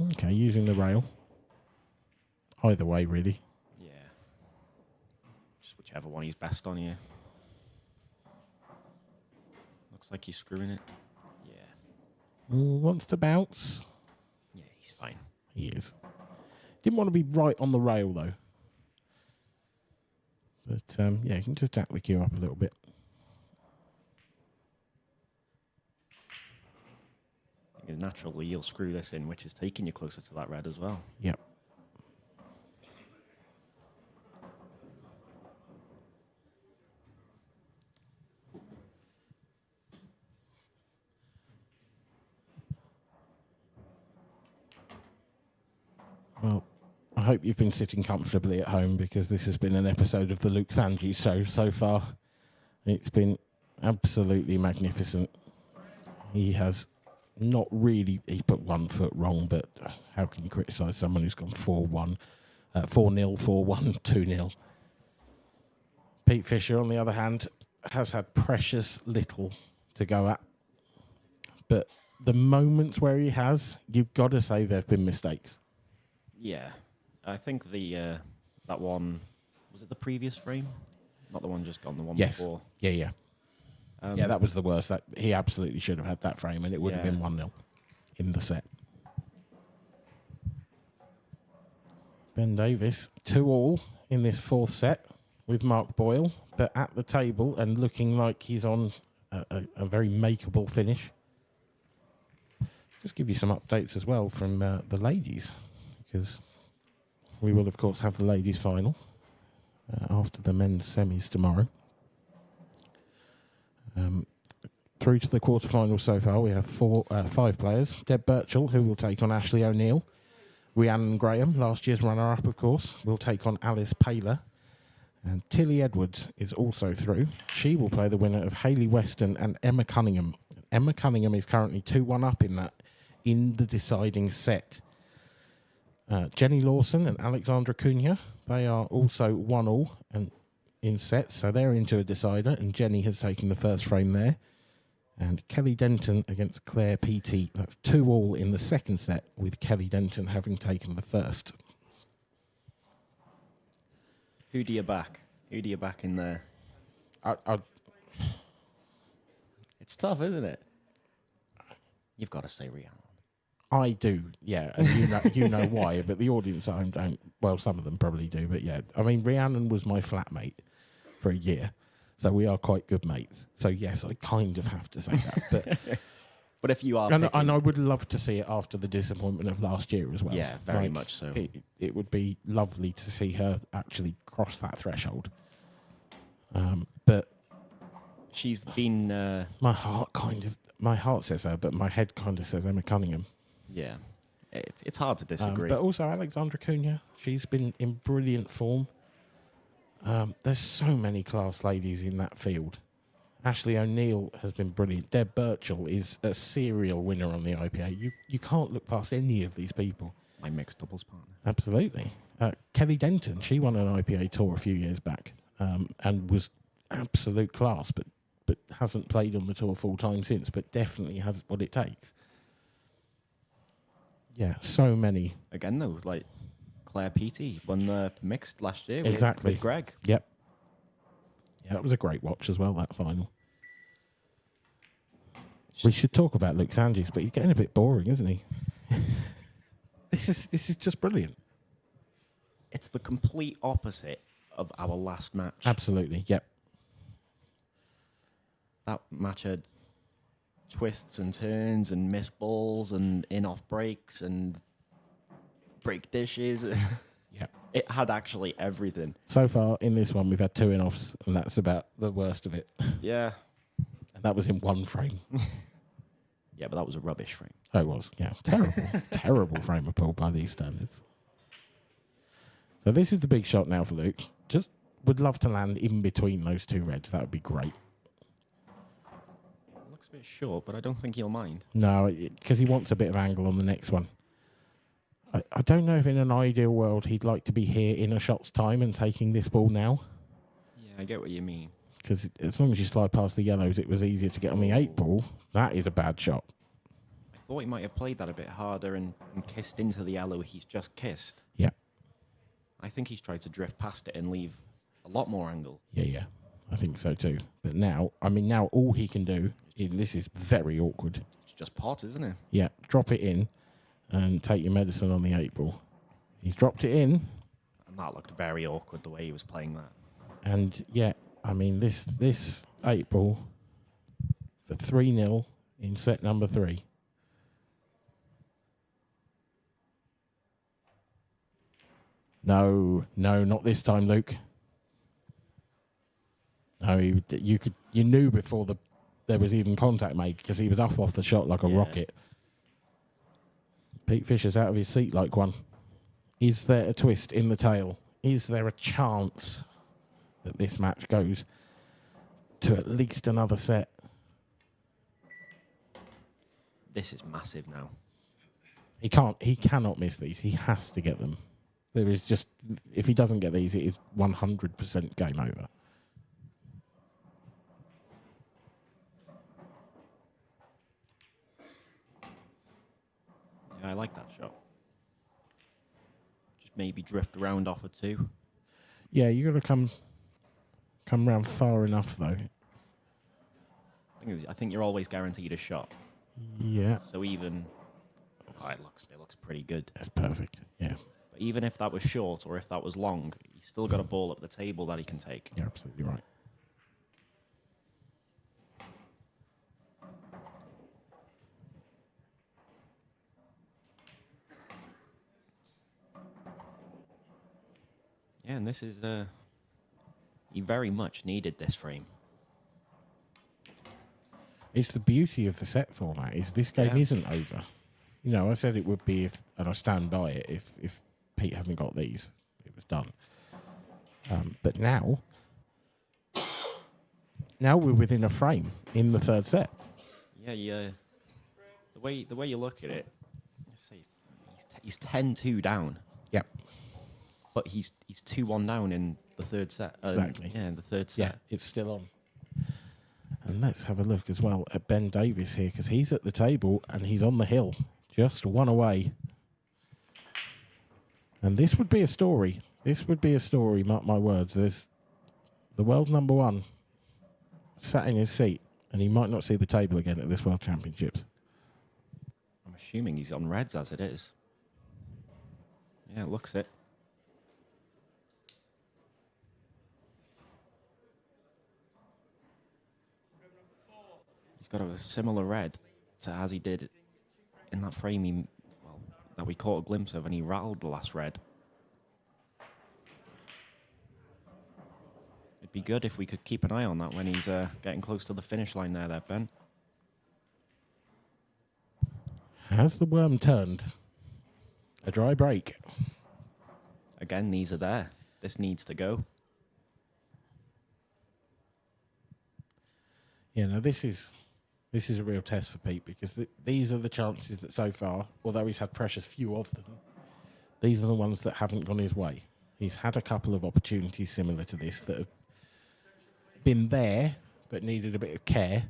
Okay, using the rail. Either way, really. Yeah. Just whichever one he's best on here. Looks like he's screwing it. Yeah. Wants to bounce. Yeah, he's fine. He is. Didn't want to be right on the rail, though. But, yeah, you can just jack the cue up a little bit. Naturally, you'll screw this in, which is taking you closer to that red as well. Yep. Well, I hope you've been sitting comfortably at home, because this has been an episode of the Luke Sanji show so far. It's been absolutely magnificent. He has not really, he put 1 foot wrong, but how can you criticise someone who's gone 4-1, 4-0, 4-1, 2-0? Pete Fisher, on the other hand, has had precious little to go at. But the moments where he has, you've got to say there have been mistakes. Yeah. I think the that one, was it the previous frame? Not the one just gone, the one before. Yeah. Yeah, that was the worst. That he absolutely should have had that frame, and it would have been 1-0 in the set. Ben Davis, 2-2 in this 4th set with Mark Boyle, but at the table and looking like he's on a very makeable finish. Just give you some updates as well from the ladies, because we will, of course, have the ladies' final after the men's semis tomorrow. Through to the quarterfinals so far, we have 5 players. Deb Birchall, who will take on Ashley O'Neill. Rhiannon Graham, last year's runner-up, of course, will take on Alice Paler. And Tilly Edwards is also through. She will play the winner of Hayley Weston and Emma Cunningham. Emma Cunningham is currently 2-1 up in the deciding set. Jenny Lawson and Alexandra Cunha, they are also 1-1 and in sets, so they're into a decider, and Jenny has taken the first frame there. And Kelly Denton against Claire PT. That's 2-2 in the second set, with Kelly Denton having taken the first. Who do you back? Who do you back in there? It's tough, isn't it? You've got to say Rhiannon. I do, yeah, and you know why, but the audience at home don't. Well, some of them probably do, but yeah. I mean, Rhiannon was my flatmate for a year, So we are quite good mates. So yes, I kind of have to say that. But But if you are, and picking- I would love to see it after the disappointment of last year as well. Yeah, very much so. It would be lovely to see her actually cross that threshold. But she's been, my heart says her, but my head kind of says Emma Cunningham. yeah, it's hard to disagree. But also Alexandra Cunha, she's been in brilliant form. There's so many class ladies in that field. Ashley O'Neill has been brilliant. Deb Birchall is a serial winner on the IPA. You can't look past any of these people. My mixed doubles partner. Absolutely. Kelly Denton, she won an IPA tour a few years back and was absolute class, but hasn't played on the tour full time since, but definitely has what it takes. Yeah, so many. Again, though, like Claire Peaty won the mixed last year Exactly. with Greg. Yep. Yeah, that was a great watch as well, that final. We should talk about Luke Sanjis, but he's getting a bit boring, isn't he? This is just brilliant. It's the complete opposite of our last match. Absolutely, yep. That match had twists and turns and missed balls and in-off breaks and break dishes. Yep. It had actually everything. So far in this one, we've had 2 in-offs, and that's about the worst of it. Yeah. And that was in one frame. Yeah, but that was a rubbish frame. Oh, it was, yeah. Terrible, terrible frame of pull by these standards. So this is the big shot now for Luke. Just would love to land in between those 2 reds. That would be great. Looks a bit short, but I don't think he'll mind. No, because he wants a bit of angle on the next one. I don't know if in an ideal world he'd like to be here in a shot's time and taking this ball now. Yeah, I get what you mean. Because as long as you slide past the yellows, it was easier to get on the 8 ball. That is a bad shot. I thought he might have played that a bit harder and kissed into the yellow he's just kissed. Yeah. I think he's tried to drift past it and leave a lot more angle. Yeah. I think so too. But now all he can do, this is very awkward. It's just pot, isn't it? Yeah, drop it in and take your medicine on the 8 ball. He's dropped it in. And that looked very awkward the way he was playing that. And yeah, I mean, this 8 ball for 3-0 in set number 3. No, not this time, Luke. No, you knew before there was even contact made because he was up off the shot like a rocket. Pete Fisher's out of his seat like one. Is there a twist in the tail? Is there a chance that this match goes to at least another set? This is massive now. He cannot miss these. He has to get them. There is just, if he doesn't get these, it is 100% game over. Yeah, I like that shot. Just maybe drift around off a 2. Yeah, you got to come round far enough though. I think you're always guaranteed a shot. Yeah, So even it looks pretty good. that's perfect. Yeah, But even if that was short or if that was long, he's still got a ball up the table that he can take. you're absolutely right. Yeah, and this is he very much needed this frame. It's the beauty of the set format is this game isn't over. You know, I said it would be and I stand by it, if Pete hadn't got these, it was done. But now we're within a frame in the 3rd set. Yeah. The way you look at it, let's see, he's 10-2 down. Yep. But he's 2-1 down in the 3rd set. Exactly. Yeah, in the 3rd set. Yeah, it's still on. And let's have a look as well at Ben Davis here, because he's at the table and he's on the hill, just 1 away. And this would be a story. This would be a story, mark my words. There's the world number 1 sat in his seat, and he might not see the table again at this World Championships. I'm assuming he's on reds as it is. Yeah, looks it. He's got a similar red to as he did in that frame that we caught a glimpse of, and he rattled the last red. It'd be good if we could keep an eye on that when he's getting close to the finish line there, Ben. Has the worm turned? A dry break. Again, these are there. This needs to go. Yeah, no, this is a real test for Pete, because these are the chances that so far, although he's had precious few of them, these are the ones that haven't gone his way. He's had a couple of opportunities similar to this that have been there but needed a bit of care,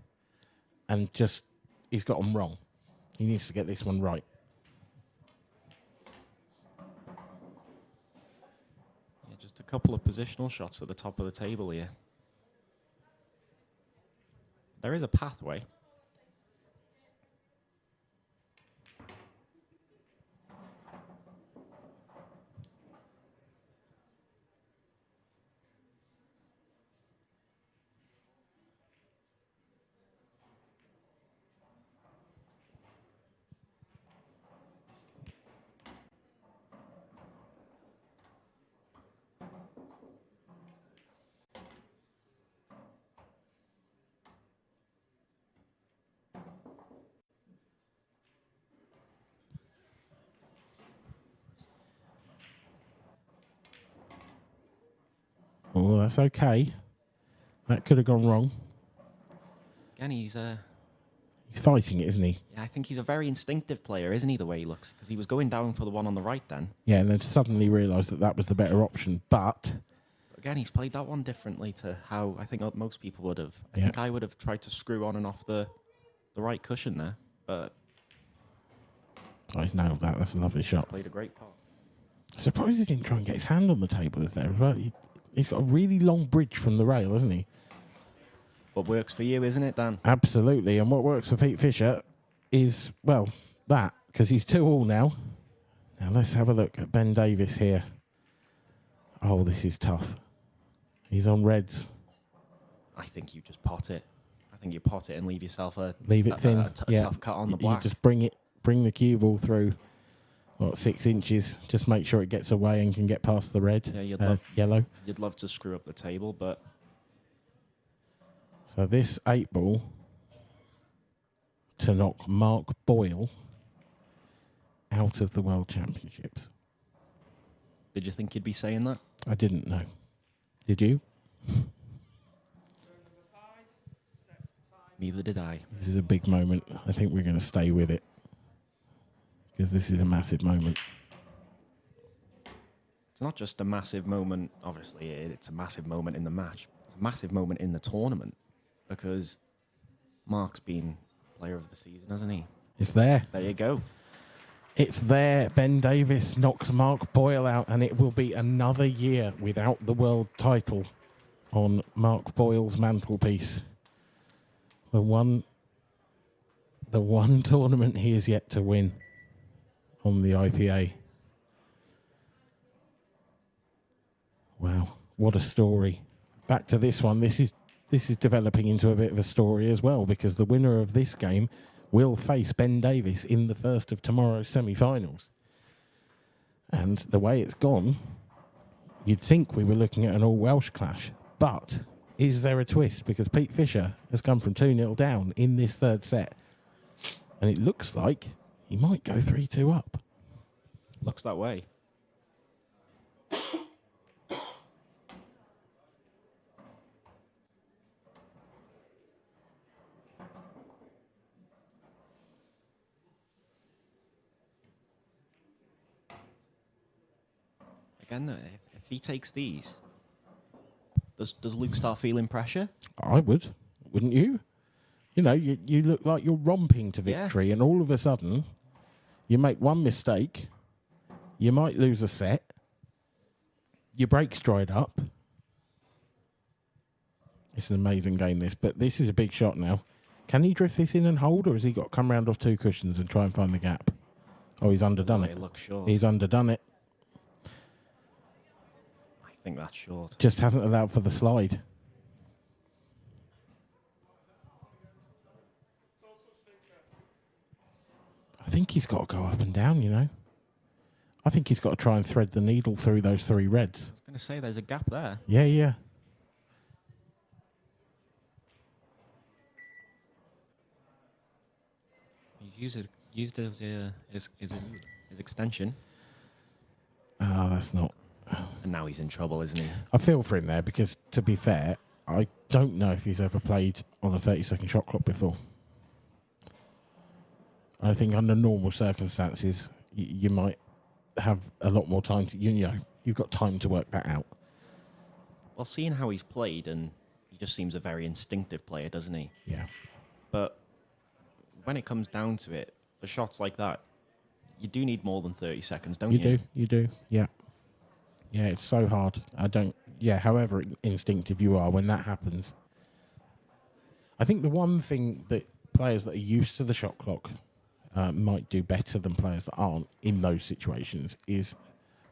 and just he's got them wrong. He needs to get this one right. Yeah, just a couple of positional shots at the top of the table here. There is a pathway. Oh, that's okay. That could have gone wrong. Again, he's fighting it, isn't he? yeah, I think he's a very instinctive player, isn't he, the way he looks? Because he was going down for the one on the right then. Yeah, and then suddenly realised that that was the better option. But Again, he's played that one differently to how I think most people would have. I Yeah. think I would have tried to screw on and off the right cushion there, but he's nailed that. That's a lovely shot. played a great part. Surprised he didn't try and get his hand on the table there as well. He's got a really long bridge from the rail, hasn't he? What works for you, isn't it, Dan? Absolutely. And what works for Pete Fisher is, well, that, because he's 2-all now. Now let's have a look at Ben Davis here. Oh, this is tough. He's on reds. I think you just pot it. I think you pot it and leave yourself Leave it thin. a tough cut on the black. You just bring the cue ball through, 6 inches. Just make sure it gets away and can get past the red, yellow. You'd love to screw up the table, but So this 8-ball to knock Mark Boyle out of the World Championships. did you think you'd be saying that? I didn't know. Did you? Neither did I. This is a big moment. I think we're going to stay with it, because this is a massive moment. It's not just a massive moment. Obviously, it's a massive moment in the match. It's a massive moment in the tournament, because Mark's been player of the season, hasn't he? It's there. There you go. It's there. Ben Davis knocks Mark Boyle out, and it will be another year without the world title on Mark Boyle's mantelpiece. The one tournament he is yet to win on the IPA. Wow, what a story. Back to this one. This is developing into a bit of a story as well, because the winner of this game will face Ben Davis in the first of tomorrow's semi-finals. And the way it's gone, you'd think we were looking at an all-Welsh clash. But is there a twist? Because Pete Fisher has come from 2-0 down in this third set. And it looks like he might go 3-2 up. Looks that way. Again, if he takes these, does Luke start feeling pressure? I would, wouldn't you? You know, you look like you're romping to victory, and all of a sudden, you make one mistake, you might lose a set, your brakes dried up. It's an amazing game, this, but this is a big shot now. Can he drift this in and hold, or has he got to come round off 2 cushions and try and find the gap? Oh, he's underdone it. It looks short. He's underdone it. I think that's short. Just hasn't allowed for the slide. think he's got to go up and down, you know. I think he's got to try and thread the needle through those 3 reds. I was going to say there's a gap there. Yeah, yeah. He's used it as his extension. Oh, that's not... And now he's in trouble, isn't he? I feel for him there because, to be fair, I don't know if he's ever played on a 30-second shot clock before. I think under normal circumstances, you might have a lot more time to, you know, you've got time to work that out. Well, seeing how he's played, and he just seems a very instinctive player, doesn't he? Yeah. But when it comes down to it, for shots like that, you do need more than 30 seconds, don't you? You do, yeah. Yeah, it's so hard. However instinctive you are when that happens. I think the one thing that players that are used to the shot clock might do better than players that aren't in those situations is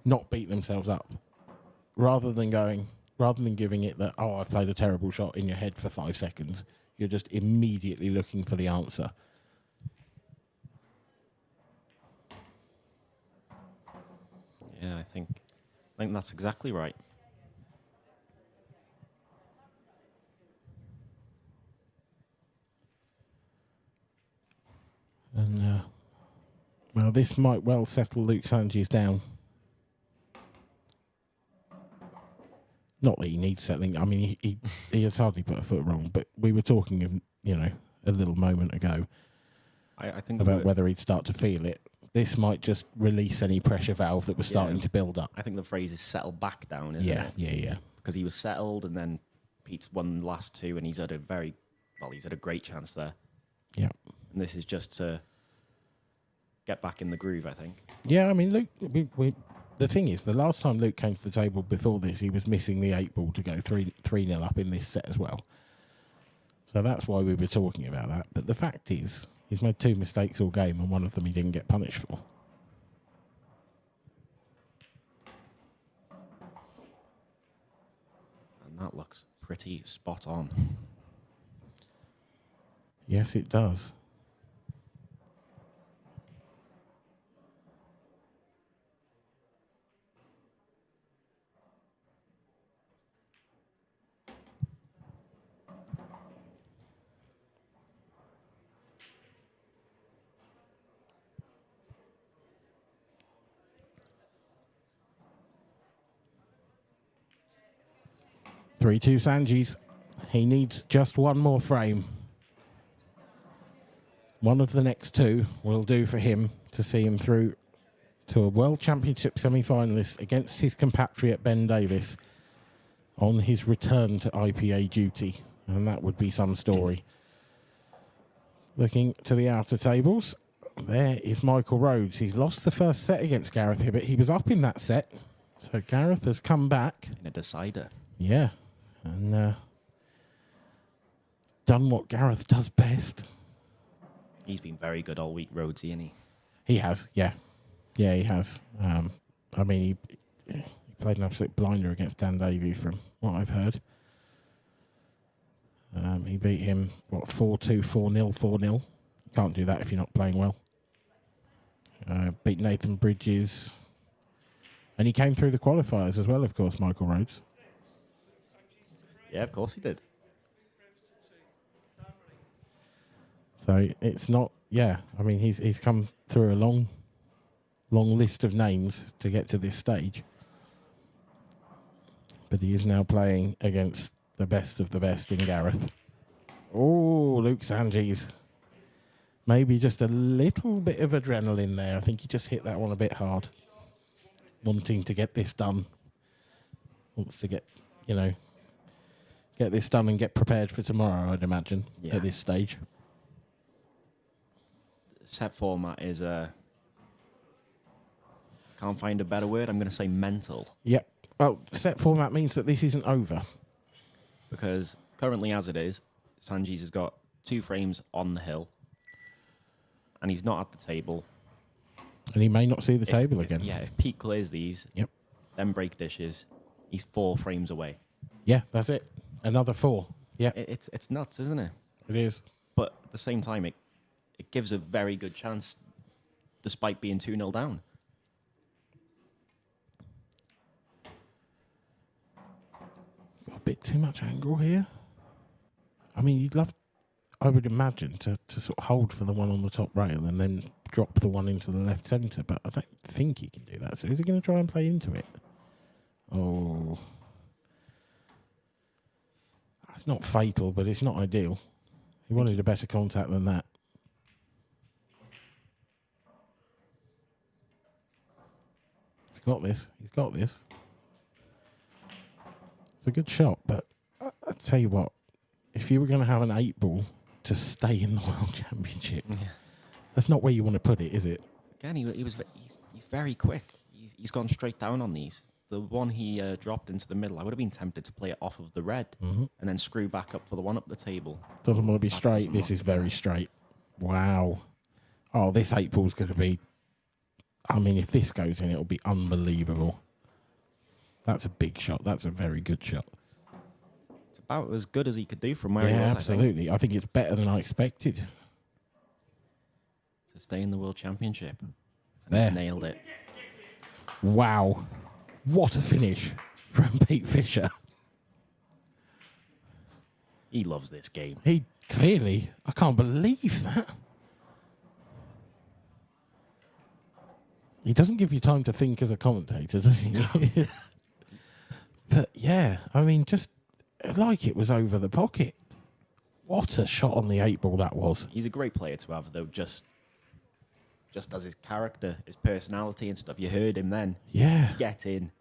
not beat themselves up. Rather than giving it that, oh, I've played a terrible shot in your head for 5 seconds, you're just immediately looking for the answer. Yeah, I think that's exactly right. And, well, this might well settle Luke Sanji's down. Not that he needs settling. I mean, he has hardly put a foot wrong, but we were talking, you know, a little moment ago I think about whether he'd start to feel it. This might just release any pressure valve that was starting to build up. I think the phrase is settle back down, isn't it? Yeah. Because he was settled, and then Pete's won the last 2, and he's had a great chance there. Yeah. And this is just to get back in the groove, I think. Yeah, I mean, Luke, the thing is, the last time Luke came to the table before this, he was missing the 8 ball to go 3-0 up in this set as well. So that's why we were talking about that. But the fact is, he's made 2 mistakes all game, and one of them he didn't get punished for. And that looks pretty spot on. Yes, it does. Three-two Sanjis. He needs just one more frame. One of the next 2 will do for him to see him through to a World Championship semi-finalist against his compatriot Ben Davis on his return to IPA duty. And that would be some story. Looking to the outer tables, there is Michael Rhodes. He's lost the first set against Gareth Hibbert. He was up in that set. So Gareth has come back. In a decider. Yeah. And done what Gareth does best. He's been very good all week, Rhodesy, isn't he? He has, yeah. Yeah, he has. I mean, he played an absolute blinder against Dan Davey from what I've heard. He beat him, 4-2, 4-0, 4-0. You can't do that if you're not playing well. Beat Nathan Bridges. And he came through the qualifiers as well, of course, Michael Rhodes. Yeah, of course he did. So it's not, I mean, he's come through a long list of names to get to this stage. But he is now playing against the best of the best in Gareth. Oh, Luke Sanjis. Maybe just a little bit of adrenaline there. I think he just hit that one a bit hard. Wanting to get this done. Wants to get this done and get prepared for tomorrow, I'd imagine, at this stage. Set format is can't find a better word. I'm going to say mental. Yep. Well, set format means that this isn't over. Because currently, as it is, Sanjis has got 2 frames on the hill, and he's not at the table. And he may not see the table again. Yeah, if Pete clears these, then break dishes, he's 4 frames away. Yeah, that's it. Another 4. Yeah. It's nuts, isn't it? It is. But at the same time, it gives a very good chance despite being 2-0 down. Got a bit too much angle here. I mean, you'd love, I would imagine, to sort of hold for the one on the top rail and then drop the one into the left centre, but I don't think he can do that. So is he going to try and play into it? Oh. It's not fatal, but it's not ideal. He wanted a better contact than that. He's got this. He's got this. It's a good shot, but I tell you what, if you were going to have an 8-ball to stay in the World Championships, that's not where you want to put it, is it? Again, he's very quick. He's gone straight down on these. The one he dropped into the middle, I would have been tempted to play it off of the red and then screw back up for the one up the table. Doesn't want to be straight. This is very straight. Wow. Oh, this 8-ball's going to be... I mean, if this goes in, it'll be unbelievable. That's a big shot. That's a very good shot. It's about as good as he could do from where he was, absolutely. I think it's better than I expected. To stay in the World Championship. And There. he's nailed it. Wow. What a finish from Pete Fisher. He loves this game. He clearly... I can't believe that. He doesn't give you time to think as a commentator, does he? No. But yeah, I mean, just like it was over the pocket. What a shot on the 8-ball that was. He's a great player to have, though, just as his character, his personality and stuff. You heard him then. Yeah. Get in.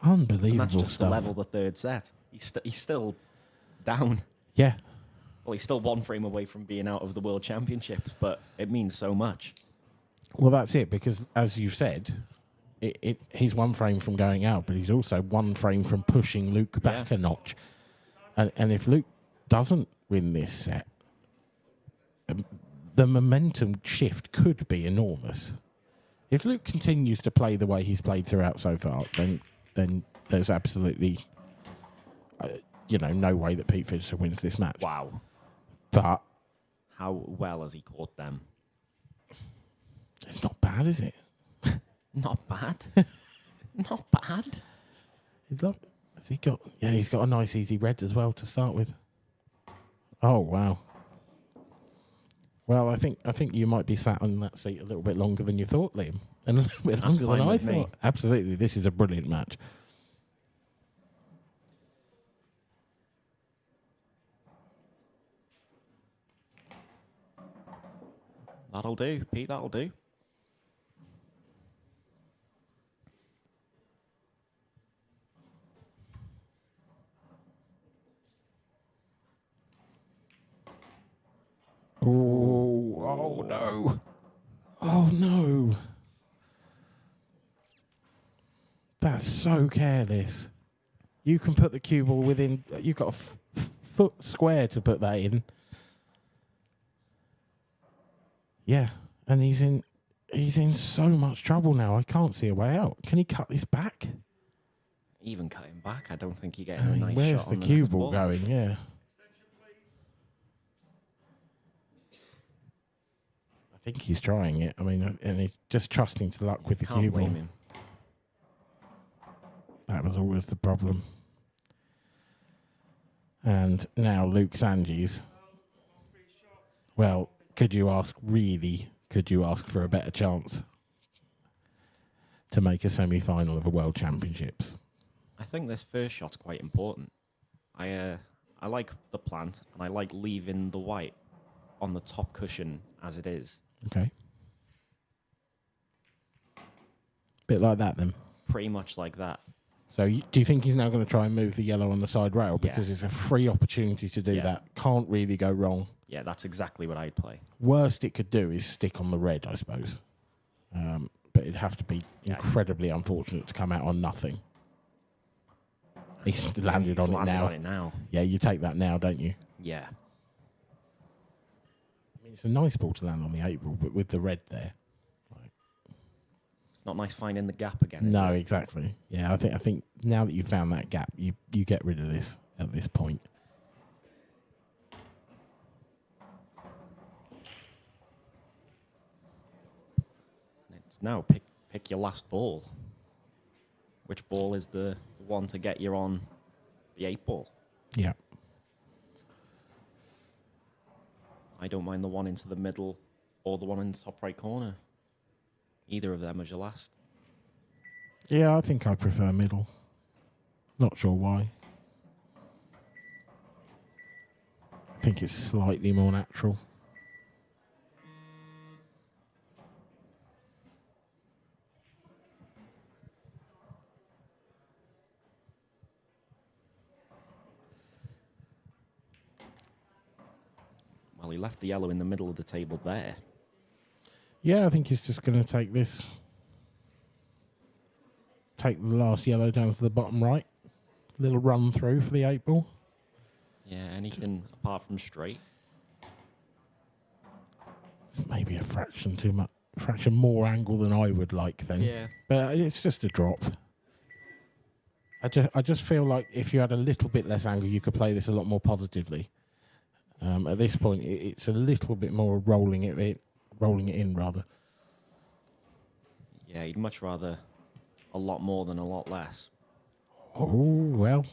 Unbelievable And that's just stuff. to level the third set. He's still down. Yeah. Well, he's still one frame away from being out of the World Championships, but it means so much. Well, that's it, because as you've said, he's one frame from going out, but he's also one frame from pushing Luke back a notch. And if Luke doesn't win this set, the momentum shift could be enormous. If Luke continues to play the way he's played throughout so far, then there's absolutely, no way that Pete Fisher wins this match. Wow. But how well has he caught them? It's not bad, is it? Not bad. Not bad. Has he got? Yeah, he's got a nice easy red as well to start with. Oh wow. Well, I think you might be sat on that seat a little bit longer than you thought, Liam, and a little bit longer than I thought. Absolutely, this is a brilliant match. That'll do, Pete. That'll do. Oh no. Oh no. That's so careless. You can put the cue ball within, you've got a foot square to put that in. Yeah, and he's in so much trouble now. I can't see a way out. Can he cut this back? Even cutting back, I don't think you're getting a nice where's shot the on cue next ball ball. going? Yeah. I think he's trying it. I mean, and he's just trusting to luck with the Can't cue ball. blame him. That was always the problem. And now Luke Sanji's. Well, could you ask for a better chance to make a semi-final of a World Championships? I think this first shot's quite important. I like the plant, and I like leaving the white on the top cushion as it is. Okay. Bit like that then. Pretty much like that. So do you think he's now going to try and move the yellow on the side rail? Because it's a free opportunity to do that. Can't really go wrong. Yeah, that's exactly what I'd play. Worst it could do is stick on the red, I suppose. But it'd have to be incredibly unfortunate to come out on nothing. He's landed on it now. Yeah, you take that now, don't you? Yeah. I mean, it's a nice ball to land on the 8-ball, but with the red there. It's not nice finding the gap again. No, exactly. Yeah, I think now that you've found that gap, you get rid of this at this point. So now pick your last ball. Which ball is the one to get you on the 8 ball? Yeah. I don't mind the one into the middle or the one in the top right corner. Either of them as your last. Yeah, I think I prefer middle. Not sure why. I think it's slightly more natural. Well, he left the yellow in the middle of the table there. Yeah, I think he's just going to take this. Take the last yellow down to the bottom right. Little run through for the 8 ball. Yeah, anything apart from straight. It's maybe a fraction too much. Fraction more angle than I would like then. Yeah. But it's just a drop. I just feel like if you had a little bit less angle, you could play this a lot more positively. At this point, it's a little bit more rolling it in rather. Yeah, he'd much rather a lot more than a lot less. Oh, well.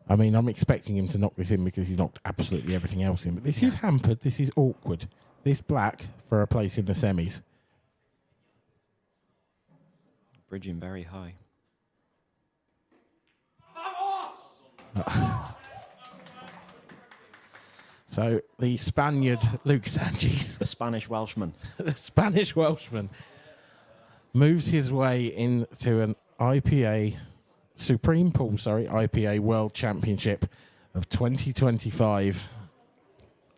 I mean, I'm expecting him to knock this in because he's knocked absolutely everything else in. But this is hampered. This is awkward. This black for a place in the semis. Bridging very high. So the Spaniard, Luke Sanchez. The Spanish Welshman. The Spanish Welshman moves his way into an IPA, IPA World Championship of 2025.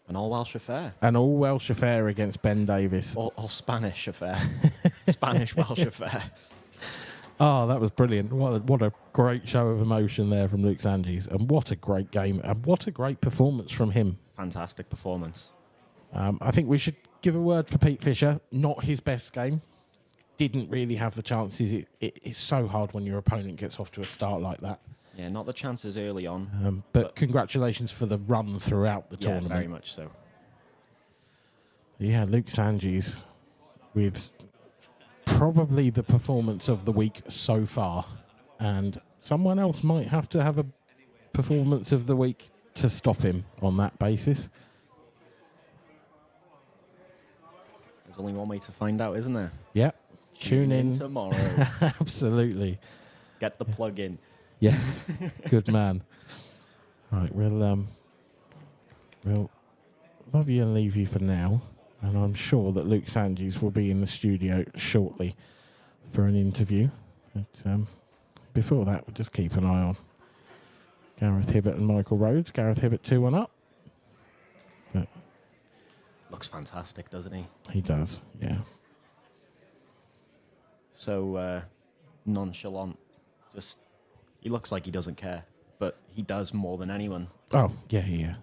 An all-Welsh affair. An all-Welsh affair against Ben Davis. Or Spanish affair. Spanish-Welsh affair. Oh, that was brilliant. What a great show of emotion there from Luke Sanchez. And what a great game. And what a great performance from him. Fantastic performance. I think we should give a word for Pete Fisher. Not his best game. Didn't really have the chances. It's so hard when your opponent gets off to a start like that. Yeah, not the chances early on. But congratulations for the run throughout the tournament. Very much so. Yeah, Luke Sanchez with probably the performance of the week so far. And someone else might have to have a performance of the week to stop him on that basis. There's only one way to find out, isn't there? Yep. Tune in tomorrow. Absolutely. Get the plug in. Yes. Good man. Right, we'll love you and leave you for now. And I'm sure that Luke Sanchez will be in the studio shortly for an interview. But before that, we'll just keep an eye on Gareth Hibbert and Michael Rhodes. Gareth Hibbert 2-1 up. But Looks fantastic, doesn't he? he does, yeah. So nonchalant. Just, he looks like he doesn't care, but he does more than anyone. Oh, yeah.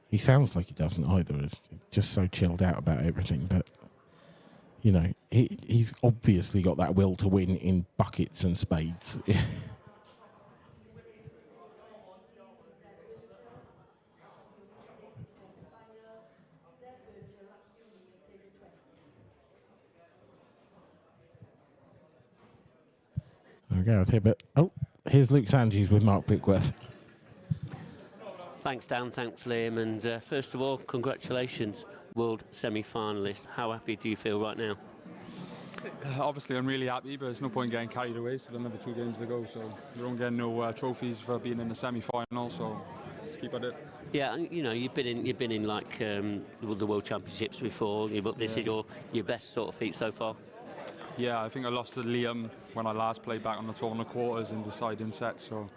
He sounds like he doesn't either. He's just so chilled out about everything. But, you know, he's obviously got that will to win in buckets and spades. Gareth Hibbert. Oh, here's Luke Sanchez with Mark Bickworth. Thanks, Dan. Thanks, Liam. And first of all, congratulations, world semi-finalist. How happy do you feel right now? Obviously, I'm really happy, but there's no point getting carried away. Still another 2 games to go, so you don't get no trophies for being in the semi-final. So let's keep at it. Yeah, and, you know, you've been in like the World Championships before, but this is your best sort of feat so far. Yeah, I think I lost to Liam when I last played back on the tournament quarters in deciding sets. So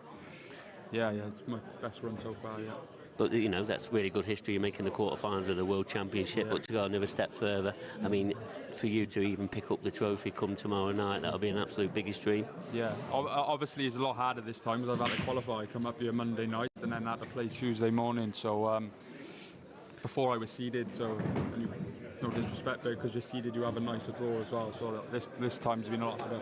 yeah, it's my best run so far. Yeah. But, you know, that's really good history. You're making the quarterfinals of the World Championship, but to go another step further, I mean, for you to even pick up the trophy come tomorrow night, that'll be an absolute biggest dream. Yeah, obviously it's a lot harder this time because I've had to qualify, come up here Monday night and then had to play Tuesday morning. So before I was seeded, so no disrespect, but because you're seeded, you have a nicer draw as well. So this time's been a lot better.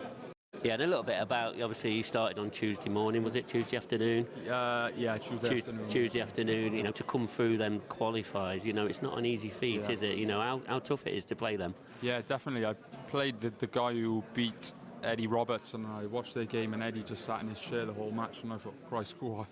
Yeah, and a little bit about, obviously you started on Tuesday morning, was it Tuesday afternoon? Yeah, Tuesday afternoon. Tuesday afternoon, you know, to come through them qualifiers, you know, it's not an easy feat, Yeah. is it? You know, how tough it is to play them. Yeah, definitely. I played the guy who beat Eddie Roberts, and I watched their game, and Eddie just sat in his chair the whole match, and I thought, Christ, cool,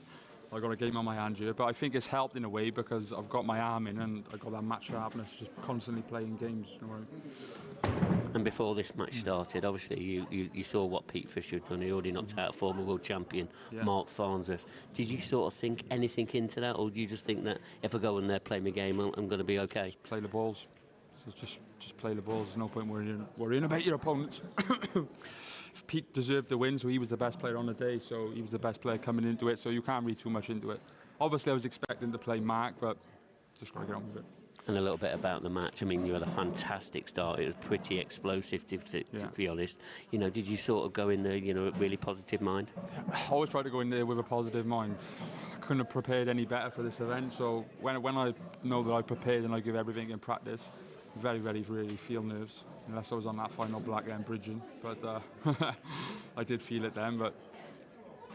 I got a game on my hand here. But I think it's helped in a way because I've got my arm in, and I got that match sharpness, just constantly playing games. You know. And before this match started, obviously you saw what Pete Fisher had done. He already knocked out former world champion Mark Farnsworth. Did you sort of think anything into that, or do you just think that if I go in there, play my game, I'm going to be okay? Just play the balls. So just play the balls. There's no point worrying about your opponents. Pete deserved the win, so he was the best player on the day. So he was the best player coming into it. So you can't read too much into it. Obviously, I was expecting to play Mark, but just got to get on with it. And a little bit about the match. I mean, you had a fantastic start. It was pretty explosive, to be honest. You know, did you sort of go in there, you know, a really positive mind? I always try to go in there with a positive mind. I couldn't have prepared any better for this event. So when I know that I've prepared and I give everything in practice, very, very, really feel nerves. Unless I was on that final black end bridging. But I did feel it then. But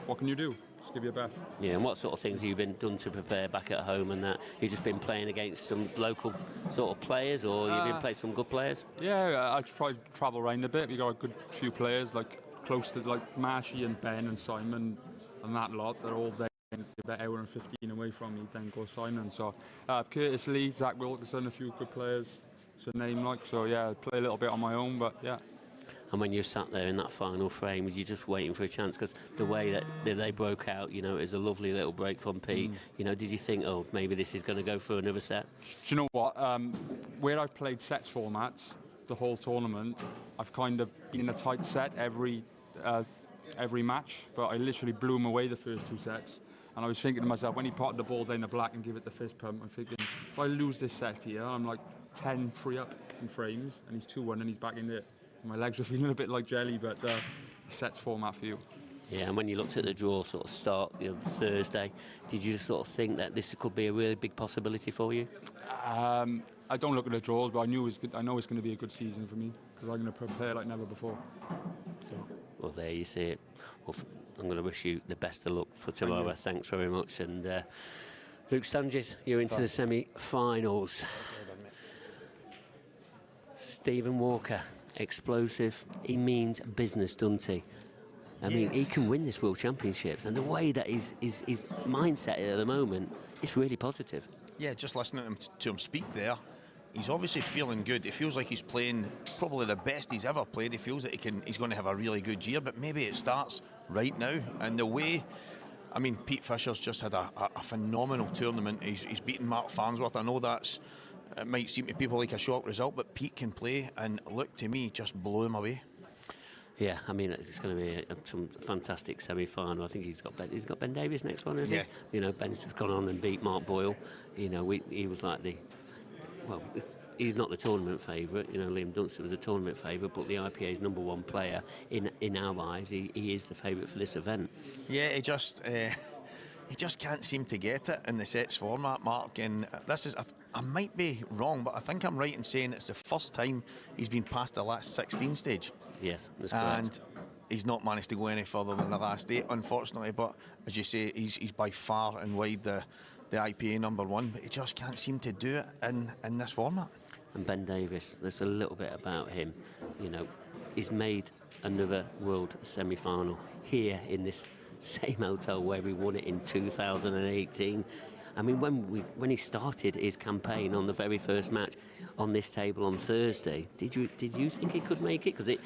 what can you do? Just give your best. Yeah, and what sort of things have you been done to prepare back at home, and that you've just been playing against some local sort of players, or you've been playing some good players? Yeah, I tried to travel around a bit. We got a good few players, like close to like Marshy and Ben and Simon and that lot. They're all there, about hour and 15 away from me. Then go Simon. So Curtis Lee, Zach Wilkerson, a few good players to name like. So yeah, I play a little bit on my own, but yeah. And when you sat there in that final frame, was you just waiting for a chance? Because the way that they broke out, you know, it was a lovely little break from Pete. You know, did you think, oh, maybe this is going to go for another set? Do you know what? Where I've played sets formats, the whole tournament, I've kind of been in a tight set every match, but I literally blew him away the first two sets. And I was thinking to myself, when he potted the ball down the black and give it the fist pump, I'm thinking, if I lose this set here, I'm like 10 free up in frames, and he's 2-1 and he's back in there. My legs are feeling a bit like jelly, but the set's format for you. Yeah, and when you looked at the draw sort of start, you know, Thursday, did you just sort of think that this could be a really big possibility for you? I don't look at the draws, but I know it's going to be a good season for me because I'm going to prepare like never before. So. Well, there you see it. Well, I'm going to wish you the best of luck for tomorrow. Thanks very much. And Luke Sturgis, you're into the semi-finals. Stephen Walker. Explosive. He means business, doesn't he? I mean, he can win this World Championships, and the way that his mindset at the moment is really positive. Yeah, just listening to him speak there, he's obviously feeling good. It feels like he's playing probably the best he's ever played. He feels that he's going to have a really good year, but maybe it starts right now. And the way, I mean, Pete Fisher's just had a phenomenal tournament. He's beaten Mark Farnsworth. I know it might seem to people like a shock result, but Pete can play, and look, to me, just blew him away. Yeah, I mean, it's going to be some fantastic semi-final. I think he's got Ben Davies next one, isn't he? You know, Ben's just gone on and beat Mark Boyle. You know, he was like he's not the tournament favourite. You know, Liam Dunster was the tournament favourite, but the IPA's #1 player in our eyes. He is the favourite for this event. Yeah, he just can't seem to get it in the sets format, Mark. And this is, I might be wrong, but I think I'm right in saying it's the first time he's been past the last 16 stage. Yes, that's correct. And he's not managed to go any further than the last 8, unfortunately. But as you say, he's by far and wide the IPA #1, but he just can't seem to do it in this format. And Ben Davies, there's a little bit about him. You know, he's made another world semi-final here in this same hotel where we won it in 2018. I mean, when he started his campaign on the very first match on this table on Thursday, did you think he could make it? Because it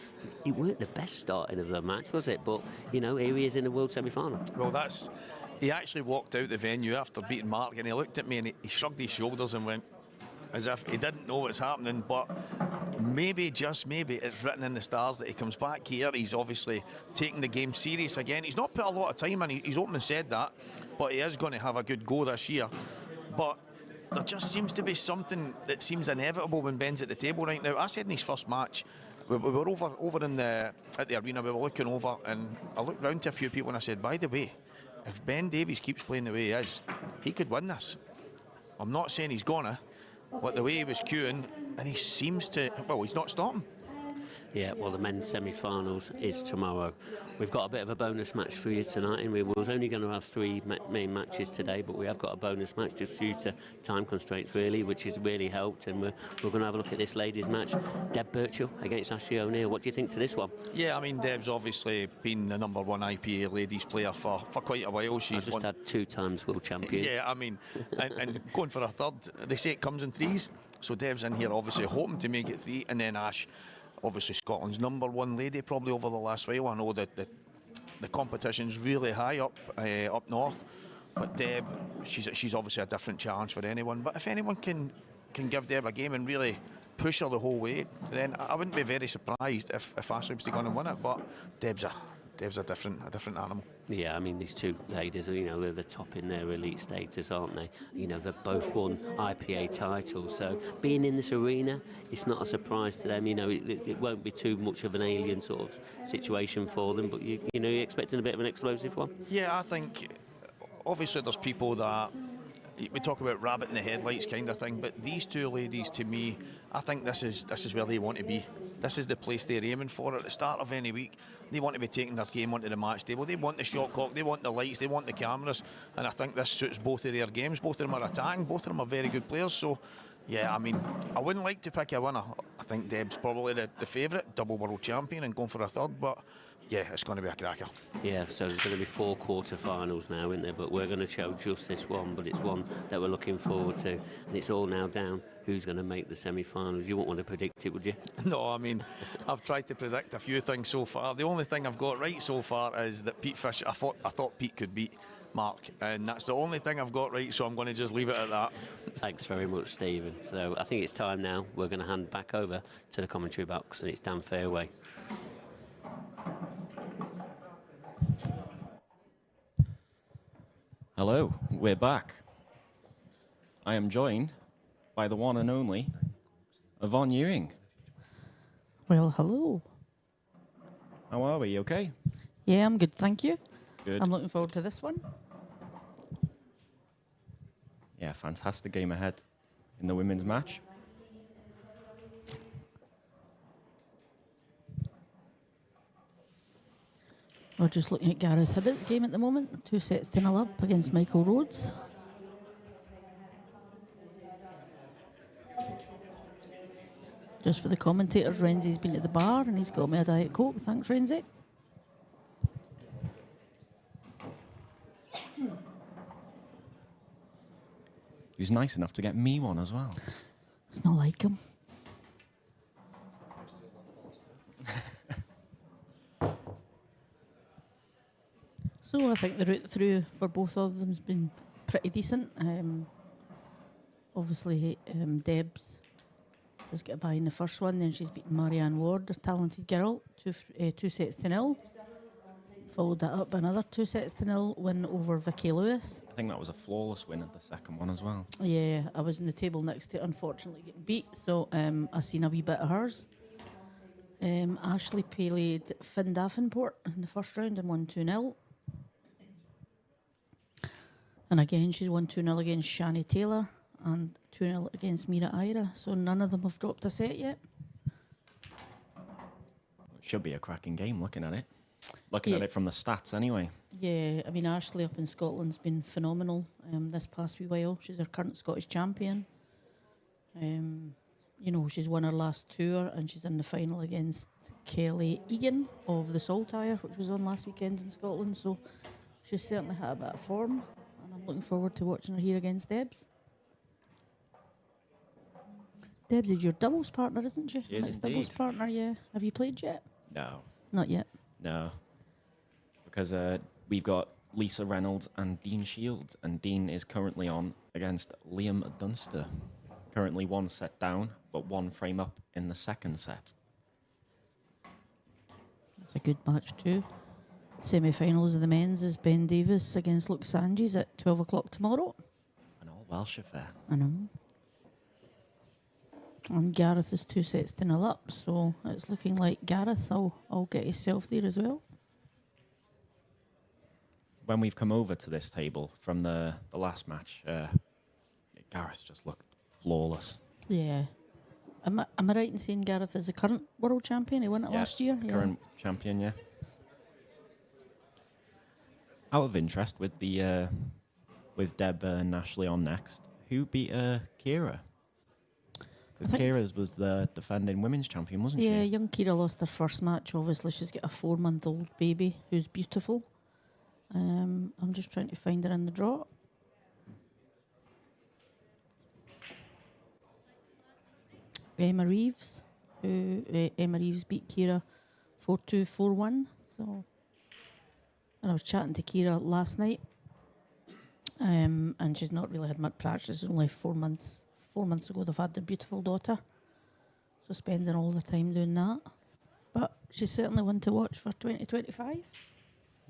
weren't the best starting of the match, was it? But you know, here he is in the world semi-final. Well, he actually walked out the venue after beating Mark, and he looked at me and he shrugged his shoulders and went as if he didn't know what's happening. But maybe, just maybe, it's written in the stars that he comes back here. He's obviously taking the game serious again. He's not put a lot of time in, he's openly said that, but he is going to have a good go this year. But there just seems to be something that seems inevitable when Ben's at the table right now. I said in his first match, we were over at the arena, we were looking over, and I looked round to a few people and I said, by the way, if Ben Davies keeps playing the way he is, he could win this. I'm not saying he's gonna, but the way he was queuing, and he seems to, well, he's not stopping. Yeah, well, the men's semi-finals is tomorrow. We've got a bit of a bonus match for you tonight, and we was only going to have three main matches today, but we have got a bonus match just due to time constraints, really, which has really helped. And we're going to have a look at this ladies' match. Deb Birchall against Ashley O'Neill. What do you think to this one? Yeah, I mean, Deb's obviously been the #1 IPA ladies player for quite a while. She's just had 2 times world champion. Yeah, I mean, and going for a third, they say it comes in threes. So Deb's in here obviously hoping to make it 3, and then Ash, obviously Scotland's #1 lady probably over the last while. I know that the competition's really high up north, but Deb, she's obviously a different challenge for anyone. But if anyone can give Deb a game and really push her the whole way, then I wouldn't be very surprised if Ashley was to go and win it. But Deb's a different animal. Yeah, I mean, these two ladies, they're the top in their elite status, aren't they? They've both won IPA titles, so being in this arena, it's not a surprise to them. It won't be too much of an alien sort of situation for them, but you're expecting a bit of an explosive one. Yeah, I think obviously there's people that we talk about rabbit in the headlights kind of thing, but these two ladies, to me, I think this is where they want to be. This is the place they're aiming for at the start of any week. They want to be taking their game onto the match table. They want the shot clock, they want the lights, they want the cameras, and I think this suits both of their games. Both of them are attacking, both of them are very good players. So, yeah, I mean, I wouldn't like to pick a winner. I think Deb's probably the favourite, double world champion, and going for a third, but yeah, it's going to be a cracker. Yeah, so there's going to be 4 quarter-finals now, isn't there? But we're going to show just this one, but it's one that we're looking forward to, and it's all now down who's going to make the semi-finals. You wouldn't want to predict it, would you? No, I mean, I've tried to predict a few things so far. The only thing I've got right so far is that Pete Fish, I thought Pete could beat Mark, and that's the only thing I've got right, so I'm going to just leave it at that. Thanks very much, Stephen. So I think it's time now. We're going to hand back over to the commentary box, and it's Dan Fairway. Hello, we're back. I am joined by the one and only Yvonne Ewing. Well, hello. How are we? You okay? Yeah, I'm good, thank you. Good. I'm looking forward to this one. Yeah, fantastic game ahead in the women's match. We're just looking at Gareth Hibbett's game at the moment. 2 sets to 0 up against Michael Rhodes. Just for the commentators, Renzi's been at the bar and he's got me a Diet Coke. Thanks, Renzi. He was nice enough to get me one as well. It's not like him. So I think the route through for both of them has been pretty decent. Obviously, Deb's has got a bye in the first one, then she's beaten Marianne Ward, a talented girl, 2 sets to 0. Followed that up by another 2 sets to 0 win over Vicky Lewis. I think that was a flawless win at the second one as well. Yeah, I was in the table next to it, unfortunately getting beat, so I seen a wee bit of hers. Ashley played Finn Davenport in the first round and won 2-0. And again, she's won 2-0 against Shani Taylor and 2-0 against Mira Ira. So none of them have dropped a set yet. It should be a cracking game looking at it. Looking at it from the stats anyway. Yeah, I mean, Ashley up in Scotland's been phenomenal this past wee while. She's her current Scottish champion. She's won her last tour and she's in the final against Kelly Egan of the Saltire, which was on last weekend in Scotland. So she's certainly had a bit of form. I'm looking forward to watching her here against Debs. Debs is your doubles partner, isn't she? She is Mixed doubles partner, yeah. Have you played yet? No. Not yet. No. Because we've got Lisa Reynolds and Dean Shields, and Dean is currently on against Liam Dunster. Currently 1 set down, but 1 frame up in the second set. That's a good match too. Semi-finals of the men's is Ben Davis against Luke Sanges at 12 o'clock tomorrow. An all Welsh affair. I know. And Gareth is 2 sets to 0 up, so it's looking like Gareth will get himself there as well. When we've come over to this table from the last match, Gareth just looked flawless. Yeah. Am I right in saying Gareth is the current world champion? He won it last year? Current champion, yeah. Out of interest, with the with Deb and Ashley on next, who beat Kira? Because Kira's was the defending women's champion, wasn't she? Yeah, young Kira lost her first match. Obviously, she's got a 4-month-old baby who's beautiful. I'm just trying to find her in the draw. Emma Reeves, Emma Reeves beat Kira 4-2, 4-1. So, and I was chatting to Kira last night, and she's not really had much practice. It's only 4 months. 4 months ago, they've had their beautiful daughter, so spending all the time doing that. But she's certainly one to watch for 2025.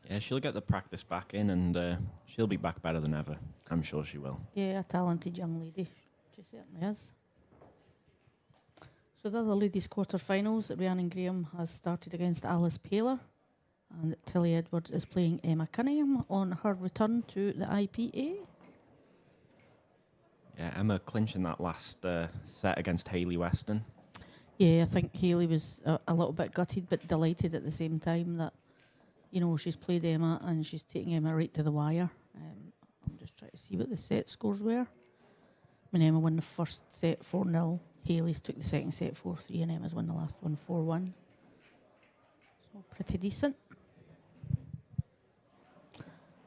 Yeah, she'll get the practice back in, and she'll be back better than ever. I'm sure she will. Yeah, a talented young lady. She certainly is. So the other ladies' quarter-finals, Rhiannon Graham has started against Alice Paler, and Tilly Edwards is playing Emma Cunningham on her return to the IPA. Yeah, Emma clinching that last set against Hayley Weston. Yeah, I think Hayley was a little bit gutted but delighted at the same time that, you know, she's played Emma and she's taking Emma right to the wire. I'm just trying to see what the set scores were. When Emma won the first set 4-0, Hayley's took the second set 4-3, and Emma's won the last one 4-1. So pretty decent.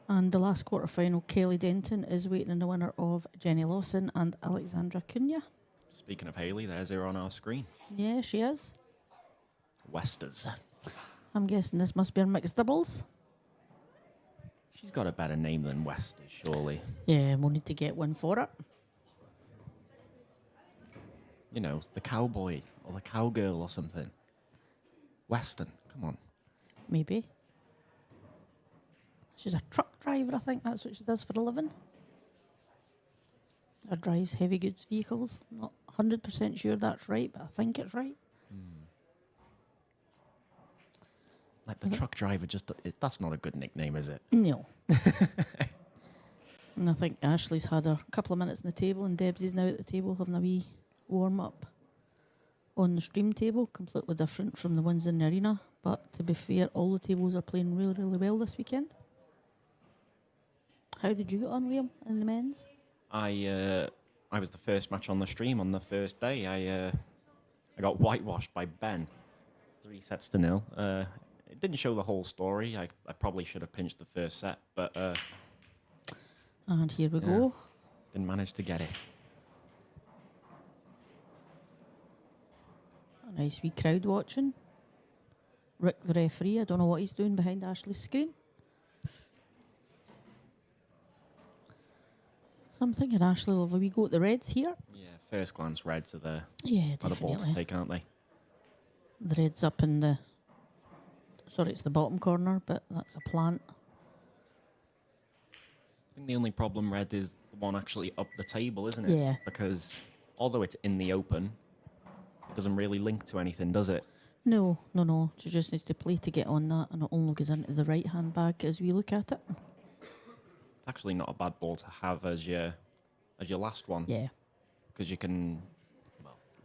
And the last quarter final, Kelly Denton is waiting on the winner of Jenny Lawson and Alexandra Cunha. Speaking of Hayley, there's her on our screen. Yeah, she is. Westers. I'm guessing this must be her mixed doubles. She's got a better name than Westers, surely. Yeah, we'll need to get one for it. You know, the cowboy or the cowgirl or something. Western, come on. Maybe. She's a truck driver, I think that's what she does for a living. Or drives heavy goods vehicles. Not 100% sure that's right, but I think it's right. Like the truck driver, that's not a good nickname, is it? No. And I think Ashley's had her a couple of minutes on the table, and Debs is now at the table having a wee warm up on the stream table, completely different from the ones in the arena. But to be fair, all the tables are playing really, really well this weekend. How did you get on, Liam, in the men's? I was the first match on the stream on the first day. I got whitewashed by Ben, 3-0. It didn't show the whole story. I probably should have pinched the first set, but and here we go. Didn't manage to get it. A nice wee crowd watching. Rick, the referee, I don't know what he's doing behind Ashley's screen. So I'm thinking Ashley will have a wee go at the reds here. Yeah, first glance reds are the Yeah, are the ball to definitely. take, aren't they? The red's up in the... Sorry, it's the bottom corner, but that's a plant. I think the only problem red is the one actually up the table, isn't it? Yeah. Because although it's in the open, it doesn't really link to anything, does it? No. She just needs to play to get on that, and it only goes into the right-hand bag as we look at it. It's actually not a bad ball to have as your last one. Yeah. Because you can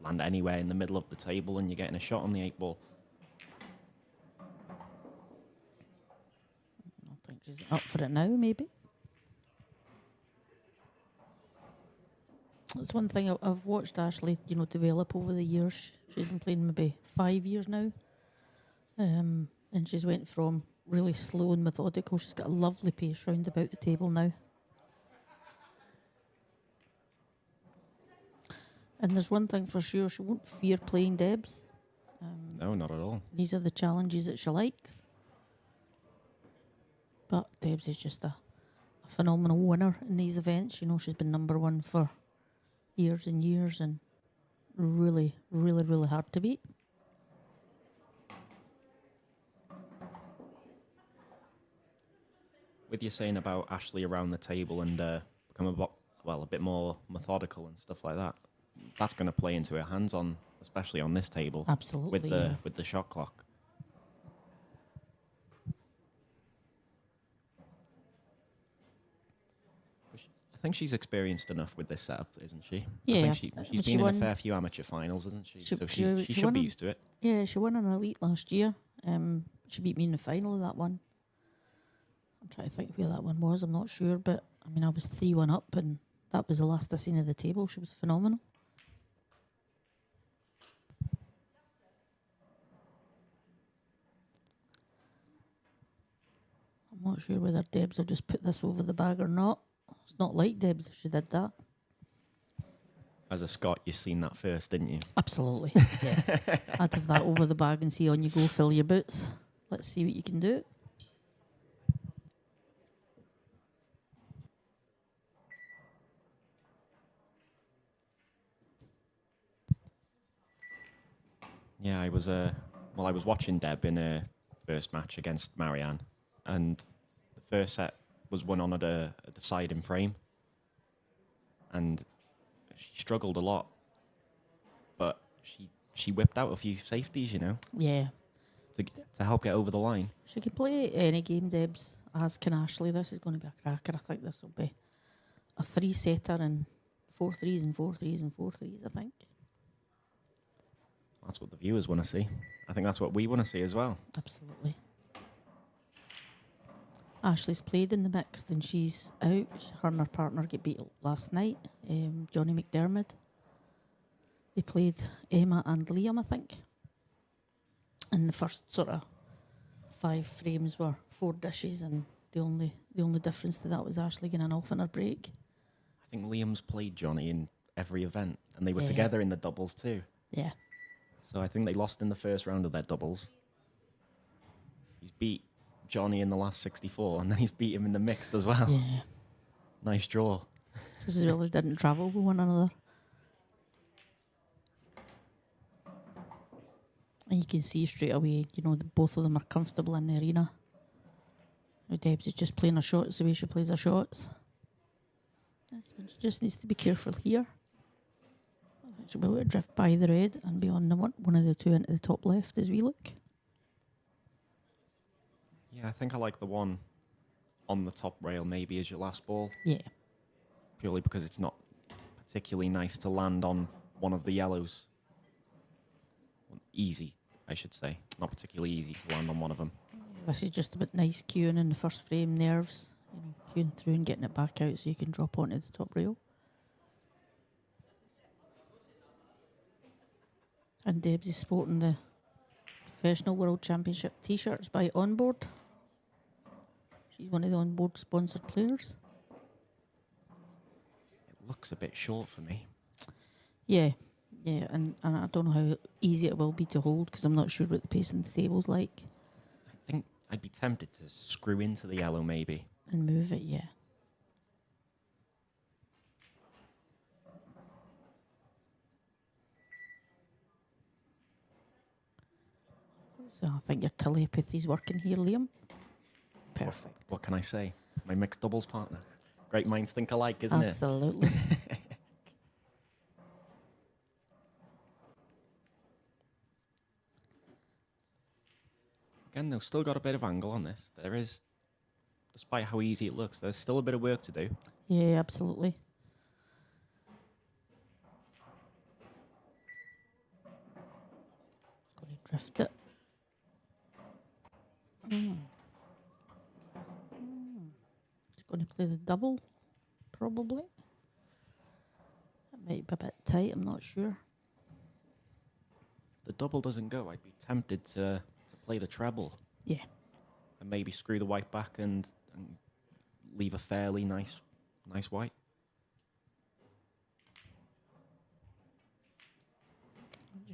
land anywhere in the middle of the table and you're getting a shot on the 8 ball. I think she's up for it now, maybe. That's one thing I've watched Ashley, develop over the years. She's been playing maybe 5 years now. And she's went from really slow and methodical. She's got a lovely pace round about the table now. And there's one thing for sure, she won't fear playing Debs. No, not at all. These are the challenges that she likes. But Debs is just a phenomenal winner in these events. She's been number one for years and years, and really, really, really hard to beat. With you saying about Ashley around the table and become a bit more methodical and stuff like that, that's going to play into her hands especially on this table. Absolutely, with the shot clock. I think she's experienced enough with this setup, isn't she? Yeah, I think but she's she been in a won- fair few amateur finals, hasn't she? She- So she- she she should won be an- used to it. Yeah, she won an elite last year. She beat me in the final of that one. I'm trying to think where that one was. I'm not sure, but I mean, I was 3-1 up, and that was the last I seen of the table. She was phenomenal. I'm not sure whether Debs will just put this over the bag or not. It's not like Debs if she did that. As a Scot, you've seen that first, didn't you? Absolutely. Yeah. I'd have that over the bag and see on you go, fill your boots. Let's see what you can do. Yeah, I was watching Deb in her first match against Marianne, and the first set was won on a deciding frame, and she struggled a lot, but she whipped out a few safeties, you know, Yeah. to help get over the line. She can play any game, Debs, as can Ashley. This is going to be a cracker. I think this will be a 3-setter and 4 threes and 4 threes and 4 threes, I think. That's what the viewers want to see. I think that's what we want to see as well. Absolutely. Ashley's played in the mixed and she's out. Her and her partner get beat last night. Johnny McDermott. They played Emma and Liam, I think. And the first sort of 5 frames were 4 dishes, and the only difference to that was Ashley getting off in her break. I think Liam's played Johnny in every event, and they were Yeah. together in the doubles too. Yeah. So I think they lost in the first round of their doubles. He's beat Johnny in the last 64, and then he's beat him in the mixed as well. Yeah. Nice draw. Because they really didn't travel with one another. And you can see straight away, you know, that both of them are comfortable in the arena. Debs is just playing her shots the way she plays her shots. This one, she just needs to be careful here. I think she'll be able to drift by the red and be on the one of the two into the top left as we look. Yeah, I think I like the one on the top rail maybe as your last ball. Yeah. Purely because it's not particularly nice to land on one of the yellows. Easy, I should say. Not particularly easy to land on one of them. This is just a bit nice queuing in the first frame, nerves. You know, queuing through and getting it back out so you can drop onto the top rail. And Debs is sporting the Professional World Championship t-shirts by Onboard. She's one of the Onboard sponsored players. It looks a bit short for me. Yeah, yeah, and I don't know how easy it will be to hold because I'm not sure what the pace on the table's like. I think I'd be tempted to screw into the yellow maybe. And move it, yeah. So I think your telepathy's working here, Liam. Perfect. What can I say? My mixed doubles partner. Great minds think alike, isn't Absolutely. it? Again, though, still got a bit of angle on this. There is, despite how easy it looks, there's still a bit of work to do. Yeah, absolutely. Got to drift it. He's going to play the double, probably. That might be a bit tight, I'm not sure. If the double doesn't go, I'd be tempted to play the treble. Yeah. And maybe screw the white back and leave a fairly nice white.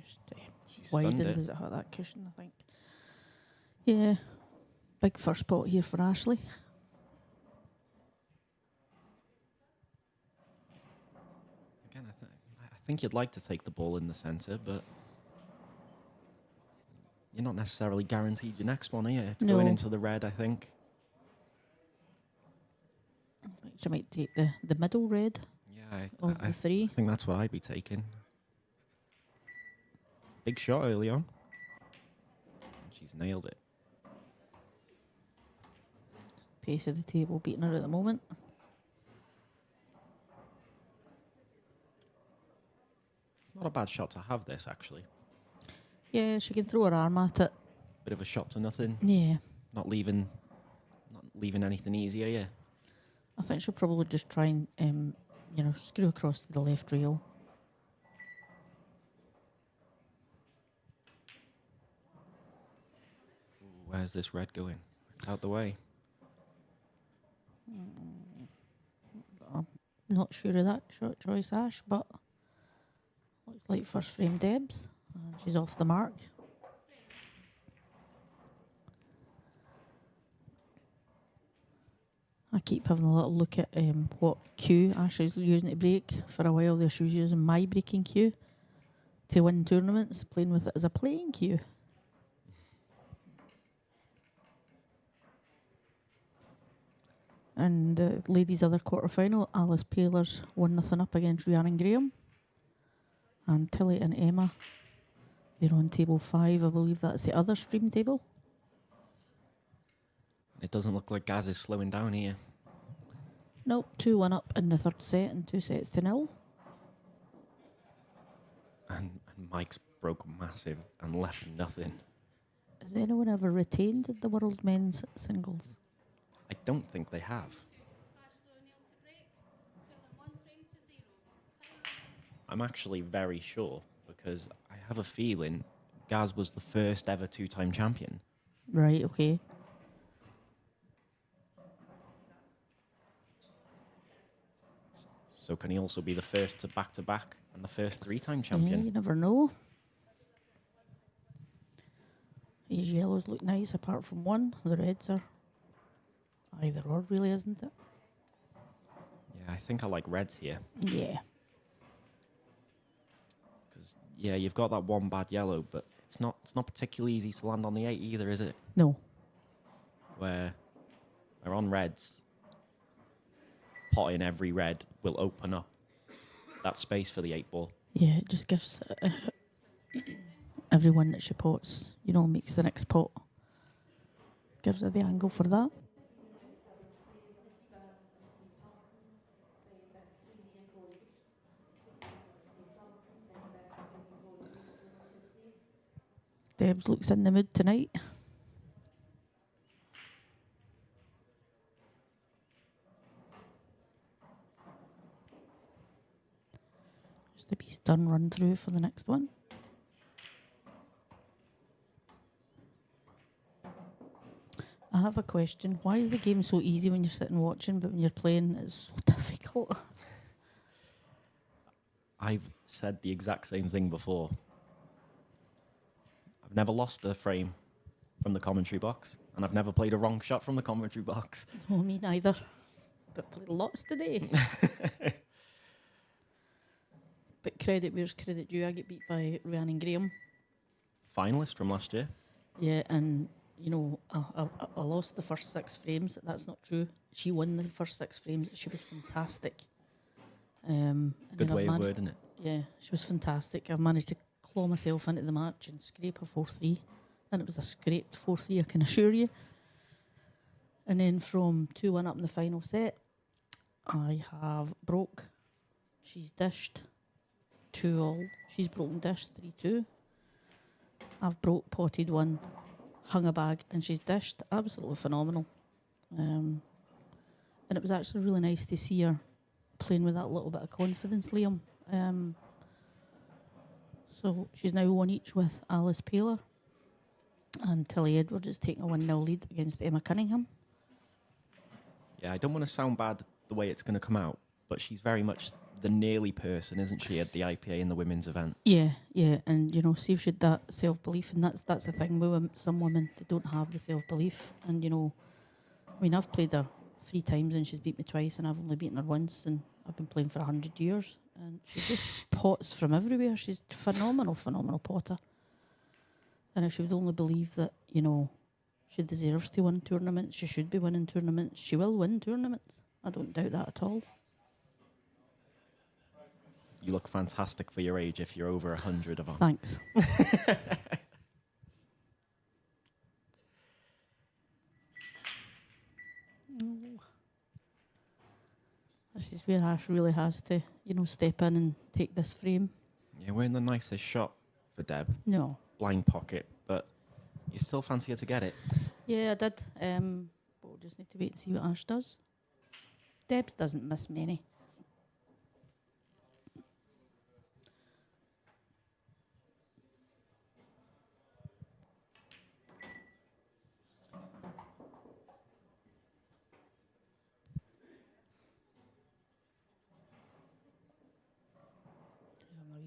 Just She widen, stunned it. does it have that cushion, I think? Yeah. Big first pot here for Ashley. Again, I think you'd like to take the ball in the centre, but you're not necessarily guaranteed your next one, are you? It's going No. into the red, I think. I think she might take the middle red Yeah, of the three. I think that's what I'd be taking. Big shot early on. She's nailed it. Pace of the table beating her at the moment. not a bad shot to have, this, actually. Yeah, she can throw her arm at it. Bit of a shot to nothing. Yeah. Not leaving anything easier, yeah. I think she'll probably just try and, screw across to the left rail. Where's this red going? It's out the way. I'm not sure of that shot choice, Ash, but looks like first frame Debs. She's off the mark. I keep having a little look at what cue Ash is using to break. For a while there, she was using my breaking cue to win tournaments, playing with it as a playing cue. And ladies' other quarter-final, Alice Paylor's 1-0 up against Rhiannon Graham. And Tilly and Emma, they're on table 5. I believe that's the other stream table. It doesn't look like Gaz is slowing down here. Nope, 2-1 up in the third set and 2-0. And Mike's broke massive and left nothing. Has anyone ever retained the world men's singles? I don't think they have. I'm actually very sure, because I have a feeling Gaz was the first ever 2-time champion. Right, okay. So can he also be the first to back-to-back and the first 3-time Yeah, champion? you never know. These yellows look nice apart from one. The reds are either or, really, isn't it? Yeah, I think I like reds here. Yeah. Because, yeah, you've got that one bad yellow, but it's not particularly easy to land on the 8 either, is it? No. Where on reds, potting every red will open up that space for the 8 ball. Yeah, it just gives everyone that she pots, makes the next pot. Gives her the angle for that. Debs looks in the mood tonight. Just a piece done run through for the next one. I have a question. Why is the game so easy when you're sitting watching, but when you're playing, it's so difficult? I've said the exact same thing before. I've never lost a frame from the commentary box, and I've never played a wrong shot from the commentary box. Oh, me neither. But played lots today. But credit where's credit due. I get beat by Rhiannon Graham. Finalist from last year. Yeah, and I lost the first 6 frames. That's not true. She won the first 6 frames. She was fantastic. Good way of wording it. Yeah, she was fantastic. I've managed to claw myself into the match and scrape a 4-3. And it was a scraped 4-3, I can assure you. And then from 2-1 up in the final set, I have broke. She's dished 2-all. She's broken dished 3-2. I've broke, potted 1, hung a bag, and she's dished. Absolutely phenomenal. And it was actually really nice to see her playing with that little bit of confidence, Liam. So she's now 1 each with Alice Paylor. And Tilly Edwards is taking a 1-0 lead against Emma Cunningham. Yeah, I don't want to sound bad the way it's going to come out, but she's very much the nearly person, isn't she, at the IPA in the women's event? Yeah, and see if she had that self-belief, and that's the thing with some women, they don't have the self-belief. And I've played her 3 times and she's beat me twice, and I've only beaten her once, and I've been playing for 100 years, and she just pots from everywhere. She's phenomenal potter. And if she would only believe that, she deserves to win tournaments, she should be winning tournaments, she will win tournaments. I don't doubt that at all. You look fantastic for your age if you're over 100 of them. Thanks. This is where Ash really has to, step in and take this frame. Yeah, we're in the nicest shot for Deb. No. Blind pocket, but you still fancy her to get it. Yeah, I did. But we'll just need to wait and see what Ash does. Debs doesn't miss many.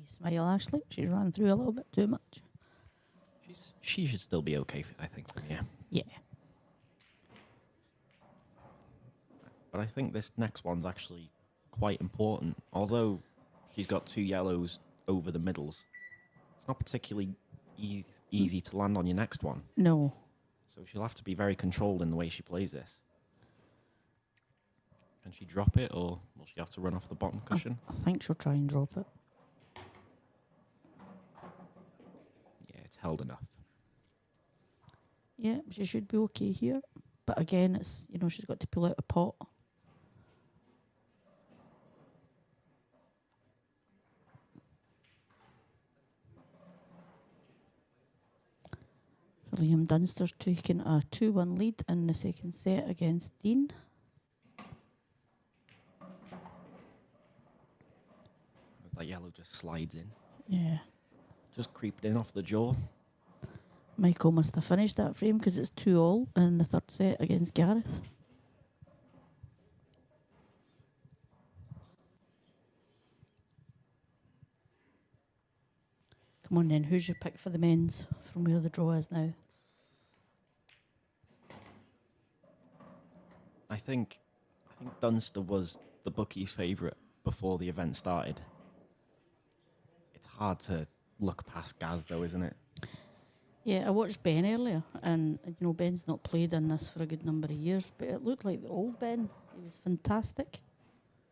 Smile, Ashley. She's run through a little bit too much. She should still be okay, I think, from here. Yeah. But I think this next one's actually quite important. Although she's got 2 yellows over the middles, it's not particularly easy to land on your next one. No. So she'll have to be very controlled in the way she plays this. Can she drop it, or will she have to run off the bottom cushion? I think she'll try and drop it. Yeah, it's held enough. Yeah, she should be okay here. But again, it's, you know, she's got to pull out a pot. Liam Dunster's taking a 2-1 lead in the second set against Dean. As that yellow just slides in. Yeah. Just creeped in off the jaw. Michael must have finished that frame because it's 2-all in the third set against Gareth. Come on then, who's your pick for the men's from where the draw is now? I think Dunster was the bookie's favourite before the event started. It's hard to look past Gaz though, isn't it? Yeah, I watched Ben earlier, and you know Ben's not played in this for a good number of years, but it looked like the old Ben. He was fantastic.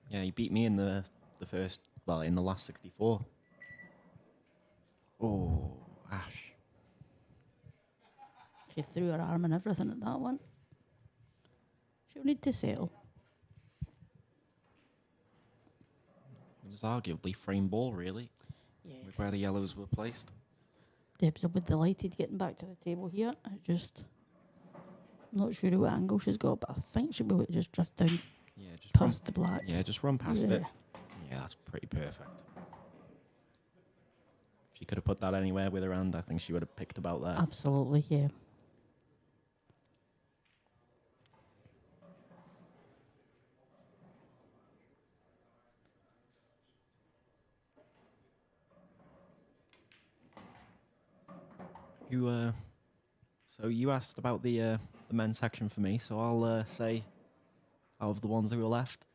Yeah, he beat me in the first, well, in the last 64. Oh, Ash. She threw her arm and everything at that one. She'll need to settle. It was arguably frame ball, really, with where the yellows were placed. Debs will be delighted getting back to the table here. I'm not sure what angle she's got, but I think she'll be able to just drift down past the black. Yeah, just run past it. Yeah, that's pretty perfect. If she could have put that anywhere with her hand, I think she would have picked about that. Absolutely, yeah. So you asked about the men's section for me, so I'll say, out of the ones who are left,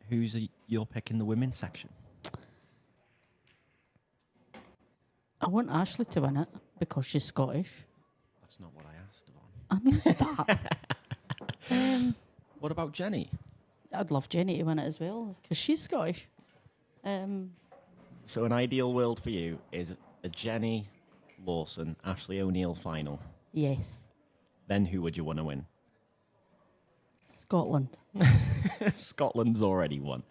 who's your pick in the women's section? I want Ashley to win it because she's Scottish. That's not what I asked, Yvonne. I know that. What about Jenny? I'd love Jenny to win it as well because she's Scottish. So an ideal world for you is a Jenny Lawson, Ashley O'Neill final. Yes. Then who would you want to win? Scotland. Scotland's already won.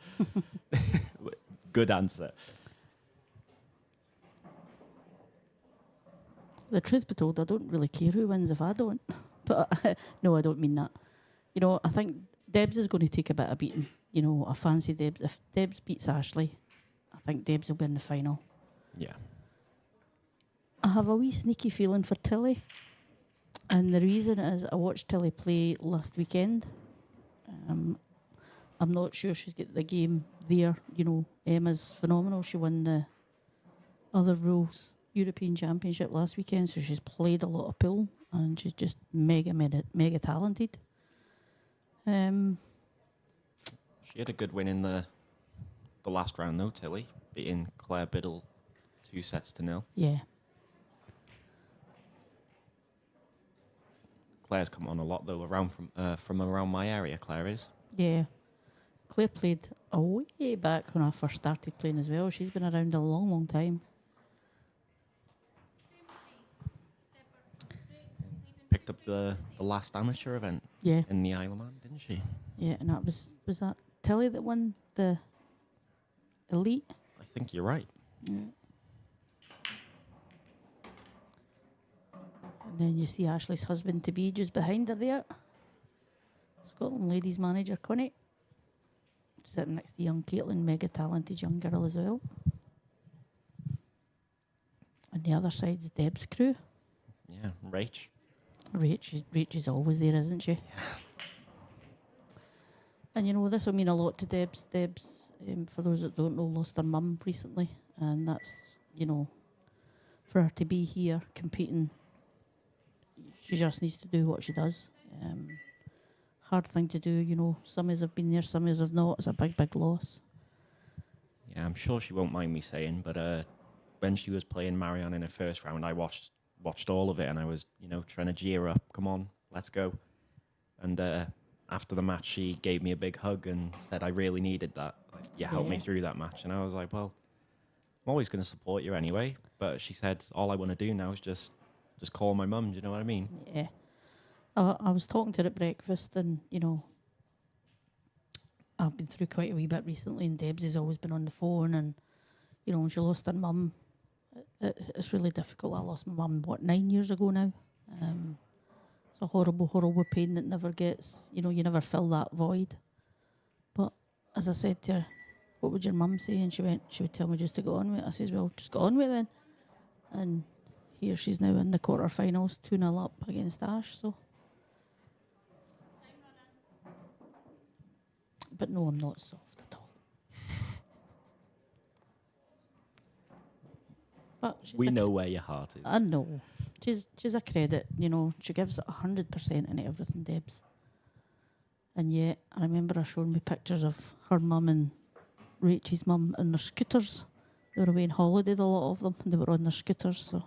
Good answer. The truth be told, I don't really care who wins if I don't. But no, I don't mean that. You know, I think Debs is going to take a bit of beating. You know, I fancy Debs. If Debs beats Ashley, I think Debs will be in the final. Yeah. I have a wee sneaky feeling for Tilly. And the reason is I watched Tilly play last weekend. I'm not sure she's got the game there. You know, Emma's phenomenal. She won the other rules European Championship last weekend, so she's played a lot of pool and she's just mega talented. She had a good win in the last round though, Tilly, beating Claire Biddle 2-0. Yeah. Claire's come on a lot though, around from around my area. Claire is. Yeah. Claire played a way back when I first started playing as well. She's been around a long, long time. Picked up the last amateur event. Yeah. In the Isle of Man, didn't she? Yeah, and that was that Tilly that won the elite? I think you're right. Yeah. then you see Ashley's husband to be just behind her there. Scotland ladies manager Connie. Sitting next to young Caitlin, mega talented young girl as well. On the other side's Deb's crew. Yeah, Rach. Rach is always there, isn't she? Yeah. And you know, this will mean a lot to Deb's. Deb's, for those that don't know, lost her mum recently. And that's, you know, for her to be here competing, she just needs to do what she does. Hard thing to do, you know. Some years have been there, some years have not. It's a big, big loss. Yeah, I'm sure she won't mind me saying, but when she was playing Marianne in her first round, I watched all of it, and I was, you know, trying to gear up. Come on, let's go. And after the match, she gave me a big hug and said, I really needed that. Like, you helped me through that match. And I was like, well, I'm always going to support you anyway. But she said, all I want to do now is just call my mum. Do you know what I mean? Yeah. I was talking to her at breakfast, and, you know, I've been through quite a wee bit recently, and Debs has always been on the phone, and, you know, when she lost her mum, it's really difficult. I lost my mum, 9 years ago now? It's a horrible, horrible pain that never gets, you know, you never fill that void. But as I said to her, what would your mum say? And she would tell me just to go on with it. I says, well, just go on with it then. And here she's now in the quarterfinals, 2-0 up against Ash, so. But no, I'm not soft at all. But we know where your heart is. I know. She's a credit, you know. She gives it 100% into everything, Debs. And yet, I remember her showing me pictures of her mum and Rachel's mum on their scooters. They were away on holiday, a lot of them. They were on their scooters, so.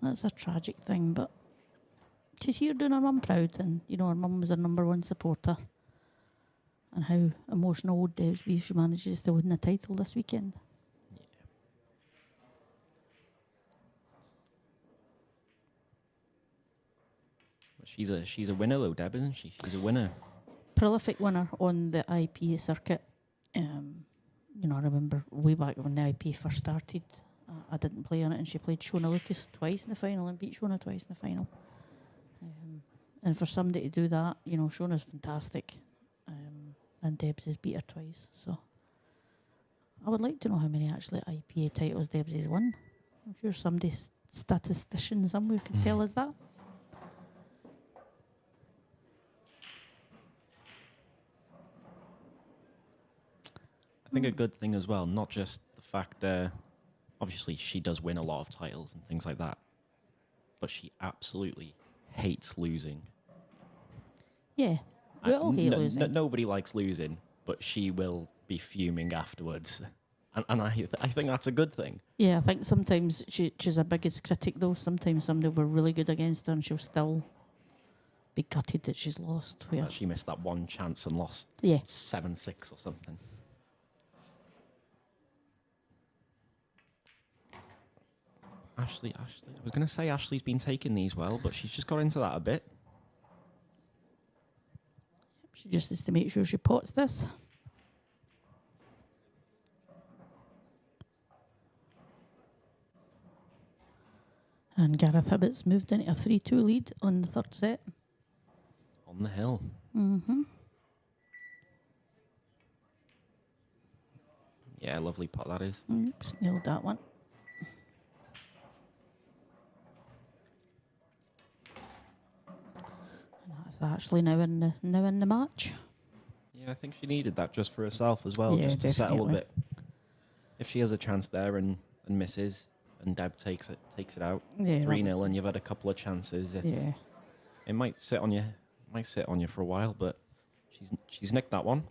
That's a tragic thing, but she's here doing her mum proud, and, you know, her mum was her #1 supporter. And how emotional would Debs be if she manages to win the title this weekend? She's a winner though, Deb, isn't she? She's a winner. Prolific winner on the IPA circuit. You know, I remember way back when the IPA first started, I didn't play on it, and she played Shona Lucas twice in the final and beat Shona twice in the final. And for somebody to do that, you know, Shona's fantastic, and Debs has beat her twice. So I would like to know how many actually IPA titles Debs has won. I'm sure somebody, statistician somewhere, can tell us that. I think a good thing as well, not just the fact that obviously she does win a lot of titles and things like that, but she absolutely hates losing. Yeah, we all hate losing. Nobody likes losing, but she will be fuming afterwards. And I think that's a good thing. Yeah, I think sometimes she's her biggest critic, though. Sometimes somebody will be really good against her and she'll still be gutted that she's lost. Well, she missed that one chance and lost 7-6 or something. Ashley. I was going to say Ashley's been taking these well, but she's just got into that a bit. She just needs to make sure she pots this. And Gareth Hibbett's moved into a 3-2 lead on the third set. On the hill. Mm-hmm. Yeah, lovely pot that is. Just nailed that one. And that's actually now in the match. Yeah, I think she needed that just for herself as well, Yeah, just to settle a definitely. bit. If she has a chance there and misses, and Deb takes it out, Yeah, 3-0, and you've had a couple of chances, it might sit on you for a while, but she's nicked that one.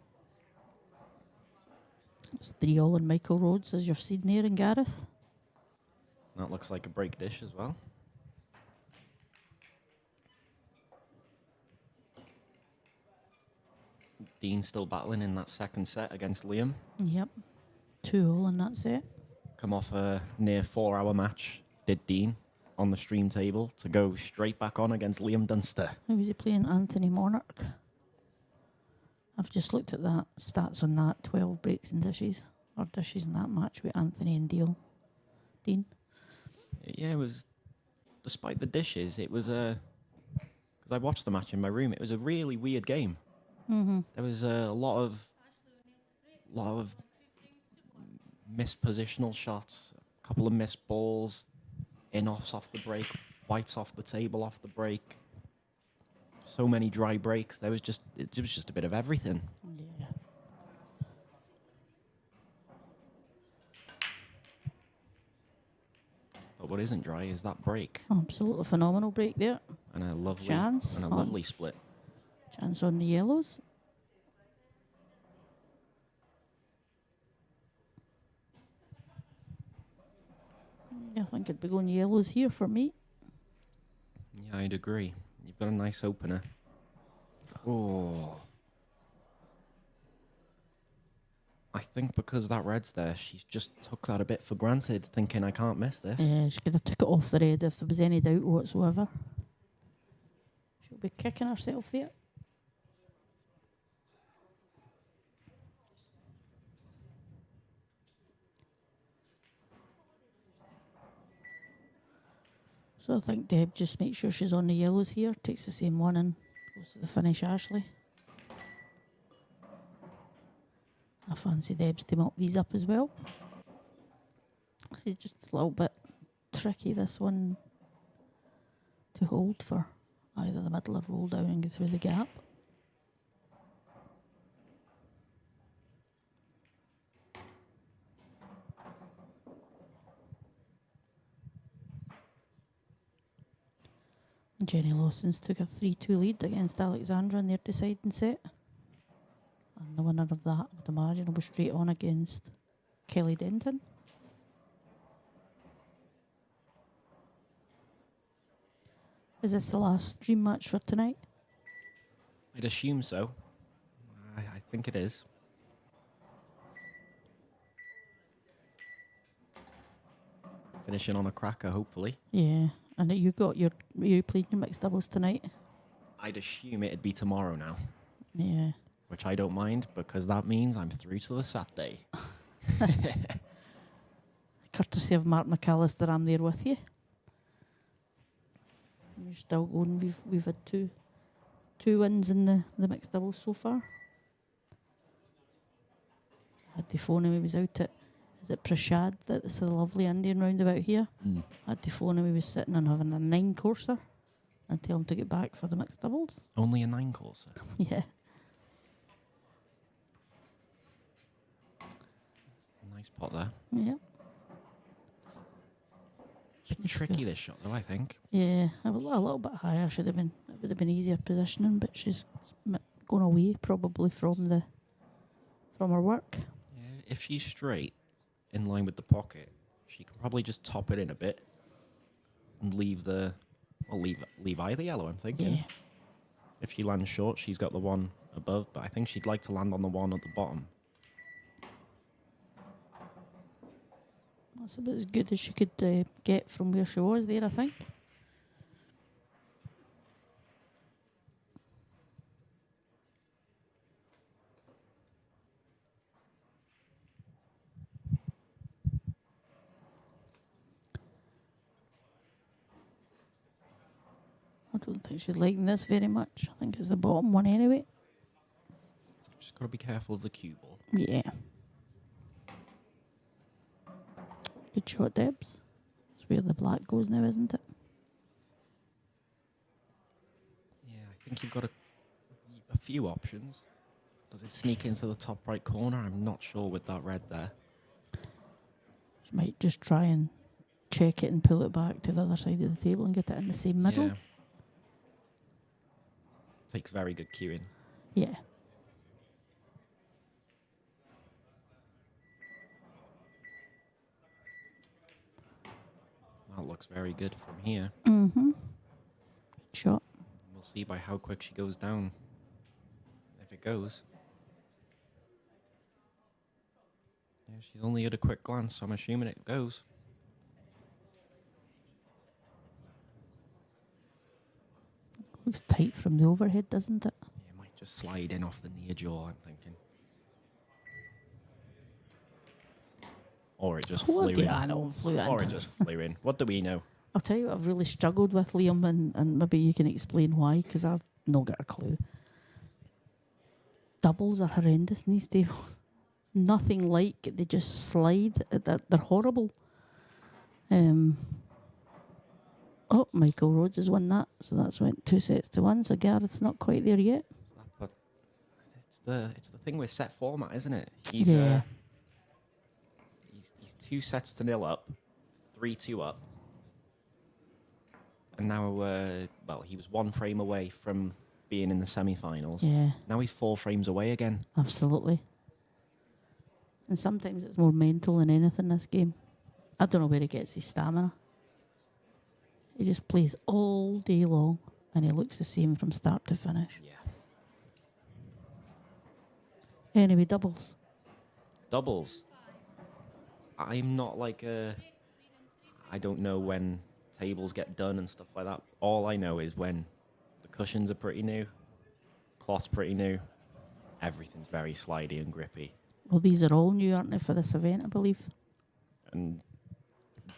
It's 3-all on Michael Rhodes, as you've seen there in Gareth. That looks like a break dish as well. Dean still battling in that second set against Liam. Yep. 2-all and that's it. Come off a near 4-hour match, did Dean, on the stream table to go straight back on against Liam Dunster. Who was he playing? Anthony Monarch. I've just looked at that stats on that. 12 breaks and dishes, or dishes in that match with Anthony and Dean. Yeah, it was despite the dishes, it was a. Because I watched the match in my room, it was a really weird game. Mm-hmm. There was a lot of missed positional shots, a couple of missed balls, in-offs off the break, whites off the table off the break. So many dry breaks. It was just a bit of everything. Yeah. But what isn't dry is that break Absolutely phenomenal break there. and a lovely Chance and a on- lovely split. Chance on the yellows. Yeah, I think it'd be going yellows here for me. Yeah, I'd agree. You've got a nice opener. Oh. I think because that red's there, she's just took that a bit for granted, thinking I can't miss this. Yeah, she could have took it off the red if there was any doubt whatsoever. She'll be kicking herself there. So I think Deb just makes sure she's on the yellows here, takes the same one and goes to the finish, Ashley. I fancy Deb's to mop these up as well. This is just a little bit tricky, this one, to hold for either the middle or roll down and go through the gap. Jenny Lawson's took a 3-2 lead against Alexandra in their deciding set. And the winner of that, I would imagine, will be straight on against Kelly Denton. Is this the last dream match for tonight? I'd assume so. I think it is. Finishing on a cracker, hopefully. Yeah, and you playing your mixed doubles tonight? I'd assume it'd be tomorrow now, Yeah. which I don't mind because that means I'm through to the Saturday. Courtesy of Mark McAllister, I'm there with you. You're still going. We've had two wins in the mixed doubles so far. I had to phone him. He was out at, is it Prashad? That's a lovely Indian roundabout here. I had to phone him. He was sitting and having a 9-courser and tell him to get back for the mixed doubles. Only a 9-course. Yeah. Nice pot there. Yeah. Bit tricky this shot though, I think. Yeah, a little bit higher. It would have been easier positioning, but she's going away probably from her work. Yeah, if she's straight, in line with the pocket, she can probably just top it in a bit and leave either yellow, I'm thinking. Yeah. If she lands short, she's got the one above, but I think she'd like to land on the one at the bottom. That's about as good as she could get from where she was there, I think. I don't think she's liking this very much. I think it's the bottom one anyway. Just got to be careful of the cue ball. Yeah. Good shot, Debs. That's where the black goes now, isn't it? Yeah, I think you've got a few options. Does it sneak into the top right corner? I'm not sure with that red there. She might just try and check it and pull it back to the other side of the table and get it in the same middle. Yeah. Takes very good cueing. Yeah. That looks very good from here. Mm-hmm. Good shot. We'll see by how quick she goes down. If it goes. Yeah, she's only had a quick glance, so I'm assuming it goes. Looks tight from the overhead, doesn't it? Yeah, it might just slide in off the near jaw, I'm thinking. Or it just flew in. Yeah, I know, flew in. Or it just flew in. What do we know? I'll tell you what I've really struggled with, Liam, and maybe you can explain why, because I've not got a clue. Doubles are horrendous in these tables. Nothing like they just slide. They're horrible. Oh, Michael Rhodes has won that, so that's went 2-1. So Gareth's not quite there yet. But it's the thing with set format, isn't it? Yeah. He's 2-0 up, 3-2 up, and now well, he was 1 frame away from being in the semi-finals. Yeah. Now he's 4 frames away again. Absolutely. And sometimes it's more mental than anything, this game. I don't know where he gets his stamina. He just plays all day long, and he looks the same from start to finish. Yeah. Anyway, doubles. Doubles. I'm not like I don't know when tables get done and stuff like that. All I know is when the cushions are pretty new, cloth's pretty new, everything's very slidey and grippy. Well, these are all new, aren't they, for this event, I believe? And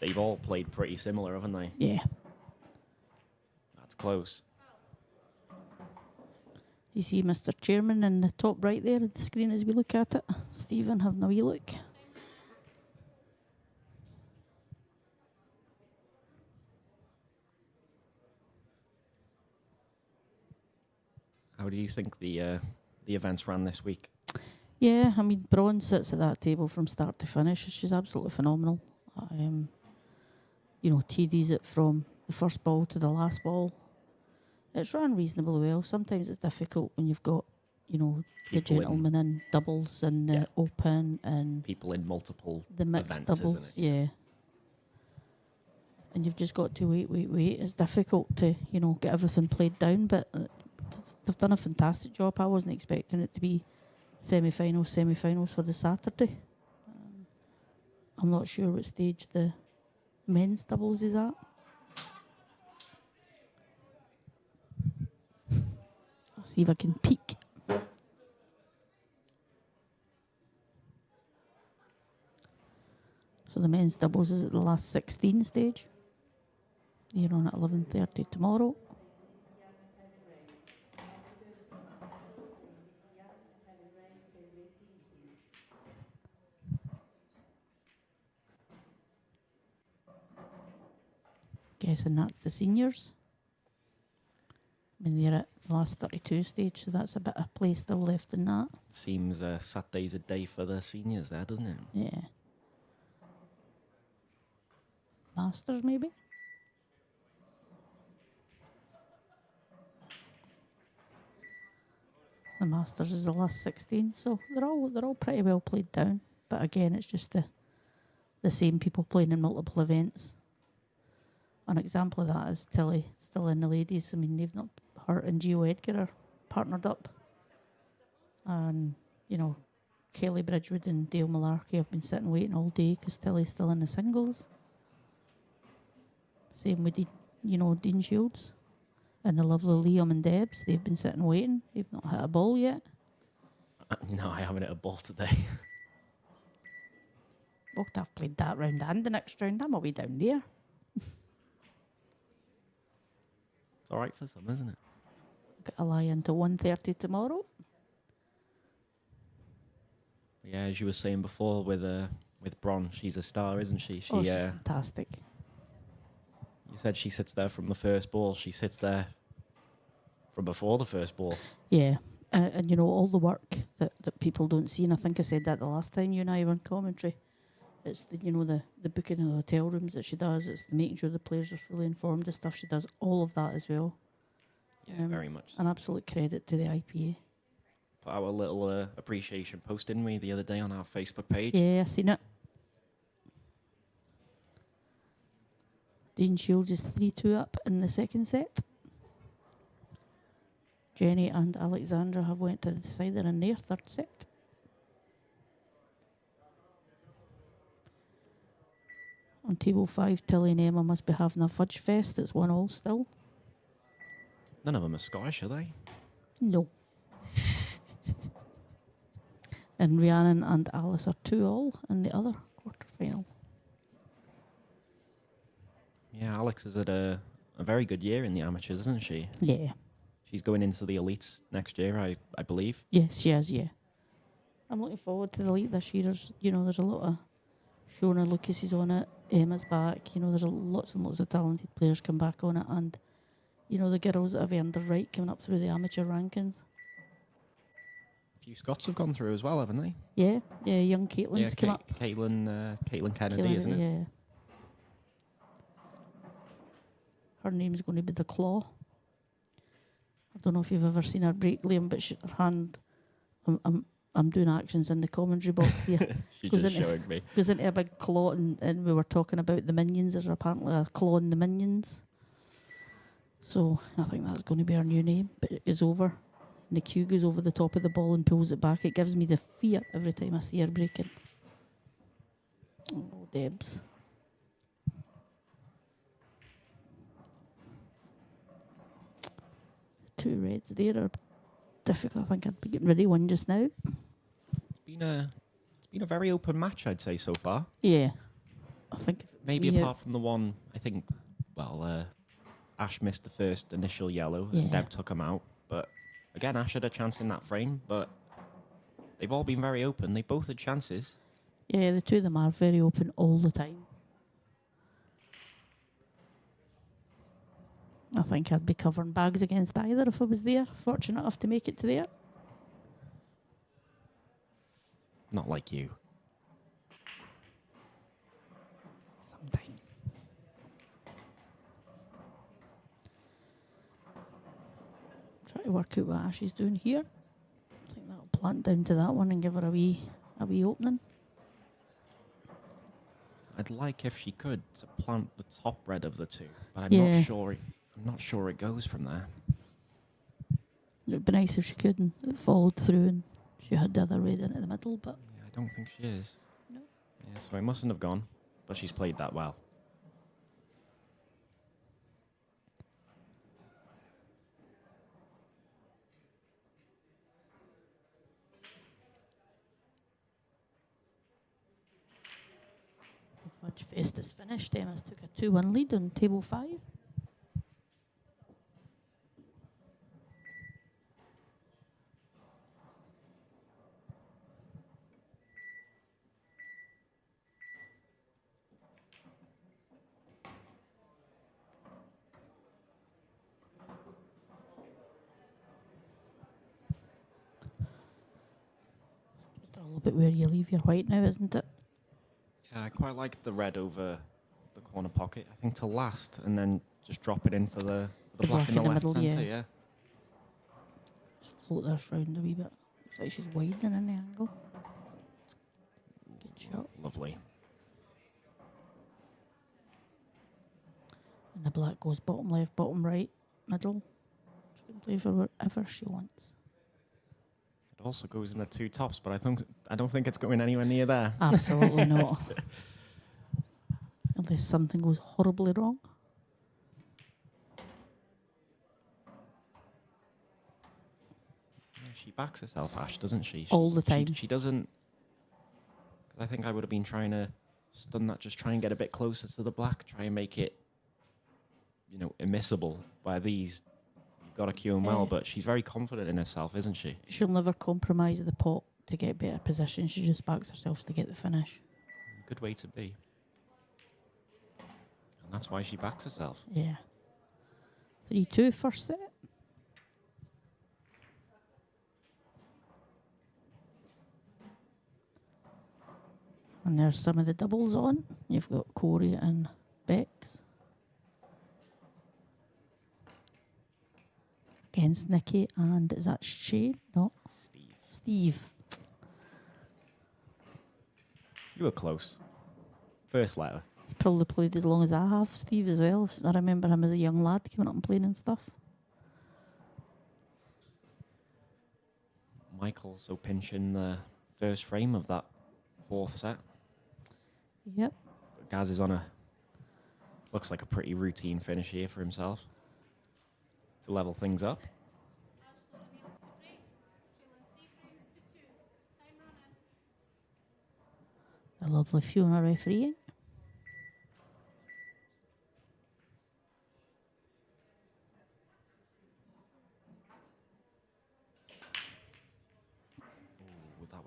they've all played pretty similar, haven't they? Yeah. That's close. You see Mr. Chairman in the top right there at the screen as we look at it. Stephen, having a wee look. How do you think the events ran this week? Yeah, I mean, Braun sits at that table from start to finish. She's absolutely phenomenal. TD's it from the first ball to the last ball. It's run reasonably well. Sometimes it's difficult when you've got, the gentlemen in doubles and the open and people in multiple the mixed events, doubles. isn't it? Yeah. And you've just got to wait. It's difficult to, get everything played down, but they've done a fantastic job. I wasn't expecting it to be semi-finals for the Saturday. I'm not sure what stage the men's doubles is at. I'll see if I can peek. So the men's doubles is at the last 16 stage. You're on at 11:30 tomorrow. Guessing that's the seniors. I mean, they're at the last 32 stage, so that's a bit of play still left in that. Seems Saturday's a day for the seniors there, doesn't it? Yeah. Masters, maybe? The Masters is the last 16, so they're all pretty well played down. But again, it's just the same people playing in multiple events. An example of that is Tilly still in the ladies. I mean, they've not, her and Gio Edgar are partnered up. And, Kelly Bridgewood and Dale Malarkey have been sitting waiting all day because Tilly's still in the singles. Same with Dean Shields and the lovely Liam and Debs. They've been sitting waiting. They've not hit a ball yet. No, I haven't hit a ball today. Well, I've played that round and the next round. I'm away down there. It's all right for some, isn't it? Got a lie into 1:30 tomorrow. Yeah, as you were saying before with Bron, she's a star, isn't she? She's fantastic. You said she sits there from the first ball. She sits there from before the first ball. Yeah, and all the work that people don't see, and I think I said that the last time you and I were in commentary. It's the booking of the hotel rooms that she does. It's making sure the players are fully informed of stuff. She does all of that as well. Yeah, very much. An absolute credit to the IPA. Put out a little appreciation post, didn't we, the other day on our Facebook page? Yeah, I seen it. Dean Shields is 3-2 up in the second set. Jenny and Alexandra have went to the decider in their third set. On table 5, Tilly and Emma must be having a fudge fest. It's 1-1 still. None of them are Scottish, are they? No. And Rhiannon and Alice are 2-2 in the other quarter final. Yeah, Alex has had a very good year in the amateurs, isn't she? Yeah. She's going into the elites next year, I believe. Yes, she is, yeah. I'm looking forward to the elite this year. There's a lot of Shona Lucas is on it, Emma's back, there's lots and lots of talented players come back on it, and the girls that have earned their right coming up through the amateur rankings. A few Scots have gone through as well, haven't they? Yeah, young Caitlin's come up. Caitlin Kennedy, isn't it? Yeah. Her name's going to be the Claw. I don't know if you've ever seen her break, Liam, but her hand, I'm doing actions in the commentary box here. She's just showing me. Goes into a big claw, and we were talking about the minions. There's apparently a claw in the minions. So I think that's going to be our new name, but it is over. And the cue goes over the top of the ball and pulls it back. It gives me the fear every time I see her breaking. Oh, Debs. Two reds there are difficult. I think I'd be getting rid of one just now. It's been a very open match, I'd say, so far. Yeah. I think maybe apart from the one, I think, Ash missed the first initial yellow and Deb took him out. But again, Ash had a chance in that frame, but they've all been very open. They both had chances. Yeah, the two of them are very open all the time. I think I'd be covering bags against either if I was there. Fortunate enough to make it to there. Not like you. Sometimes. Try to work out what Ash is doing here. I think that'll plant down to that one and give her a wee opening. I'd like if she could to plant the top red of the two, but I'm not sure it goes from there. It would be nice if she could and it followed through and she had the other red into the middle, but Yeah, I don't think she is. No. Yeah, so it mustn't have gone, but she's played that well. Fudge Fest is finished. Emma's took a 2-1 lead on table 5. Just a little bit where you leave your white now, isn't it? Yeah, I quite like the red over the corner pocket. I think to last, and then just drop it in for the black in the left middle, centre. Yeah. Just float this round a wee bit. Looks like she's widening the angle. Good shot. Lovely. And the black goes bottom left, bottom right, middle. She can play for wherever she wants. It also goes in the two tops, but I don't think it's going anywhere near there. Absolutely not. Unless something goes horribly wrong. Yeah, she backs herself, Ash, doesn't she? All the time. She doesn't. Because I think I would have been trying to stun that, just try and get a bit closer to the black, try and make it, immiscible by these. You've got to cue them well, but she's very confident in herself, isn't she? She'll never compromise the pot to get better position. She just backs herself to get the finish. Good way to be. And that's why she backs herself. Yeah. 3-2 first set. And there's some of the doubles on. You've got Corey and Bex. Against Nikki and is that Shane? No. Steve. You were close. First letter. He's probably played as long as I have, Steve, as well. I remember him as a young lad coming up and playing and stuff. Michael also pinching the first frame of that fourth set. Yep. But Gaz is on looks like a pretty routine finish here for himself to level things up. A lovely Fiona refereeing.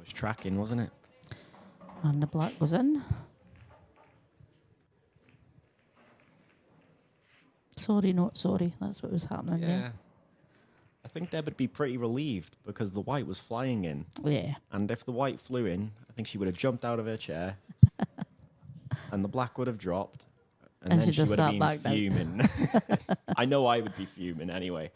was tracking, wasn't it? And the black goes in. Sorry, not sorry. That's what was happening there. I think Deb would be pretty relieved because the white was flying in. Yeah. And if the white flew in, I think she would have jumped out of her chair and the black would have dropped. And then she she just would have sat been back down. fuming. I know I would be fuming anyway.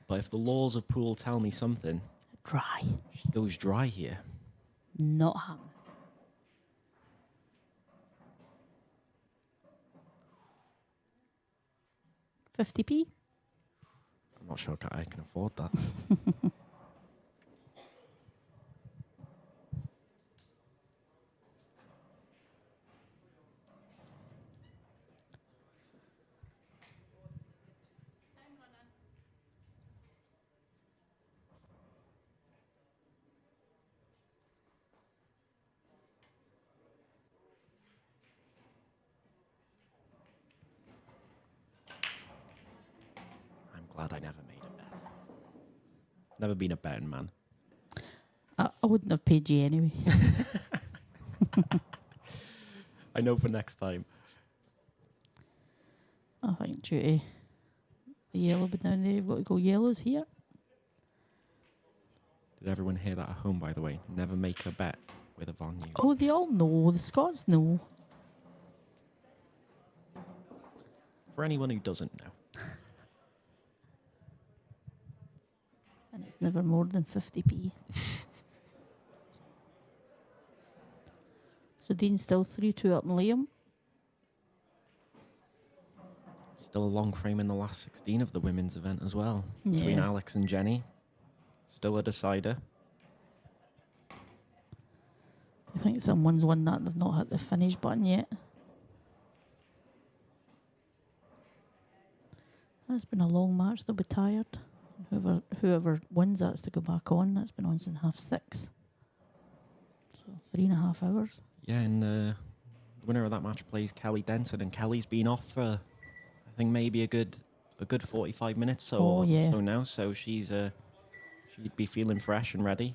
But if the laws of pool tell me something, Dry. she goes dry here. Not happening. 50p? I'm not sure I can afford that. Glad I never made a bet. Never been a betting man. I wouldn't have paid you anyway. I know for next time. I think due to the yellow bit down there, you've got to go yellows here. Did everyone hear that at home, by the way? Never make a bet with a Von U. Oh, they all know. The Scots know. For anyone who doesn't know. And it's never more than 50p. So Dean's still 3-2 up in Liam. Still a long frame in the last 16 of the women's event as well. Between Yeah. Alex and Jenny. Still a decider. I think someone's won that and they've not hit the finish button yet. That's been a long match. They'll be tired. Whoever wins that's to go back on. That's been on since 6:30. So 3.5 hours. Yeah, and the winner of that match plays Kelly Denson, and Kelly's been off for, I think, maybe a good 45 minutes so now. So she'd be feeling fresh and ready.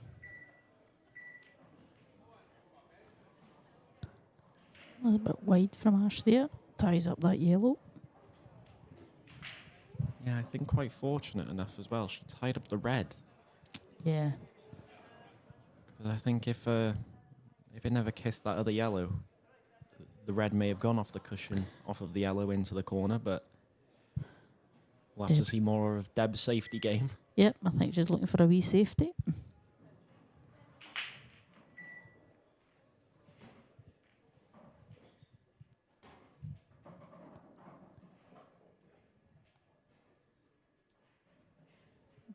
A little bit wide from Ash there. Ties up that yellow. Yeah, I think quite fortunate enough as well. She tied up the red. Yeah. 'Cause I think if it never kissed that other yellow, the red may have gone off the cushion, off of the yellow into the corner, but we'll have to see more of Deb's safety game. Yep, I think she's looking for a wee safety.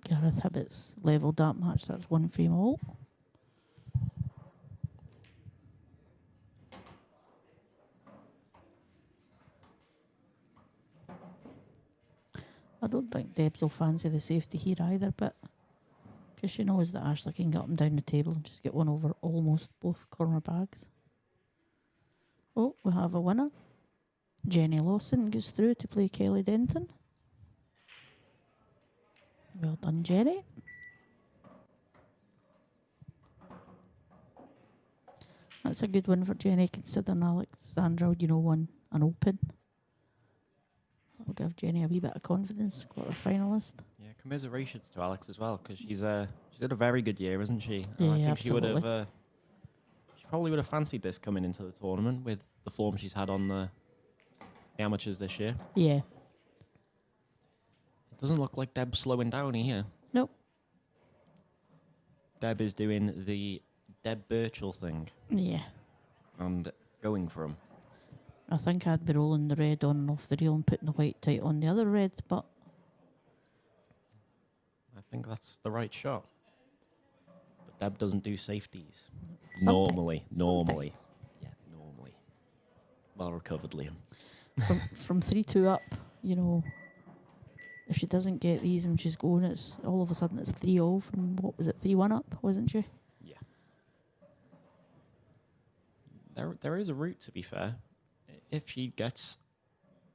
Gareth Hibbett's levelled that match. That's 1 frame all. I don't think Debs will fancy the safety here either, but because she knows that Ashley can get up and down the table and just get one over almost both corner bags. Oh, we have a winner. Jenny Lawson gets through to play Kelly Denton. Well done, Jenny. That's a good win for Jenny, considering Alexandra, won an open. That'll give Jenny a wee bit of confidence. Quarter finalist. Yeah, commiserations to Alex as well, because she's had a very good year, isn't she? Yeah, I think absolutely. she probably would have fancied this coming into the tournament with the form she's had on the amateurs this year. Yeah. It doesn't look like Deb's slowing down here. Nope. Deb is doing the Deb Birchall thing. Yeah. And going for him. I think I'd be rolling the red on and off the reel and putting the white tight on the other red, but I think that's the right shot. But Deb doesn't do safeties. Sometimes. Normally. Yeah, normally. Well recovered, Liam. from 3-2 up, if she doesn't get these when she's going, it's all of a sudden it's 3-0 from, 3-1 up, wasn't she? Yeah. There is a route, to be fair. If she gets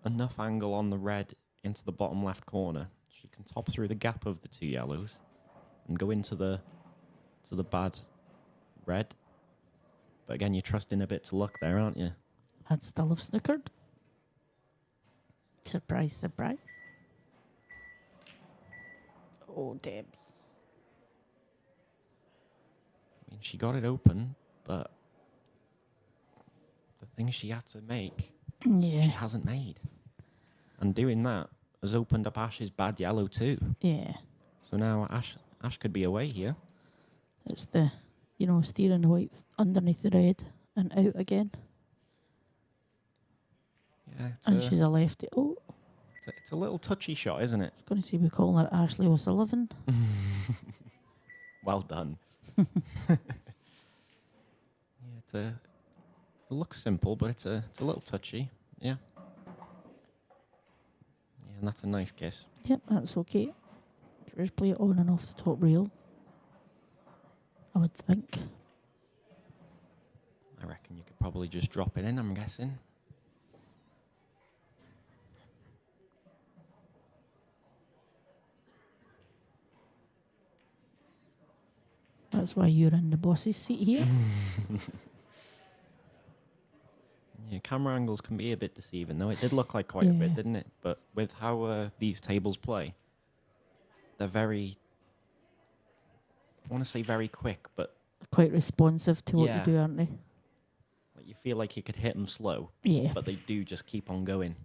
enough angle on the red into the bottom left corner, She can top through the gap of the two yellows and go into the bad red. But again, you're trusting a bit to luck there, aren't you? I'd still have snookered. Surprise, surprise. Oh, Debs. I mean, she got it open, but the thing she had to make, Yeah. she hasn't made. And doing that has opened up Ash's bad yellow too. Yeah. So now Ash could be away here. It's the, steering the white underneath the red and out again. Yeah, And she's a lefty. Oh, it's a little touchy shot, isn't it? I was going to say we call her Ashley O'Sullivan. Well done. Yeah, it looks simple, but it's a little touchy. Yeah. Yeah, and that's a nice kiss. Yep, that's okay. Just play it on and off the top rail, I would think. I reckon you could probably just drop it in, I'm guessing. That's why you're in the boss's seat here. Yeah, camera angles can be a bit deceiving, though. It did look like quite a bit, didn't it? But with how these tables play, they're very, I want to say very quick, but Quite responsive to what you Yeah. do, aren't they? like you feel like you could hit them slow, Yeah. but they do just keep on going.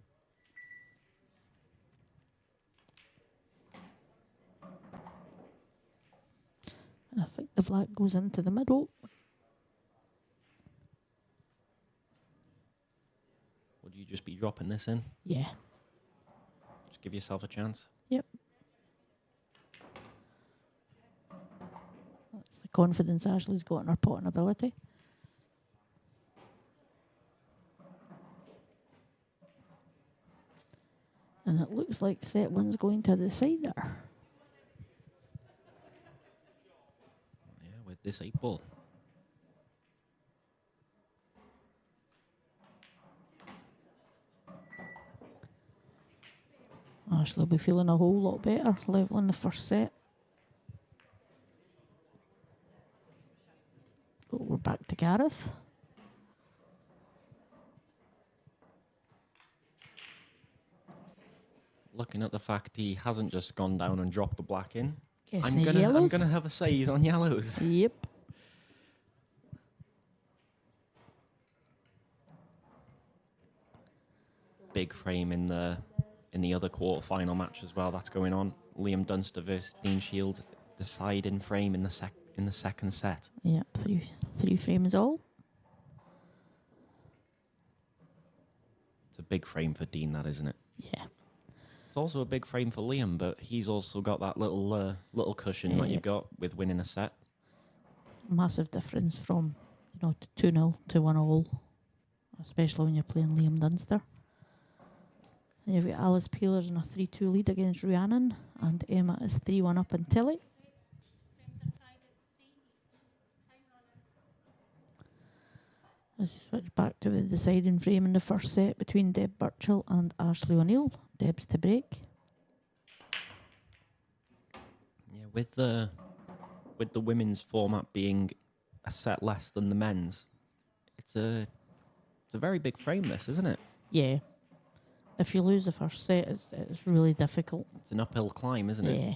And I think the black goes into the middle. Would you just be dropping this in? Yeah. Just give yourself a chance? Yep. That's the confidence Ashley's got in her potting ability. And it looks like set one's going to the cider. Yeah, with this 8 ball. Ashley will be feeling a whole lot better leveling the first set. Oh, we're back to Gareth. Looking at the fact he hasn't just gone down and dropped the black in, Guessing I'm his gonna yellows? have a say he's on yellows. Yep. Big frame in the other quarter-final match as well. That's going on. Liam Dunster versus Dean Shields, deciding frame in the second set. Yep, three frames all. It's a big frame for Dean, that isn't it? Yeah. It's also a big frame for Liam, but he's also got that little cushion that Yeah. you've got with winning a set. Massive difference from 2-0 to 1-all, especially when you're playing Liam Dunster. And you've got Alice Peelers in a 3-2 lead against Rhiannon, and Emma is 3-1 up in Tilly. As you switch back to the deciding frame in the first set between Deb Birchall and Ashley O'Neill. Deb's to break. Yeah, with the women's format being a set less than the men's, it's a very big frame, this, isn't it? Yeah. If you lose the first set, it's really difficult. It's an uphill climb, isn't it? Yeah.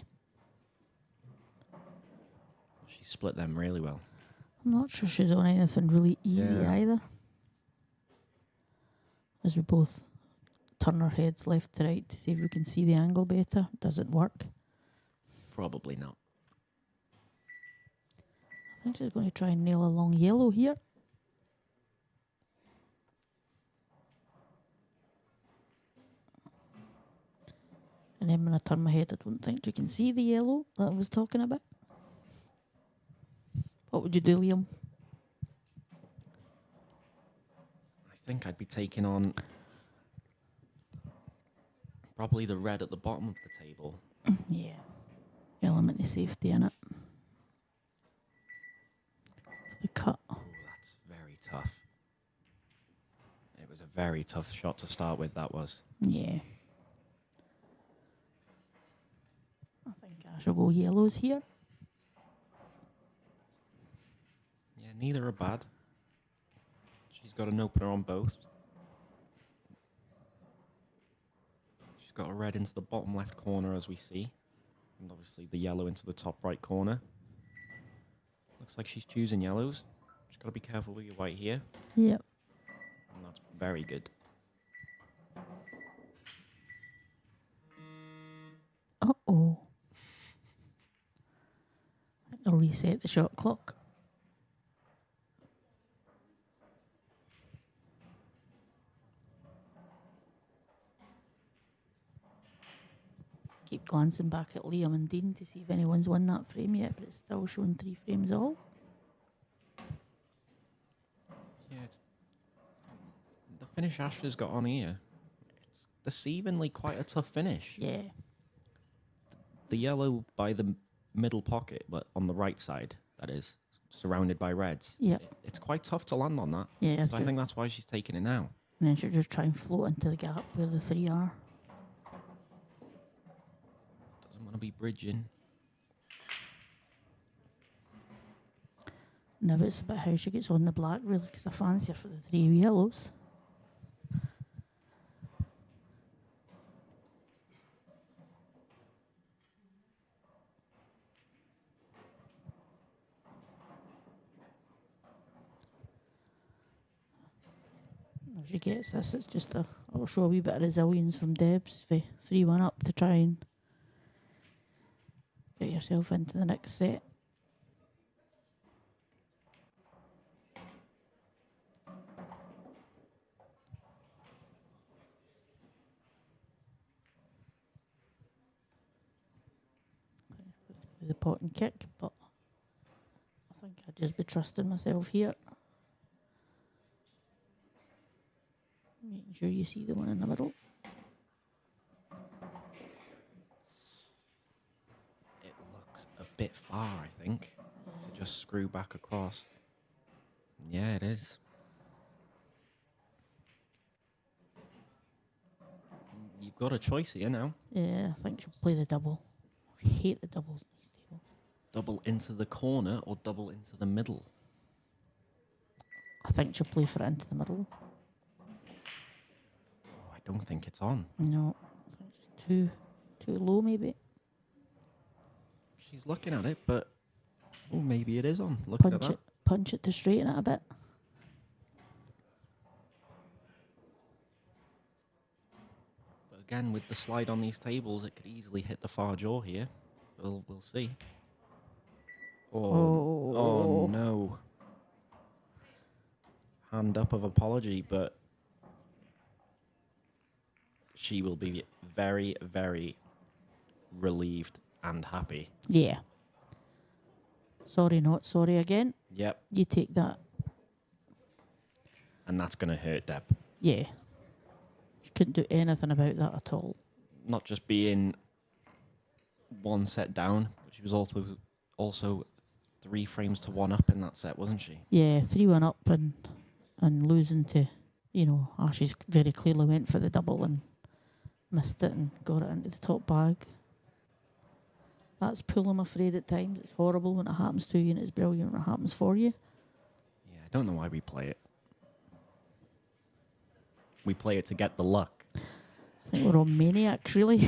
She split them really well. I'm not sure she's on anything really easy Yeah. either. As we both turn our heads left to right to see if we can see the angle better. Doesn't work. Probably not. I think she's going to try and nail a long yellow here. And then when I turn my head, I don't think you can see the yellow that I was talking about. What would you do, Liam? I think I'd be taking on probably the red at the bottom of the table. Yeah. Element of safety in it. For the cut. Oh, that's very tough. It was a very tough shot to start with, that was. Yeah. I shall go yellows here. Yeah, neither are bad. She's got an opener on both. She's got a red into the bottom left corner, as we see. And obviously the yellow into the top right corner. Looks like she's choosing yellows. Just got to be careful with your white here. Yep. And that's very good. Uh-oh. I'll reset the shot clock. Keep glancing back at Liam and Dean to see if anyone's won that frame yet, but it's still showing 3 frames all. Yeah, it's the finish Ashley's got on here. It's deceivingly quite a tough finish. Yeah. The yellow by the middle pocket, but on the right side, that is, surrounded by reds. Yeah. It's quite tough to land on that. Yeah. So I think that's why she's taking it now. And then she'll just try and float into the gap where the 3 are. Doesn't want to be bridging. Now it's about how she gets on the black, really, because I fancy her for the 3 yellows. If she gets this, it's just I'll show a wee bit of resilience from Debs for 3-1 up to try and get yourself into the next set. The pot and kick, but I think I'd just be trusting myself here. Making sure you see the one in the middle. It looks a bit far, I think, to just screw back across. Yeah, it is. You've got a choice here now. Yeah, I think she'll play the double. I hate the doubles in these tables. Double into the corner or double into the middle? I think she'll play for it into the middle. Oh, I don't think it's on. No, I think just too low maybe. She's looking at it, but maybe it is on. Looking at that. Punch it to straighten it a bit. But again, with the slide on these tables, it could easily hit the far jaw here. We'll see. Oh no. Hand up of apology, but she will be very, very relieved and happy. Yeah. Sorry, not sorry again. Yep. You take that. And that's going to hurt Deb. Yeah. She couldn't do anything about that at all. Not just being one set down, but she was also 3 frames to 1 up in that set, wasn't she? Yeah, 3-1 up and losing to, Ashes very clearly went for the double and missed it and got it into the top bag. That's pool, I'm afraid, at times. It's horrible when it happens to you, and it's brilliant when it happens for you. Yeah, I don't know why we play it. We play it to get the luck. I think we're all maniacs, really.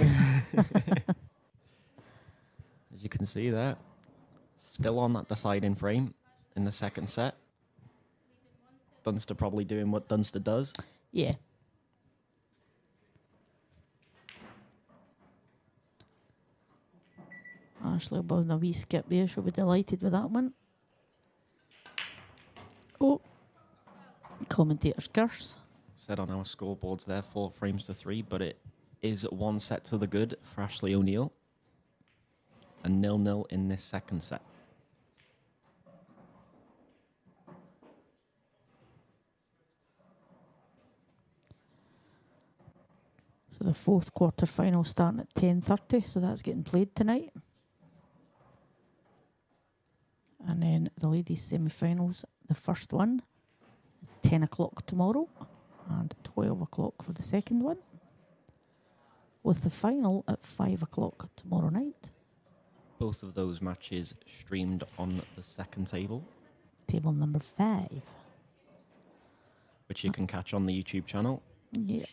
As you can see there, still on that deciding frame in the second set. Dunster probably doing what Dunster does. Yeah. Ashley above the wee skip there. She'll be delighted with that one. Oh. Commentator's curse. Said on our scoreboards there, 4 frames to 3, but it is 1 set to the good for Ashley O'Neill. And 0-0 in this second set. So the 4th quarter final starting at 10:30, so that's getting played tonight. And then the ladies' semi-finals, the first one, is 10 o'clock tomorrow and 12 o'clock for the second one, with the final at 5 o'clock tomorrow night. both of those matches streamed on the second table, Table number 5. which you can catch on the YouTube channel. Yeah.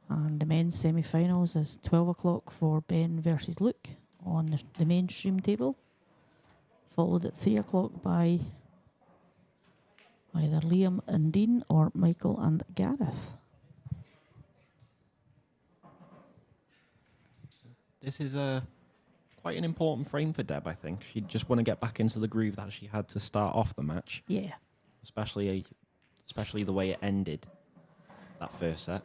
And the men's semi-finals is 12 o'clock for Ben versus Luke on the mainstream table, followed at 3 o'clock by either Liam and Dean or Michael and Gareth. This is quite an important frame for Deb, I think. She just want to get back into the groove that she had to start off the match. Yeah. Especially the way it ended, that first set.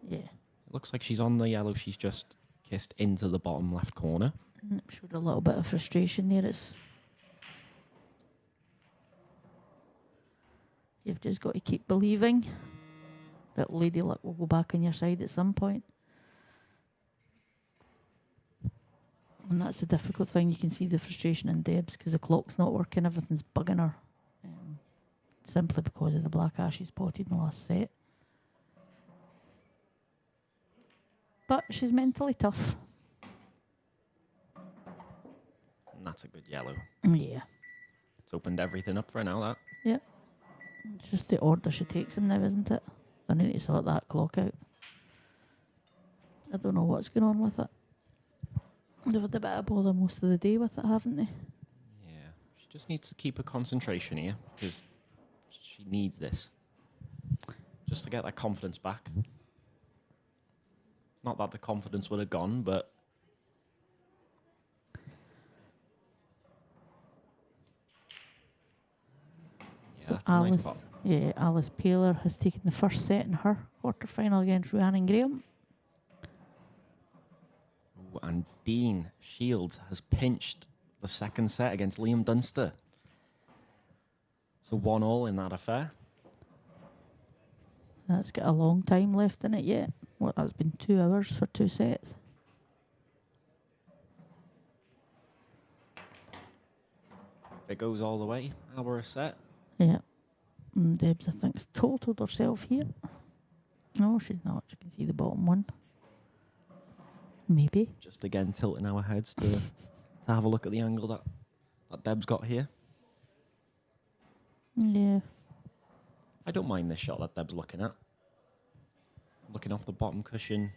Yeah. It looks like she's on the yellow. She's just kissed into the bottom left corner. Showed a little bit of frustration there. You've just got to keep believing that Lady Luck will go back on your side at some point. And that's the difficult thing. You can see the frustration in Deb's because the clock's not working. Everything's bugging her. Simply because of the black ashes potted in the last set. But she's mentally tough. And that's a good yellow. Yeah. It's opened everything up for now, that. Yeah. It's just the order she takes them now, isn't it? I need to sort that clock out. I don't know what's going on with it. They've had a bit of bother most of the day with it, haven't they? Yeah. She just needs to keep her concentration here, because she needs this. Just to get that confidence back. Not that the confidence would have gone, but... Yeah, that's a nice pot. Yeah, Alice Paler has taken the first set in her quarter-final against Rhiannon Graham. Ooh, and Dean Shields has pinched the second set against Liam Dunster. So 1-1 in that affair. That's got a long time left in it yet. What, that's been 2 hours for 2 sets. If it goes all the way, hour a set. Yeah. And Debs, I think, totaled herself here. No, she's not. You can see the bottom one. Maybe. Just again tilting our heads to have a look at the angle that Deb's got here. Yeah. I don't mind this shot that Deb's looking at. Looking off the bottom cushion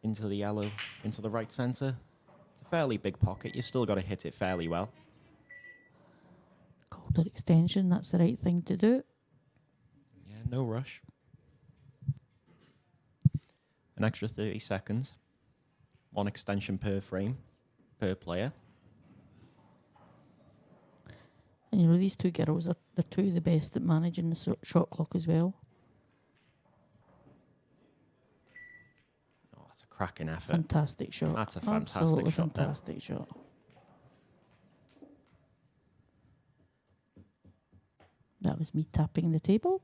into the yellow, into the right centre. It's a fairly big pocket. You've still got to hit it fairly well. Colder extension, that's the right thing to do. Yeah, no rush. An extra 30 seconds. 1 extension per frame, per player. And you know, these 2 girls are the 2 of the best at managing the shot clock as well. Oh, that's a cracking effort. Fantastic shot. That's a fantastic Absolutely shot. fantastic shot. That was me tapping the table.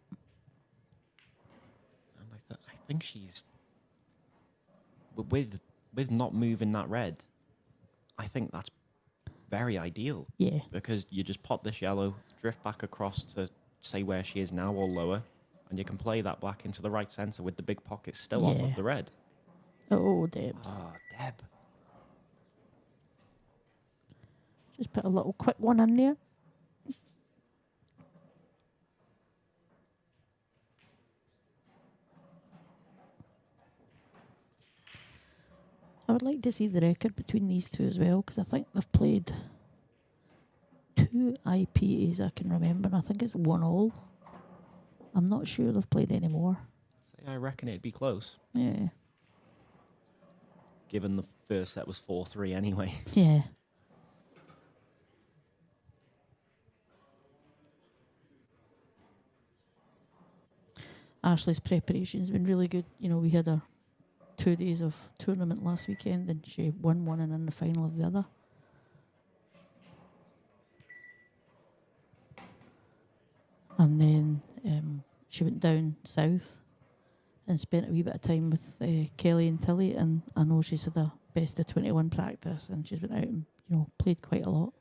And I think she's with not moving that red. I think that's very ideal. Yeah. Because you just pot this yellow, drift back across to say where she is now or lower, and you can play that black into the right centre with the big pocket still off of the red. Oh, Debs. Oh, Deb. Just put a little quick one in there. I would like to see the record between these 2 as well, because I think they've played 2 IPAs I can remember, and I think it's 1-1. I'm not sure they've played any more. I reckon it'd be close. Yeah. Given the first set was 4-3 anyway. Yeah. Ashley's preparation's been really good. You know, we had her 2 days of tournament last weekend, and she won one and in the final of the other. And then she went down south and spent a wee bit of time with Kelly and Tilly, and I know she's had a best of 21 practice, and she's been out and, you know, played quite a lot.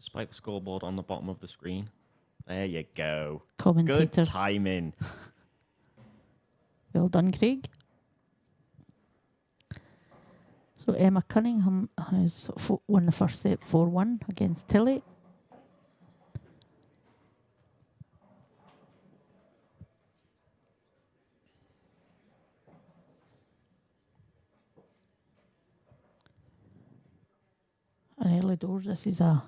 despite the scoreboard on the bottom of the screen. There you go. Commentator. Good timing. Well done, Craig. So Emma Cunningham has won the first set 4-1 against Tilly. And early doors, this is a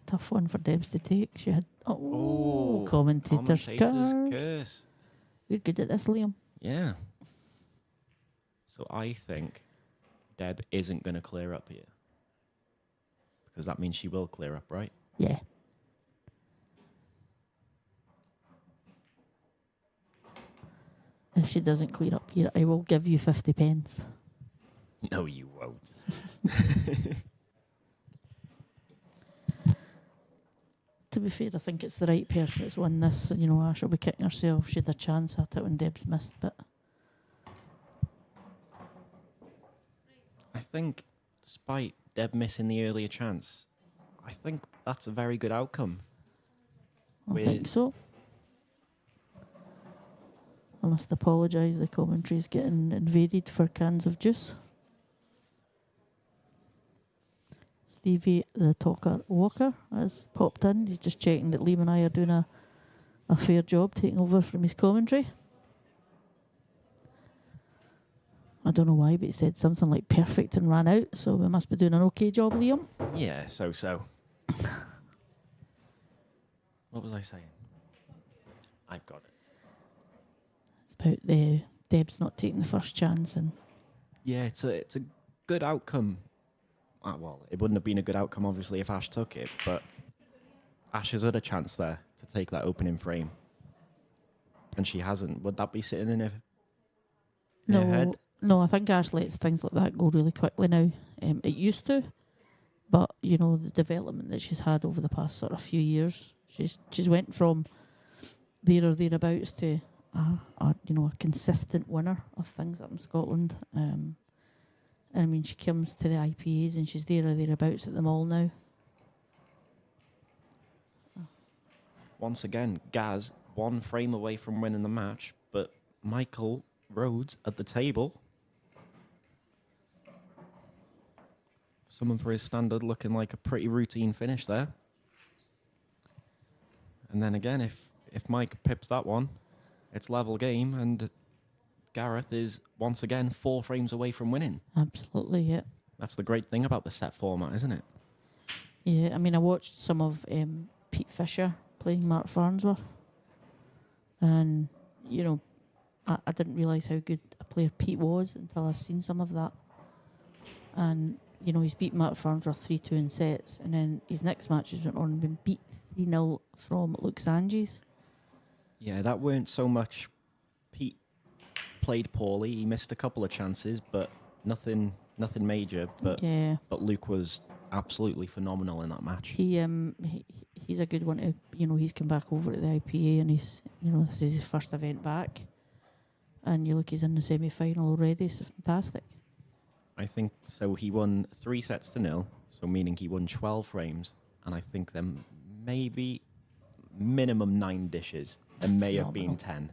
tough one for Debs to take. She had commentator's curse. You're good at this, Liam. Yeah. So I think Deb isn't going to clear up here. Because that means she will clear up, right? Yeah. If she doesn't clear up here, I will give you 50 pence. No, you won't. To be fair, I think it's the right person that's won this. You know, Ash will be kicking herself. She had a chance at it when Deb's missed, but I think, despite Deb missing the earlier chance, I think that's a very good outcome. I think so. I must apologise, the commentary's getting invaded for cans of juice. Stevie, the talker Walker, has popped in. He's just checking that Liam and I are doing a fair job taking over from his commentary. I don't know why, but he said something like perfect and ran out, so we must be doing an okay job, Liam. Yeah, so. What was I saying? I've got it. It's about the Deb's not taking the first chance, and Yeah, it's a good outcome. Well, it wouldn't have been a good outcome, obviously, if Ash took it, but Ash has had a chance there to take that opening frame. And she hasn't. Would that be sitting in her head? No, I think Ash lets things like that go really quickly now. It used to, but, you know, the development that she's had over the past sort of few years, she's went from there or thereabouts to a consistent winner of things up in Scotland. I mean, she comes to the IPAs and she's there or thereabouts at them all now. Once again, Gaz, one frame away from winning the match, but Michael Rhodes at the table. Someone for his standard looking like a pretty routine finish there. And then again, if Mike pips that one, it's level game, and Gareth is once again 4 frames away from winning. Absolutely, yeah. That's the great thing about the set format, isn't it? Yeah, I mean, I watched some of Pete Fisher playing Mark Farnsworth, and, you know, I didn't realise how good a player Pete was until I've seen some of that. And, you know, he's beat Mark Farnsworth 3-2 in sets, and then his next matches went on and been beat 3-0 from Luke Sanges. Yeah, that weren't so much Pete played poorly. He missed a couple of chances, but nothing major. But Luke was absolutely phenomenal in that match. He's a good one to, you know, he's come back over to the IPA, and he's, you know, this is his first event back, and you look, he's in the semi-final already. So it's fantastic. I think so. He won 3-0, so meaning he won 12 frames, and I think then maybe minimum 9 dishes. There may have been 10.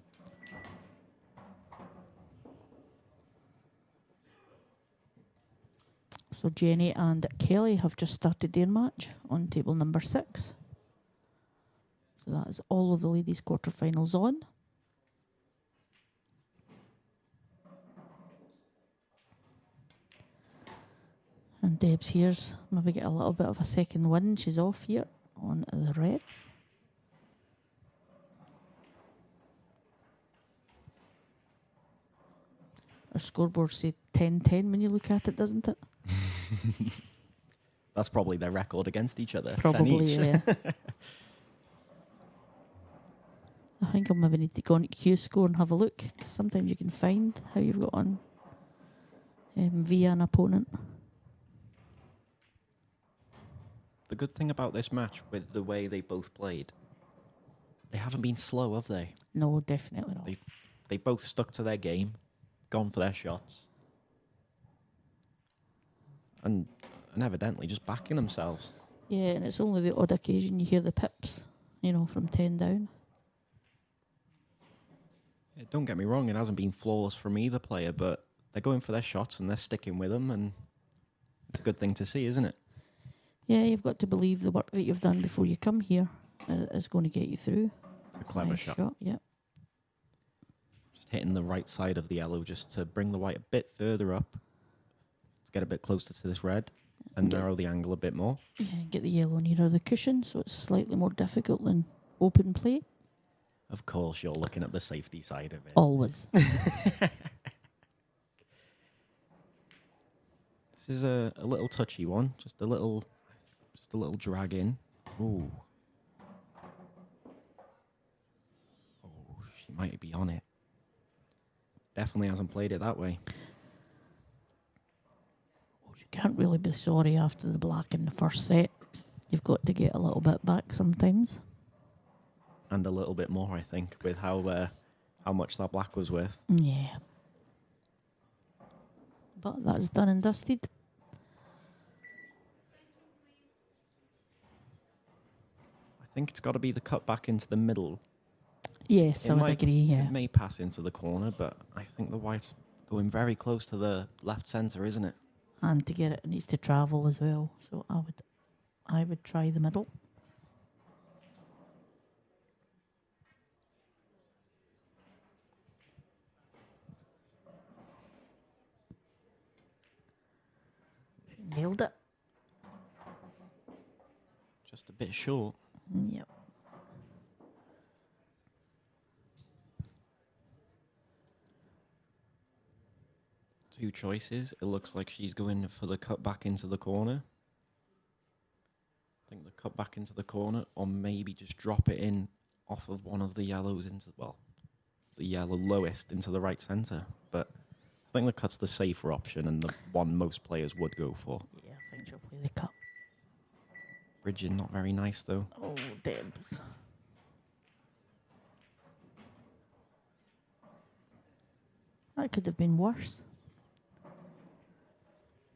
So Jenny and Kelly have just started their match on table number 6. So that is all of the ladies' quarterfinals on. And Deb's here's maybe get a little bit of a second win. She's off here on the reds. Our scoreboard said 10-10 when you look at it, doesn't it? That's probably their record against each other. Probably, 10 each. yeah. I think I'll maybe need to go on Cuescore and have a look, because sometimes you can find how you've got on via an opponent. The good thing about this match, with the way they both played, they haven't been slow, have they? No, definitely not. They both stuck to their game, gone for their shots, and evidently just backing themselves. Yeah, and it's only the odd occasion you hear the pips, from 10 down. Yeah, don't get me wrong, it hasn't been flawless from either player, but they're going for their shots and they're sticking with them, and it's a good thing to see, isn't it? Yeah, you've got to believe the work that you've done before you come here is going to get you through. It's a clever Nice shot. Yeah. Just hitting the right side of the yellow just to bring the white a bit further up, to get a bit closer to this red, and narrow the angle a bit more. Yeah, get the yellow nearer the cushion, so it's slightly more difficult than open play. Of course, you're looking at the safety side of it. Always. This is a little touchy one, just a little drag in. Ooh. Oh, she might be on it. Definitely hasn't played it that way. You can't really be sorry after the black in the first set. You've got to get a little bit back sometimes. And a little bit more, I think, with how much that black was worth. Yeah. But that's done and dusted. I think it's got to be the cut back into the middle. Yes, I would agree, yeah. It may pass into the corner, but I think the white's going very close to the left centre, isn't it? And to get it, it needs to travel as well. So I would try the middle. Nailed it. Just a bit short. Yep. Two choices. It looks like she's going for the cut back into the corner. I think the cut back into the corner, or maybe just drop it in off of one of the yellows into, well, the yellow lowest into the right centre. But I think the cut's the safer option and the one most players would go for. Yeah, I think she'll play the cut. Bridging not very nice though. Oh, Debs. That could have been worse.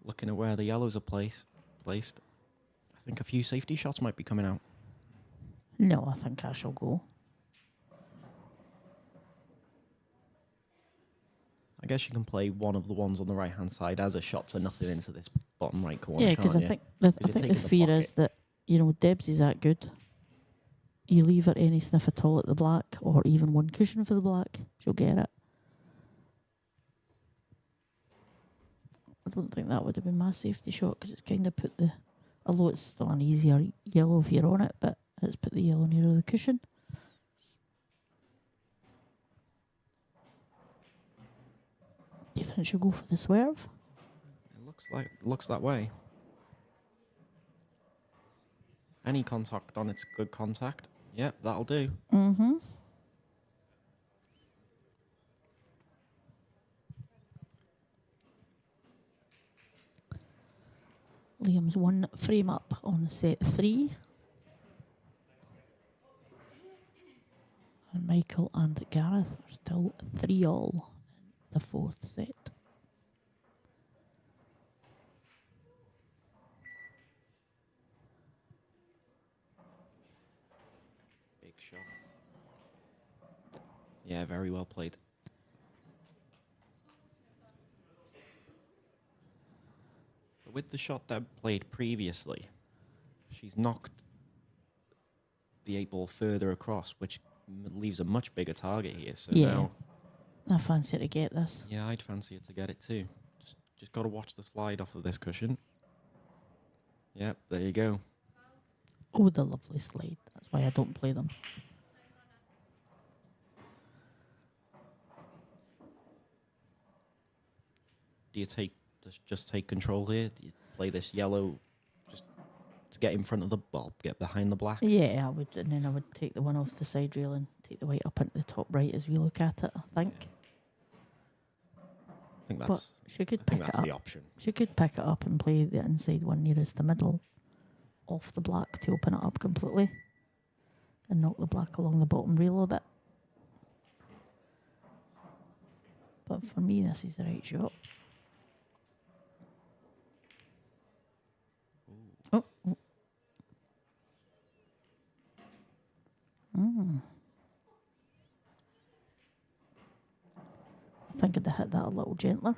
Looking at where the yellows are placed, I think a few safety shots might be coming out. No, I think I shall go. I guess you can play one of the ones on the right-hand side as a shot to nothing into this bottom right corner. Yeah, because I think the fear is that, Debs is that good. You leave her any sniff at all at the black, or even one cushion for the black, she'll get it. I don't think that would have been my safety shot, because it's kind of put although it's still an easier yellow if you're on it, but it's put the yellow nearer the cushion. Do you think she'll go for the swerve? It looks that way. Any contact on it's good contact. Yep, that'll do. Mm-hmm. Liam's one frame up on set 3. And Michael and Gareth are still 3-all in the 4th set. Big shot. Yeah, very well played. With the shot that played previously, she's knocked the 8-ball further across, which leaves a much bigger target here. So yeah, now, I fancy to get this. Yeah, I'd fancy it to get it too. Just got to watch the slide off of this cushion. Yep, there you go. Oh, the lovely slide. That's why I don't play them. Do you just take control here? Do you play this yellow just to get in front of the ball, get behind the black? Yeah, I would, and then I would take the one off the side rail and take the white up into the top right as we look at it, I think. Yeah. I think But that's, she could I think pick that's it up. the option. She could pick it up and play the inside one nearest the middle off the black to open it up completely and knock the black along the bottom rail a bit. But for me, this is the right shot. Oh, think I'd have hit that a little gentler.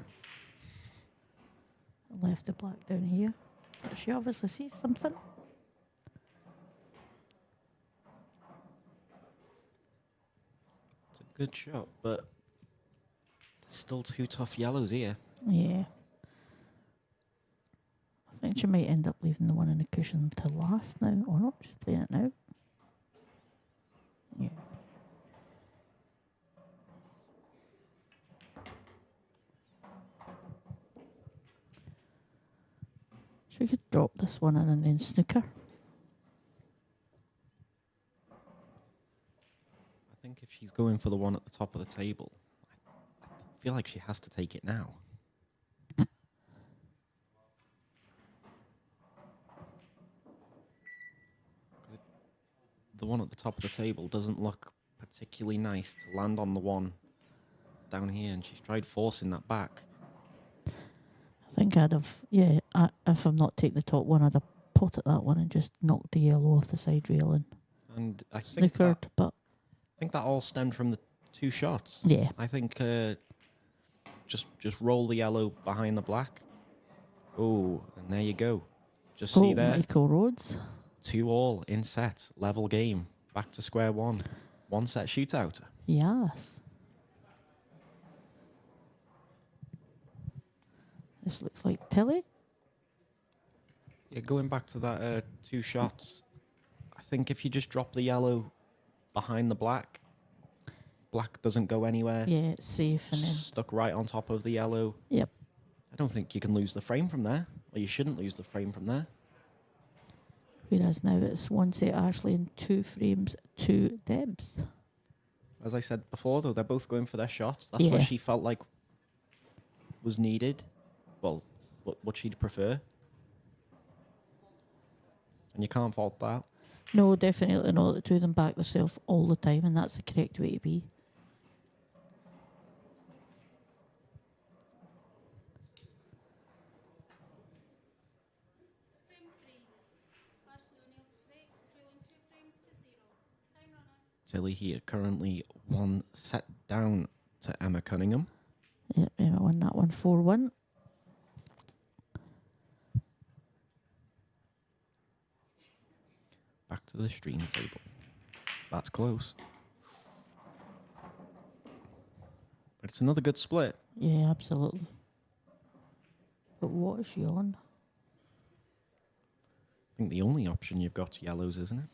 I left the black down here. But she obviously sees something. It's a good shot, but there's still two tough yellows here. Yeah. I think she might end up leaving the one in the cushion to last now. Or not, just playing it now. Yeah. She could drop this one in and then snooker. I think if she's going for the one at the top of the table, I feel like she has to take it now. The one at the top of the table doesn't look particularly nice to land on the one down here, and she's tried forcing that back. I think I'd have, if I'm not taking the top one, I'd have potted that one and just knocked the yellow off the side railing. And I think Snookered, but I think that all stemmed from the two shots. yeah. I think just roll the yellow behind the black. Oh, and there you go. Just see there. Michael Rhodes. 2-2 in sets, level game, back to square one. One set shootout. Yes. This looks like Tilly. Yeah, going back to that two shots, I think if you just drop the yellow behind the black, black doesn't go anywhere. Yeah, it's safe and then. Stuck right on top of the yellow. Yep. I don't think you can lose the frame from there, or you shouldn't lose the frame from there. Whereas now it's one set Ashley and 2 frames, 2 Debs. As I said before, though, they're both going for their shots. That's what she felt like was needed. Well, what she'd prefer. And you can't fault that. No, definitely not. The two of them back themselves all the time, and that's the correct way to be. Tilly here, currently 1 set down to Emma Cunningham. Yep, Emma won that one 4-1. Back to the stream table. That's close. But it's another good split. Yeah, absolutely. But what is she on? I think the only option you've got yellows, isn't it?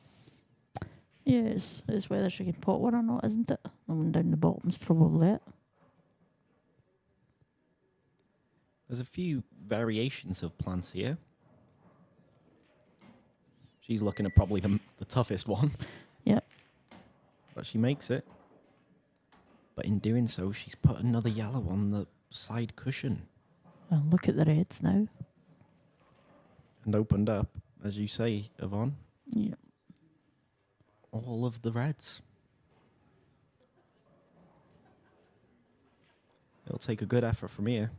Yeah, it's whether she can pot one or not, isn't it? The one down the bottom's probably it. There's a few variations of plans here. She's looking at probably the toughest one. Yep. But she makes it. But in doing so, she's put another yellow on the side cushion. And look at the reds now. And opened up, as you say, Yvonne. Yep. All of the reds. It'll take a good effort from here.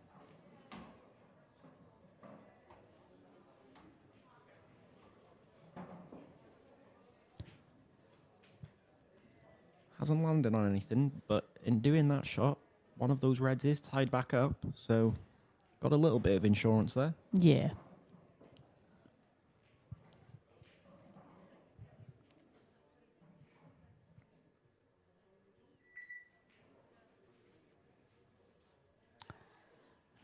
Hasn't landed on anything, but in doing that shot, one of those reds is tied back up, so got a little bit of insurance there. Yeah.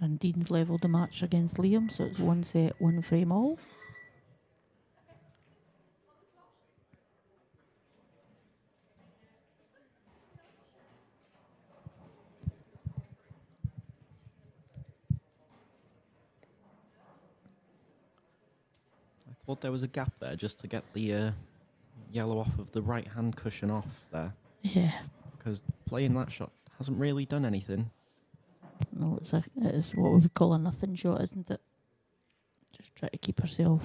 And Dean's levelled the match against Liam, so it's 1 set, 1 frame all. I thought there was a gap there just to get the yellow off of the right-hand cushion off there. Yeah. Because playing that shot hasn't really done anything. No, it is what we would call a nothing shot, isn't it? Just try to keep herself.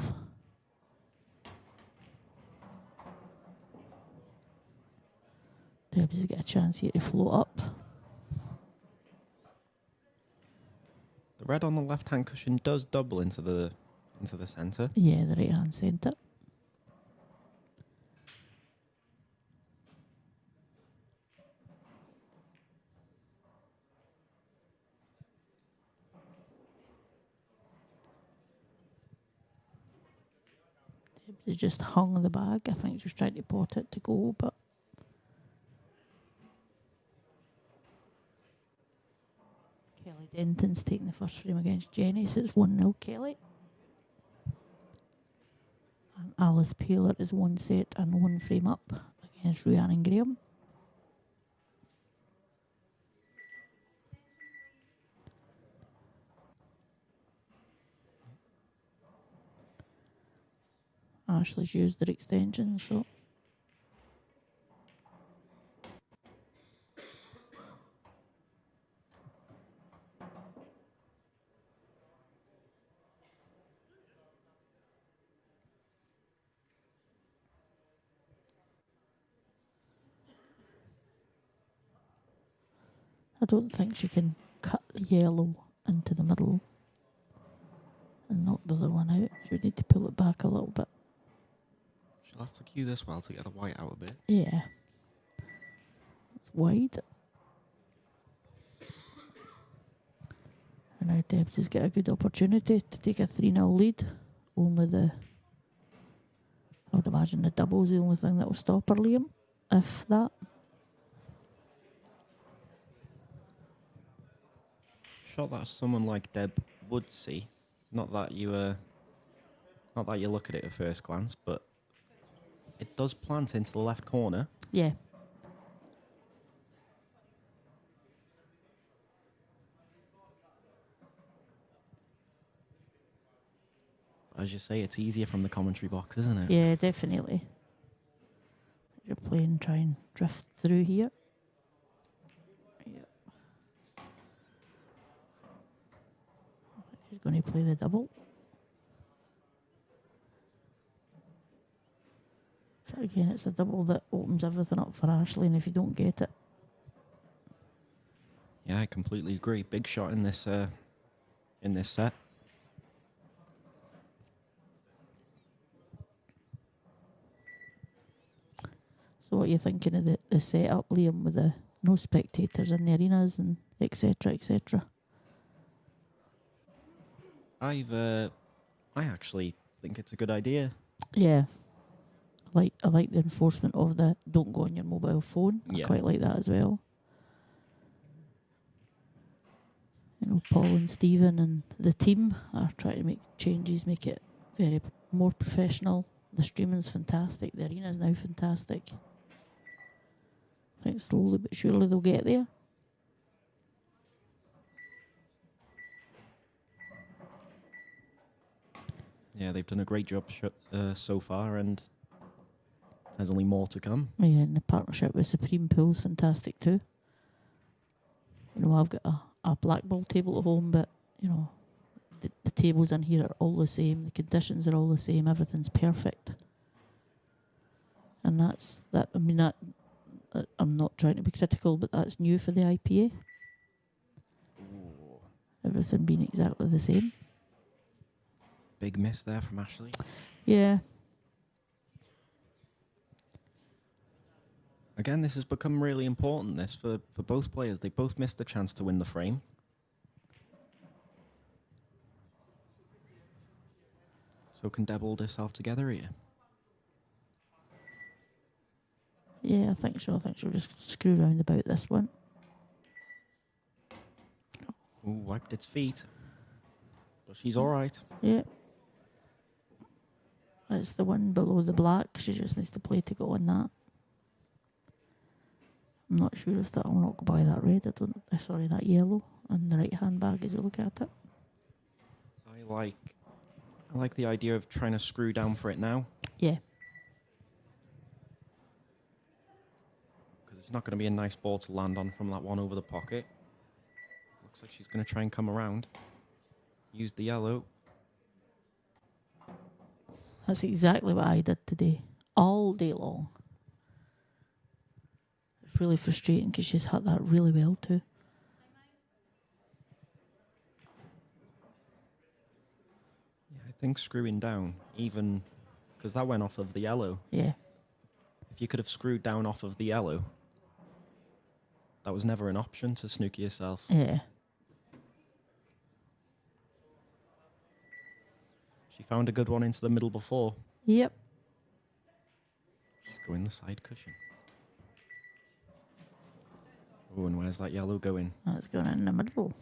Debbie's got a chance here to float up. The red on the left-hand cushion does double into the centre. Yeah, the right hand centre. She just hung the bag. I think she was trying to pot it to go, but Kelly Denton's taking the first frame against Jenny, so it's 1-0 Kelly. And Alice Paler is 1 set and 1 frame up against Rhiannon Graham. Ashley's used their extension, so I don't think she can cut the yellow into the middle and knock the other one out. She would need to pull it back a little bit. She'll have to cue this well to get the white out a bit. Yeah. It's wide. And now Debs has got a good opportunity to take a 3-0 lead. I would imagine the double's the only thing that will stop her, Liam. If that. Shot that someone like Deb would see. Not that you look at it at first glance, but it does plant into the left corner. Yeah. As you say, it's easier from the commentary box, isn't it? Yeah, definitely. You're playing, try and drift through here. Yep. She's going to play the double. So again, it's a double that opens everything up for Ashley, and if you don't get it. Yeah, I completely agree. Big shot in this set. So what are you thinking of the setup, Liam, with the no spectators in the arenas and etc., etc.? I actually think it's a good idea. Yeah. I like the enforcement of the don't go on your mobile phone. Yeah. I quite like that as well. You know, Paul and Stephen and the team are trying to make changes, make it very more professional. The streaming's fantastic. The arena's now fantastic. I think slowly but surely they'll get there. Yeah, they've done a great job so far, and there's only more to come. Yeah, and the partnership with Supreme Pool's fantastic too. You know, I've got a blackball table at home, but, you know, the tables in here are all the same. The conditions are all the same. Everything's perfect. And that's that. I mean, that I'm not trying to be critical, but that's new for the IPA. Ooh. Everything being exactly the same. Big miss there from Ashley. Yeah. Again, this has become really important, this, for both players. They both missed the chance to win the frame. So can Deb hold herself together here? Yeah, I think so. I think she'll just screw around about this one. Ooh, wiped its feet. But she's all right. Yeah. It's the one below the black. She just needs to play to go on that. I'm not sure if that'll knock by that red. Sorry, that yellow on the right hand bag as I look at it. I like the idea of trying to screw down for it now. Yeah. Because it's not going to be a nice ball to land on from that one over the pocket. Looks like she's going to try and come around. Use the yellow. That's exactly what I did today. All day long. It's really frustrating because she's hit that really well too. Yeah, I think screwing down, even because that went off of the yellow. Yeah. If you could have screwed down off of the yellow, that was never an option to snooker yourself. Yeah. She found a good one into the middle before. Yep. Go in the side cushion. Oh, and where's that yellow going? That's going in the middle.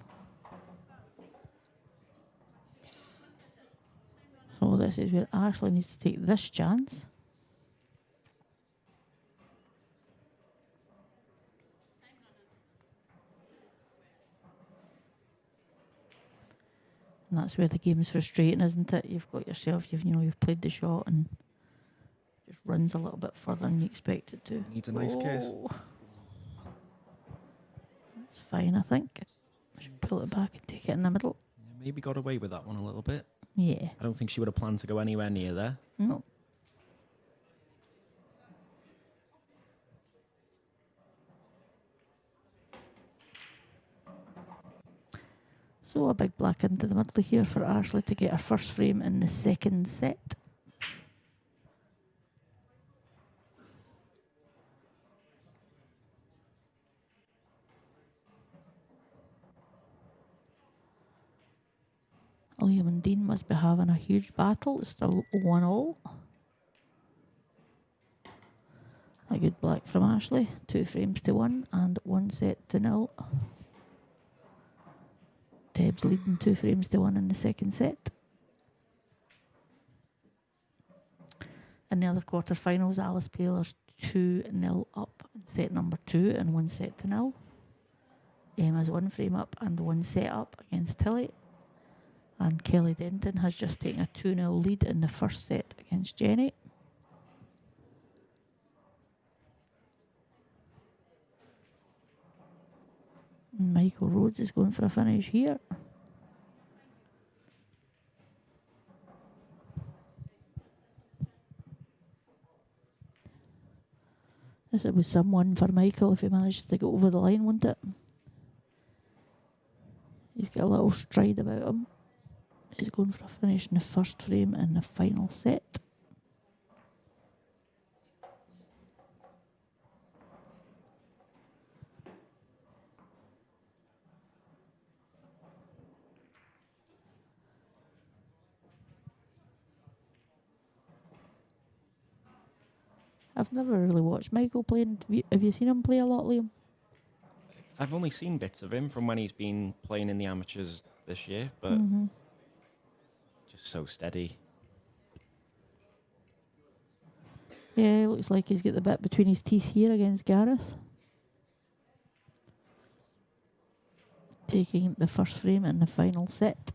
So this is where Ashley needs to take this chance. And that's where the game's frustrating, isn't it? You've got yourself, you've played the shot and just runs a little bit further than you expect it to. Needs a nice kiss. That's fine, I think. Should pull it back and take it in the middle. Yeah, maybe got away with that one a little bit. Yeah. I don't think she would have planned to go anywhere near there. No. So a big black into the middle here for Ashley to get her first frame in the second set. Liam and Dean must be having a huge battle. It's still 1-1. A good black from Ashley. 2 frames to 1 and 1 set to 0. Deb's leading 2 frames to 1 in the second set. In the other quarterfinals, Alice Paylor's 2-0 up in set number 2 and 1 set to 0. Emma's 1 frame up and 1 set up against Tilly. And Kelly Denton has just taken a 2-0 lead in the first set against Jenny. Michael Rhodes is going for a finish here. This was someone for Michael if he manages to get over the line, wouldn't it? He's got a little stride about him. He's going for a finish in the first frame in the final set. I've never really watched Michael playing. Have you seen him play a lot, Liam? I've only seen bits of him from when he's been playing in the amateurs this year, but just so steady. Yeah, looks like he's got the bit between his teeth here against Gareth. Taking the first frame in the final set.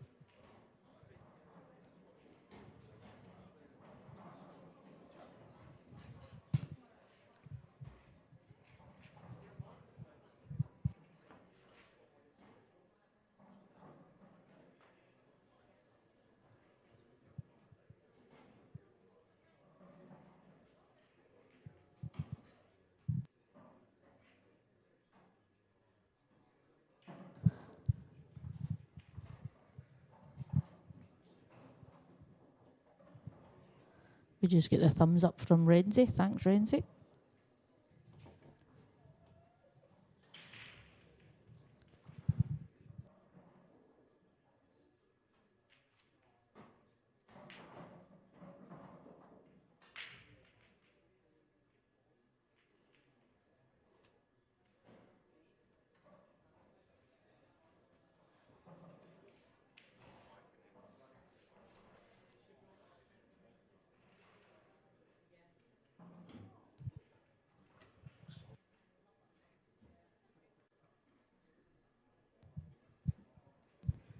We just get the thumbs up from Renzi. Thanks, Renzi.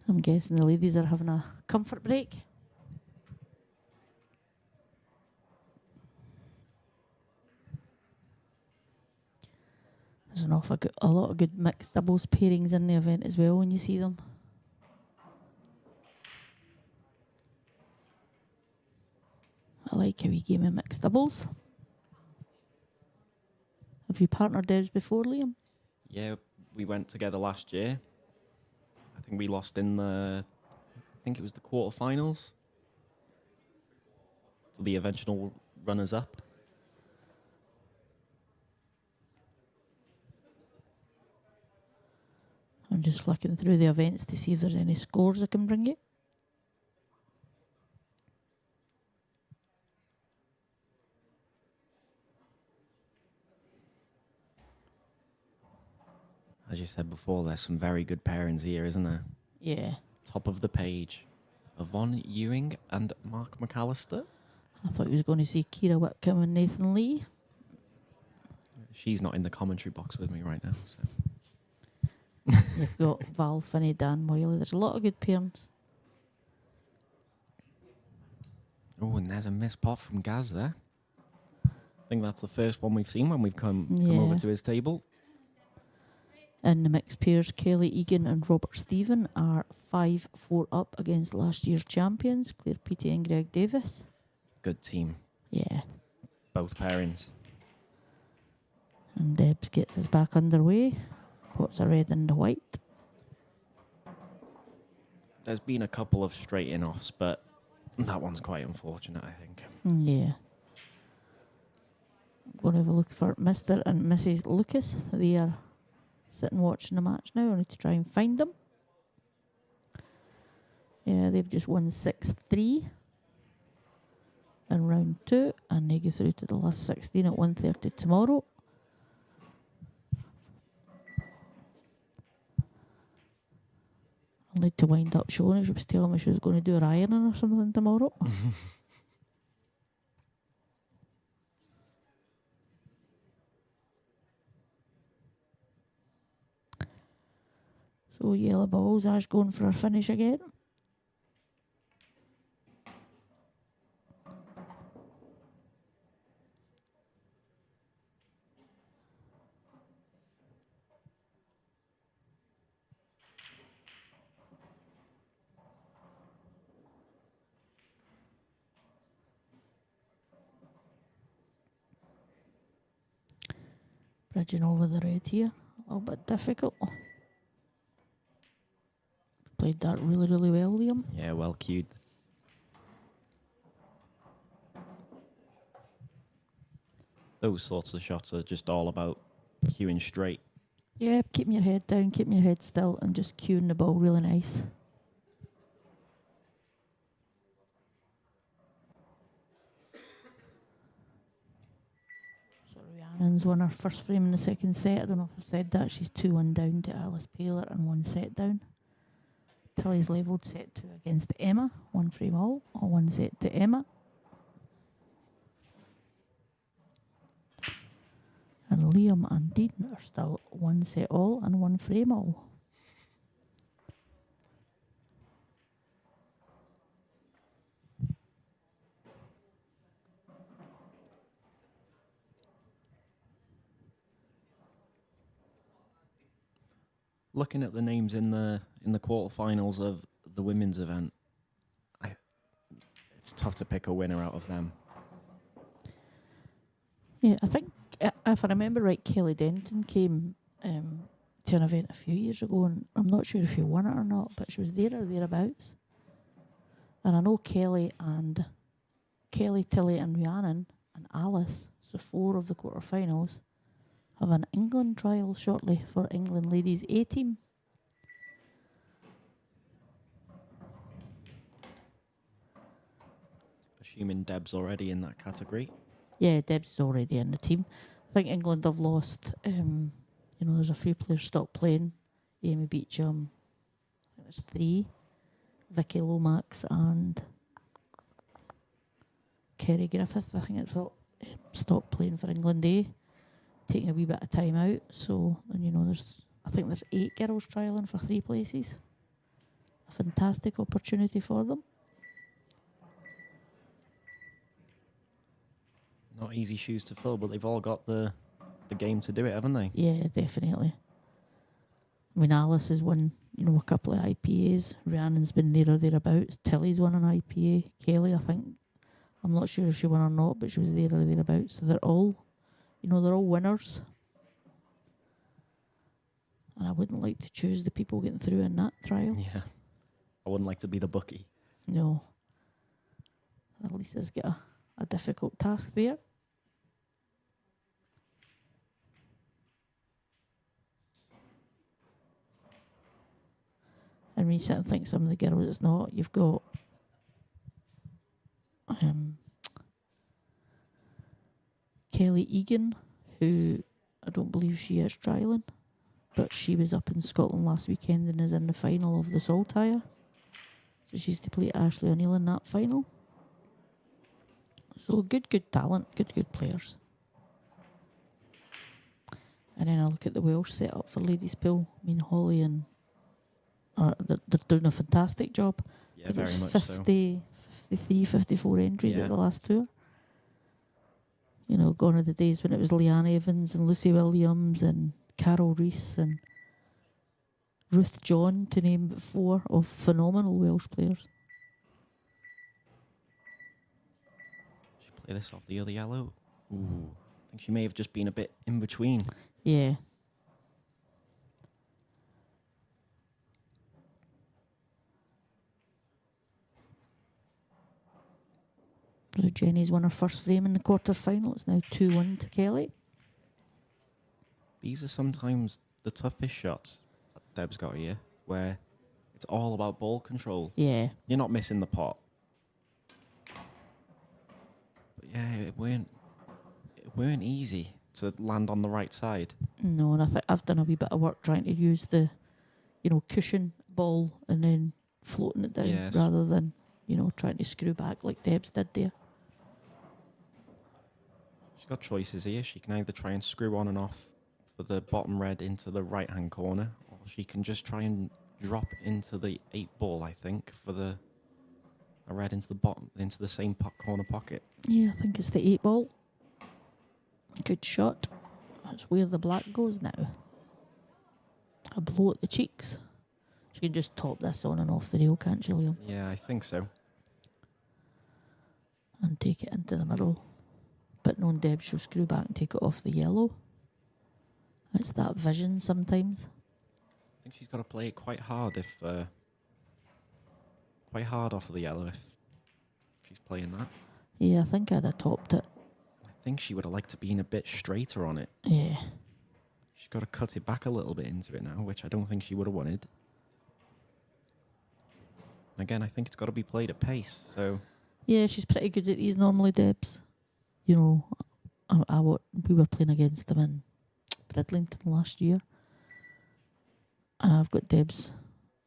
I'm guessing the ladies are having a comfort break. There's a lot of good mixed doubles pairings in the event as well when you see them. I like a wee game of mixed doubles. Have you partnered devs before, Liam? Yeah, we went together last year. I think we lost in I think it was the quarterfinals. So the eventual runners-up. I'm just flicking through the events to see if there's any scores I can bring you. As you said before, there's some very good pairings here, isn't there? Yeah. Top of the page. Yvonne Ewing and Mark McAllister. I thought he was going to see Kira Whitcomb and Nathan Lee. She's not in the commentary box with me right now. So. You've got Val Finney, Dan Boyle. There's a lot of good pairings. Oh, and there's a missed pot from Gaz there. I think that's the first one we've seen when we've come Yeah. over to his table. In the mixed pairs, Kelly Egan and Robert Stephen are 5-4 up against last year's champions, Claire Peaty and Greg Davis. Good team. Yeah. Both pairings. And Debs gets us back underway. Pots a red and a white. There's been a couple of straight in-offs, but that one's quite unfortunate, I think. Yeah. I'm going to have a look for Mr. and Mrs. Lucas. They are sitting watching the match now. I need to try and find them. Yeah, they've just won 6-3 in round 2, and they go through to the last 16 at 1:30 tomorrow. I'll need to wind up showing her. She was telling me she was going to do her ironing or something tomorrow. So yellow balls, Ash going for a finish again. Bridging over the red here, a little bit difficult. Played that really, really well, Liam. Yeah, well cued. Those sorts of shots are just all about cueing straight. Yeah, keeping your head down, keeping your head still, and just cueing the ball really nice. So Rhiannon's won her first frame in the second set. I don't know if I've said that. She's 2-1 down to Alice Paler and 1 set down. Tilly's levelled set 2 against Emma, 1 frame all, or 1 set to Emma. And Liam and Dean are still 1 set all and 1 frame all. Looking at the names in the quarterfinals of the women's event, it's tough to pick a winner out of them. Yeah, I think, if I remember right, Kelly Denton came to an event a few years ago, and I'm not sure if she won it or not, but she was there or thereabouts. And I know Kelly, Tilly and Rhiannon and Alice, so 4 of the quarterfinals, have an England trial shortly for England ladies A team. Assuming Deb's already in that category. Yeah, Deb's is already in the team. I think England have lost, there's a few players stopped playing. Amy Beecham, I think there's 3. Vicky Lomax and Kerry Griffith, I think it's all stopped playing for England A, taking a wee bit of time out. So, and I think there's 8 girls trialling for 3 places. A fantastic opportunity for them. Not easy shoes to fill, but they've all got the game to do it, haven't they? Yeah, definitely. I mean, Alice has won, a couple of IPAs. Rhiannon's been there or thereabouts. Tilly's won an IPA. Kelly, I think, I'm not sure if she won or not, but she was there or thereabouts. So they're all, they're all winners. And I wouldn't like to choose the people getting through in that trial. Yeah. I wouldn't like to be the bookie. No. At least it's got a difficult task there. And when you sit and think some of the girls it's not, you've got Kelly Egan, who I don't believe she is trialling. but she was up in Scotland last weekend and is in the final of the Saltire. So she's to play Ashley O'Neill in that final. So good talent, good players. And then I look at the Welsh setup for ladies pool. I mean, Holly and they're doing a fantastic job. Yeah, I think very it's much 50, 53, 54 entries Yeah. at the last tour. You know, gone are the days when it was Leanne Evans and Lucy Williams and Carol Rees and Ruth John, to name but 4 of phenomenal Welsh players. She play this off the other yellow. Ooh, I think she may have just been a bit in between. Yeah. So Jenny's won her first frame in the quarter final. It's now 2-1 to Kelly. These are sometimes the toughest shots that Deb's got here, where it's all about ball control. Yeah. You're not missing the pot. But yeah, it weren't easy to land on the right side. No, and I think I've done a wee bit of work trying to use the, cushion ball and then floating it down Yes. rather than, trying to screw back like Debs did there. She's got choices here. She can either try and screw on and off for the bottom red into the right-hand corner, or she can just try and drop into the 8 ball, I think, for the a red into the bottom, into the same corner pocket. Yeah, I think it's the 8 ball. Good shot. That's where the black goes now. A blow at the cheeks. She can just top this on and off the rail, can't she, Liam? Yeah, I think so. And take it into the middle. But knowing Deb, she'll screw back and take it off the yellow. It's that vision sometimes. I think she's got to play it quite hard quite hard off of the yellow if she's playing that. Yeah, I think I'd have topped it. I think she would have liked to be a bit straighter on it. Yeah. She's got to cut it back a little bit into it now, which I don't think she would have wanted. Again, I think it's got to be played at pace, so... Yeah, she's pretty good at these normally, Debs. We were playing against them in Bridlington last year. And I've got Debs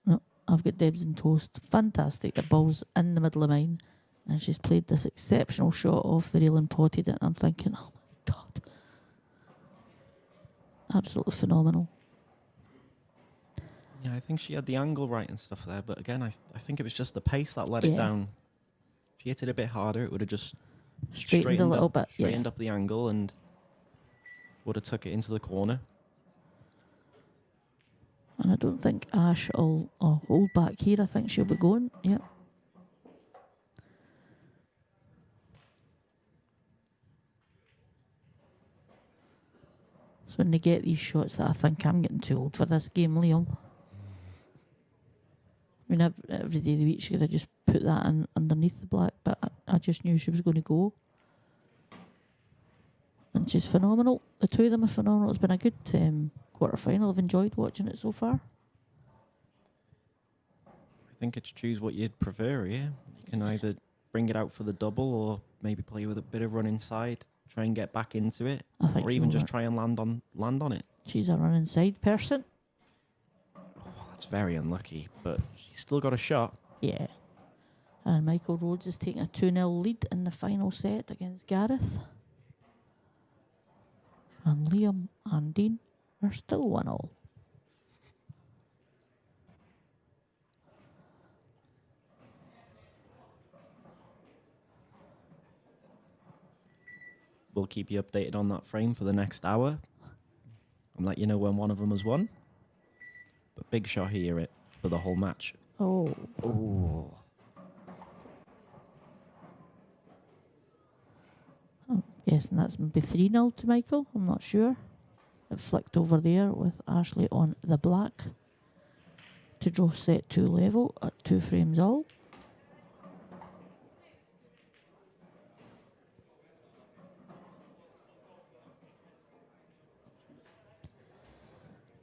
in toast. Fantastic. The ball's in the middle of mine. And she's played this exceptional shot off the rail and potted it. And I'm thinking, oh my God. Absolutely phenomenal. Yeah, I think she had the angle right and stuff there, but again, I think it was just the pace that let it down. If she hit it a bit harder, it would have just Straightened a little bit. straightened up the angle and would have took it into the corner. And I don't think Ash will hold back here. I think she'll be going. Yep. So when they get these shots that I think I'm getting too old for this game, Liam. I mean, every day of the week she could have just put that in underneath the black, but I just knew she was going to go. And she's phenomenal. The two of them are phenomenal. It's been a good quarter final. I've enjoyed watching it so far. I think it's choose what you'd prefer, yeah. You can either bring it out for the double or maybe play with a bit of run inside, try and get back into it, or even just try and land on it. She's a run inside person. That's very unlucky, but she's still got a shot. Yeah. And Michael Rhodes is taking a 2-0 lead in the final set against Gareth. And Liam and Dean are still 1-1. We'll keep you updated on that frame for the next hour and let you know when one of them has won. But big shot here for the whole match. Oh. Oh. I'm guessing that's maybe 3-0 to Michael. I'm not sure. It flicked over there with Ashley on the black to draw set 2 level at 2 frames all.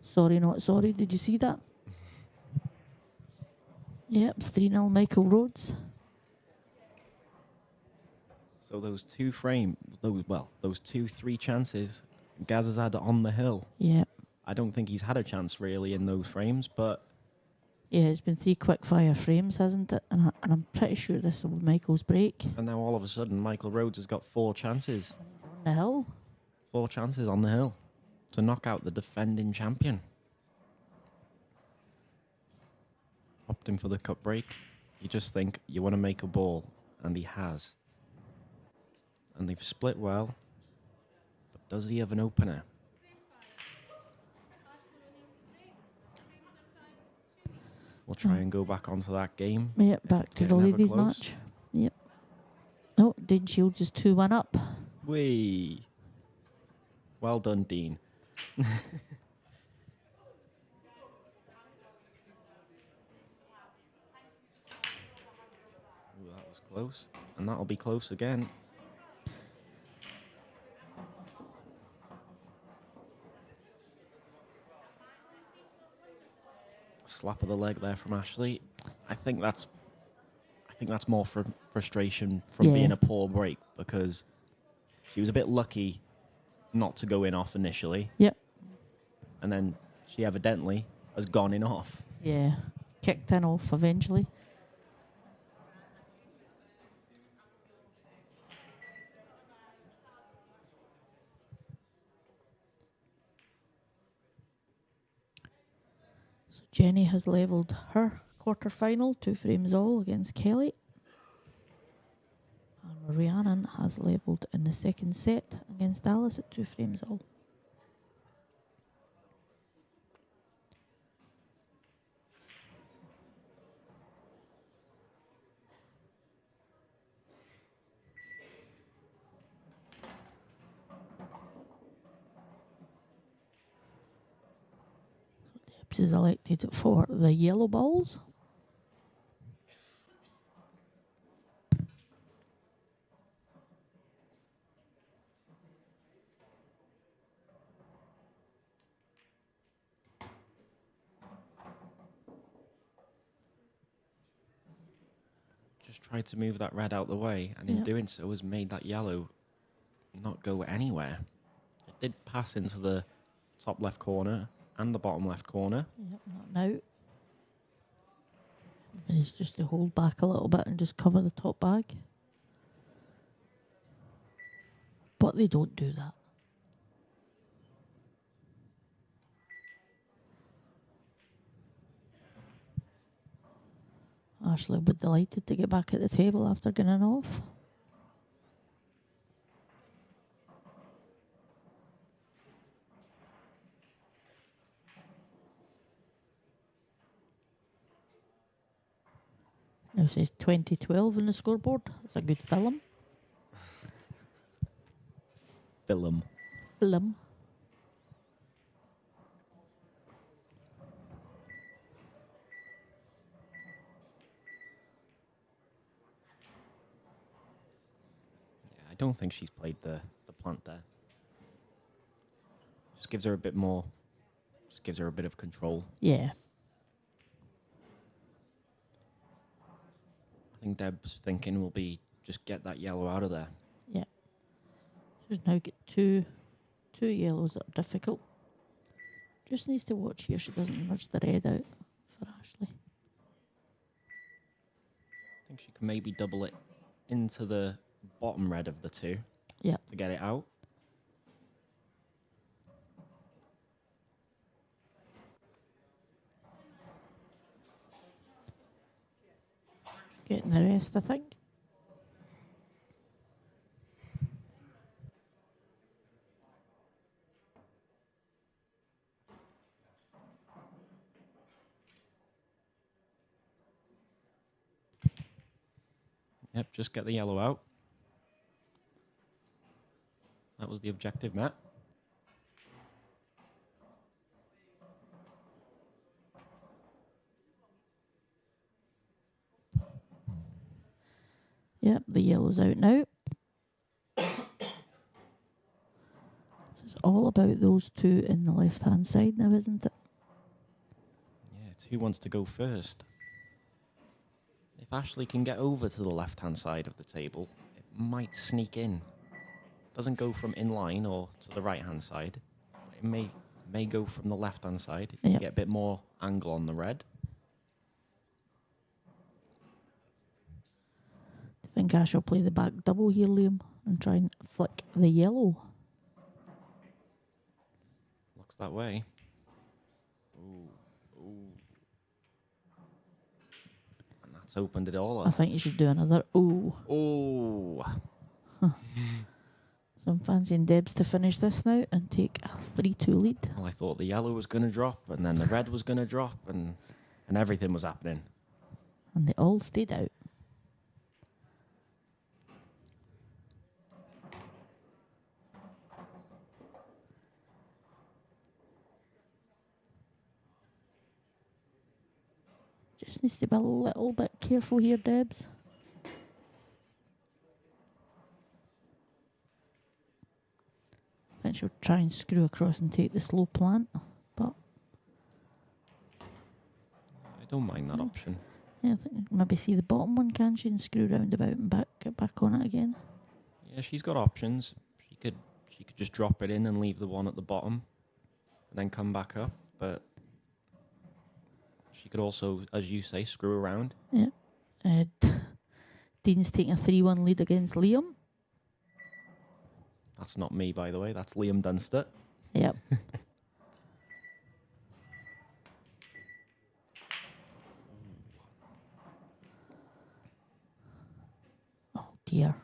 Sorry, not sorry. Did you see that? Yep, it's 3-0 Michael Rhodes. So those 2 3 chances Gaz has had on the hill. Yeah. I don't think he's had a chance really in those frames, but Yeah, it's been 3 quick fire frames, hasn't it? And I'm pretty sure this will be Michael's break. and now all of a sudden Michael Rhodes has got 4 chances. On the hill. 4 chances on the hill to knock out the defending champion. Opting for the cut break. You just think you want to make a ball, and he has. And they've split well. But does he have an opener? We'll try and go back onto that game. Yep, if back it's to the getting ever ladies' close. match. Yep. Oh, Dean Shields is 2-1 up. Whee! Well done, Dean. Ooh, that was close. And that'll be close again. Slap of the leg there from Ashley. I think that's more frustration from Yeah. being a poor break, because she was a bit lucky not to go in off initially. Yep. And then she evidently has gone in off. Yeah. Kicked in off eventually. So Jenny has levelled her quarter-final, 2 frames all against Kelly. And Rhiannon has levelled in the second set against Alice at 2 frames all. Debs is elected for the yellow balls. Just tried to move that red out the way, and in Yep. doing so has made that yellow not go anywhere. It did pass into the top left corner and the bottom left corner. Yep, not now. And it's just to hold back a little bit and just cover the top bag. But they don't do that. Ashley will be delighted to get back at the table after getting off. Now it says 2012 on the scoreboard. It's a good film. Film. Film. Yeah, I don't think she's played the plant there. Just gives her a bit more, just gives her a bit of control. Yeah. I think Deb's thinking will be just get that yellow out of there. Yeah. She's now got two yellows that are difficult. Just needs to watch here she doesn't nudge the red out for Ashley. I think she can maybe double it into the bottom red of the two. Yeah. To get it out. Getting the rest, I think. Yep, just get the yellow out. That was the objective, Matt. Yep, the yellow's out now. It's all about those two in the left-hand side now, isn't it? Yeah, it's who wants to go first. If Ashley can get over to the left-hand side of the table, it might sneak in. Doesn't go from in line or to the right-hand side, but it may may go from the left-hand side. Yep. Get a bit more angle on the red. I think I shall play the back double here, Liam, and try and flick the yellow. Looks that way. Ooh, ooh. And that's opened it all I up. think you should do another ooh. Oh. So I'm fancying Debs to finish this now and take a 3-2 lead. Well, I thought the yellow was going to drop, and then the red was going to drop, and everything was happening. And they all stayed out. Just needs to be a little bit careful here, Debs. I think she'll try and screw across and take the slow plant, but I don't mind that option. yeah, I think maybe see the bottom one, can she, and screw round about and get back on it again. Yeah, she's got options. She could just drop it in and leave the one at the bottom, and then come back up. But she could also, as you say, screw around. Yeah. Dean's taking a 3-1 lead against Liam. That's not me, by the way. That's Liam Dunster. Yep. Oh dear.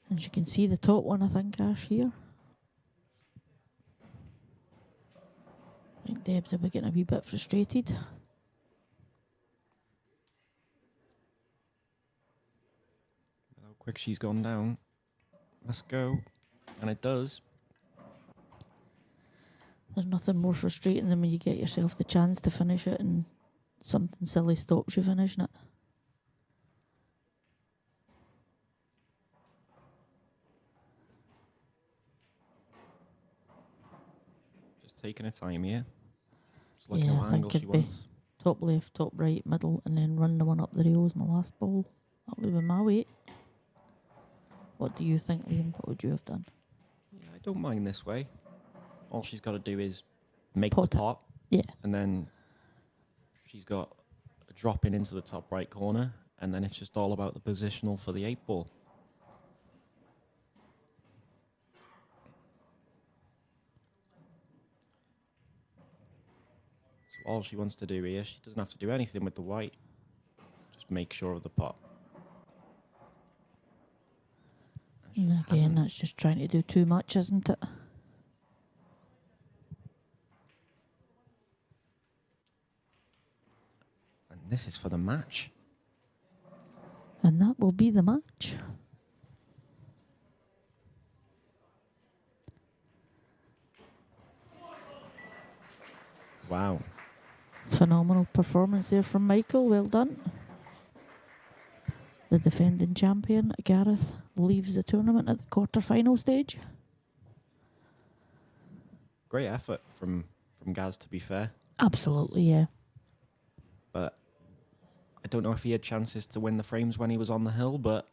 And you can see the top one, I think, Ash, here. I think Debs will be getting a wee bit frustrated. How quick she's gone down. Let's go. And it does. There's nothing more frustrating than when you get yourself the chance to finish it and something silly stops you finishing it. Just taking her time here. Just looking at Yeah, what I think angle she it'd be wants. top left, top right, middle, and then run the one up the rails, my last ball. That would have been my weight. What do you think, Liam? What would you have done? Yeah, I don't mind this way. All she's got to do is make Pot the it. pot. Yeah. And then she's got a drop in into the top right corner. And then it's just all about the positional for the 8-ball. So all she wants to do here, she doesn't have to do anything with the white. Just make sure of the pot. And again, hasn't. that's just trying to do too much, isn't it? And this is for the match. And that will be the match. Wow. Phenomenal performance there from Michael. Well done. The defending champion, Gareth, leaves the tournament at the quarter-final stage. Great effort from Gaz, to be fair. Absolutely, yeah. But I don't know if he had chances to win the frames when he was on the hill, but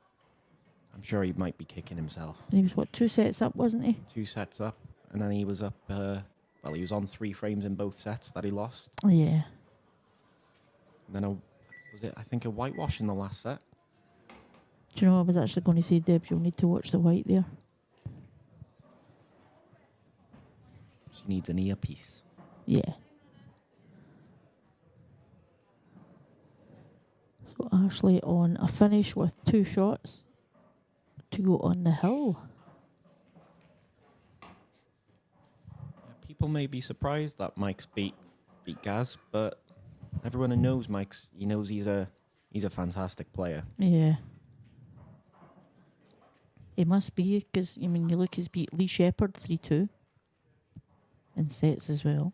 I'm sure he might be kicking himself. And he was, what, 2 sets up, wasn't he? 2 sets up, and then he was up, well, he was on 3 frames in both sets that he lost. Yeah. And then, I think a whitewash in the last set? Do you know, I was actually going to say, Debs, you'll need to watch the white there. She needs an earpiece. Yeah. So Ashley on a finish with 2 shots to go on the hill. People may be surprised that Mike's beat Gaz, but everyone who knows Mike's, he knows he's a fantastic player. Yeah. He must be, because, I mean, you look, he's beat Lee Shepherd 3-2 in sets as well.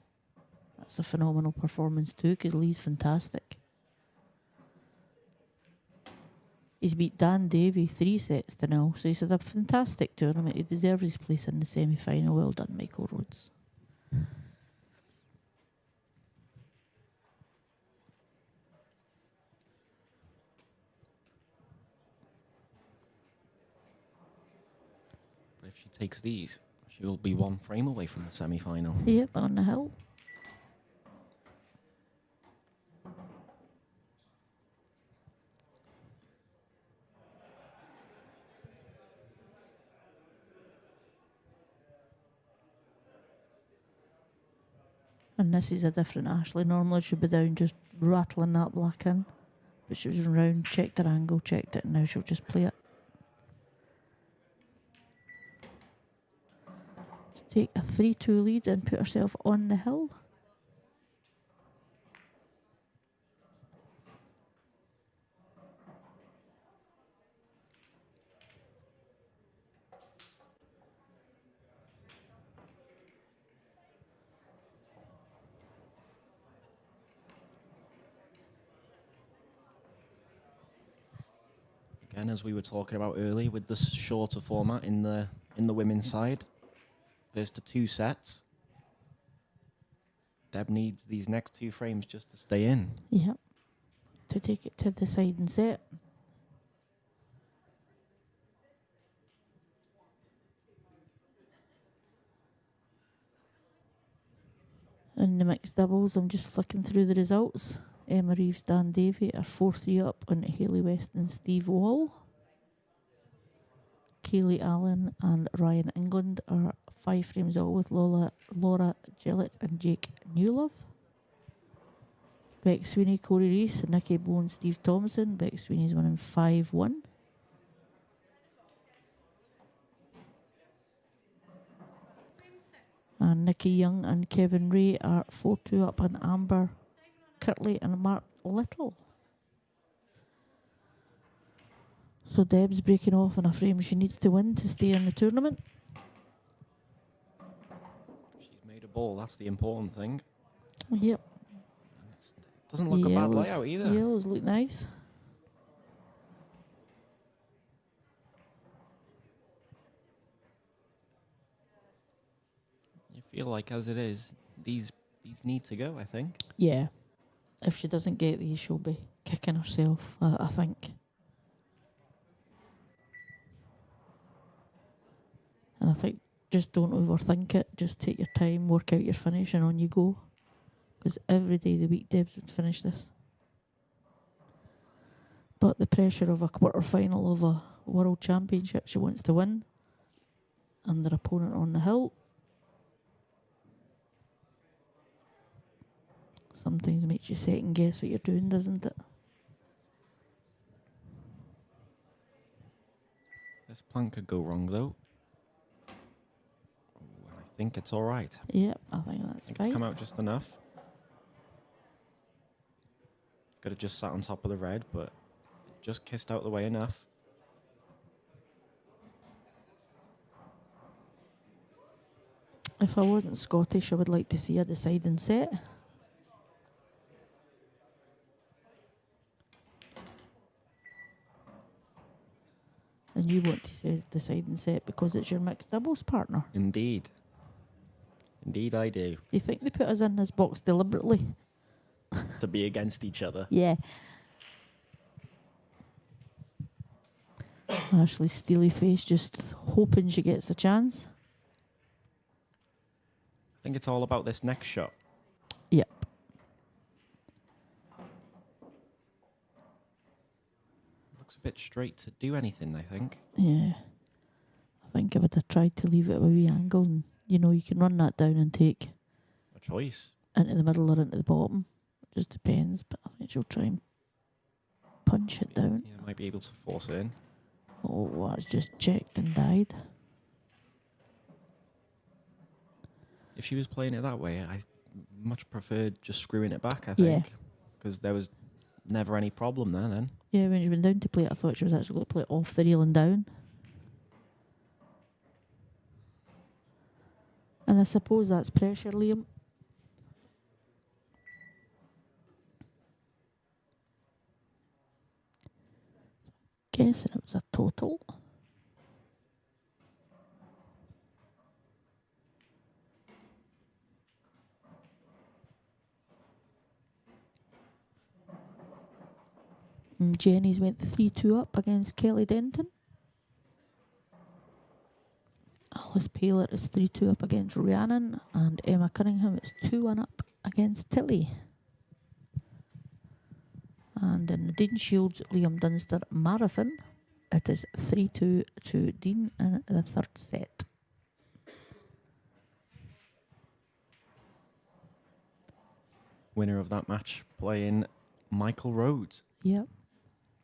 That's a phenomenal performance too, because Lee's fantastic. He's beat Dan Davey 3-0, so he's had a fantastic tournament. He deserves his place in the semi-final. Well done, Michael Rhodes. But if she takes these, She will be one frame away from the semi-final. Yep, on the hill. And this is a different Ashley. Normally she'd be down just rattling that black in. But she was round, checked her angle, checked it, and now she'll just play it. To take a 3-2 lead and put herself on the hill. Again, as we were talking about earlier, with the shorter format in the women's side, first to 2 sets. Deb needs these next 2 frames just to stay in. Yep. To take it to the side and set. In the mixed doubles, I'm just flicking through the results. Emma Reeves, Dan Davey are 4-3 up on Hayley West and Steve Wall. Kaylee Allen and Ryan England are 5 frames all with Laura Gillett and Jake Newlove. Beck Sweeney, Corey Reese, Nikki Bowen, Steve Thompson. Beck Sweeney's winning 5-1. And Nikki Young and Kevin Ray are 4-2 up on Amber Kirtley and Mark Little. So Deb's breaking off in a frame she needs to win to stay in the tournament. She's made a ball, that's the important thing. Yep. It doesn't look a bad layout either. Yellows look nice. You feel like, as it is, these need to go, I think. Yeah. If she doesn't get these, she'll be kicking herself, I think. And I think just don't overthink it. Just take your time, work out your finish, and on you go. Because every day of the week, Debs would finish this. But the pressure of a quarter-final of a world championship she wants to win, and their opponent on the hill, sometimes makes you second guess what you're doing, doesn't it? This plank could go wrong, though. I think it's all right. Yep, I think that's It's fine. come out just enough. Could have just sat on top of the red, but just kissed out the way enough. If I wasn't Scottish, I would like to see a deciding set. And you want to say deciding set because it's your mixed doubles partner. Indeed. Indeed, I do. Do you think they put us in this box deliberately? To be against each other. Yeah. Ashley's steely face, just hoping she gets a chance. I think it's all about this next shot. Yep. Looks a bit straight to do anything, I think. Yeah. I think I would have tried to leave it at a wee angle, and you know, you can run that down and take A choice. into the middle or into the bottom. It just depends, but I think she'll try and punch it down. Yeah, might be able to force it in. Oh, that's just checked and died. If she was playing it that way, I much preferred just screwing it back, I Yeah. think. Because there was never any problem there then. Yeah, when she went down to play it, I thought she was actually going to play it off the reel and down. And I suppose that's pressure, Liam. Guessing it was a total. And Jenny's went 3-2 up against Kelly Denton. Alice Paylor is 3-2 up against Rhiannon, and Emma Cunningham is 2-1 up against Tilly. And in the Dean Shields Liam Dunster Marathon, it is 3-2 to Dean in the third set. Winner of that match playing Michael Rhodes, Yep.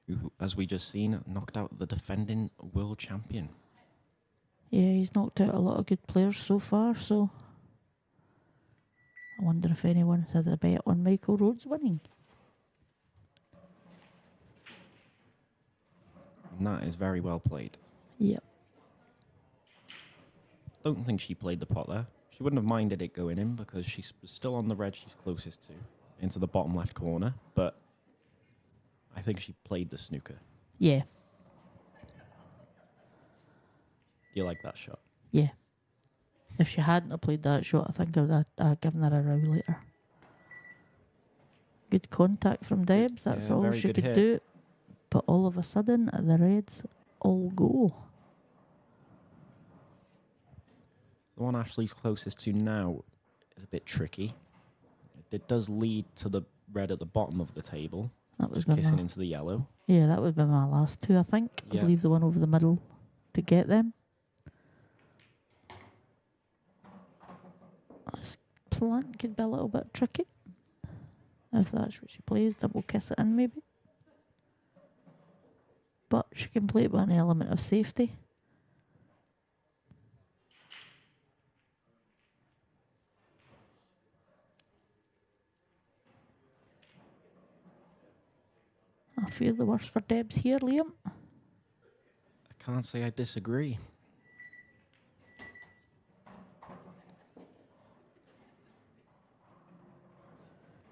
who, as we just seen, knocked out the defending world champion. Yeah, he's knocked out a lot of good players so far, so I wonder if anyone's had a bet on Michael Rhodes winning. And that is very well played. Yep. Don't think she played the pot there. She wouldn't have minded it going in because she's still on the red she's closest to, into the bottom left corner, but I think she played the snooker. Yeah. Do you like that shot? Yeah. If she hadn't have played that shot, I think I would have given her a row later. Good contact from Debs, that's Yeah, all very she good could hit. do. But all of a sudden, the Reds all go. The one Ashley's closest to now is a bit tricky. It does lead to the red at the bottom of the table, That was just my kissing la- into the yellow. Yeah, that would be my last two, I think. Yeah. I'd leave the one over the middle to get them. This plant could be a little bit tricky. If that's what she plays, double kiss it in maybe. But she can play it with an element of safety. I feel the worst for Debs here, Liam. I can't say I disagree.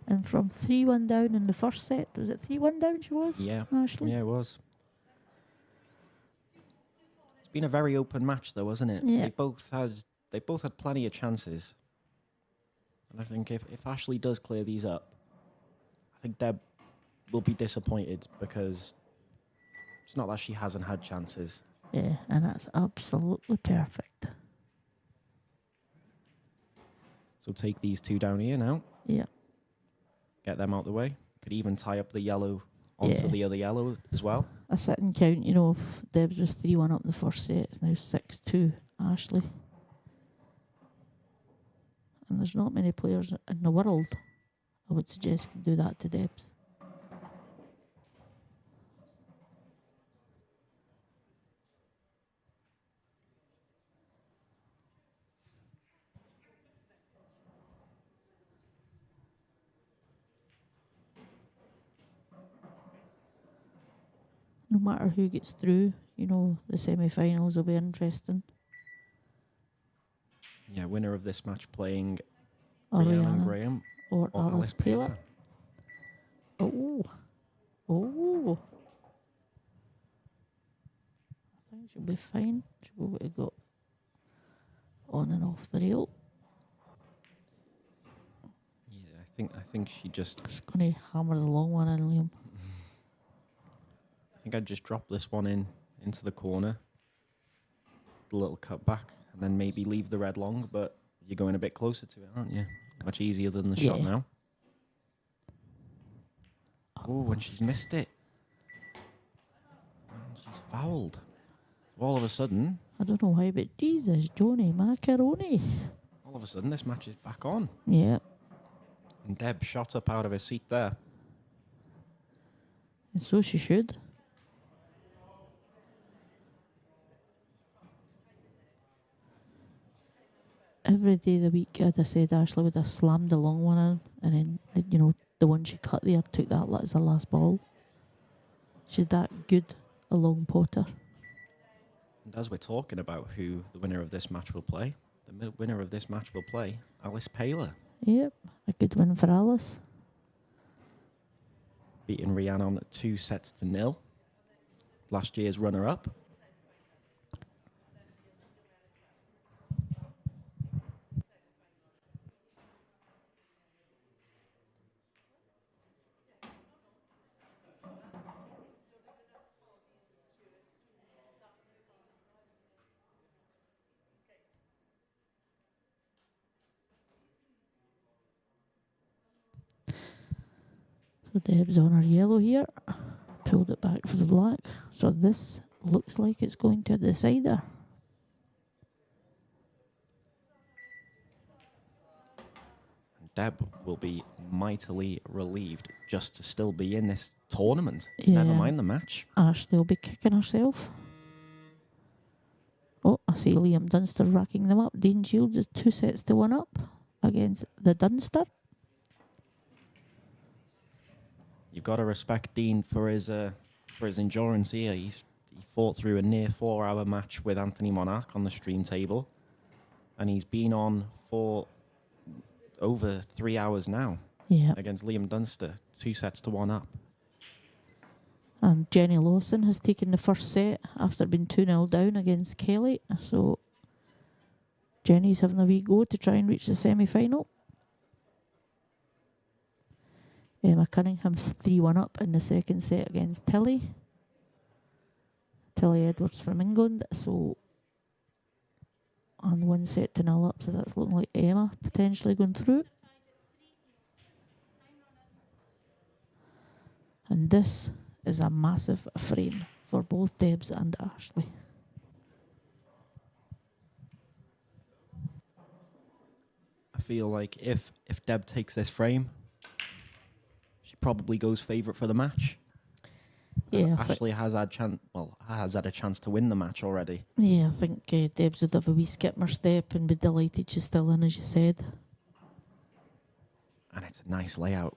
And from 3-1 down in the first set, was it 3-1 down she was? Yeah, Ashley? yeah, it was. It's been a very open match, though, hasn't it? Yeah. They both had plenty of chances, and I think if Ashley does clear these up, I think Deb will be disappointed because it's not that she hasn't had chances. Yeah, and that's absolutely perfect. So take these two down here now. Yeah. Get them out the way. Could even tie up the yellow onto Yeah. the other yellow as well. A sit and count, you know, if Debs was 3-1 up in the first set, it's now 6-2 Ashley. And there's not many players in the world, I would suggest, can do that to Debs. No matter who gets through, you know, the semi-finals will be interesting. Yeah, winner of this match playing Ariana Rhiannon Graham or or Alice Paylor. Oh. Oh. I think she'll be fine. She'll be able to go on and off the rail. Yeah, I think she just. She's going to hammer the long one in, Liam. I think I'd just drop this one into the corner. The little cut back, and then maybe leave the red long, but you're going a bit closer to it, aren't you? Much easier than the shot now. Oh, and she's missed it. And she's fouled. All of a sudden, I don't know why, but Jesus, Johnny Macaroni. all of a sudden, this match is back on. Yeah. And Deb shot up out of her seat there. And so she should. Every day of the week, I'd have said Ashley would have slammed the long one in, and then, you know, the one she cut there took that as her last ball. She's that good a long potter. And as we're talking about who the winner of this match will play, the winner of this match will play Alice Paylor, Yep, a good win for Alice. beating Rhiannon 2-0. Last year's runner-up. So Deb's on her yellow here. Pulled it back for the black. So this looks like it's going to a decider. Deb will be mightily relieved just to still be in this tournament. Yeah. Never mind the match. Ashley will be kicking herself. Oh, I see Liam Dunster racking them up. Dean Shields is 2-1 up against the Dunster. You've got to respect Dean for his endurance here. He fought through a near 4-hour match with Anthony Monarch on the stream table, and he's been on for over 3 hours now. Yeah. Against Liam Dunster, 2-1 up. And Jenny Lawson has taken the first set after being 2-0 down against Kelly. So Jenny's having a wee go to try and reach the semi-final. Emma Cunningham's 3-1 up in the second set against Tilly. Tilly Edwards from England. So, and 1-0 up. So that's looking like Emma potentially going through. And this is a massive frame for both Debs and Ashley. I feel like if Deb takes this frame, she probably goes favourite for the match. Yeah, Ashley has had a chance to win the match already. Yeah, I think Debs would have a wee skipper step and be delighted she's still in, as you said. And it's a nice layout.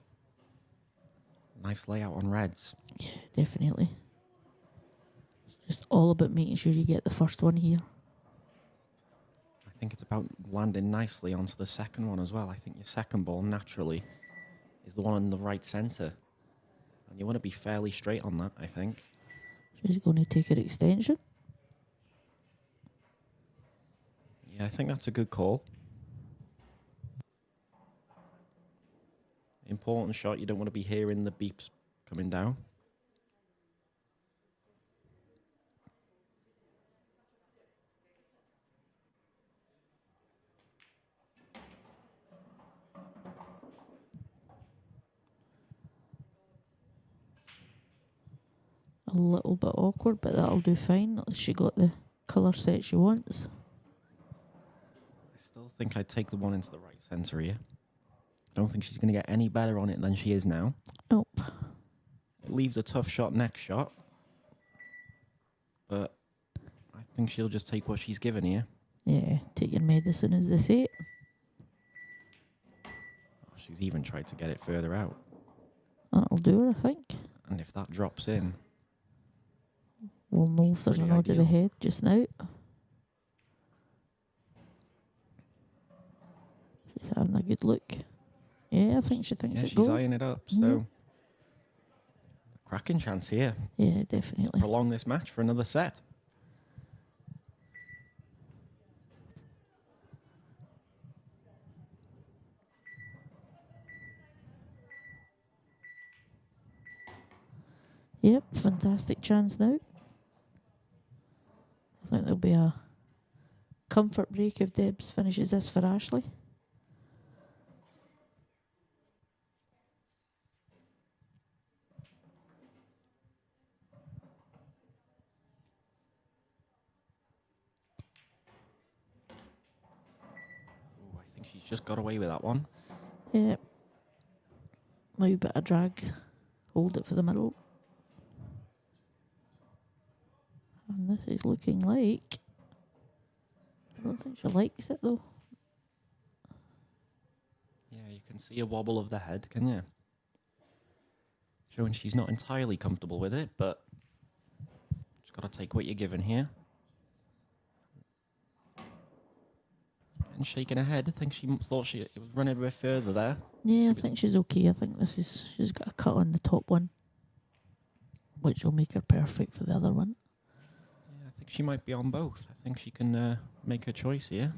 Nice layout on reds. Yeah, definitely. It's just all about making sure you get the first one here. I think it's about landing nicely onto the second one as well. I think your second ball naturally is the one in the right centre. And you want to be fairly straight on that, I think. She's going to take her extension. Yeah, I think that's a good call. Important shot. You don't want to be hearing the beeps coming down. A little bit awkward, but that'll do fine. At least she got the colour set she wants. I still think I'd take the one into the right centre here. I don't think she's going to get any better on it than she is now. Nope. It leaves a tough shot next shot. But I think she'll just take what she's given here. Yeah, take your medicine, as they say. Oh, she's even tried to get it further out. That'll do her, I think. And if that drops in... We'll know if there's a pretty nod to the ideal. head just now. She's having a good look. Yeah, I think she thinks Yeah, it she's goes. eyeing it up, so... Mhm. Cracking chance here. Yeah, definitely. Prolong this match for another set. Yep, fantastic chance now. I think there'll be a comfort break if Debs finishes this for Ashley. Ooh, I think she's just got away with that one. Yep. A wee bit of drag. Hold it for the middle. And this is looking like... I don't think she likes it though. Yeah, you can see a wobble of the head, can you? Showing she's not entirely comfortable with it, but just got to take what you're given here. And shaking her head, I think she thought it was running a bit further there. Yeah, I think she's okay. I think she's got a cut on the top one, which will make her perfect for the other one. Yeah, I think she might be on both. I think she can make her choice here.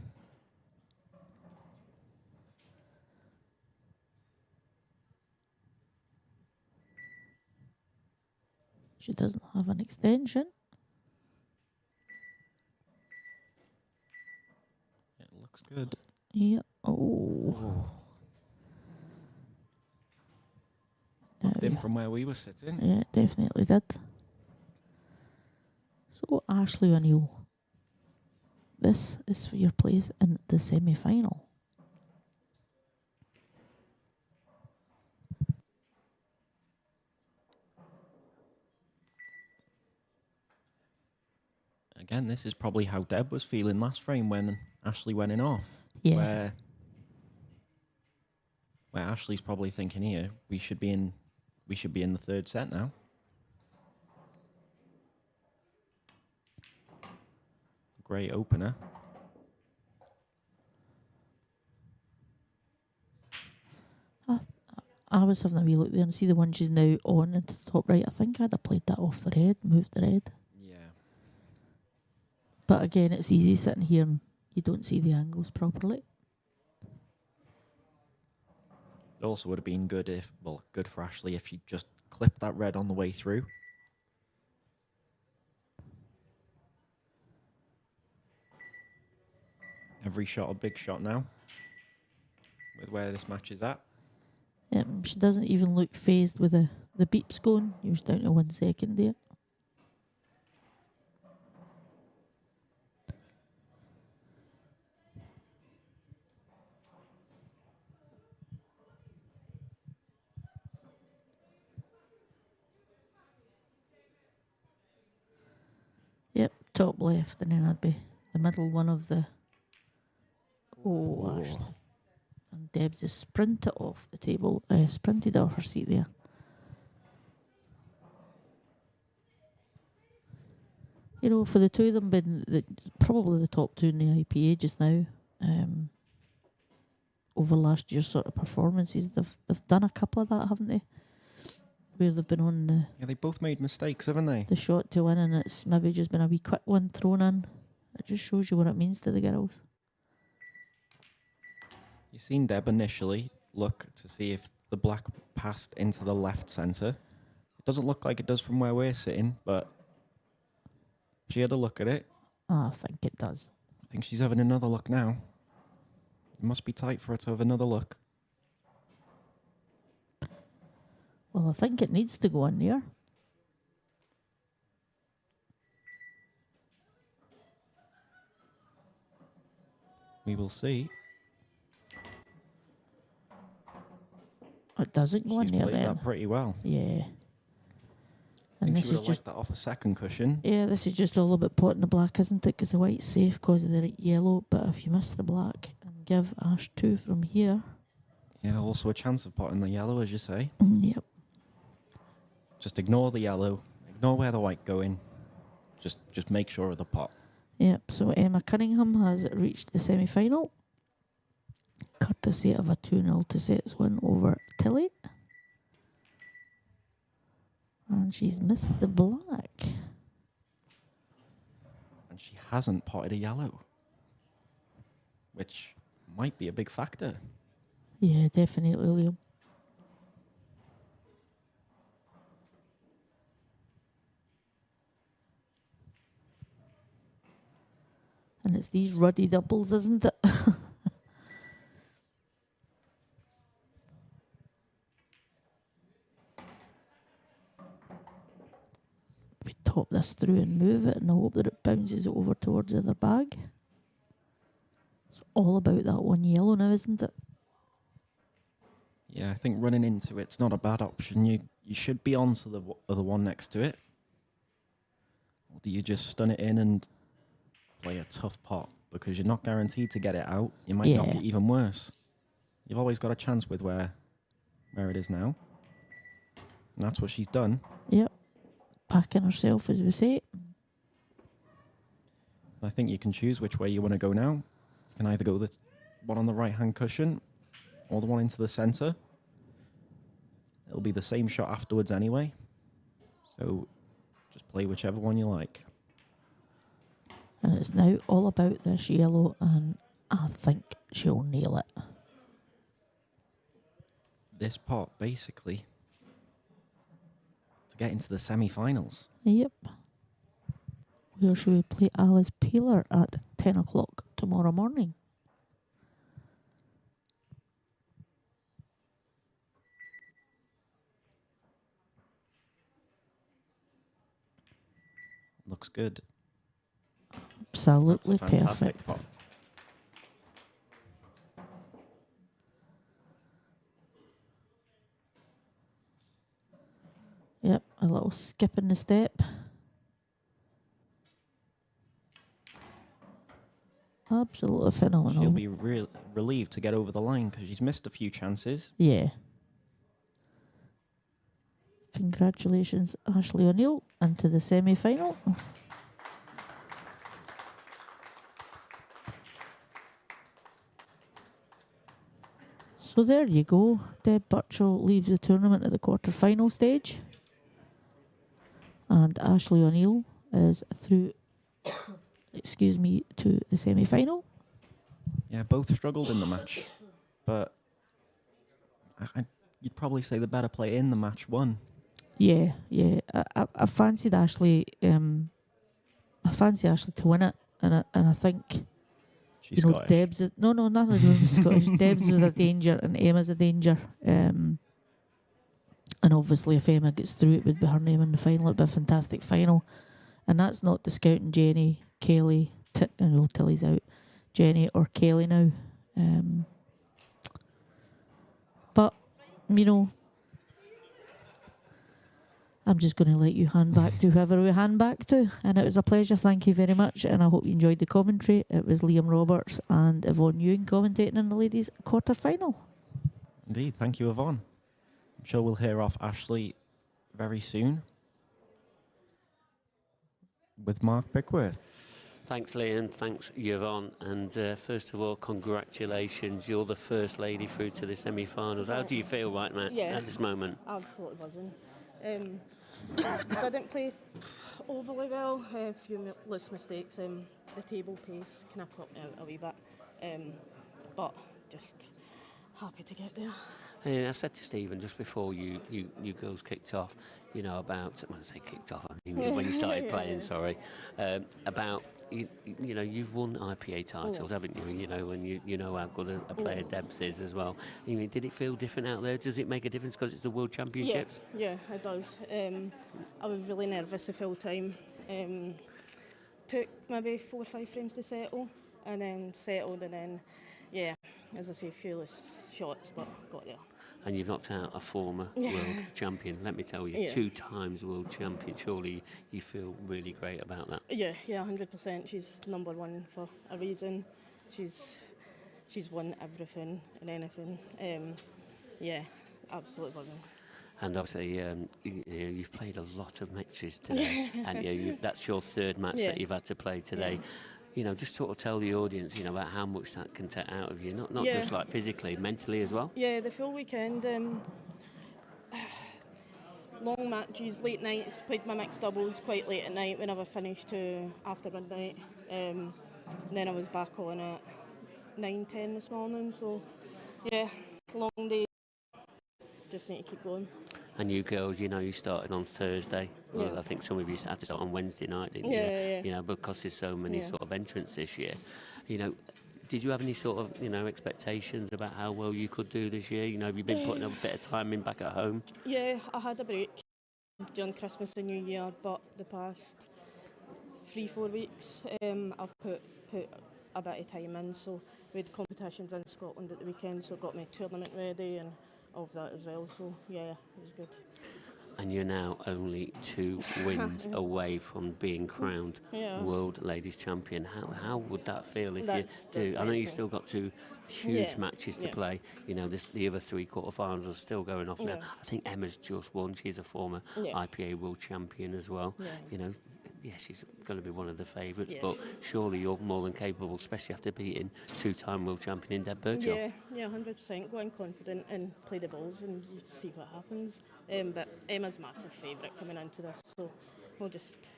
She doesn't have an extension. It looks good. Yeah. Oh. Not Tucked in from where we were sitting. Yeah, it definitely did. So, Ashley O'Neill, this is for your place in the semi-final. Again, this is probably how Deb was feeling last frame when Ashley went in off. Yeah. Where Ashley's probably thinking, here, we should be in the third set now. Great opener. I was having a wee look there and see the one she's now on at the top right. I think I'd have played that off the red, moved the red. Yeah. But again, it's easy sitting here and you don't see the angles properly. It also would have been good for Ashley if she just clipped that red on the way through. Every shot a big shot now, with where this match is at. She doesn't even look phased with the beeps going. He was down to 1 second there. Yep, top left, and then I'd be the middle one of the... Oh, Ashley. And Deb just sprinted off the table, sprinted off her seat there. You know, for the two of them being probably the top two in the IPA just now, over last year's sort of performances, they've done a couple of that, haven't they? Where they've been on the... Yeah, they both made mistakes, haven't they? The shot to win, and it's maybe just been a wee quick one thrown in. It just shows you what it means to the girls. You've seen Deb initially look to see if the black passed into the left centre. It doesn't look like it does from where we're sitting, but she had a look at it. I think it does. I think she's having another look now. It must be tight for her to have another look. Well, I think it needs to go in there. We will see. It doesn't go in She's there played then. that pretty well. Yeah. I And think this she is would have just... liked that off a second cushion. Yeah, this is just a little bit pot in the black, isn't it? Because the white's safe because of the yellow. But if you miss the black and give Ash 2 from here... Yeah, also a chance of potting the yellow, as you say. Yep. Just ignore the yellow. Ignore where the white going. Just make sure of the pot. Yep, so Emma Cunningham has reached the semi-final, courtesy of a 2-0 to sets win over Tilly. And she's missed the black. And she hasn't potted a yellow, which might be a big factor. Yeah, definitely, Liam. And it's these ruddy doubles, isn't it? We top this through and move it and I hope that it bounces over towards the other bag. It's all about that one yellow now, isn't it? Yeah, I think running into it's not a bad option. You should be on to the other one next to it. Or do you just stun it in and play a tough pot? Because you're not guaranteed to get it out. You might knock it even worse. You've always got a chance with where it is now. And that's what she's done. Yep. Backing herself, as we say. I think you can choose which way you want to go now. You can either go the one on the right-hand cushion or the one into the centre. It'll be the same shot afterwards anyway. So just play whichever one you like. And it's now all about this yellow, and I think she'll nail it. This pot, basically, to get into the semi-finals. Yep. Where should we play Alice Peeler at 10 o'clock tomorrow morning? Looks good. Absolutely That's a fantastic perfect. pot. Yep, a little skip in the step. Absolutely phenomenal. She'll be relieved to get over the line because she's missed a few chances. Yeah. Congratulations, Ashley O'Neill, into the semi-final. So there you go. Deb Burchell leaves the tournament at the quarter-final stage. And Ashley O'Neill is through, excuse me, to the semi-final. Yeah, both struggled in the match, but you'd probably say the better player in the match won. Yeah. I fancied Ashley. I fancy Ashley to win it, and I think She's you know Scottish. Deb's nothing to do with Scottish. Deb's was a danger, and Emma's a danger. And obviously, if Emma gets through, it would be her name in the final. It'd be a fantastic final, and that's not discounting Jenny, Kelly. Tilly's out. Jenny or Kelly now. But you know, I'm just going to let you hand back to whoever we hand back to. And it was a pleasure. Thank you very much. And I hope you enjoyed the commentary. It was Liam Roberts and Yvonne Ewing commentating in the ladies' quarter-final. Indeed. Thank you, Yvonne. I'm sure we'll hear off Ashley very soon with Mark Pickworth. Thanks, Liam. Thanks, Yvonne. And first of all, congratulations. You're the first lady through to the semi-finals. How do you feel right now at this moment? Absolutely buzzing. Didn't play overly well. A few loose mistakes. The table pace kind of put me out a wee bit. But just happy to get there. And I said to Stephen just before you girls kicked off, you know, about, when I say kicked off, I mean when you started playing, sorry, about, you know, you've won IPA titles, haven't you? You know, and you know how good a player Debs is as well. I mean, did it feel different out there? Does it make a difference because it's the World Championships? Yeah, it does. I was really nervous the full time. Took maybe 4 or 5 frames to settle, and then settled, and then, yeah, as I say, a few loose shots, but got there. And you've knocked out a former world champion. Let me tell you, 2 times world champion. Surely you feel really great about that. Yeah, 100%. She's number one for a reason. She's won everything and anything. Yeah, absolutely buzzing. And obviously, you've played a lot of matches today, and that's your 3rd match that you've had to play today. You know, just sort of tell the audience, you know, about how much that can take out of you, not just like physically, mentally as well. Yeah, the full weekend, long matches, late nights, played my mixed doubles quite late at night, whenever finished to after midnight. And then I was back on at 9-10 this morning, so yeah, long day. Just need to keep going. And you girls, you know, you started on Thursday. Well, I think some of you had to start on Wednesday night, didn't you? Yeah. You know, because there's so many sort of entrants this year. You know, did you have any sort of, you know, expectations about how well you could do this year? You know, have you been putting a bit of time in back at home? Yeah, I had a break during Christmas and New Year, but the past 3-4 weeks, I've put a bit of time in. So we had competitions in Scotland at the weekend, so got my tournament ready and all of that as well. So yeah, it was good. And you're now only 2 wins away from being crowned World Ladies Champion. How would that feel if you do? I know you've still got 2 huge matches to play. You know, the other 3 quarterfinals are still going off now. I think Emma's just won. She's a former IPA World Champion as well. You know, she's going to be one of the favourites, but surely you're more than capable, especially after beating 2-time World Champion in Deb Burchell. Yeah, 100%. Go in confident and play the balls and you see what happens. But Emma's massive favourite coming into this, so we'll just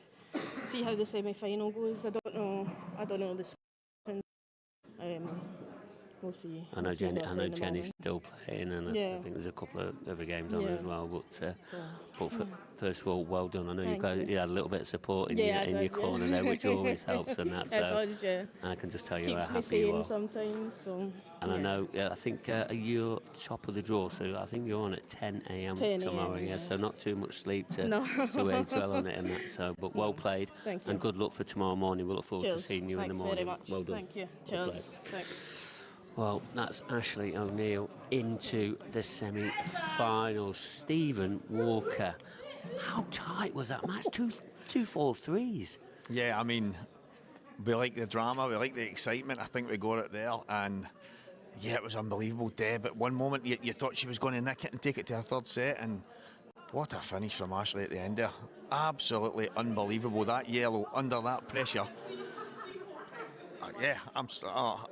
see how the semi-final goes. I don't know the score. we'll see. I know We'll see Jenny. what I I know play in the Jenny's morning. still playing, and I Yeah. think there's a couple of other games on Yeah. as well. But first of all, well done. I know Thank you. you had a little bit of support in Yeah, I your did, yeah. corner there, which always helps, and that. It So does, yeah. I can just tell you Keeps how me happy you sane are. sometimes. So. And I yeah. know, I think you're top of the draw, so I think you're on at 10 a.m. 10 tomorrow, a.m., yeah. so not too much sleep to No. dwell on it and that. So, but well played, Thank you. and good luck for tomorrow morning. We'll look forward to Cheers. seeing you Thanks in the morning. very much. Well done. Thank you. Well Cheers. played. Thanks. Well, that's Ashley O'Neill into the semi-finals. Stephen Walker, how tight was that match? Two 4-3s. Yeah, I mean, we like the drama, we like the excitement. I think we got it there, and yeah, it was unbelievable. Deb, at one moment you thought she was going to nick it and take it to her third set, and what a finish from Ashley at the end there. Absolutely unbelievable. That yellow under that pressure. Yeah,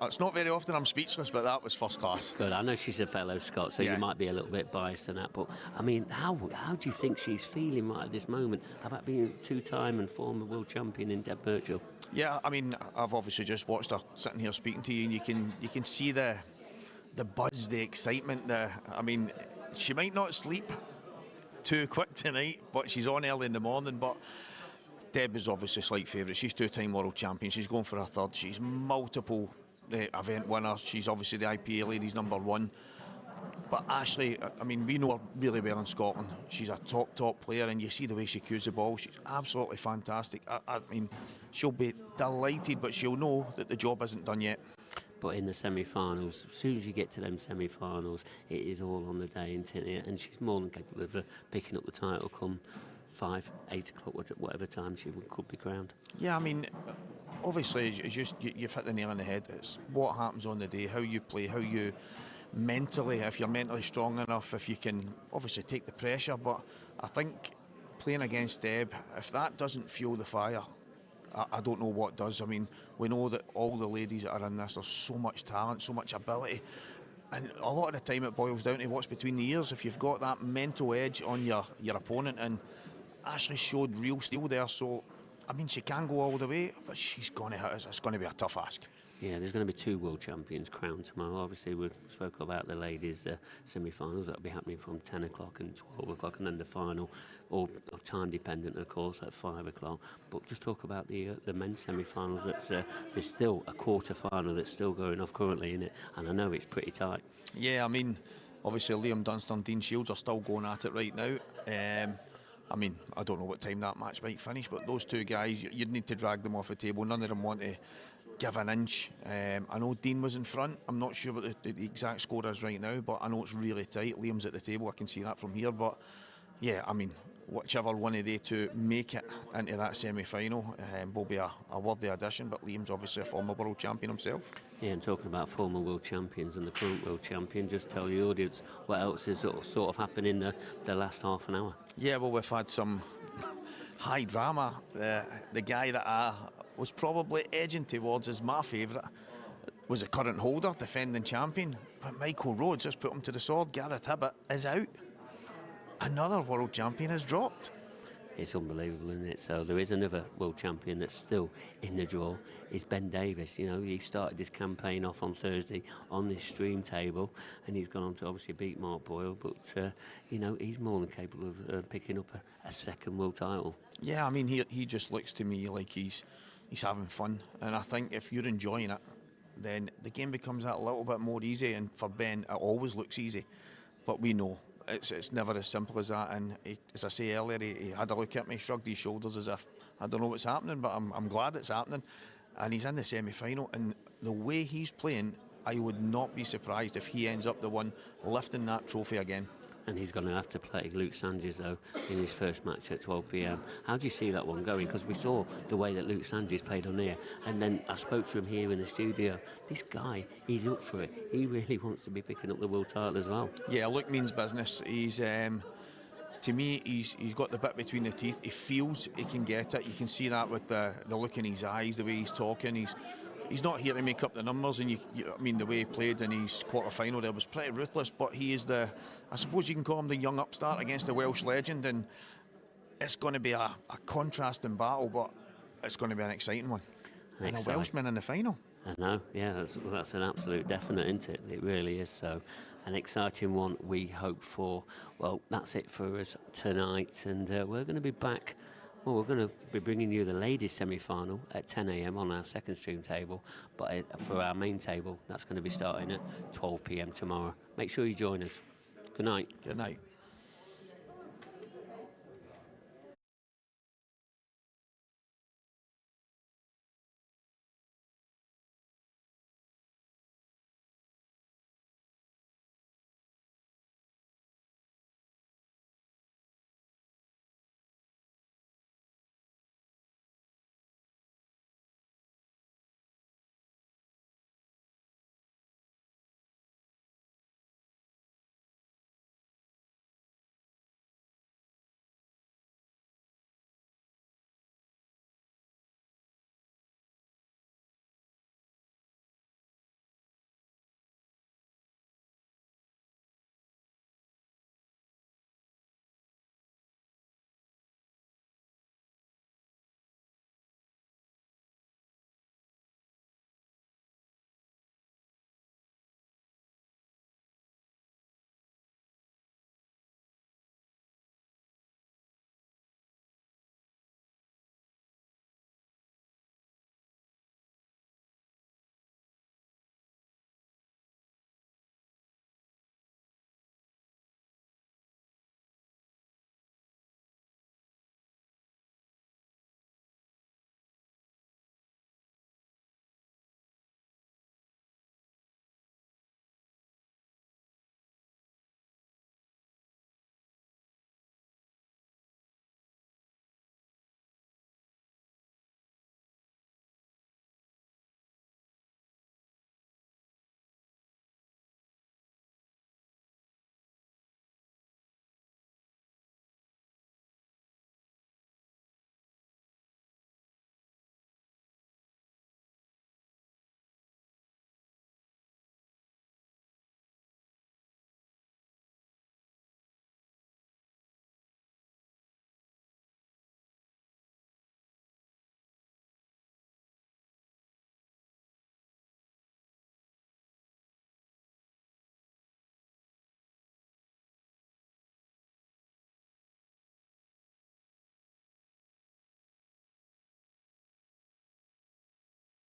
it's not very often I'm speechless, but that was first class. Good. I know she's a fellow Scot, so Yeah. you might be a little bit biased in that. But I mean, how do you think she's feeling right at this moment about being two-time and former world champion in Deb Birchall? Yeah, I mean, I've obviously just watched her sitting here speaking to you, and you can see the buzz, the excitement. I mean, she might not sleep too quick tonight, but she's on early in the morning. But Deb is obviously a slight favourite. She's two-time world champion. She's going for her third. She's multiple event winner. She's obviously the IPA ladies #1. But Ashley, I mean, we know her really well in Scotland. She's a top player, and you see the way she cues the ball. She's absolutely fantastic. I mean, she'll be delighted, but she'll know that the job isn't done yet. But in the semi-finals, as soon as you get to them semi-finals, it is all on the day, isn't it? And she's more than capable of picking up the title come 5, 8 o'clock, whatever time she could be crowned. Yeah, I mean, obviously, you've hit the nail on the head. It's what happens on the day, how you play, how you mentally, if you're mentally strong enough, if you can obviously take the pressure. But I think playing against Deb, if that doesn't fuel the fire, I don't know what does. I mean, we know that all the ladies that are in this, there's so much talent, so much ability. And a lot of the time it boils down to what's between the ears. If you've got that mental edge on your opponent, and Ashley showed real steel there. So, I mean, she can go all the way, but she's going to hit us. It's going to be a tough ask. Yeah, there's going to be 2 world champions crowned tomorrow. Obviously, we spoke about the ladies' semi-finals. That'll be happening from 10 o'clock and 12 o'clock, and then the final, all time dependent, of course, at 5 o'clock. But just talk about the men's semi-finals. There's still a quarter-final that's still going off currently in it, and I know it's pretty tight. Yeah, I mean, obviously Liam Dunster and Dean Shields are still going at it right now. I mean, I don't know what time that match might finish, but those 2 guys, you'd need to drag them off the table. None of them want to give an inch. I know Dean was in front. I'm not sure what the exact score is right now, but I know it's really tight. Liam's at the table. I can see that from here. But yeah, I mean, whichever one of they 2 make it into that semi-final will be a worthy addition. But Liam's obviously a former world champion himself. Yeah, and talking about former world champions and the current world champion, just tell the audience what else is sort of happening in the last half an hour. Yeah, well, we've had some high drama. The guy that I was probably edging towards as my favourite was a current holder, defending champion. But Michael Rhodes has put him to the sword. Gareth Hibbett is out. Another world champion has dropped. It's unbelievable, isn't it? So there is another world champion that's still in the draw. It's Ben Davis. You know, he started this campaign off on Thursday on this stream table, and he's gone on to obviously beat Mark Boyle. But you know, he's more than capable of picking up a second world title. Yeah, I mean, he just looks to me like he's having fun, and I think if you're enjoying it, then the game becomes that little bit more easy. And for Ben, it always looks easy, but we know it's never as simple as that. And as I say earlier, he had a look at me, shrugged his shoulders as if I don't know what's happening, but I'm glad it's happening. And he's in the semi-final, and the way he's playing, I would not be surprised if he ends up the one lifting that trophy again. And he's going to have to play Luke Sanchez, though, in his first match at 12 p.m. How do you see that one going? Because we saw the way that Luke Sanchez played on here, and then I spoke to him here in the studio. This guy, he's up for it. He really wants to be picking up the world title as well. Yeah, Luke means business. He's, to me, he's got the bit between the teeth. He feels he can get it. You can see that with the look in his eyes, the way he's talking. He's not here to make up the numbers, and I mean, the way he played in his quarter-final there was pretty ruthless, but he is I suppose you can call him the young upstart against the Welsh legend, and it's going to be a contrasting battle, but it's going to be an exciting one. And a Welshman in the final. I know, yeah, that's an absolute definite, isn't it? It really is. So, an exciting one we hope for. Well, that's it for us tonight, and we're going to be back. Well, we're going to be bringing you the ladies' semi-final at 10 a.m. on our second stream table, but for our main table, that's going to be starting at 12 p.m. tomorrow. Make sure you join us. Good night. Good night.